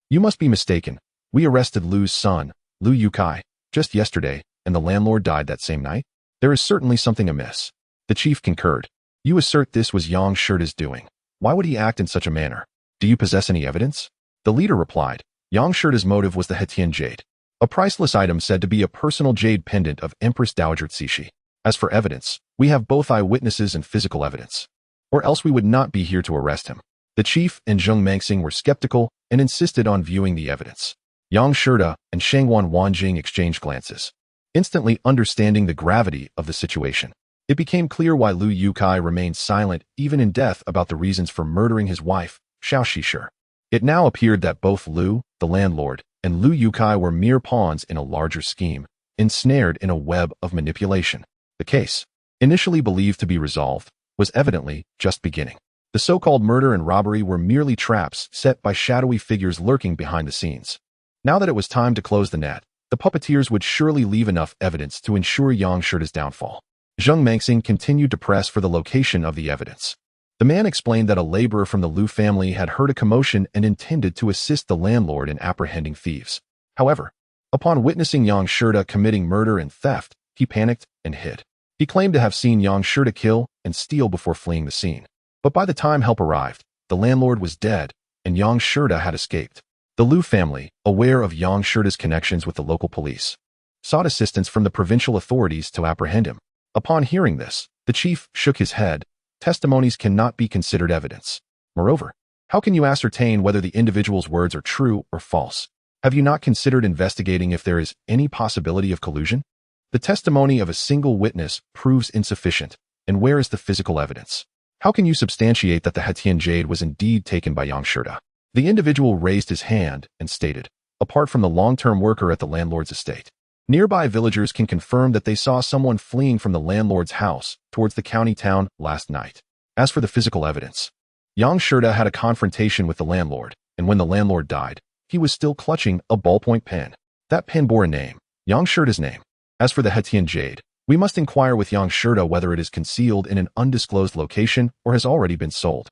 S1: "You must be mistaken. We arrested Lu's son, Lu Yukai, just yesterday, and the landlord died that same night. There is certainly something amiss." The chief concurred. "You assert this was Yang Shirda's doing. Why would he act in such a manner? Do you possess any evidence?" The leader replied, "Yang Shirda's motive was the Hetian jade, a priceless item said to be a personal jade pendant of Empress Dowager Cixi. As for evidence, we have both eyewitnesses and physical evidence, or else we would not be here to arrest him." The chief and Zheng Mengxing were skeptical and insisted on viewing the evidence. Yang Shirda and Shangwan Wanjing exchanged glances, instantly understanding the gravity of the situation. It became clear why Lu Yukai remained silent even in death about the reasons for murdering his wife, Xiao Shishir. It now appeared that both Lu, the landlord, and Lu Yukai were mere pawns in a larger scheme, ensnared in a web of manipulation. The case, initially believed to be resolved, was evidently just beginning. The so-called murder and robbery were merely traps set by shadowy figures lurking behind the scenes. Now that it was time to close the net, the puppeteers would surely leave enough evidence to ensure Yang Shirda's downfall. Zheng Mengxing continued to press for the location of the evidence. The man explained that a laborer from the Lu family had heard a commotion and intended to assist the landlord in apprehending thieves. However, upon witnessing Yang Shirda committing murder and theft, he panicked and hid. He claimed to have seen Yang Shirda kill and steal before fleeing the scene. But by the time help arrived, the landlord was dead and Yang Shirda had escaped. The Lu family, aware of Yang Shirda's connections with the local police, sought assistance from the provincial authorities to apprehend him. Upon hearing this, the chief shook his head. Testimonies cannot be considered evidence. Moreover, how can you ascertain whether the individual's words are true or false? Have you not considered investigating if there is any possibility of collusion? The testimony of a single witness proves insufficient, and where is the physical evidence? How can you substantiate that the Hetian jade was indeed taken by Yang Shirda? The individual raised his hand and stated, "Apart from the long-term worker at the landlord's estate, nearby villagers can confirm that they saw someone fleeing from the landlord's house towards the county town last night." As for the physical evidence, Yang Shirda had a confrontation with the landlord, and when the landlord died, he was still clutching a ballpoint pen. That pen bore a name, Yang Shirda's name. As for the Hetian jade, we must inquire with Yang Shirda whether it is concealed in an undisclosed location or has already been sold.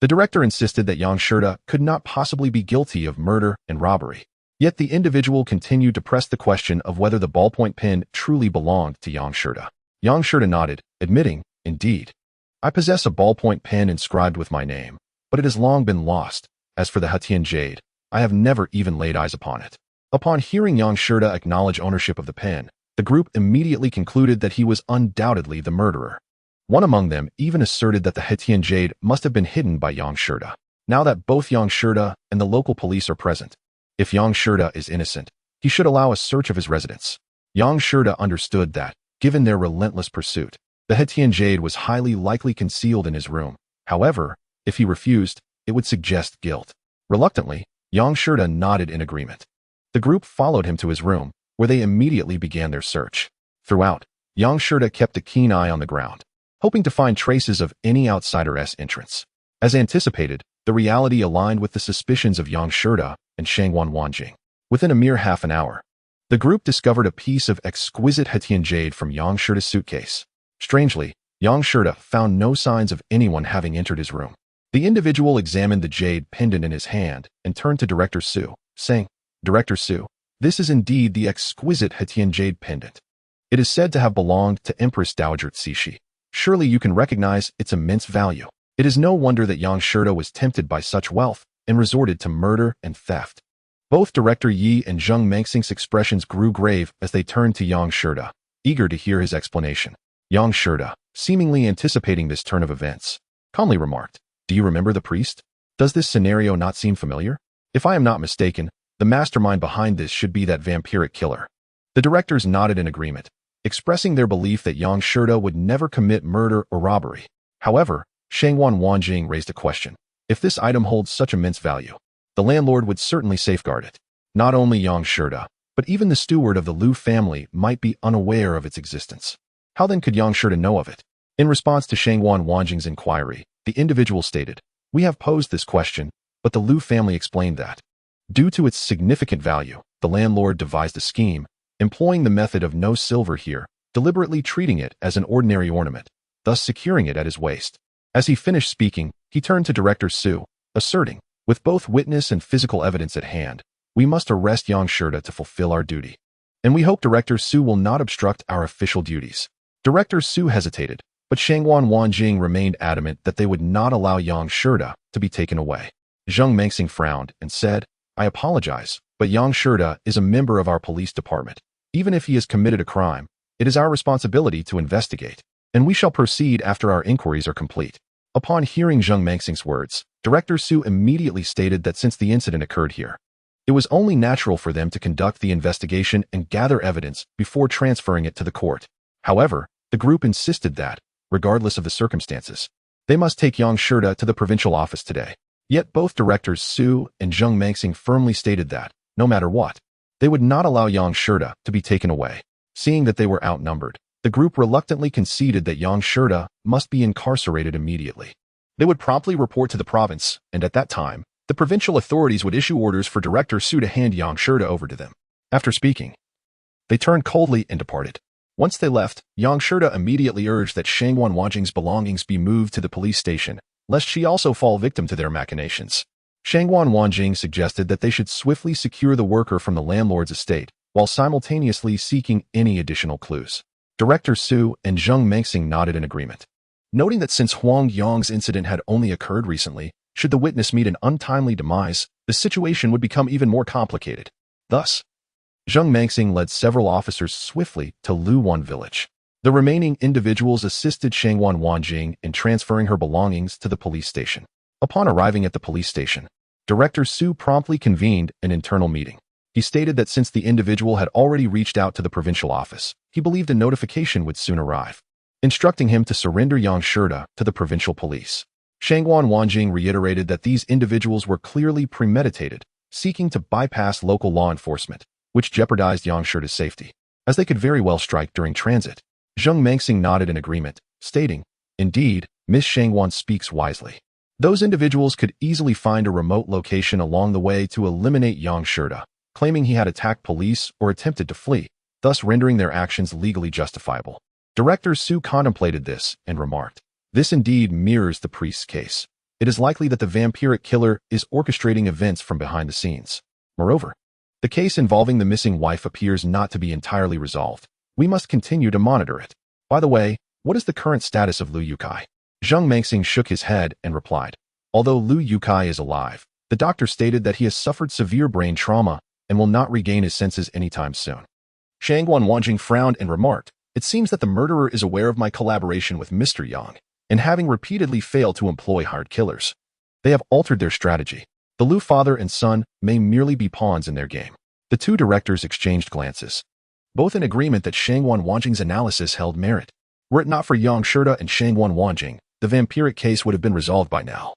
S1: The director insisted that Yang Shirda could not possibly be guilty of murder and robbery. Yet the individual continued to press the question of whether the ballpoint pen truly belonged to Yang Shirda. Yang Shirda nodded, admitting, "Indeed, I possess a ballpoint pen inscribed with my name, but it has long been lost. As for the Hetian jade, I have never even laid eyes upon it." Upon hearing Yang Shirda acknowledge ownership of the pen, the group immediately concluded that he was undoubtedly the murderer. One among them even asserted that the Hetian jade must have been hidden by Yang Shirda. Now that both Yang Shirda and the local police are present, if Yang Shirda is innocent, he should allow a search of his residence. Yang Shirda understood that, given their relentless pursuit, the Hetian jade was highly likely concealed in his room, However, if he refused, it would suggest guilt. Reluctantly, Yang Shida nodded in agreement. The group followed him to his room, where they immediately began their search. Throughout, Yang Shida kept a keen eye on the ground, hoping to find traces of any outsider's entrance. As anticipated, the reality aligned with the suspicions of Yang Shida and Shangwan Wanjing. Within a mere half an hour, the group discovered a piece of exquisite Hetian jade from Yang Shida's suitcase. Strangely, Yang Shida found no signs of anyone having entered his room. The individual examined the jade pendant in his hand and turned to Director Su, saying, "Director Su, this is indeed the exquisite Hetian jade pendant. It is said to have belonged to Empress Dowager Cixi. Surely you can recognize its immense value. It is no wonder that Yang Shida was tempted by such wealth and resorted to murder and theft." Both Director Yi and Zheng Mengxing's expressions grew grave as they turned to Yang Shida, eager to hear his explanation. Yang Shida, seemingly anticipating this turn of events, calmly remarked, "Do you remember the priest? Does this scenario not seem familiar? If I am not mistaken, the mastermind behind this should be that vampiric killer." The directors nodded in agreement, expressing their belief that Yang Shida would never commit murder or robbery. However, Shangwan Wanjing raised a question. If this item holds such immense value, the landlord would certainly safeguard it. Not only Yang Shida, but even the steward of the Liu family might be unaware of its existence. How then could Yang Shida know of it? In response to Shangwan Wanjing's inquiry, the individual stated, "We have posed this question, but the Liu family explained that, due to its significant value, the landlord devised a scheme, employing the method of no silver here, deliberately treating it as an ordinary ornament, thus securing it at his waist." As he finished speaking, he turned to Director Su, asserting, "With both witness and physical evidence at hand, we must arrest Yang Shida to fulfill our duty. And we hope Director Su will not obstruct our official duties." Director Su hesitated, but Shangwan Wanjing remained adamant that they would not allow Yang Shida to be taken away. Zheng Mengxing frowned and said, "I apologize, but Yang Shida is a member of our police department. Even if he has committed a crime, it is our responsibility to investigate, and we shall proceed after our inquiries are complete." Upon hearing Zheng Mengxing's words, Director Su immediately stated that since the incident occurred here, it was only natural for them to conduct the investigation and gather evidence before transferring it to the court. However, the group insisted that, regardless of the circumstances, they must take Yang Shida to the provincial office today. Yet both Directors Su and Zheng Mengxing firmly stated that, no matter what, they would not allow Yang Shida to be taken away. Seeing that they were outnumbered, the group reluctantly conceded that Yang Shida must be incarcerated immediately. They would promptly report to the province, and at that time, the provincial authorities would issue orders for Director Su to hand Yang Shida over to them. After speaking, they turned coldly and departed. Once they left, Yang Shida immediately urged that Shangwan Wanjing's belongings be moved to the police station, lest she also fall victim to their machinations. Shangwan Wanjing suggested that they should swiftly secure the worker from the landlord's estate, while simultaneously seeking any additional clues. Director Su and Zheng Mengxing nodded in agreement, noting that since Huang Yang's incident had only occurred recently, should the witness meet an untimely demise, the situation would become even more complicated. Thus, Zheng Mengxing led several officers swiftly to Luwan village. The remaining individuals assisted Shangwan Wanjing in transferring her belongings to the police station. Upon arriving at the police station, Director Su promptly convened an internal meeting. He stated that since the individual had already reached out to the provincial office, he believed a notification would soon arrive, instructing him to surrender Yang Shida to the provincial police. Shangwan Wanjing reiterated that these individuals were clearly premeditated, seeking to bypass local law enforcement, which jeopardized Yang Shida's safety, as they could very well strike during transit. Zheng Mengxing nodded in agreement, stating, "Indeed, Miss Shangwan speaks wisely. Those individuals could easily find a remote location along the way to eliminate Yang Shida, claiming he had attacked police or attempted to flee, thus rendering their actions legally justifiable." Director Su contemplated this and remarked, "This indeed mirrors the priest's case. It is likely that the vampiric killer is orchestrating events from behind the scenes. Moreover, the case involving the missing wife appears not to be entirely resolved. We must continue to monitor it. By the way, what is the current status of Liu Yukai?" Zheng Mengxing shook his head and replied, "Although Liu Yukai is alive, the doctor stated that he has suffered severe brain trauma and will not regain his senses anytime soon." Shangwan Wanjing frowned and remarked, "It seems that the murderer is aware of my collaboration with Mr. Yang, and having repeatedly failed to employ hired killers, they have altered their strategy. The Liu father and son may merely be pawns in their game." The two directors exchanged glances, both in agreement that Shangwan Wanjing's analysis held merit. Were it not for Yang Shida and Shangwan Wanjing, the vampiric case would have been resolved by now.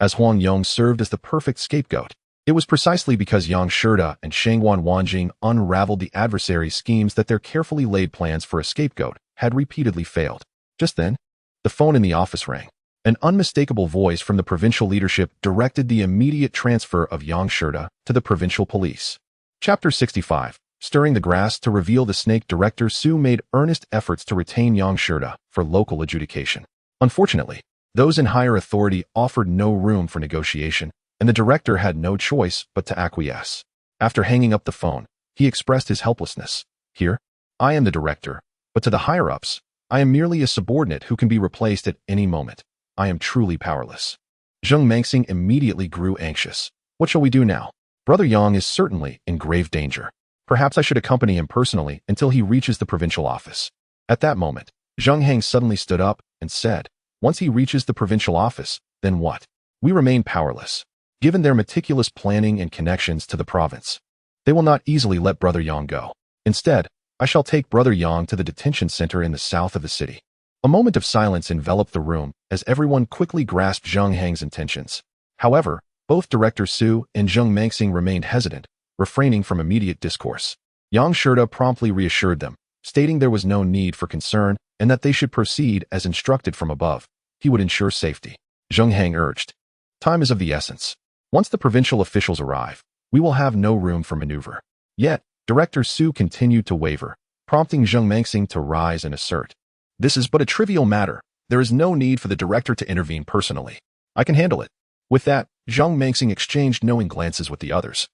S1: As Huang Yong served as the perfect scapegoat, it was precisely because Yang Shida and Shangguan Wanjing unraveled the adversary's schemes that their carefully laid plans for a scapegoat had repeatedly failed. Just then, the phone in the office rang. An unmistakable voice from the provincial leadership directed the immediate transfer of Yang Shida to the provincial police. Chapter 65. Stirring the grass to reveal the snake. Director Su made earnest efforts to retain Yang Shida for local adjudication. Unfortunately, those in higher authority offered no room for negotiation, and the director had no choice but to acquiesce. After hanging up the phone, he expressed his helplessness. Here, I am the director, but to the higher-ups, I am merely a subordinate who can be replaced at any moment. I am truly powerless. Zheng Mangxing immediately grew anxious. What shall we do now? Brother Yang is certainly in grave danger. Perhaps I should accompany him personally until he reaches the provincial office. At that moment, Zheng Heng suddenly stood up and said, once he reaches the provincial office, then what? We remain powerless. Given their meticulous planning and connections to the province, they will not easily let Brother Yang go. Instead, I shall take Brother Yang to the detention center in the south of the city. A moment of silence enveloped the room as everyone quickly grasped Zheng Heng's intentions. However, both Director Su and Zheng Mangxing remained hesitant, refraining from immediate discourse. Yang Shida promptly reassured them, stating there was no need for concern and that they should proceed as instructed from above. He would ensure safety. Zheng Heng urged, time is of the essence. Once the provincial officials arrive, we will have no room for maneuver. Yet, Director Su continued to waver, prompting Zheng Mangxing to rise and assert, this is but a trivial matter. There is no need for the director to intervene personally. I can handle it. With that, Zheng Mangxing exchanged knowing glances with the others,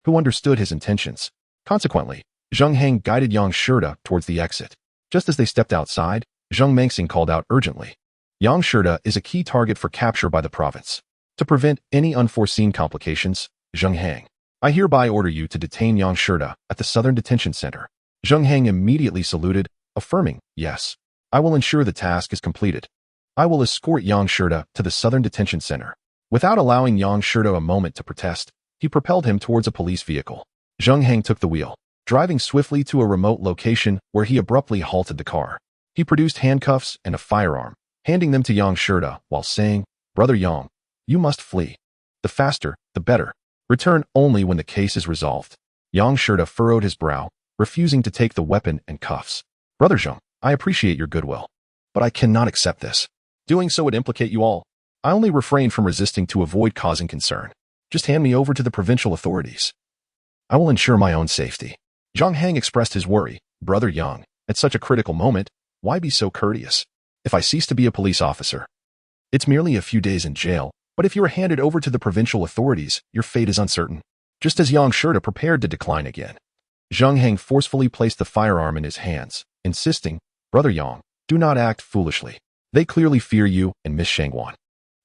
S1: who understood his intentions. Consequently, Zheng Heng guided Yang Shida towards the exit. Just as they stepped outside, Zheng Mangxing called out urgently, Yang Shida is a key target for capture by the province. To prevent any unforeseen complications, Zheng Heng, I hereby order you to detain Yang Shida at the Southern Detention Center. Zheng Heng immediately saluted, affirming, yes, I will ensure the task is completed. I will escort Yang Shida to the Southern Detention Center. Without allowing Yang Shida a moment to protest, he propelled him towards a police vehicle. Zheng Heng took the wheel, driving swiftly to a remote location where he abruptly halted the car. He produced handcuffs and a firearm, handing them to Yang Shida while saying, Brother Yang, you must flee. The faster, the better. Return only when the case is resolved. Yang Shida furrowed his brow, refusing to take the weapon and cuffs. Brother Zheng, I appreciate your goodwill, but I cannot accept this. Doing so would implicate you all. I only refrain from resisting to avoid causing concern. Just hand me over to the provincial authorities. I will ensure my own safety. Zheng Heng expressed his worry. Brother Yang, at such a critical moment, why be so courteous? If I cease to be a police officer, it's merely a few days in jail, but if you are handed over to the provincial authorities, your fate is uncertain. Just as Yang Shida prepared to decline again, Zheng Heng forcefully placed the firearm in his hands, insisting, Brother Yang, do not act foolishly. They clearly fear you and Miss Shangguan,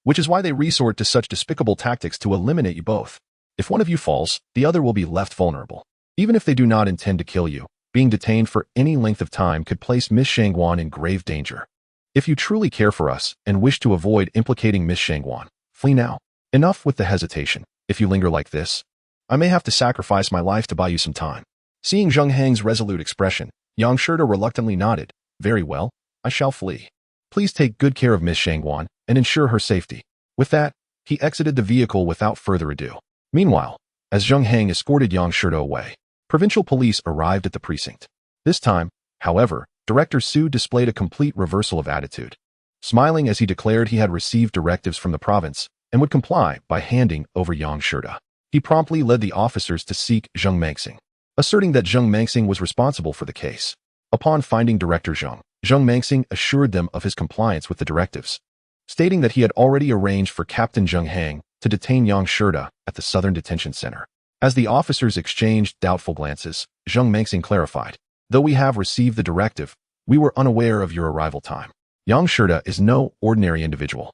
S1: which is why they resort to such despicable tactics to eliminate you both. If one of you falls, the other will be left vulnerable. Even if they do not intend to kill you, being detained for any length of time could place Miss Shangguan in grave danger. If you truly care for us and wish to avoid implicating Miss Shangguan, flee now. Enough with the hesitation. If you linger like this, I may have to sacrifice my life to buy you some time. Seeing Zheng Heng's resolute expression, Yang Shida reluctantly nodded. Very well, I shall flee. Please take good care of Miss Shangguan and ensure her safety. With that, he exited the vehicle without further ado. Meanwhile, as Zheng Heng escorted Yang Shida away, provincial police arrived at the precinct. This time, however, Director Su displayed a complete reversal of attitude, smiling as he declared he had received directives from the province and would comply by handing over Yang Shida. He promptly led the officers to seek Zheng Mangxing, asserting that Zheng Mangxing was responsible for the case. Upon finding Director Zheng, Zheng Mangxing assured them of his compliance with the directives, stating that he had already arranged for Captain Zheng Heng to detain Yang Shida at the Southern Detention Center. As the officers exchanged doubtful glances, Zheng Mangxing clarified, though we have received the directive, we were unaware of your arrival time. Yang Shida is no ordinary individual.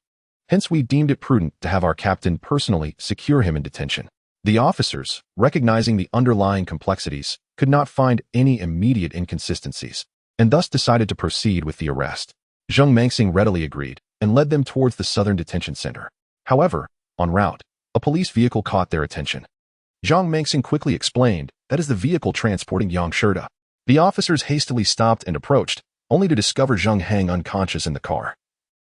S1: Hence we deemed it prudent to have our captain personally secure him in detention. The officers, recognizing the underlying complexities, could not find any immediate inconsistencies, and thus decided to proceed with the arrest. Zheng Mangxing readily agreed and led them towards the Southern Detention Center. However, en route, a police vehicle caught their attention. Zheng Mangxing quickly explained that is the vehicle transporting Yang Shida. The officers hastily stopped and approached, only to discover Zheng Heng unconscious in the car.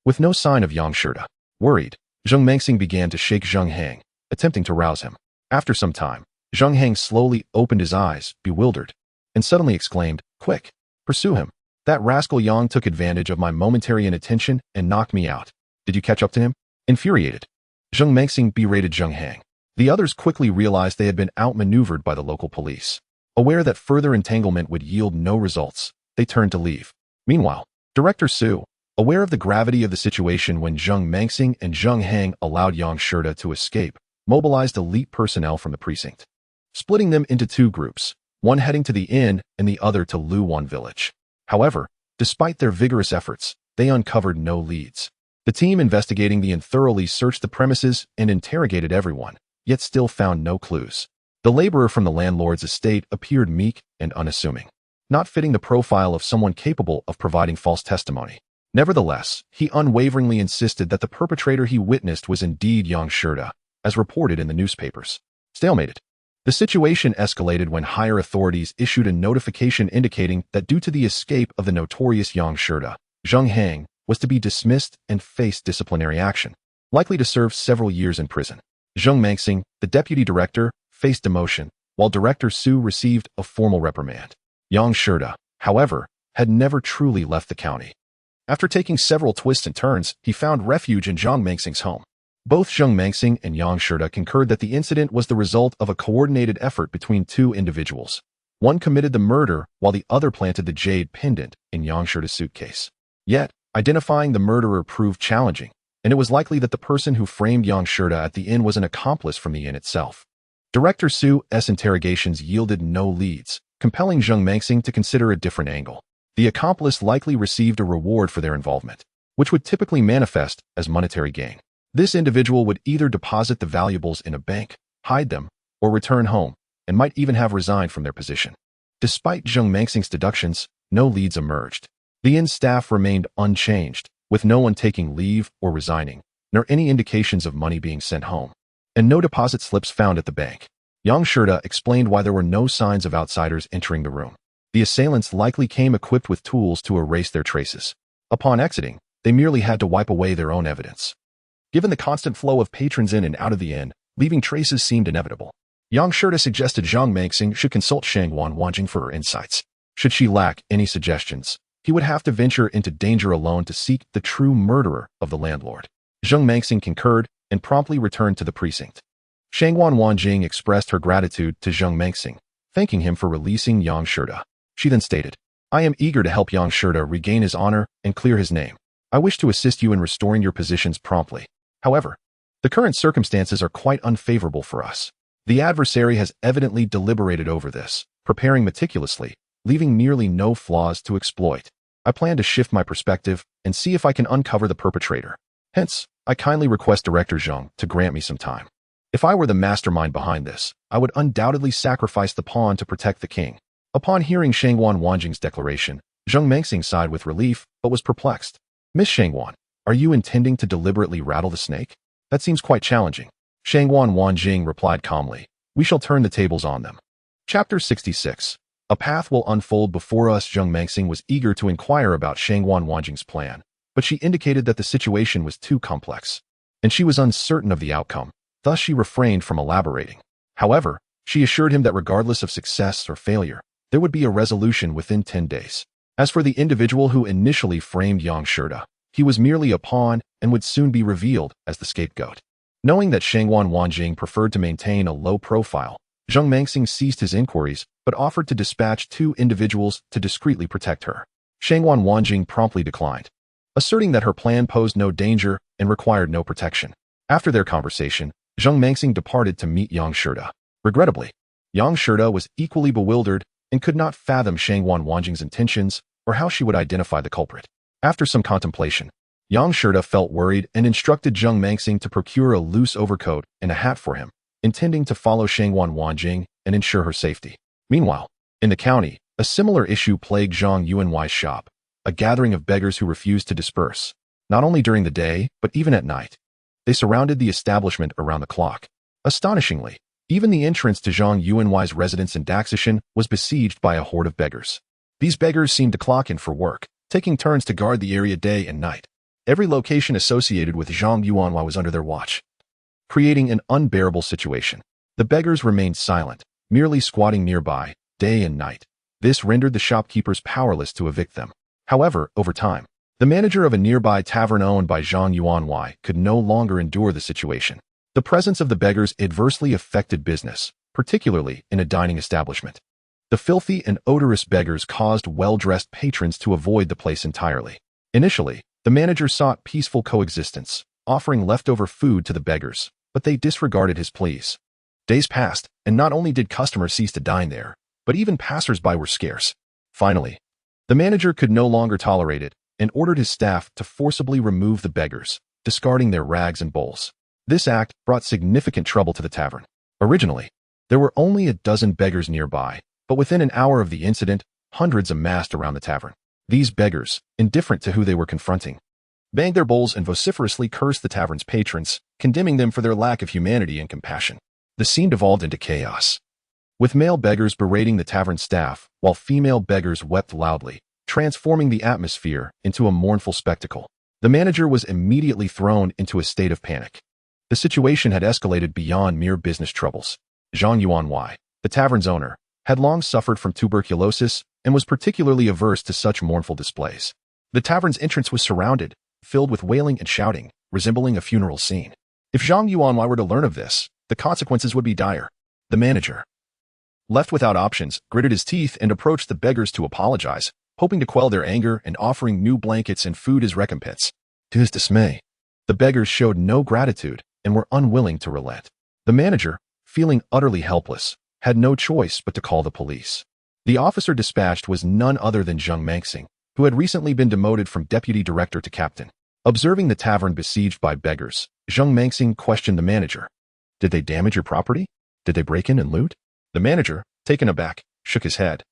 S1: with no sign of Yang Shida. Worried, Zheng Mengxing began to shake Zheng Hang, attempting to rouse him. After some time, Zheng Hang slowly opened his eyes, bewildered, and suddenly exclaimed, "Quick! Pursue him! That rascal Yang took advantage of my momentary inattention and knocked me out. Did you catch up to him?" Infuriated, Zheng Mengxing berated Zheng Hang. The others quickly realized they had been outmaneuvered by the local police. Aware that further entanglement would yield no results, they turned to leave. Meanwhile, Director Su, aware of the gravity of the situation when Zheng Mengxing and Zheng Hang allowed Yang Shida to escape, mobilized elite personnel from the precinct, splitting them into two groups, one heading to the inn and the other to Luwan village. However, despite their vigorous efforts, they uncovered no leads. The team investigating the inn thoroughly searched the premises and interrogated everyone, yet still found no clues. The laborer from the landlord's estate appeared meek and unassuming, not fitting the profile of someone capable of providing false testimony. Nevertheless, he unwaveringly insisted that the perpetrator he witnessed was indeed Yang Shida, as reported in the newspapers. Stalemated. The situation escalated when higher authorities issued a notification indicating that due to the escape of the notorious Yang Shida, Zheng Hang was to be dismissed and face disciplinary action, likely to serve several years in prison. Zheng Mengxing, the deputy director, faced demotion, while Director Su received a formal reprimand. Yang Shida, however, had never truly left the county. After taking several twists and turns, he found refuge in Zheng Mengxing's home. Both Zheng Mengxing and Yang Shida concurred that the incident was the result of a coordinated effort between two individuals. One committed the murder while the other planted the jade pendant in Yang Shida's suitcase. Yet, identifying the murderer proved challenging, and it was likely that the person who framed Yang Shida at the inn was an accomplice from the inn itself. Director Su's interrogations yielded no leads, compelling Zheng Mengxing to consider a different angle. The accomplice likely received a reward for their involvement, which would typically manifest as monetary gain. This individual would either deposit the valuables in a bank, hide them, or return home, and might even have resigned from their position. Despite Zheng Mengxing's deductions, no leads emerged. The inn staff remained unchanged, with no one taking leave or resigning, nor any indications of money being sent home, and no deposit slips found at the bank. Yang Shida explained why there were no signs of outsiders entering the room. The assailants likely came equipped with tools to erase their traces. Upon exiting, they merely had to wipe away their own evidence. Given the constant flow of patrons in and out of the inn, leaving traces seemed inevitable. Yang Shida suggested Zheng Mengxing should consult Shangwan Wanjing for her insights. Should she lack any suggestions, he would have to venture into danger alone to seek the true murderer of the landlord. Zheng Mengxing concurred and promptly returned to the precinct. Shangwan Wanjing expressed her gratitude to Zheng Mengxing, thanking him for releasing Yang Shida. She then stated, "I am eager to help Yang Shida regain his honor and clear his name. I wish to assist you in restoring your positions promptly. However, the current circumstances are quite unfavorable for us. The adversary has evidently deliberated over this, preparing meticulously, leaving nearly no flaws to exploit. I plan to shift my perspective and see if I can uncover the perpetrator. Hence, I kindly request Director Zheng to grant me some time. If I were the mastermind behind this, I would undoubtedly sacrifice the pawn to protect the king." Upon hearing Shangwan Wanjing's declaration, Zheng Mengxing sighed with relief but was perplexed. "Miss Shangwan, are you intending to deliberately rattle the snake? That seems quite challenging." Shangwan Wanjing replied calmly, "We shall turn the tables on them." Chapter 66. A path will unfold before us. Zheng Mengxing was eager to inquire about Shangwan Wanjing's plan, but she indicated that the situation was too complex, and she was uncertain of the outcome, thus she refrained from elaborating. However, she assured him that regardless of success or failure, there would be a resolution within 10 days. As for the individual who initially framed Yang Shida, he was merely a pawn and would soon be revealed as the scapegoat. Knowing that Shangwan Wanjing preferred to maintain a low profile, Zheng Mengxing ceased his inquiries but offered to dispatch two individuals to discreetly protect her. Shangwan Wanjing promptly declined, asserting that her plan posed no danger and required no protection. After their conversation, Zheng Mengxing departed to meet Yang Shida. Regrettably, Yang Shida was equally bewildered and could not fathom Shangwan Wanjing's intentions or how she would identify the culprit. After some contemplation, Yang Shida felt worried and instructed Zheng Mengxing to procure a loose overcoat and a hat for him, intending to follow Shangwan Wanjing and ensure her safety. Meanwhile, in the county, a similar issue plagued Zhang Yuanwai's shop, a gathering of beggars who refused to disperse, not only during the day, but even at night. They surrounded the establishment around the clock. Astonishingly, even the entrance to Zhang Yuanwai's residence in Daxishan was besieged by a horde of beggars. These beggars seemed to clock in for work, taking turns to guard the area day and night. Every location associated with Zhang Yuanhua was under their watch, creating an unbearable situation. The beggars remained silent, merely squatting nearby, day and night. This rendered the shopkeepers powerless to evict them. However, over time, the manager of a nearby tavern owned by Zhang Yuanhua could no longer endure the situation. The presence of the beggars adversely affected business, particularly in a dining establishment. The filthy and odorous beggars caused well-dressed patrons to avoid the place entirely. Initially, the manager sought peaceful coexistence, offering leftover food to the beggars, but they disregarded his pleas. Days passed, and not only did customers cease to dine there, but even passers-by were scarce. Finally, the manager could no longer tolerate it and ordered his staff to forcibly remove the beggars, discarding their rags and bowls. This act brought significant trouble to the tavern. Originally, there were only a dozen beggars nearby, but within an hour of the incident, hundreds amassed around the tavern. These beggars, indifferent to who they were confronting, banged their bowls and vociferously cursed the tavern's patrons, condemning them for their lack of humanity and compassion. The scene devolved into chaos, with male beggars berating the tavern staff, while female beggars wept loudly, transforming the atmosphere into a mournful spectacle. The manager was immediately thrown into a state of panic. The situation had escalated beyond mere business troubles. Zhang Yuanhua, the tavern's owner, had long suffered from tuberculosis and was particularly averse to such mournful displays. The tavern's entrance was surrounded, filled with wailing and shouting, resembling a funeral scene. If Zhang Yuanhua were to learn of this, the consequences would be dire. The manager, left without options, gritted his teeth and approached the beggars to apologize, hoping to quell their anger and offering new blankets and food as recompense. To his dismay, the beggars showed no gratitude and were unwilling to relent. The manager, feeling utterly helpless, had no choice but to call the police. The officer dispatched was none other than Zheng Mangxing, who had recently been demoted from deputy director to captain. Observing the tavern besieged by beggars, Zheng Mangxing questioned the manager. Did they damage your property? Did they break in and loot? The manager, taken aback, shook his head,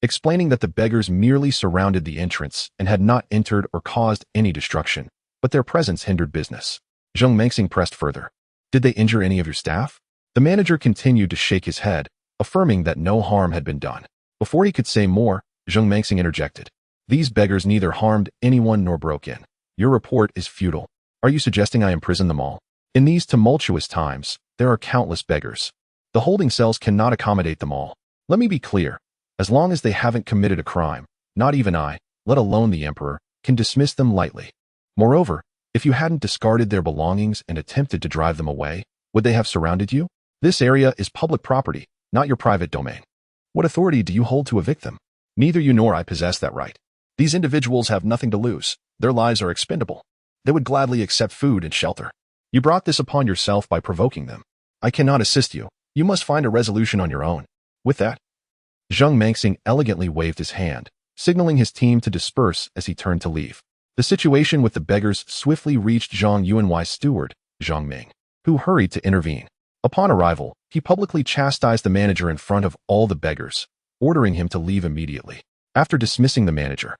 S1: explaining that the beggars merely surrounded the entrance and had not entered or caused any destruction, but their presence hindered business. Zheng Mangxing pressed further. Did they injure any of your staff? The manager continued to shake his head, affirming that no harm had been done. Before he could say more, Zheng Mangxing interjected. These beggars neither harmed anyone nor broke in. Your report is futile. Are you suggesting I imprison them all? In these tumultuous times, there are countless beggars. The holding cells cannot accommodate them all. Let me be clear. As long as they haven't committed a crime, not even I, let alone the emperor, can dismiss them lightly. Moreover, if you hadn't discarded their belongings and attempted to drive them away, would they have surrounded you? This area is public property, not your private domain. What authority do you hold to evict them? Neither you nor I possess that right. These individuals have nothing to lose. Their lives are expendable. They would gladly accept food and shelter. You brought this upon yourself by provoking them. I cannot assist you. You must find a resolution on your own. With that, Zheng Mangxing elegantly waved his hand, signaling his team to disperse as he turned to leave. The situation with the beggars swiftly reached Zhang Yuanhui's steward, Zhang Ming, who hurried to intervene. Upon arrival, he publicly chastised the manager in front of all the beggars, ordering him to leave immediately. After dismissing the manager,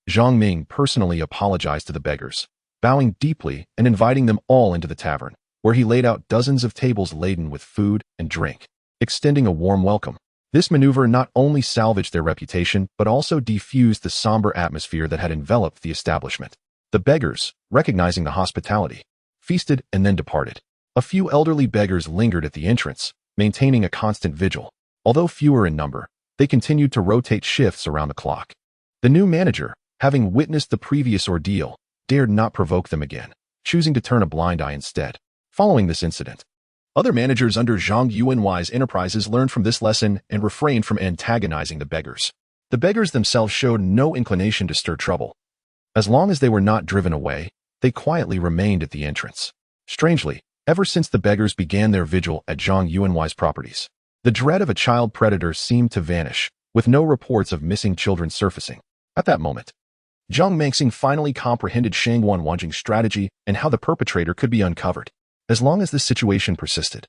S1: Zhang Ming personally apologized to the beggars, bowing deeply and inviting them all into the tavern, where he laid out dozens of tables laden with food and drink, extending a warm welcome. This maneuver not only salvaged their reputation, but also defused the somber atmosphere that had enveloped the establishment. The beggars, recognizing the hospitality, feasted and then departed. A few elderly beggars lingered at the entrance, maintaining a constant vigil. Although fewer in number, they continued to rotate shifts around the clock. The new manager, having witnessed the previous ordeal, dared not provoke them again, choosing to turn a blind eye instead. Following this incident, other managers under Zhang Yuanhui's enterprises learned from this lesson and refrained from antagonizing the beggars. The beggars themselves showed no inclination to stir trouble. As long as they were not driven away, they quietly remained at the entrance. Strangely, ever since the beggars began their vigil at Zhang Yuanhui's properties, the dread of a child predator seemed to vanish, with no reports of missing children surfacing. At that moment, Zheng Mangxing finally comprehended Shang Wanjing's strategy and how the perpetrator could be uncovered. As long as this situation persisted,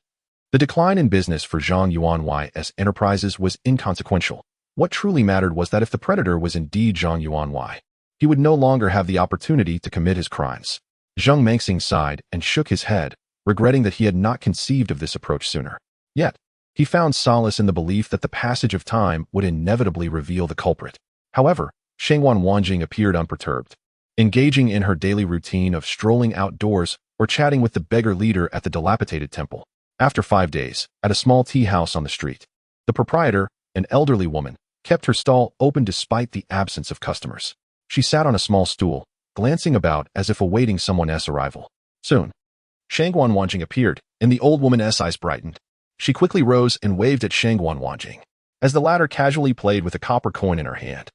S1: the decline in business for Zhang Yuanhui's enterprises was inconsequential. What truly mattered was that if the predator was indeed Zhang Yuanhui, he would no longer have the opportunity to commit his crimes. Zheng Mangxing sighed and shook his head, regretting that he had not conceived of this approach sooner. Yet, he found solace in the belief that the passage of time would inevitably reveal the culprit. However, Shang Wanjing appeared unperturbed. engaging in her daily routine of strolling outdoors or chatting with the beggar leader at the dilapidated temple. After 5 days, at a small tea house on the street, the proprietor, an elderly woman, kept her stall open despite the absence of customers. She sat on a small stool, glancing about as if awaiting someone else's arrival. Soon, Shangguan Wanjing appeared, and the old woman's eyes brightened. She quickly rose and waved at Shangguan Wanjing, as the latter casually played with a copper coin in her hand.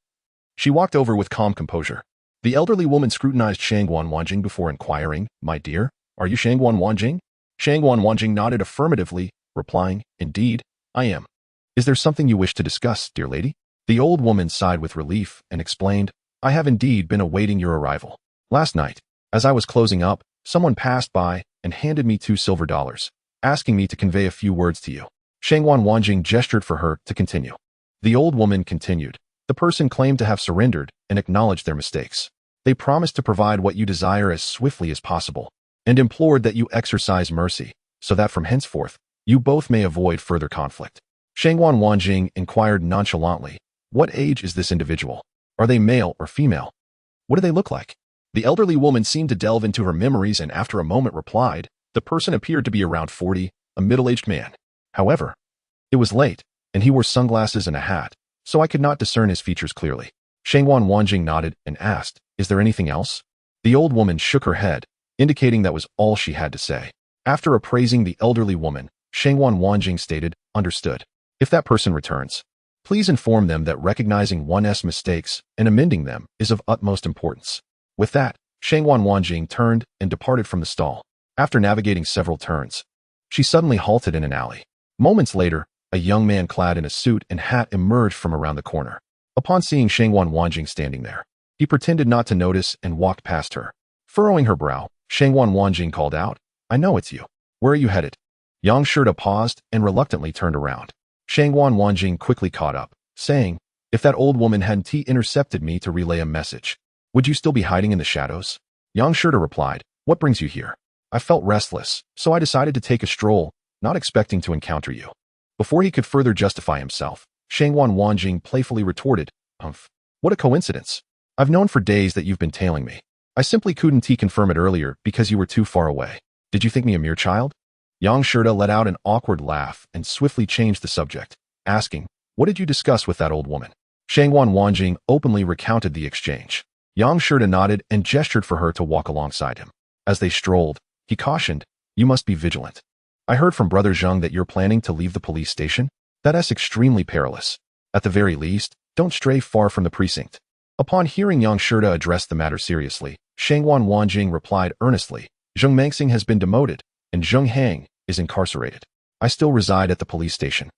S1: She walked over with calm composure. The elderly woman scrutinized Shangguan Wanjing before inquiring, "My dear, are you Shangguan Wanjing?" Shangguan Wanjing nodded affirmatively, replying, "Indeed, I am. Is there something you wish to discuss, dear lady?" The old woman sighed with relief and explained, "I have indeed been awaiting your arrival. Last night, as I was closing up, someone passed by and handed me $2 silver, asking me to convey a few words to you." Shangguan Wanjing gestured for her to continue. The old woman continued, "The person claimed to have surrendered and acknowledged their mistakes. They promised to provide what you desire as swiftly as possible, and implored that you exercise mercy, so that from henceforth, you both may avoid further conflict." Shangguan Wanjing inquired nonchalantly, "What age is this individual? Are they male or female? What do they look like?" The elderly woman seemed to delve into her memories and after a moment replied, "The person appeared to be around 40, a middle-aged man. However, it was late, and he wore sunglasses and a hat, so I could not discern his features clearly." Shangguan Wanjing nodded and asked, "Is there anything else?" The old woman shook her head, indicating that was all she had to say. After appraising the elderly woman, Shangguan Wanjing stated, "Understood. If that person returns, please inform them that recognizing one's mistakes and amending them is of utmost importance." With that, Shangguan Wanjing turned and departed from the stall. After navigating several turns, she suddenly halted in an alley. Moments later, a young man clad in a suit and hat emerged from around the corner. Upon seeing Shangguan Wanjing standing there, he pretended not to notice and walked past her. Furrowing her brow, Shangguan Wanjing called out, "I know it's you. Where are you headed?" Yang Shirda paused and reluctantly turned around. Shangguan Wanjing quickly caught up, saying, "If that old woman hadn't intercepted me to relay a message, would you still be hiding in the shadows?" Yang Shirda replied, "What brings you here?" "I felt restless, so I decided to take a stroll, not expecting to encounter you." Before he could further justify himself, Shangguan Wanjing playfully retorted, "Humph, what a coincidence. I've known for days that you've been tailing me. I simply couldn't confirm it earlier because you were too far away. Did you think me a mere child?" Yang Shirda let out an awkward laugh and swiftly changed the subject, asking, "What did you discuss with that old woman?" Shangguan Wanjing openly recounted the exchange. Yang Shirda nodded and gestured for her to walk alongside him. As they strolled, he cautioned, "You must be vigilant. I heard from Brother Zheng that you're planning to leave the police station. That's extremely perilous. At the very least, don't stray far from the precinct." Upon hearing Yang Shirda address the matter seriously, Shangguan Wanjing replied earnestly, "Zheng Mengxing has been demoted, and Zheng Hang is incarcerated. I still reside at the police station,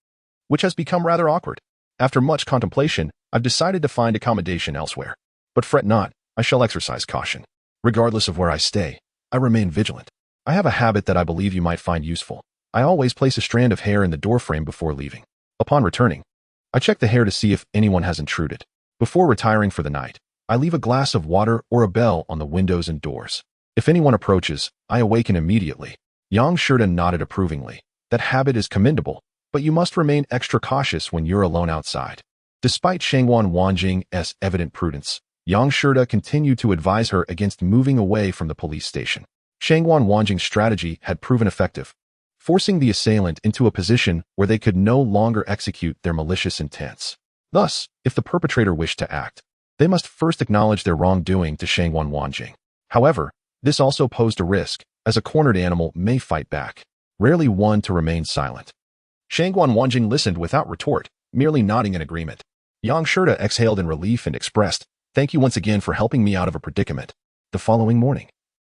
S1: which has become rather awkward. After much contemplation, I've decided to find accommodation elsewhere. But fret not, I shall exercise caution. Regardless of where I stay, I remain vigilant. I have a habit that I believe you might find useful. I always place a strand of hair in the doorframe before leaving. Upon returning, I check the hair to see if anyone has intruded. Before retiring for the night, I leave a glass of water or a bell on the windows and doors. If anyone approaches, I awaken immediately." Yang Shirda nodded approvingly. "That habit is commendable, but you must remain extra cautious when you're alone outside." Despite Shangguan Wanjing's evident prudence, Yang Shirda continued to advise her against moving away from the police station. Shangguan Wanjing's strategy had proven effective, forcing the assailant into a position where they could no longer execute their malicious intents. Thus, if the perpetrator wished to act, they must first acknowledge their wrongdoing to Shangguan Wanjing. However, this also posed a risk, as a cornered animal may fight back, rarely one to remain silent. Shangguan Wanjing listened without retort, merely nodding in agreement. Yang Shirda exhaled in relief and expressed, "Thank you once again for helping me out of a predicament." The following morning,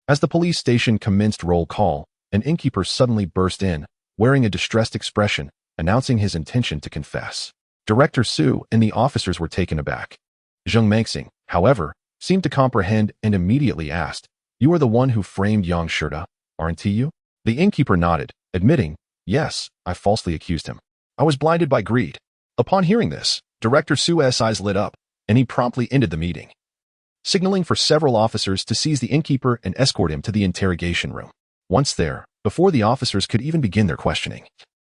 S1: as the police station commenced roll call, an innkeeper suddenly burst in, wearing a distressed expression, announcing his intention to confess. Director Su and the officers were taken aback. Zheng Mengxing, however, seemed to comprehend and immediately asked, "You are the one who framed Yang Shirda, aren't you?" The innkeeper nodded, admitting, "Yes, I falsely accused him. I was blinded by greed." Upon hearing this, Director Su's eyes lit up, and he promptly ended the meeting, signaling for several officers to seize the innkeeper and escort him to the interrogation room. Once there, before the officers could even begin their questioning,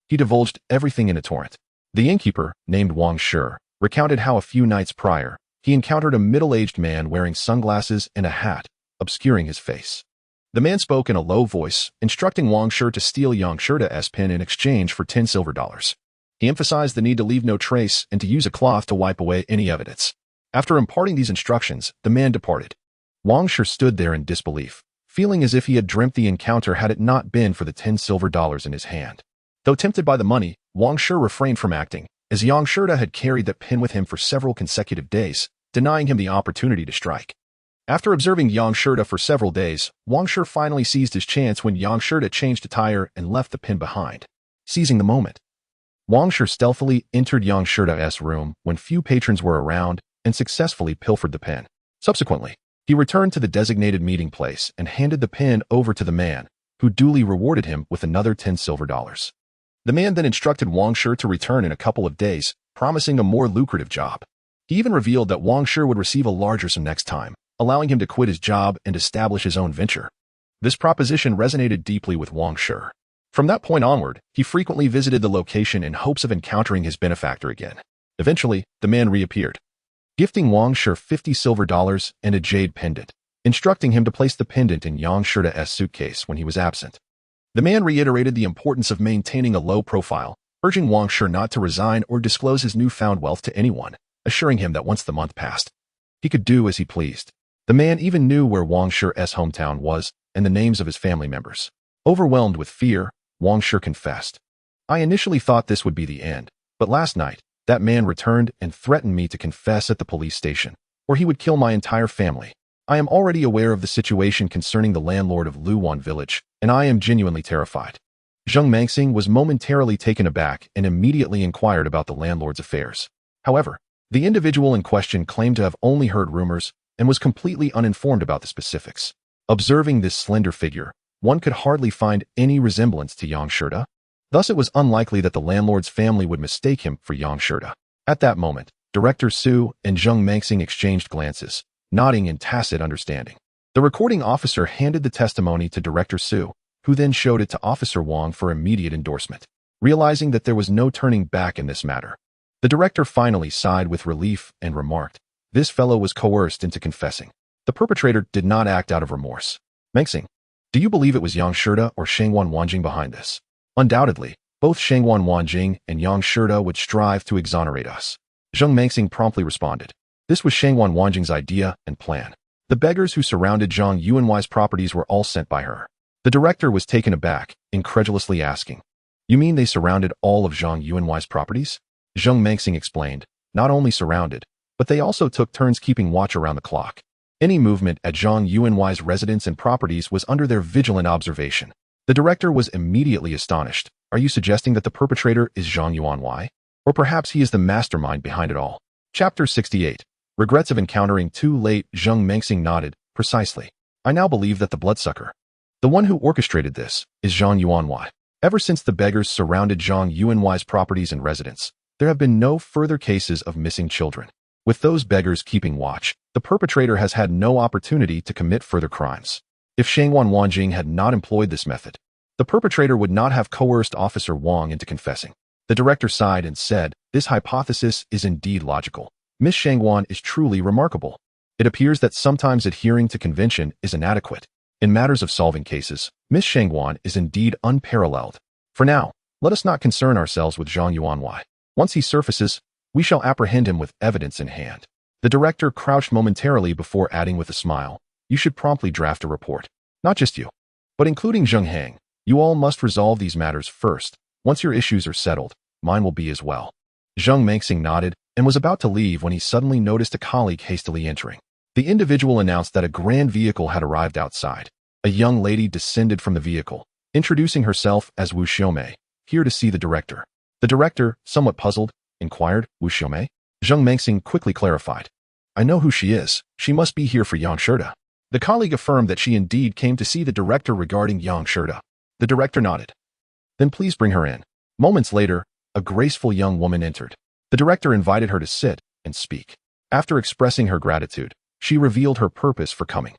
S1: he divulged everything in a torrent. The innkeeper, named Wang Shi, recounted how a few nights prior, he encountered a middle-aged man wearing sunglasses and a hat, obscuring his face. The man spoke in a low voice, instructing Wang Shi to steal Yang Shi's pin in exchange for 10 silver dollars. He emphasized the need to leave no trace and to use a cloth to wipe away any evidence. After imparting these instructions, the man departed. Wang Shi stood there in disbelief, feeling as if he had dreamt the encounter had it not been for the 10 silver dollars in his hand. Though tempted by the money, Wang Shi refrained from acting, as Yang Shi had carried that pin with him for several consecutive days, denying him the opportunity to strike. After observing Yang Shi for several days, Wang Shi finally seized his chance when Yang Shi changed attire and left the pin behind. Seizing the moment, Wang Shi stealthily entered Yang Shi's room when few patrons were around and successfully pilfered the pin. Subsequently, he returned to the designated meeting place and handed the pin over to the man, who duly rewarded him with another 10 silver dollars. The man then instructed Wang Shi to return in a couple of days, promising a more lucrative job. He even revealed that Wang Shi would receive a larger sum next time, allowing him to quit his job and establish his own venture. This proposition resonated deeply with Wang Shi. From that point onward, he frequently visited the location in hopes of encountering his benefactor again. Eventually, the man reappeared, gifting Wang Shi 50 silver dollars and a jade pendant, instructing him to place the pendant in Yang Shi's suitcase when he was absent. The man reiterated the importance of maintaining a low profile, urging Wang Shi not to resign or disclose his newfound wealth to anyone, assuring him that once the month passed, he could do as he pleased. The man even knew where Wang Shi's hometown was and the names of his family members. Overwhelmed with fear, Wang Shi confessed, "I initially thought this would be the end, but last night, that man returned and threatened me to confess at the police station, or he would kill my entire family. I am already aware of the situation concerning the landlord of Luwan village, and I am genuinely terrified." Zheng Mangxing was momentarily taken aback and immediately inquired about the landlord's affairs. However, the individual in question claimed to have only heard rumors and was completely uninformed about the specifics. Observing this slender figure, one could hardly find any resemblance to Yang Shi. Thus it was unlikely that the landlord's family would mistake him for Yang Shi. At that moment, Director Su and Zheng Mangxing exchanged glances, nodding in tacit understanding. The recording officer handed the testimony to Director Su, who then showed it to Officer Wang for immediate endorsement. Realizing that there was no turning back in this matter, the director finally sighed with relief and remarked, "This fellow was coerced into confessing. The perpetrator did not act out of remorse." "Mangxing, do you believe it was Yang Shi or Shangwan Wanjing behind this?" "Undoubtedly, both Shangwan Wanjing and Yang Shi would strive to exonerate us." Zheng Mangxing promptly responded. This was Shangwan Wanjing's idea and plan. The beggars who surrounded Zhang Yuanwai's properties were all sent by her. The director was taken aback, incredulously asking, "You mean they surrounded all of Zhang Yuanwai's properties?" Zheng Mangxing explained, "Not only surrounded, but they also took turns keeping watch around the clock. Any movement at Zhang Yuanwai's residence and properties was under their vigilant observation." The director was immediately astonished. "Are you suggesting that the perpetrator is Zhang Yuanwai? Or perhaps he is the mastermind behind it all?" Chapter 68. Regrets of encountering too late. Zheng Mangxing nodded. "Precisely. I now believe that the bloodsucker, the one who orchestrated this, is Zhang Yuanwai. Ever since the beggars surrounded Zhang Yuanwai's properties and residence, there have been no further cases of missing children. With those beggars keeping watch, the perpetrator has had no opportunity to commit further crimes. If Shangwan Wanjing had not employed this method, the perpetrator would not have coerced Officer Wang into confessing." The director sighed and said, "This hypothesis is indeed logical. Miss Shangwan is truly remarkable. It appears that sometimes adhering to convention is inadequate. In matters of solving cases, Miss Shangwan is indeed unparalleled. For now, let us not concern ourselves with Zhang Yuanwai. Once he surfaces, we shall apprehend him with evidence in hand." The director crouched momentarily before adding with a smile, "You should promptly draft a report. Not just you, but including Zheng Hang. You all must resolve these matters first. Once your issues are settled, mine will be as well." Zheng Mangxing nodded and was about to leave when he suddenly noticed a colleague hastily entering. The individual announced that a grand vehicle had arrived outside. A young lady descended from the vehicle, introducing herself as Wu Xiaomei, here to see the director. The director, somewhat puzzled, inquired, "Wu Xiaomei?" Zheng Mangxing quickly clarified, "I know who she is. She must be here for Yang Shi." The colleague affirmed that she indeed came to see the director regarding Yang Shi. The director nodded. "Then please bring her in." Moments later, a graceful young woman entered. The director invited her to sit and speak. After expressing her gratitude, she revealed her purpose for coming.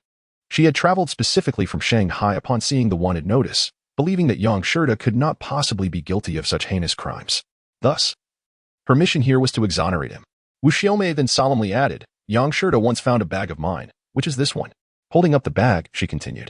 S1: She had traveled specifically from Shanghai upon seeing the wanted notice, believing that Yang Shi could not possibly be guilty of such heinous crimes. Thus, her mission here was to exonerate him. Wu Xiaomei then solemnly added, Yang Shirda once found a bag of mine, which is this one. Holding up the bag, she continued.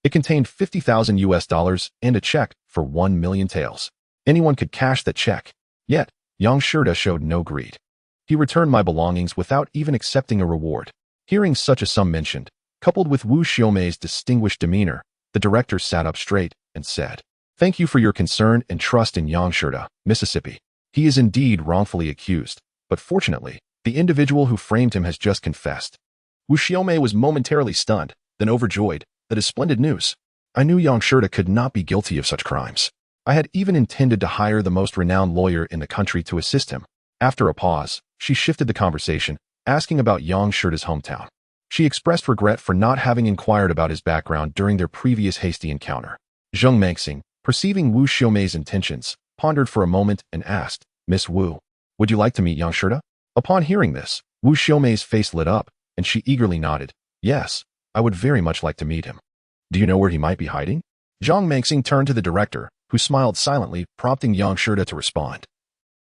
S1: It contained 50,000 US dollars and a check for 1 million taels. Anyone could cash that check. Yet, Yang Shirda showed no greed. He returned my belongings without even accepting a reward. Hearing such a sum mentioned, coupled with Wu Xiaomei's distinguished demeanor, the director sat up straight and said, "Thank you for your concern and trust in Yang Shirda, Mississippi. He is indeed wrongfully accused, but fortunately, the individual who framed him has just confessed." Wu Xiaomei was momentarily stunned, then overjoyed. That is splendid news. I knew Yang Shirda could not be guilty of such crimes. I had even intended to hire the most renowned lawyer in the country to assist him. After a pause, she shifted the conversation, asking about Yang Shirda's hometown. She expressed regret for not having inquired about his background during their previous hasty encounter. Zheng Mengxing, perceiving Wu Xiaomei's intentions, pondered for a moment and asked, "Miss Wu, would you like to meet Yang Shirda?" Upon hearing this, Wu Xiaomei's face lit up, and she eagerly nodded, "Yes, I would very much like to meet him." "Do you know where he might be hiding?" Zheng Mengxing turned to the director, who smiled silently, prompting Yang Shirda to respond.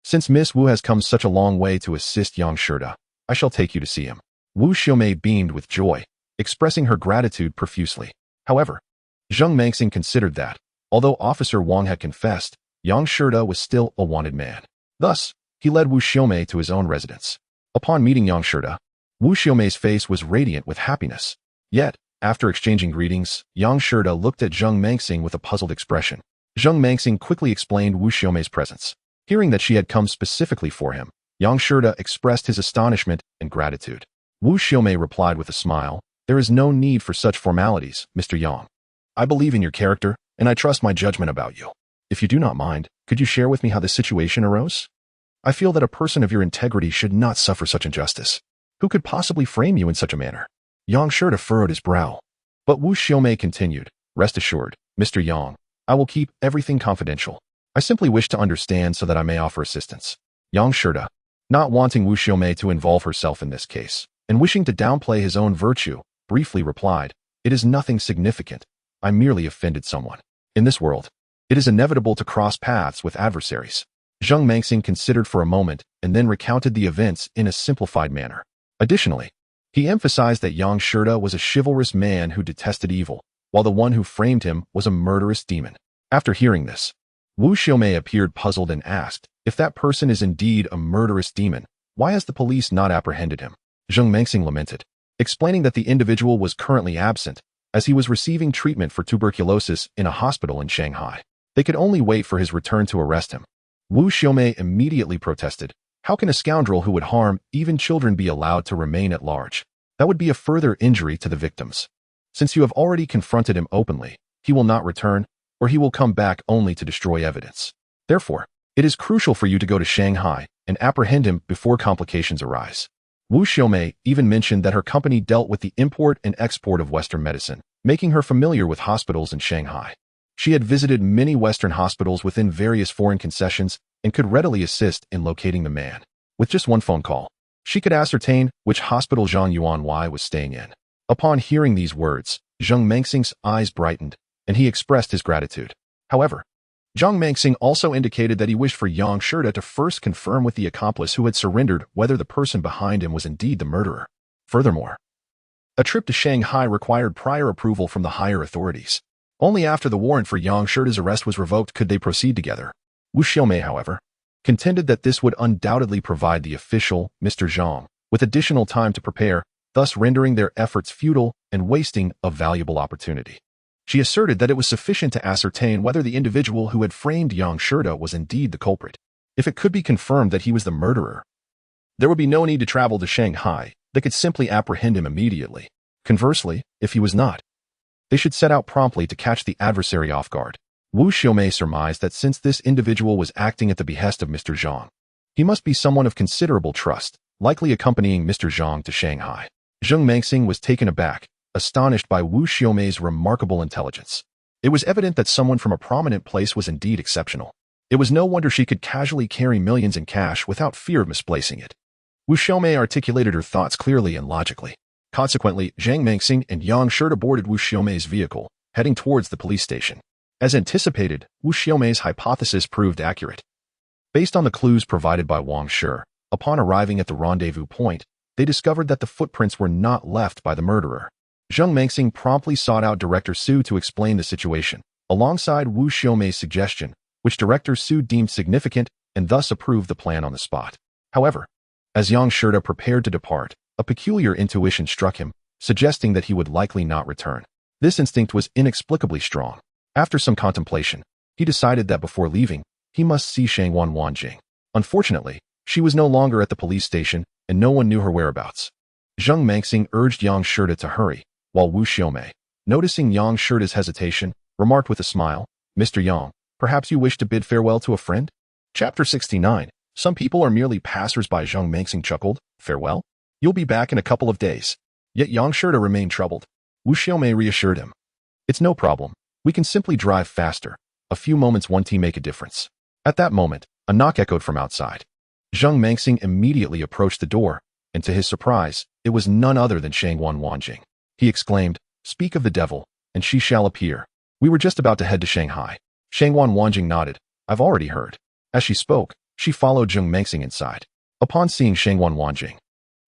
S1: "Since Miss Wu has come such a long way to assist Yang Shirda, I shall take you to see him." Wu Xiaomei beamed with joy, expressing her gratitude profusely. However, Zheng Mengxing considered that, although Officer Wang had confessed, Yang Shirda was still a wanted man. Thus, he led Wu Xiaomei to his own residence. Upon meeting Yang Shirda, Wu Xiaomei's face was radiant with happiness. Yet, after exchanging greetings, Yang Shirda looked at Zheng Mengxing with a puzzled expression. Zheng Mengxing quickly explained Wu Xiaomei's presence. Hearing that she had come specifically for him, Yang Shirda expressed his astonishment and gratitude. Wu Xiaomei replied with a smile, "There is no need for such formalities, Mr. Yang. I believe in your character, and I trust my judgment about you. If you do not mind, could you share with me how this situation arose? I feel that a person of your integrity should not suffer such injustice. Who could possibly frame you in such a manner?" Yang Shirda furrowed his brow. But Wu Xiaomei continued, "Rest assured, Mr. Yang, I will keep everything confidential. I simply wish to understand so that I may offer assistance." Yang Shirda, not wanting Wu Xiaomei to involve herself in this case, and wishing to downplay his own virtue, briefly replied, "It is nothing significant. I merely offended someone. In this world, it is inevitable to cross paths with adversaries." Zheng Mengxing considered for a moment and then recounted the events in a simplified manner. Additionally, he emphasized that Yang Shirda was a chivalrous man who detested evil, while the one who framed him was a murderous demon. After hearing this, Wu Xiaomei appeared puzzled and asked, "If that person is indeed a murderous demon, why has the police not apprehended him?" Zheng Mengxing lamented, explaining that the individual was currently absent, as he was receiving treatment for tuberculosis in a hospital in Shanghai. They could only wait for his return to arrest him. Wu Xiaomei immediately protested, "How can a scoundrel who would harm even children be allowed to remain at large? That would be a further injury to the victims. Since you have already confronted him openly, he will not return, or he will come back only to destroy evidence. Therefore, it is crucial for you to go to Shanghai and apprehend him before complications arise." Wu Xiaomei even mentioned that her company dealt with the import and export of Western medicine, making her familiar with hospitals in Shanghai. She had visited many Western hospitals within various foreign concessions and could readily assist in locating the man. With just one phone call, she could ascertain which hospital Zhang Yuanwei was staying in. Upon hearing these words, Zheng Mengxing's eyes brightened, and he expressed his gratitude. However, Zheng Mengxing also indicated that he wished for Yang Shirda to first confirm with the accomplice who had surrendered whether the person behind him was indeed the murderer. Furthermore, a trip to Shanghai required prior approval from the higher authorities. Only after the warrant for Yang Shirda's arrest was revoked could they proceed together. Wu Xiaomei, however, contended that this would undoubtedly provide the official, Mr. Zhang, with additional time to prepare, thus rendering their efforts futile and wasting a valuable opportunity. She asserted that it was sufficient to ascertain whether the individual who had framed Yang Shirda was indeed the culprit. If it could be confirmed that he was the murderer, there would be no need to travel to Shanghai. They could simply apprehend him immediately. Conversely, if he was not, they should set out promptly to catch the adversary off guard. Wu Xiaomei surmised that since this individual was acting at the behest of Mr. Zhang, he must be someone of considerable trust, likely accompanying Mr. Zhang to Shanghai. Zheng Mengxing was taken aback, astonished by Wu Xiaomei's remarkable intelligence. It was evident that someone from a prominent place was indeed exceptional. It was no wonder she could casually carry millions in cash without fear of misplacing it. Wu Xiaomei articulated her thoughts clearly and logically. Consequently, Zheng Mengxing and Yang Shirda boarded Wu Xiaomei's vehicle, heading towards the police station. As anticipated, Wu Xiaomei's hypothesis proved accurate. Based on the clues provided by Wang Shi, upon arriving at the rendezvous point, they discovered that the footprints were not left by the murderer. Zheng Mengxing promptly sought out Director Su to explain the situation, alongside Wu Xiaomei's suggestion, which Director Su deemed significant and thus approved the plan on the spot. However, as Yang Shida prepared to depart, a peculiar intuition struck him, suggesting that he would likely not return. This instinct was inexplicably strong. After some contemplation, he decided that before leaving, he must see Shangwan Wanjing. Unfortunately, she was no longer at the police station, and no one knew her whereabouts. Zheng Mengxing urged Yang Shida to hurry, while Wu Xiaomei, noticing Yang Shida's hesitation, remarked with a smile, "Mr. Yang, perhaps you wish to bid farewell to a friend?" Chapter 69. Some people are merely passers-by. Zheng Mengxing chuckled. "Farewell? You'll be back in a couple of days." Yet Yang Shida remained troubled. Wu Xiaomei reassured him. "It's no problem. We can simply drive faster. A few moments won't make a difference." At that moment, a knock echoed from outside. Zheng Mengxing immediately approached the door, and to his surprise, it was none other than Shangwan Wanjing. He exclaimed, "Speak of the devil, and she shall appear. We were just about to head to Shanghai." Shangwan Wanjing nodded. "I've already heard." As she spoke, she followed Zheng Mengxing inside. Upon seeing Shangwan Wanjing,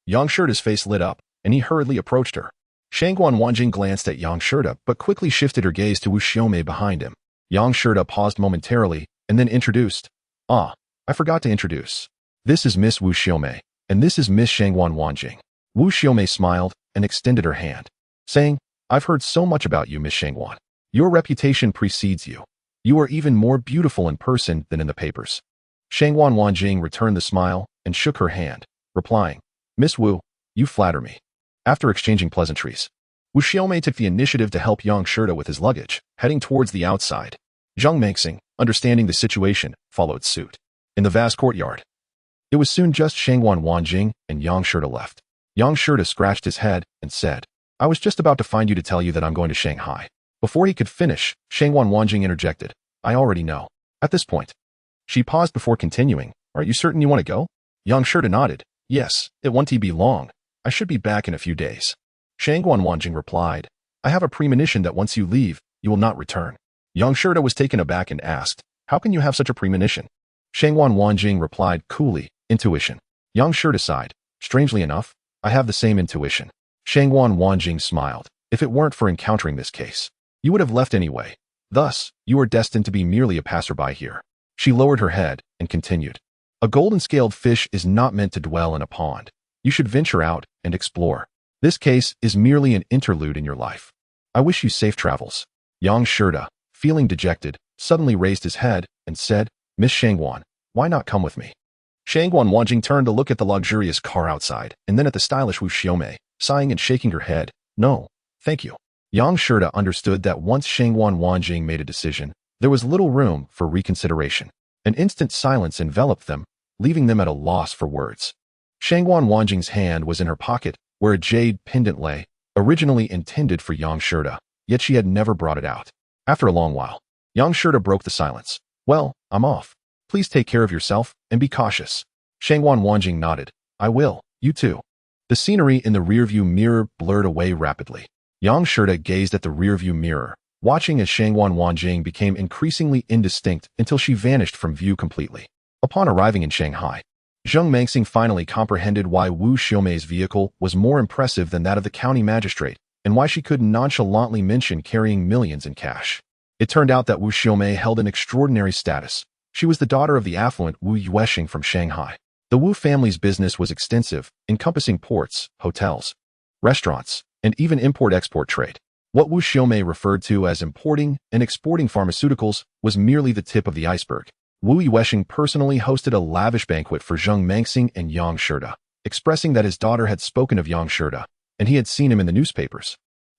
S1: Yang Shida's face lit up, and he hurriedly approached her. Shangwan Wanjing glanced at Yang Shida, but quickly shifted her gaze to Wu Xiaomei behind him. Yang Shida paused momentarily, and then introduced. "Ah, I forgot to introduce. This is Miss Wu Xiaomei, and this is Miss Shangwan Wanjing." Wu Xiaomei smiled and extended her hand, saying, "I've heard so much about you, Miss Shangwan. Your reputation precedes you. You are even more beautiful in person than in the papers." Shangwan Wanjing returned the smile and shook her hand, replying, "Miss Wu, you flatter me." After exchanging pleasantries, Wu Xiaomei took the initiative to help Yang Shida with his luggage, heading towards the outside. Zheng Mengxing, understanding the situation, followed suit. In the vast courtyard, it was soon just Shangwan Wanjing and Yang Shida left. Yang Shida scratched his head and said, "I was just about to find you to tell you that I'm going to Shanghai." Before he could finish, Shangwan Wanjing interjected, "I already know." At this point, she paused before continuing, "Are you certain you want to go?" Yang Shida nodded, "Yes, it won't be long. I should be back in a few days." Shangwan Wanjing replied, "I have a premonition that once you leave, you will not return." Yang Shida was taken aback and asked, "How can you have such a premonition?" Shangwan Wanjing replied coolly, "Intuition." Yang Shida sighed, "Strangely enough, I have the same intuition." Shangwan Wanjing smiled. "If it weren't for encountering this case, you would have left anyway. Thus, you are destined to be merely a passerby here." She lowered her head and continued, "A golden-scaled fish is not meant to dwell in a pond. You should venture out and explore. This case is merely an interlude in your life. I wish you safe travels." Yang Shida, feeling dejected, suddenly raised his head and said, "Miss Shangwan, why not come with me?" Shangwan Wanjing turned to look at the luxurious car outside, and then at the stylish Wu Xiaomei, sighing and shaking her head. "No, thank you." Yang Shida understood that once Shangwan Wanjing made a decision, there was little room for reconsideration. An instant silence enveloped them, leaving them at a loss for words. Shangwan Wanjing's hand was in her pocket, where a jade pendant lay, originally intended for Yang Shida, yet she had never brought it out. After a long while, Yang Shida broke the silence. "Well, I'm off. Please take care of yourself and be cautious." Shangwan Wanjing nodded. "I will. You too." The scenery in the rearview mirror blurred away rapidly. Yang Shida gazed at the rearview mirror, watching as Shangwan Wanjing became increasingly indistinct until she vanished from view completely. Upon arriving in Shanghai, Zheng Mengxing finally comprehended why Wu Xiaomei's vehicle was more impressive than that of the county magistrate, and why she could nonchalantly mention carrying millions in cash. It turned out that Wu Xiaomei held an extraordinary status. She was the daughter of the affluent Wu Yuesheng from Shanghai. The Wu family's business was extensive, encompassing ports, hotels, restaurants, and even import-export trade. What Wu Xiaomei referred to as importing and exporting pharmaceuticals was merely the tip of the iceberg. Wu Yuesheng personally hosted a lavish banquet for Zheng Mengxing and Yang Shida, expressing that his daughter had spoken of Yang Shida, and he had seen him in the newspapers,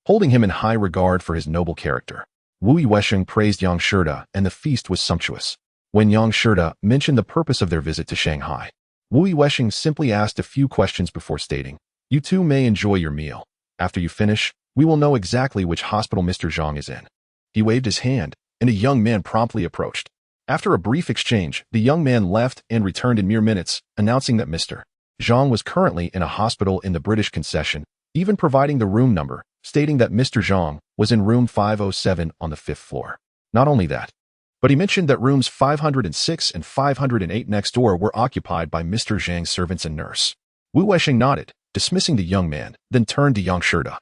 S1: holding him in high regard for his noble character. Wu Yuesheng praised Yang Shida, and the feast was sumptuous. When Yang Shida mentioned the purpose of their visit to Shanghai, Wu Yuesheng simply asked a few questions before stating, "You two may enjoy your meal. After you finish, we will know exactly which hospital Mr. Zhang is in." He waved his hand, and a young man promptly approached. After a brief exchange, the young man left and returned in mere minutes, announcing that Mr. Zhang was currently in a hospital in the British concession, even providing the room number, stating that Mr. Zhang was in room 507 on the 5th floor. Not only that, but he mentioned that rooms 506 and 508 next door were occupied by Mr. Zhang's servants and nurse. Wu Yuesheng nodded. dismissing the young man, then turned to Yang Shida,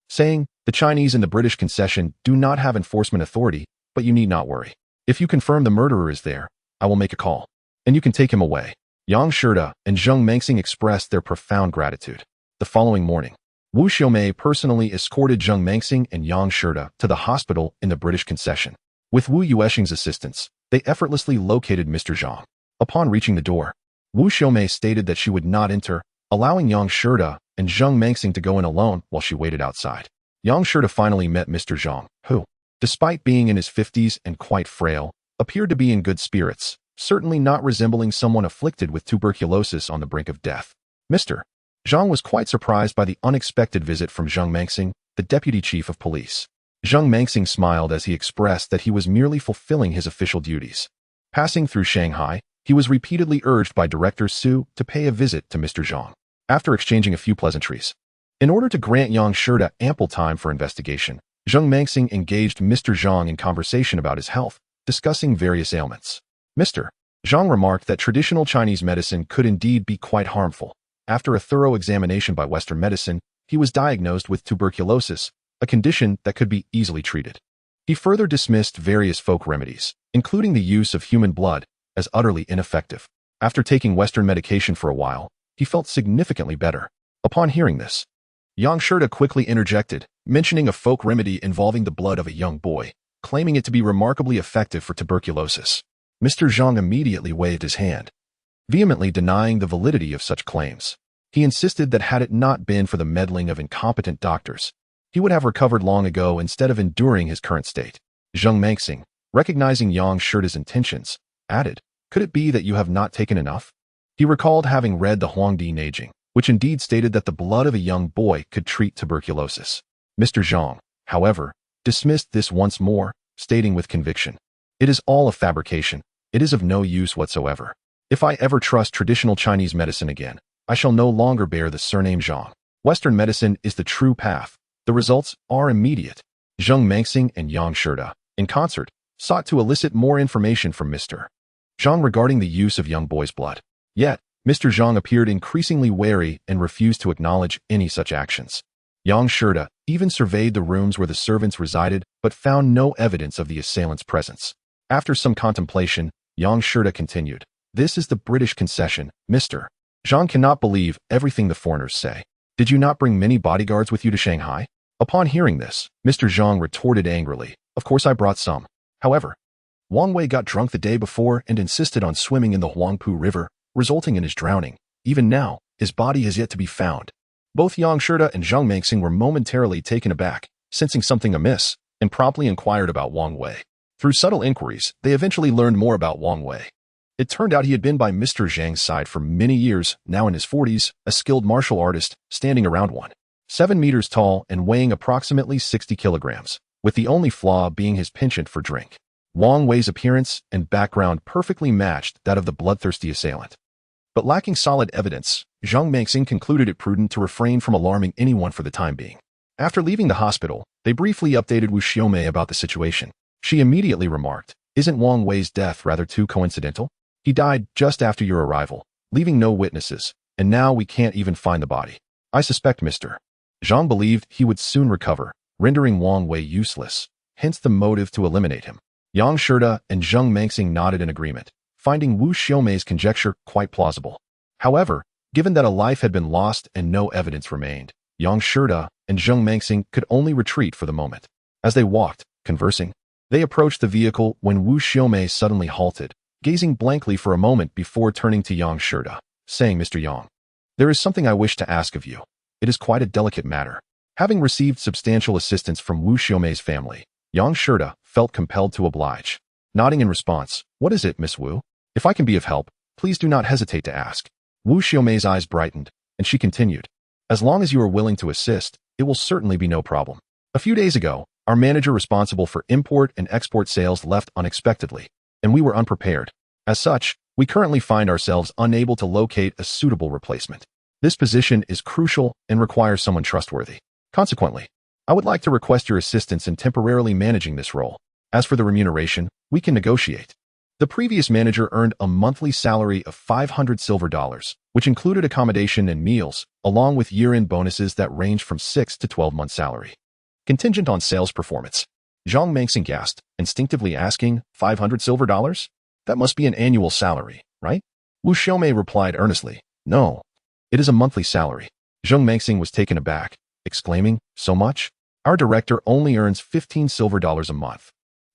S1: saying, "The Chinese and the British concession do not have enforcement authority, but you need not worry. If you confirm the murderer is there, I will make a call, and you can take him away." Yang Shida and Zheng Mengxing expressed their profound gratitude. The following morning, Wu Xiaomei personally escorted Zheng Mengxing and Yang Shida to the hospital in the British concession. With Wu Yuexing's assistance, they effortlessly located Mr. Zhang. Upon reaching the door, Wu Xiaomei stated that she would not enter, allowing Yang Shida and Zheng Mengxing to go in alone while she waited outside. Yang Shida finally met Mr. Zhang, who, despite being in his 50s and quite frail, appeared to be in good spirits, certainly not resembling someone afflicted with tuberculosis on the brink of death. Mr. Zhang was quite surprised by the unexpected visit from Zheng Mengxing, the deputy chief of police. Zheng Mengxing smiled as he expressed that he was merely fulfilling his official duties. Passing through Shanghai, he was repeatedly urged by Director Su to pay a visit to Mr. Zhang. After exchanging a few pleasantries, in order to grant Yang Shida ample time for investigation, Zheng Mengxing engaged Mr. Zhang in conversation about his health, discussing various ailments. Mr. Zhang remarked that traditional Chinese medicine could indeed be quite harmful. After a thorough examination by Western medicine, he was diagnosed with tuberculosis, a condition that could be easily treated. He further dismissed various folk remedies, including the use of human blood, as utterly ineffective. After taking Western medication for a while, he felt significantly better. Upon hearing this, Yang Shida quickly interjected, mentioning a folk remedy involving the blood of a young boy, claiming it to be remarkably effective for tuberculosis. Mr. Zhang immediately waved his hand, vehemently denying the validity of such claims. He insisted that had it not been for the meddling of incompetent doctors, he would have recovered long ago instead of enduring his current state. Zheng Mengxing, recognizing Yang Shida's intentions, added, "Could it be that you have not taken enough?" He recalled having read the Huangdi Neijing, which indeed stated that the blood of a young boy could treat tuberculosis. Mr. Zhang, however, dismissed this once more, stating with conviction, "It is all a fabrication. It is of no use whatsoever. If I ever trust traditional Chinese medicine again, I shall no longer bear the surname Zhang. Western medicine is the true path. The results are immediate." Zheng Mengxing and Yang Shida, in concert, sought to elicit more information from Mr. Zhang regarding the use of young boys' blood. Yet, Mr. Zhang appeared increasingly wary and refused to acknowledge any such actions. Yang Shida even surveyed the rooms where the servants resided but found no evidence of the assailant's presence. After some contemplation, Yang Shida continued, "This is the British concession, Mr. Zhang cannot believe everything the foreigners say. Did you not bring many bodyguards with you to Shanghai?" Upon hearing this, Mr. Zhang retorted angrily, "Of course I brought some. However, Wang Wei got drunk the day before and insisted on swimming in the Huangpu River, resulting in his drowning. Even now, his body is yet to be found." Both Yang Shida and Zheng Mengxing were momentarily taken aback, sensing something amiss, and promptly inquired about Wang Wei. Through subtle inquiries, they eventually learned more about Wang Wei. It turned out he had been by Mr. Zhang's side for many years, now in his 40s, a skilled martial artist, standing around 1.7 meters tall and weighing approximately 60 kilograms, with the only flaw being his penchant for drink. Wang Wei's appearance and background perfectly matched that of the bloodthirsty assailant. But lacking solid evidence, Zheng Mengxing concluded it prudent to refrain from alarming anyone for the time being. After leaving the hospital, they briefly updated Wu Xiaomei about the situation. She immediately remarked, "Isn't Wang Wei's death rather too coincidental? He died just after your arrival, leaving no witnesses, and now we can't even find the body. I suspect Mr. Zhang believed he would soon recover, rendering Wang Wei useless, hence the motive to eliminate him." Yang Shida and Zheng Mengxing nodded in agreement, finding Wu Xiaomei's conjecture quite plausible. However, given that a life had been lost and no evidence remained, Yang Shida and Zheng Mengxing could only retreat for the moment. As they walked, conversing, they approached the vehicle when Wu Xiaomei suddenly halted, gazing blankly for a moment before turning to Yang Shida, saying, "Mr. Yang, there is something I wish to ask of you. It is quite a delicate matter." Having received substantial assistance from Wu Xiaomei's family, Yang Shida felt compelled to oblige. Nodding in response, "What is it, Miss Wu? If I can be of help, please do not hesitate to ask." Wu Xiaomei's eyes brightened, and she continued, "As long as you are willing to assist, it will certainly be no problem. A few days ago, our manager responsible for import and export sales left unexpectedly, and we were unprepared. As such, we currently find ourselves unable to locate a suitable replacement. This position is crucial and requires someone trustworthy. Consequently, I would like to request your assistance in temporarily managing this role. As for the remuneration, we can negotiate." The previous manager earned a monthly salary of 500 silver dollars, which included accommodation and meals, along with year-end bonuses that ranged from 6 to 12 months' salary. Contingent on sales performance. Zhang Mengxing gasped, instinctively asking, $500 silver dollars? That must be an annual salary, right? Wu Xiaomei replied earnestly, no, it is a monthly salary. Zhang Mengxing was taken aback, exclaiming, so much? Our director only earns 15 silver dollars a month.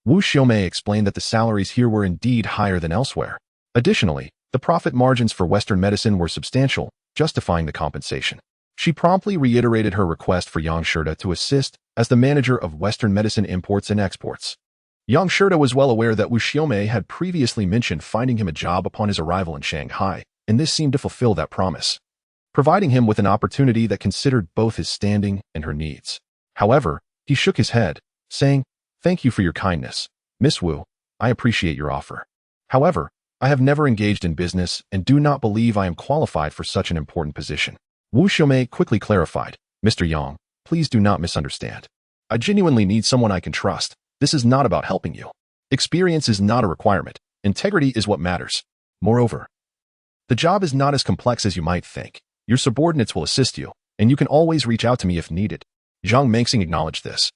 S1: Wu Xiaomei explained that the salaries here were indeed higher than elsewhere. Additionally, the profit margins for Western medicine were substantial, justifying the compensation. She promptly reiterated her request for Yang Shida to assist as the manager of Western medicine imports and exports. Yang Shida was well aware that Wu Xiaomei had previously mentioned finding him a job upon his arrival in Shanghai, and this seemed to fulfill that promise, providing him with an opportunity that considered both his standing and her needs. However, he shook his head, saying, thank you for your kindness, Miss Wu. I appreciate your offer. However, I have never engaged in business and do not believe I am qualified for such an important position. Wu Xiaomei quickly clarified, Mr. Yang, please do not misunderstand. I genuinely need someone I can trust. This is not about helping you. Experience is not a requirement. Integrity is what matters. Moreover, the job is not as complex as you might think. Your subordinates will assist you, and you can always reach out to me if needed. Zhang Mengxing acknowledged this,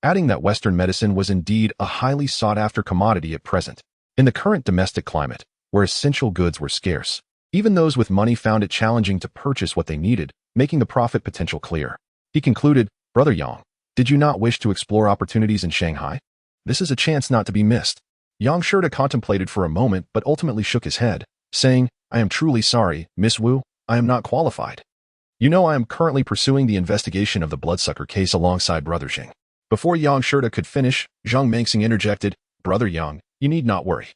S1: adding that Western medicine was indeed a highly sought-after commodity at present. In the current domestic climate, where essential goods were scarce, even those with money found it challenging to purchase what they needed, making the profit potential clear. He concluded, Brother Yang, did you not wish to explore opportunities in Shanghai? This is a chance not to be missed. Yang Shida contemplated for a moment but ultimately shook his head, saying, I am truly sorry, Miss Wu, I am not qualified. You know I am currently pursuing the investigation of the bloodsucker case alongside Brother Zheng. Before Yang Shida could finish, Zhang Mengxing interjected, Brother Yang, you need not worry.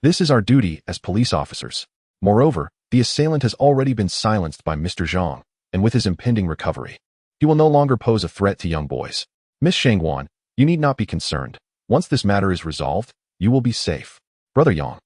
S1: This is our duty as police officers. Moreover, the assailant has already been silenced by Mr. Zhang, and with his impending recovery, he will no longer pose a threat to young boys. Miss Shangguan, you need not be concerned. Once this matter is resolved, you will be safe. Brother Yang,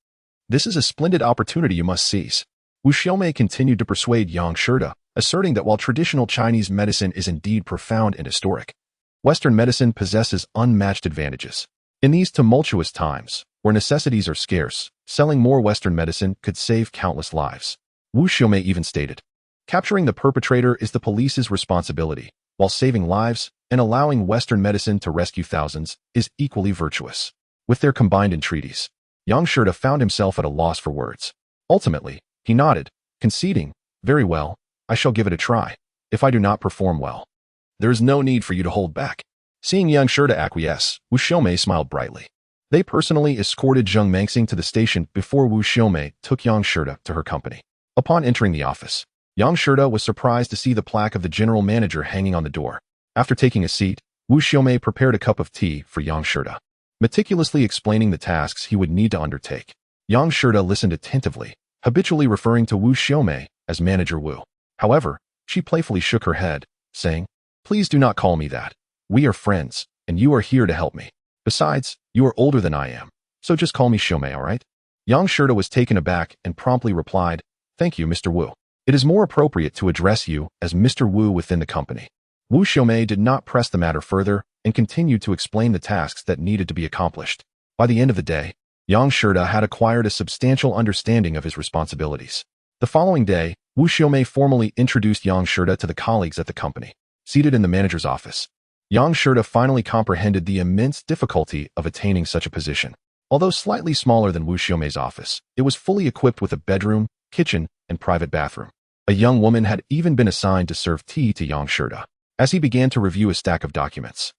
S1: this is a splendid opportunity you must seize. Wu Xiaomei continued to persuade Yang Shida, asserting that while traditional Chinese medicine is indeed profound and historic, Western medicine possesses unmatched advantages. In these tumultuous times, where necessities are scarce, selling more Western medicine could save countless lives. Wu Xiaomei even stated, capturing the perpetrator is the police's responsibility, while saving lives and allowing Western medicine to rescue thousands is equally virtuous. With their combined entreaties, Yang Shida found himself at a loss for words. Ultimately, he nodded, conceding, very well, I shall give it a try. If I do not perform well, there is no need for you to hold back. Seeing Yang Shida acquiesce, Wu Xiaomei smiled brightly. They personally escorted Zhang Mengxing to the station before Wu Xiaomei took Yang Shida to her company. Upon entering the office, Yang Shida was surprised to see the plaque of the general manager hanging on the door. After taking a seat, Wu Xiaomei prepared a cup of tea for Yang Shida, meticulously explaining the tasks he would need to undertake. Yang Shida listened attentively, habitually referring to Wu Xiaomei as Manager Wu. However, she playfully shook her head, saying, please do not call me that. We are friends, and you are here to help me. Besides, you are older than I am, so just call me Xiaomei, all right? Yang Shida was taken aback and promptly replied, thank you, Mr. Wu. It is more appropriate to address you as Mr. Wu within the company. Wu Xiaomei did not press the matter further and continued to explain the tasks that needed to be accomplished. By the end of the day, Yang Shida had acquired a substantial understanding of his responsibilities. The following day, Wu Xiaomei formally introduced Yang Shida to the colleagues at the company. Seated in the manager's office, Yang Shida finally comprehended the immense difficulty of attaining such a position. Although slightly smaller than Wu Xiaomei's office, it was fully equipped with a bedroom, kitchen, and private bathroom. A young woman had even been assigned to serve tea to Yang Shida. As he began to review a stack of documents,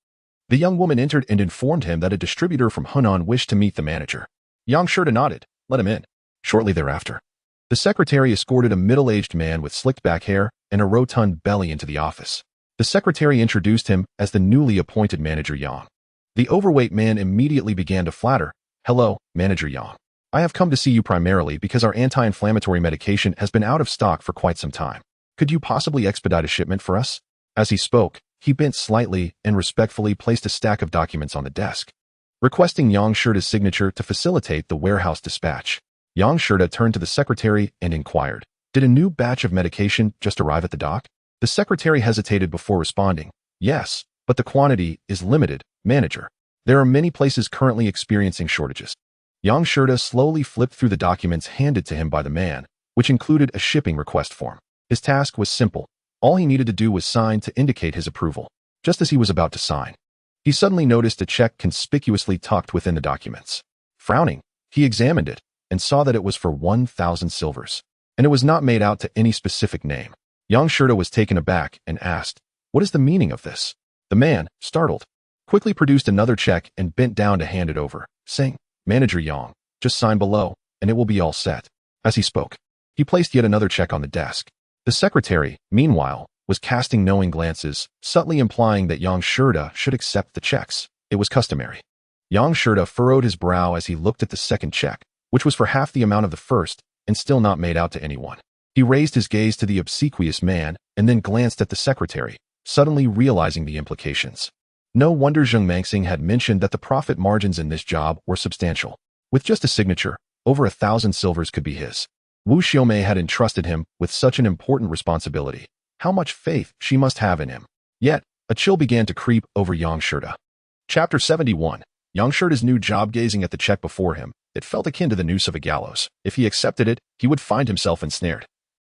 S1: the young woman entered and informed him that a distributor from Hunan wished to meet the manager. Yang Shida nodded, let him in. Shortly thereafter, the secretary escorted a middle-aged man with slicked back hair and a rotund belly into the office. The secretary introduced him as the newly appointed Manager Yang. The overweight man immediately began to flatter. Hello, Manager Yang. I have come to see you primarily because our anti-inflammatory medication has been out of stock for quite some time. Could you possibly expedite a shipment for us? As he spoke, he bent slightly and respectfully placed a stack of documents on the desk, requesting Yang Shida's signature to facilitate the warehouse dispatch. Yang Shida turned to the secretary and inquired, did a new batch of medication just arrive at the dock? The secretary hesitated before responding, yes, but the quantity is limited, manager. There are many places currently experiencing shortages. Yang Shida slowly flipped through the documents handed to him by the man, which included a shipping request form. His task was simple. All he needed to do was sign to indicate his approval. Just as he was about to sign, he suddenly noticed a check conspicuously tucked within the documents. Frowning, he examined it and saw that it was for 1,000 silvers, and it was not made out to any specific name. Young Shurta was taken aback and asked, "What is the meaning of this?" The man, startled, quickly produced another check and bent down to hand it over, saying, "Manager Yang, just sign below, and it will be all set." As he spoke, he placed yet another check on the desk. The secretary, meanwhile, was casting knowing glances, subtly implying that Yang Shurta should accept the checks. It was customary. Yang Shurta furrowed his brow as he looked at the second check, which was for half the amount of the first and still not made out to anyone. He raised his gaze to the obsequious man and then glanced at the secretary, suddenly realizing the implications. No wonder Zheng Mangxing had mentioned that the profit margins in this job were substantial. With just a signature, over 1,000 silvers could be his. Wu Xiaomei had entrusted him with such an important responsibility. How much faith she must have in him. Yet, a chill began to creep over Yang Shurta. Chapter 71. Yang Shurta's new job. Gazing at the check before him, it felt akin to the noose of a gallows. If he accepted it, he would find himself ensnared.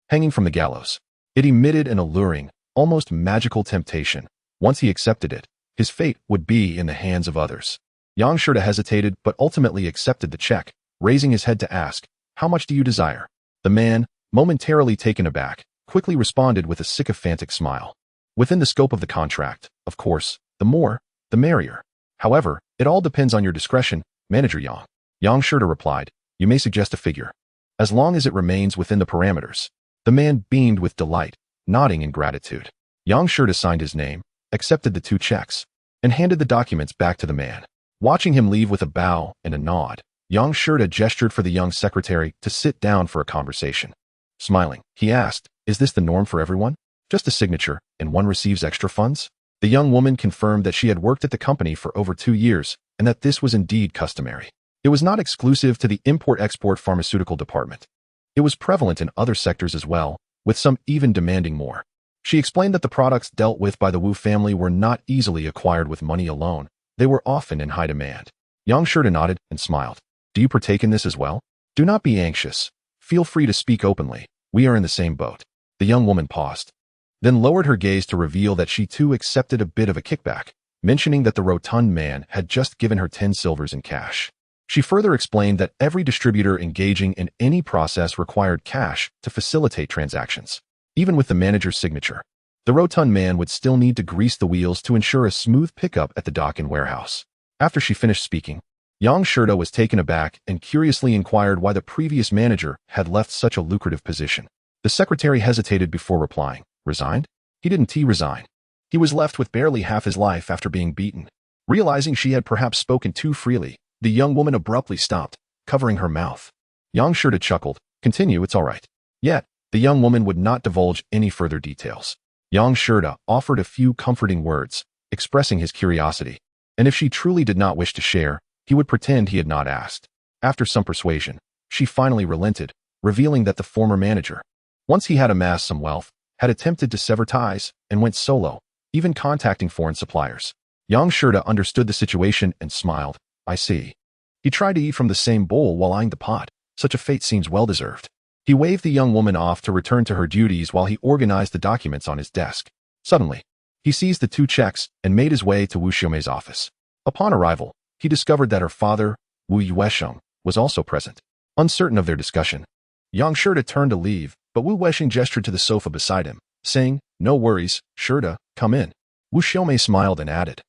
S1: Hanging from the gallows, it emitted an alluring, almost magical temptation. Once he accepted it, his fate would be in the hands of others. Yang Shurta hesitated but ultimately accepted the check, raising his head to ask, "How much do you desire?" The man, momentarily taken aback, quickly responded with a sycophantic smile. "Within the scope of the contract, of course, the more, the merrier. However, it all depends on your discretion, Manager Yang." Yang Shurta replied, "You may suggest a figure, as long as it remains within the parameters." The man beamed with delight, nodding in gratitude. Yang Shurta signed his name, accepted the 2 checks, and handed the documents back to the man. Watching him leave with a bow and a nod, Yang Shurta gestured for the young secretary to sit down for a conversation. Smiling, he asked, "Is this the norm for everyone? Just a signature, and one receives extra funds?" The young woman confirmed that she had worked at the company for over 2 years, and that this was indeed customary. It was not exclusive to the import-export pharmaceutical department. It was prevalent in other sectors as well, with some even demanding more. She explained that the products dealt with by the Wu family were not easily acquired with money alone. They were often in high demand. Yang Shurta nodded and smiled. "Do you partake in this as well? Do not be anxious. Feel free to speak openly. We are in the same boat." The young woman paused, then lowered her gaze to reveal that she too accepted a bit of a kickback, mentioning that the rotund man had just given her 10 silvers in cash. She further explained that every distributor engaging in any process required cash to facilitate transactions. Even with the manager's signature, the rotund man would still need to grease the wheels to ensure a smooth pickup at the dock and warehouse. After she finished speaking, Yang Shurta was taken aback and curiously inquired why the previous manager had left such a lucrative position. The secretary hesitated before replying. "Resigned?" He didn't resign. He was left with barely half his life after being beaten. Realizing she had perhaps spoken too freely, the young woman abruptly stopped, covering her mouth. Yang Shurta chuckled. "Continue, it's all right." Yet, the young woman would not divulge any further details. Yang Shurta offered a few comforting words, expressing his curiosity, and if she truly did not wish to share, he would pretend he had not asked. After some persuasion, she finally relented, revealing that the former manager, once he had amassed some wealth, had attempted to sever ties and went solo, even contacting foreign suppliers. Yang Shurta understood the situation and smiled. "I see. He tried to eat from the same bowl while eyeing the pot. Such a fate seems well-deserved." He waved the young woman off to return to her duties while he organized the documents on his desk. Suddenly, he seized the 2 checks and made his way to Wu Xiaomei's office. Upon arrival, he discovered that her father, Wu Yuesheng, was also present. Uncertain of their discussion, Yang Shurta turned to leave, but Wu Yuesheng gestured to the sofa beside him, saying, "No worries, Shurta, come in." Wu Xiaomei smiled and added,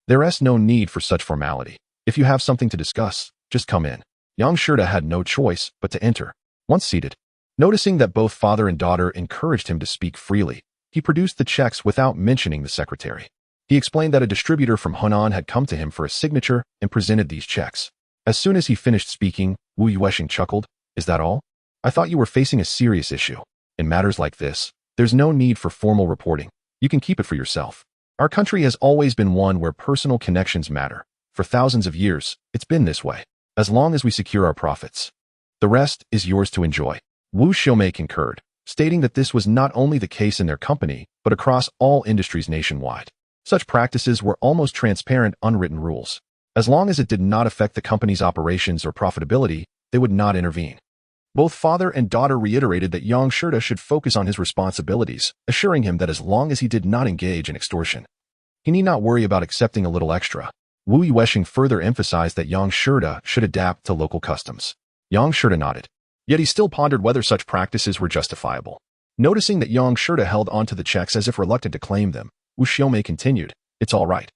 S1: "There is no need for such formality. If you have something to discuss, just come in." Yang Shurta had no choice but to enter. Once seated, noticing that both father and daughter encouraged him to speak freely, he produced the checks without mentioning the secretary. He explained that a distributor from Hunan had come to him for a signature and presented these checks. As soon as he finished speaking, Wu Yuesheng chuckled. "Is that all? I thought you were facing a serious issue. In matters like this, there's no need for formal reporting. You can keep it for yourself. Our country has always been one where personal connections matter. For thousands of years, it's been this way. As long as we secure our profits, the rest is yours to enjoy." Wu Xiaomei concurred, stating that this was not only the case in their company, but across all industries nationwide. Such practices were almost transparent, unwritten rules. As long as it did not affect the company's operations or profitability, they would not intervene. Both father and daughter reiterated that young Shurta should focus on his responsibilities, assuring him that as long as he did not engage in extortion, he need not worry about accepting a little extra. Wu Yuesheng further emphasized that young Shurta should adapt to local customs. Young Shurta nodded, yet he still pondered whether such practices were justifiable. Noticing that young Shurta held onto the checks as if reluctant to claim them, Wu Xiaomei continued, "It's all right.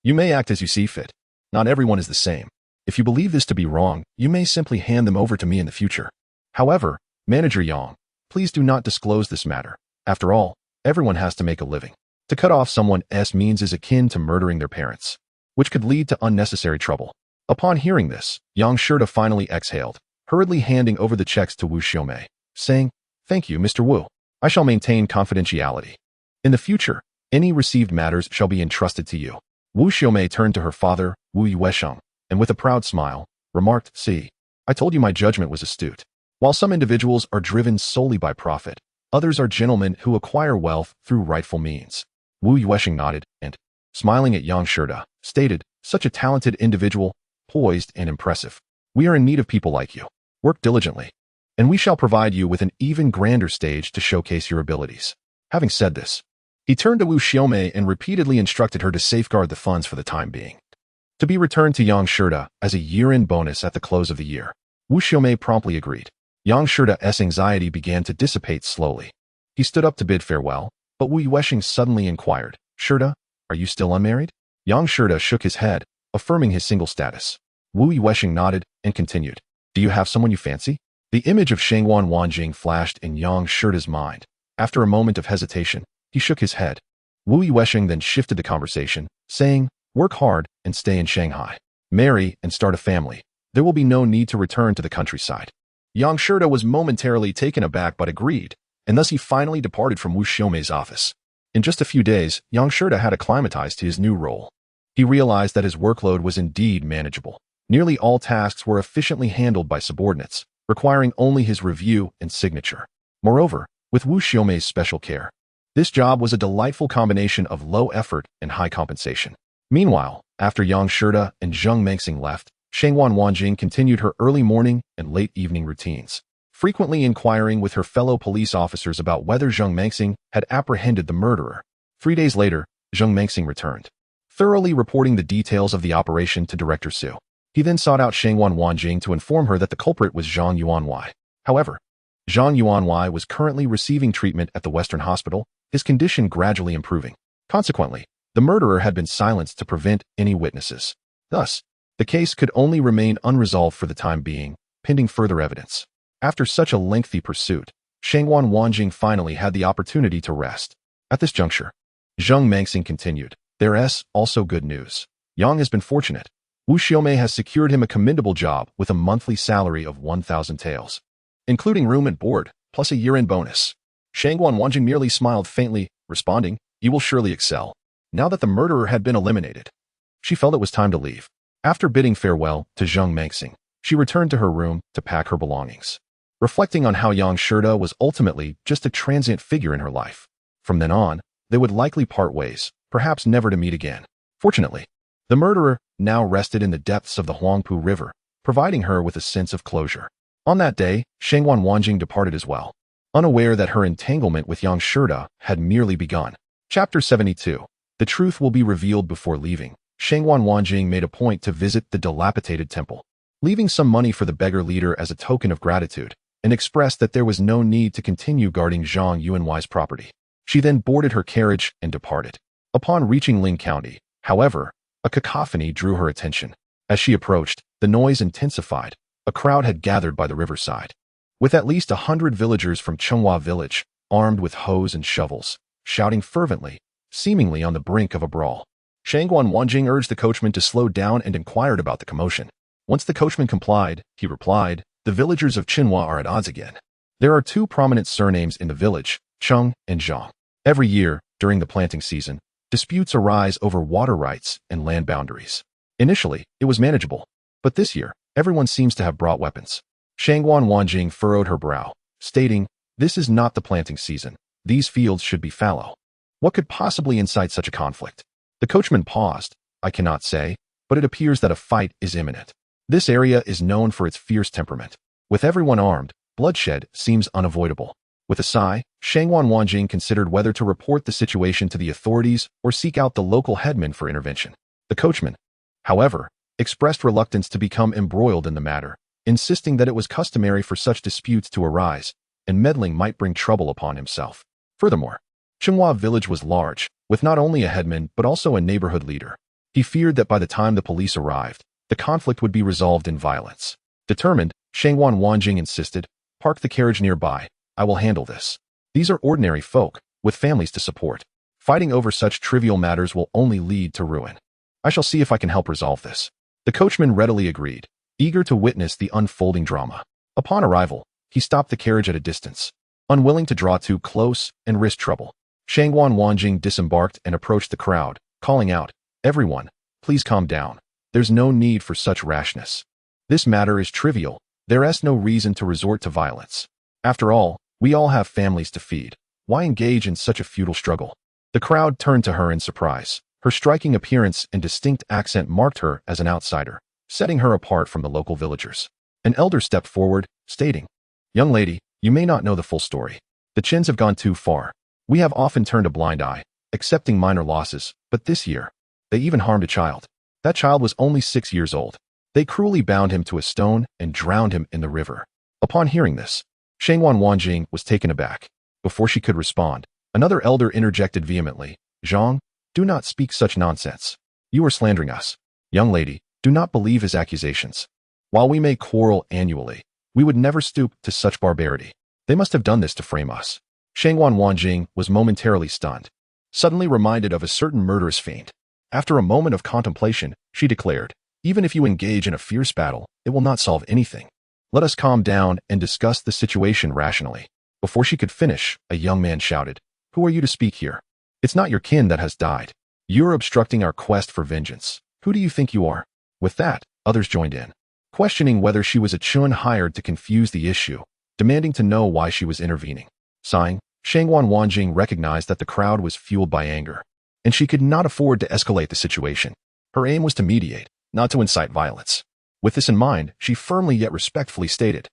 S1: You may act as you see fit. Not everyone is the same. If you believe this to be wrong, you may simply hand them over to me in the future. However, Manager Yang, please do not disclose this matter. After all, everyone has to make a living. To cut off someone's means is akin to murdering their parents, which could lead to unnecessary trouble." Upon hearing this, Yang Shurta finally exhaled, hurriedly handing over the checks to Wu Xiaomei, saying, "Thank you, Mr. Wu. I shall maintain confidentiality. In the future, any received matters shall be entrusted to you." Wu Xiaomei turned to her father, Wu Yuesheng, and with a proud smile, remarked, "See, I told you my judgment was astute. While some individuals are driven solely by profit, others are gentlemen who acquire wealth through rightful means." Wu Yuesheng nodded and, smiling at Yang Shurta, stated, "Such a talented individual, poised and impressive. We are in need of people like you. Work diligently, and we shall provide you with an even grander stage to showcase your abilities." Having said this, he turned to Wu Xiaomei and repeatedly instructed her to safeguard the funds for the time being, to be returned to Yang Shurta as a year-end bonus at the close of the year. Wu Xiaomei promptly agreed. Yang Shurta's anxiety began to dissipate slowly. He stood up to bid farewell, but Wu Yuesheng suddenly inquired, "Shurta, are you still unmarried?" Yang Shurta shook his head, affirming his single status. Wu Yuesheng nodded and continued, "Do you have someone you fancy?" The image of Shangguan Wanjing flashed in Yang Shurta's mind. After a moment of hesitation, he shook his head. Wu Yuesheng then shifted the conversation, saying, "Work hard and stay in Shanghai. Marry and start a family. There will be no need to return to the countryside." Yang Shurta was momentarily taken aback but agreed, and thus he finally departed from Wu Xiaomei's office. In just a few days, Yang Shurta had acclimatized to his new role. He realized that his workload was indeed manageable. Nearly all tasks were efficiently handled by subordinates, requiring only his review and signature. Moreover, with Wu Xiaomei's special care, this job was a delightful combination of low effort and high compensation. Meanwhile, after Yang Shurta and Zheng Mengxing left, Shangguan Wanjing continued her early morning and late evening routines, frequently inquiring with her fellow police officers about whether Zheng Mengxing had apprehended the murderer. 3 days later, Zheng Mengxing returned, thoroughly reporting the details of the operation to Director Su. He then sought out Shangguan Wanjing to inform her that the culprit was Zhang Yuanwei. However, Zhang Yuanwei was currently receiving treatment at the Western Hospital, his condition gradually improving. Consequently, the murderer had been silenced to prevent any witnesses. Thus, the case could only remain unresolved for the time being, pending further evidence. After such a lengthy pursuit, Shangguan Wanjing finally had the opportunity to rest. At this juncture, Zheng Mengxing continued, "There's also good news. Yang has been fortunate. Wu Xiaomei has secured him a commendable job with a monthly salary of 1,000 taels, including room and board, plus a year-end bonus." Shangguan Wanjing merely smiled faintly, responding, "You will surely excel." Now that the murderer had been eliminated, she felt it was time to leave. After bidding farewell to Zheng Mengxing, she returned to her room to pack her belongings, reflecting on how Yang Shurta was ultimately just a transient figure in her life. From then on, they would likely part ways, perhaps never to meet again. Fortunately, the murderer now rested in the depths of the Huangpu River, providing her with a sense of closure. On that day, Shangguan Wanjing departed as well, unaware that her entanglement with Yang Shurta had merely begun. Chapter 72. The truth will be revealed before leaving. Shangguan Wanjing made a point to visit the dilapidated temple, leaving some money for the beggar leader as a token of gratitude, and expressed that there was no need to continue guarding Zhang Yuanwei's property. She then boarded her carriage and departed. Upon reaching Ling County, however, a cacophony drew her attention. As she approached, the noise intensified. A crowd had gathered by the riverside, with at least 100 villagers from Chenghua village, armed with hoes and shovels, shouting fervently, seemingly on the brink of a brawl. Shangguan Wanjing urged the coachman to slow down and inquired about the commotion. Once the coachman complied, he replied, "The villagers of Chenghua are at odds again. There are 2 prominent surnames in the village, Cheng and Zhang. Every year, during the planting season, disputes arise over water rights and land boundaries. Initially, it was manageable, but this year, everyone seems to have brought weapons." Shangguan Wanjing furrowed her brow, stating, "This is not the planting season. These fields should be fallow. What could possibly incite such a conflict?" The coachman paused. "I cannot say, but it appears that a fight is imminent. This area is known for its fierce temperament. With everyone armed, bloodshed seems unavoidable. With a sigh, Shangwan Wanjing considered whether to report the situation to the authorities or seek out the local headman for intervention. The coachman, however, expressed reluctance to become embroiled in the matter, insisting that it was customary for such disputes to arise, and meddling might bring trouble upon himself. Furthermore, Chenghua village was large, with not only a headman but also a neighborhood leader. He feared that by the time the police arrived, the conflict would be resolved in violence. Determined, Shangwan Wanjing insisted, "Park the carriage nearby. I will handle this. These are ordinary folk, with families to support. Fighting over such trivial matters will only lead to ruin. I shall see if I can help resolve this." The coachman readily agreed, eager to witness the unfolding drama. Upon arrival, he stopped the carriage at a distance, unwilling to draw too close and risk trouble. Shangwan Wanjing disembarked and approached the crowd, calling out, "Everyone, please calm down. There's no need for such rashness. This matter is trivial. There is no reason to resort to violence. After all, we all have families to feed. Why engage in such a futile struggle?" The crowd turned to her in surprise. Her striking appearance and distinct accent marked her as an outsider, setting her apart from the local villagers. An elder stepped forward, stating, "Young lady, you may not know the full story. The Chins have gone too far. We have often turned a blind eye, accepting minor losses, but this year, they even harmed a child. That child was only 6 years old. They cruelly bound him to a stone and drowned him in the river." Upon hearing this, Shangwan Wanjing was taken aback. Before she could respond, another elder interjected vehemently, "Zhang, do not speak such nonsense. You are slandering us. Young lady, do not believe his accusations. While we may quarrel annually, we would never stoop to such barbarity. They must have done this to frame us." Shangwan Wanjing was momentarily stunned, suddenly reminded of a certain murderous feint. After a moment of contemplation, she declared, "Even if you engage in a fierce battle, it will not solve anything. Let us calm down and discuss the situation rationally." Before she could finish, a young man shouted, "Who are you to speak here? It's not your kin that has died. You're obstructing our quest for vengeance. Who do you think you are?" With that, others joined in, questioning whether she was a chun hired to confuse the issue, demanding to know why she was intervening. Sighing, Shangwan Wanjing recognized that the crowd was fueled by anger, and she could not afford to escalate the situation. Her aim was to mediate, not to incite violence. With this in mind, she firmly yet respectfully stated,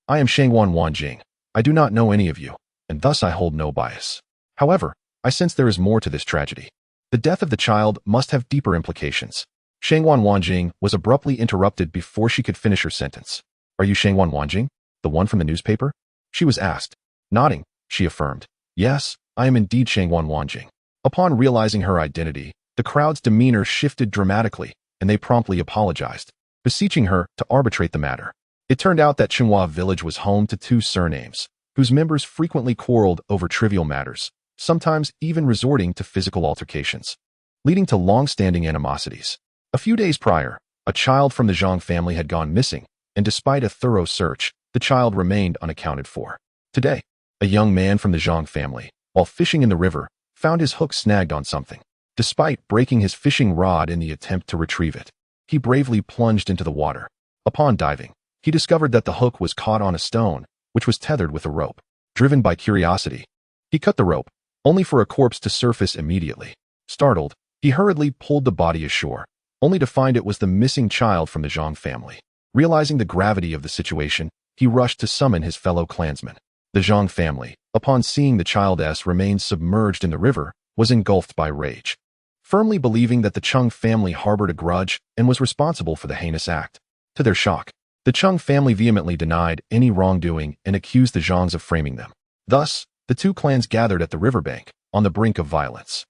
S1: "I am Shangwan Wanjing. I do not know any of you, and thus I hold no bias. However, I sense there is more to this tragedy. The death of the child must have deeper implications." Shangwan Wanjing was abruptly interrupted before she could finish her sentence. "Are you Shangwan Wanjing, the one from the newspaper?" she was asked. Nodding, she affirmed, "Yes, I am indeed Shangwan Wanjing." Upon realizing her identity, the crowd's demeanor shifted dramatically, and they promptly apologized, beseeching her to arbitrate the matter. It turned out that Chenghua village was home to 2 surnames, whose members frequently quarreled over trivial matters, sometimes even resorting to physical altercations, leading to long-standing animosities. A few days prior, a child from the Zhang family had gone missing, and despite a thorough search, the child remained unaccounted for. Today, a young man from the Zhang family, while fishing in the river, found his hook snagged on something. Despite breaking his fishing rod in the attempt to retrieve it, he bravely plunged into the water. Upon diving, he discovered that the hook was caught on a stone, which was tethered with a rope. Driven by curiosity, he cut the rope, only for a corpse to surface immediately. Startled, he hurriedly pulled the body ashore, only to find it was the missing child from the Zhang family. Realizing the gravity of the situation, he rushed to summon his fellow clansmen. The Zhang family, upon seeing the child's remains submerged in the river, was engulfed by rage, firmly believing that the Chung family harbored a grudge and was responsible for the heinous act. To their shock, the Chung family vehemently denied any wrongdoing and accused the Zhangs of framing them. Thus, the 2 clans gathered at the riverbank, on the brink of violence.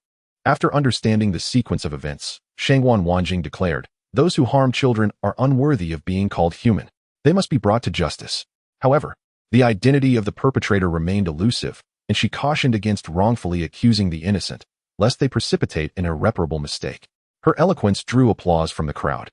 S1: After understanding the sequence of events, Shangwan Wanjing declared, "Those who harm children are unworthy of being called human. They must be brought to justice." However, the identity of the perpetrator remained elusive, and she cautioned against wrongfully accusing the innocent, lest they precipitate an irreparable mistake. Her eloquence drew applause from the crowd.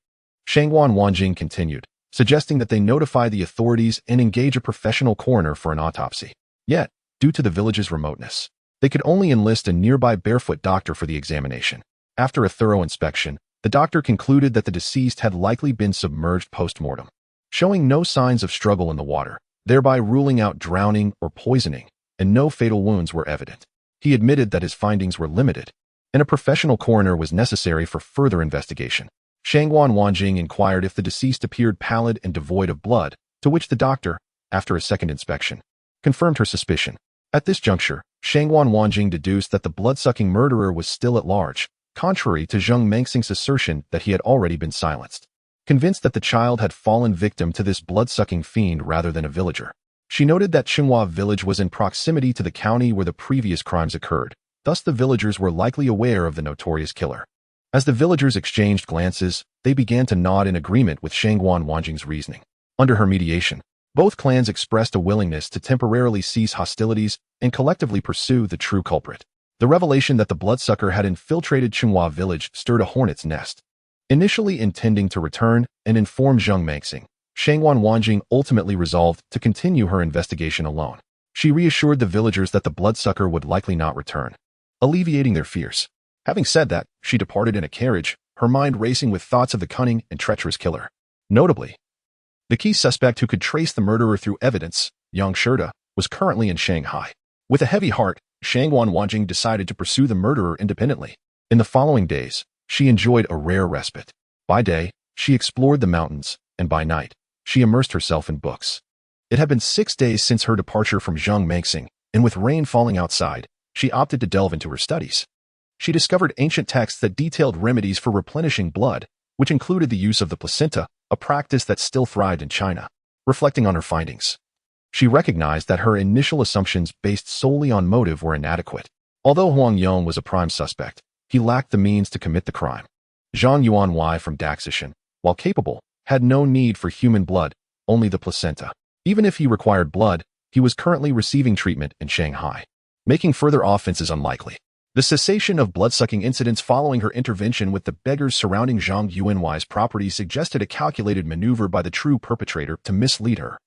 S1: Shangwan Wanjing continued, suggesting that they notify the authorities and engage a professional coroner for an autopsy. Yet, due to the village's remoteness, they could only enlist a nearby barefoot doctor for the examination. After a thorough inspection, the doctor concluded that the deceased had likely been submerged post-mortem, showing no signs of struggle in the water, thereby ruling out drowning or poisoning, and no fatal wounds were evident. He admitted that his findings were limited, and a professional coroner was necessary for further investigation. Shangwan Wanjing inquired if the deceased appeared pallid and devoid of blood, to which the doctor, after a second inspection, confirmed her suspicion. At this juncture, Shangguan Wanjing deduced that the blood-sucking murderer was still at large, contrary to Zheng Mengxing's assertion that he had already been silenced. Convinced that the child had fallen victim to this blood-sucking fiend rather than a villager, she noted that Qinghua village was in proximity to the county where the previous crimes occurred, thus the villagers were likely aware of the notorious killer. As the villagers exchanged glances, they began to nod in agreement with Shangguan Wanjing's reasoning. Under her mediation, both clans expressed a willingness to temporarily cease hostilities and collectively pursue the true culprit. The revelation that the bloodsucker had infiltrated Qinghua village stirred a hornet's nest. Initially intending to return and inform Zheng Mengxing, Shangguan Wanjing ultimately resolved to continue her investigation alone. She reassured the villagers that the bloodsucker would likely not return, alleviating their fears. Having said that, she departed in a carriage, her mind racing with thoughts of the cunning and treacherous killer. Notably, the key suspect who could trace the murderer through evidence, Yang Shida, was currently in Shanghai. With a heavy heart, Shangguan Wanjing decided to pursue the murderer independently. In the following days, she enjoyed a rare respite. By day, she explored the mountains, and by night, she immersed herself in books. It had been 6 days since her departure from Zheng Mengxing, and with rain falling outside, she opted to delve into her studies. She discovered ancient texts that detailed remedies for replenishing blood, which included the use of the placenta, a practice that still thrived in China. Reflecting on her findings, she recognized that her initial assumptions based solely on motive were inadequate. Although Huang Yong was a prime suspect, he lacked the means to commit the crime. Zhang Yuanwei from Daxishan, while capable, had no need for human blood, only the placenta. Even if he required blood, he was currently receiving treatment in Shanghai, making further offenses unlikely. The cessation of blood-sucking incidents following her intervention with the beggars surrounding Zhang Yuanwei's property suggested a calculated maneuver by the true perpetrator to mislead her.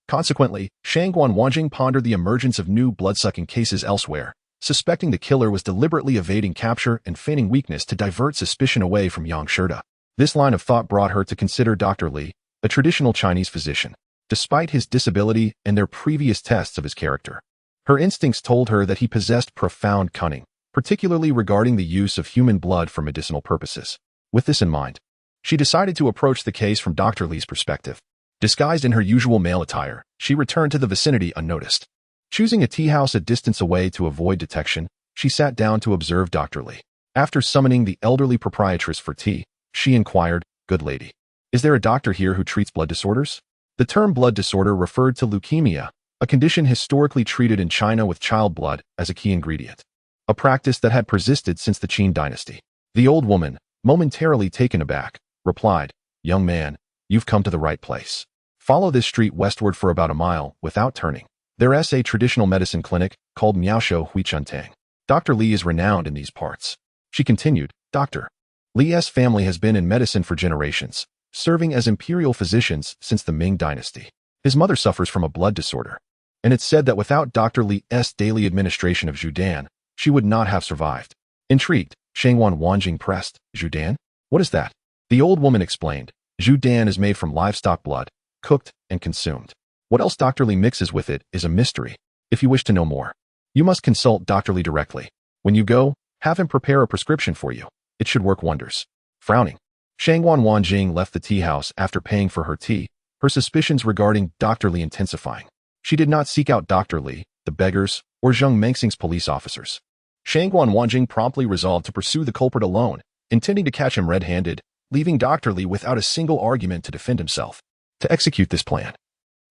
S1: Consequently, Shangguan Wanjing pondered the emergence of new blood-sucking cases elsewhere, suspecting the killer was deliberately evading capture and feigning weakness to divert suspicion away from Yang Shida. This line of thought brought her to consider Dr. Li, a traditional Chinese physician. Despite his disability and their previous tests of his character, her instincts told her that he possessed profound cunning, particularly regarding the use of human blood for medicinal purposes. With this in mind, she decided to approach the case from Dr. Li's perspective. Disguised in her usual male attire, she returned to the vicinity unnoticed. Choosing a tea house a distance away to avoid detection, she sat down to observe Dr. Li. After summoning the elderly proprietress for tea, she inquired, "Good lady, is there a doctor here who treats blood disorders?" The term blood disorder referred to leukemia, a condition historically treated in China with child blood as a key ingredient, a practice that had persisted since the Qin dynasty. The old woman, momentarily taken aback, replied, "Young man, you've come to the right place. Follow this street westward for about a mile without turning. There's a traditional medicine clinic called Miaosho Huichuntang. Dr. Li is renowned in these parts." She continued, "Dr. Li's family has been in medicine for generations, serving as imperial physicians since the Ming dynasty. His mother suffers from a blood disorder, and it's said that without Dr. Li's daily administration of Zhudan, she would not have survived." Intrigued, Shangguan Wanjing pressed, "Zhudan? What is that?" The old woman explained, "Zhudan is made from livestock blood, cooked and consumed. What else Dr. Li mixes with it is a mystery. If you wish to know more, you must consult Dr. Li directly. When you go, have him prepare a prescription for you. It should work wonders." Frowning, Shangguan Wanjing left the tea house after paying for her tea, her suspicions regarding Dr. Li intensifying. She did not seek out Dr. Li, the beggars, or Zheng Mengxing's police officers. Shangguan Wanjing promptly resolved to pursue the culprit alone, intending to catch him red-handed, leaving Dr. Li without a single argument to defend himself. To execute this plan,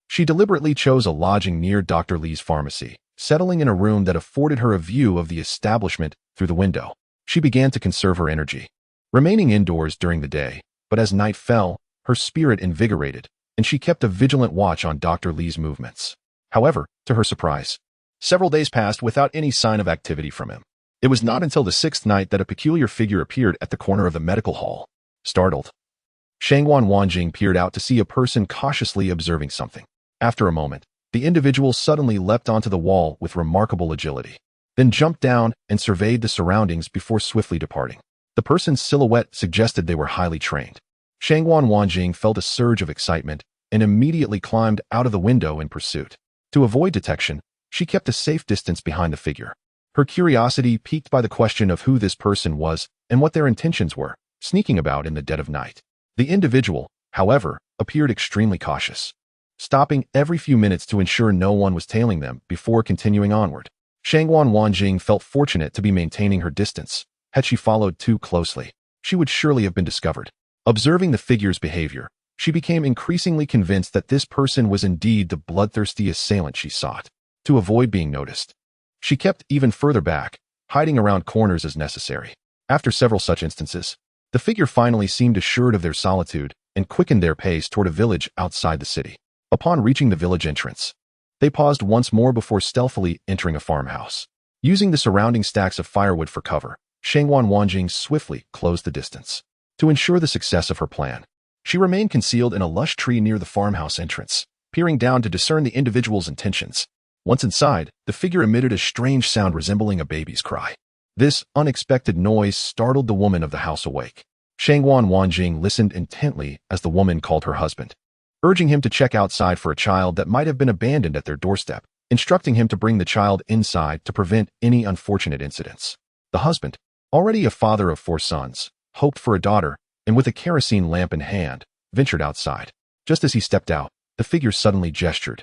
S1: she deliberately chose a lodging near Dr. Li's pharmacy, settling in a room that afforded her a view of the establishment through the window. She began to conserve her energy, remaining indoors during the day, but as night fell, her spirit invigorated, and she kept a vigilant watch on Dr. Li's movements. However, to her surprise, several days passed without any sign of activity from him. It was not until the 6th night that a peculiar figure appeared at the corner of the medical hall. Startled, Shangguan Wanjing peered out to see a person cautiously observing something. After a moment, the individual suddenly leapt onto the wall with remarkable agility, then jumped down and surveyed the surroundings before swiftly departing. The person's silhouette suggested they were highly trained. Shangguan Wanjing felt a surge of excitement and immediately climbed out of the window in pursuit. To avoid detection, she kept a safe distance behind the figure. Her curiosity piqued by the question of who this person was and what their intentions were, sneaking about in the dead of night. The individual, however, appeared extremely cautious. stopping every few minutes to ensure no one was tailing them before continuing onward. Shangguan Wanjing felt fortunate to be maintaining her distance. Had she followed too closely, she would surely have been discovered. Observing the figure's behavior, she became increasingly convinced that this person was indeed the bloodthirsty assailant she sought. To avoid being noticed, she kept even further back, hiding around corners as necessary. After several such instances, the figure finally seemed assured of their solitude and quickened their pace toward a village outside the city. Upon reaching the village entrance, they paused once more before stealthily entering a farmhouse. Using the surrounding stacks of firewood for cover, Shangguan Wanjing swiftly closed the distance. To ensure the success of her plan, she remained concealed in a lush tree near the farmhouse entrance, peering down to discern the individual's intentions. Once inside, the figure emitted a strange sound resembling a baby's cry. This unexpected noise startled the woman of the house awake. Shangguan Wanjing listened intently as the woman called her husband, urging him to check outside for a child that might have been abandoned at their doorstep, instructing him to bring the child inside to prevent any unfortunate incidents. The husband, already a father of 4 sons, hoped for a daughter, and with a kerosene lamp in hand, ventured outside. Just as he stepped out, the figure suddenly gestured,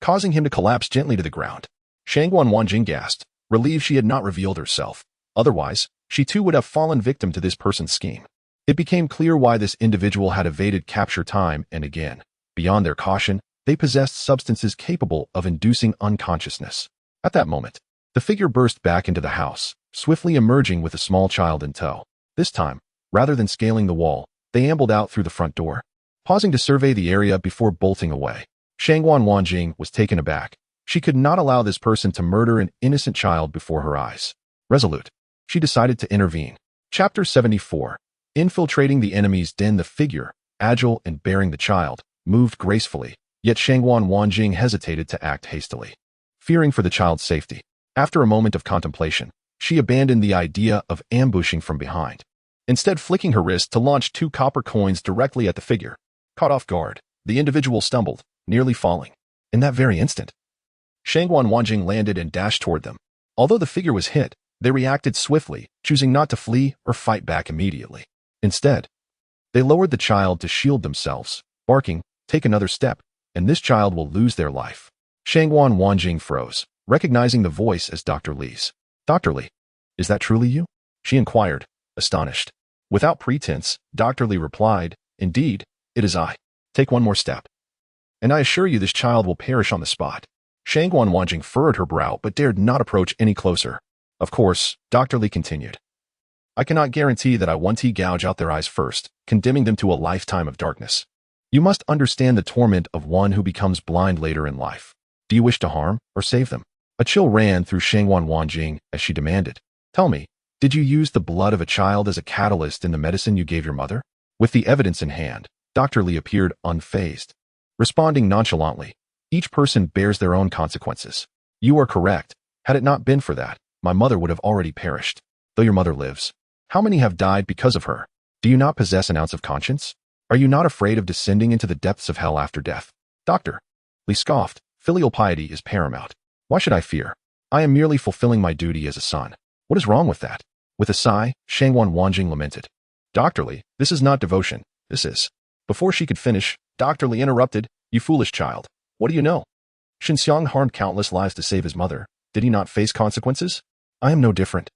S1: causing him to collapse gently to the ground. Shangguan Wanjing gasped, relieved she had not revealed herself. Otherwise, she too would have fallen victim to this person's scheme. It became clear why this individual had evaded capture time and again. Beyond their caution, they possessed substances capable of inducing unconsciousness. At that moment, the figure burst back into the house, swiftly emerging with a small child in tow. This time, rather than scaling the wall, they ambled out through the front door, pausing to survey the area before bolting away. Shangguan Wanjing was taken aback. She could not allow this person to murder an innocent child before her eyes. Resolute, she decided to intervene. Chapter 74. Infiltrating the enemy's den. The figure, agile and bearing the child, moved gracefully, yet Shangguan Wanjing hesitated to act hastily, fearing for the child's safety. After a moment of contemplation, she abandoned the idea of ambushing from behind, instead flicking her wrist to launch 2 copper coins directly at the figure. Caught off guard, the individual stumbled, nearly falling. In that very instant, Shangguan Wanjing landed and dashed toward them. Although the figure was hit, they reacted swiftly, choosing not to flee or fight back immediately. Instead, they lowered the child to shield themselves, barking, "Take another step, and this child will lose their life." Shangguan Wanjing froze, recognizing the voice as Dr. Li's. "Dr. Li, is that truly you?" she inquired, astonished. Without pretense, Dr. Li replied, "Indeed, it is I. Take one more step, and I assure you this child will perish on the spot." Shangguan Wanjing furrowed her brow but dared not approach any closer. Of course, Dr. Li continued, "I cannot guarantee that I won't gouge out their eyes first, condemning them to a lifetime of darkness. You must understand the torment of one who becomes blind later in life. Do you wish to harm or save them?" A chill ran through Shangguan Wanjing as she demanded, "Tell me, did you use the blood of a child as a catalyst in the medicine you gave your mother?" With the evidence in hand, Dr. Li appeared unfazed, responding nonchalantly, "Each person bears their own consequences. You are correct. Had it not been for that, my mother would have already perished. Though your mother lives, how many have died because of her? Do you not possess an ounce of conscience? Are you not afraid of descending into the depths of hell after death?" Dr. Li scoffed, "Filial piety is paramount. Why should I fear? I am merely fulfilling my duty as a son. What is wrong with that?" With a sigh, Shangguan Wanjing lamented, "Dr. Li, this is not devotion, this is..." Before she could finish, Dr. Li interrupted, "You foolish child. What do you know? Shinxiang harmed countless lives to save his mother. Did he not face consequences? I am no different.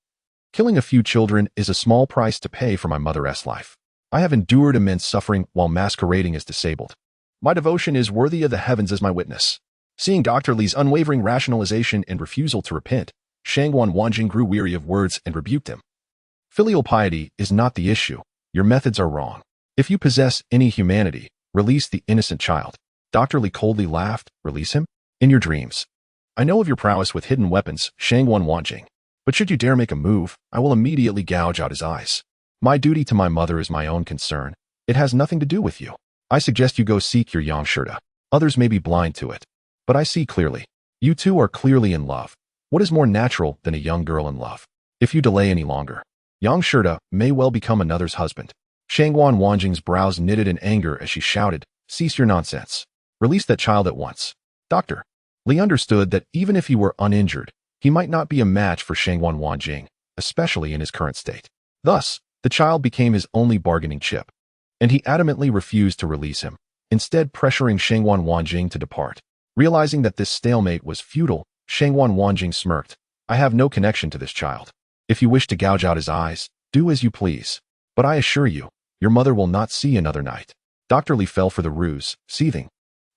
S1: Killing a few children is a small price to pay for my mother's life. I have endured immense suffering while masquerading as disabled. My devotion is worthy of the heavens as my witness." Seeing Dr. Li's unwavering rationalization and refusal to repent, Shangguan Wanjing grew weary of words and rebuked him. "Filial piety is not the issue. Your methods are wrong. If you possess any humanity, release the innocent child." Dr. Li coldly laughed, "Release him? In your dreams. I know of your prowess with hidden weapons, Shangguan Wanjing. But should you dare make a move, I will immediately gouge out his eyes. My duty to my mother is my own concern. It has nothing to do with you. I suggest you go seek your Yang Shirda. Others may be blind to it, but I see clearly. You two are clearly in love. What is more natural than a young girl in love? If you delay any longer, Yang Shirda may well become another's husband." Shangguan Wanjing's brows knitted in anger as she shouted, "Cease your nonsense. Release that child at once." Dr. Li understood that even if he were uninjured, he might not be a match for Shangguan Wanjing, especially in his current state. Thus, the child became his only bargaining chip, and he adamantly refused to release him. instead pressuring Shangwan Wanjing to depart. Realizing that this stalemate was futile, Shangwan Wanjing smirked. I have no connection to this child. If you wish to gouge out his eyes, do as you please. But I assure you, your mother will not see another night. Dr. Li fell for the ruse, seething.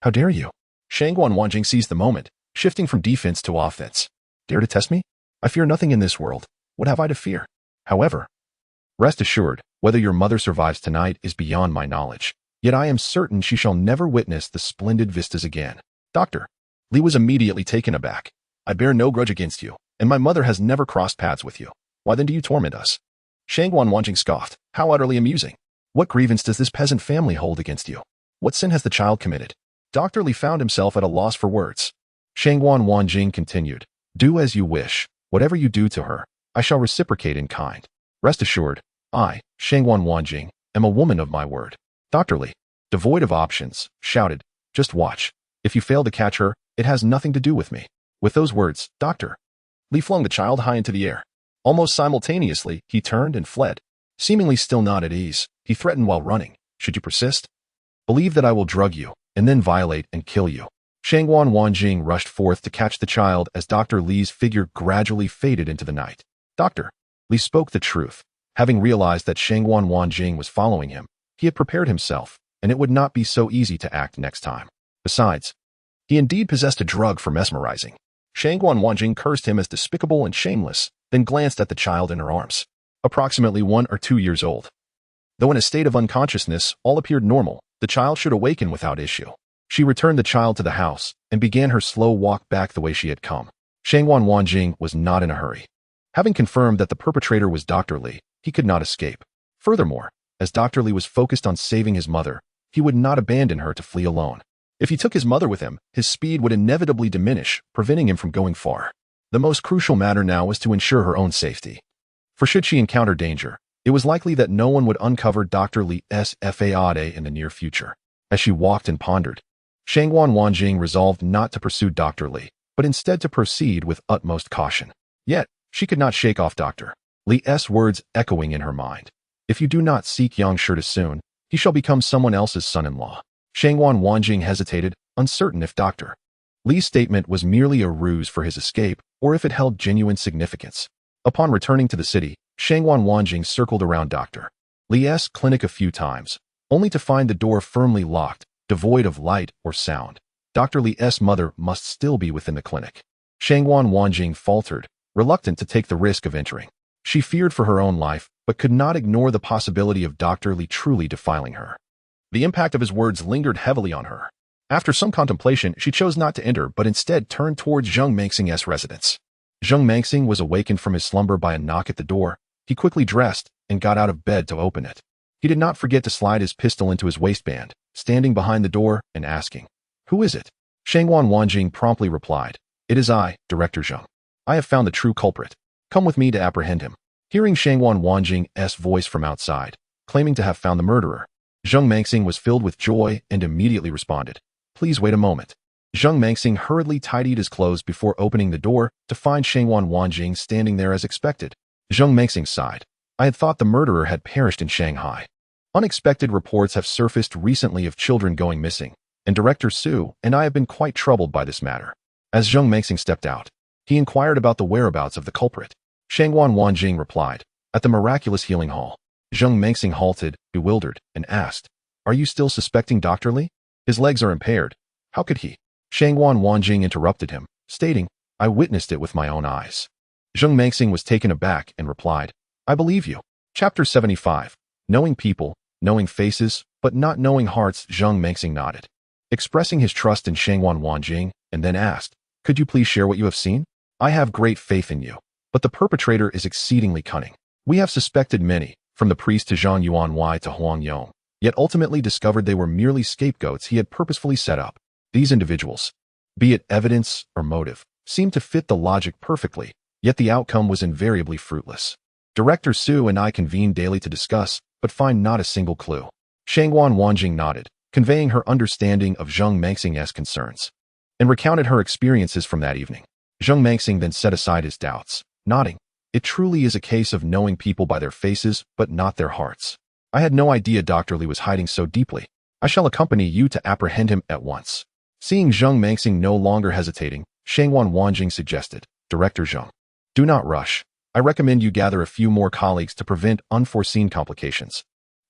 S1: How dare you? Shangwan Wanjing seized the moment, shifting from defense to offense. Dare to test me? I fear nothing in this world. What have I to fear? However, rest assured, whether your mother survives tonight is beyond my knowledge. Yet I am certain she shall never witness the splendid vistas again. Doctor. Li was immediately taken aback. I bear no grudge against you, and my mother has never crossed paths with you. Why then do you torment us? Shangwan Wanjing scoffed. How utterly amusing. What grievance does this peasant family hold against you? What sin has the child committed? Dr. Li found himself at a loss for words. Shangwan Wanjing continued. Do as you wish. Whatever you do to her, I shall reciprocate in kind. Rest assured, I, Shangwan Wanjing, am a woman of my word. Dr. Li, devoid of options, shouted. Just watch. If you fail to catch her, it has nothing to do with me. With those words, Dr. Li flung the child high into the air. Almost simultaneously, he turned and fled. Seemingly still not at ease, he threatened while running. Should you persist? Believe that I will drug you, and then violate and kill you. Shangwan Wanjing rushed forth to catch the child as Dr. Li's figure gradually faded into the night. Dr. Li spoke the truth. Having realized that Shangwan Wanjing was following him, he had prepared himself, and it would not be so easy to act next time. Besides, he indeed possessed a drug for mesmerizing. Shangwan Wanjing cursed him as despicable and shameless, then glanced at the child in her arms. Approximately 1 or 2 years old. Though in a state of unconsciousness, all appeared normal, the child should awaken without issue. She returned the child to the house and began her slow walk back the way she had come. Shangwan Wanjing was not in a hurry. Having confirmed that the perpetrator was Dr. Li, he could not escape. Furthermore, as Dr. Li was focused on saving his mother, he would not abandon her to flee alone. If he took his mother with him, his speed would inevitably diminish, preventing him from going far. The most crucial matter now was to ensure her own safety. For should she encounter danger, it was likely that no one would uncover Dr. Li's fade in the near future. As she walked and pondered, Shangwan Wanjing resolved not to pursue Dr. Li, but instead to proceed with utmost caution. Yet, she could not shake off Dr. Li's words echoing in her mind. If you do not seek young Shirta soon, he shall become someone else's son-in-law. Shangwan Wanjing hesitated, uncertain if Dr. Li's statement was merely a ruse for his escape or if it held genuine significance. Upon returning to the city, Shangwan Wanjing circled around Dr. Li's clinic a few times, only to find the door firmly locked, devoid of light or sound. Dr. Li's mother must still be within the clinic. Shangwan Wanjing faltered, reluctant to take the risk of entering. She feared for her own life, but could not ignore the possibility of Dr. Li truly defiling her. The impact of his words lingered heavily on her. After some contemplation, she chose not to enter, but instead turned towards Zheng Mengxing's residence. Zheng Mengxing was awakened from his slumber by a knock at the door. He quickly dressed and got out of bed to open it. He did not forget to slide his pistol into his waistband, standing behind the door and asking, "Who is it?" Shangwan Wanjing promptly replied, "It is I, Director Zheng. I have found the true culprit. Come with me to apprehend him." Hearing Shangwan Wanjing's voice from outside, claiming to have found the murderer, Zheng Mengxing was filled with joy and immediately responded, "Please wait a moment." Zheng Mengxing hurriedly tidied his clothes before opening the door to find Shangwan Wanjing standing there as expected. Zheng Mengxing sighed. I had thought the murderer had perished in Shanghai. Unexpected reports have surfaced recently of children going missing, and Director Su and I have been quite troubled by this matter. As Zheng Mengxing stepped out, he inquired about the whereabouts of the culprit. Shangwan Wanjing replied, "At the miraculous healing hall." Zheng Mengxing halted, bewildered, and asked, "Are you still suspecting Dr. Li? His legs are impaired. How could he?" Shangwan Wanjing interrupted him, stating, "I witnessed it with my own eyes." Zheng Mengxing was taken aback and replied, "I believe you." Chapter 75. Knowing people, knowing faces, but not knowing hearts. Zheng Mengxing nodded, expressing his trust in Shangwan Wanjing, and then asked, "Could you please share what you have seen? I have great faith in you, but the perpetrator is exceedingly cunning. We have suspected many, from the priest to Zhang Yuanwei to Huang Yong, yet ultimately discovered they were merely scapegoats he had purposefully set up. These individuals, be it evidence or motive, seemed to fit the logic perfectly, yet the outcome was invariably fruitless. Director Su and I convened daily to discuss, but find not a single clue." Shangwan Wanjing nodded, conveying her understanding of Zheng Mengxing's concerns, and recounted her experiences from that evening. Zheng Mengxing then set aside his doubts, nodding, "It truly is a case of knowing people by their faces, but not their hearts. I had no idea Dr. Li was hiding so deeply. I shall accompany you to apprehend him at once. Seeing Zheng Mangxing no longer hesitating, Shangwan Wanjing suggested, Director Zheng, do not rush. I recommend you gather a few more colleagues to prevent unforeseen complications.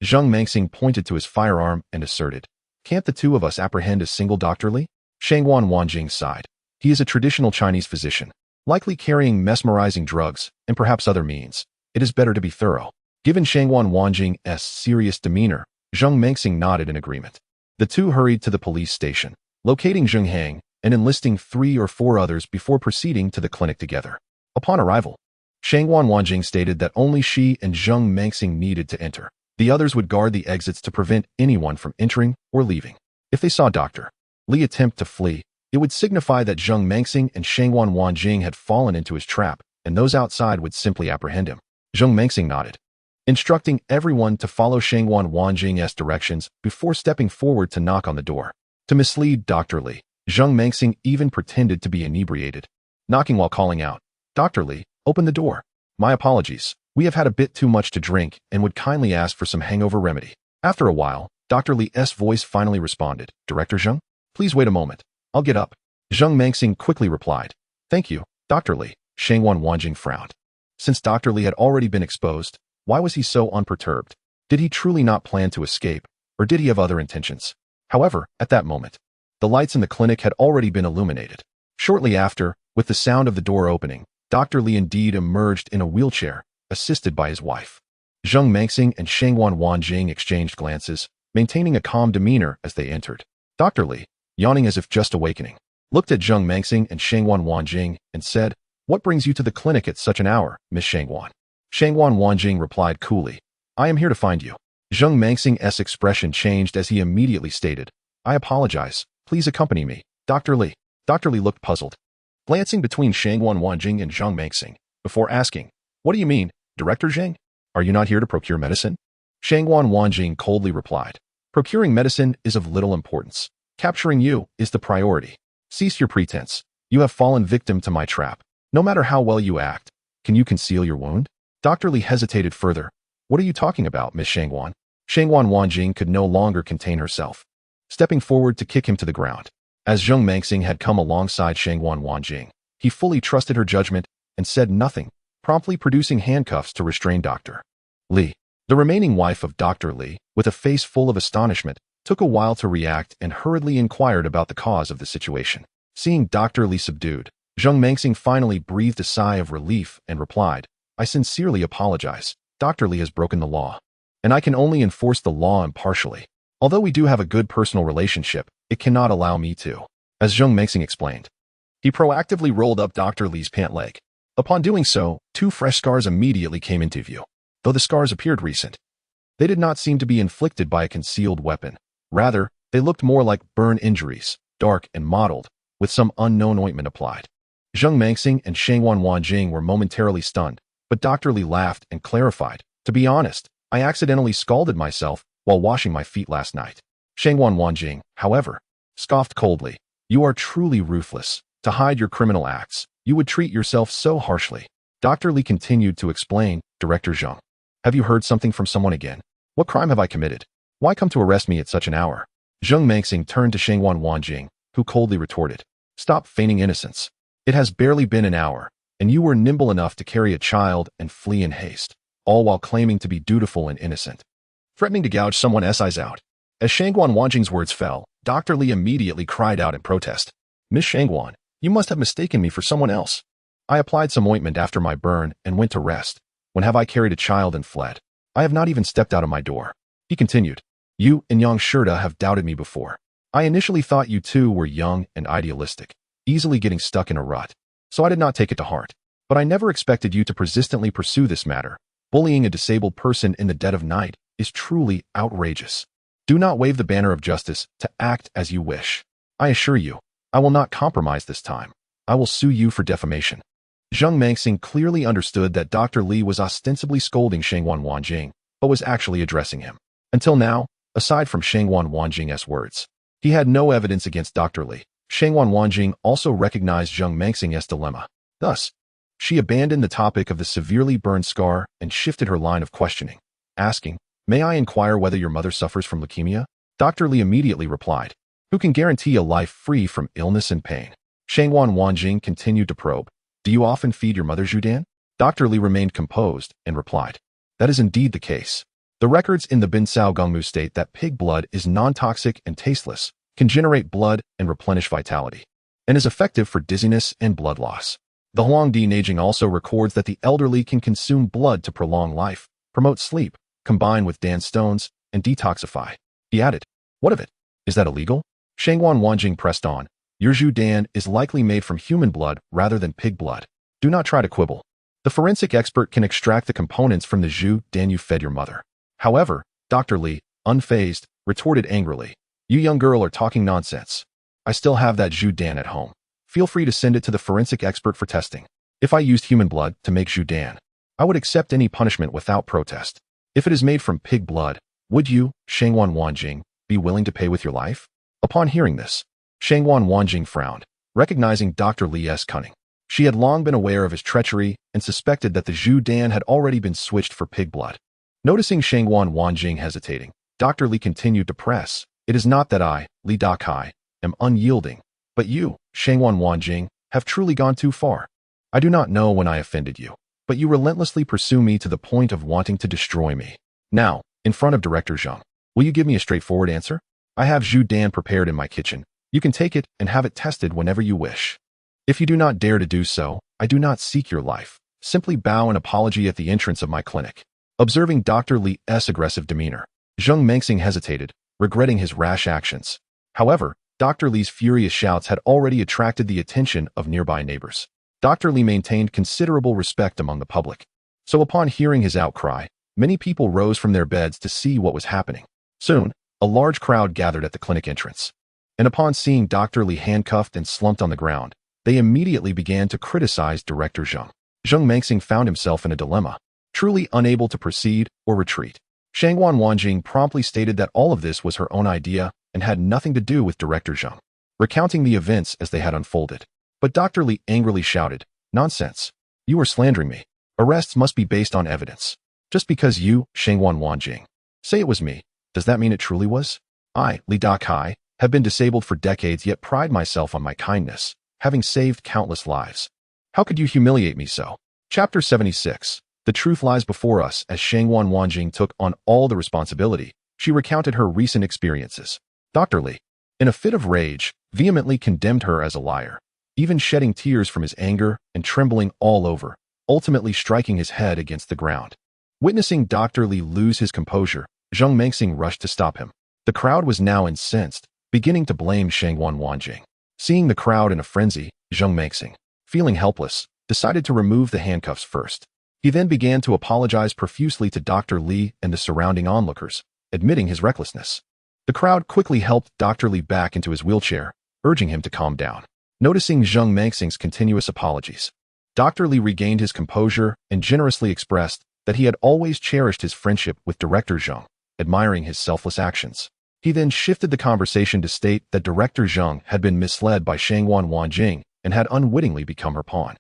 S1: Zheng Mangxing pointed to his firearm and asserted, can't the two of us apprehend a single Dr. Li? Shangwan Wanjing sighed. He is a traditional Chinese physician, likely carrying mesmerizing drugs and perhaps other means. It is better to be thorough. Given Shangwan Wanjing's serious demeanor, Zheng Mangxing nodded in agreement. The two hurried to the police station, locating Zheng Hang and enlisting 3 or 4 others before proceeding to the clinic together. Upon arrival, Shangwan Wanjing stated that only she and Zheng Mangxing needed to enter. The others would guard the exits to prevent anyone from entering or leaving. If they saw Dr. Li attempt to flee, it would signify that Zheng Mangxing and Shangwan Wanjing had fallen into his trap, and those outside would simply apprehend him. Zheng Mangxing nodded, instructing everyone to follow Shangwan Wanjing's directions before stepping forward to knock on the door. To mislead Dr. Li, Zheng Mangxing even pretended to be inebriated, knocking while calling out, Dr. Li, open the door. My apologies. We have had a bit too much to drink and would kindly ask for some hangover remedy. After a while, Dr. Li's voice finally responded, Director Zheng, please wait a moment. I'll get up. Zheng Mangxing quickly replied, thank you, Dr. Li. Shangwan Wanjing frowned. Since Dr. Li had already been exposed, why was he so unperturbed? Did he truly not plan to escape, or did he have other intentions? However, at that moment, the lights in the clinic had already been illuminated. Shortly after, with the sound of the door opening, Dr. Li indeed emerged in a wheelchair, assisted by his wife. Zheng Mangxing and Shangwan Wanjing exchanged glances, maintaining a calm demeanor as they entered. Dr. Li, yawning as if just awakening, looked at Zheng Mangxing and Shangwan Wanjing and said, what brings you to the clinic at such an hour, Miss Shangwan? Shangwan Wanjing replied coolly, I am here to find you. Zheng Mangxing's expression changed as he immediately stated, I apologize, please accompany me, Dr. Li. Dr. Li looked puzzled, glancing between Shangwan Wanjing and Zheng Mangxing, before asking, what do you mean, Director Zheng? Are you not here to procure medicine? Shangwan Wanjing coldly replied, procuring medicine is of little importance. Capturing you is the priority. Cease your pretense. You have fallen victim to my trap. No matter how well you act, can you conceal your wound? Dr. Li hesitated further. What are you talking about, Miss Shangwan? Shangwan Wanjing could no longer contain herself, stepping forward to kick him to the ground. As Zheng Mangxing had come alongside Shangwan Wanjing, he fully trusted her judgment and said nothing, promptly producing handcuffs to restrain Dr. Li. The remaining wife of Dr. Li, with a face full of astonishment, took a while to react and hurriedly inquired about the cause of the situation. Seeing Dr. Li subdued, Zheng Mangxing finally breathed a sigh of relief and replied, I sincerely apologize. Dr. Li has broken the law, and I can only enforce the law impartially. Although we do have a good personal relationship, it cannot allow me to. As Zheng Mangxing explained, he proactively rolled up Dr. Li's pant leg. Upon doing so, 2 fresh scars immediately came into view. Though the scars appeared recent, they did not seem to be inflicted by a concealed weapon. Rather, they looked more like burn injuries, dark and mottled, with some unknown ointment applied. Zheng Mangxing and Shangwan Wanjing were momentarily stunned, but Dr. Li laughed and clarified, to be honest, I accidentally scalded myself while washing my feet last night. Shangwan Wanjing, however, scoffed coldly, you are truly ruthless. To hide your criminal acts, you would treat yourself so harshly. Dr. Li continued to explain, Director Zheng, have you heard something from someone again? What crime have I committed? Why come to arrest me at such an hour? Zheng Mangxing turned to Shangwan Wanjing, who coldly retorted, stop feigning innocence. It has barely been an hour, and you were nimble enough to carry a child and flee in haste, all while claiming to be dutiful and innocent, threatening to gouge someone's eyes out. As Shangwan Wanjing's words fell, Dr. Li immediately cried out in protest, Miss Shangwan, you must have mistaken me for someone else. I applied some ointment after my burn and went to rest. When have I carried a child and fled? I have not even stepped out of my door. He continued, you and Yang Shirda have doubted me before. I initially thought you two were young and idealistic, easily getting stuck in a rut, so I did not take it to heart. But I never expected you to persistently pursue this matter. Bullying a disabled person in the dead of night is truly outrageous. Do not wave the banner of justice to act as you wish. I assure you, I will not compromise this time. I will sue you for defamation. Zheng Mangxing clearly understood that Dr. Li was ostensibly scolding Shangwan Wanjing, but was actually addressing him. Until now, aside from Shangwan Wanjing's words, he had no evidence against Dr. Li. Shangwan Wanjing also recognized Zheng Mangxing's dilemma. Thus, she abandoned the topic of the severely burned scar and shifted her line of questioning, asking, may I inquire whether your mother suffers from leukemia? Dr. Li immediately replied, "Who can guarantee a life free from illness and pain?" Shangwan Wanjing continued to probe, "Do you often feed your mother Zhudan?" Dr. Li remained composed and replied, "That is indeed the case. The records in the Binsao Gongmu state that pig blood is non-toxic and tasteless, can generate blood and replenish vitality, and is effective for dizziness and blood loss. The Huangdi Neijing also records that the elderly can consume blood to prolong life, promote sleep, combine with Dan stones, and detoxify." He added, "What of it? Is that illegal?" Shangwan Wanjing pressed on, "Your Zhudan is likely made from human blood rather than pig blood. Do not try to quibble. The forensic expert can extract the components from the Zhudan you fed your mother." However, Dr. Li, unfazed, retorted angrily, "You young girl are talking nonsense. I still have that Zhudan at home. Feel free to send it to the forensic expert for testing. If I used human blood to make Zhudan, I would accept any punishment without protest. If it is made from pig blood, would you, Shangwan Wanjing, be willing to pay with your life?" Upon hearing this, Shangwan Wanjing frowned, recognizing Dr. Li's cunning. She had long been aware of his treachery and suspected that the Zhudan had already been switched for pig blood. Noticing Shangwan Wanjing hesitating, Dr. Li continued to press, "It is not that I, Li Dakai, am unyielding, but you, Shangwan Wanjing, have truly gone too far. I do not know when I offended you, but you relentlessly pursue me to the point of wanting to destroy me. Now, in front of Director Zheng, will you give me a straightforward answer? I have Zhudan prepared in my kitchen. You can take it and have it tested whenever you wish. If you do not dare to do so, I do not seek your life. Simply bow an apology at the entrance of my clinic." Observing Dr. Li's aggressive demeanor, Zheng Mengxing hesitated, regretting his rash actions. However, Dr. Li's furious shouts had already attracted the attention of nearby neighbors. Dr. Li maintained considerable respect among the public. So upon hearing his outcry, many people rose from their beds to see what was happening. Soon, a large crowd gathered at the clinic entrance. And upon seeing Dr. Li handcuffed and slumped on the ground, they immediately began to criticize Director Zheng. Zheng Mengxing found himself in a dilemma, truly unable to proceed or retreat. Shangwan Wanjing promptly stated that all of this was her own idea and had nothing to do with Director Zheng, recounting the events as they had unfolded. But Dr. Li angrily shouted, "Nonsense! You are slandering me. Arrests must be based on evidence. Just because you, Shangwan Wanjing, say it was me, does that mean it truly was? I, Li Dakai, have been disabled for decades yet pride myself on my kindness, having saved countless lives. How could you humiliate me so?" Chapter 76. The truth lies before us. As Shangwan Wanjing took on all the responsibility, she recounted her recent experiences. Dr. Li, in a fit of rage, vehemently condemned her as a liar, even shedding tears from his anger and trembling all over, ultimately striking his head against the ground. Witnessing Dr. Li lose his composure, Zheng Mengxing rushed to stop him. The crowd was now incensed, beginning to blame Shangwan Wanjing. Seeing the crowd in a frenzy, Zheng Mengxing, feeling helpless, decided to remove the handcuffs first. He then began to apologize profusely to Dr. Li and the surrounding onlookers, admitting his recklessness. The crowd quickly helped Dr. Li back into his wheelchair, urging him to calm down. Noticing Zheng Mengxing's continuous apologies, Dr. Li regained his composure and generously expressed that he had always cherished his friendship with Director Zheng, admiring his selfless actions. He then shifted the conversation to state that Director Zheng had been misled by Shangwan Wanjing and had unwittingly become her pawn.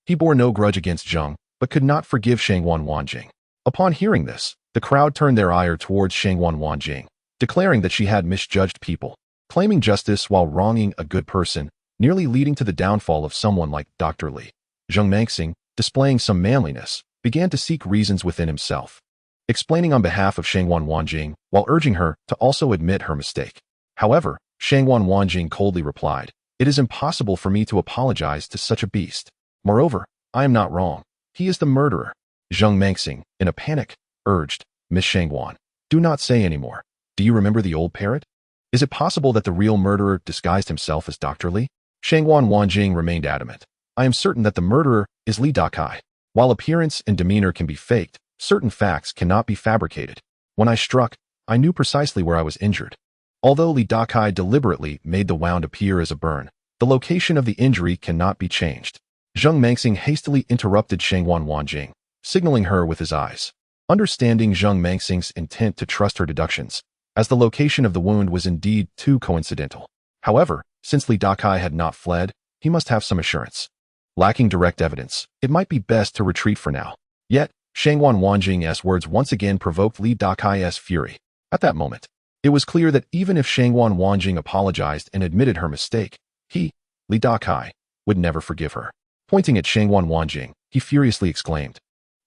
S1: He bore no grudge against Zheng, but could not forgive Shangwan Wanjing. Upon hearing this, the crowd turned their ire towards Shangwan Wanjing, declaring that she had misjudged people, claiming justice while wronging a good person, nearly leading to the downfall of someone like Dr. Li. Zheng Mengxing, displaying some manliness, began to seek reasons within himself, explaining on behalf of Shangwan Wanjing while urging her to also admit her mistake. However, Shangwan Wanjing coldly replied, "It is impossible for me to apologize to such a beast. Moreover, I am not wrong. He is the murderer." Zheng Mengxing, in a panic, urged, "Miss Shangwan, do not say any more. Do you remember the old parrot? Is it possible that the real murderer disguised himself as Dr. Li?" Shangwan Wanjing remained adamant. "I am certain that the murderer is Li Dakai. While appearance and demeanor can be faked, certain facts cannot be fabricated. When I struck, I knew precisely where I was injured. Although Li Dakai deliberately made the wound appear as a burn, the location of the injury cannot be changed." Zheng Mengxing hastily interrupted Shangwan Wanjing, signaling her with his eyes. Understanding Zheng Mengxing's intent to trust her deductions, as the location of the wound was indeed too coincidental. However, since Li Dakai had not fled, he must have some assurance. Lacking direct evidence, it might be best to retreat for now. Yet, Shangwan Wanjing's words once again provoked Li Dakai's fury. At that moment, It was clear that even if Shangwan Wanjing apologized and admitted her mistake, he, Li Dakai, would never forgive her. Pointing at Shangwan Wanjing, he furiously exclaimed,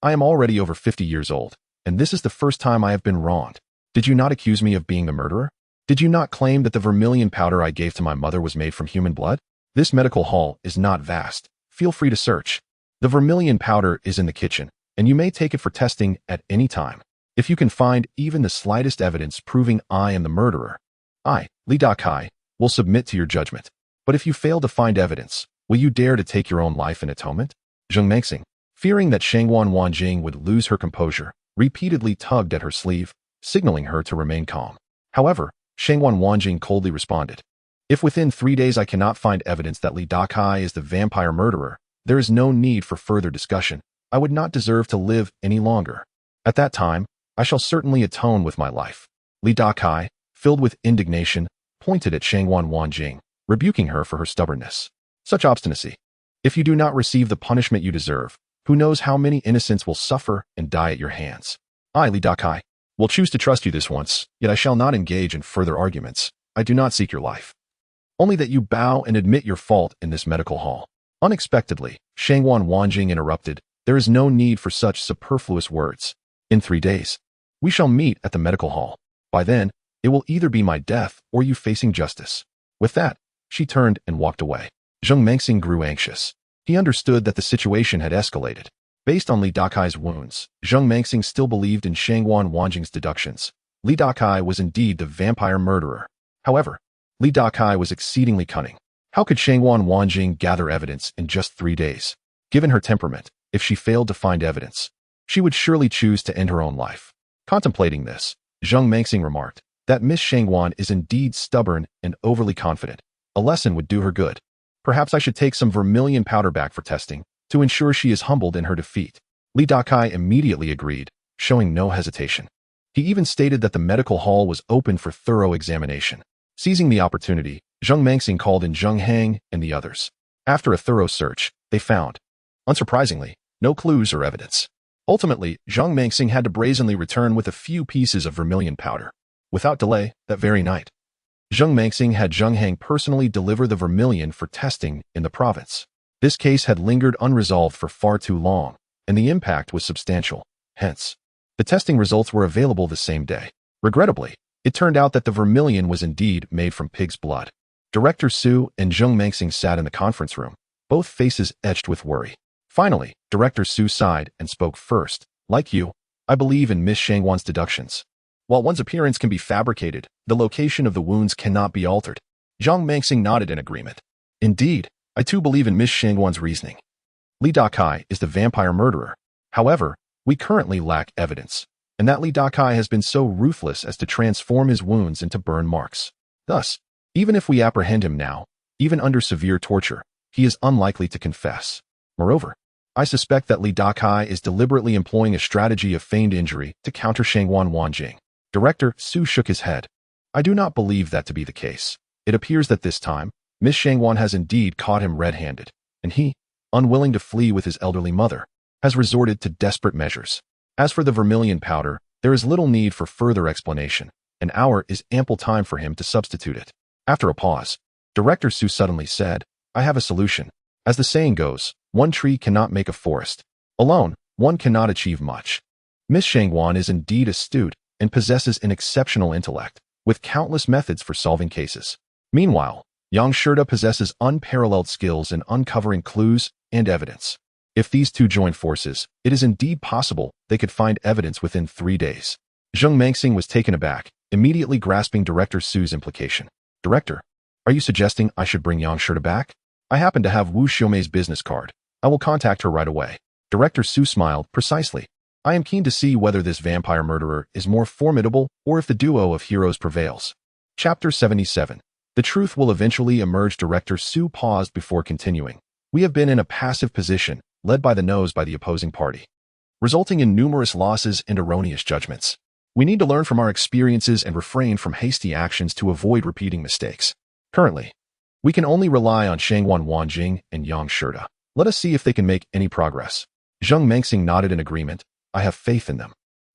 S1: "I am already over 50 years old, and this is the first time I have been wronged. Did you not accuse me of being the murderer? Did you not claim that the vermilion powder I gave to my mother was made from human blood? This medical hall is not vast. Feel free to search. The vermilion powder is in the kitchen, and you may take it for testing at any time. If you can find even the slightest evidence proving I am the murderer, I, Li Dakai, will submit to your judgment. But if you fail to find evidence, will you dare to take your own life in atonement?" Zheng Mengxing, fearing that Shangwan Wanjing would lose her composure, repeatedly tugged at her sleeve, signaling her to remain calm. However, Shangwan Wanjing coldly responded, "If within 3 days I cannot find evidence that Li Dakai is the vampire murderer, there is no need for further discussion. I would not deserve to live any longer. At that time, I shall certainly atone with my life." Li Dakai, filled with indignation, pointed at Shangwan Wanjing, rebuking her for her stubbornness. "Such obstinacy. If you do not receive the punishment you deserve, who knows how many innocents will suffer and die at your hands. I, Li Dakai, will choose to trust you this once, yet I shall not engage in further arguments. I do not seek your life. Only that you bow and admit your fault in this medical hall." Unexpectedly, Shangwan Wanjing interrupted, "There is no need for such superfluous words. In 3 days, we shall meet at the medical hall. By then, it will either be my death or you facing justice." With that, she turned and walked away. Zheng Mengxing grew anxious. He understood that the situation had escalated. Based on Li Dakai's wounds, Zheng Mengxing still believed in Shangwan Wanjing's deductions. Li Dakai was indeed the vampire murderer. However, Li Dakai was exceedingly cunning. How could Shangwan Wanjing gather evidence in just 3 days? Given her temperament, if she failed to find evidence, she would surely choose to end her own life. Contemplating this, Zheng Mengxing remarked that Miss Shangwan is indeed stubborn and overly confident. A lesson would do her good. Perhaps I should take some vermilion powder back for testing, to ensure she is humbled in her defeat. Li Dakai immediately agreed, showing no hesitation. He even stated that the medical hall was open for thorough examination. Seizing the opportunity, Zheng Mengxing called in Zheng Hang and the others. After a thorough search, they found, unsurprisingly, no clues or evidence. Ultimately, Zheng Mengxing had to brazenly return with a few pieces of vermilion powder. Without delay, that very night, Zheng Mengxing had Zheng Hang personally deliver the vermilion for testing in the province. This case had lingered unresolved for far too long, and the impact was substantial. Hence, the testing results were available the same day. Regrettably, it turned out that the vermilion was indeed made from pig's blood. Director Su and Zheng Mengxing sat in the conference room, both faces etched with worry. Finally, Director Su sighed and spoke first. "Like you, I believe in Miss Shangwan's deductions. While one's appearance can be fabricated, the location of the wounds cannot be altered." Zheng Mengxing nodded in agreement. "Indeed, I too believe in Miss Shangwan's reasoning. Li Dakai is the vampire murderer. However, we currently lack evidence, and that Li Dakai has been so ruthless as to transform his wounds into burn marks. Thus, even if we apprehend him now, even under severe torture, he is unlikely to confess. Moreover, I suspect that Li Dakai is deliberately employing a strategy of feigned injury to counter Shangwan Wanjing." Director Su shook his head. "I do not believe that to be the case. It appears that this time, Miss Shangwan has indeed caught him red-handed, and he, unwilling to flee with his elderly mother, has resorted to desperate measures. As for the vermilion powder, there is little need for further explanation. An hour is ample time for him to substitute it." After a pause, Director Su suddenly said, "I have a solution. As the saying goes, one tree cannot make a forest. Alone, one cannot achieve much. Miss Shangwan is indeed astute and possesses an exceptional intellect, with countless methods for solving cases. Meanwhile, Yang Shurda possesses unparalleled skills in uncovering clues and evidence. If these two join forces, it is indeed possible they could find evidence within 3 days." Zheng Mengxing was taken aback, immediately grasping Director Su's implication. "Director, are you suggesting I should bring Yang Shurda back? I happen to have Wu Xiumei's business card. I will contact her right away." Director Su smiled. "Precisely. I am keen to see whether this vampire murderer is more formidable or if the duo of heroes prevails." Chapter 77. The truth will eventually emerge. Director Su paused before continuing. "We have been in a passive position, led by the nose by the opposing party, resulting in numerous losses and erroneous judgments. We need to learn from our experiences and refrain from hasty actions to avoid repeating mistakes. Currently, we can only rely on Shangwan Wanjing and Yang Shurda. Let us see if they can make any progress." Zheng Mengxing nodded in agreement. "I have faith in them.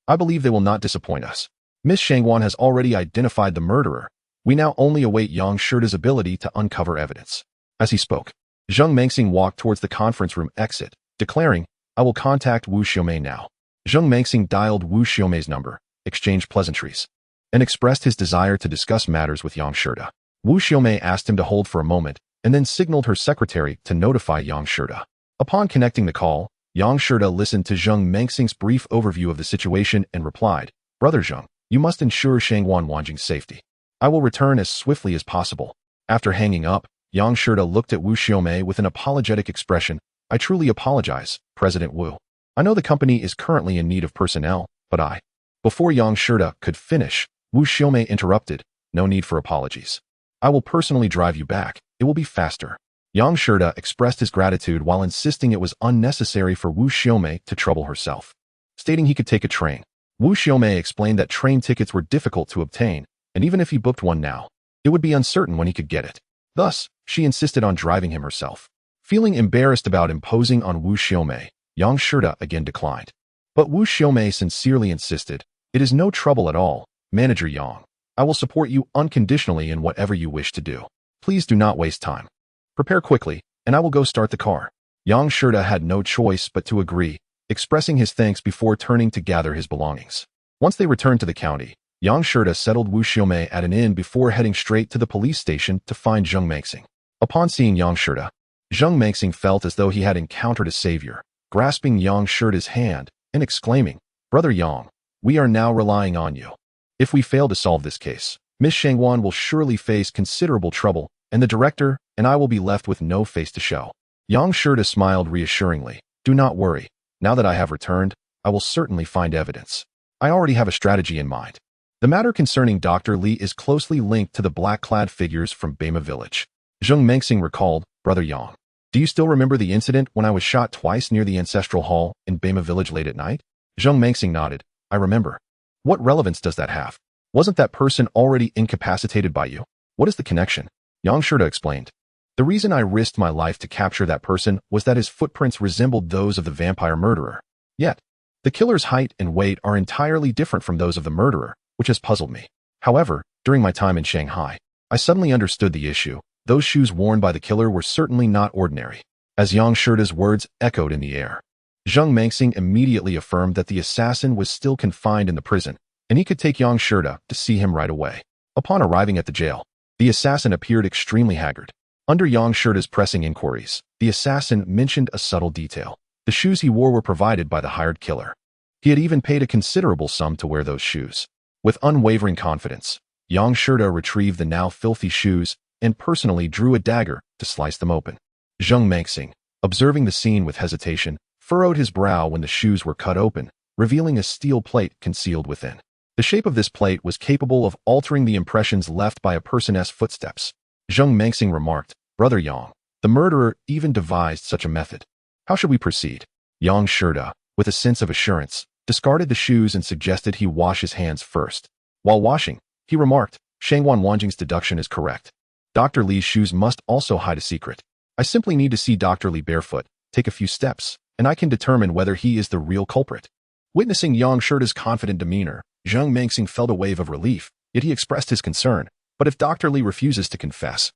S1: I believe they will not disappoint us." Miss Shangwan has already identified the murderer. We now only await Yang Shirda's ability to uncover evidence. As he spoke, Zheng Mengxing walked towards the conference room exit, declaring, I will contact Wu Xiaomei now. Zheng Mengxing dialed Wu Xiaomei's number, exchanged pleasantries, and expressed his desire to discuss matters with Yang Shirda. Wu Xiaomei asked him to hold for a moment, and then signaled her secretary to notify Yang Shirda. Upon connecting the call, Yang Shirda listened to Zheng Mengxing's brief overview of the situation and replied, Brother Zheng, you must ensure Shangwan Wanjing's safety. I will return as swiftly as possible. After hanging up, Yang Shirda looked at Wu Xiaomei with an apologetic expression. I truly apologize, President Wu. I know the company is currently in need of personnel, but Before Yang Shirda could finish, Wu Xiaomei interrupted. No need for apologies. I will personally drive you back. It will be faster. Yang Shirda expressed his gratitude while insisting it was unnecessary for Wu Xiaomei to trouble herself, stating he could take a train. Wu Xiaomei explained that train tickets were difficult to obtain, and even if he booked one now, it would be uncertain when he could get it. Thus, she insisted on driving him herself. Feeling embarrassed about imposing on Wu Xiaomei, Yang Shirda again declined. But Wu Xiaomei sincerely insisted, it is no trouble at all, Manager Yang. I will support you unconditionally in whatever you wish to do. Please do not waste time. Prepare quickly, and I will go start the car. Yang Shirda had no choice but to agree, expressing his thanks before turning to gather his belongings. Once they returned to the county, Yang Shirda settled Wu Xiaomei at an inn before heading straight to the police station to find Zheng Mengxing. Upon seeing Yang Shirda, Zheng Mengxing felt as though he had encountered a savior, grasping Yang Shirda's hand and exclaiming, Brother Yang, we are now relying on you. If we fail to solve this case, Miss Shangwan will surely face considerable trouble, and the director and I will be left with no face to show. Yang Shirda smiled reassuringly. Do not worry. Now that I have returned, I will certainly find evidence. I already have a strategy in mind. The matter concerning Dr. Li is closely linked to the black-clad figures from Bema village. Zheng Mengxing recalled, Brother Yang, do you still remember the incident when I was shot twice near the ancestral hall in Bema village late at night? Zheng Mengxing nodded. I remember. What relevance does that have? Wasn't that person already incapacitated by you? What is the connection? Yang Shirda explained. The reason I risked my life to capture that person was that his footprints resembled those of the vampire murderer. Yet, the killer's height and weight are entirely different from those of the murderer, which has puzzled me. However, during my time in Shanghai, I suddenly understood the issue. Those shoes worn by the killer were certainly not ordinary. As Yang Shirda's words echoed in the air, Zheng Mengxing immediately affirmed that the assassin was still confined in the prison, and he could take Yang Shirda to see him right away. Upon arriving at the jail, the assassin appeared extremely haggard. Under Yang Shirda's pressing inquiries, the assassin mentioned a subtle detail. The shoes he wore were provided by the hired killer. He had even paid a considerable sum to wear those shoes. With unwavering confidence, Yang Shirda retrieved the now filthy shoes and personally drew a dagger to slice them open. Zheng Mengxing, observing the scene with hesitation, furrowed his brow when the shoes were cut open, revealing a steel plate concealed within. The shape of this plate was capable of altering the impressions left by a person's footsteps. Zheng Mengxing remarked, Brother Yang, the murderer even devised such a method. How should we proceed? Yang Shirda, with a sense of assurance, discarded the shoes and suggested he wash his hands first. While washing, he remarked, Shangwan Wanjing's deduction is correct. Dr. Li's shoes must also hide a secret. I simply need to see Dr. Li barefoot, take a few steps, and I can determine whether he is the real culprit. Witnessing Yang Shirda's confident demeanor, Zheng Mengxing felt a wave of relief, yet he expressed his concern. But if Dr. Li refuses to confess,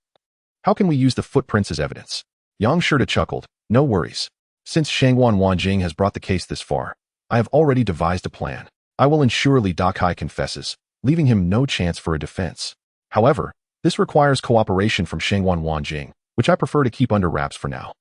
S1: how can we use the footprints as evidence? Yang Shirda chuckled, no worries. Since Shangwan Wanjing has brought the case this far, I have already devised a plan. I will ensure Li Dakai confesses, leaving him no chance for a defense. However, this requires cooperation from Shangwan Wanjing, which I prefer to keep under wraps for now.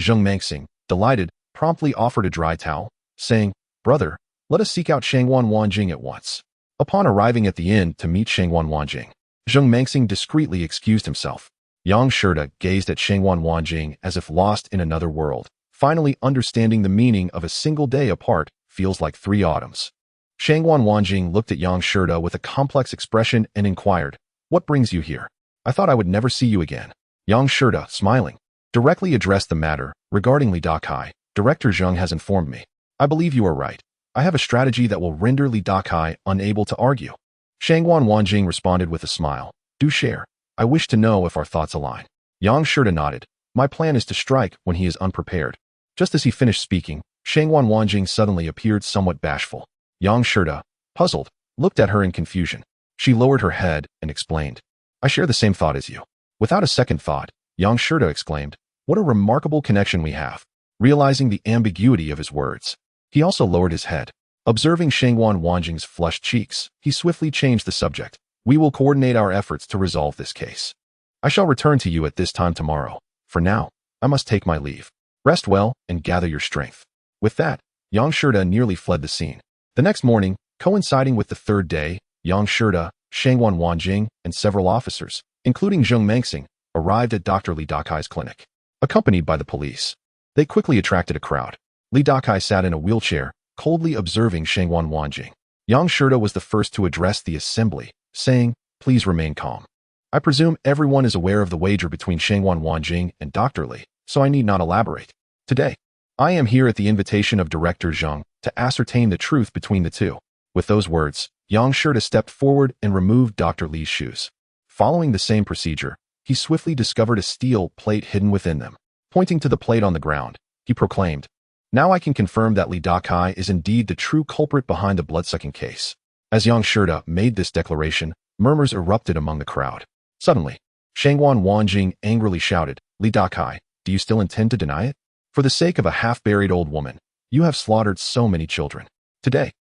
S1: Zheng Mengxing, delighted, promptly offered a dry towel, saying, Brother, let us seek out Shangwan Wanjing at once. Upon arriving at the inn to meet Shangwan Wanjing, Zheng Mengxing discreetly excused himself. Yang Shirda gazed at Shangwan Wanjing as if lost in another world, finally understanding the meaning of a single day apart feels like 3 autumns. Shangwan Wanjing looked at Yang Shirda with a complex expression and inquired, What brings you here? I thought I would never see you again. Yang Shirda, smiling, directly addressed the matter. Regarding Li Dakai, Director Zheng has informed me. I believe you are right. I have a strategy that will render Li Dakai unable to argue. Shangwan Wanjing responded with a smile. Do share. I wish to know if our thoughts align. Yang Shirda nodded. My plan is to strike when he is unprepared. Just as he finished speaking, Shangwan Wanjing suddenly appeared somewhat bashful. Yang Shirda, puzzled, looked at her in confusion. She lowered her head and explained, I share the same thought as you. Without a second thought, Yang Shirda exclaimed, what a remarkable connection we have. Realizing the ambiguity of his words, he also lowered his head. Observing Shangwan Wanjing's flushed cheeks, he swiftly changed the subject. We will coordinate our efforts to resolve this case. I shall return to you at this time tomorrow. For now, I must take my leave. Rest well and gather your strength. With that, Yang Shirda nearly fled the scene. The next morning, coinciding with the third day, Yang Shirda, Shangwan Wanjing, and several officers, including Zheng Mengxing, arrived at Dr. Li Dakai's clinic. Accompanied by the police, they quickly attracted a crowd. Li Dakai sat in a wheelchair, coldly observing Shangwan Wanjing. Yang Shirda was the first to address the assembly, saying, please remain calm. I presume everyone is aware of the wager between Shangwan Wanjing and Dr. Li, so I need not elaborate. Today, I am here at the invitation of Director Zheng to ascertain the truth between the two. With those words, Yang Shirda stepped forward and removed Dr. Li's shoes. Following the same procedure, he swiftly discovered a steel plate hidden within them. Pointing to the plate on the ground, he proclaimed, now I can confirm that Li Dakai is indeed the true culprit behind the bloodsucking case. As Yang Shirda made this declaration, murmurs erupted among the crowd. Suddenly, Shangwan Wanjing angrily shouted, Li Dakai, do you still intend to deny it? For the sake of a half-buried old woman, you have slaughtered so many children. Today,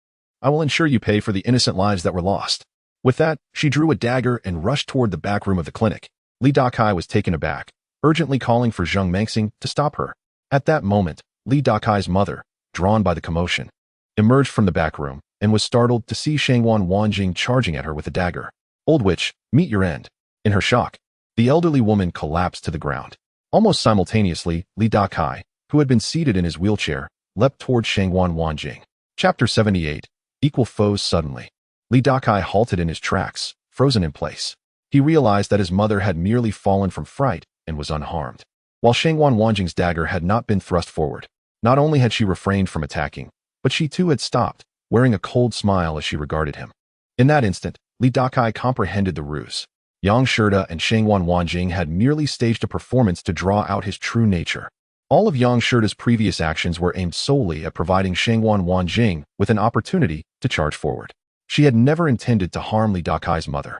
S1: I will ensure you pay for the innocent lives that were lost. With that, she drew a dagger and rushed toward the back room of the clinic. Li Dakai was taken aback, urgently calling for Zheng Mengxing to stop her. At that moment, Li Dakai's mother, drawn by the commotion, emerged from the back room and was startled to see Shangwan Wanjing charging at her with a dagger. Old witch, meet your end. In her shock, the elderly woman collapsed to the ground. Almost simultaneously, Li Dakai, who had been seated in his wheelchair, leapt toward Shangwan Wanjing. Chapter 78. Equal foes suddenly. Li Dakai halted in his tracks, frozen in place. He realized that his mother had merely fallen from fright and was unharmed. While Shangwan Wanjing's dagger had not been thrust forward, not only had she refrained from attacking, but she too had stopped, wearing a cold smile as she regarded him. In that instant, Li Dakai comprehended the ruse. Yang Shirda and Shangwan Wanjing had merely staged a performance to draw out his true nature. All of Yang Shirda's previous actions were aimed solely at providing Shangwan Wanjing with an opportunity to charge forward. She had never intended to harm Li Dakai's mother.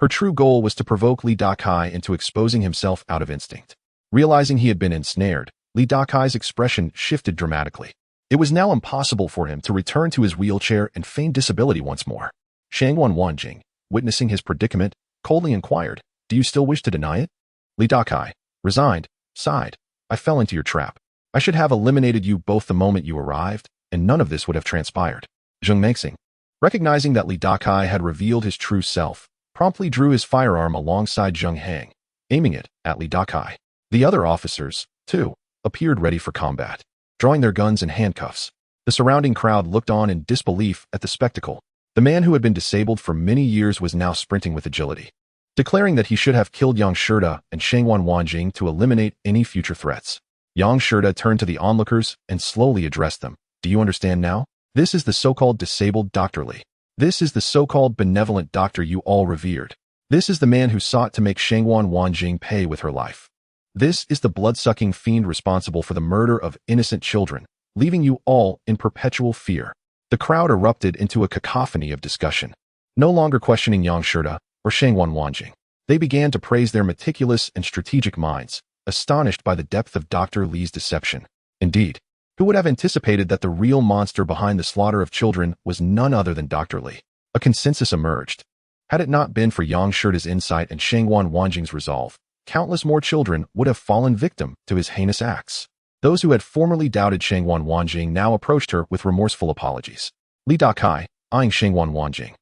S1: Her true goal was to provoke Li Dakai into exposing himself out of instinct. Realizing he had been ensnared, Li Dakai's expression shifted dramatically. It was now impossible for him to return to his wheelchair and feign disability once more. Shangwan Wanjing, witnessing his predicament, coldly inquired, do you still wish to deny it? Li Dakai, resigned, sighed, I fell into your trap. I should have eliminated you both the moment you arrived, and none of this would have transpired. Zheng Mengxing, recognizing that Li Dakai had revealed his true self, promptly drew his firearm alongside Zheng Hang, aiming it at Li Dakai. The other officers, too, appeared ready for combat, drawing their guns and handcuffs. The surrounding crowd looked on in disbelief at the spectacle. The man who had been disabled for many years was now sprinting with agility, declaring that he should have killed Yang Shirda and Shangwan Wanjing to eliminate any future threats. Yang Shirda turned to the onlookers and slowly addressed them. Do you understand now? This is the so-called disabled Dr. Li. This is the so-called benevolent doctor you all revered. This is the man who sought to make Shangwan Wanjing pay with her life. This is the blood-sucking fiend responsible for the murder of innocent children, leaving you all in perpetual fear. The crowd erupted into a cacophony of discussion, no longer questioning Yang Shirda or Shangwan Wanjing. They began to praise their meticulous and strategic minds, astonished by the depth of Dr. Li's deception. Indeed, who would have anticipated that the real monster behind the slaughter of children was none other than Dr. Li? A consensus emerged. Had it not been for Yang Shirda's insight and Shangwan Wanjing's resolve, countless more children would have fallen victim to his heinous acts. Those who had formerly doubted Shangwan Wanjing now approached her with remorseful apologies. Li Dakai, eyeing Shangwan Wanjing,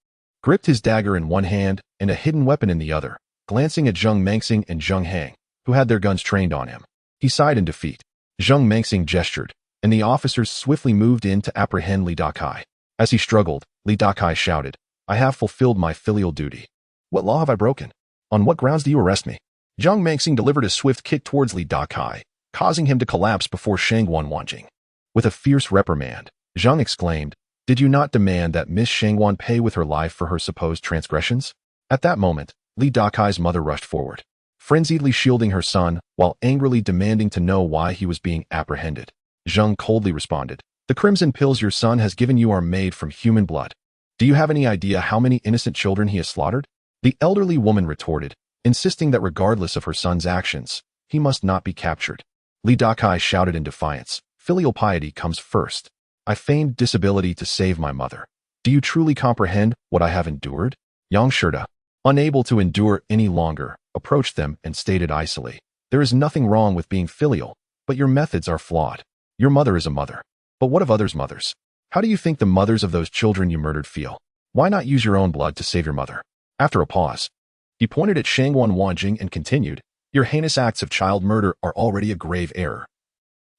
S1: gripped his dagger in one hand and a hidden weapon in the other, glancing at Zheng Mengxing and Zheng Hang, who had their guns trained on him. He sighed in defeat. Zheng Mengxing gestured, and the officers swiftly moved in to apprehend Li Dakai. As he struggled, Li Dakai shouted, I have fulfilled my filial duty. What law have I broken? On what grounds do you arrest me? Zheng Mengxing delivered a swift kick towards Li Dakai, causing him to collapse before Shangwan Wanjing. With a fierce reprimand, Zheng exclaimed, Did you not demand that Miss Shangwan pay with her life for her supposed transgressions? At that moment, Li Dakai's mother rushed forward, frenziedly shielding her son while angrily demanding to know why he was being apprehended. Zheng coldly responded, The crimson pills your son has given you are made from human blood. Do you have any idea how many innocent children he has slaughtered? The elderly woman retorted, insisting that regardless of her son's actions, he must not be captured. Li Dakai shouted in defiance, "Filial piety comes first. I feigned disability to save my mother. Do you truly comprehend what I have endured?" Yang Shida, unable to endure any longer, approached them and stated icily, "There is nothing wrong with being filial, but your methods are flawed. Your mother is a mother. But what of others' mothers? How do you think the mothers of those children you murdered feel? Why not use your own blood to save your mother?" After a pause, he pointed at Shangguan Wanjing and continued, "Your heinous acts of child murder are already a grave error.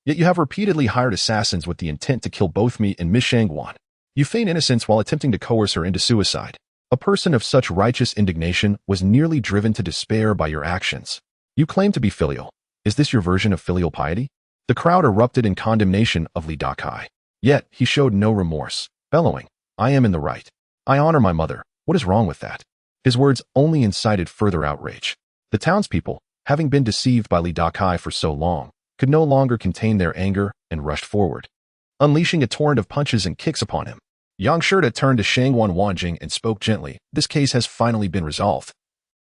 S1: Yet you have repeatedly hired assassins with the intent to kill both me and Miss Shangguan. You feign innocence while attempting to coerce her into suicide. A person of such righteous indignation was nearly driven to despair by your actions. You claim to be filial. Is this your version of filial piety?" The crowd erupted in condemnation of Li Dakai. Yet he showed no remorse, bellowing, "I am in the right. I honor my mother. What is wrong with that?" His words only incited further outrage. The townspeople, having been deceived by Li Dakai for so long, could no longer contain their anger and rushed forward, unleashing a torrent of punches and kicks upon him. Yang Shida turned to Shangguan Wanjing and spoke gently, "This case has finally been resolved.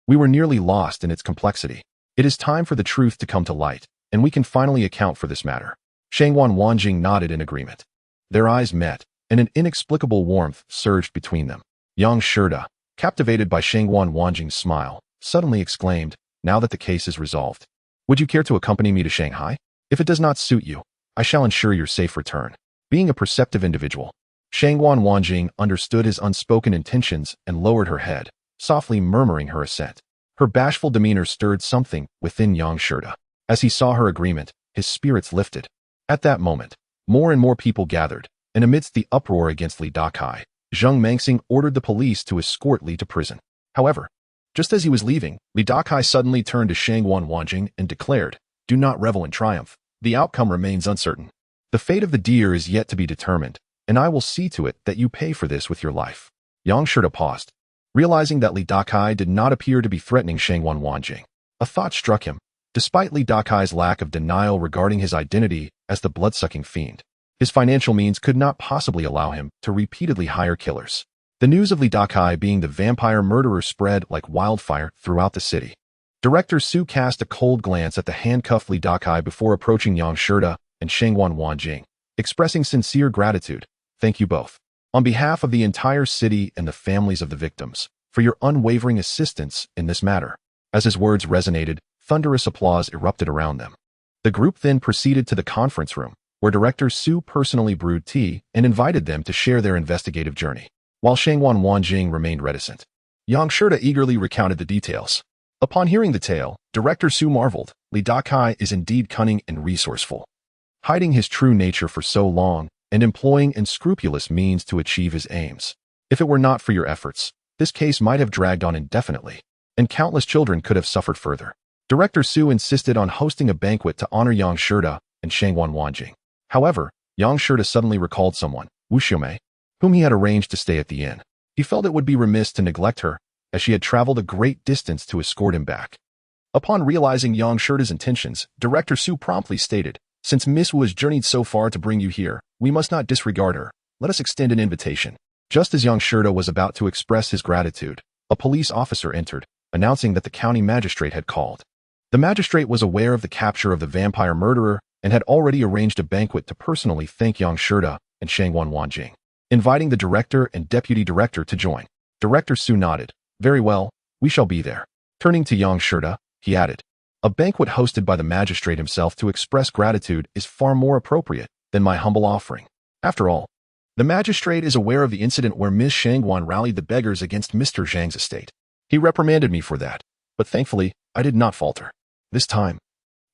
S1: We were nearly lost in its complexity. It is time for the truth to come to light, and we can finally account for this matter." Shangguan Wanjing nodded in agreement. Their eyes met, and an inexplicable warmth surged between them. Yang Shida, captivated by Shangguan Wanjing's smile, suddenly exclaimed, "Now that the case is resolved, would you care to accompany me to Shanghai? If it does not suit you, I shall ensure your safe return." Being a perceptive individual, Shangguan Wanjing understood his unspoken intentions and lowered her head, softly murmuring her assent. Her bashful demeanor stirred something within Yang Shida. As he saw her agreement, his spirits lifted. At that moment, more and more people gathered, and amidst the uproar against Li Dakai, Zheng Mangxing ordered the police to escort Li to prison. However, just as he was leaving, Li Dakai suddenly turned to Shangguan Wanjing and declared, "Do not revel in triumph. The outcome remains uncertain. The fate of the deer is yet to be determined, and I will see to it that you pay for this with your life." Yang Shida paused, realizing that Li Dakai did not appear to be threatening Shangguan Wanjing. A thought struck him. Despite Li Dakai's lack of denial regarding his identity as the blood-sucking fiend, his financial means could not possibly allow him to repeatedly hire killers. The news of Li Dakai being the vampire murderer spread like wildfire throughout the city. Director Su cast a cold glance at the handcuffed Li Dakai before approaching Yang Shida and Shangguan Wanjing, expressing sincere gratitude. "Thank you both, on behalf of the entire city and the families of the victims, for your unwavering assistance in this matter." As his words resonated, thunderous applause erupted around them. The group then proceeded to the conference room, where Director Su personally brewed tea and invited them to share their investigative journey. While Shangguan Wanjing remained reticent, Yang Shida eagerly recounted the details. Upon hearing the tale, Director Su marveled. Li Dakai is indeed cunning and resourceful, hiding his true nature for so long and employing unscrupulous means to achieve his aims. If it were not for your efforts, this case might have dragged on indefinitely, and countless children could have suffered further. Director Su insisted on hosting a banquet to honor Yang Shida and Shangguan Wanjing. However, Yang Shida suddenly recalled someone, Wu Xiumei, whom he had arranged to stay at the inn. He felt it would be remiss to neglect her, as she had traveled a great distance to escort him back. Upon realizing Yang Shida's intentions, Director Su promptly stated, "Since Miss Wu has journeyed so far to bring you here, we must not disregard her. Let us extend an invitation." Just as Yang Shida was about to express his gratitude, a police officer entered, announcing that the county magistrate had called. The magistrate was aware of the capture of the vampire murderer and had already arranged a banquet to personally thank Yang Shida and Shangguan Wanjing, inviting the director and deputy director to join. Director Su nodded. "Very well, we shall be there." Turning to Yang Shida, he added, "A banquet hosted by the magistrate himself to express gratitude is far more appropriate than my humble offering. After all, the magistrate is aware of the incident where Miss Shangguan rallied the beggars against Mr. Zhang's estate. He reprimanded me for that, but thankfully, I did not falter. This time,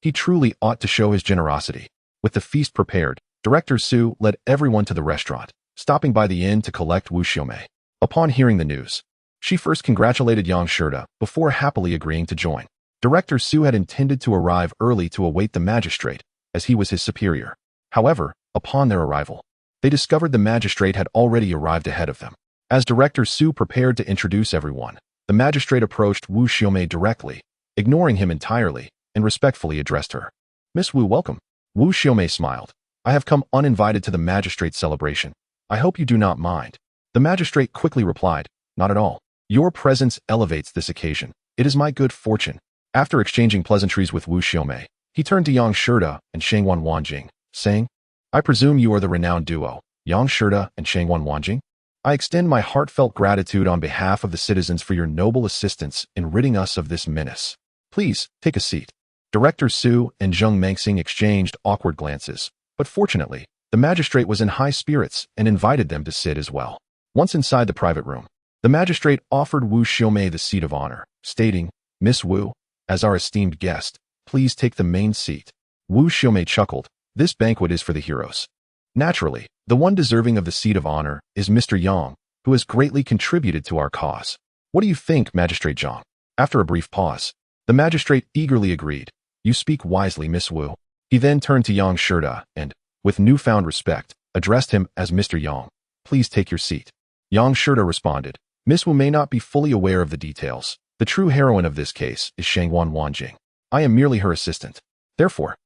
S1: he truly ought to show his generosity." With the feast prepared, Director Su led everyone to the restaurant, stopping by the inn to collect Wu Xiumei. Upon hearing the news, she first congratulated Yang Shida before happily agreeing to join. Director Su had intended to arrive early to await the magistrate, as he was his superior. However, upon their arrival, they discovered the magistrate had already arrived ahead of them. As Director Su prepared to introduce everyone, the magistrate approached Wu Xiumei directly, ignoring him entirely, and respectfully addressed her. "Miss Wu, welcome." Wu Xiumei smiled. "I have come uninvited to the magistrate's celebration. I hope you do not mind." The magistrate quickly replied, "Not at all. Your presence elevates this occasion. It is my good fortune." After exchanging pleasantries with Wu Xiaomei, he turned to Yang Shida and Shangwan Wanjing, saying, "I presume you are the renowned duo, Yang Shida and Shangwan Wanjing? I extend my heartfelt gratitude on behalf of the citizens for your noble assistance in ridding us of this menace. Please, take a seat." Director Su and Zheng Mengxing exchanged awkward glances, but fortunately, the magistrate was in high spirits and invited them to sit as well. Once inside the private room, the magistrate offered Wu Xiaomei the seat of honor, stating, "Miss Wu, as our esteemed guest, please take the main seat." Wu Xiaomei chuckled. This banquet is for the heroes. Naturally, the one deserving of the seat of honor is Mr. Yang, who has greatly contributed to our cause. What do you think, Magistrate Zhang? After a brief pause, the magistrate eagerly agreed. You speak wisely, Miss Wu. He then turned to Yang Shida and, with newfound respect, addressed him as Mr. Yang. Please take your seat. Yang Shida responded. Miss Wu may not be fully aware of the details. The true heroine of this case is Shangwan Wanjing. I am merely her assistant. Therefore,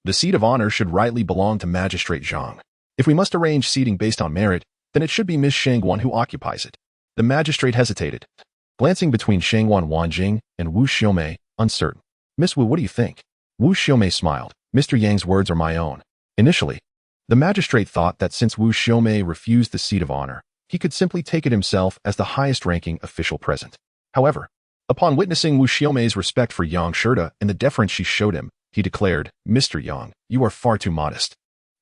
S1: the seat of honor should rightly belong to Magistrate Zhang. If we must arrange seating based on merit, then it should be Miss Shangwan who occupies it. The magistrate hesitated, glancing between Shangwan Wanjing and Wu Xiaomei, uncertain. Miss Wu, what do you think? Wu Xiaomei smiled. Mr. Yang's words are my own. Initially, the magistrate thought that since Wu Xiaomei refused the seat of honor, he could simply take it himself as the highest-ranking official present. However, upon witnessing Wu Xiaomei's respect for Yang Shida and the deference she showed him, he declared, Mr. Yang, you are far too modest.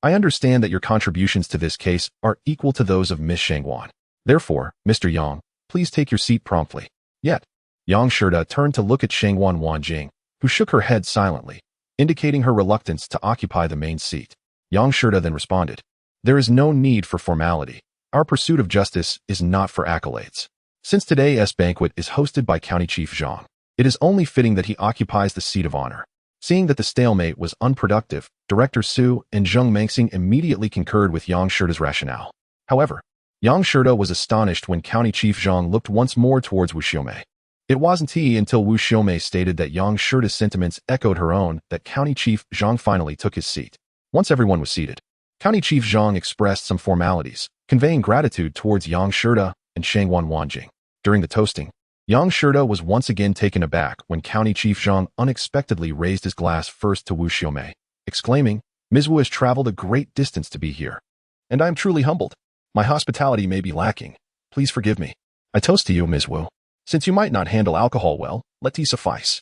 S1: I understand that your contributions to this case are equal to those of Miss Shangwan. Therefore, Mr. Yang, please take your seat promptly. Yet, Yang Shida turned to look at Shangwan Wanjing, who shook her head silently, indicating her reluctance to occupy the main seat. Yang Shida then responded, There is no need for formality. Our pursuit of justice is not for accolades. Since today's banquet is hosted by County Chief Zhang, it is only fitting that he occupies the seat of honor. Seeing that the stalemate was unproductive, Director Su and Zheng Mengxing immediately concurred with Yang Shida's rationale. However, Yang Shida was astonished when County Chief Zhang looked once more towards Wu Xiaomei. It wasn't until Wu Xiaomei stated that Yang Shida's sentiments echoed her own that County Chief Zhang finally took his seat. Once everyone was seated, County Chief Zhang expressed some formalities, conveying gratitude towards Yang Shida and Shangwan Wanjing. During the toasting, Yang Shida was once again taken aback when County Chief Zhang unexpectedly raised his glass first to Wu Xiaomei, exclaiming, Ms. Wu has traveled a great distance to be here, and I am truly humbled. My hospitality may be lacking. Please forgive me. I toast to you, Ms. Wu. Since you might not handle alcohol well, let tea suffice.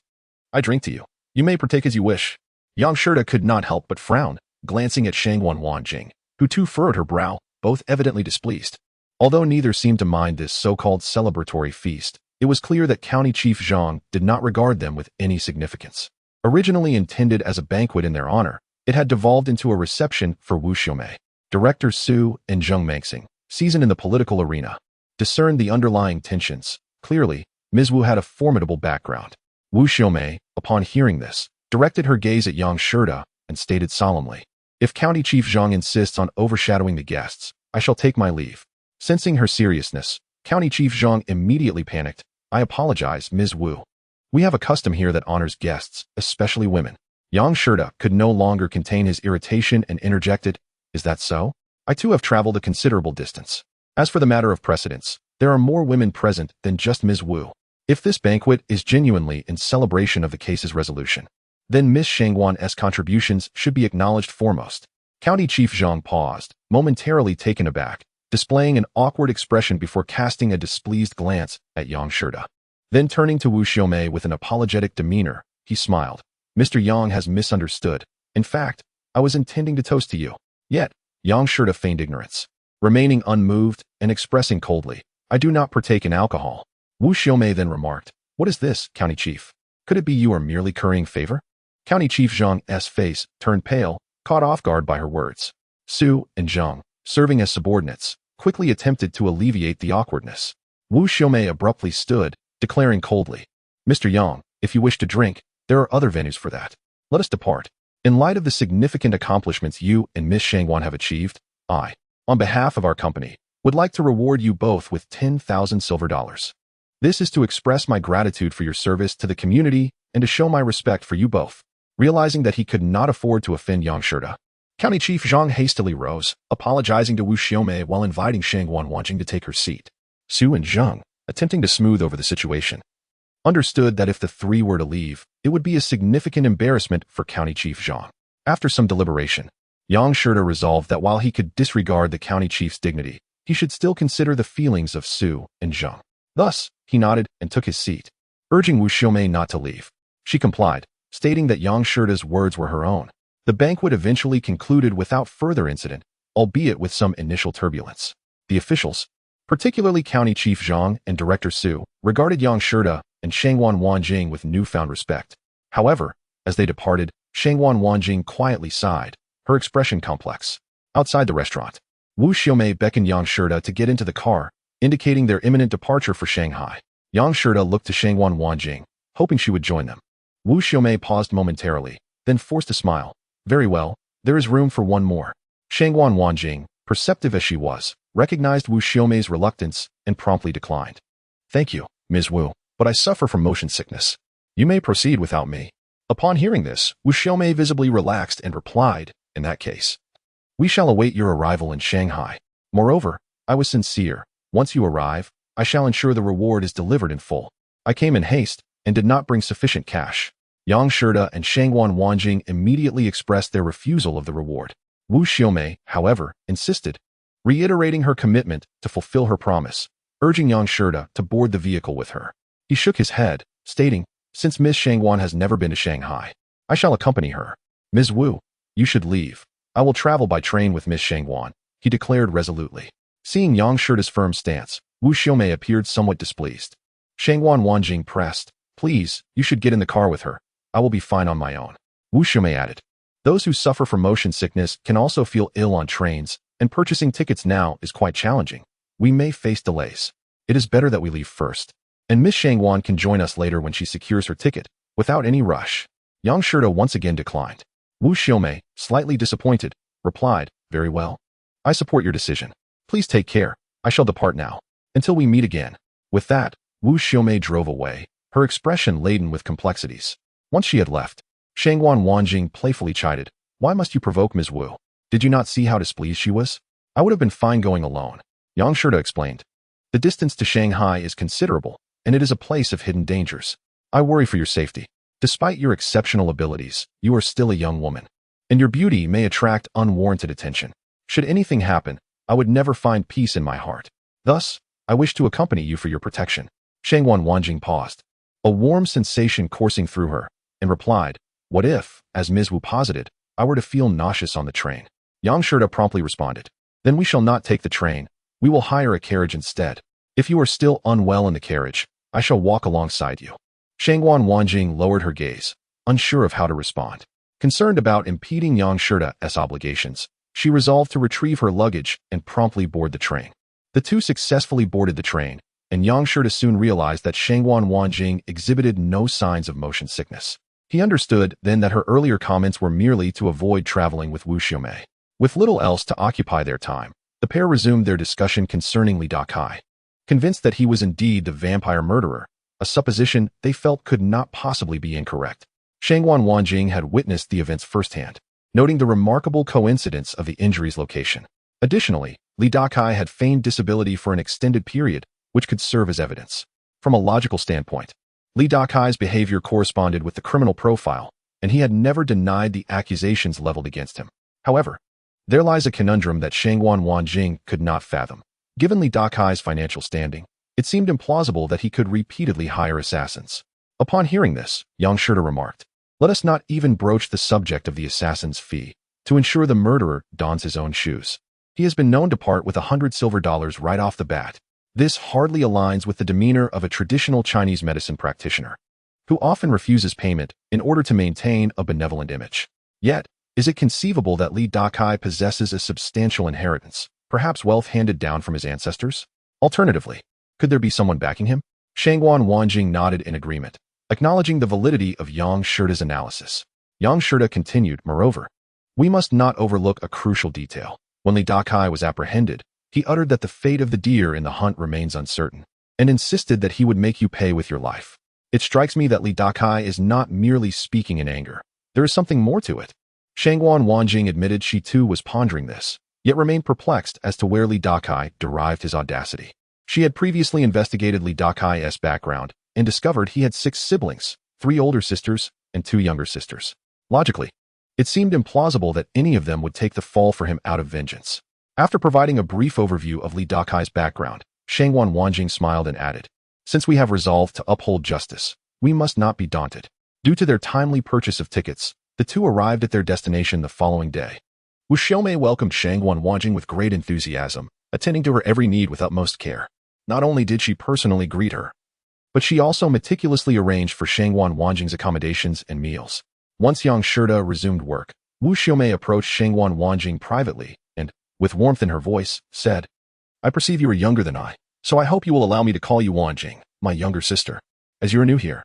S1: I drink to you. You may partake as you wish. Yang Shida could not help but frown, glancing at Shangwan Wanjing, who too furrowed her brow, both evidently displeased. Although neither seemed to mind this so-called celebratory feast, it was clear that County Chief Zhang did not regard them with any significance. Originally intended as a banquet in their honor, it had devolved into a reception for Wu Xiaomei. Director Su and Zheng Mengxing, seasoned in the political arena, discerned the underlying tensions. Clearly, Ms. Wu had a formidable background. Wu Xiaomei, upon hearing this, directed her gaze at Yang Shida and stated solemnly, If County Chief Zhang insists on overshadowing the guests, I shall take my leave. Sensing her seriousness, County Chief Zhang immediately panicked. I apologize, Ms. Wu. We have a custom here that honors guests, especially women. Yang Shida could no longer contain his irritation and interjected, Is that so? I too have traveled a considerable distance. As for the matter of precedence, there are more women present than just Ms. Wu. If this banquet is genuinely in celebration of the case's resolution, then Miss Shangwan's contributions should be acknowledged foremost. County Chief Zhang paused, momentarily taken aback, displaying an awkward expression before casting a displeased glance at Yang Shida. Then turning to Wu Xiaomei with an apologetic demeanor, he smiled. Mr. Yang has misunderstood. In fact, I was intending to toast to you. Yet, Yang Shida feigned ignorance. Remaining unmoved and expressing coldly, I do not partake in alcohol. Wu Xiaomei then remarked, What is this, County Chief? Could it be you are merely currying favor? County Chief Zhang's face turned pale, caught off guard by her words. Su and Zhang, serving as subordinates, quickly attempted to alleviate the awkwardness. Wu Xiaomei abruptly stood, declaring coldly, Mr. Yang, if you wish to drink, there are other venues for that. Let us depart. In light of the significant accomplishments you and Miss Shangwan have achieved, I, on behalf of our company, would like to reward you both with 10,000 silver dollars. This is to express my gratitude for your service to the community and to show my respect for you both. Realizing that he could not afford to offend Yang Shida, County Chief Zheng hastily rose, apologizing to Wu Xiaomei while inviting Shang Wanjing to take her seat. Su and Zheng, attempting to smooth over the situation, understood that if the three were to leave, it would be a significant embarrassment for County Chief Zheng. After some deliberation, Yang Shida resolved that while he could disregard the County Chief's dignity, he should still consider the feelings of Su and Zheng. Thus, he nodded and took his seat, urging Wu Xiaomei not to leave. She complied, stating that Yang Shida's words were her own. The banquet eventually concluded without further incident, albeit with some initial turbulence. The officials, particularly County Chief Zheng and Director Su, regarded Yang Shida and Shangwan Wanjing with newfound respect. However, as they departed, Shangwan Wanjing quietly sighed, her expression complex. Outside the restaurant, Wu Xiaomei beckoned Yang Shida to get into the car, indicating their imminent departure for Shanghai. Yang Shida looked to Shangwan Wanjing, hoping she would join them. Wu Xiaomei paused momentarily, then forced a smile. Very well, there is room for one more. Shangwan Wanjing, perceptive as she was, recognized Wu Xiaomei's reluctance and promptly declined. Thank you, Ms. Wu, but I suffer from motion sickness. You may proceed without me. Upon hearing this, Wu Xiaomei visibly relaxed and replied, in that case, we shall await your arrival in Shanghai. Moreover, I was sincere. Once you arrive, I shall ensure the reward is delivered in full. I came in haste and did not bring sufficient cash. Yang Shida and Shangwan Wanjing immediately expressed their refusal of the reward. Wu Xiaomei, however, insisted, reiterating her commitment to fulfill her promise, urging Yang Shida to board the vehicle with her. He shook his head, stating, since Ms. Shangwan has never been to Shanghai, I shall accompany her. Ms. Wu, you should leave. I will travel by train with Ms. Shangwan, he declared resolutely. Seeing Yang Shida's firm stance, Wu Xiaomei appeared somewhat displeased. Shangwan Wanjing pressed, please, you should get in the car with her. I will be fine on my own. Wu Xiaomei added, those who suffer from motion sickness can also feel ill on trains, and purchasing tickets now is quite challenging. We may face delays. It is better that we leave first. And Miss Shangwan can join us later when she secures her ticket, without any rush. Yang Shida once again declined. Wu Xiaomei, slightly disappointed, replied, very well. I support your decision. Please take care. I shall depart now. Until we meet again. With that, Wu Xiaomei drove away, her expression laden with complexities. Once she had left, Shangwan Wanjing playfully chided, why must you provoke Ms. Wu? Did you not see how displeased she was? I would have been fine going alone. Yang Shida explained. The distance to Shanghai is considerable, and it is a place of hidden dangers. I worry for your safety. Despite your exceptional abilities, you are still a young woman, and your beauty may attract unwarranted attention. Should anything happen, I would never find peace in my heart. Thus, I wish to accompany you for your protection. Shangwan Wanjing paused, a warm sensation coursing through her, and replied, what if, as Ms. Wu posited, I were to feel nauseous on the train? Yang Shida promptly responded, then we shall not take the train. We will hire a carriage instead. If you are still unwell in the carriage, I shall walk alongside you. Shangwan Wanjing lowered her gaze, unsure of how to respond. Concerned about impeding Yang Shida's obligations, she resolved to retrieve her luggage and promptly board the train. The two successfully boarded the train, and Yang Shida soon realized that Shangwan Wanjing exhibited no signs of motion sickness. He understood then that her earlier comments were merely to avoid traveling with Wu Xiaomei. With little else to occupy their time, the pair resumed their discussion concerning Li Dakai. Convinced that he was indeed the vampire murderer, a supposition they felt could not possibly be incorrect. Shangwan Wanjing had witnessed the events firsthand, noting the remarkable coincidence of the injury's location. Additionally, Li Dakai had feigned disability for an extended period, which could serve as evidence. From a logical standpoint, Li Dakai's behavior corresponded with the criminal profile, and he had never denied the accusations leveled against him. However, there lies a conundrum that Shangwan Wanjing could not fathom. Given Li Dakai's financial standing, it seemed implausible that he could repeatedly hire assassins. Upon hearing this, Yang Shida remarked, let us not even broach the subject of the assassin's fee, to ensure the murderer dons his own shoes. He has been known to part with $100 silver right off the bat. This hardly aligns with the demeanor of a traditional Chinese medicine practitioner, who often refuses payment in order to maintain a benevolent image. Yet, is it conceivable that Li Dakai possesses a substantial inheritance, perhaps wealth handed down from his ancestors? Alternatively, could there be someone backing him? Shangwan Wanjing nodded in agreement, acknowledging the validity of Yang Shida's analysis. Yang Shida continued, moreover, we must not overlook a crucial detail. When Li Dakai was apprehended, he uttered that the fate of the deer in the hunt remains uncertain, and insisted that he would make you pay with your life. It strikes me that Li Dakai is not merely speaking in anger. There is something more to it. Shangguan Wanjing admitted she too was pondering this, yet remained perplexed as to where Li Dakai derived his audacity. She had previously investigated Li Dakai's background and discovered he had 6 siblings, 3 older sisters and 2 younger sisters. Logically, it seemed implausible that any of them would take the fall for him out of vengeance. After providing a brief overview of Li Dakai's background, Shangguan Wanjing smiled and added, "Since we have resolved to uphold justice, we must not be daunted." Due to their timely purchase of tickets, the two arrived at their destination the following day. Wu Xiaomei welcomed Shangguan Wanjing with great enthusiasm, attending to her every need with utmost care. Not only did she personally greet her, but she also meticulously arranged for Shangguan Wanjing's accommodations and meals. Once Yang Shida resumed work, Wu Xiaomei approached Shangguan Wanjing privately and, with warmth in her voice, said, "I perceive you are younger than I, so I hope you will allow me to call you Wanjing, my younger sister. As you are new here,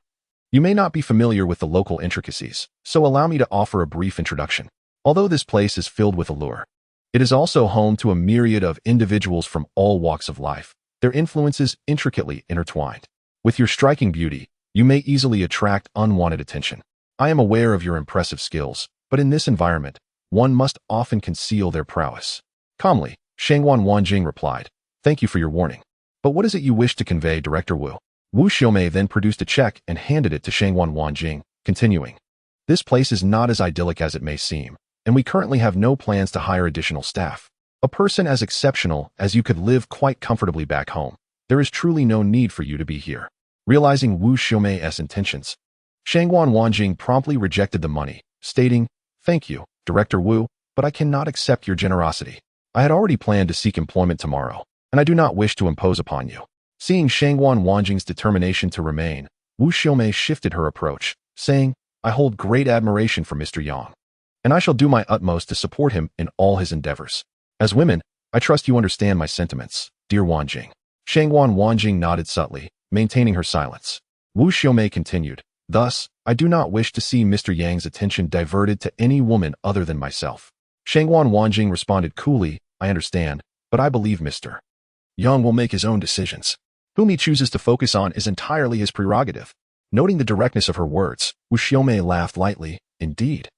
S1: you may not be familiar with the local intricacies, so allow me to offer a brief introduction. Although this place is filled with allure, it is also home to a myriad of individuals from all walks of life, their influences intricately intertwined. With your striking beauty, you may easily attract unwanted attention. I am aware of your impressive skills, but in this environment, one must often conceal their prowess." Calmly, Shangguan Wanjing replied, "Thank you for your warning. But what is it you wish to convey, Director Wu?" Wu Xiaomei then produced a check and handed it to Shangguan Wanjing, continuing, "This place is not as idyllic as it may seem, and we currently have no plans to hire additional staff. A person as exceptional as you could live quite comfortably back home. There is truly no need for you to be here." Realizing Wu Xiaomei's intentions, Shangguan Wanjing promptly rejected the money, stating, "Thank you, Director Wu, but I cannot accept your generosity. I had already planned to seek employment tomorrow, and I do not wish to impose upon you." Seeing Shangguan Wanjing's determination to remain, Wu Xiaomei shifted her approach, saying, "I hold great admiration for Mr. Yang, and I shall do my utmost to support him in all his endeavors. As women, I trust you understand my sentiments, dear Wanjing." Shangguan Wanjing nodded subtly, maintaining her silence. Wu Xiaomei continued, "Thus, I do not wish to see Mr. Yang's attention diverted to any woman other than myself." Shangguan Wanjing responded coolly, "I understand, but I believe Mr. Yang will make his own decisions. Whom he chooses to focus on is entirely his prerogative." Noting the directness of her words, Wu Xiaomei laughed lightly, "Indeed.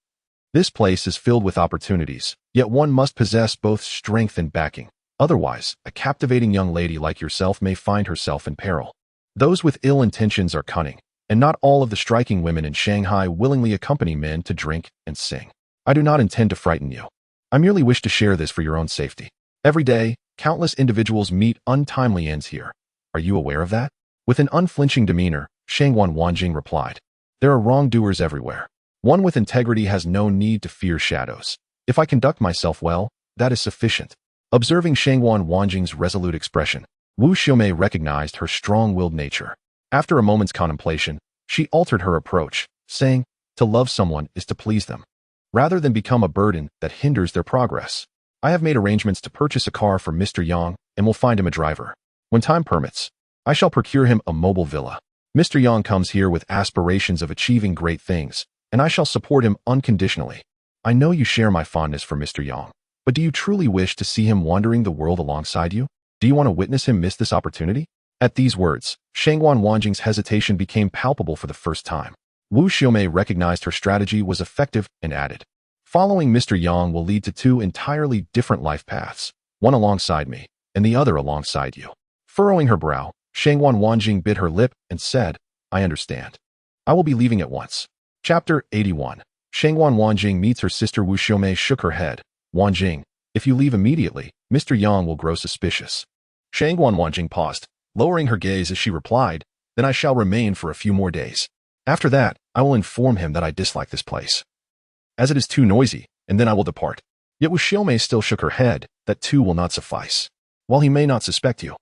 S1: This place is filled with opportunities, yet one must possess both strength and backing. Otherwise, a captivating young lady like yourself may find herself in peril. Those with ill intentions are cunning, and not all of the striking women in Shanghai willingly accompany men to drink and sing. I do not intend to frighten you. I merely wish to share this for your own safety. Every day, countless individuals meet untimely ends here. Are you aware of that?" With an unflinching demeanor, Shangguan Wanjing replied, "There are wrongdoers everywhere. One with integrity has no need to fear shadows. If I conduct myself well, that is sufficient." Observing Shangguan Wanjing's resolute expression, Wu Xiaomei recognized her strong-willed nature. After a moment's contemplation, she altered her approach, saying, "To love someone is to please them, rather than become a burden that hinders their progress. I have made arrangements to purchase a car for Mr. Yang and will find him a driver. When time permits, I shall procure him a mobile villa. Mr. Yang comes here with aspirations of achieving great things, and I shall support him unconditionally. I know you share my fondness for Mr. Yang, but do you truly wish to see him wandering the world alongside you? Do you want to witness him miss this opportunity?" At these words, Shangguan Wanjing's hesitation became palpable for the first time. Wu Xiaomei recognized her strategy was effective and added, "Following Mr. Yang will lead to 2 entirely different life paths, one alongside me, and the other alongside you." Furrowing her brow, Shangguan Wanjing bit her lip and said, "I understand. I will be leaving at once." Chapter 81. Shangguan Wanjing meets her sister. Wu Xiaomei shook her head. "Wanjing, if you leave immediately, Mr. Yang will grow suspicious." Shangguan Wanjing paused, lowering her gaze as she replied, "Then I shall remain for a few more days. After that, I will inform him that I dislike this place, as it is too noisy, and then I will depart." Yet Wu Xiaomei still shook her head, "That too will not suffice. While he may not suspect you,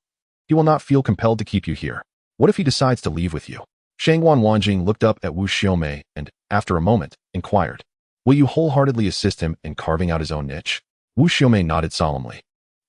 S1: he will not feel compelled to keep you here. What if he decides to leave with you?" Shangguan Wanjing looked up at Wu Xiaomei and, after a moment, inquired, "Will you wholeheartedly assist him in carving out his own niche?" Wu Xiaomei nodded solemnly.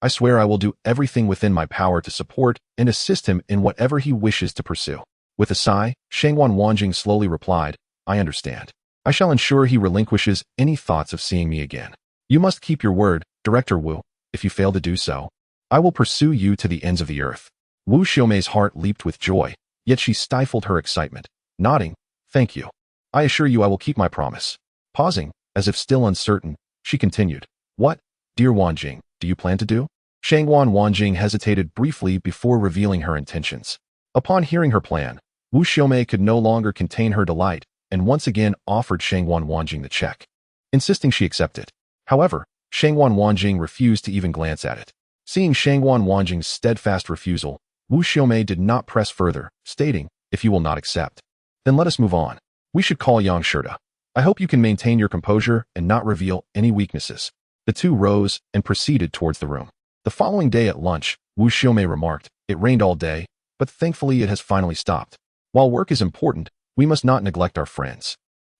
S1: "I swear I will do everything within my power to support and assist him in whatever he wishes to pursue." With a sigh, Shangguan Wanjing slowly replied, "I understand. I shall ensure he relinquishes any thoughts of seeing me again. You must keep your word, Director Wu. If you fail to do so, I will pursue you to the ends of the earth." Wu Xiaomei's heart leaped with joy, yet she stifled her excitement, nodding, "Thank you. I assure you I will keep my promise." Pausing, As if still uncertain, she continued, "What, dear Wanjing, do you plan to do?" Shangguan Wanjing hesitated briefly before revealing her intentions. Upon hearing her plan, Wu Xiaomei could no longer contain her delight and once again offered Shangguan Wanjing the check, insisting she accept it. However, Shangguan Wanjing refused to even glance at it. Seeing Shangguan Wanjing's steadfast refusal, Wu Xiaomei did not press further, stating, "If you will not accept, then let us move on. We should call Yang Shida. I hope you can maintain your composure and not reveal any weaknesses." The two rose and proceeded towards the room. The following day at lunch, Wu Xiaomei remarked, "It rained all day, but thankfully it has finally stopped. While work is important, we must not neglect our friends.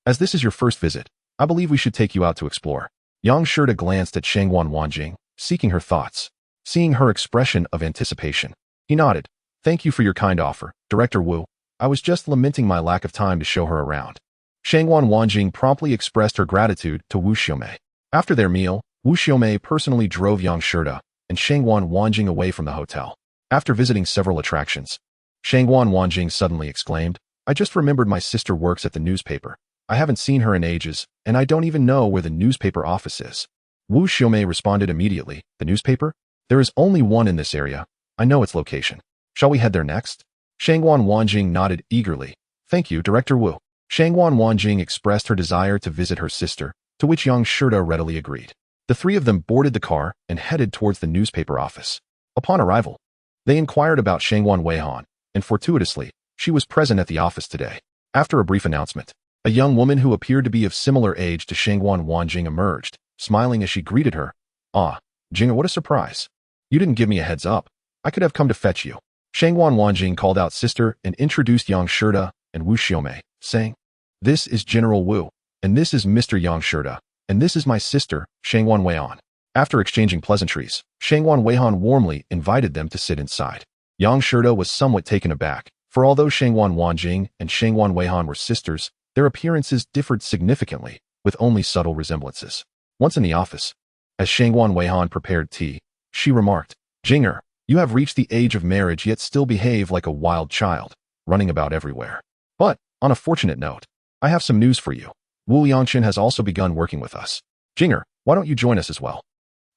S1: As this is your first visit, I believe we should take you out to explore." Yang Shida glanced at Shangguan Wanjing, seeking her thoughts. Seeing her expression of anticipation, he nodded. "Thank you for your kind offer, Director Wu. I was just lamenting my lack of time to show her around." Shangguan Wanjing promptly expressed her gratitude to Wu Xiaomei. After their meal, Wu Xiaomei personally drove Yang Shida and Shangguan Wanjing away from the hotel. After visiting several attractions, Shangguan Wanjing suddenly exclaimed, "I just remembered my sister works at the newspaper. I haven't seen her in ages, and I don't even know where the newspaper office is." Wu Xiaomei responded immediately, "The newspaper? There is only one in this area. I know its location. Shall we head there next?" Shangguan Wanjing nodded eagerly. "Thank you, Director Wu." Shangguan Wanjing expressed her desire to visit her sister, to which Yang Shida readily agreed. The three of them boarded the car and headed towards the newspaper office. Upon arrival, they inquired about Shangguan Weihan, and fortuitously, she was present at the office today. After a brief announcement, a young woman who appeared to be of similar age to Shangguan Wanjing emerged, smiling as she greeted her. "Ah, Jinger, what a surprise. You didn't give me a heads up. I could have come to fetch you." Shangguan Wanjing called out sister and introduced Yang Shida and Wu Xiaomei, saying, "This is General Wu, and this is Mr. Yang Shida, and this is my sister, Shangguan Weihan." After exchanging pleasantries, Shangguan Weihan warmly invited them to sit inside. Yang Shida was somewhat taken aback, for although Shangguan Wanjing and Shangguan Weihan were sisters, their appearances differed significantly, with only subtle resemblances. Once in the office, as Shangguan Weihan prepared tea, she remarked, "Jinger, you have reached the age of marriage yet still behave like a wild child, running about everywhere. But, on a fortunate note, I have some news for you. Wu Yangchen has also begun working with us. Jinger, why don't you join us as well?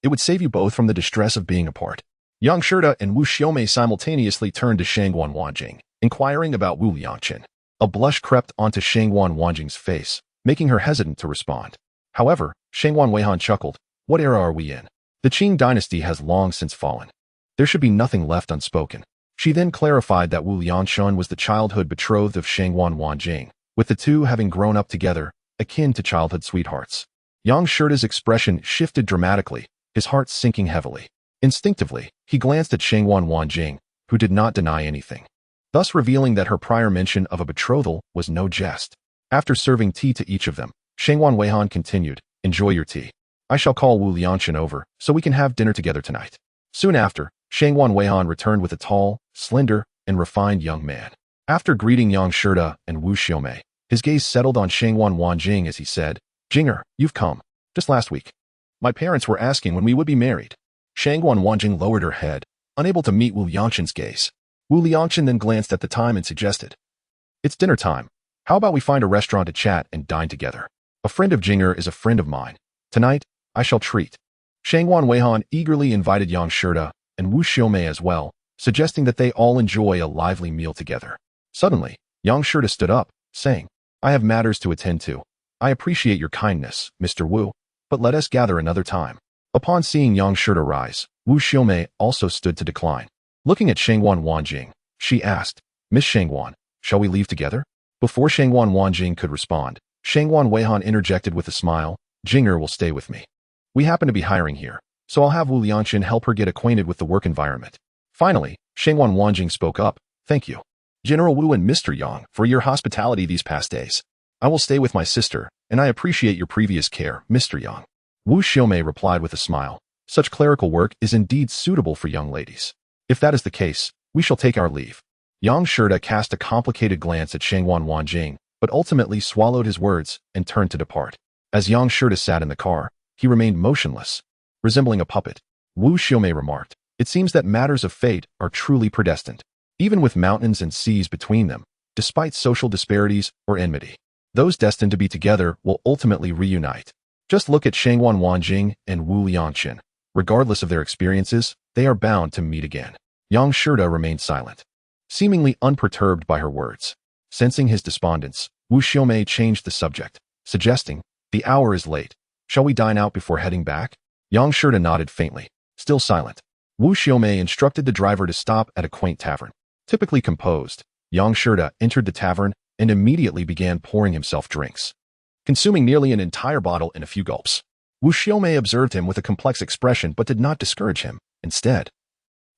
S1: It would save you both from the distress of being apart." Yang Shida and Wu Xiaomei simultaneously turned to Shangguan Wanjing, inquiring about Wu Yangchen. A blush crept onto Shangguan Wanjing's face, making her hesitant to respond. However, Shangguan Weihan chuckled, "What era are we in? The Qing dynasty has long since fallen. There should be nothing left unspoken." She then clarified that Wu Yangchen was the childhood betrothed of Shangguan Wanjing, with the two having grown up together, akin to childhood sweethearts. Yang Shida's expression shifted dramatically, his heart sinking heavily. Instinctively, he glanced at Shangguan Wanjing, who did not deny anything, thus revealing that her prior mention of a betrothal was no jest. After serving tea to each of them, Shangguan Weihan continued, "Enjoy your tea. I shall call Wu Liangchen over, so we can have dinner together tonight." Soon after, Shangguan Weihan returned with a tall, slender, and refined young man. After greeting Yang Shida and Wu Xiaomei, his gaze settled on Shangguan Wanjing as he said, "Jinger, you've come. Just last week. My parents were asking when we would be married." Shangguan Wanjing lowered her head, unable to meet Wu Liangchen's gaze. Wu Liangchen then glanced at the time and suggested, "It's dinner time. How about we find a restaurant to chat and dine together? A friend of Jinger is a friend of mine. Tonight, I shall treat." Shangguan Weihan eagerly invited Yang Shida and Wu Xiaomei as well, suggesting that they all enjoy a lively meal together. Suddenly, Yang Shida stood up, saying, "I have matters to attend to. I appreciate your kindness, Mr. Wu, but let us gather another time." Upon seeing Yang Shida rise, Wu Xiaomei also stood to decline. Looking at Shangguan Wanjing, she asked, "Miss Shangguan, shall we leave together?" Before Shangguan Wanjing could respond, Shangguan Weihan interjected with a smile, "Jinger will stay with me. We happen to be hiring here, so I'll have Wu Liangchen help her get acquainted with the work environment." Finally, Shangguan Wanjing spoke up, "Thank you, General Wu and Mr. Yang, for your hospitality these past days. I will stay with my sister, and I appreciate your previous care, Mr. Yang." Wu Xiaomei replied with a smile, "Such clerical work is indeed suitable for young ladies. If that is the case, we shall take our leave." Yang Shida cast a complicated glance at Shangguan Wanjing, but ultimately swallowed his words and turned to depart. As Yang Shida sat in the car, he remained motionless, resembling a puppet. Wu Xiaomei remarked, "It seems that matters of fate are truly predestined. Even with mountains and seas between them, despite social disparities or enmity, those destined to be together will ultimately reunite." Just look at Shangwan Wanjing and Wu Liangqin. Regardless of their experiences, they are bound to meet again. Yang Shida remained silent, seemingly unperturbed by her words. Sensing his despondence, Wu Xiaomei changed the subject, suggesting, "The hour is late. Shall we dine out before heading back?" Yang Shida nodded faintly, still silent. Wu Xiaomei instructed the driver to stop at a quaint tavern. Typically composed, Yang Shida entered the tavern and immediately began pouring himself drinks, consuming nearly an entire bottle in a few gulps. Wu Xiaomei observed him with a complex expression but did not discourage him. Instead,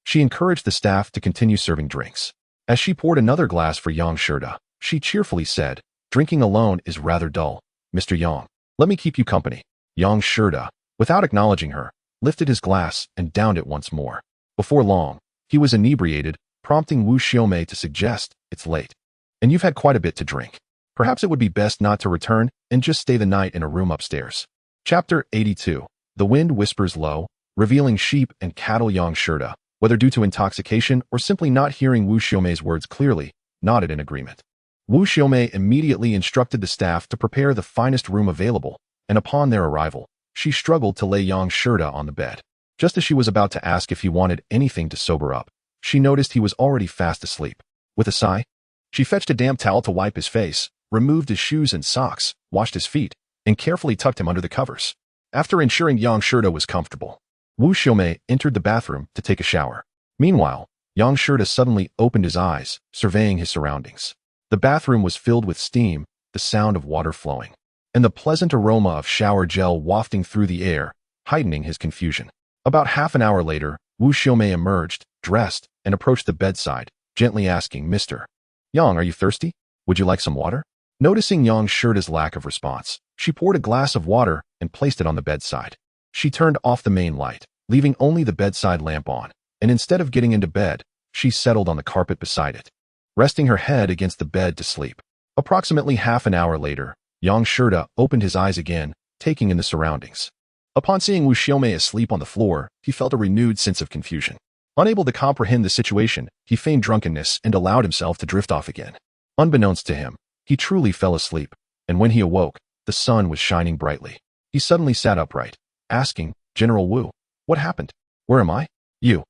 S1: she encouraged the staff to continue serving drinks. As she poured another glass for Yang Shida, she cheerfully said, "Drinking alone is rather dull. Mr. Yang, let me keep you company." Yang Shida, without acknowledging her, lifted his glass and downed it once more. Before long, he was inebriated, prompting Wu Xiaomei to suggest, "It's late, and you've had quite a bit to drink. Perhaps it would be best not to return and just stay the night in a room upstairs." Chapter 82. The wind whispers low, revealing sheep and cattle. Yang Shida, whether due to intoxication or simply not hearing Wu Xiaomei's words clearly, nodded in agreement. Wu Xiaomei immediately instructed the staff to prepare the finest room available, and upon their arrival, she struggled to lay Yang Shida on the bed. Just as she was about to ask if he wanted anything to sober up, she noticed he was already fast asleep. With a sigh, she fetched a damp towel to wipe his face, removed his shoes and socks, washed his feet, and carefully tucked him under the covers. After ensuring Yang Shida was comfortable, Wu Xiaomei entered the bathroom to take a shower. Meanwhile, Yang Shida suddenly opened his eyes, surveying his surroundings. The bathroom was filled with steam, the sound of water flowing, and the pleasant aroma of shower gel wafting through the air, heightening his confusion. About half an hour later, Wu Xiaomei emerged, dressed, and approached the bedside, gently asking, "Mr. Yang, are you thirsty? Would you like some water?" Noticing Yang Shida's lack of response, she poured a glass of water and placed it on the bedside. She turned off the main light, leaving only the bedside lamp on, and instead of getting into bed, she settled on the carpet beside it, resting her head against the bed to sleep. Approximately half an hour later, Yang Shida opened his eyes again, taking in the surroundings. Upon seeing Wu Xiaomei asleep on the floor, he felt a renewed sense of confusion. Unable to comprehend the situation, he feigned drunkenness and allowed himself to drift off again. Unbeknownst to him, he truly fell asleep, and when he awoke, the sun was shining brightly. He suddenly sat upright, asking, "General Wu, what happened? Where am I?" "You."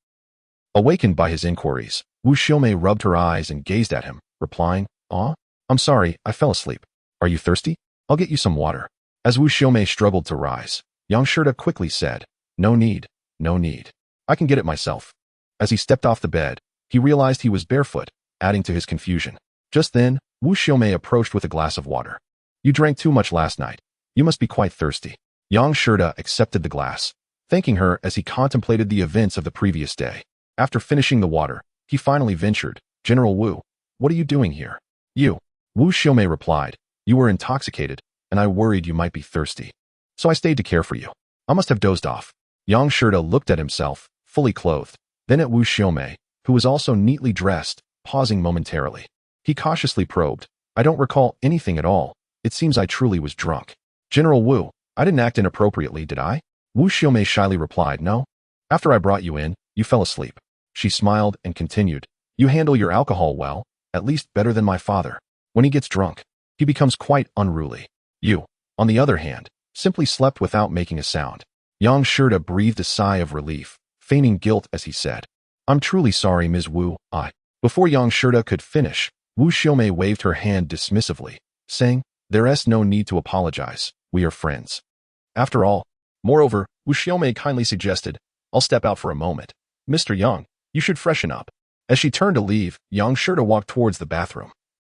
S1: Awakened by his inquiries, Wu Xiaomei rubbed her eyes and gazed at him, replying, "I'm sorry, I fell asleep. Are you thirsty? I'll get you some water." As Wu Xiaomei struggled to rise, Yang Shida quickly said, "No need, no need. I can get it myself." As he stepped off the bed, he realized he was barefoot, adding to his confusion. Just then, Wu Xiaomei approached with a glass of water. "You drank too much last night. You must be quite thirsty." Yang Shida accepted the glass, thanking her as he contemplated the events of the previous day. After finishing the water, he finally ventured, "General Wu, what are you doing here?" "You." Wu Xiaomei replied, "You were intoxicated, and I worried you might be thirsty. So I stayed to care for you. I must have dozed off." Yang Shida looked at himself, fully clothed, then at Wu Xiaomei, who was also neatly dressed, pausing momentarily. He cautiously probed, "I don't recall anything at all. It seems I truly was drunk." "General Wu, I didn't act inappropriately, did I?" Wu Xiaomei shyly replied, "No. After I brought you in, you fell asleep." She smiled and continued, "You handle your alcohol well, at least better than my father. When he gets drunk, he becomes quite unruly. You, on the other hand, simply slept without making a sound." Yang Shida breathed a sigh of relief, feigning guilt as he said, "I'm truly sorry, Ms. Wu, I..." Before Yang Shida could finish, Wu Xiaomei waved her hand dismissively, saying, "There's no need to apologize. We are friends. After all." Moreover, Wu Xiaomei kindly suggested, "I'll step out for a moment. Mr. Yang, you should freshen up." As she turned to leave, Yang Shida walked towards the bathroom,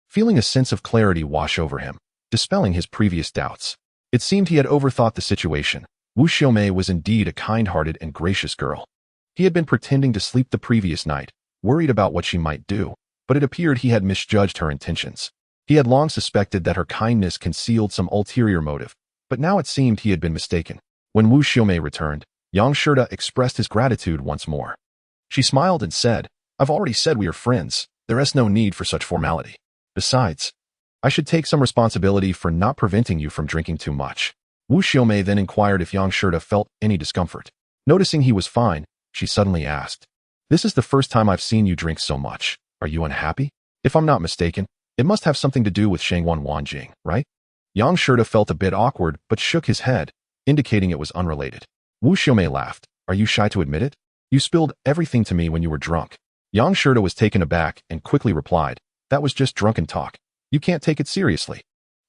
S1: feeling a sense of clarity wash over him, dispelling his previous doubts. It seemed he had overthought the situation. Wu Xiaomei was indeed a kind-hearted and gracious girl. He had been pretending to sleep the previous night, worried about what she might do, but it appeared he had misjudged her intentions. He had long suspected that her kindness concealed some ulterior motive, but now it seemed he had been mistaken. When Wu Xiaomei returned, Yang Shida expressed his gratitude once more. She smiled and said, "I've already said we are friends. There is no need for such formality. Besides, I should take some responsibility for not preventing you from drinking too much." Wu Xiaomei then inquired if Yang Shida felt any discomfort. Noticing he was fine, she suddenly asked, "This is the first time I've seen you drink so much. Are you unhappy? If I'm not mistaken, it must have something to do with Shangwan Wanjing, right?" Yang Shida felt a bit awkward but shook his head, indicating it was unrelated. Wu Xiaomei laughed. Are you shy to admit it? You spilled everything to me when you were drunk. Yang Shirda was taken aback and quickly replied, that was just drunken talk. You can't take it seriously.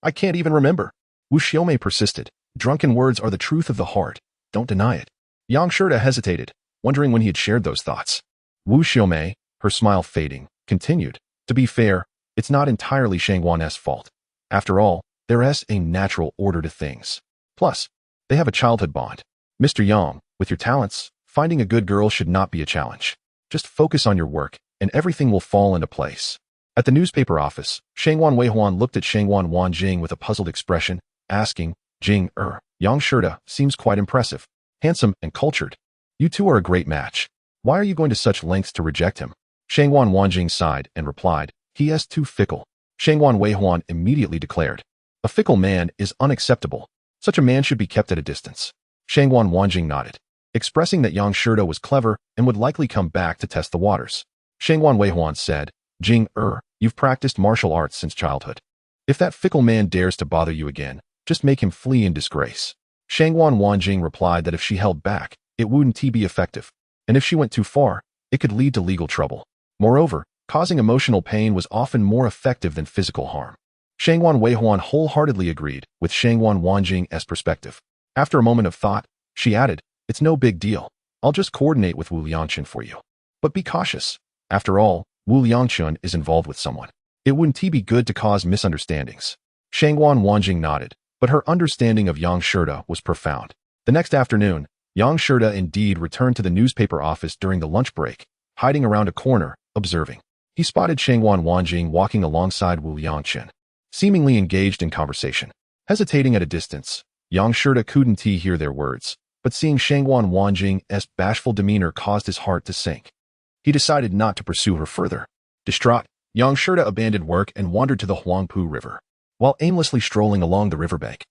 S1: I can't even remember. Wu Xiaomei persisted. Drunken words are the truth of the heart. Don't deny it. Yang Shirda hesitated, wondering when he had shared those thoughts. Wu Xiaomei, her smile fading, continued. To be fair, it's not entirely Shangwan's fault. After all, there is a natural order to things. Plus, they have a childhood bond. Mr. Yang, with your talents, finding a good girl should not be a challenge. Just focus on your work, and everything will fall into place. At the newspaper office, Shangwan Weihuan looked at Shangwan Wanjing with a puzzled expression, asking, Jing, Yang Shirda seems quite impressive, handsome and cultured. You two are a great match. Why are you going to such lengths to reject him? Shangwan Wanjing sighed and replied, he is too fickle. Shangwan Weihuan immediately declared, a fickle man is unacceptable. Such a man should be kept at a distance. Shangwan Wanjing nodded, expressing that Yang Shirda was clever and would likely come back to test the waters. Shangwan Weihuan said, Jing, you've practiced martial arts since childhood. If that fickle man dares to bother you again, just make him flee in disgrace. Shangwan Wanjing replied that if she held back, it wouldn't be effective, and if she went too far, it could lead to legal trouble. Moreover, causing emotional pain was often more effective than physical harm. Shangwan Weihuan wholeheartedly agreed with Shangwan Wanjing's perspective. After a moment of thought, she added, it's no big deal. I'll just coordinate with Wu Liangqun for you. But be cautious. After all, Wu Liangqun is involved with someone. It wouldn't be good to cause misunderstandings. Shangwan Wanjing nodded, but her understanding of Yang Shirda was profound. The next afternoon, Yang Shirda indeed returned to the newspaper office during the lunch break, hiding around a corner, observing. He spotted Shangwan Wanjing walking alongside Wu Liangqun, seemingly engaged in conversation. Hesitating at a distance, Yang Shirda couldn't hear their words, but seeing Shangwan Wanjing's bashful demeanor caused his heart to sink. He decided not to pursue her further. Distraught, Yang Shirda abandoned work and wandered to the Huangpu River. While aimlessly strolling along the riverbank,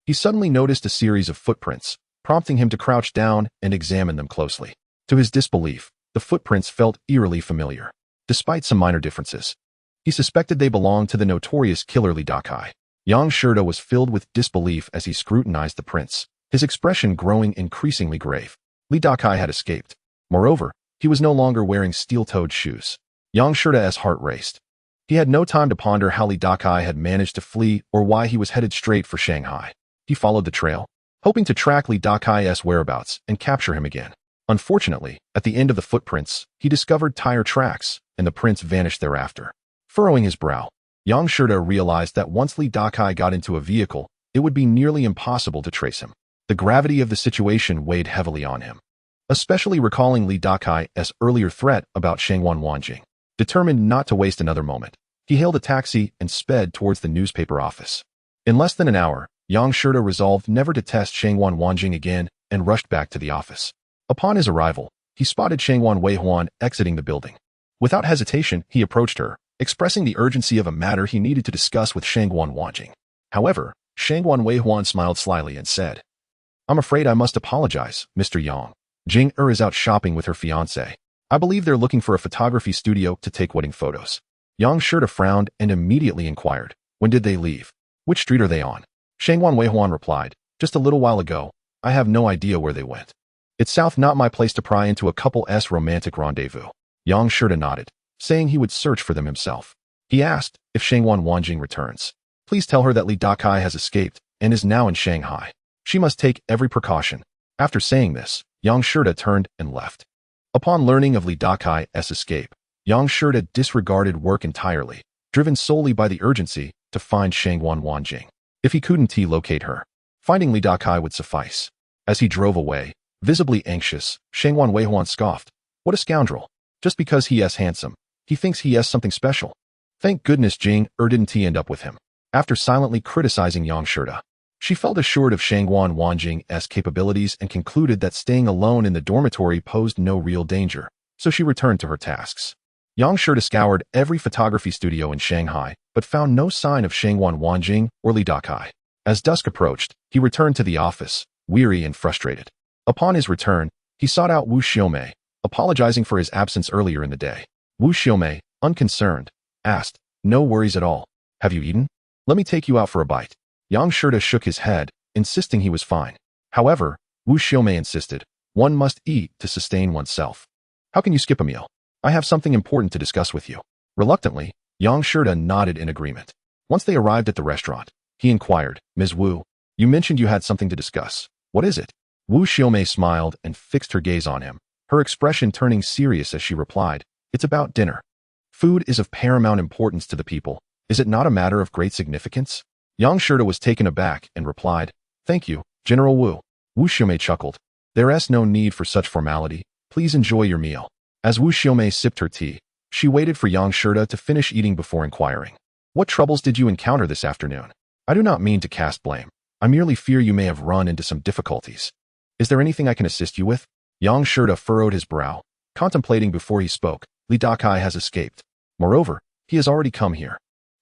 S1: he suddenly noticed a series of footprints, prompting him to crouch down and examine them closely. To his disbelief, the footprints felt eerily familiar. Despite some minor differences, he suspected they belonged to the notorious killer Li Dakai. Yang Shirda was filled with disbelief as he scrutinized the prints, his expression growing increasingly grave. Li Dakai had escaped. Moreover, he was no longer wearing steel-toed shoes. Yang Shirda's heart raced. He had no time to ponder how Li Dakai had managed to flee or why he was headed straight for Shanghai. He followed the trail, hoping to track Li Dakai's whereabouts and capture him again. Unfortunately, at the end of the footprints, he discovered tire tracks, and the prints vanished thereafter. Furrowing his brow, Yang Shirda realized that once Li Dakai got into a vehicle, it would be nearly impossible to trace him. The gravity of the situation weighed heavily on him, especially recalling Li Dakai's earlier threat about Shangwan Wanjing. Determined not to waste another moment, he hailed a taxi and sped towards the newspaper office. In less than an hour, Yang Shirda resolved never to test Shangwan Wanjing again and rushed back to the office. Upon his arrival, he spotted Shangwan Weihuan exiting the building. Without hesitation, he approached her, expressing the urgency of a matter he needed to discuss with Shangwan Wanjing. However, Shangwan Weihuan smiled slyly and said, I'm afraid I must apologize, Mr. Yang. Jing is out shopping with her fiancé. I believe they're looking for a photography studio to take wedding photos. Yang Shirda frowned and immediately inquired, when did they leave? Which street are they on? Shangwan Weihuan replied, just a little while ago. I have no idea where they went. It's south, not my place to pry into a couple's romantic rendezvous. Yang Shirda nodded, saying he would search for them himself. He asked, if Shangwan Wanjing returns, please tell her that Li Dakai has escaped and is now in Shanghai. She must take every precaution. After saying this, Yang Shirda turned and left. Upon learning of Li Dakai's escape, Yang Shirda disregarded work entirely, driven solely by the urgency to find Shangwan Wanjing. If he couldn't locate her, finding Li Dakai would suffice. As he drove away, visibly anxious, Shangwan Weihuan scoffed. What a scoundrel. Just because he is handsome, he thinks he has something special. Thank goodness Jing didn't end up with him. After silently criticizing Yang Shirda, she felt assured of Shangwan Wanjing's capabilities and concluded that staying alone in the dormitory posed no real danger, so she returned to her tasks. Yang Shirda scoured every photography studio in Shanghai, but found no sign of Shangwan Wanjing or Li Dakai. As dusk approached, he returned to the office, weary and frustrated. Upon his return, he sought out Wu Xiaomei, apologizing for his absence earlier in the day. Wu Xiaomei, unconcerned, asked, no worries at all. Have you eaten? Let me take you out for a bite. Yang Shirda shook his head, insisting he was fine. However, Wu Xiaomei insisted, one must eat to sustain oneself. How can you skip a meal? I have something important to discuss with you. Reluctantly, Yang Shida nodded in agreement. Once they arrived at the restaurant, he inquired, Ms. Wu, you mentioned you had something to discuss. What is it? Wu Xiaomei smiled and fixed her gaze on him, her expression turning serious as she replied, it's about dinner. Food is of paramount importance to the people. Is it not a matter of great significance? Yang Shida was taken aback and replied, thank you, General Wu. Wu Xiaomei chuckled. There is no need for such formality. Please enjoy your meal. As Wu Xiaomei sipped her tea, she waited for Yang Shida to finish eating before inquiring. What troubles did you encounter this afternoon? I do not mean to cast blame. I merely fear you may have run into some difficulties. Is there anything I can assist you with? Yang Shida furrowed his brow, contemplating before he spoke. Li Dakai has escaped. Moreover, he has already come here.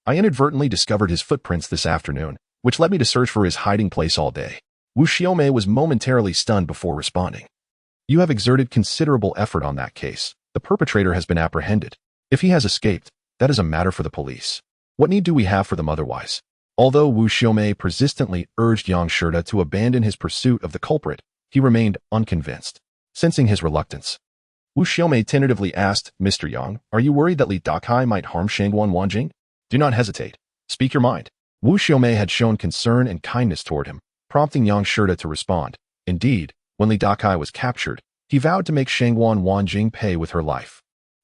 S1: I inadvertently discovered his footprints this afternoon, which led me to search for his hiding place all day. Wu Xiaomei was momentarily stunned before responding. You have exerted considerable effort on that case. The perpetrator has been apprehended. If he has escaped, that is a matter for the police. What need do we have for them otherwise? Although Wu Xiaomei persistently urged Yang Shida to abandon his pursuit of the culprit, he remained unconvinced. Sensing his reluctance, Wu Xiaomei tentatively asked, Mr. Yang, are you worried that Li Dakai might harm Shangguan Wanjing? Do not hesitate. Speak your mind. Wu Xiaomei had shown concern and kindness toward him, prompting Yang Shida to respond. Indeed, when Li Dakai was captured, he vowed to make Shangguan Wanjing pay with her life.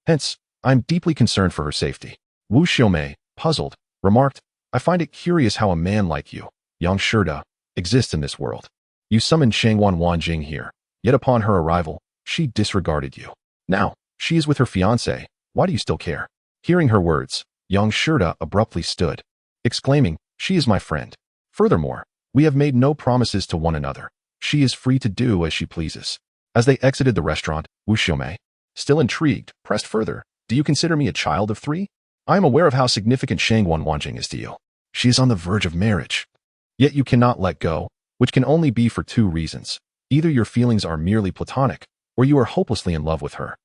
S1: Hence, I am deeply concerned for her safety. Wu Xiaomei, puzzled, remarked, I find it curious how a man like you, Yang Shida, exists in this world. You summoned Shangguan Wanjing here, yet upon her arrival, she disregarded you. Now, she is with her fiancé. Why do you still care? Hearing her words, Yang Shida abruptly stood, exclaiming, she is my friend. Furthermore, we have made no promises to one another. She is free to do as she pleases. As they exited the restaurant, Wu Xiaomei, still intrigued, pressed further, do you consider me a child of 3? I am aware of how significant Shangguan Wanjing is to you. She is on the verge of marriage. Yet you cannot let go, which can only be for 2 reasons. Either your feelings are merely platonic, or you are hopelessly in love with her,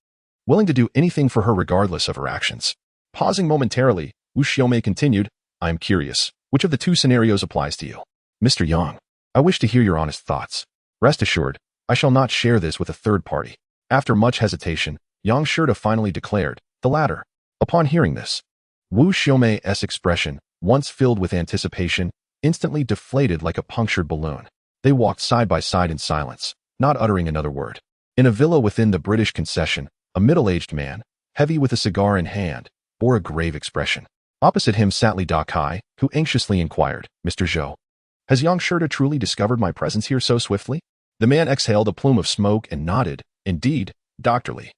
S1: willing to do anything for her regardless of her actions. Pausing momentarily, Wu Xiaomei continued, I am curious, which of the 2 scenarios applies to you? Mr. Yang, I wish to hear your honest thoughts. Rest assured, I shall not share this with a third party. After much hesitation, Yang Shida finally declared, the latter. Upon hearing this, Wu Xiaomei's expression, once filled with anticipation, instantly deflated like a punctured balloon. They walked side by side in silence, not uttering another word. In a villa within the British concession, a middle-aged man, heavy with a cigar in hand, bore a grave expression. Opposite him sat Li Dakai, who anxiously inquired, Mr. Zhou, has Yang Shida truly discovered my presence here so swiftly? The man exhaled a plume of smoke and nodded, indeed, Dr. Li.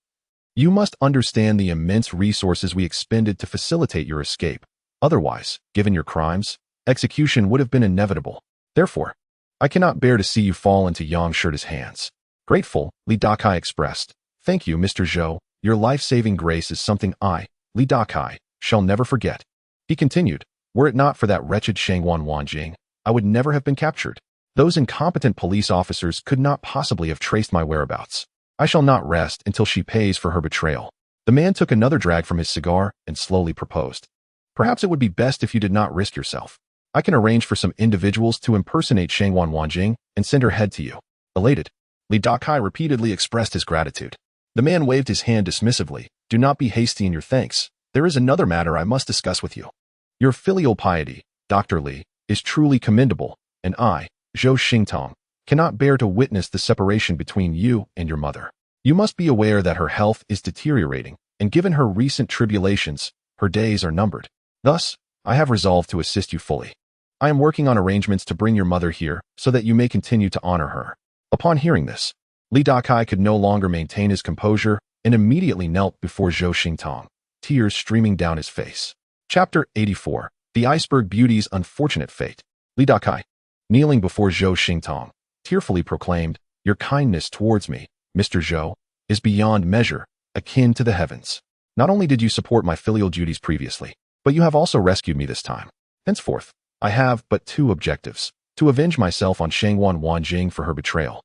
S1: You must understand the immense resources we expended to facilitate your escape. Otherwise, given your crimes, execution would have been inevitable. Therefore, I cannot bear to see you fall into Yang Shida's hands. Grateful, Li Dakai expressed. Thank you, Mr. Zhou. Your life-saving grace is something I, Li Dakai, shall never forget. He continued, were it not for that wretched Shangguan Wanjing, I would never have been captured. Those incompetent police officers could not possibly have traced my whereabouts. I shall not rest until she pays for her betrayal. The man took another drag from his cigar and slowly proposed. Perhaps it would be best if you did not risk yourself. I can arrange for some individuals to impersonate Shangguan Wanjing and send her head to you. Elated, Li Dakai repeatedly expressed his gratitude. The man waved his hand dismissively. Do not be hasty in your thanks. There is another matter I must discuss with you. Your filial piety, Dr. Li, is truly commendable, and I, Zhou Xingtong, cannot bear to witness the separation between you and your mother. You must be aware that her health is deteriorating, and given her recent tribulations, her days are numbered. Thus, I have resolved to assist you fully. I am working on arrangements to bring your mother here so that you may continue to honor her. Upon hearing this, Li Dakai could no longer maintain his composure and immediately knelt before Zhou Xingtong, tears streaming down his face. Chapter 84, The Iceberg Beauty's Unfortunate Fate. Li Dakai, kneeling before Zhou Xingtong, tearfully proclaimed, your kindness towards me, Mr. Zhou, is beyond measure, akin to the heavens. Not only did you support my filial duties previously, but you have also rescued me this time. Henceforth, I have but 2 objectives: to avenge myself on Shangguan Wanjing for her betrayal.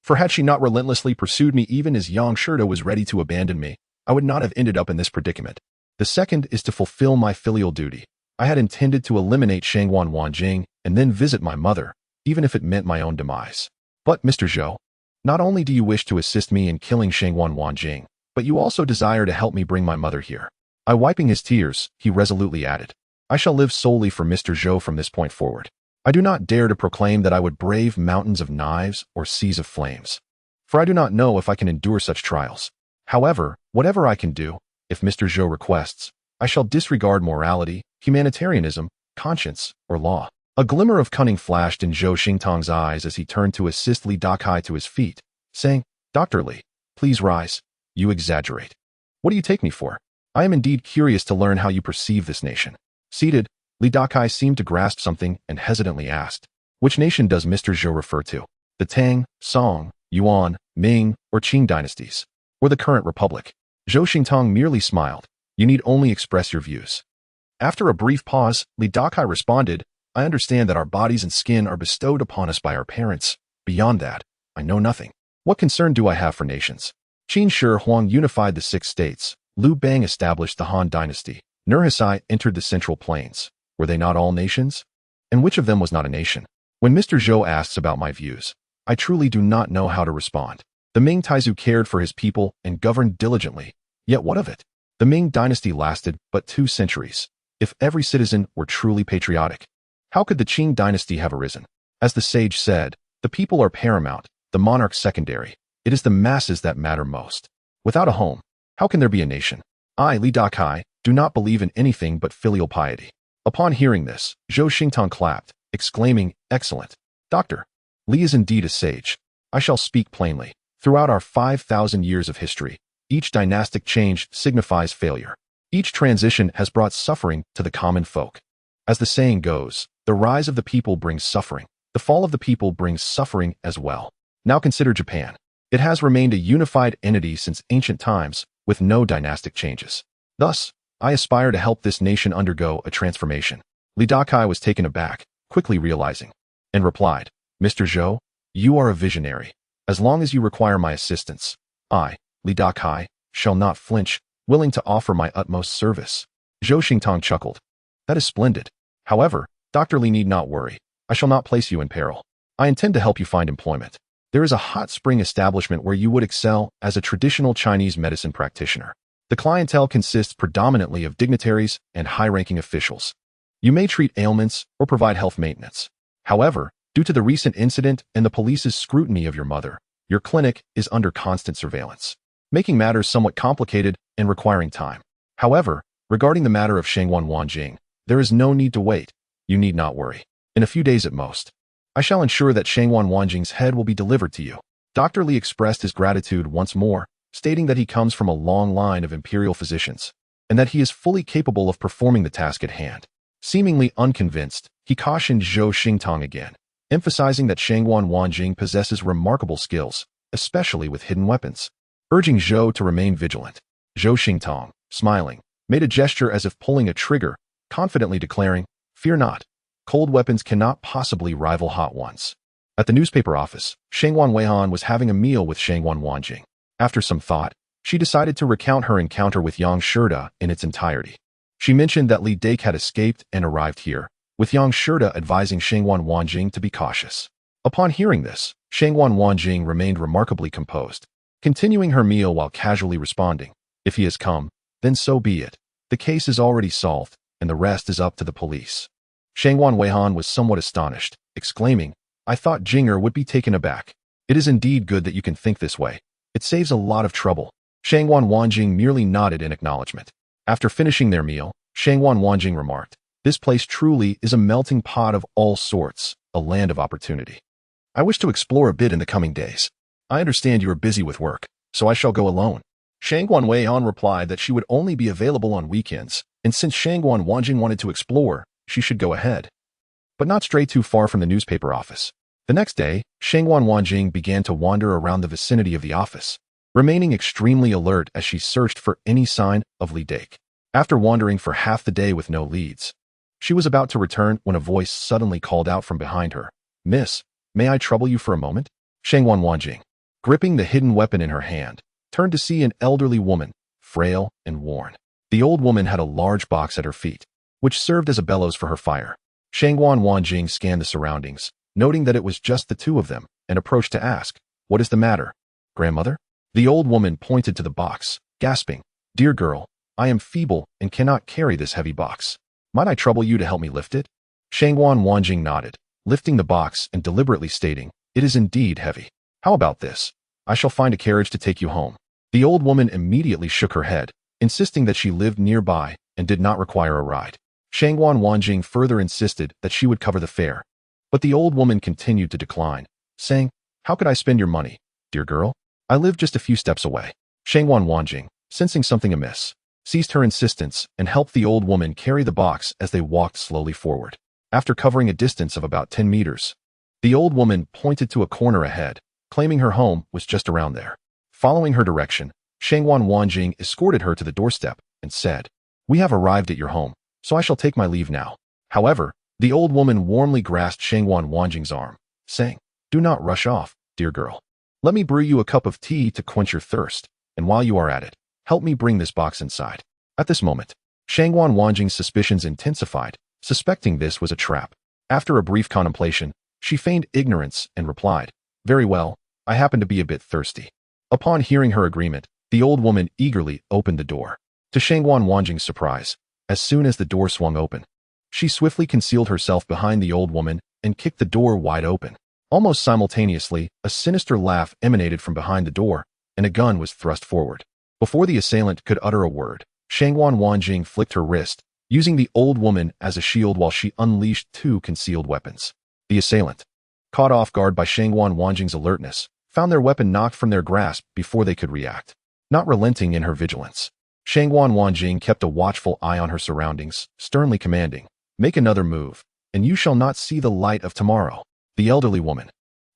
S1: For had she not relentlessly pursued me even as Yang Shida was ready to abandon me, I would not have ended up in this predicament. The second is to fulfill my filial duty. I had intended to eliminate Shangguan Wanjing and then visit my mother, even if it meant my own demise. But, Mr. Zhou, not only do you wish to assist me in killing Shangwan Wanjing, but you also desire to help me bring my mother here. Wiping his tears, he resolutely added, I shall live solely for Mr. Zhou from this point forward. I do not dare to proclaim that I would brave mountains of knives or seas of flames, for I do not know if I can endure such trials. However, whatever I can do, if Mr. Zhou requests, I shall disregard morality, humanitarianism, conscience, or law. A glimmer of cunning flashed in Zhou Xingtang's eyes as he turned to assist Li Dakai to his feet, saying, Dr. Li, please rise. You exaggerate. What do you take me for? I am indeed curious to learn how you perceive this nation. Seated, Li Dakai seemed to grasp something and hesitantly asked, which nation does Mr. Zhou refer to? The Tang, Song, Yuan, Ming, or Qing dynasties? Or the current republic? Zhou Xingtang merely smiled. You need only express your views. After a brief pause, Li Dakai responded, I understand that our bodies and skin are bestowed upon us by our parents. Beyond that, I know nothing. What concern do I have for nations? Qin Shi Huang unified the 6 states. Liu Bang established the Han dynasty. Nurhaci entered the Central Plains. Were they not all nations? And which of them was not a nation? When Mr. Zhou asks about my views, I truly do not know how to respond. The Ming Taizu cared for his people and governed diligently. Yet what of it? The Ming dynasty lasted but 2 centuries. If every citizen were truly patriotic, how could the Qing dynasty have arisen? As the sage said, the people are paramount, the monarch secondary. It is the masses that matter most. Without a home, how can there be a nation? I, Li Dakai, do not believe in anything but filial piety. Upon hearing this, Zhou Xingtang clapped, exclaiming, Excellent. Doctor, Li is indeed a sage. I shall speak plainly. Throughout our 5,000 years of history, each dynastic change signifies failure. Each transition has brought suffering to the common folk. As the saying goes, the rise of the people brings suffering. The fall of the people brings suffering as well. Now consider Japan. It has remained a unified entity since ancient times, with no dynastic changes. Thus, I aspire to help this nation undergo a transformation. Li Dakai was taken aback, quickly realizing, and replied, Mr. Zhou, you are a visionary. As long as you require my assistance, I, Li Dakai, shall not flinch, willing to offer my utmost service. Zhou Xingtang chuckled. That is splendid. However, Dr. Li need not worry. I shall not place you in peril. I intend to help you find employment. There is a hot spring establishment where you would excel as a traditional Chinese medicine practitioner. The clientele consists predominantly of dignitaries and high-ranking officials. You may treat ailments or provide health maintenance. However, due to the recent incident and the police's scrutiny of your mother, your clinic is under constant surveillance, making matters somewhat complicated and requiring time. However, regarding the matter of Shangwan Wanjing, there is no need to wait. You need not worry. In a few days at most, I shall ensure that Shangwan Wanjing's head will be delivered to you. Dr. Li expressed his gratitude once more, stating that he comes from a long line of imperial physicians, and that he is fully capable of performing the task at hand. Seemingly unconvinced, he cautioned Zhou Xingtang again, emphasizing that Shangwan Wanjing possesses remarkable skills, especially with hidden weapons, urging Zhou to remain vigilant. Zhou Xingtang, smiling, made a gesture as if pulling a trigger, confidently declaring, Fear not. Cold weapons cannot possibly rival hot ones. At the newspaper office, Shangwan Weihan was having a meal with Shangwan Wanjing. After some thought, she decided to recount her encounter with Yang Shida in its entirety. She mentioned that Li Dake had escaped and arrived here, with Yang Shida advising Shangwan Wanjing to be cautious. Upon hearing this, Shangwan Wanjing remained remarkably composed, continuing her meal while casually responding, If he has come, then so be it. The case is already solved, and the rest is up to the police. Shangwan Weihan was somewhat astonished, exclaiming, I thought Jinger would be taken aback. It is indeed good that you can think this way. It saves a lot of trouble. Shangwan Wanjing merely nodded in acknowledgement. After finishing their meal, Shangwan Wanjing remarked, This place truly is a melting pot of all sorts, a land of opportunity. I wish to explore a bit in the coming days. I understand you are busy with work, so I shall go alone. Shangwan Weihan replied that she would only be available on weekends, and since Shangwan Wanjing wanted to explore, she should go ahead, but not stray too far from the newspaper office. The next day, Shangwan Wanjing began to wander around the vicinity of the office, remaining extremely alert as she searched for any sign of Li Dake. After wandering for half the day with no leads, she was about to return when a voice suddenly called out from behind her, Miss, may I trouble you for a moment? Shangwan Wanjing, gripping the hidden weapon in her hand, turned to see an elderly woman, frail and worn. The old woman had a large box at her feet, which served as a bellows for her fire. Shangwan Wanjing scanned the surroundings, noting that it was just the two of them, and approached to ask, "What is the matter, grandmother?" The old woman pointed to the box, gasping, "Dear girl, I am feeble and cannot carry this heavy box. Might I trouble you to help me lift it?" Shangguan Wanjing nodded, lifting the box and deliberately stating, "It is indeed heavy. How about this? I shall find a carriage to take you home." The old woman immediately shook her head, insisting that she lived nearby and did not require a ride. Shangguan Wanjing further insisted that she would cover the fare, but the old woman continued to decline, saying, "How could I spend your money, dear girl? I live just a few steps away." Shangguan Wanjing, sensing something amiss, ceased her insistence and helped the old woman carry the box as they walked slowly forward. After covering a distance of about 10 meters, the old woman pointed to a corner ahead, claiming her home was just around there. Following her direction, Shangguan Wanjing escorted her to the doorstep and said, "We have arrived at your home, so I shall take my leave now." However, the old woman warmly grasped Shangguan Wanjing's arm, saying, "Do not rush off, dear girl. Let me brew you a cup of tea to quench your thirst, and while you are at it, help me bring this box inside." At this moment, Shangguan Wanjing's suspicions intensified, suspecting this was a trap. After a brief contemplation, she feigned ignorance and replied, "Very well, I happen to be a bit thirsty." Upon hearing her agreement, the old woman eagerly opened the door. To Shangguan Wanjing's surprise, as soon as the door swung open, she swiftly concealed herself behind the old woman and kicked the door wide open. Almost simultaneously, a sinister laugh emanated from behind the door, and a gun was thrust forward. Before the assailant could utter a word, Shangguan Wanjing flicked her wrist, using the old woman as a shield while she unleashed 2 concealed weapons. The assailant, caught off guard by Shangguan Wanjing's alertness, found their weapon knocked from their grasp before they could react. Not relenting in her vigilance, Shangguan Wanjing kept a watchful eye on her surroundings, sternly commanding, "Make another move, and you shall not see the light of tomorrow." The elderly woman,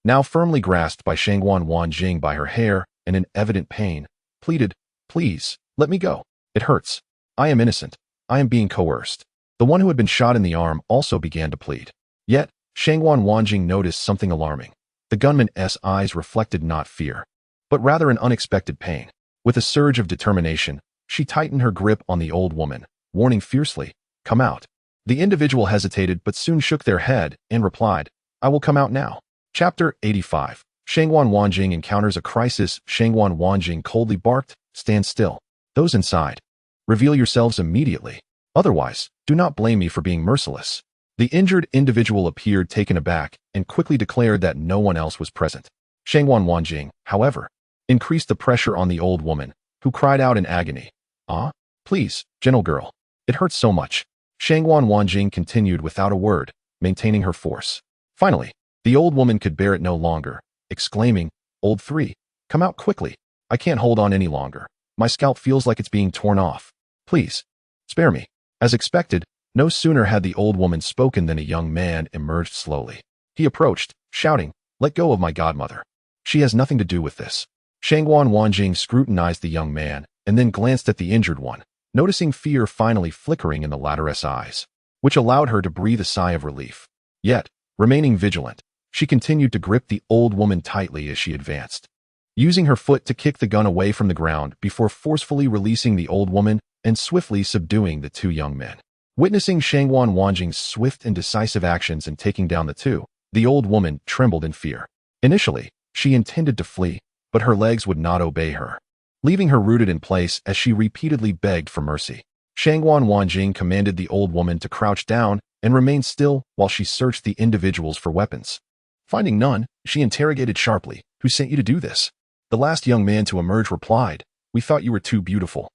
S1: now firmly grasped by Shangguan Wanjing by her hair and in evident pain, pleaded, "Please, let me go. It hurts. I am innocent. I am being coerced." The one who had been shot in the arm also began to plead. Yet, Shangguan Wanjing noticed something alarming. The gunman's eyes reflected not fear, but rather an unexpected pain. With a surge of determination, she tightened her grip on the old woman, warning fiercely, "Come out." The individual hesitated but soon shook their head and replied, "I will come out now." Chapter 85. Shangguan Wanjing encounters a crisis. Shangguan Wanjing coldly barked, "Stand still. Those inside, reveal yourselves immediately. Otherwise, do not blame me for being merciless." The injured individual appeared taken aback and quickly declared that no one else was present. Shangguan Wanjing, however, increased the pressure on the old woman, who cried out in agony, "Ah, please, gentle girl. It hurts so much." Shangguan Wanjing continued without a word, maintaining her force. Finally, the old woman could bear it no longer, exclaiming, "Old 3, come out quickly. I can't hold on any longer. My scalp feels like it's being torn off. Please, spare me." As expected, no sooner had the old woman spoken than a young man emerged slowly. He approached, shouting, "Let go of my godmother. She has nothing to do with this." Shangguan Wanjing scrutinized the young man and then glanced at the injured one, noticing fear finally flickering in the latter's eyes, which allowed her to breathe a sigh of relief. Yet, remaining vigilant, she continued to grip the old woman tightly as she advanced, using her foot to kick the gun away from the ground before forcefully releasing the old woman and swiftly subduing the 2 young men. Witnessing Shangguan Wanjing's swift and decisive actions in taking down the 2, the old woman trembled in fear. Initially, she intended to flee, but her legs would not obey her, leaving her rooted in place as she repeatedly begged for mercy. Shangguan Wanjing commanded the old woman to crouch down and remain still while she searched the individuals for weapons. Finding none, she interrogated sharply, "Who sent you to do this?" The last young man to emerge replied, "We thought you were too beautiful,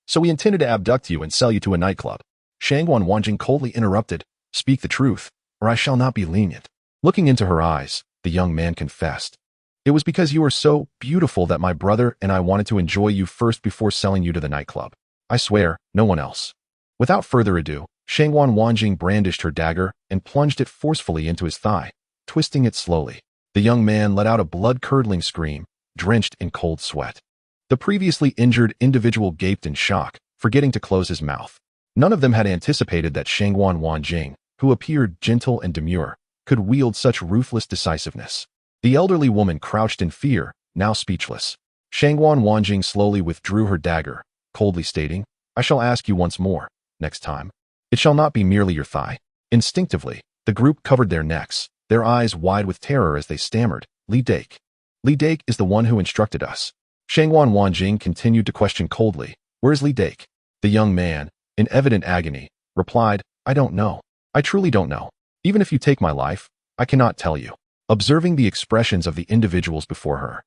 S1: so we intended to abduct you and sell you to a nightclub." Shangguan Wanjing coldly interrupted, "Speak the truth, or I shall not be lenient." Looking into her eyes, the young man confessed, "It was because you are so beautiful that my brother and I wanted to enjoy you first before selling you to the nightclub. I swear, no one else." Without further ado, Shangguan Wanjing brandished her dagger and plunged it forcefully into his thigh, twisting it slowly. The young man let out a blood-curdling scream, drenched in cold sweat. The previously injured individual gaped in shock, forgetting to close his mouth. None of them had anticipated that Shangguan Wanjing, who appeared gentle and demure, could wield such ruthless decisiveness. The elderly woman crouched in fear, now speechless. Shangguan Wanjing slowly withdrew her dagger, coldly stating, "I shall ask you once more, next time. It shall not be merely your thigh." Instinctively, the group covered their necks, their eyes wide with terror as they stammered, Li Dake. Li Dake is the one who instructed us. Shangwan Wanjing continued to question coldly, "Where is Li Dake?" The young man, in evident agony, replied, "I don't know. I truly don't know. Even if you take my life, I cannot tell you." Observing the expressions of the individuals before her,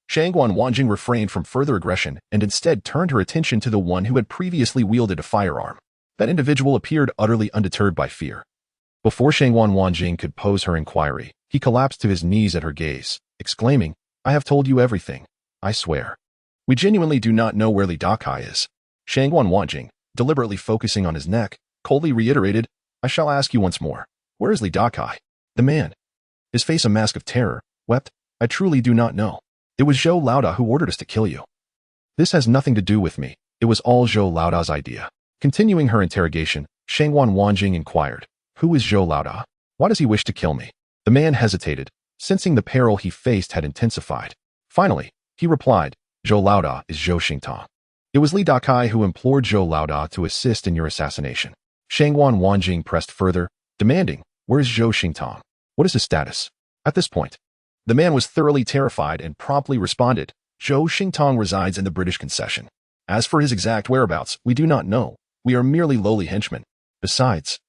S1: Shangwan Wanjing refrained from further aggression and instead turned her attention to the one who had previously wielded a firearm. That individual appeared utterly undeterred by fear. Before Shangwan Wanjing could pose her inquiry, he collapsed to his knees at her gaze, exclaiming, "I have told you everything. I swear. We genuinely do not know where Li Dakai is." Shangwan Wanjing, deliberately focusing on his neck, coldly reiterated, "I shall ask you once more. Where is Li Dakai?" The man, his face a mask of terror, wept, "I truly do not know. It was Zhou Laoda who ordered us to kill you. This has nothing to do with me. It was all Zhou Laoda's idea." Continuing her interrogation, Shangwan Wanjing inquired, "Who is Zhou Laoda? Why does he wish to kill me?" The man hesitated, sensing the peril he faced had intensified. Finally, he replied, "Zhou Laoda is Zhou Xingtong. It was Li Dakai who implored Zhou Laoda to assist in your assassination." Shangwan Wanjing pressed further, demanding, "Where is Zhou Xingtong? What is his status?" At this point, the man was thoroughly terrified and promptly responded, "Zhou Xingtong resides in the British concession. As for his exact whereabouts, we do not know. We are merely lowly henchmen. Besides,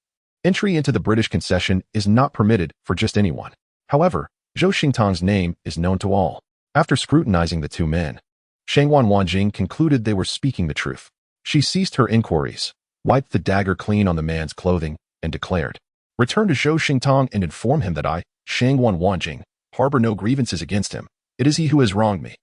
S1: entry into the British concession is not permitted for just anyone. However, Zhou Xingtong's name is known to all." After scrutinizing the two men, Shangwan Wanjing concluded they were speaking the truth. She ceased her inquiries, wiped the dagger clean on the man's clothing, and declared, "Return to Zhou Xingtong and inform him that I, Shangwan Wanjing, harbor no grievances against him. It is he who has wronged me.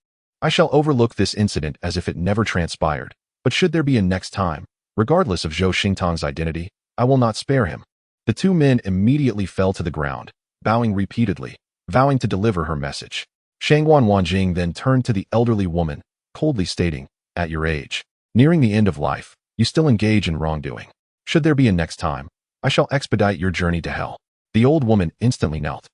S1: I shall overlook this incident as if it never transpired, but should there be a next time, regardless of Zhou Xingtong's identity, I will not spare him." The two men immediately fell to the ground, bowing repeatedly, vowing to deliver her message. Shangwan Wanjing then turned to the elderly woman, coldly stating, "At your age, nearing the end of life, you still engage in wrongdoing. Should there be a next time, I shall expedite your journey to hell." The old woman instantly knelt,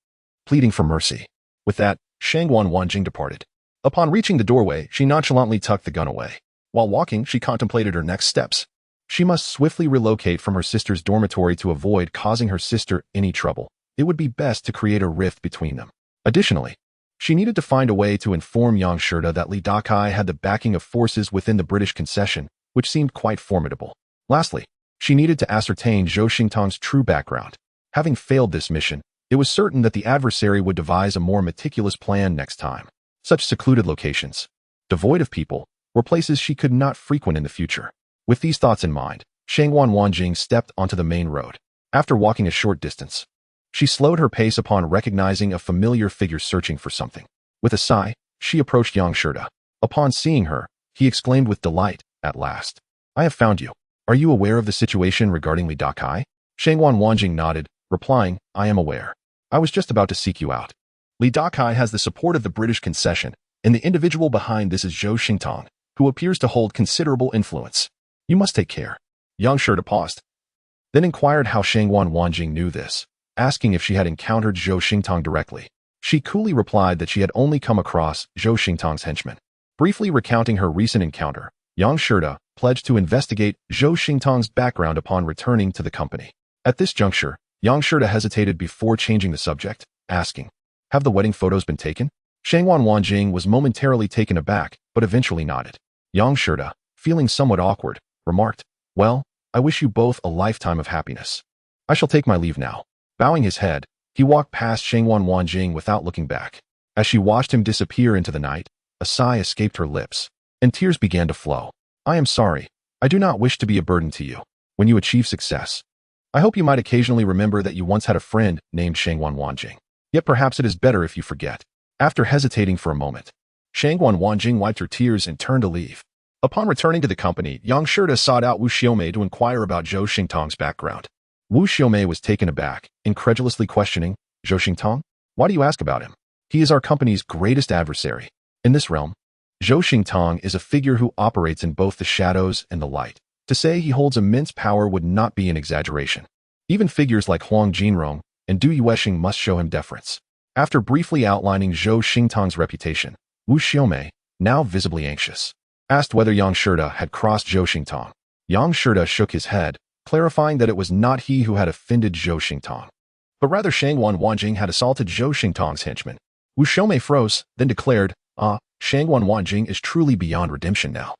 S1: pleading for mercy. With that, Shangwan Wanjing departed. Upon reaching the doorway, she nonchalantly tucked the gun away. While walking, she contemplated her next steps. She must swiftly relocate from her sister's dormitory to avoid causing her sister any trouble. It would be best to create a rift between them. Additionally, she needed to find a way to inform Yang Shirda that Li Dakai had the backing of forces within the British concession, which seemed quite formidable. Lastly, she needed to ascertain Zhou Xingtong's true background. Having failed this mission, it was certain that the adversary would devise a more meticulous plan next time. Such secluded locations, devoid of people, were places she could not frequent in the future. With these thoughts in mind, Shangwan Wanjing stepped onto the main road. After walking a short distance, she slowed her pace upon recognizing a familiar figure searching for something. With a sigh, she approached Yang Shirda. Upon seeing her, he exclaimed with delight, "At last. I have found you. Are you aware of the situation regarding Li Dakai?" Shangwan Wanjing nodded, replying, "I am aware. I was just about to seek you out. Li Dakai has the support of the British concession, and the individual behind this is Zhou Xingtong, who appears to hold considerable influence. You must take care." Yang Shirda paused, then inquired how Shangwan Wanjing knew this, asking if she had encountered Zhou Xingtong directly. She coolly replied that she had only come across Zhou Xingtong's henchmen. Briefly recounting her recent encounter, Yang Shirda pledged to investigate Zhou Xingtong's background upon returning to the company. At this juncture, Yang Shirda hesitated before changing the subject, asking, "Have the wedding photos been taken?" Shangwan Wanjing was momentarily taken aback, but eventually nodded. Yang Shirda, feeling somewhat awkward, remarked, "Well, I wish you both a lifetime of happiness. I shall take my leave now." Bowing his head, he walked past Shangwan Wanjing without looking back. As she watched him disappear into the night, a sigh escaped her lips, and tears began to flow. "I am sorry. I do not wish to be a burden to you. When you achieve success, I hope you might occasionally remember that you once had a friend named Shangwan Wanjing. Yet perhaps it is better if you forget." After hesitating for a moment, Shangwan Wanjing wiped her tears and turned to leave. Upon returning to the company, Yang Shirda sought out Wu Xiaomei to inquire about Zhou Xingtong's background. Wu Xiaomei was taken aback, incredulously questioning, "Zhou Xingtong? Why do you ask about him? He is our company's greatest adversary. In this realm, Zhou Xingtong is a figure who operates in both the shadows and the light. To say he holds immense power would not be an exaggeration. Even figures like Huang Jinrong and Du Yuesheng must show him deference." After briefly outlining Zhou Xingtong's reputation, Wu Xiaomei, now visibly anxious, asked whether Yang Shirda had crossed Zhou Xingtong. Yang Shirda shook his head, clarifying that it was not he who had offended Zhou Xingtong, but rather Shangwan Wanjing had assaulted Zhou Xingtong's henchmen. Wu Xiaomei froze, then declared, Shangguan Wanjing is truly beyond redemption now.